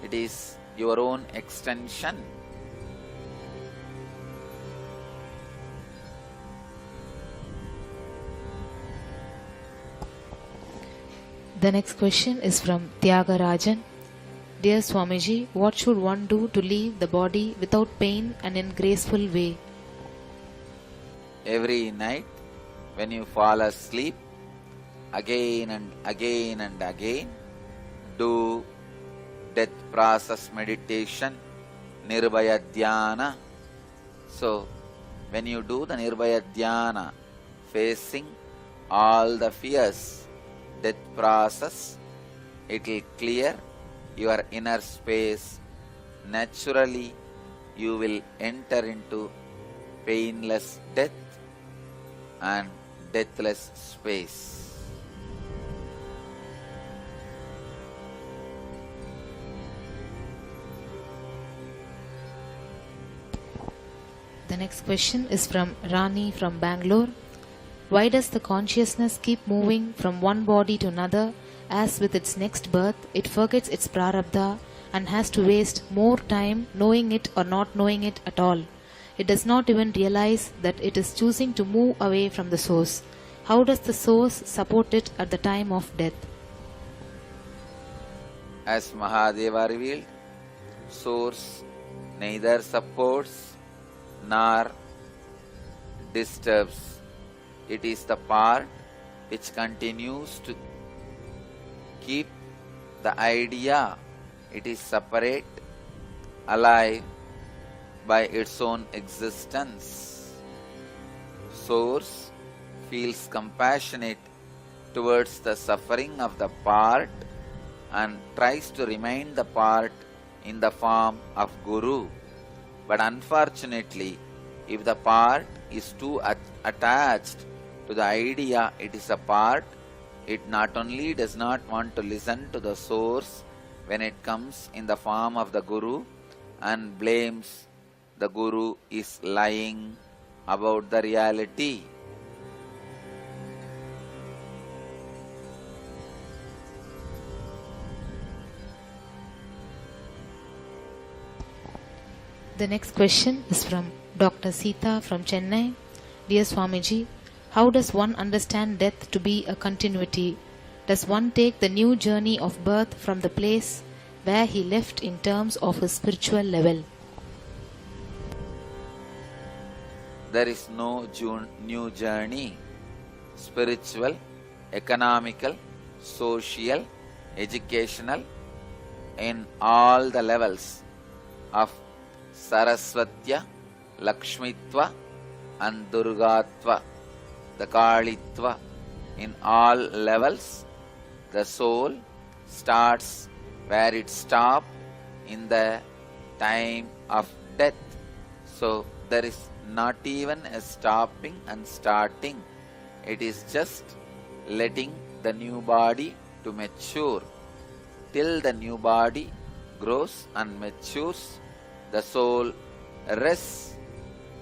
It is your own extension. The next question is from Tyagarajan. Dear Swamiji, what should one do to leave the body without pain and in graceful way? Every night when you fall asleep, again and again and again, do death process meditation, Nirbhaya Dhyana. So, when you do the Nirbhaya Dhyana, facing all the fears, death process, it will clear your inner space. Naturally, you will enter into painless death and deathless space. The next question is from Rani from Bangalore. Why does the consciousness keep moving from one body to another, as with its next birth it forgets its prarabdha and has to waste more time knowing it or not knowing it at all? It does not even realize that it is choosing to move away from the source. How does the source support it at the time of death? As Mahadeva revealed, source neither supports nor disturbs. It is the part which continues to keep the idea it is separate, alive by its own existence. Source feels compassionate towards the suffering of the part and tries to remind the part in the form of Guru. But unfortunately, if the part is too attached to the idea it is a part, it not only does not want to listen to the source when it comes in the form of the Guru and blames the Guru is lying about the reality. The next question is from Dr. Sita from Chennai. Dear Swamiji, how does one understand death to be a continuity? Does one take the new journey of birth from the place where he left in terms of his spiritual level? There is no new journey. Spiritual, economical, social, educational, in all the levels of Saraswatya, Lakshmitva and Durgatva, the Kalitva, in all levels, the soul starts where it stopped in the time of death. So there is not even a stopping and starting. It is just letting the new body to mature. Till the new body grows and matures, the soul rests.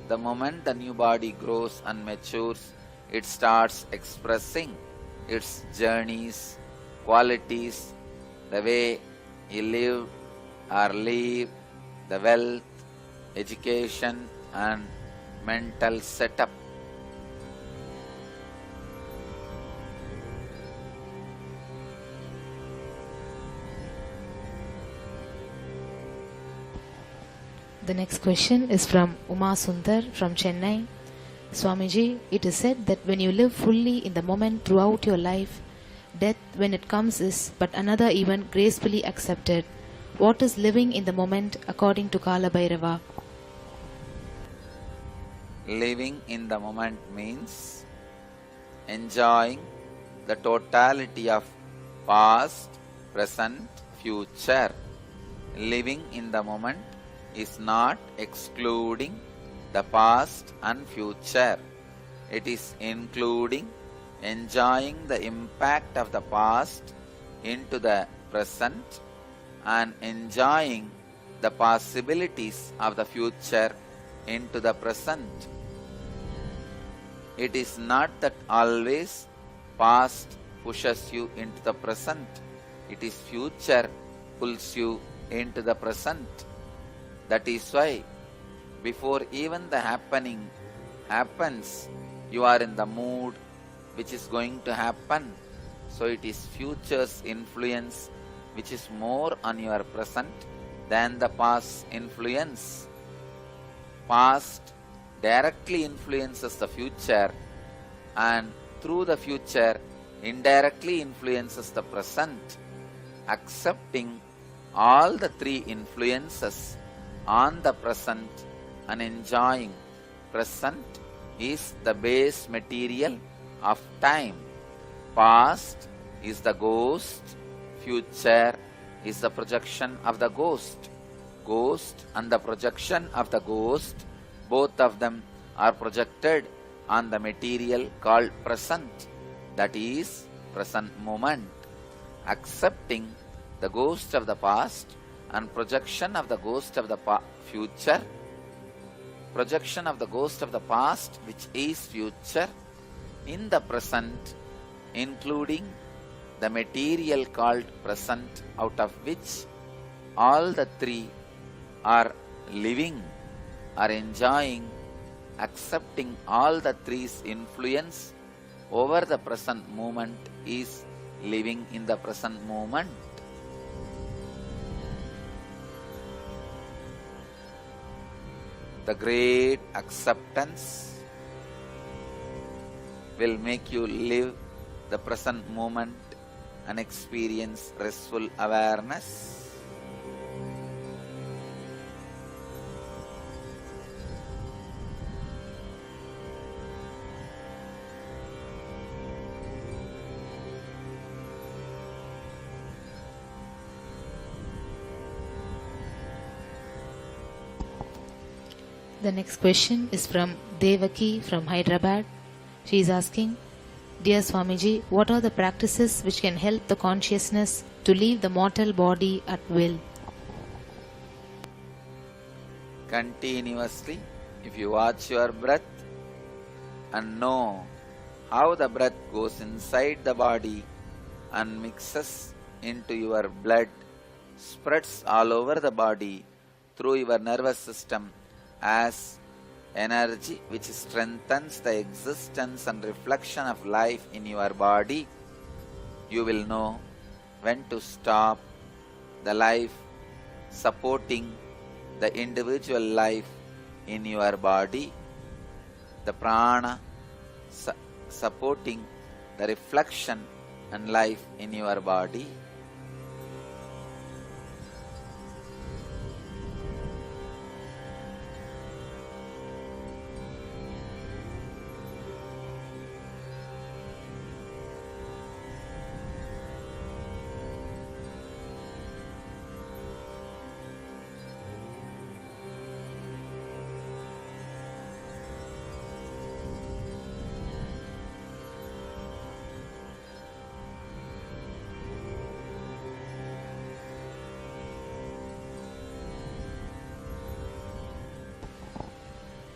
The moment the new body grows and matures, it starts expressing its journeys, qualities, the way he lived or live, the wealth, education and mental setup. The next question is from Uma Sundar from Chennai. Swamiji, it is said that when you live fully in the moment throughout your life, death when it comes is but another event gracefully accepted. What is living in the moment according to Kala Bhairava? Living in the moment means enjoying the totality of past, present, future. Living in the moment is not excluding the past and future. It is including enjoying the impact of the past into the present and enjoying the possibilities of the future into the present. It is not that always past pushes you into the present. It is future pulls you into the present. That is why before even the happening happens, you are in the mood which is going to happen. So it is future's influence which is more on your present than the past influence. Past directly influences the future, and through the future indirectly influences the present. Accepting all the three influences on the present and enjoying present is the base material of time. Past is the ghost, future is the projection of the ghost. Ghost and the projection of the ghost, both of them are projected on the material called present, that is present moment. Accepting the ghost of the past and projection of the ghost of the future, projection of the ghost of the past which is future in the present, including the material called present, out of which all the three are living, are enjoying, accepting all the three's influence over the present moment is living in the present moment. The great acceptance will make you live the present moment and experience restful awareness. The next question is from Devaki from Hyderabad. She is asking, Dear Swamiji, what are the practices which can help the consciousness to leave the mortal body at will? Continuously, if you watch your breath and know how the breath goes inside the body and mixes into your blood, spreads all over the body through your nervous system as energy which strengthens the existence and reflection of life in your body, you will know when to stop the life supporting the individual life in your body, the prana supporting the reflection and life in your body.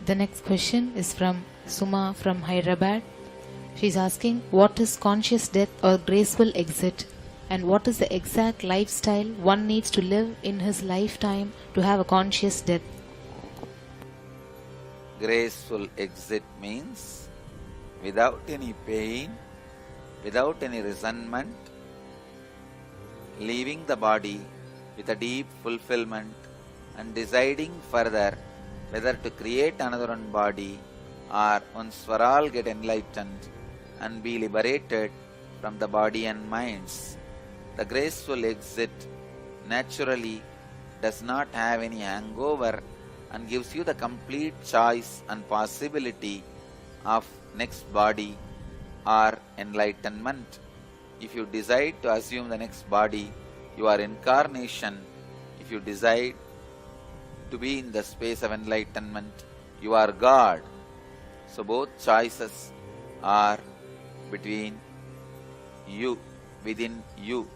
The next question is from Suma from Hyderabad. She is asking, what is conscious death or graceful exit, and what is the exact lifestyle one needs to live in his lifetime to have a conscious death? Graceful exit means without any pain, without any resentment, leaving the body with a deep fulfillment and deciding further whether to create another one body or once for all get enlightened and be liberated from the body and minds. The graceful exit naturally does not have any hangover and gives you the complete choice and possibility of next body or enlightenment. If you decide to assume the next body, you are incarnation. If you decide to be in the space of enlightenment, you are God. So both choices are between you, within you.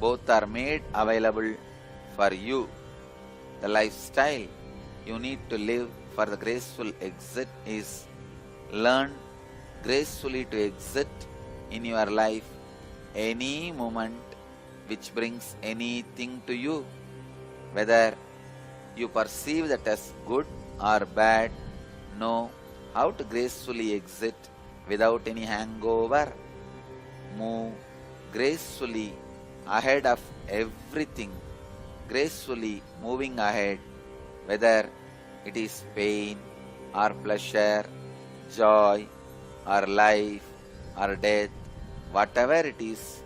Both are made available for you. The lifestyle you need to live for the graceful exit is learn gracefully to exit in your life any moment which brings anything to you. Whether you perceive that as good or bad, know how to gracefully exit without any hangover. Move gracefully ahead of everything, gracefully moving ahead, whether it is pain or pleasure, joy or life or death, whatever it is,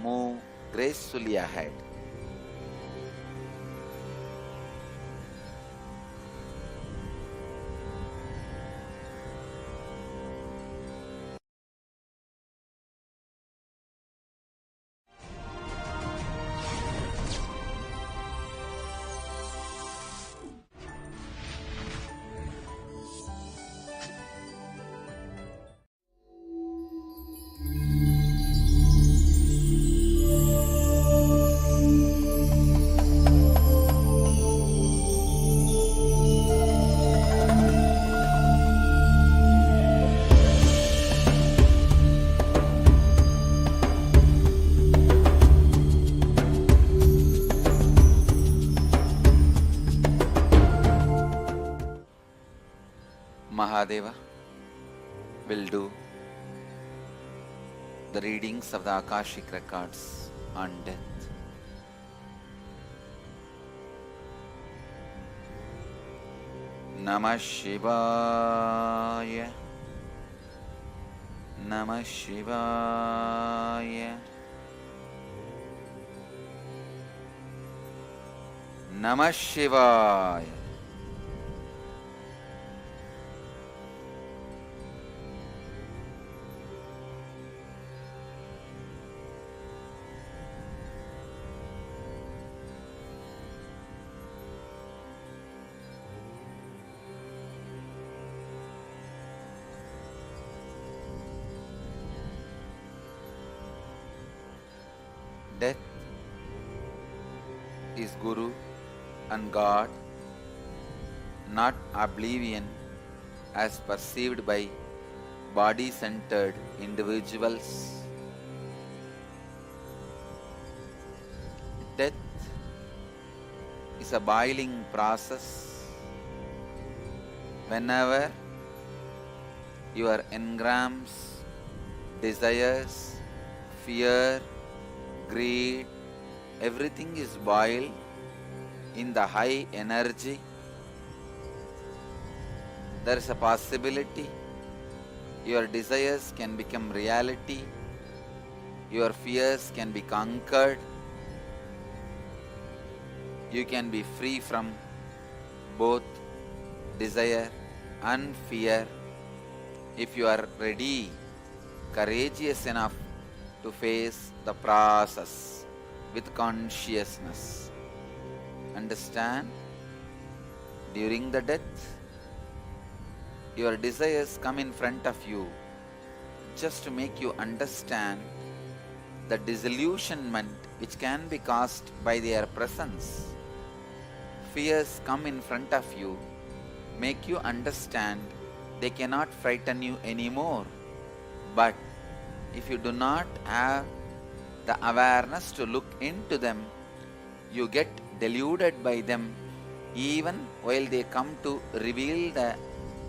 move gracefully ahead. Mahadeva will do the readings of the Akashic records on death. Namah Shivaya, Namah Shivaya, Namah Shivaya. Death is Guru and God, not oblivion as perceived by body-centered individuals. Death is a boiling process. Whenever your engrams, desires, fear, greed, everything is boiled in the high energy, there is a possibility your desires can become reality, your fears can be conquered, you can be free from both desire and fear if you are ready, courageous enough to face the process with consciousness. Understand? During the death, your desires come in front of you just to make you understand the disillusionment which can be caused by their presence. Fears come in front of you, make you understand they cannot frighten you anymore. But if you do not have the awareness to look into them, you get deluded by them even while they come to reveal the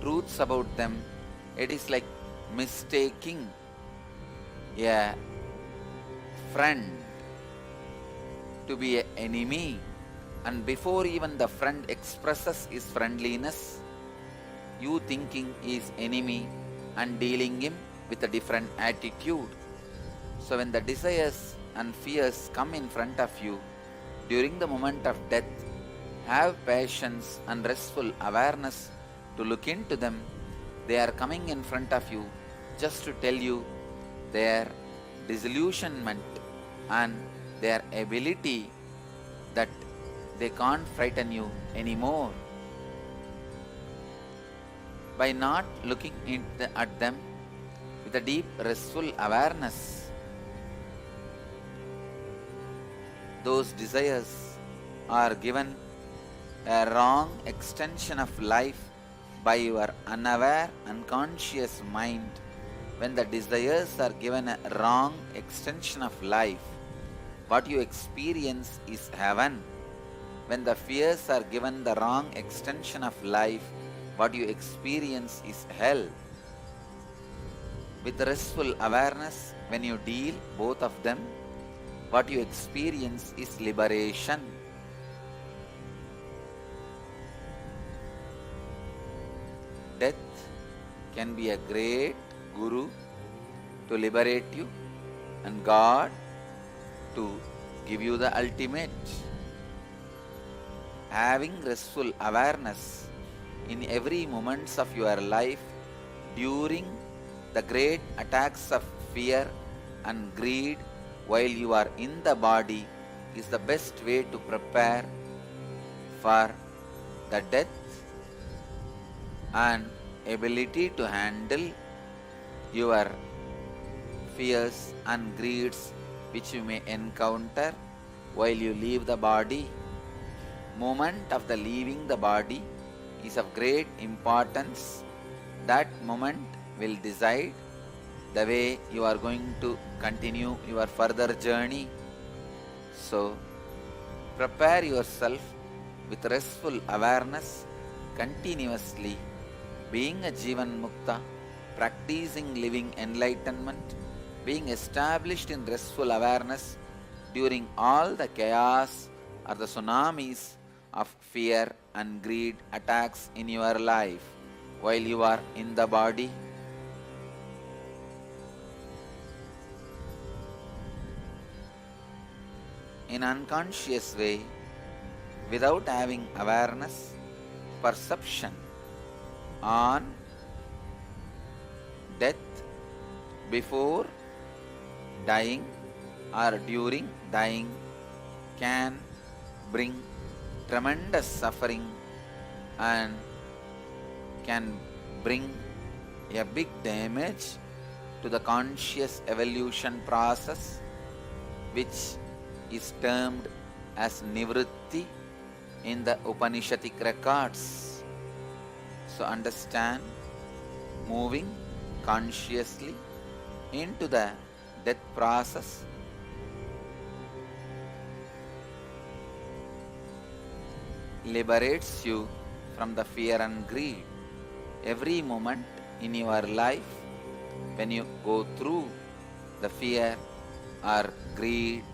truths about them. It is like mistaking a friend to be an enemy. and before even the friend expresses his friendliness, you thinking he is enemy and dealing him with a different attitude. So when the desires and fears come in front of you during the moment of death, have patience and restful awareness to look into them. They are coming in front of you just to tell you their disillusionment and their ability that they can't frighten you anymore. By not looking at them with a deep restful awareness, those desires are given a wrong extension of life by your unaware, unconscious mind. When the desires are given a wrong extension of life, what you experience is heaven. When the fears are given the wrong extension of life, what you experience is hell. With restful awareness, when you deal both of them, what you experience is liberation. Death can be a great guru to liberate you, and God to give you the ultimate. Having restful awareness in every moments of your life during the great attacks of fear and greed while you are in the body is the best way to prepare for the death and ability to handle your fears and greeds which you may encounter while you leave the body. Moment of the leaving the body is of great importance. That moment will decide the way you are going to continue your further journey. So, prepare yourself with restful awareness continuously, being a Jivan Mukta, practicing living enlightenment, being established in restful awareness during all the chaos or the tsunamis of fear and greed attacks in your life while you are in the body. In unconscious way, without having awareness, perception on death before dying or during dying can bring tremendous suffering and can bring a big damage to the conscious evolution process, which is termed as nivritti in the Upanishadic records. So understand, moving consciously into the death process liberates you from the fear and greed. Every moment in your life, when you go through the fear or greed,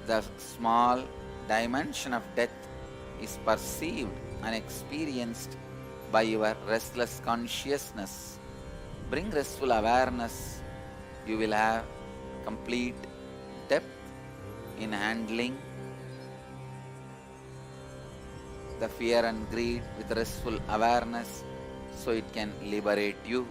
the small dimension of death is perceived and experienced by your restless consciousness. Bring restful awareness, you will have complete depth in handling the fear and greed with restful awareness, so it can liberate you.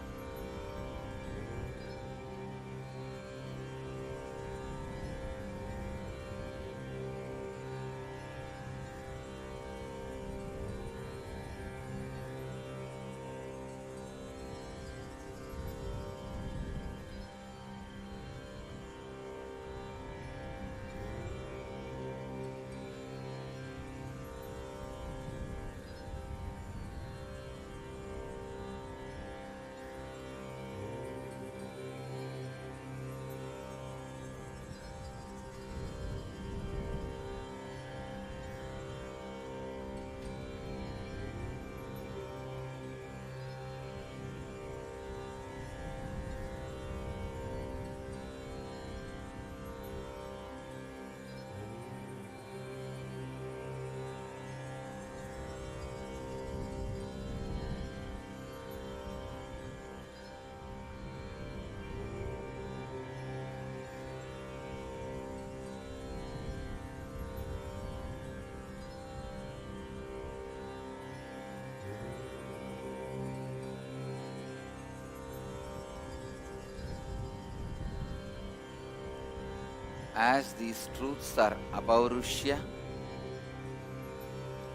as these truths are Apaurushya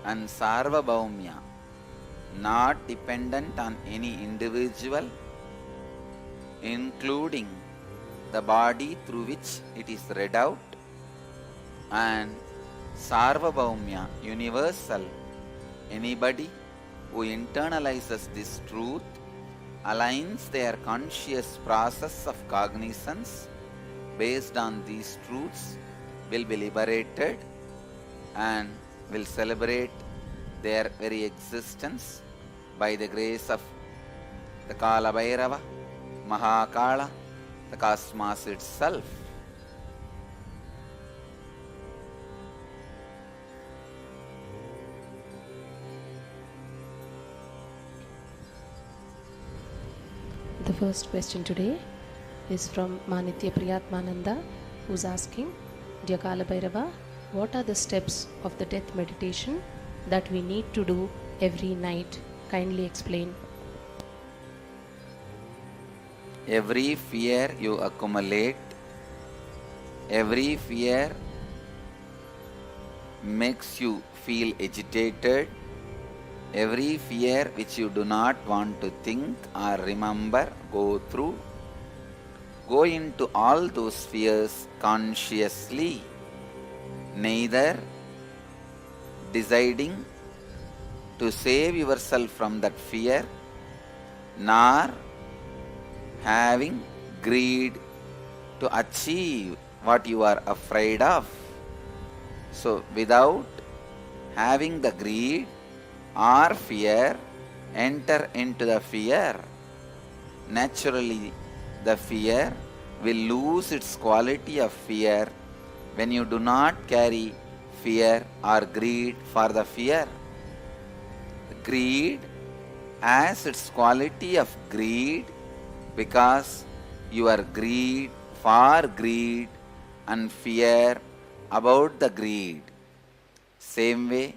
and Sarvabhaumya, not dependent on any individual, including the body through which it is read out, and Sarvabhaumya, universal, anybody who internalizes this truth, aligns their conscious process of cognizance based on these truths, will be liberated and will celebrate their very existence by the grace of the Kala Bhairava, Mahakala, the cosmos itself. The first question today is from Manitya Priyatmananda, who's asking, Dear Kala Bhairava, what are the steps of the death meditation that we need to do every night? Kindly explain. Every fear you accumulate, every fear makes you feel agitated, every fear which you do not want to think or remember, go through, go into all those fears consciously, neither deciding to save yourself from that fear, nor having greed to achieve what you are afraid of. So, without having the greed or fear, enter into the fear. Naturally, the fear will lose its quality of fear when you do not carry fear or greed for the fear. Greed has its quality of greed because you are greed for greed and fear about the greed. Same way,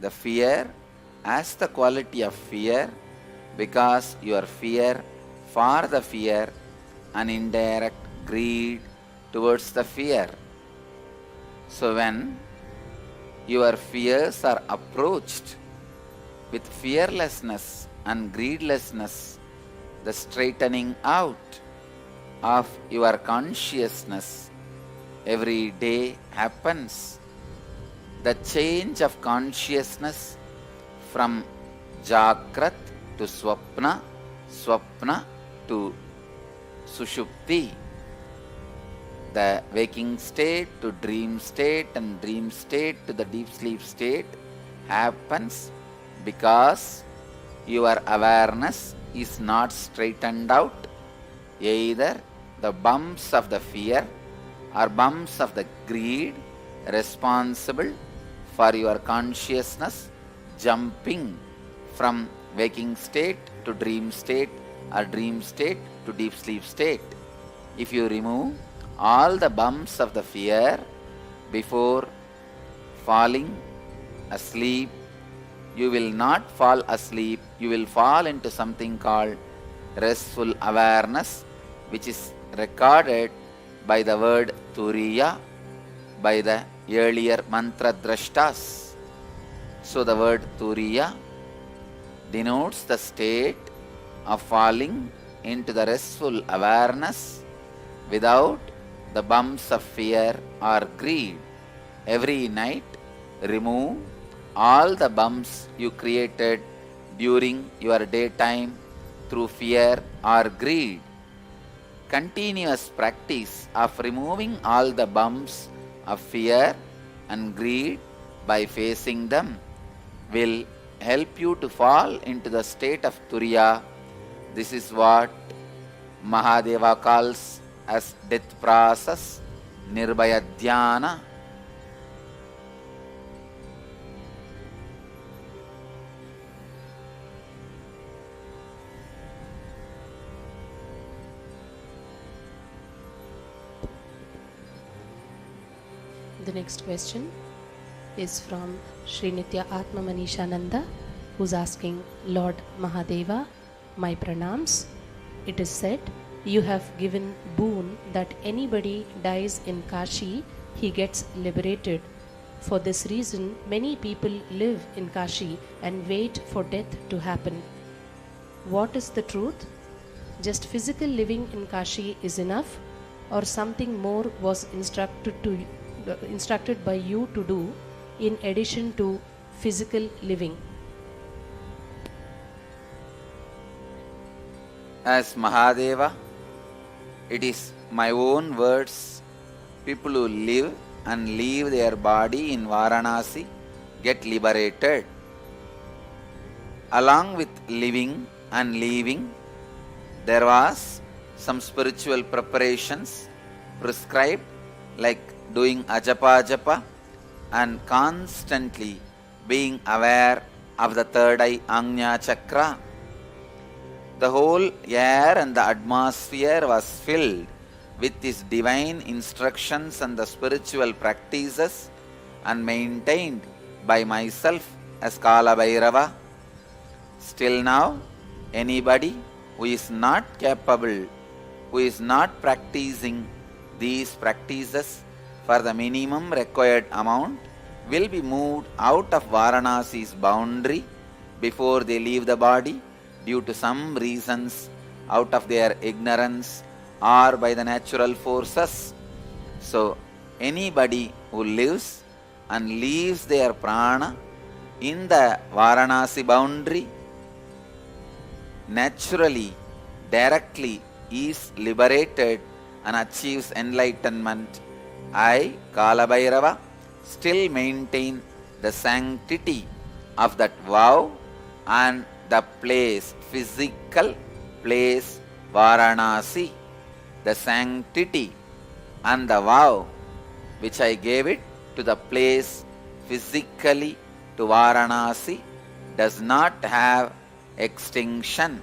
the fear has the quality of fear because you are fear for the fear and indirect greed towards the fear. So when your fears are approached with fearlessness and greedlessness, the straightening out of your consciousness every day happens. The change of consciousness from Jagrat to Swapna, Swapna to Sushupti, the waking state to dream state and dream state to the deep sleep state happens because your awareness is not straightened out. Either the bumps of the fear or bumps of the greed responsible for your consciousness jumping from waking state to dream state or dream state to deep sleep state. If you remove all the bumps of the fear before falling asleep, you will not fall asleep, you will fall into something called restful awareness, which is recorded by the word Turiya by the earlier mantra drashtas. So the word Turiya denotes the state of falling into the restful awareness without the bumps of fear or greed. Every night, remove all the bumps you created during your daytime through fear or greed. Continuous practice of removing all the bumps of fear and greed by facing them will help you to fall into the state of Turiya. This is what Mahadeva calls as death process, Nirbhaya Dhyana. The next question is from Sri Nithya Atma Manishananda, who's asking, Lord Mahadeva, my pranams. It is said, you have given boon that anybody dies in Kashi, he gets liberated. For this reason, many people live in Kashi and wait for death to happen. What is the truth? Just physical living in Kashi is enough, or something more was instructed by you to do in addition to physical living? As Mahadeva, it is my own words. People who live and leave their body in Varanasi get liberated. Along with living and leaving, there was some spiritual preparations prescribed, like doing ajapa japa and constantly being aware of the third eye Agnya Chakra. The whole air and the atmosphere was filled with these divine instructions and the spiritual practices and maintained by myself as Kala Bhairava. Still now, anybody who is not capable, who is not practicing these practices for the minimum required amount, will be moved out of Varanasi's boundary before they leave the body due to some reasons, out of their ignorance or by the natural forces. So, anybody who lives and leaves their prana in the Varanasi boundary naturally, directly is liberated and achieves enlightenment. I, Kala Bhairava, still maintain the sanctity of that vow and the place, physical place Varanasi, the sanctity and the vow which I gave it to the place physically to Varanasi does not have extinction.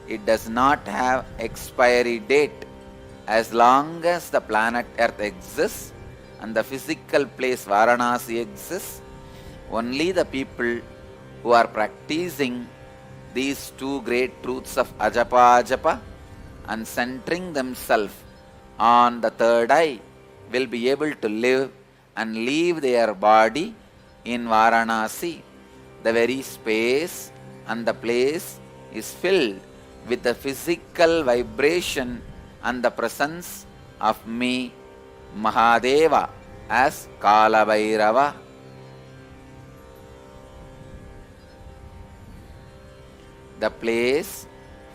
It does not have expiry date. As long as the planet Earth exists and the physical place Varanasi exists, only the people who are practicing these two great truths of ajapa ajapa and centering themselves on the third eye will be able to live and leave their body in Varanasi. The very space and the place is filled with the physical vibration and the presence of me, Mahadeva, as Kala Bhairava. The place,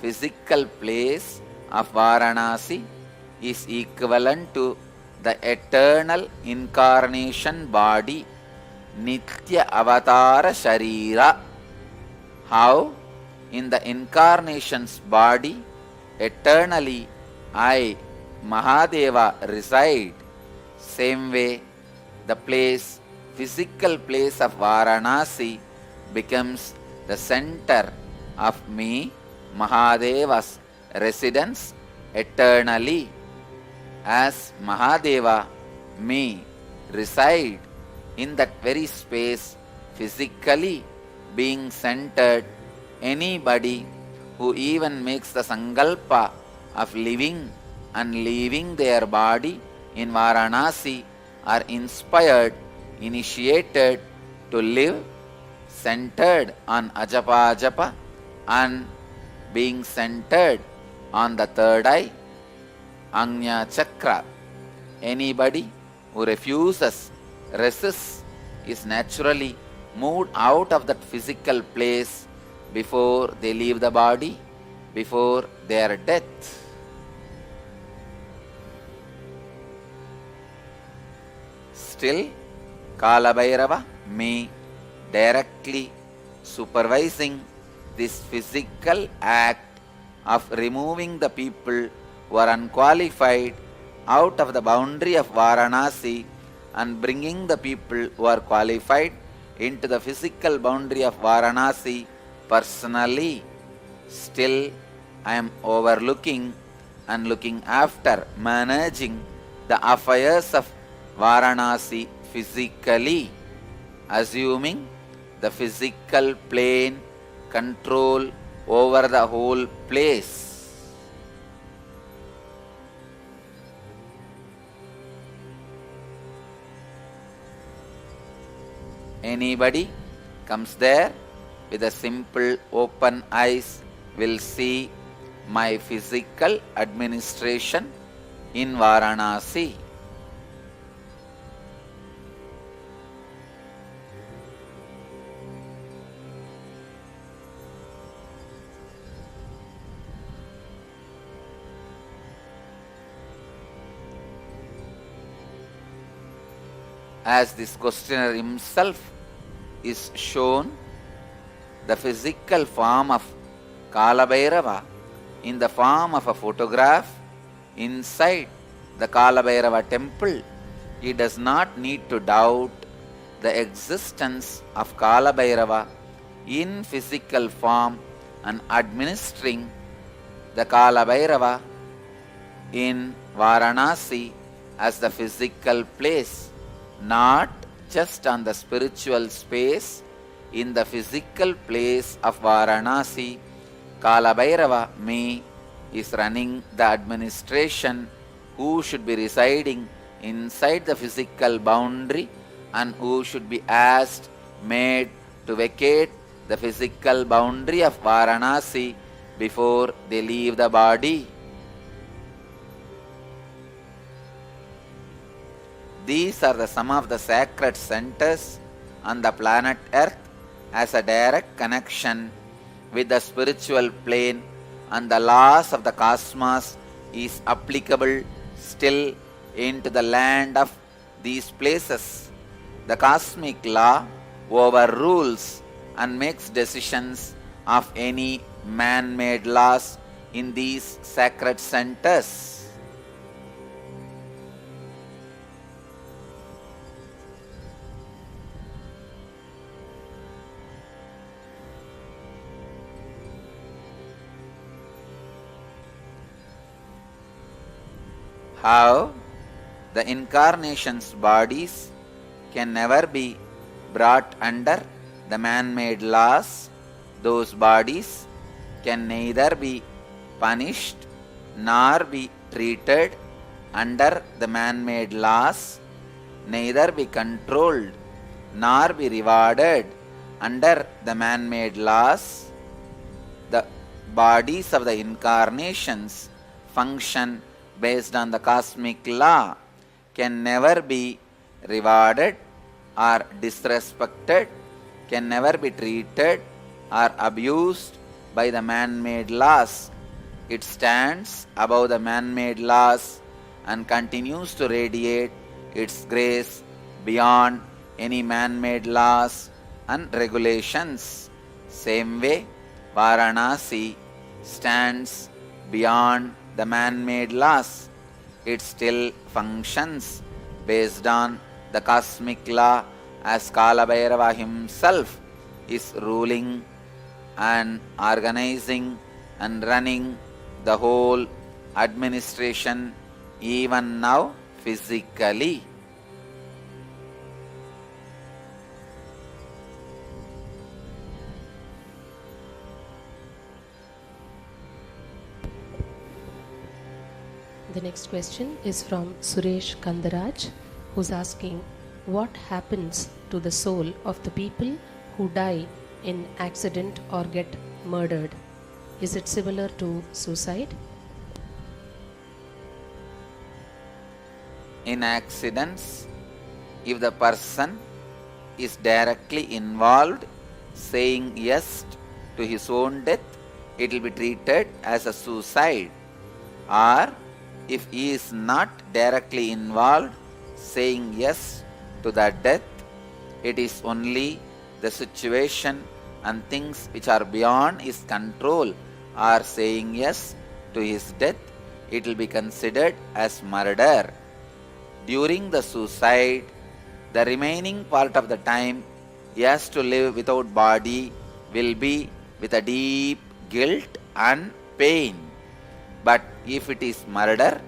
physical place of Varanasi is equivalent to the eternal incarnation body, Nitya Avatara Sharira. How? In the incarnation's body, eternally I, Mahadeva, reside. Same way, the place, physical place of Varanasi becomes the center of me, Mahadeva's residence eternally. As Mahadeva, me, reside in that very space physically, being centered. Anybody who even makes the sankalpa of living and leaving their body in Varanasi are inspired, initiated to live centered on ajapa ajapa and being centered on the third eye, Agnya Chakra. Anybody who refuses, resists, is naturally moved out of that physical place before they leave the body, before their death. Still, Kala Bhairava, me, directly supervising this physical act of removing the people who are unqualified out of the boundary of Varanasi and bringing the people who are qualified into the physical boundary of Varanasi personally. Still, I am overlooking and looking after, managing the affairs of Varanasi physically, assuming the physical plane control over the whole place. Anybody comes there with a simple open eyes will see my physical administration in Varanasi. As this questioner himself is shown the physical form of Kalabhairava in the form of a photograph inside the Kalabhairava temple, he does not need to doubt the existence of Kalabhairava in physical form and administering the Kalabhairava in Varanasi as the physical place, not just on the spiritual space. In the physical place of Varanasi, Kalabhairava me is running the administration, who should be residing inside the physical boundary and who should be asked, made to vacate the physical boundary of Varanasi before they leave the body. These are some of the sacred centers on the planet Earth as a direct connection with the spiritual plane, and the laws of the cosmos is applicable still into the land of these places. The cosmic law overrules and makes decisions of any man-made laws in these sacred centers. How the incarnation's bodies can never be brought under the man-made laws. Those bodies can neither be punished nor be treated under the man-made laws, neither be controlled nor be rewarded under the man-made laws. The bodies of the incarnations function based on the cosmic law, can never be rewarded or disrespected, can never be treated or abused by the man-made laws. It stands above the man-made laws and continues to radiate its grace beyond any man-made laws and regulations. Same way, Varanasi stands beyond the man-made laws. It still functions based on the cosmic law, as Kalabhairava himself is ruling and organizing and running the whole administration even now physically. The next question is from Suresh Kandaraj, who's asking, what happens to the soul of the people who die in accident or get murdered? Is it similar to suicide? In accidents, if the person is directly involved, saying yes to his own death, it will be treated as a suicide. Or if he is not directly involved, saying yes to that death, it is only the situation and things which are beyond his control are saying yes to his death, it will be considered as murder. During the suicide, the remaining part of the time he has to live without body will be with a deep guilt and pain. But if it is murder,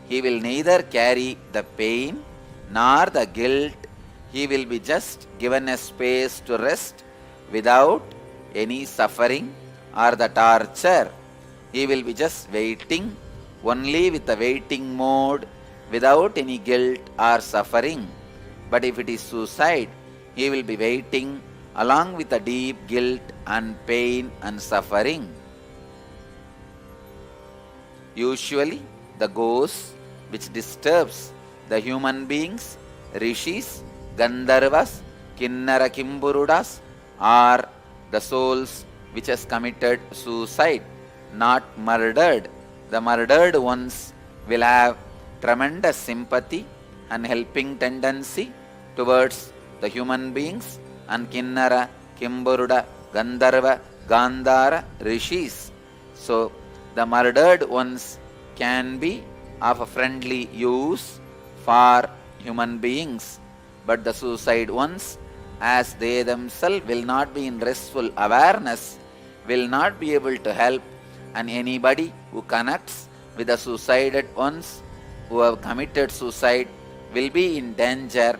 he will neither carry the pain nor the guilt. He will be just given a space to rest without any suffering or the torture. He will be just waiting, only with the waiting mode, without any guilt or suffering. But if it is suicide, he will be waiting along with the deep guilt and pain and suffering. Usually, the ghost which disturbs the human beings, rishis, gandharvas, kinnara kimburudas, are the souls which has committed suicide, not murdered. The murdered ones will have tremendous sympathy and helping tendency towards the human beings and kinnara, kimburuda, gandharva, gandhara, rishis. So, the murdered ones can be of a friendly use for human beings, but the suicide ones, as they themselves will not be in restful awareness, will not be able to help, and anybody who connects with the suicided ones who have committed suicide will be in danger.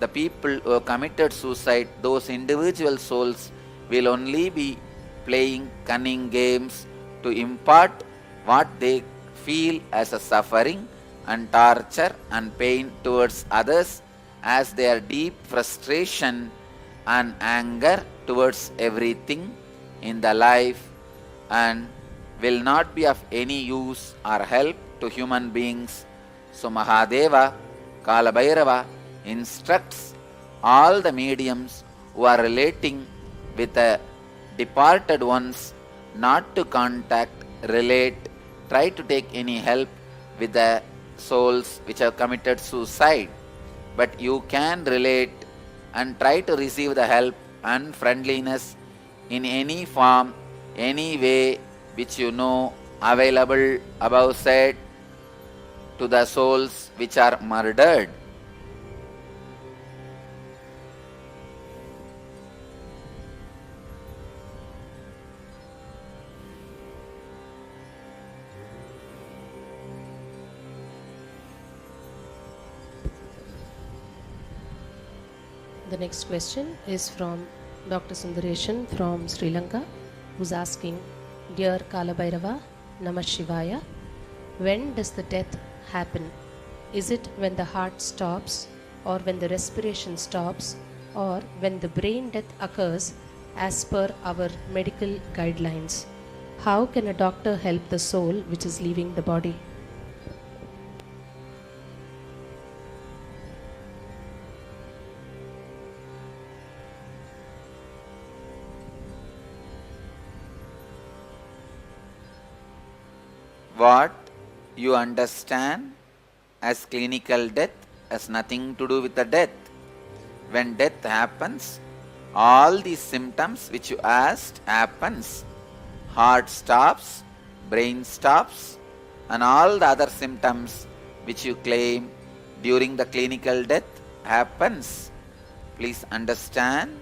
The people who have committed suicide, those individual souls, will only be playing cunning games to impart what they feel as a suffering and torture and pain towards others, as their deep frustration and anger towards everything in the life, and will not be of any use or help to human beings. So Mahadeva, Kalabhairava instructs all the mediums who are relating with the departed ones not to contact, relate, try to take any help with the souls which have committed suicide. But you can relate and try to receive the help and friendliness in any form, any way which you know available above said to the souls which are murdered. The next question is from Dr. Sundareshan from Sri Lanka, who's asking, Dear Kalabhairava, Namah Shivaya, when does the death happen? Is it when the heart stops, or when the respiration stops, or when the brain death occurs as per our medical guidelines? How can a doctor help the soul which is leaving the body? What you understand as clinical death has nothing to do with the death. When death happens, all these symptoms which you asked happens. Heart stops, brain stops, and all the other symptoms which you claim during the clinical death happens. Please understand,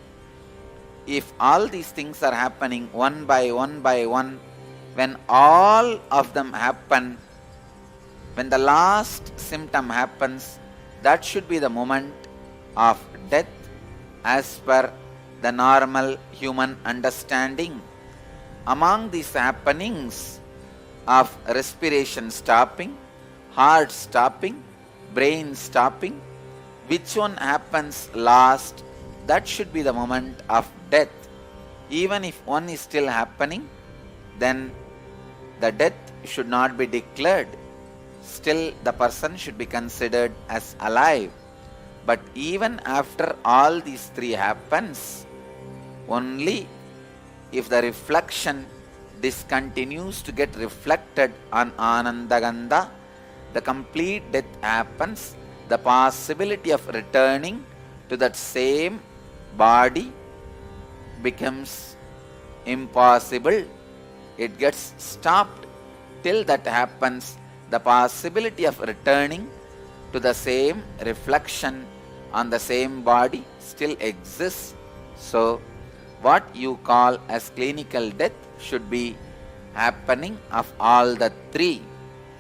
if all these things are happening one by one, when all of them happen, when the last symptom happens, that should be the moment of death as per the normal human understanding. Among these happenings of respiration stopping, heart stopping, brain stopping, which one happens last? That should be the moment of death. Even if one is still happening, then the death should not be declared. Still, the person should be considered as alive. But even after all these three happens, only if the reflection discontinues to get reflected on Anandagandha, the complete death happens. The possibility of returning to that same body becomes impossible. It gets stopped. Till that happens, the possibility of returning to the same reflection on the same body still exists. So, what you call as clinical death should be happening of all the three.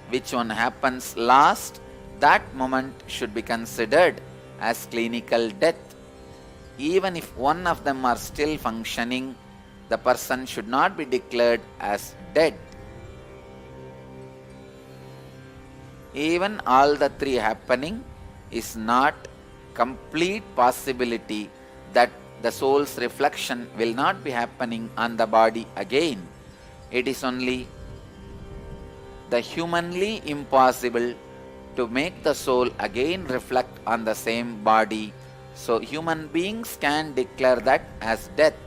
Which one happens last? That moment should be considered as clinical death. Even if one of them are still functioning, the person should not be declared as dead. Even all the three happening is not complete possibility that the soul's reflection will not be happening on the body again. It is only the humanly impossible to make the soul again reflect on the same body. So human beings can declare that as death.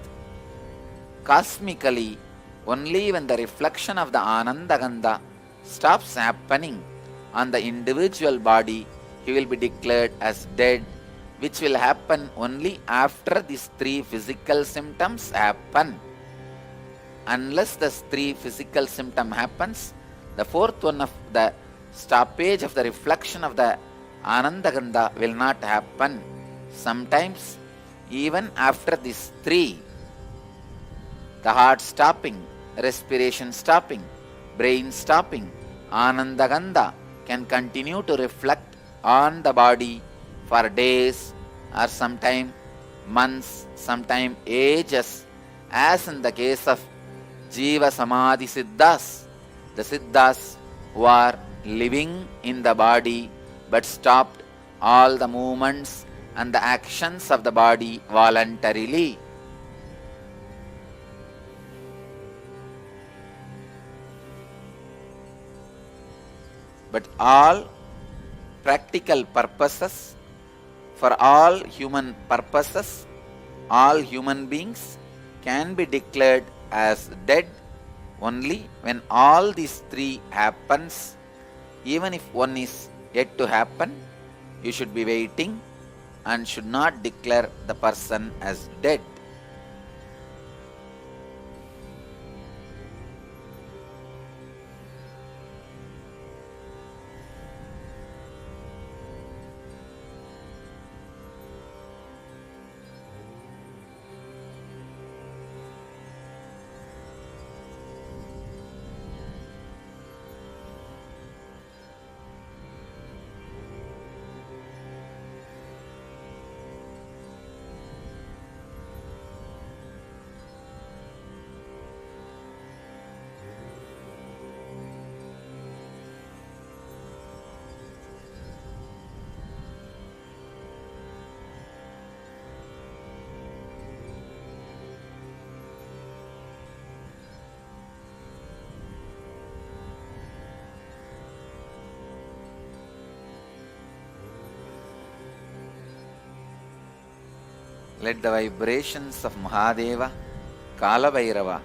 Cosmically, only when the reflection of the Anandagandha stops happening on the individual body, he will be declared as dead, which will happen only after these three physical symptoms happen. Unless the three physical symptom happens, the fourth one of the stoppage of the reflection of the Anandagandha will not happen. Sometimes, even after these three, the heart stopping, respiration stopping, brain stopping, Anandagandha can continue to reflect on the body for days or sometime months, sometime ages, as in the case of Jiva Samadhi Siddhas, the Siddhas who are living in the body but stopped all the movements and the actions of the body voluntarily. But all practical purposes, for all human purposes, all human beings can be declared as dead only when all these three happens. Even if one is yet to happen, you should be waiting and should not declare the person as dead. Let the vibrations of Mahadeva, Kalabhairava,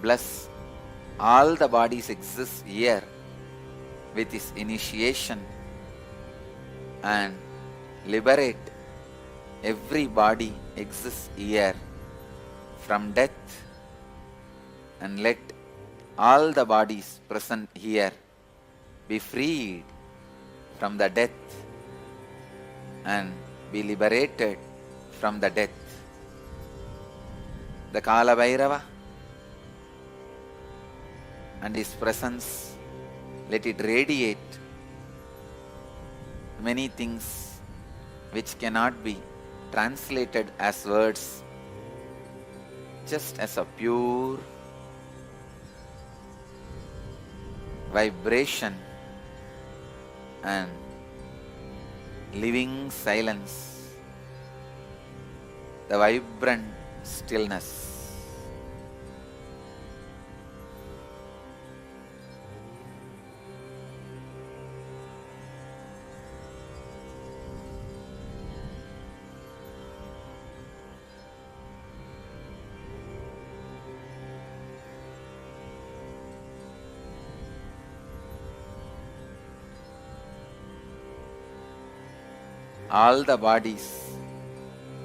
bless all the bodies exist here with his initiation and liberate every body exists here from death, and let all the bodies present here be freed from the death and be liberated from the death. The Kala Bhairava and his presence, let it radiate many things which cannot be translated as words, just as a pure vibration and living silence, the vibrant stillness. All the bodies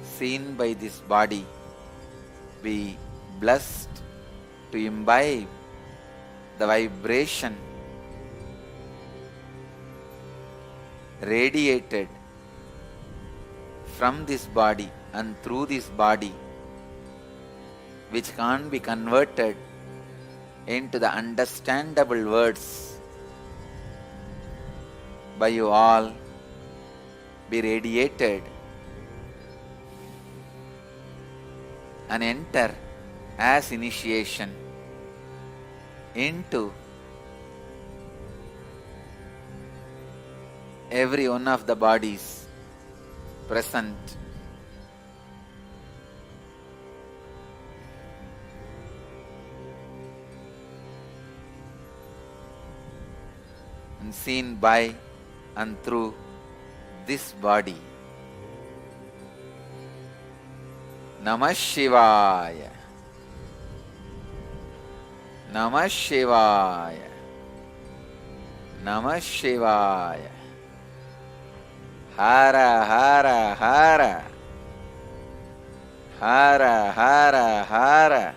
seen by this body be blessed to imbibe the vibration radiated from this body and through this body, which can't be converted into the understandable words by you all, be radiated and enter as initiation into every one of the bodies present and seen by and through this body. Namah Shivaya. Namah Shivaya. Namah Shivaya. Hara Hara Hara. Hara Hara Hara.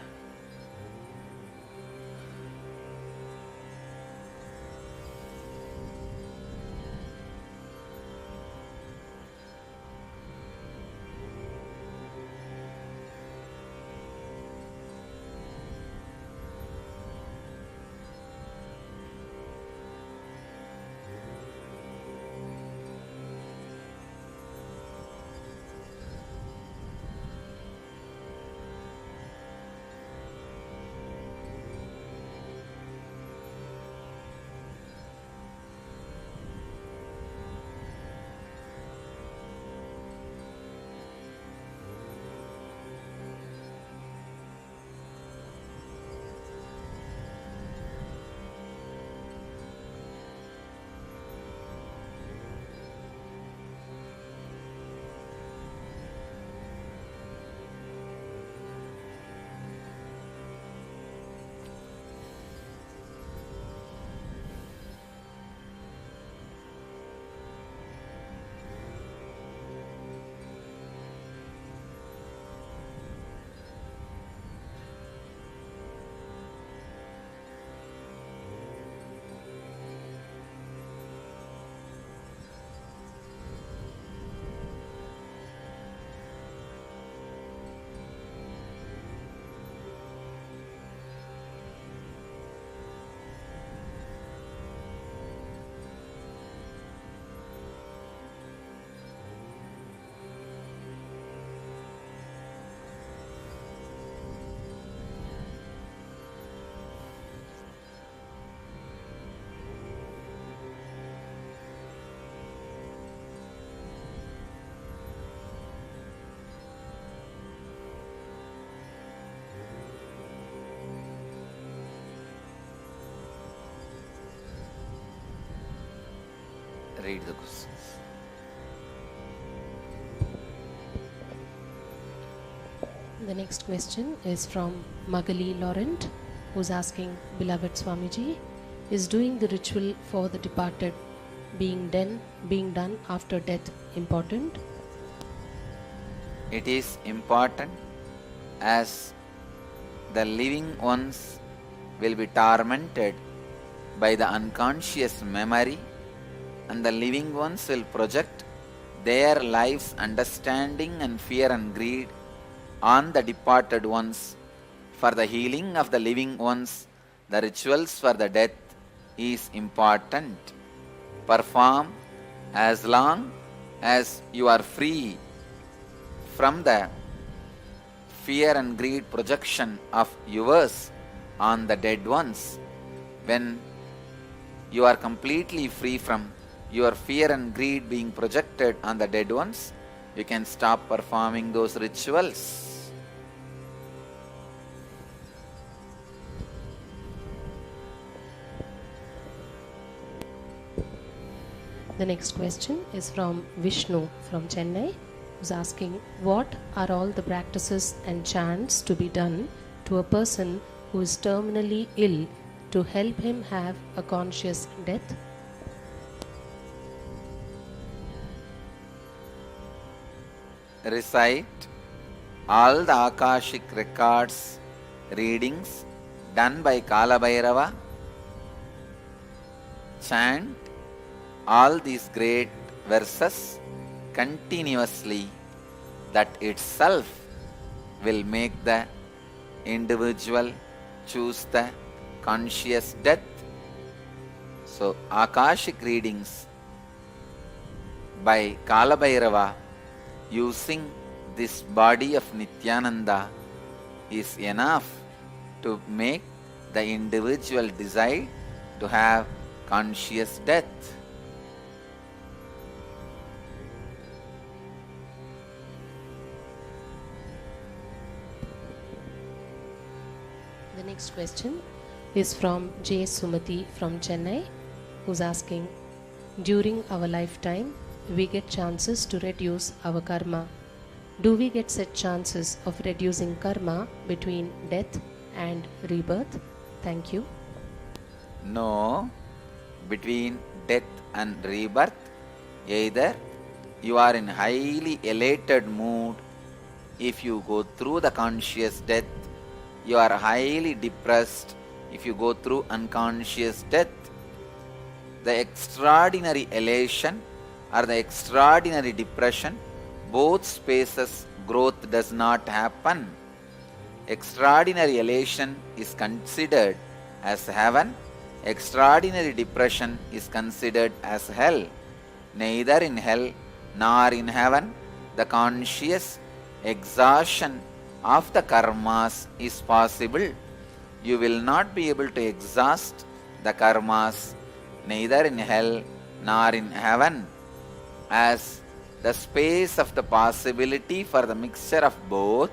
Read the questions. The next question is from Magali Laurent, who's asking, Beloved Swamiji, is doing the ritual for the departed being done after death important? It is important, as the living ones will be tormented by the unconscious memory, and the living ones will project their life's understanding and fear and greed on the departed ones. For the healing of the living ones, the rituals for the death is important. Perform as long as you are free from the fear and greed projection of yours on the dead ones. When you are completely free from your fear and greed being projected on the dead ones, you can stop performing those rituals. The next question is from Vishnu from Chennai, who's asking, what are all the practices and chants to be done to a person who is terminally ill to help him have a conscious death? Recite all the Akashic records, readings done by Kala Bhairava. Chant all these great verses continuously. That itself will make the individual choose the conscious death. So, Akashic readings by Kala Bhairava using this body of Nithyananda is enough to make the individual decide to have conscious death. The next question is from J. Sumati from Chennai, who's asking, during our lifetime, we get chances to reduce our karma. Do we get such chances of reducing karma between death and rebirth? Thank you. No, between death and rebirth, either you are in highly elated mood. If you go through the conscious death, you are highly depressed. If you go through unconscious death, the extraordinary elation or the extraordinary depression, both spaces growth does not happen. Extraordinary elation is considered as heaven. Extraordinary depression is considered as hell. Neither in hell nor in heaven the conscious exhaustion of the karmas is possible. You will not be able to exhaust the karmas neither in hell nor in heaven, as the space of the possibility for the mixture of both,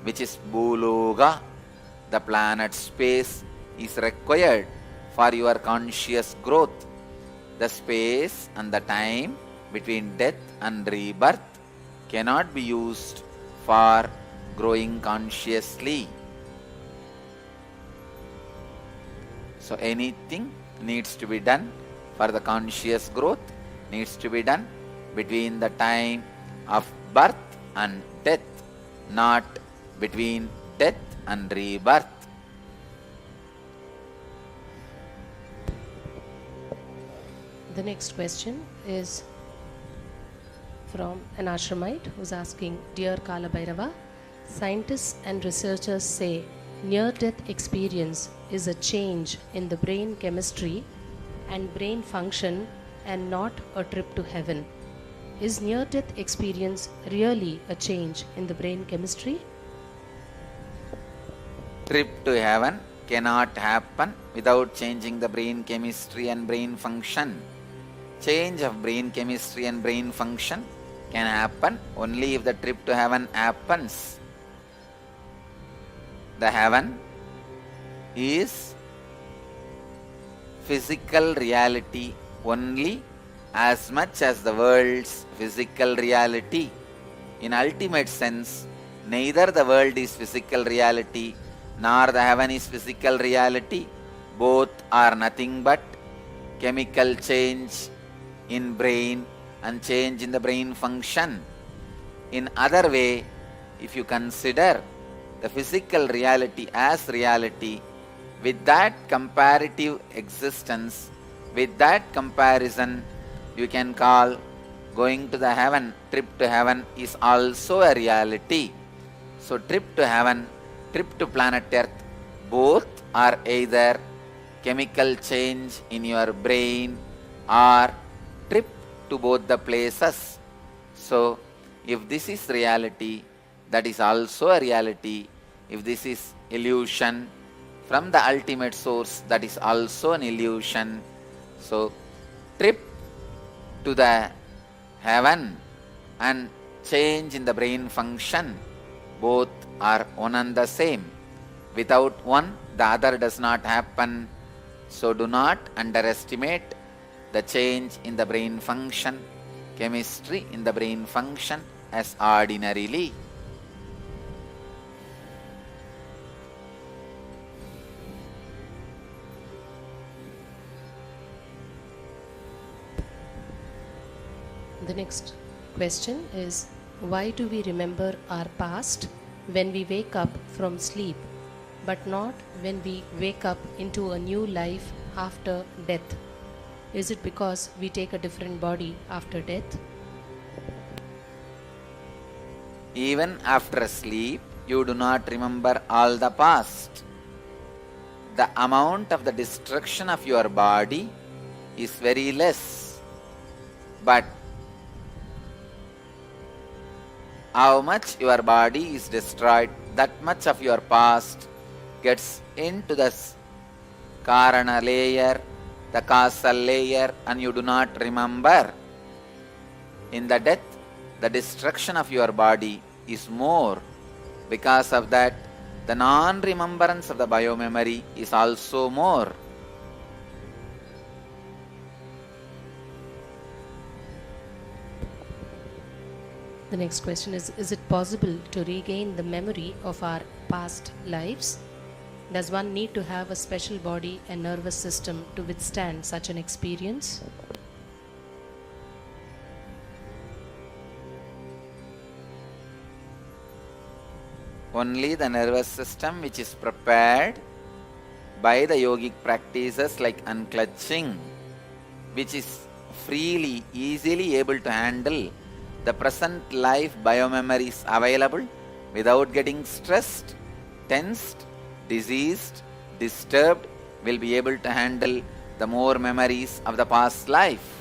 which is Bhuloga, the planet space, is required for your conscious growth. The space and the time between death and rebirth cannot be used for growing consciously. So anything needs to be done for the conscious growth needs to be done between the time of birth and death, not between death and rebirth. The next question is from an ashramite who's asking, Dear Kala Bhairava, scientists and researchers say near-death experience is a change in the brain chemistry and brain function and not a trip to heaven. Is near-death experience really a change in the brain chemistry? Trip to heaven cannot happen without changing the brain chemistry and brain function. Change of brain chemistry and brain function can happen only if the trip to heaven happens. The heaven is physical reality only as much as the world's physical reality. In ultimate sense, neither the world is physical reality nor the heaven is physical reality. Both are nothing but chemical change in brain and change in the brain function. In other way, if you consider the physical reality as reality, with that comparative existence, with that comparison, you can call going to the heaven, trip to heaven is also a reality. So trip to heaven, trip to planet Earth, both are either chemical change in your brain or trip to both the places. So if this is reality, that is also a reality. If this is illusion from the ultimate source, that is also an illusion. So trip to the heaven and change in the brain function, both are one and the same. Without one, the other does not happen. So do not underestimate the change in the brain function, chemistry in the brain function as ordinarily. The next question is, why do we remember our past when we wake up from sleep, but not when we wake up into a new life after death? Is it because we take a different body after death? Even after sleep, you do not remember all the past. The amount of the destruction of your body is very less. But how much your body is destroyed, that much of your past gets into the Karana layer, the causal layer, and you do not remember. In the death, the destruction of your body is more. Because of that, the non-remembrance of the biomemory is also more. The next question is it possible to regain the memory of our past lives? Does one need to have a special body and nervous system to withstand such an experience? Only the nervous system which is prepared by the yogic practices like unclutching, which is freely, easily able to handle the present life biomemories available without getting stressed, tensed, diseased, disturbed, will be able to handle the more memories of the past life.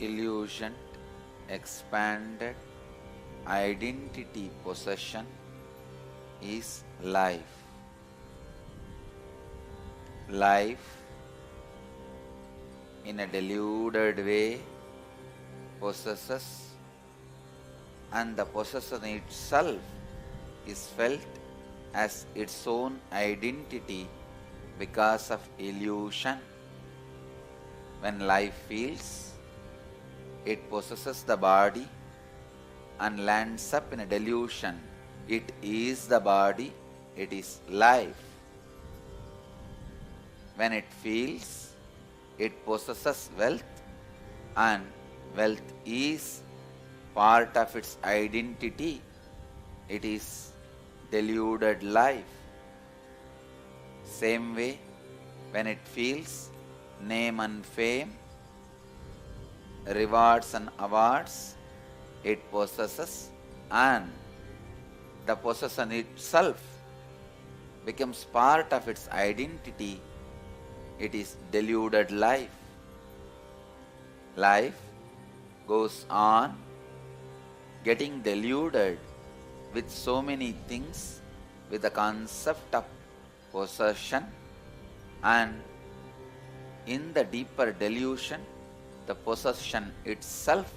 Illusion, expanded identity possession is life. Life in a deluded way possesses, and the possession itself is felt as its own identity because of illusion. When life feels, it possesses the body and lands up in a delusion. It is the body, it is life. When it feels, it possesses wealth, and wealth is part of its identity. It is deluded life. Same way, when it feels name and fame, rewards and awards, it possesses, and the possession itself becomes part of its identity. It is deluded life. Life goes on getting deluded with so many things, with the concept of possession, and in the deeper delusion, the possession itself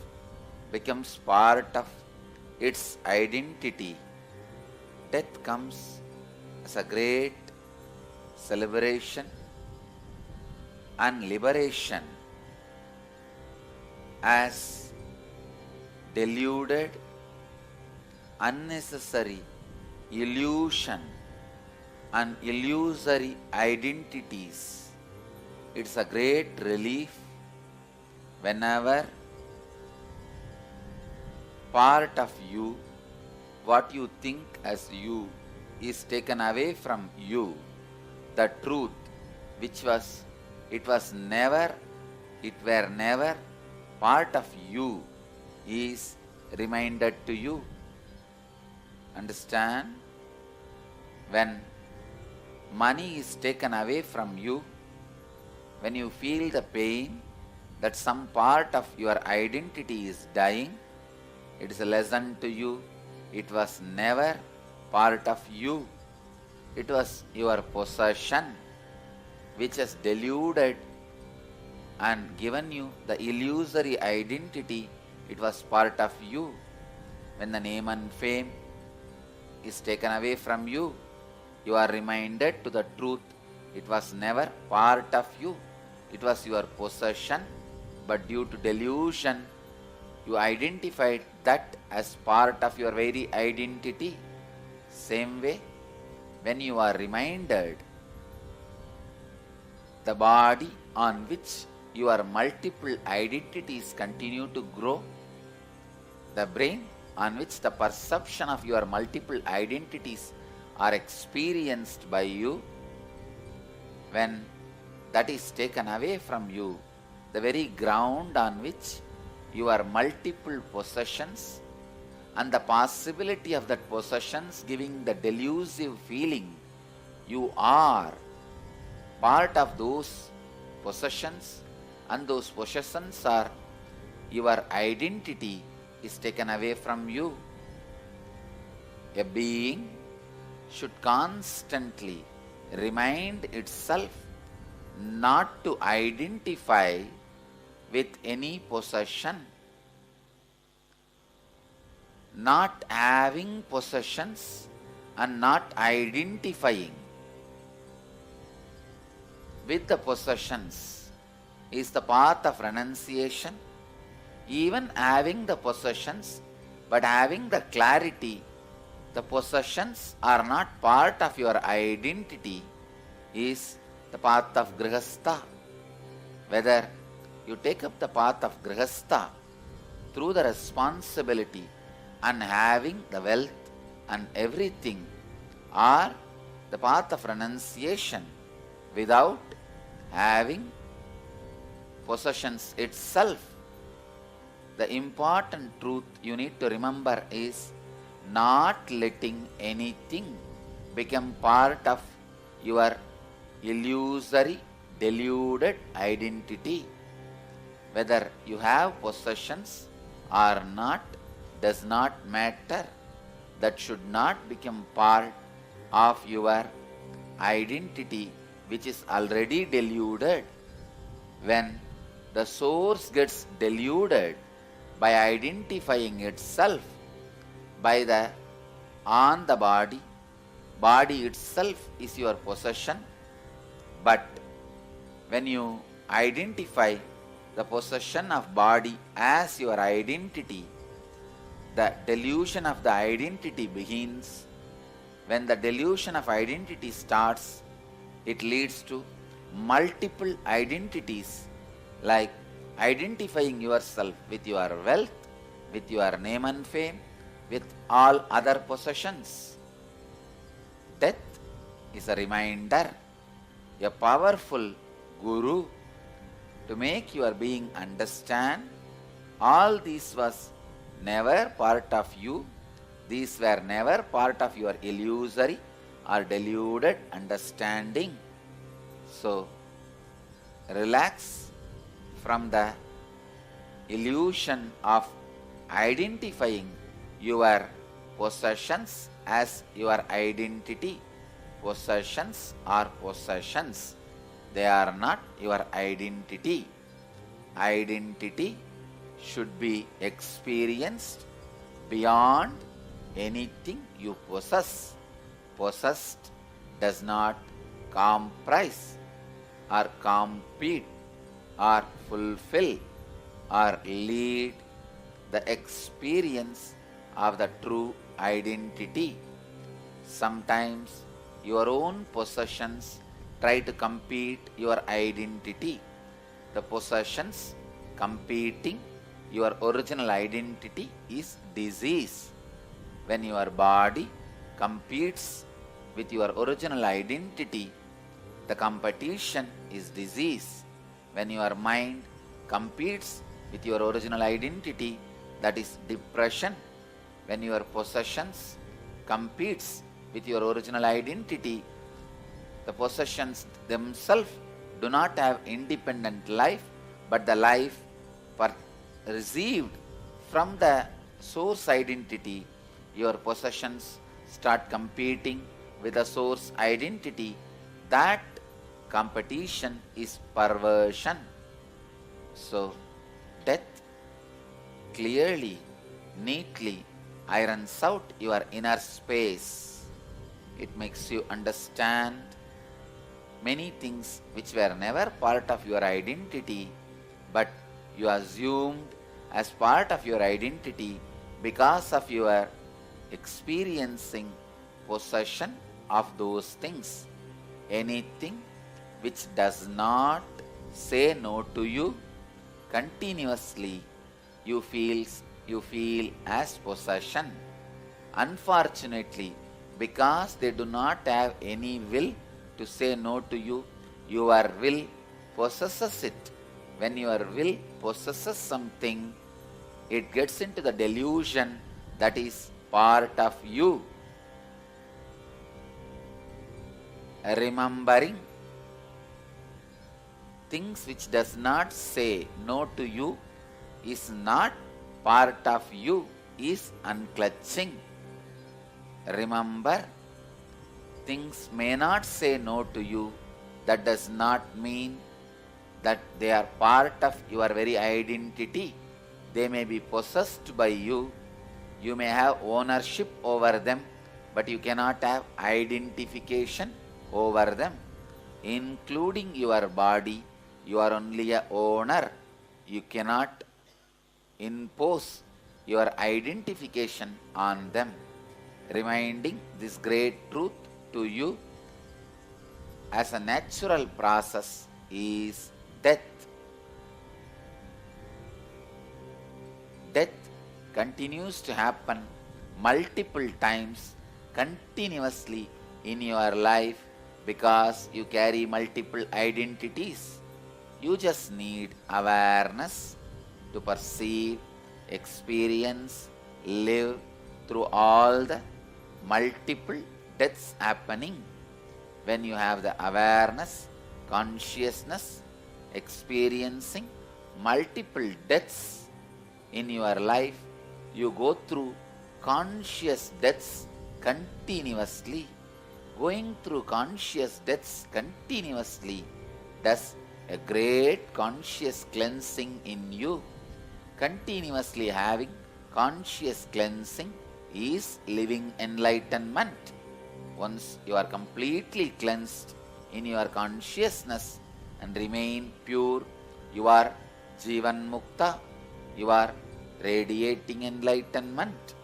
becomes part of its identity. Death comes as a great celebration and liberation, as deluded, unnecessary illusion and illusory identities. It's a great relief whenever part of you, what you think as you, is taken away from you. The truth which was, it were never part of you, is reminded to you. Understand? When money is taken away from you, when you feel the pain that some part of your identity is dying, it is a lesson to you. It was never part of you. It was your possession which has deluded and given you the illusory identity. It was part of you. When the name and fame is taken away from you, you are reminded to the truth. It was never part of you. It was your possession, but due to delusion, you identified that as part of your very identity. Same way, when you are reminded the body on which your multiple identities continue to grow, the brain on which the perception of your multiple identities are experienced by you, when that is taken away from you, the very ground on which your multiple possessions and the possibility of that possessions giving the delusive feeling you are part of those possessions, and those possessions are your identity, is taken away from you. A being should constantly remind itself not to identify with any possession. Not having possessions and not identifying with the possessions is the path of renunciation. Even having the possessions, but having the clarity, the possessions are not part of your identity, is the path of grihastha. Whether you take up the path of grihastha through the responsibility and having the wealth and everything, or the path of renunciation without having possessions itself, the important truth you need to remember is not letting anything become part of your illusory, deluded identity. Whether you have possessions or not does not matter. That should not become part of your identity, which is already deluded. When the source gets deluded by identifying itself by the on the body, body itself is your possession. But when you identify the possession of body as your identity, the delusion of the identity begins. When the delusion of identity starts, it leads to multiple identities, like identifying yourself with your wealth, with your name and fame, with all other possessions. Death is a reminder, a powerful guru, to make your being understand all this was never part of you. These were never part of your illusory or deluded understanding. So, relax from the illusion of identifying your possessions as your identity. Possessions are possessions. They are not your identity. Identity should be experienced beyond anything you possess. Possessed does not comprise or compete or fulfill or lead the experience of the true identity. Sometimes your own possessions try to compete your identity. The possessions competing your original identity is disease. When your body competes with your original identity, the competition is disease. When your mind competes with your original identity, that is depression. When your possessions competes with your original identity, the possessions themselves do not have independent life, but the life received from the source identity, your possessions start competing with the source identity. That competition is perversion. So, death clearly, neatly irons out your inner space. It makes you understand many things which were never part of your identity, but you assumed as part of your identity because of your experiencing possession of those things. Anything which does not say no to you, continuously you feel as possession. Unfortunately, because they do not have any will to say no to you, your will possesses it. When your will possesses something, it gets into the delusion that is part of you. Remembering things which does not say no to you is not part of you is unclutching. Remember, things may not say no to you. That does not mean that they are part of your very identity. They may be possessed by you. You may have ownership over them, but you cannot have identification over them. Including your body, you are only a owner. You cannot impose your identification on them. Reminding this great truth to you as a natural process is death. Death continues to happen multiple times continuously in your life because you carry multiple identities. You just need awareness to perceive, experience, live through all the multiple deaths happening. When you have the awareness, consciousness, experiencing multiple deaths in your life, you go through conscious deaths continuously. Going through conscious deaths continuously does a great conscious cleansing in you. Continuously having conscious cleansing is living enlightenment. Once you are completely cleansed in your consciousness and remain pure, you are Jivan Mukta, you are radiating enlightenment.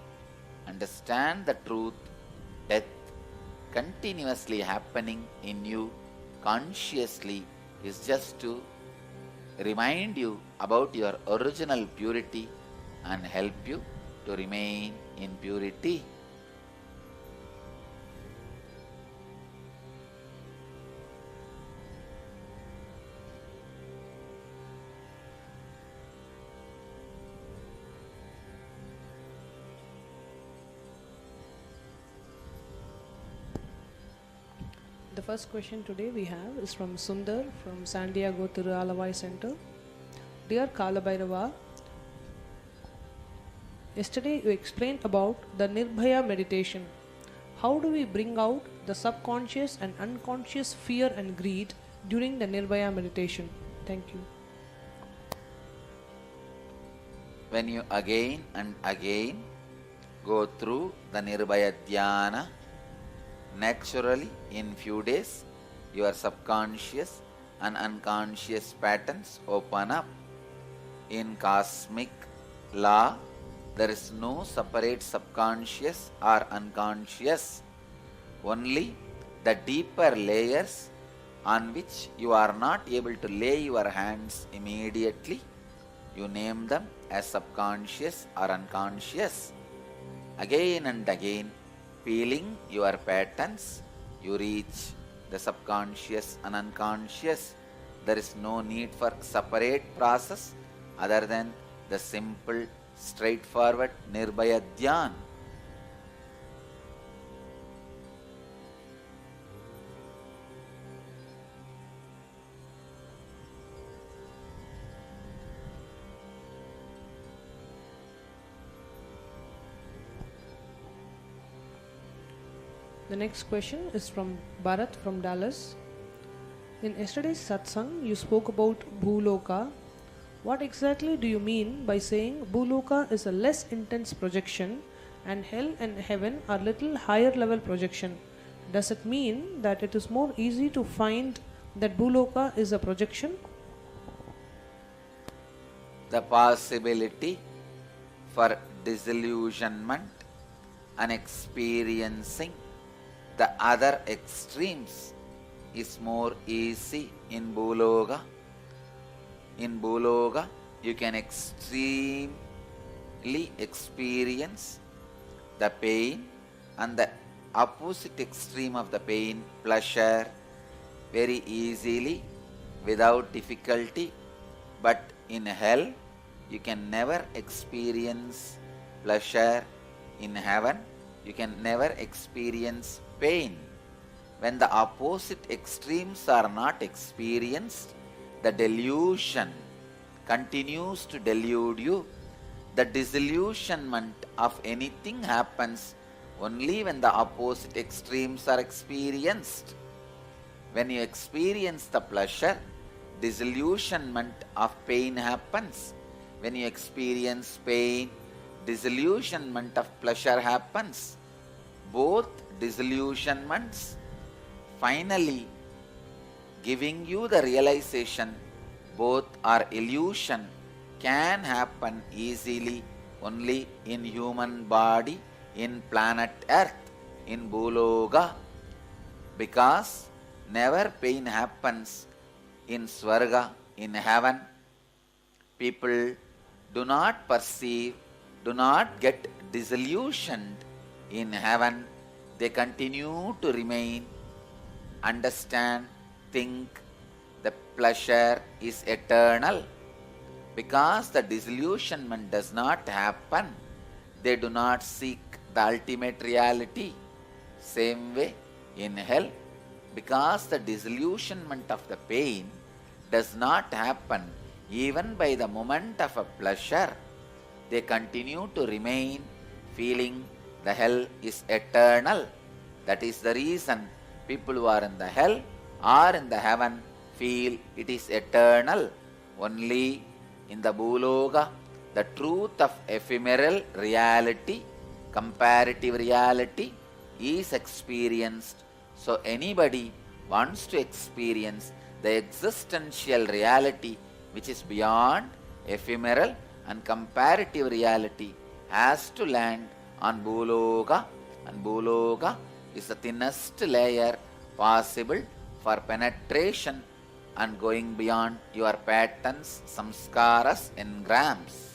Understand the truth. Death continuously happening in you consciously is just to remind you about your original purity and help you to remain in purity. The first question today we have is from Sundar from San Diego Tirualavai Center. Dear Kalabhairava, yesterday you explained about the Nirbhaya meditation. How do we bring out the subconscious and unconscious fear and greed during the Nirbhaya meditation? Thank you. When you again and again go through the Nirbhaya Dhyana, naturally in few days your subconscious and unconscious patterns open up. In cosmic law, there is no separate subconscious or unconscious. Only the deeper layers on which you are not able to lay your hands immediately, you name them as subconscious or unconscious. Again and again, feeling your patterns, you reach the subconscious and unconscious. There is no need for separate process other than the simple straightforward Nirbhaya Dhyan. The next question is from Bharat from Dallas. In yesterday's satsang, you spoke about Bhuloka. What exactly do you mean by saying Bhuloka is a less intense projection and hell and heaven are little higher level projection? Does it mean that it is more easy to find that Bhuloka is a projection? The possibility for disillusionment and experiencing the other extremes is more easy in Bhuloka. In Bhuloka, you can extremely experience the pain and the opposite extreme of the pain, pleasure, very easily, without difficulty. But in hell, you can never experience pleasure. In heaven, you can never experience pain. When the opposite extremes are not experienced, the delusion continues to delude you. The disillusionment of anything happens only when the opposite extremes are experienced. When you experience the pleasure, disillusionment of pain happens. When you experience pain, disillusionment of pleasure happens. Both disillusionments finally giving you the realization both are illusion can happen easily only in human body, in planet Earth, in Bhuloka, because never pain happens in Swarga, in heaven. People do not perceive, do not get disillusioned in heaven. They continue to remain, understand, think the pleasure is eternal. Because the disillusionment does not happen, they do not seek the ultimate reality. Same way in hell, because the disillusionment of the pain does not happen even by the moment of a pleasure, they continue to remain feeling the hell is eternal. That is the reason people who are in the hell or in the heaven feel it is eternal. Only in the Bhuloka, the truth of ephemeral reality, comparative reality is experienced. So anybody wants to experience the existential reality which is beyond ephemeral and comparative reality has to land on Bhuloka, and Bhuloka is the thinnest layer possible for penetration and going beyond your patterns, samskaras, engrams.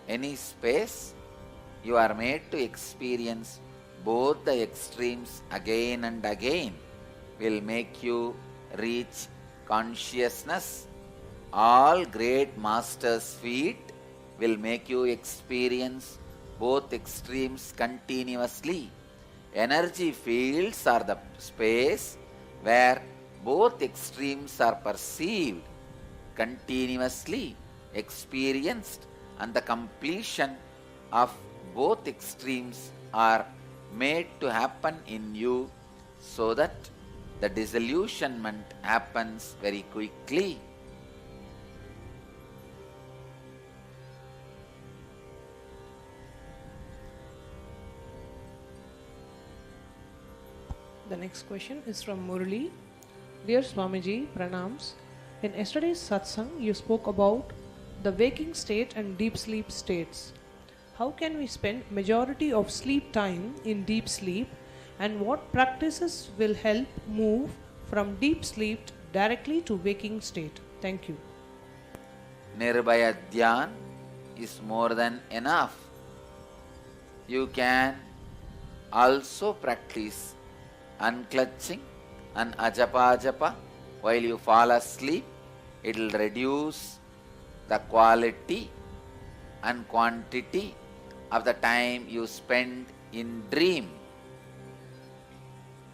Any space, you are made to experience both the extremes again and again, will make you reach consciousness. All great masters' feet will make you experience both extremes continuously. Energy fields are the space where both extremes are perceived, continuously experienced, and the completion of both extremes are made to happen in you, so that the disillusionment happens very quickly. The next question is from Murli. Dear Swamiji, pranams. In yesterday's satsang, you spoke about the waking state and deep sleep states. How can we spend majority of sleep time in deep sleep, and what practices will help move from deep sleep directly to waking state? Thank you. Nirbhaya Dhyan is more than enough. You can also practice unclutching and ajapa while you fall asleep. It will reduce the quality and quantity of the time you spend in dream.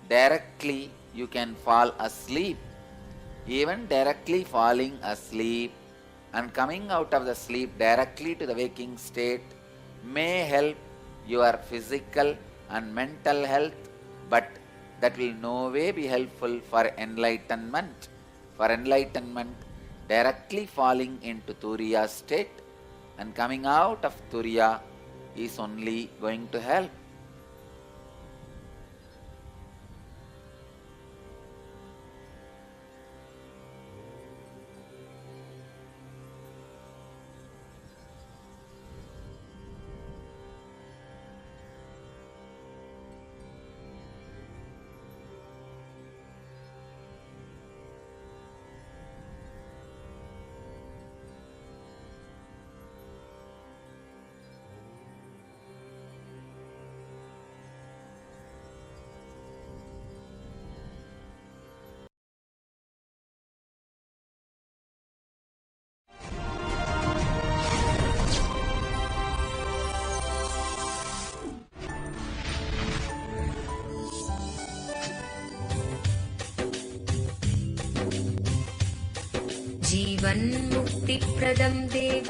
Directly you can fall asleep. Even directly falling asleep and coming out of the sleep directly to the waking state may help your physical and mental health, but that will no way be helpful for enlightenment. For enlightenment, directly falling into Turiya state and coming out of Turiya is only going to help.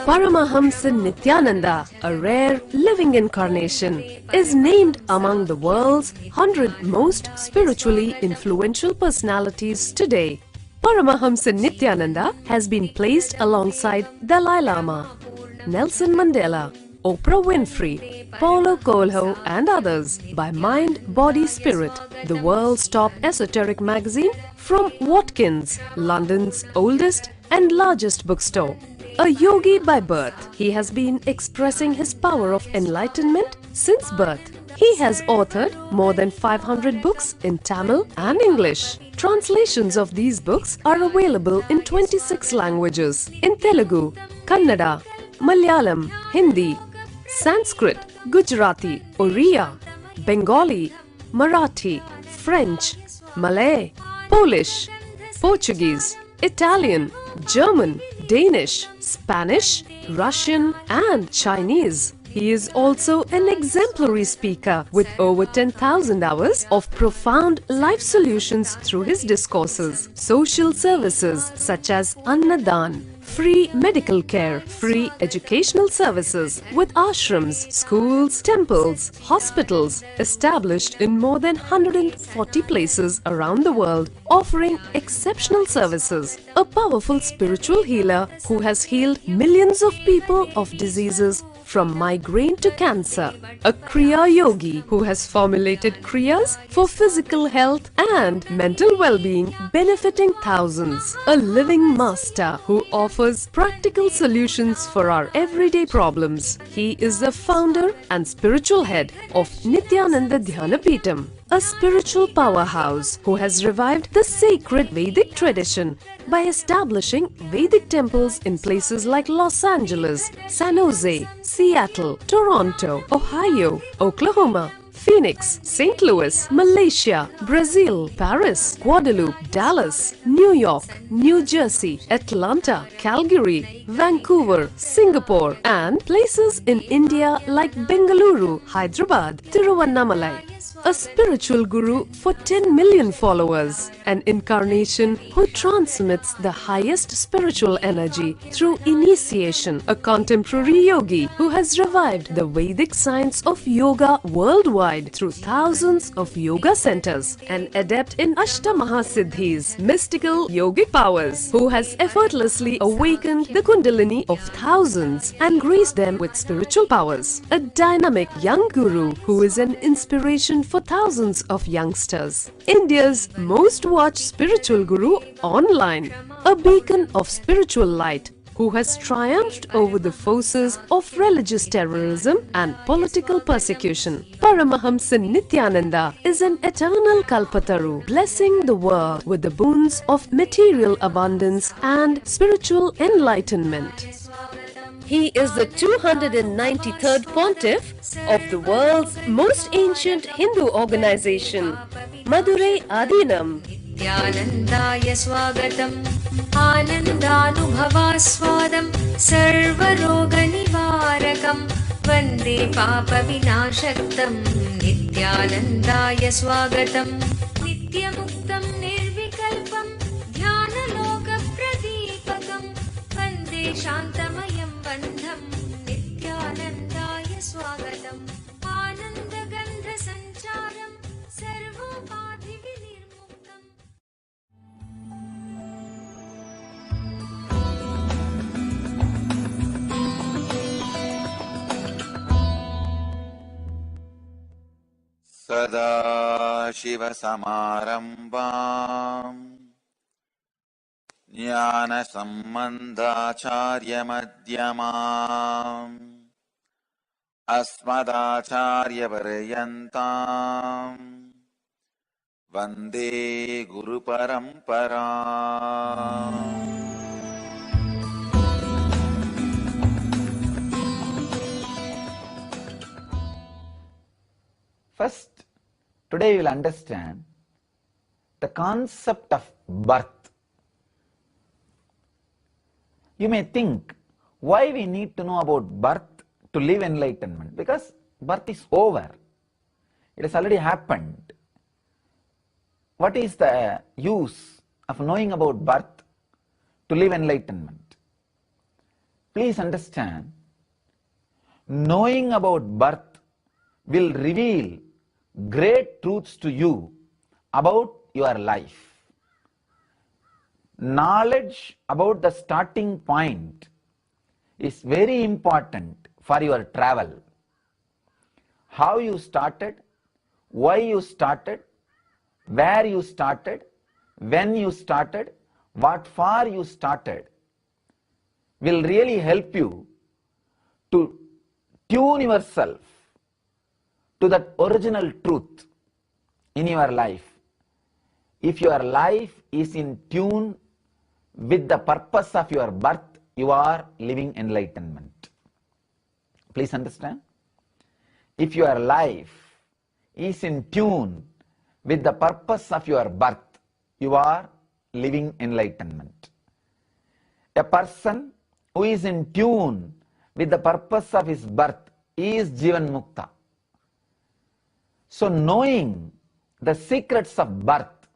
Paramahamsa Nithyananda, a rare living incarnation, is named among the world's 100 most spiritually influential personalities today. Paramahamsa Nithyananda has been placed alongside Dalai Lama, Nelson Mandela, Oprah Winfrey, Paulo Coelho and others by Mind, Body, Spirit, the world's top esoteric magazine from Watkins, London's oldest and largest bookstore. A yogi by birth, he has been expressing his power of enlightenment since birth. He has authored more than 500 books in Tamil and English. Translations of these books are available in 26 languages in Telugu, Kannada, Malayalam, Hindi, Sanskrit, Gujarati, Oriya, Bengali, Marathi, French, Malay, Polish, Portuguese, Italian, German, Danish, Spanish, Russian and Chinese. He is also an exemplary speaker with over 10,000 hours of profound life solutions through his discourses. Social services such as Annadan, free medical care, free educational services with ashrams, schools, temples, hospitals established in more than 140 places around the world, offering exceptional services. A powerful spiritual healer who has healed millions of people of diseases from migraine to cancer. A Kriya Yogi who has formulated Kriyas for physical health and mental well-being, benefiting thousands. A living master who offers practical solutions for our everyday problems. He is the founder and spiritual head of Nithyananda Dhyanapitham, a spiritual powerhouse who has revived the sacred Vedic tradition by establishing Vedic temples in places like Los Angeles, San Jose, Seattle, Toronto, Ohio, Oklahoma, Phoenix, St. Louis, Malaysia, Brazil, Paris, Guadeloupe, Dallas, New York, New Jersey, Atlanta, Calgary, Vancouver, Singapore, and places in India like Bengaluru, Hyderabad, Tiruvannamalai. A spiritual guru for 10 million followers, an incarnation who transmits the highest spiritual energy through initiation, a contemporary yogi who has revived the Vedic science of yoga worldwide through thousands of yoga centers, an adept in Ashtamahasiddhis, mystical yogic powers, who has effortlessly awakened the Kundalini of thousands and graced them with spiritual powers, a dynamic young guru who is an inspiration for thousands of youngsters, India's most watched spiritual guru online, a beacon of spiritual light who has triumphed over the forces of religious terrorism and political persecution. Paramahamsa Nithyananda is an eternal Kalpataru, blessing the world with the boons of material abundance and spiritual enlightenment. He is the 293rd pontiff of the world's most ancient Hindu organization, Madurai Adinam. Nithyanandaya swagatam Anandanubhavaswadam Sarvaroganivarakam Vande Papa Vinashaktam Nithyanandaya swagatam Nityamuktam Nirvikalpam Dhyanaloka Pradipakam Vande Shantamayam Bandham Nithyanandaya swagatam Anandagandha Sancharam Sarvopati Vinirmuktam. सदाशिवसमारम्भाम् ज्ञानसम्बन्धाचार्यमध्यमाम् अस्मदाचार्यपर्यन्ताम् वन्दे गुरुपरम्पराम्. First, today we will understand the concept of birth. You may think, why we need to know about birth to live enlightenment? Because birth is over. It has already happened. What is the use of knowing about birth to live enlightenment? Please understand, knowing about birth will reveal great truths to you about your life. Knowledge about the starting point is very important for your travel. How you started, why you started, where you started, when you started, what for you started, will really help you to tune yourself to that original truth in your life. If your life is in tune with the purpose of your birth, you are living enlightenment. Please understand. If your life is in tune with the purpose of your birth, you are living enlightenment. A person who is in tune with the purpose of his birth is Jivan Mukta. So knowing the secrets of birth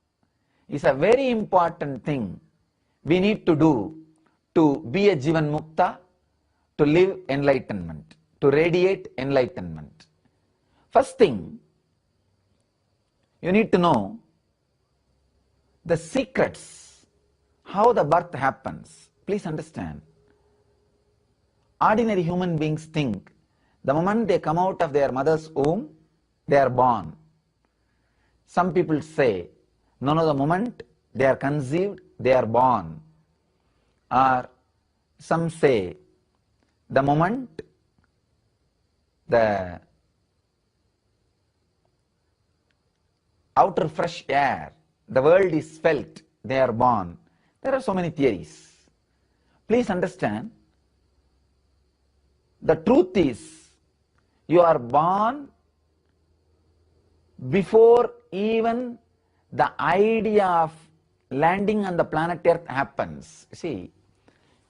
is a very important thing we need to do to be a Jivan Mukta, to live enlightenment, to radiate enlightenment. First thing, you need to know the secrets, how the birth happens. Please understand. Ordinary human beings think the moment they come out of their mother's womb, they are born. Some people say, no, the moment they are conceived, they are born. Or some say, the moment the outer fresh air, the world is felt, they are born. There are so many theories. Please understand, the truth is, you are born before even the idea of landing on the planet Earth happens. See,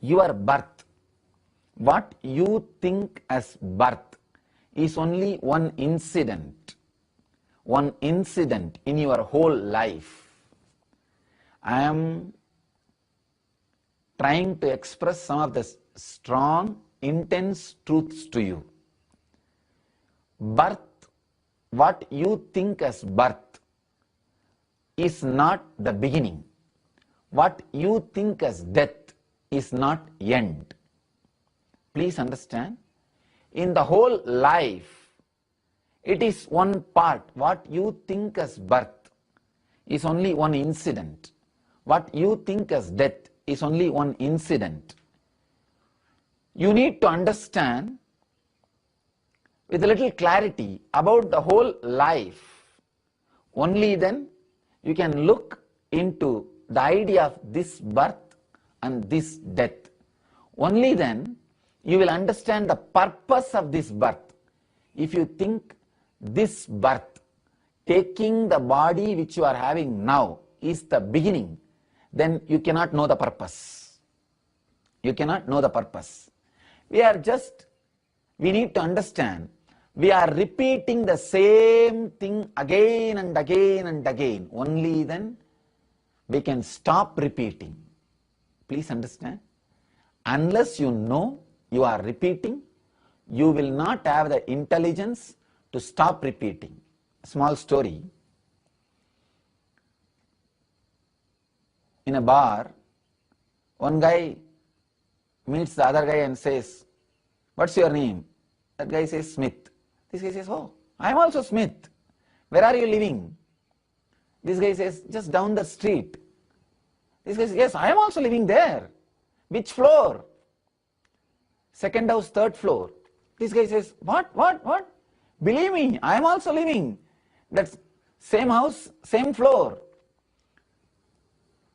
your birth, what you think as birth, is only one incident in your whole life. I am trying to express some of the strong, intense truths to you. Birth, what you think as birth, is not the beginning. What you think as death is not end. Please understand, in the whole life, it is one part. What you think as birth is only one incident. What you think as death is only one incident. you need to understand with a little clarity about the whole life. Only then you can look into the idea of this birth and this death. Only then you will understand the purpose of this birth. If you think this birth, taking the body which you are having now, is the beginning, then you cannot know the purpose. You cannot know the purpose. We need to understand, we are repeating the same thing again and again and again. Only then we can stop repeating. Please understand. Unless you know you are repeating, you will not have the intelligence to stop repeating. A small story. In a bar, one guy meets the other guy and says, "What's your name?" That guy says, "Smith." This guy says, "Oh, I'm also Smith. Where are you living?" This guy says, "Just down the street." This guy says, "Yes, I am also living there." "Which floor?" "Second house, third floor." This guy says, What? "Believe me, I am also living that same house, same floor."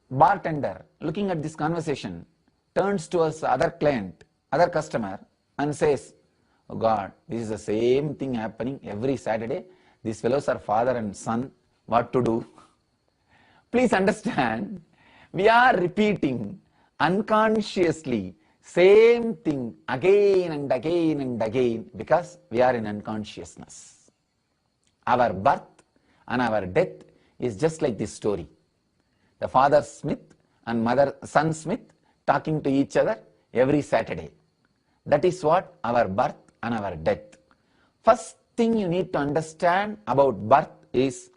Bartender, looking at this conversation, turns towards the other client, other customer, and says, "Oh God, this is the same thing happening every Saturday. These fellows are father and son. What to do?" Please understand, we are repeating unconsciously same thing again and again and again because we are in unconsciousness. Our birth and our death is just like this story. The father Smith and son Smith talking to each other every Saturday. That is what our birth and our death. First thing you need to understand about birth is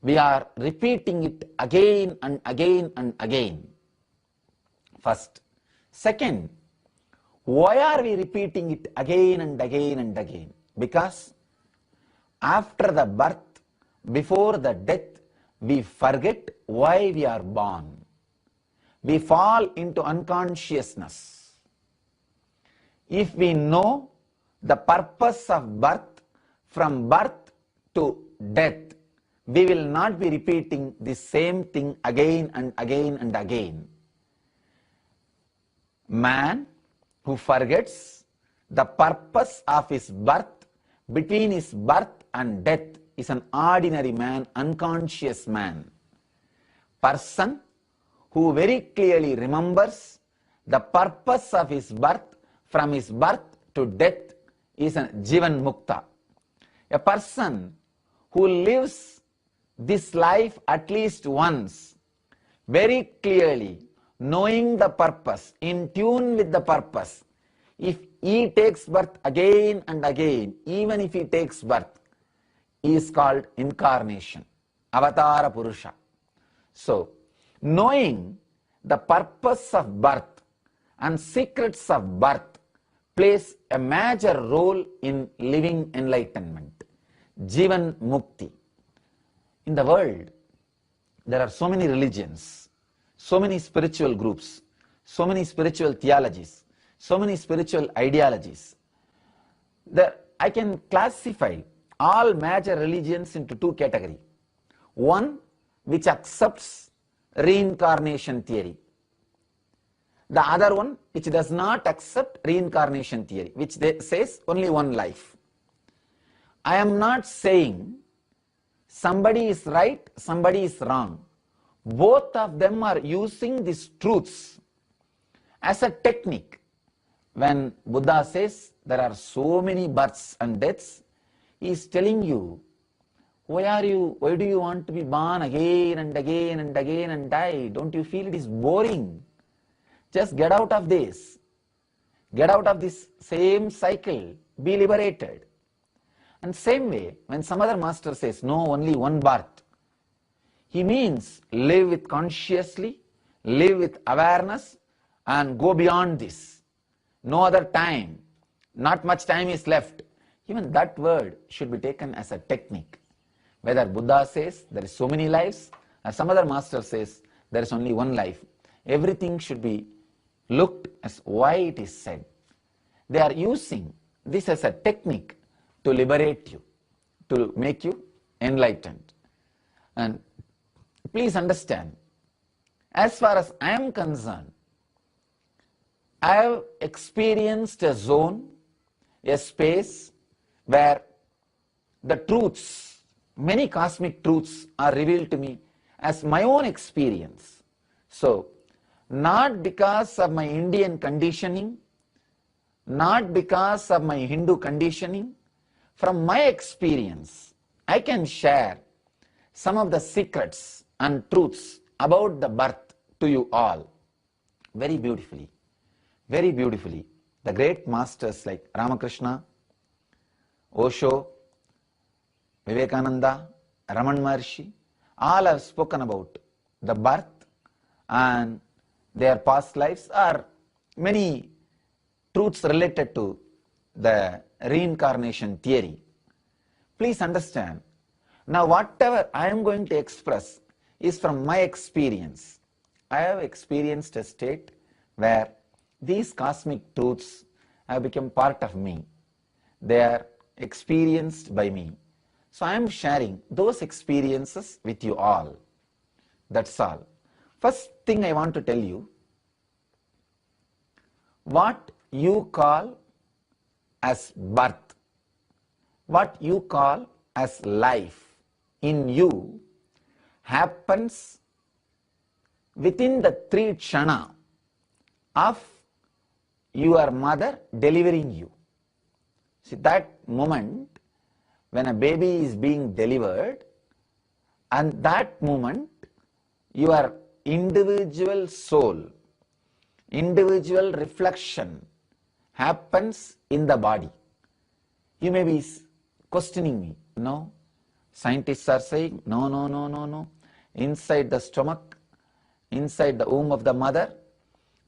we are repeating it again and again and again. First. Second, why are we repeating it again and again and again? Because after the birth, before the death, we forget why we are born. We fall into unconsciousness. If we know the purpose of birth, from birth to death, we will not be repeating the same thing again and again and again. Man who forgets the purpose of his birth, between his birth and death, is an ordinary man, unconscious man. Person who very clearly remembers the purpose of his birth, from his birth to death, is a Jivan Mukta. A person who lives this life at least once, very clearly, knowing the purpose, in tune with the purpose. If he takes birth again and again, even if he takes birth, he is called incarnation, Avatara Purusha. So, knowing the purpose of birth and secrets of birth plays a major role in living enlightenment, Jivan Mukti. In the world, there are so many religions, so many spiritual groups, so many spiritual theologies, so many spiritual ideologies. I can classify all major religions into two categories. One which accepts reincarnation theory. The other one which does not accept reincarnation theory, which says only one life. I am not saying somebody is right, somebody is wrong. Both of them are using these truths as a technique. When Buddha says there are so many births and deaths, he is telling you, why do you want to be born again and again and again and die? Don't you feel it is boring? Just get out of this. Get out of this same cycle. Be liberated. And same way, when some other master says, no, only one birth, he means live with consciously, live with awareness, and go beyond this. No other time. Not much time is left. Even that word should be taken as a technique. Whether Buddha says there is so many lives, or some other master says there is only one life, everything should be looked as why it is said. They are using this as a technique to liberate you, to make you enlightened. And please understand, as far as I am concerned, I have experienced a zone, a space where the truths, many cosmic truths are revealed to me as my own experience. So, not because of my Indian conditioning, not because of my Hindu conditioning, from my experience, I can share some of the secrets and truths about the birth to you all very beautifully. Very beautifully. The great masters like Ramakrishna, Osho, Vivekananda, Raman Maharshi, all have spoken about the birth and their past lives, or many truths related to the reincarnation theory. Please understand, now whatever I am going to express is from my experience. I have experienced a state where these cosmic truths have become part of me. They are experienced by me. So I am sharing those experiences with you all. That's all. First thing I want to tell you, what you call as birth, what you call as life in you happens within the 3 kshana of your mother delivering you. See, that moment when a baby is being delivered, and that moment your individual soul, individual reflection happens in the body. You may be questioning me, no? Scientists are saying, no. Inside the stomach, inside the womb of the mother,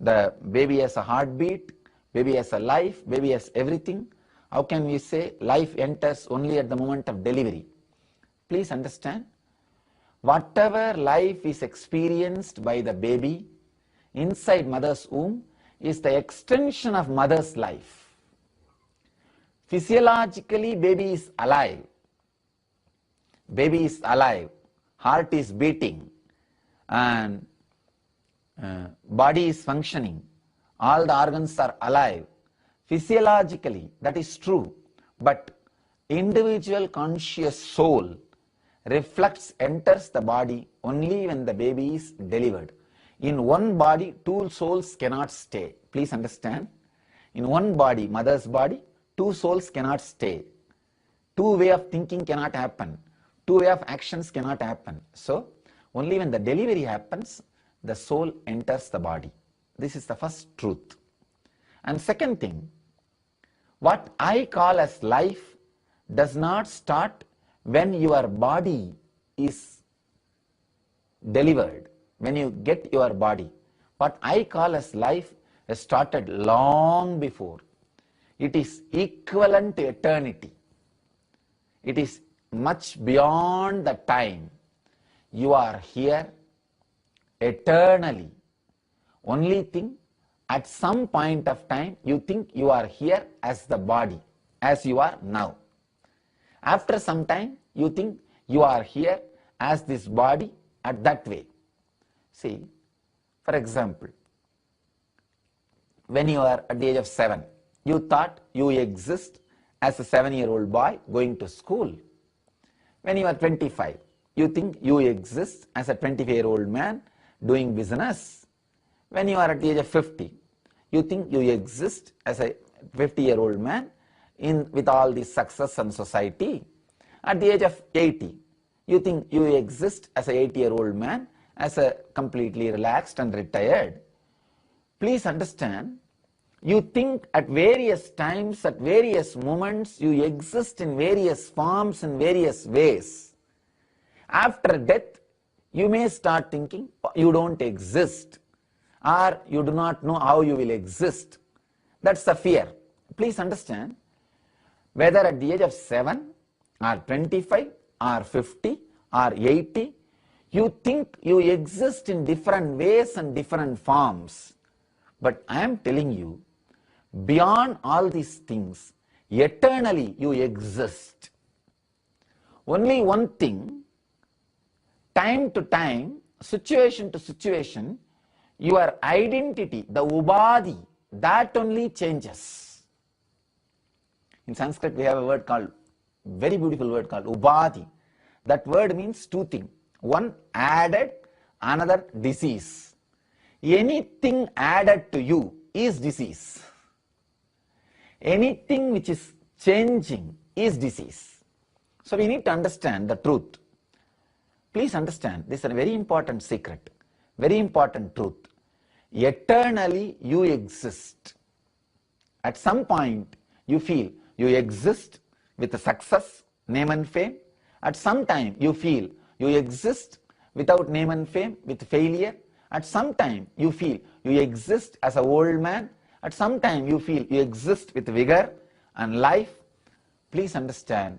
the baby has a heartbeat, baby has a life, baby has everything. How can we say life enters only at the moment of delivery? Please understand, whatever life is experienced by the baby inside mother's womb is the extension of mother's life. Physiologically, baby is alive. Baby is alive, heart is beating, and body is functioning. All the organs are alive. Physiologically, that is true. But individual conscious soul enters the body only when the baby is delivered. In one body, 2 souls cannot stay. Please understand. In one body, mother's body, 2 souls cannot stay. 2 way of thinking cannot happen. 2 way of actions cannot happen. So, only when the delivery happens, the soul enters the body. This is the first truth. And second thing, what I call as life does not start when your body is delivered, when you get your body. What I call as life has started long before. It is equivalent to eternity. It is much beyond the time. You are here eternally. Only thing, at some point of time, you think you are here as the body, as you are now. After some time, you think you are here as this body at that way. See, for example, when you are at the age of 7, you thought you exist as a 7-year-old boy going to school. When you are 25, you think you exist as a 25-year-old man doing business. When you are at the age of 50, you think you exist as a 50-year-old man with all the success and society. At the age of 80, you think you exist as a 80-year-old man as a completely relaxed and retired. Please understand, you think at various times, at various moments, you exist in various forms, in various ways. After death, you may start thinking you don't exist, or you do not know how you will exist. That's the fear. Please understand, whether at the age of 7 or 25 or 50 or 80, you think you exist in different ways and different forms. But I am telling you, Beyond all these things, eternally you exist. Only one thing, time to time, situation to situation, your identity, the ubadi, that only changes. In Sanskrit we have a word called, very beautiful word called ubadi. That word means two things. One, added, another, disease. Anything added to you is disease. Anything which is changing is disease. So we need to understand the truth. Please understand, this is a very important secret, very important truth. Eternally you exist. At some point you feel you exist with a success, name and fame. At some time you feel you exist without name and fame, with failure. At some time you feel you exist as an old man. At some time you feel you exist with vigor and life. Please understand,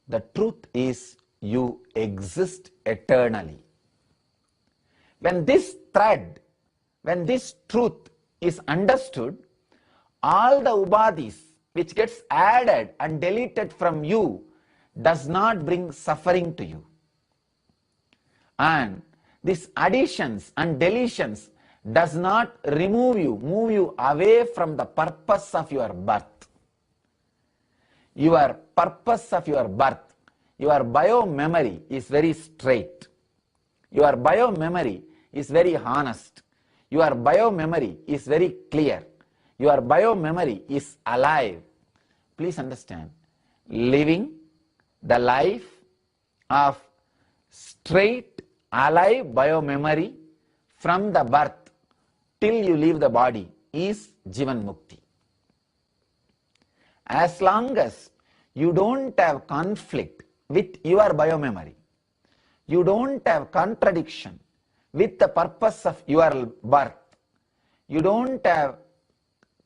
the truth is you exist eternally. When this thread, when this truth is understood, all the ubadis which gets added and deleted from you does not bring suffering to you. And these additions and deletions does not remove you, move you away from the purpose of your birth. Your purpose of your birth, your bio-memory is very straight. Your bio-memory is very honest. Your bio-memory is very clear. Your bio-memory is alive. Please understand, living the life of straight, alive bio-memory from the birth till you leave the body is Jivan Mukti. As long as you don't have conflict with your bio-memory, you don't have contradiction with the purpose of your birth, you don't have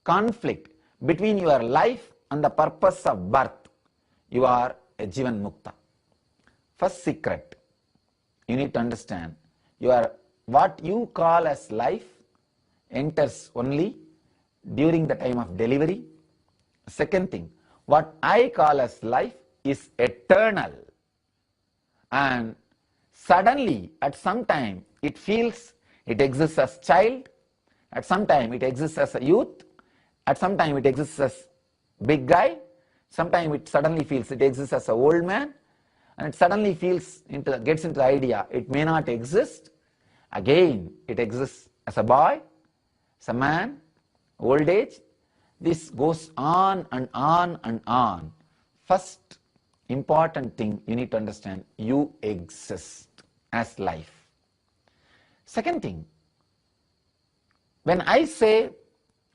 conflict between your life and the purpose of birth, you are a Jivan Mukta. First secret, you need to understand, what you call as life enters only during the time of delivery. Second thing, what I call as life is eternal. And suddenly, at some time, it feels it exists as child, at some time it exists as a youth, at some time it exists as big guy, sometime it suddenly feels it exists as an old man, and it suddenly gets into the idea it may not exist. Again, it exists as a boy, as a man, old age. This goes on and on and on. First important thing you need to understand, you exist as life. Second thing, when I say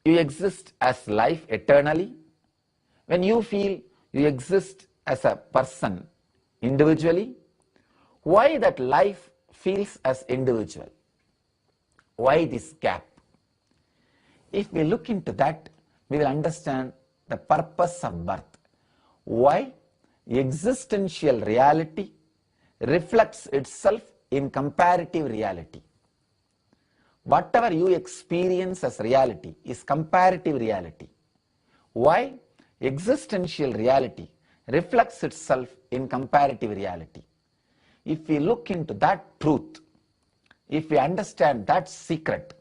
you exist as life eternally, when you feel you exist as a person individually, why that life feels as individual? Why this gap? If we look into that, we will understand the purpose of birth. Why existential reality reflects itself in comparative reality. Whatever you experience as reality is comparative reality. Why existential reality reflects itself in comparative reality? If we look into that truth, if we understand that secret,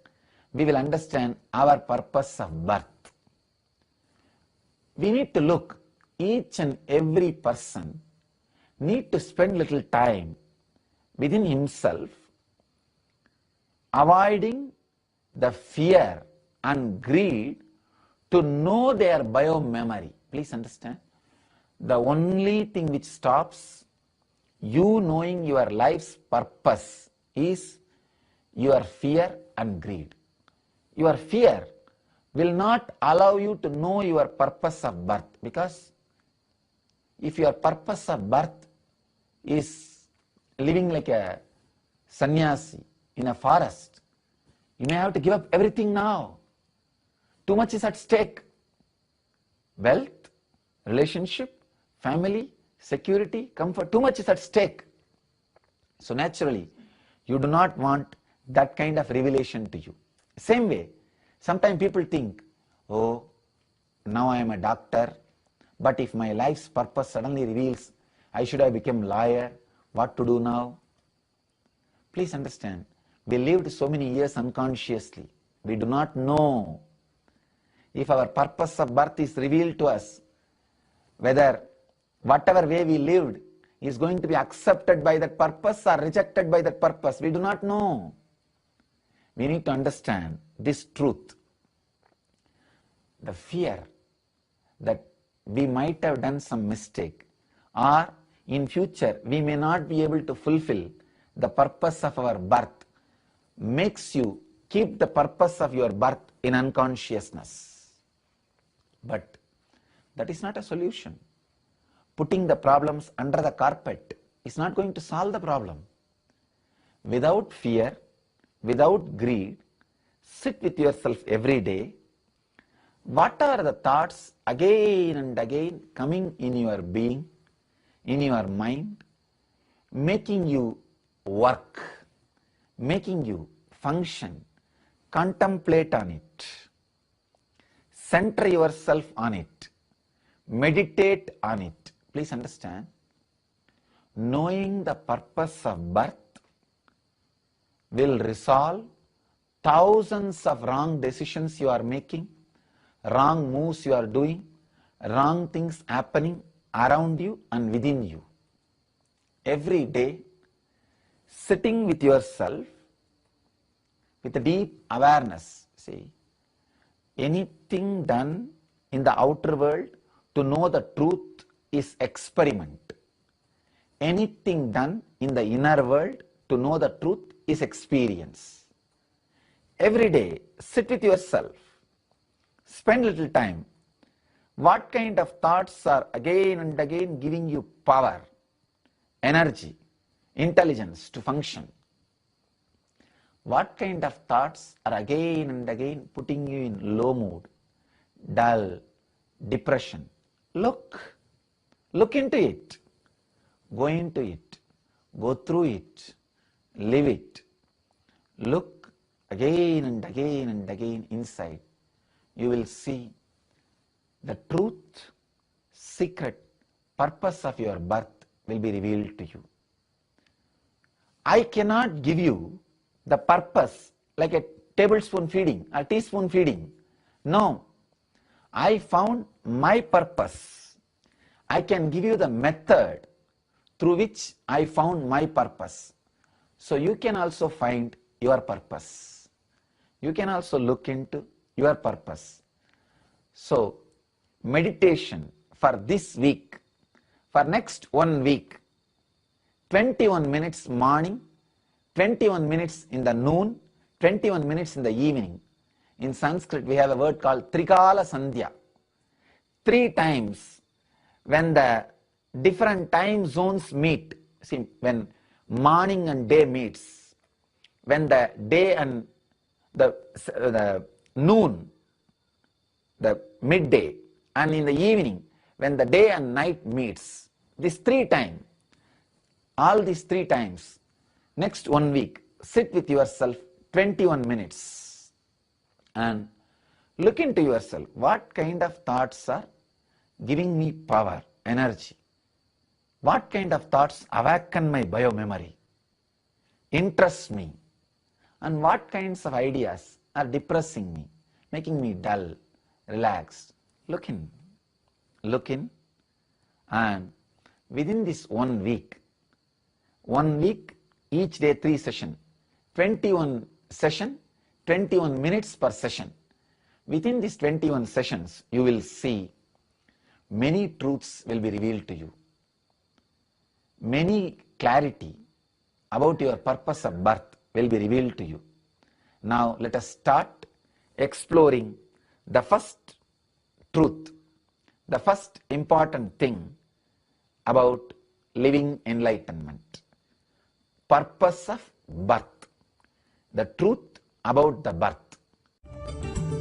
we will understand our purpose of birth. We need to look, each and every person need to spend little time within himself, avoiding the fear and greed to know their bio-memory. Please understand, the only thing which stops you knowing your life's purpose is your fear and greed. Your fear will not allow you to know your purpose of birth, because if your purpose of birth is living like a sannyasi in a forest, you may have to give up everything now. Too much is at stake. Wealth, relationship, family, security, comfort, too much is at stake. So naturally, you do not want that kind of revelation to you. Same way, sometimes people think, oh, now I am a doctor, but if my life's purpose suddenly reveals I should have become lawyer, what to do now? Please understand, we lived so many years unconsciously. We do not know if our purpose of birth is revealed to us, whether whatever way we lived is going to be accepted by that purpose or rejected by that purpose. We do not know. We need to understand this truth. The fear that we might have done some mistake, or in future we may not be able to fulfill the purpose of our birth, makes you keep the purpose of your birth in unconsciousness. But that is not a solution. Putting the problems under the carpet is not going to solve the problem. Without fear, without greed, sit with yourself every day. What are the thoughts again and again coming in your being, in your mind, making you work, making you function? Contemplate on it. Center yourself on it. Meditate on it. Please understand, knowing the purpose of birth will resolve thousands of wrong decisions you are making, wrong moves you are doing, wrong things happening around you and within you. Every day, sitting with yourself with a deep awareness. See, anything done in the outer world to know the truth is experiment. Anything done in the inner world to know the truth is experience. Every day, sit with yourself. Spend little time. What kind of thoughts are again and again giving you power, energy, intelligence to function? What kind of thoughts are again and again putting you in low mood, dull, depression? Look into it. Go into it. Go through it. Live it. Look again and again and again inside. You will see the truth, secret, purpose of your birth will be revealed to you. I cannot give you the purpose like a tablespoon feeding, a teaspoon feeding. No. I found my purpose. I can give you the method through which I found my purpose. So you can also find your purpose. You can also look into your purpose. So meditation for this week, for next 1 week, 21 minutes morning, 21 minutes in the noon, 21 minutes in the evening. In Sanskrit we have a word called Trikala Sandhya. 3 times when the different time zones meet, see, when morning and day meets, when the day and the noon, the midday, and in the evening, when the day and night meets, these 3 times, all these 3 times, next 1 week, sit with yourself 21 minutes and look into yourself. What kind of thoughts are giving me power, energy? What kind of thoughts awaken my biomemory, interest me? And what kinds of ideas are depressing me, making me dull, relaxed? Look in, and within this 1 week, each day 3 sessions, 21 session, 21 minutes per session. Within these 21 sessions, you will see many truths will be revealed to you. Many clarity about your purpose of birth will be revealed to you. Now let us start exploring the first truth, the first important thing about living enlightenment. Purpose of birth. The truth about the birth.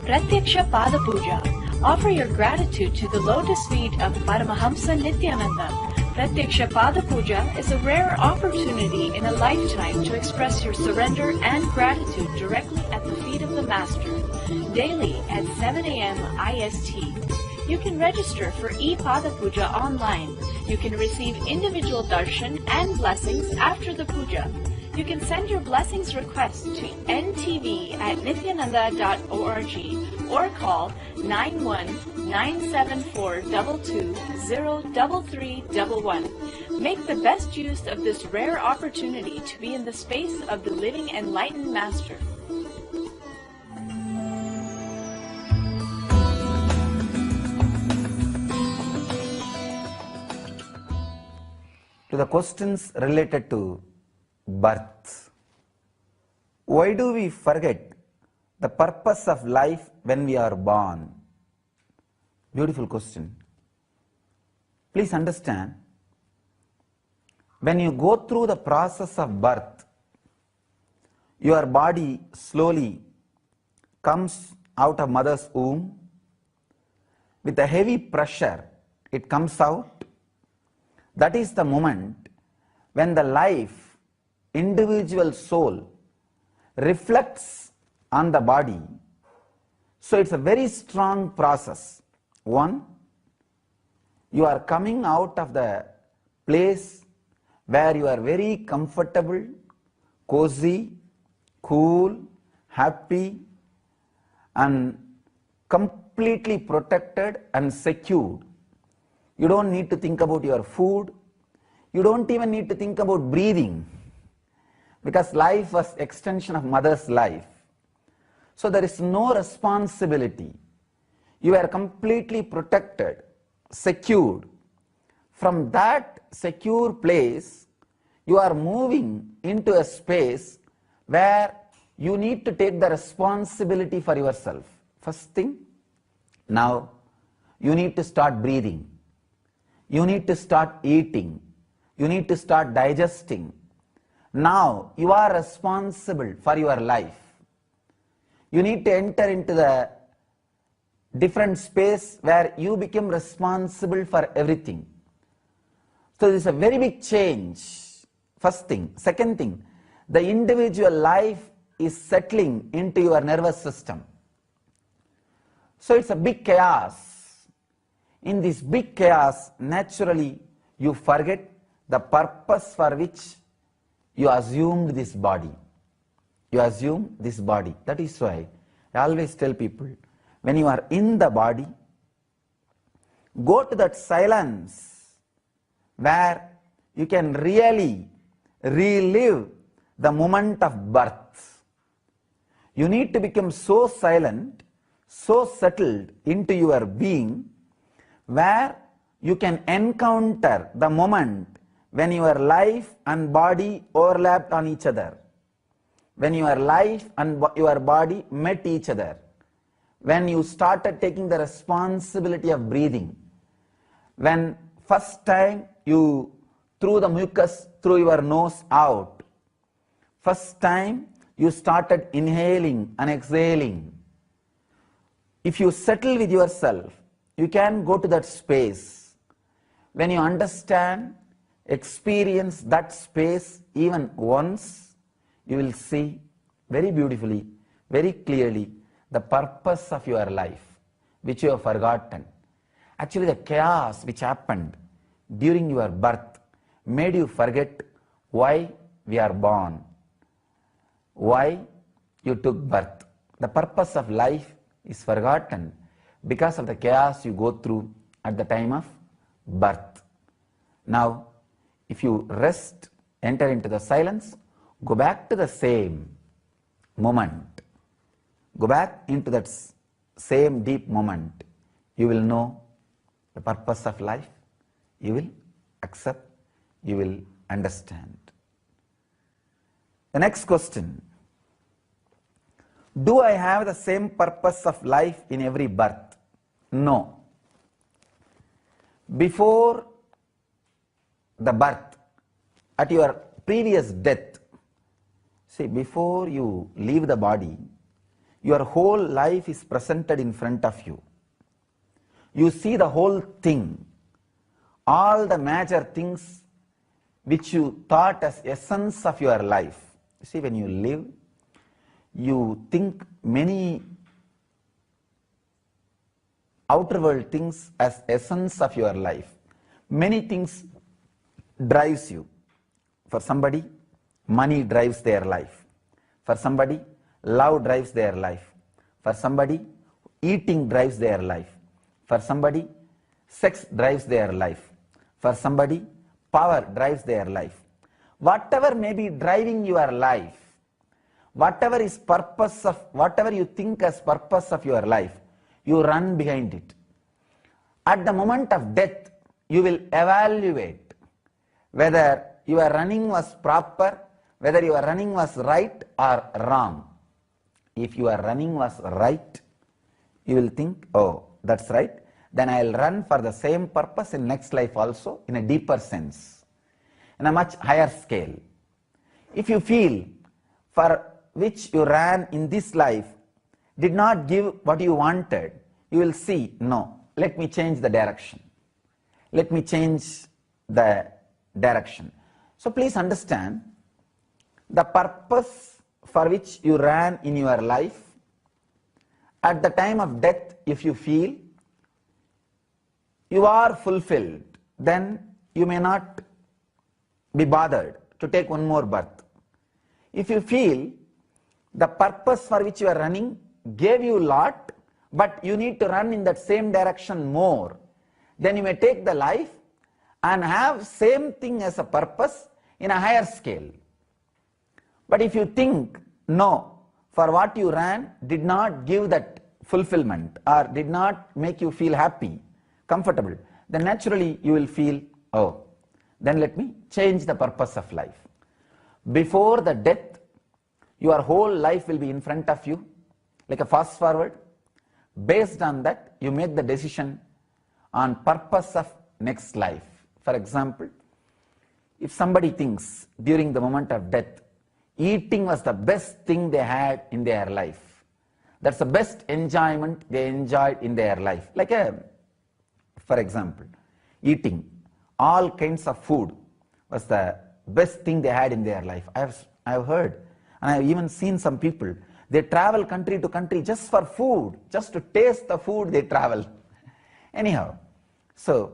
Pratyaksha Pada Puja. Offer your gratitude to the lotus feet of Paramahamsa Nithyananda. Pratyaksha Pada Puja is a rare opportunity in a lifetime to express your surrender and gratitude directly at the feet of the Master, daily at 7 a.m. IST. You can register for e-Pada Puja online. You can receive individual darshan and blessings after the puja. You can send your blessings request to ntv@nithyananda.org or call 91-97422-03311. Make the best use of this rare opportunity to be in the space of the living enlightened master. To the questions related to birth. Why do we forget the purpose of life when we are born? Beautiful question. Please understand, when you go through the process of birth, your body slowly comes out of mother's womb. With a heavy pressure, it comes out. That is the moment when the life, individual soul, reflects on the body. So it's a very strong process. One, you are coming out of the place where you are very comfortable, cozy, cool, happy, and completely protected and secured. You don't need to think about your food. You don't even need to think about breathing, because life was extension of mother's life. So there is no responsibility. You are completely protected, secured. From that secure place, you are moving into a space where you need to take the responsibility for yourself. First thing, now you need to start breathing. You need to start eating. You need to start digesting. Now you are responsible for your life. You need to enter into the different space where you become responsible for everything. So this is a very big change. First thing. Second thing, the individual life is settling into your nervous system. So it's a big chaos. In this big chaos, naturally, you forget the purpose for which you assumed this body. You assume this body. That is why I always tell people, when you are in the body, go to that silence where you can really relive the moment of birth. You need to become so silent, so settled into your being, where you can encounter the moment when your life and body overlapped on each other, when your life and your body met each other, when you started taking the responsibility of breathing, when first time you threw the mucus through your nose out, first time you started inhaling and exhaling. If you settle with yourself, you can go to that space. When you understand, experience that space even once, you will see very beautifully, very clearly the purpose of your life, which you have forgotten. Actually, the chaos which happened during your birth made you forget why we are born, why you took birth. The purpose of life is forgotten because of the chaos you go through at the time of birth. Now, if you rest, enter into the silence, go back to the same moment. Go back into that same deep moment. You will know the purpose of life. You will accept. You will understand. The next question. Do I have the same purpose of life in every birth? No. Before the birth, at your previous death, see, before you leave the body, your whole life is presented in front of you. You see the whole thing, all the major things which you thought as essence of your life. See, when you live, you think many outer world things as essence of your life. Many things drives you. For somebody, money drives their life. For somebody, love drives their life. For somebody, eating drives their life. For somebody, sex drives their life. For somebody, power drives their life. Whatever may be driving your life, whatever you think as purpose of your life, you run behind it. At the moment of death, you will evaluate whether your running was proper, whether your running was right or wrong. If your running was right, you will think, oh, that's right, then I'll run for the same purpose in next life also, in a deeper sense, in a much higher scale. If you feel for which you ran in this life did not give what you wanted, you will see, no, let me change the direction. Let me change the direction. So please understand, the purpose for which you ran in your life, at the time of death, if you feel you are fulfilled, then you may not be bothered to take one more birth. If you feel the purpose for which you are running gave you a lot, but you need to run in that same direction more, then you may take the life and have same thing as a purpose in a higher scale. But if you think, no, for what you ran did not give that fulfillment or did not make you feel happy, comfortable, then naturally you will feel, oh, then let me change the purpose of life. Before the death, your whole life will be in front of you, like a fast forward. Based on that, you make the decision on purpose of next life. For example, if somebody thinks during the moment of death, eating was the best thing they had in their life, that's the best enjoyment they enjoyed in their life. For example, eating all kinds of food was the best thing they had in their life. I've heard, and I've even seen some people, they travel country to country just for food, just to taste the food they travel. Anyhow, so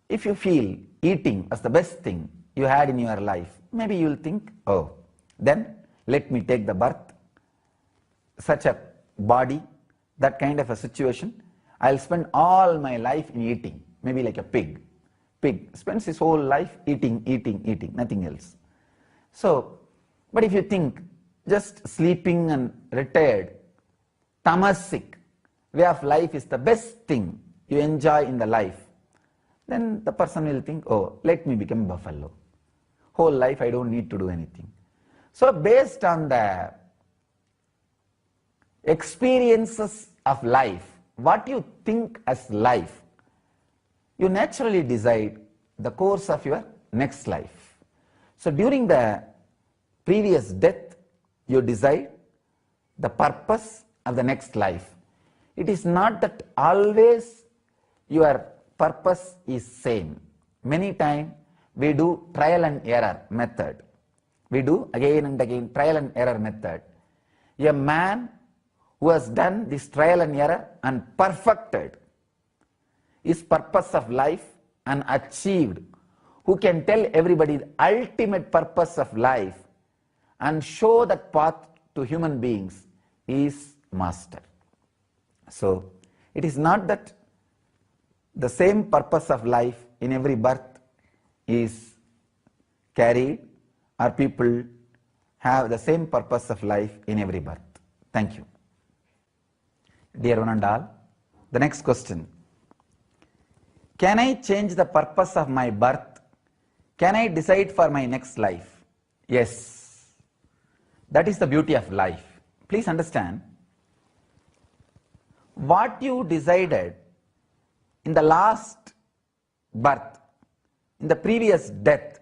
if you feel eating was the best thing you had in your life, maybe you will think, oh, then let me take the birth, such a body, that kind of a situation. I'll spend all my life in eating, maybe like a pig. Pig spends his whole life eating, nothing else. So, but if you think just sleeping and retired, tamasic way of life is the best thing you enjoy in the life, then the person will think, oh, let me become buffalo. Whole life I don't need to do anything. So based on the experiences of life, what you think as life, you naturally decide the course of your next life. So during the previous death, you decide the purpose of the next life. It is not that always your purpose is same. Many times we do trial and error method. We do again and again trial and error method. A man who has done this trial and error and perfected his purpose of life and achieved, who can tell everybody the ultimate purpose of life and show that path to human beings, is master. So it is not that the same purpose of life in every birth is carried, or people have the same purpose of life in every birth. Thank you. Dear one and all, the next question. Can I change the purpose of my birth? Can I decide for my next life? Yes. That is the beauty of life. Please understand, what you decided in the last birth, in the previous death,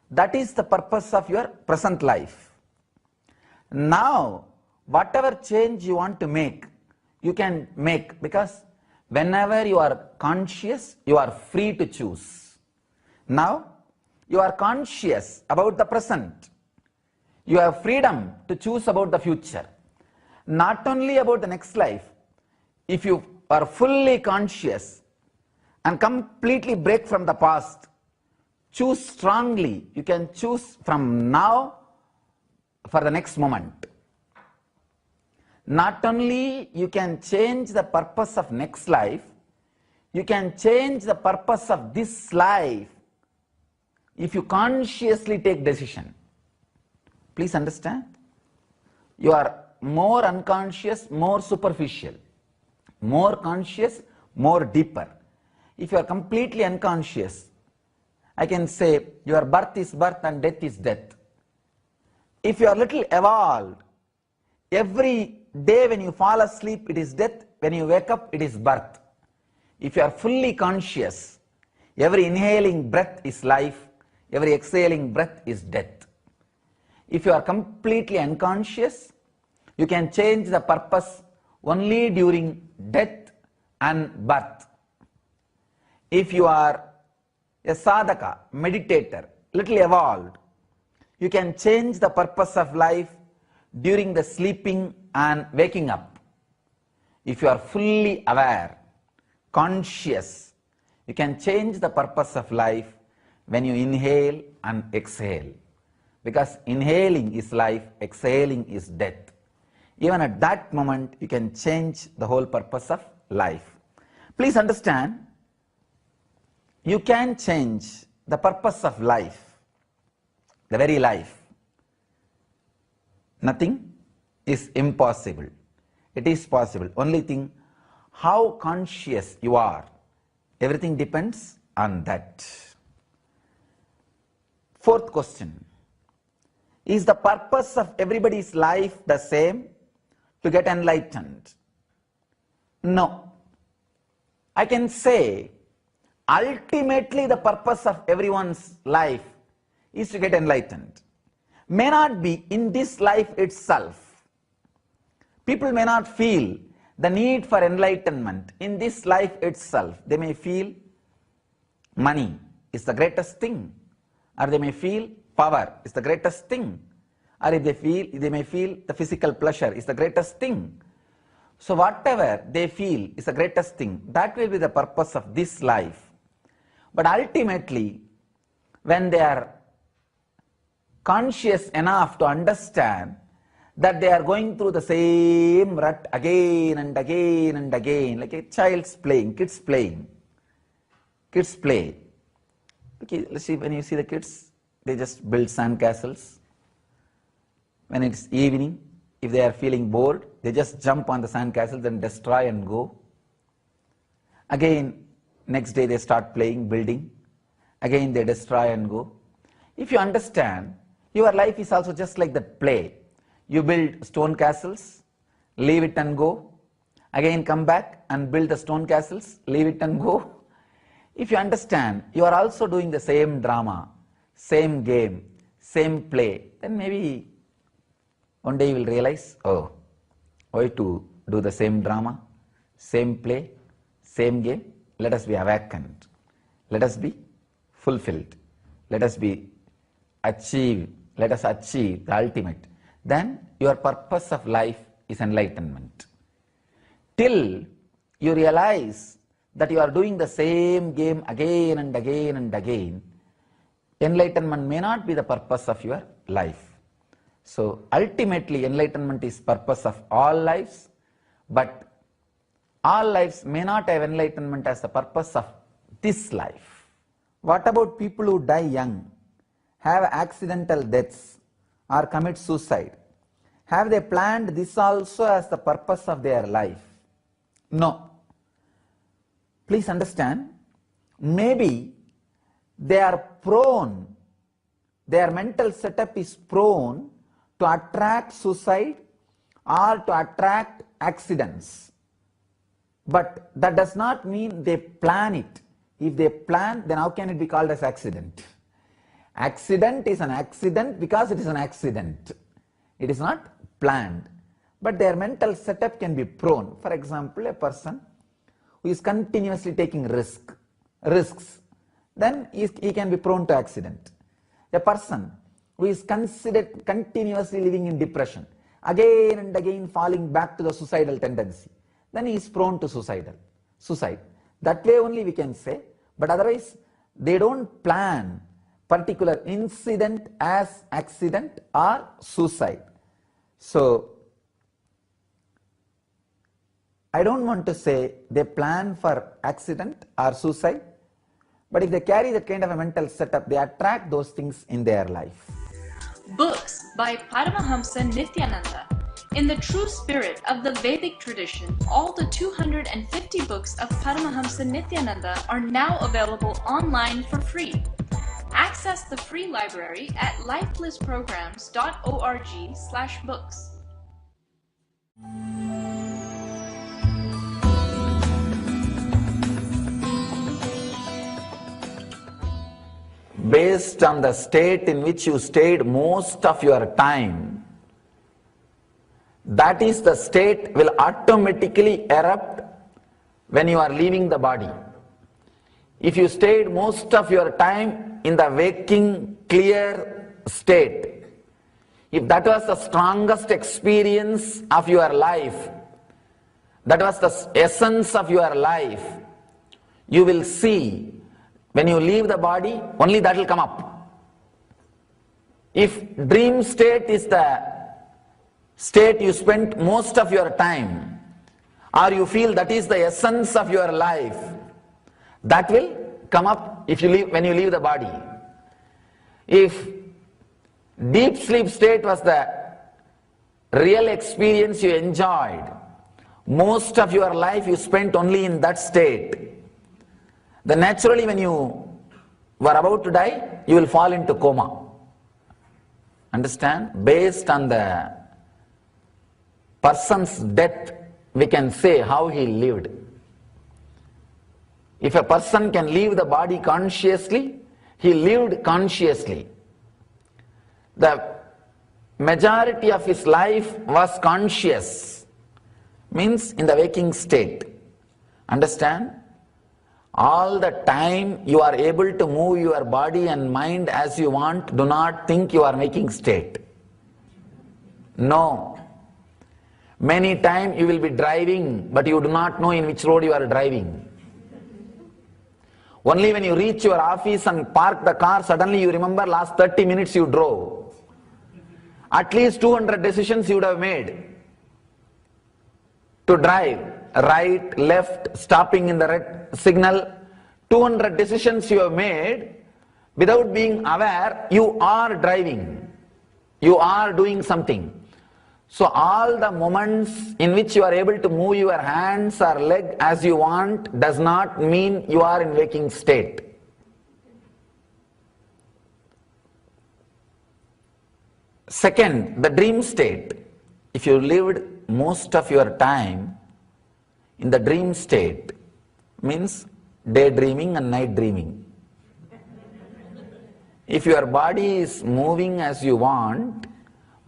that is the purpose of your present life. Now, whatever change you want to make, you can make, because whenever you are conscious, you are free to choose. Now, you are conscious about the present. You have freedom to choose about the future. Not only about the next life. If you or fully conscious and completely break from the past, choose strongly. You can choose from now for the next moment. Not only you can change the purpose of next life, you can change the purpose of this life if you consciously take decision. Please understand. You are more unconscious, more superficial. More conscious, more deeper. If you are completely unconscious, I can say your birth is birth and death is death. If you are little evolved, every day when you fall asleep it is death, when you wake up it is birth. If you are fully conscious, every inhaling breath is life, every exhaling breath is death. If you are completely unconscious, you can change the purpose only during death and birth. If you are a sadhaka, meditator, little evolved, you can change the purpose of life during the sleeping and waking up. If you are fully aware, conscious, you can change the purpose of life when you inhale and exhale. Because inhaling is life, exhaling is death. Even at that moment, you can change the whole purpose of life. Please understand, you can change the purpose of life, the very life. Nothing is impossible. It is possible. Only thing, how conscious you are. Everything depends on that. Fourth question. Is the purpose of everybody's life the same? To get enlightened? No. I can say ultimately the purpose of everyone's life is to get enlightened. May not be in this life itself. People may not feel the need for enlightenment in this life itself. They may feel money is the greatest thing, or they may feel power is the greatest thing, or if they may feel the physical pleasure is the greatest thing. So whatever they feel is the greatest thing, that will be the purpose of this life. But ultimately, when they are conscious enough to understand that they are going through the same rut again and again and again, like a child's playing, kids playing. Kids play. Okay, let's see, when you see the kids, they just build sand castles. When it's evening, if they are feeling bored, they just jump on the sand castles and destroy and go. Again, next day they start playing, building. Again they destroy and go. If you understand, your life is also just like that play. You build stone castles, leave it and go. Again come back and build the stone castles, leave it and go. If you understand, you are also doing the same drama, same game, same play, then maybe one day you will realize, oh, why to do the same drama, same play, same game? Let us be awakened. Let us be fulfilled. Let us achieve the ultimate. Then your purpose of life is enlightenment. Till you realize that you are doing the same game again and again and again, enlightenment may not be the purpose of your life. So ultimately enlightenment is purpose of all lives, but all lives may not have enlightenment as the purpose of this life. What about people who die young, have accidental deaths, or commit suicide? Have they planned this also as the purpose of their life? No. Please understand, maybe they are prone, their mental setup is prone to attract suicide or to attract accidents. But that does not mean they plan it. If they plan, then how can it be called as accident? Accident is an accident because it is an accident. It is not planned. But their mental setup can be prone. For example, a person who is continuously taking risks, then he can be prone to accident. A person who is considered continuously living in depression, again and again falling back to the suicidal tendency, then he is prone to suicide. That way only we can say, but otherwise they don't plan particular incident as accident or suicide. So I don't want to say they plan for accident or suicide, but if they carry that kind of a mental setup, they attract those things in their life. Books by Paramahamsa Nithyananda. In the true spirit of the Vedic tradition, all the 250 books of Paramahamsa Nithyananda are now available online for free. Access the free library at lifelessprograms.org/books. Based on the state in which you stayed most of your time, that is the state will automatically erupt when you are leaving the body. If you stayed most of your time in the waking, clear state, if that was the strongest experience of your life, that was the essence of your life, you will see when you leave the body, only that will come up. If dream state is the state you spent most of your time, or you feel that is the essence of your life, that will come up when you leave the body. If deep sleep state was the real experience you enjoyed, most of your life you spent only in that state, then naturally when you were about to die, you will fall into coma. Understand? Based on the person's death, we can say how he lived. If a person can leave the body consciously, he lived consciously. The majority of his life was conscious, means in the waking state. Understand? All the time you are able to move your body and mind as you want, do not think you are waking state. No. Many times you will be driving, but you do not know in which road you are driving. Only when you reach your office and park the car, suddenly you remember last 30 minutes you drove. At least 200 decisions you would have made to drive. Right, left, stopping in the red signal. 200 decisions you have made without being aware you are driving. You are doing something. So all the moments in which you are able to move your hands or leg as you want does not mean you are in waking state. Second, the dream state. If you lived most of your time in the dream state, means daydreaming and night dreaming. If your body is moving as you want,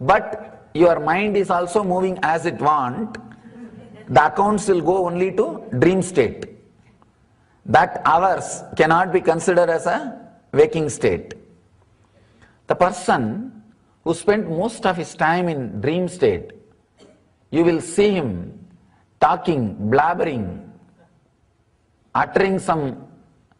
but your mind is also moving as it wants, the accounts will go only to dream state. That hours cannot be considered as a waking state. The person who spent most of his time in dream state, you will see him talking, blabbering, uttering some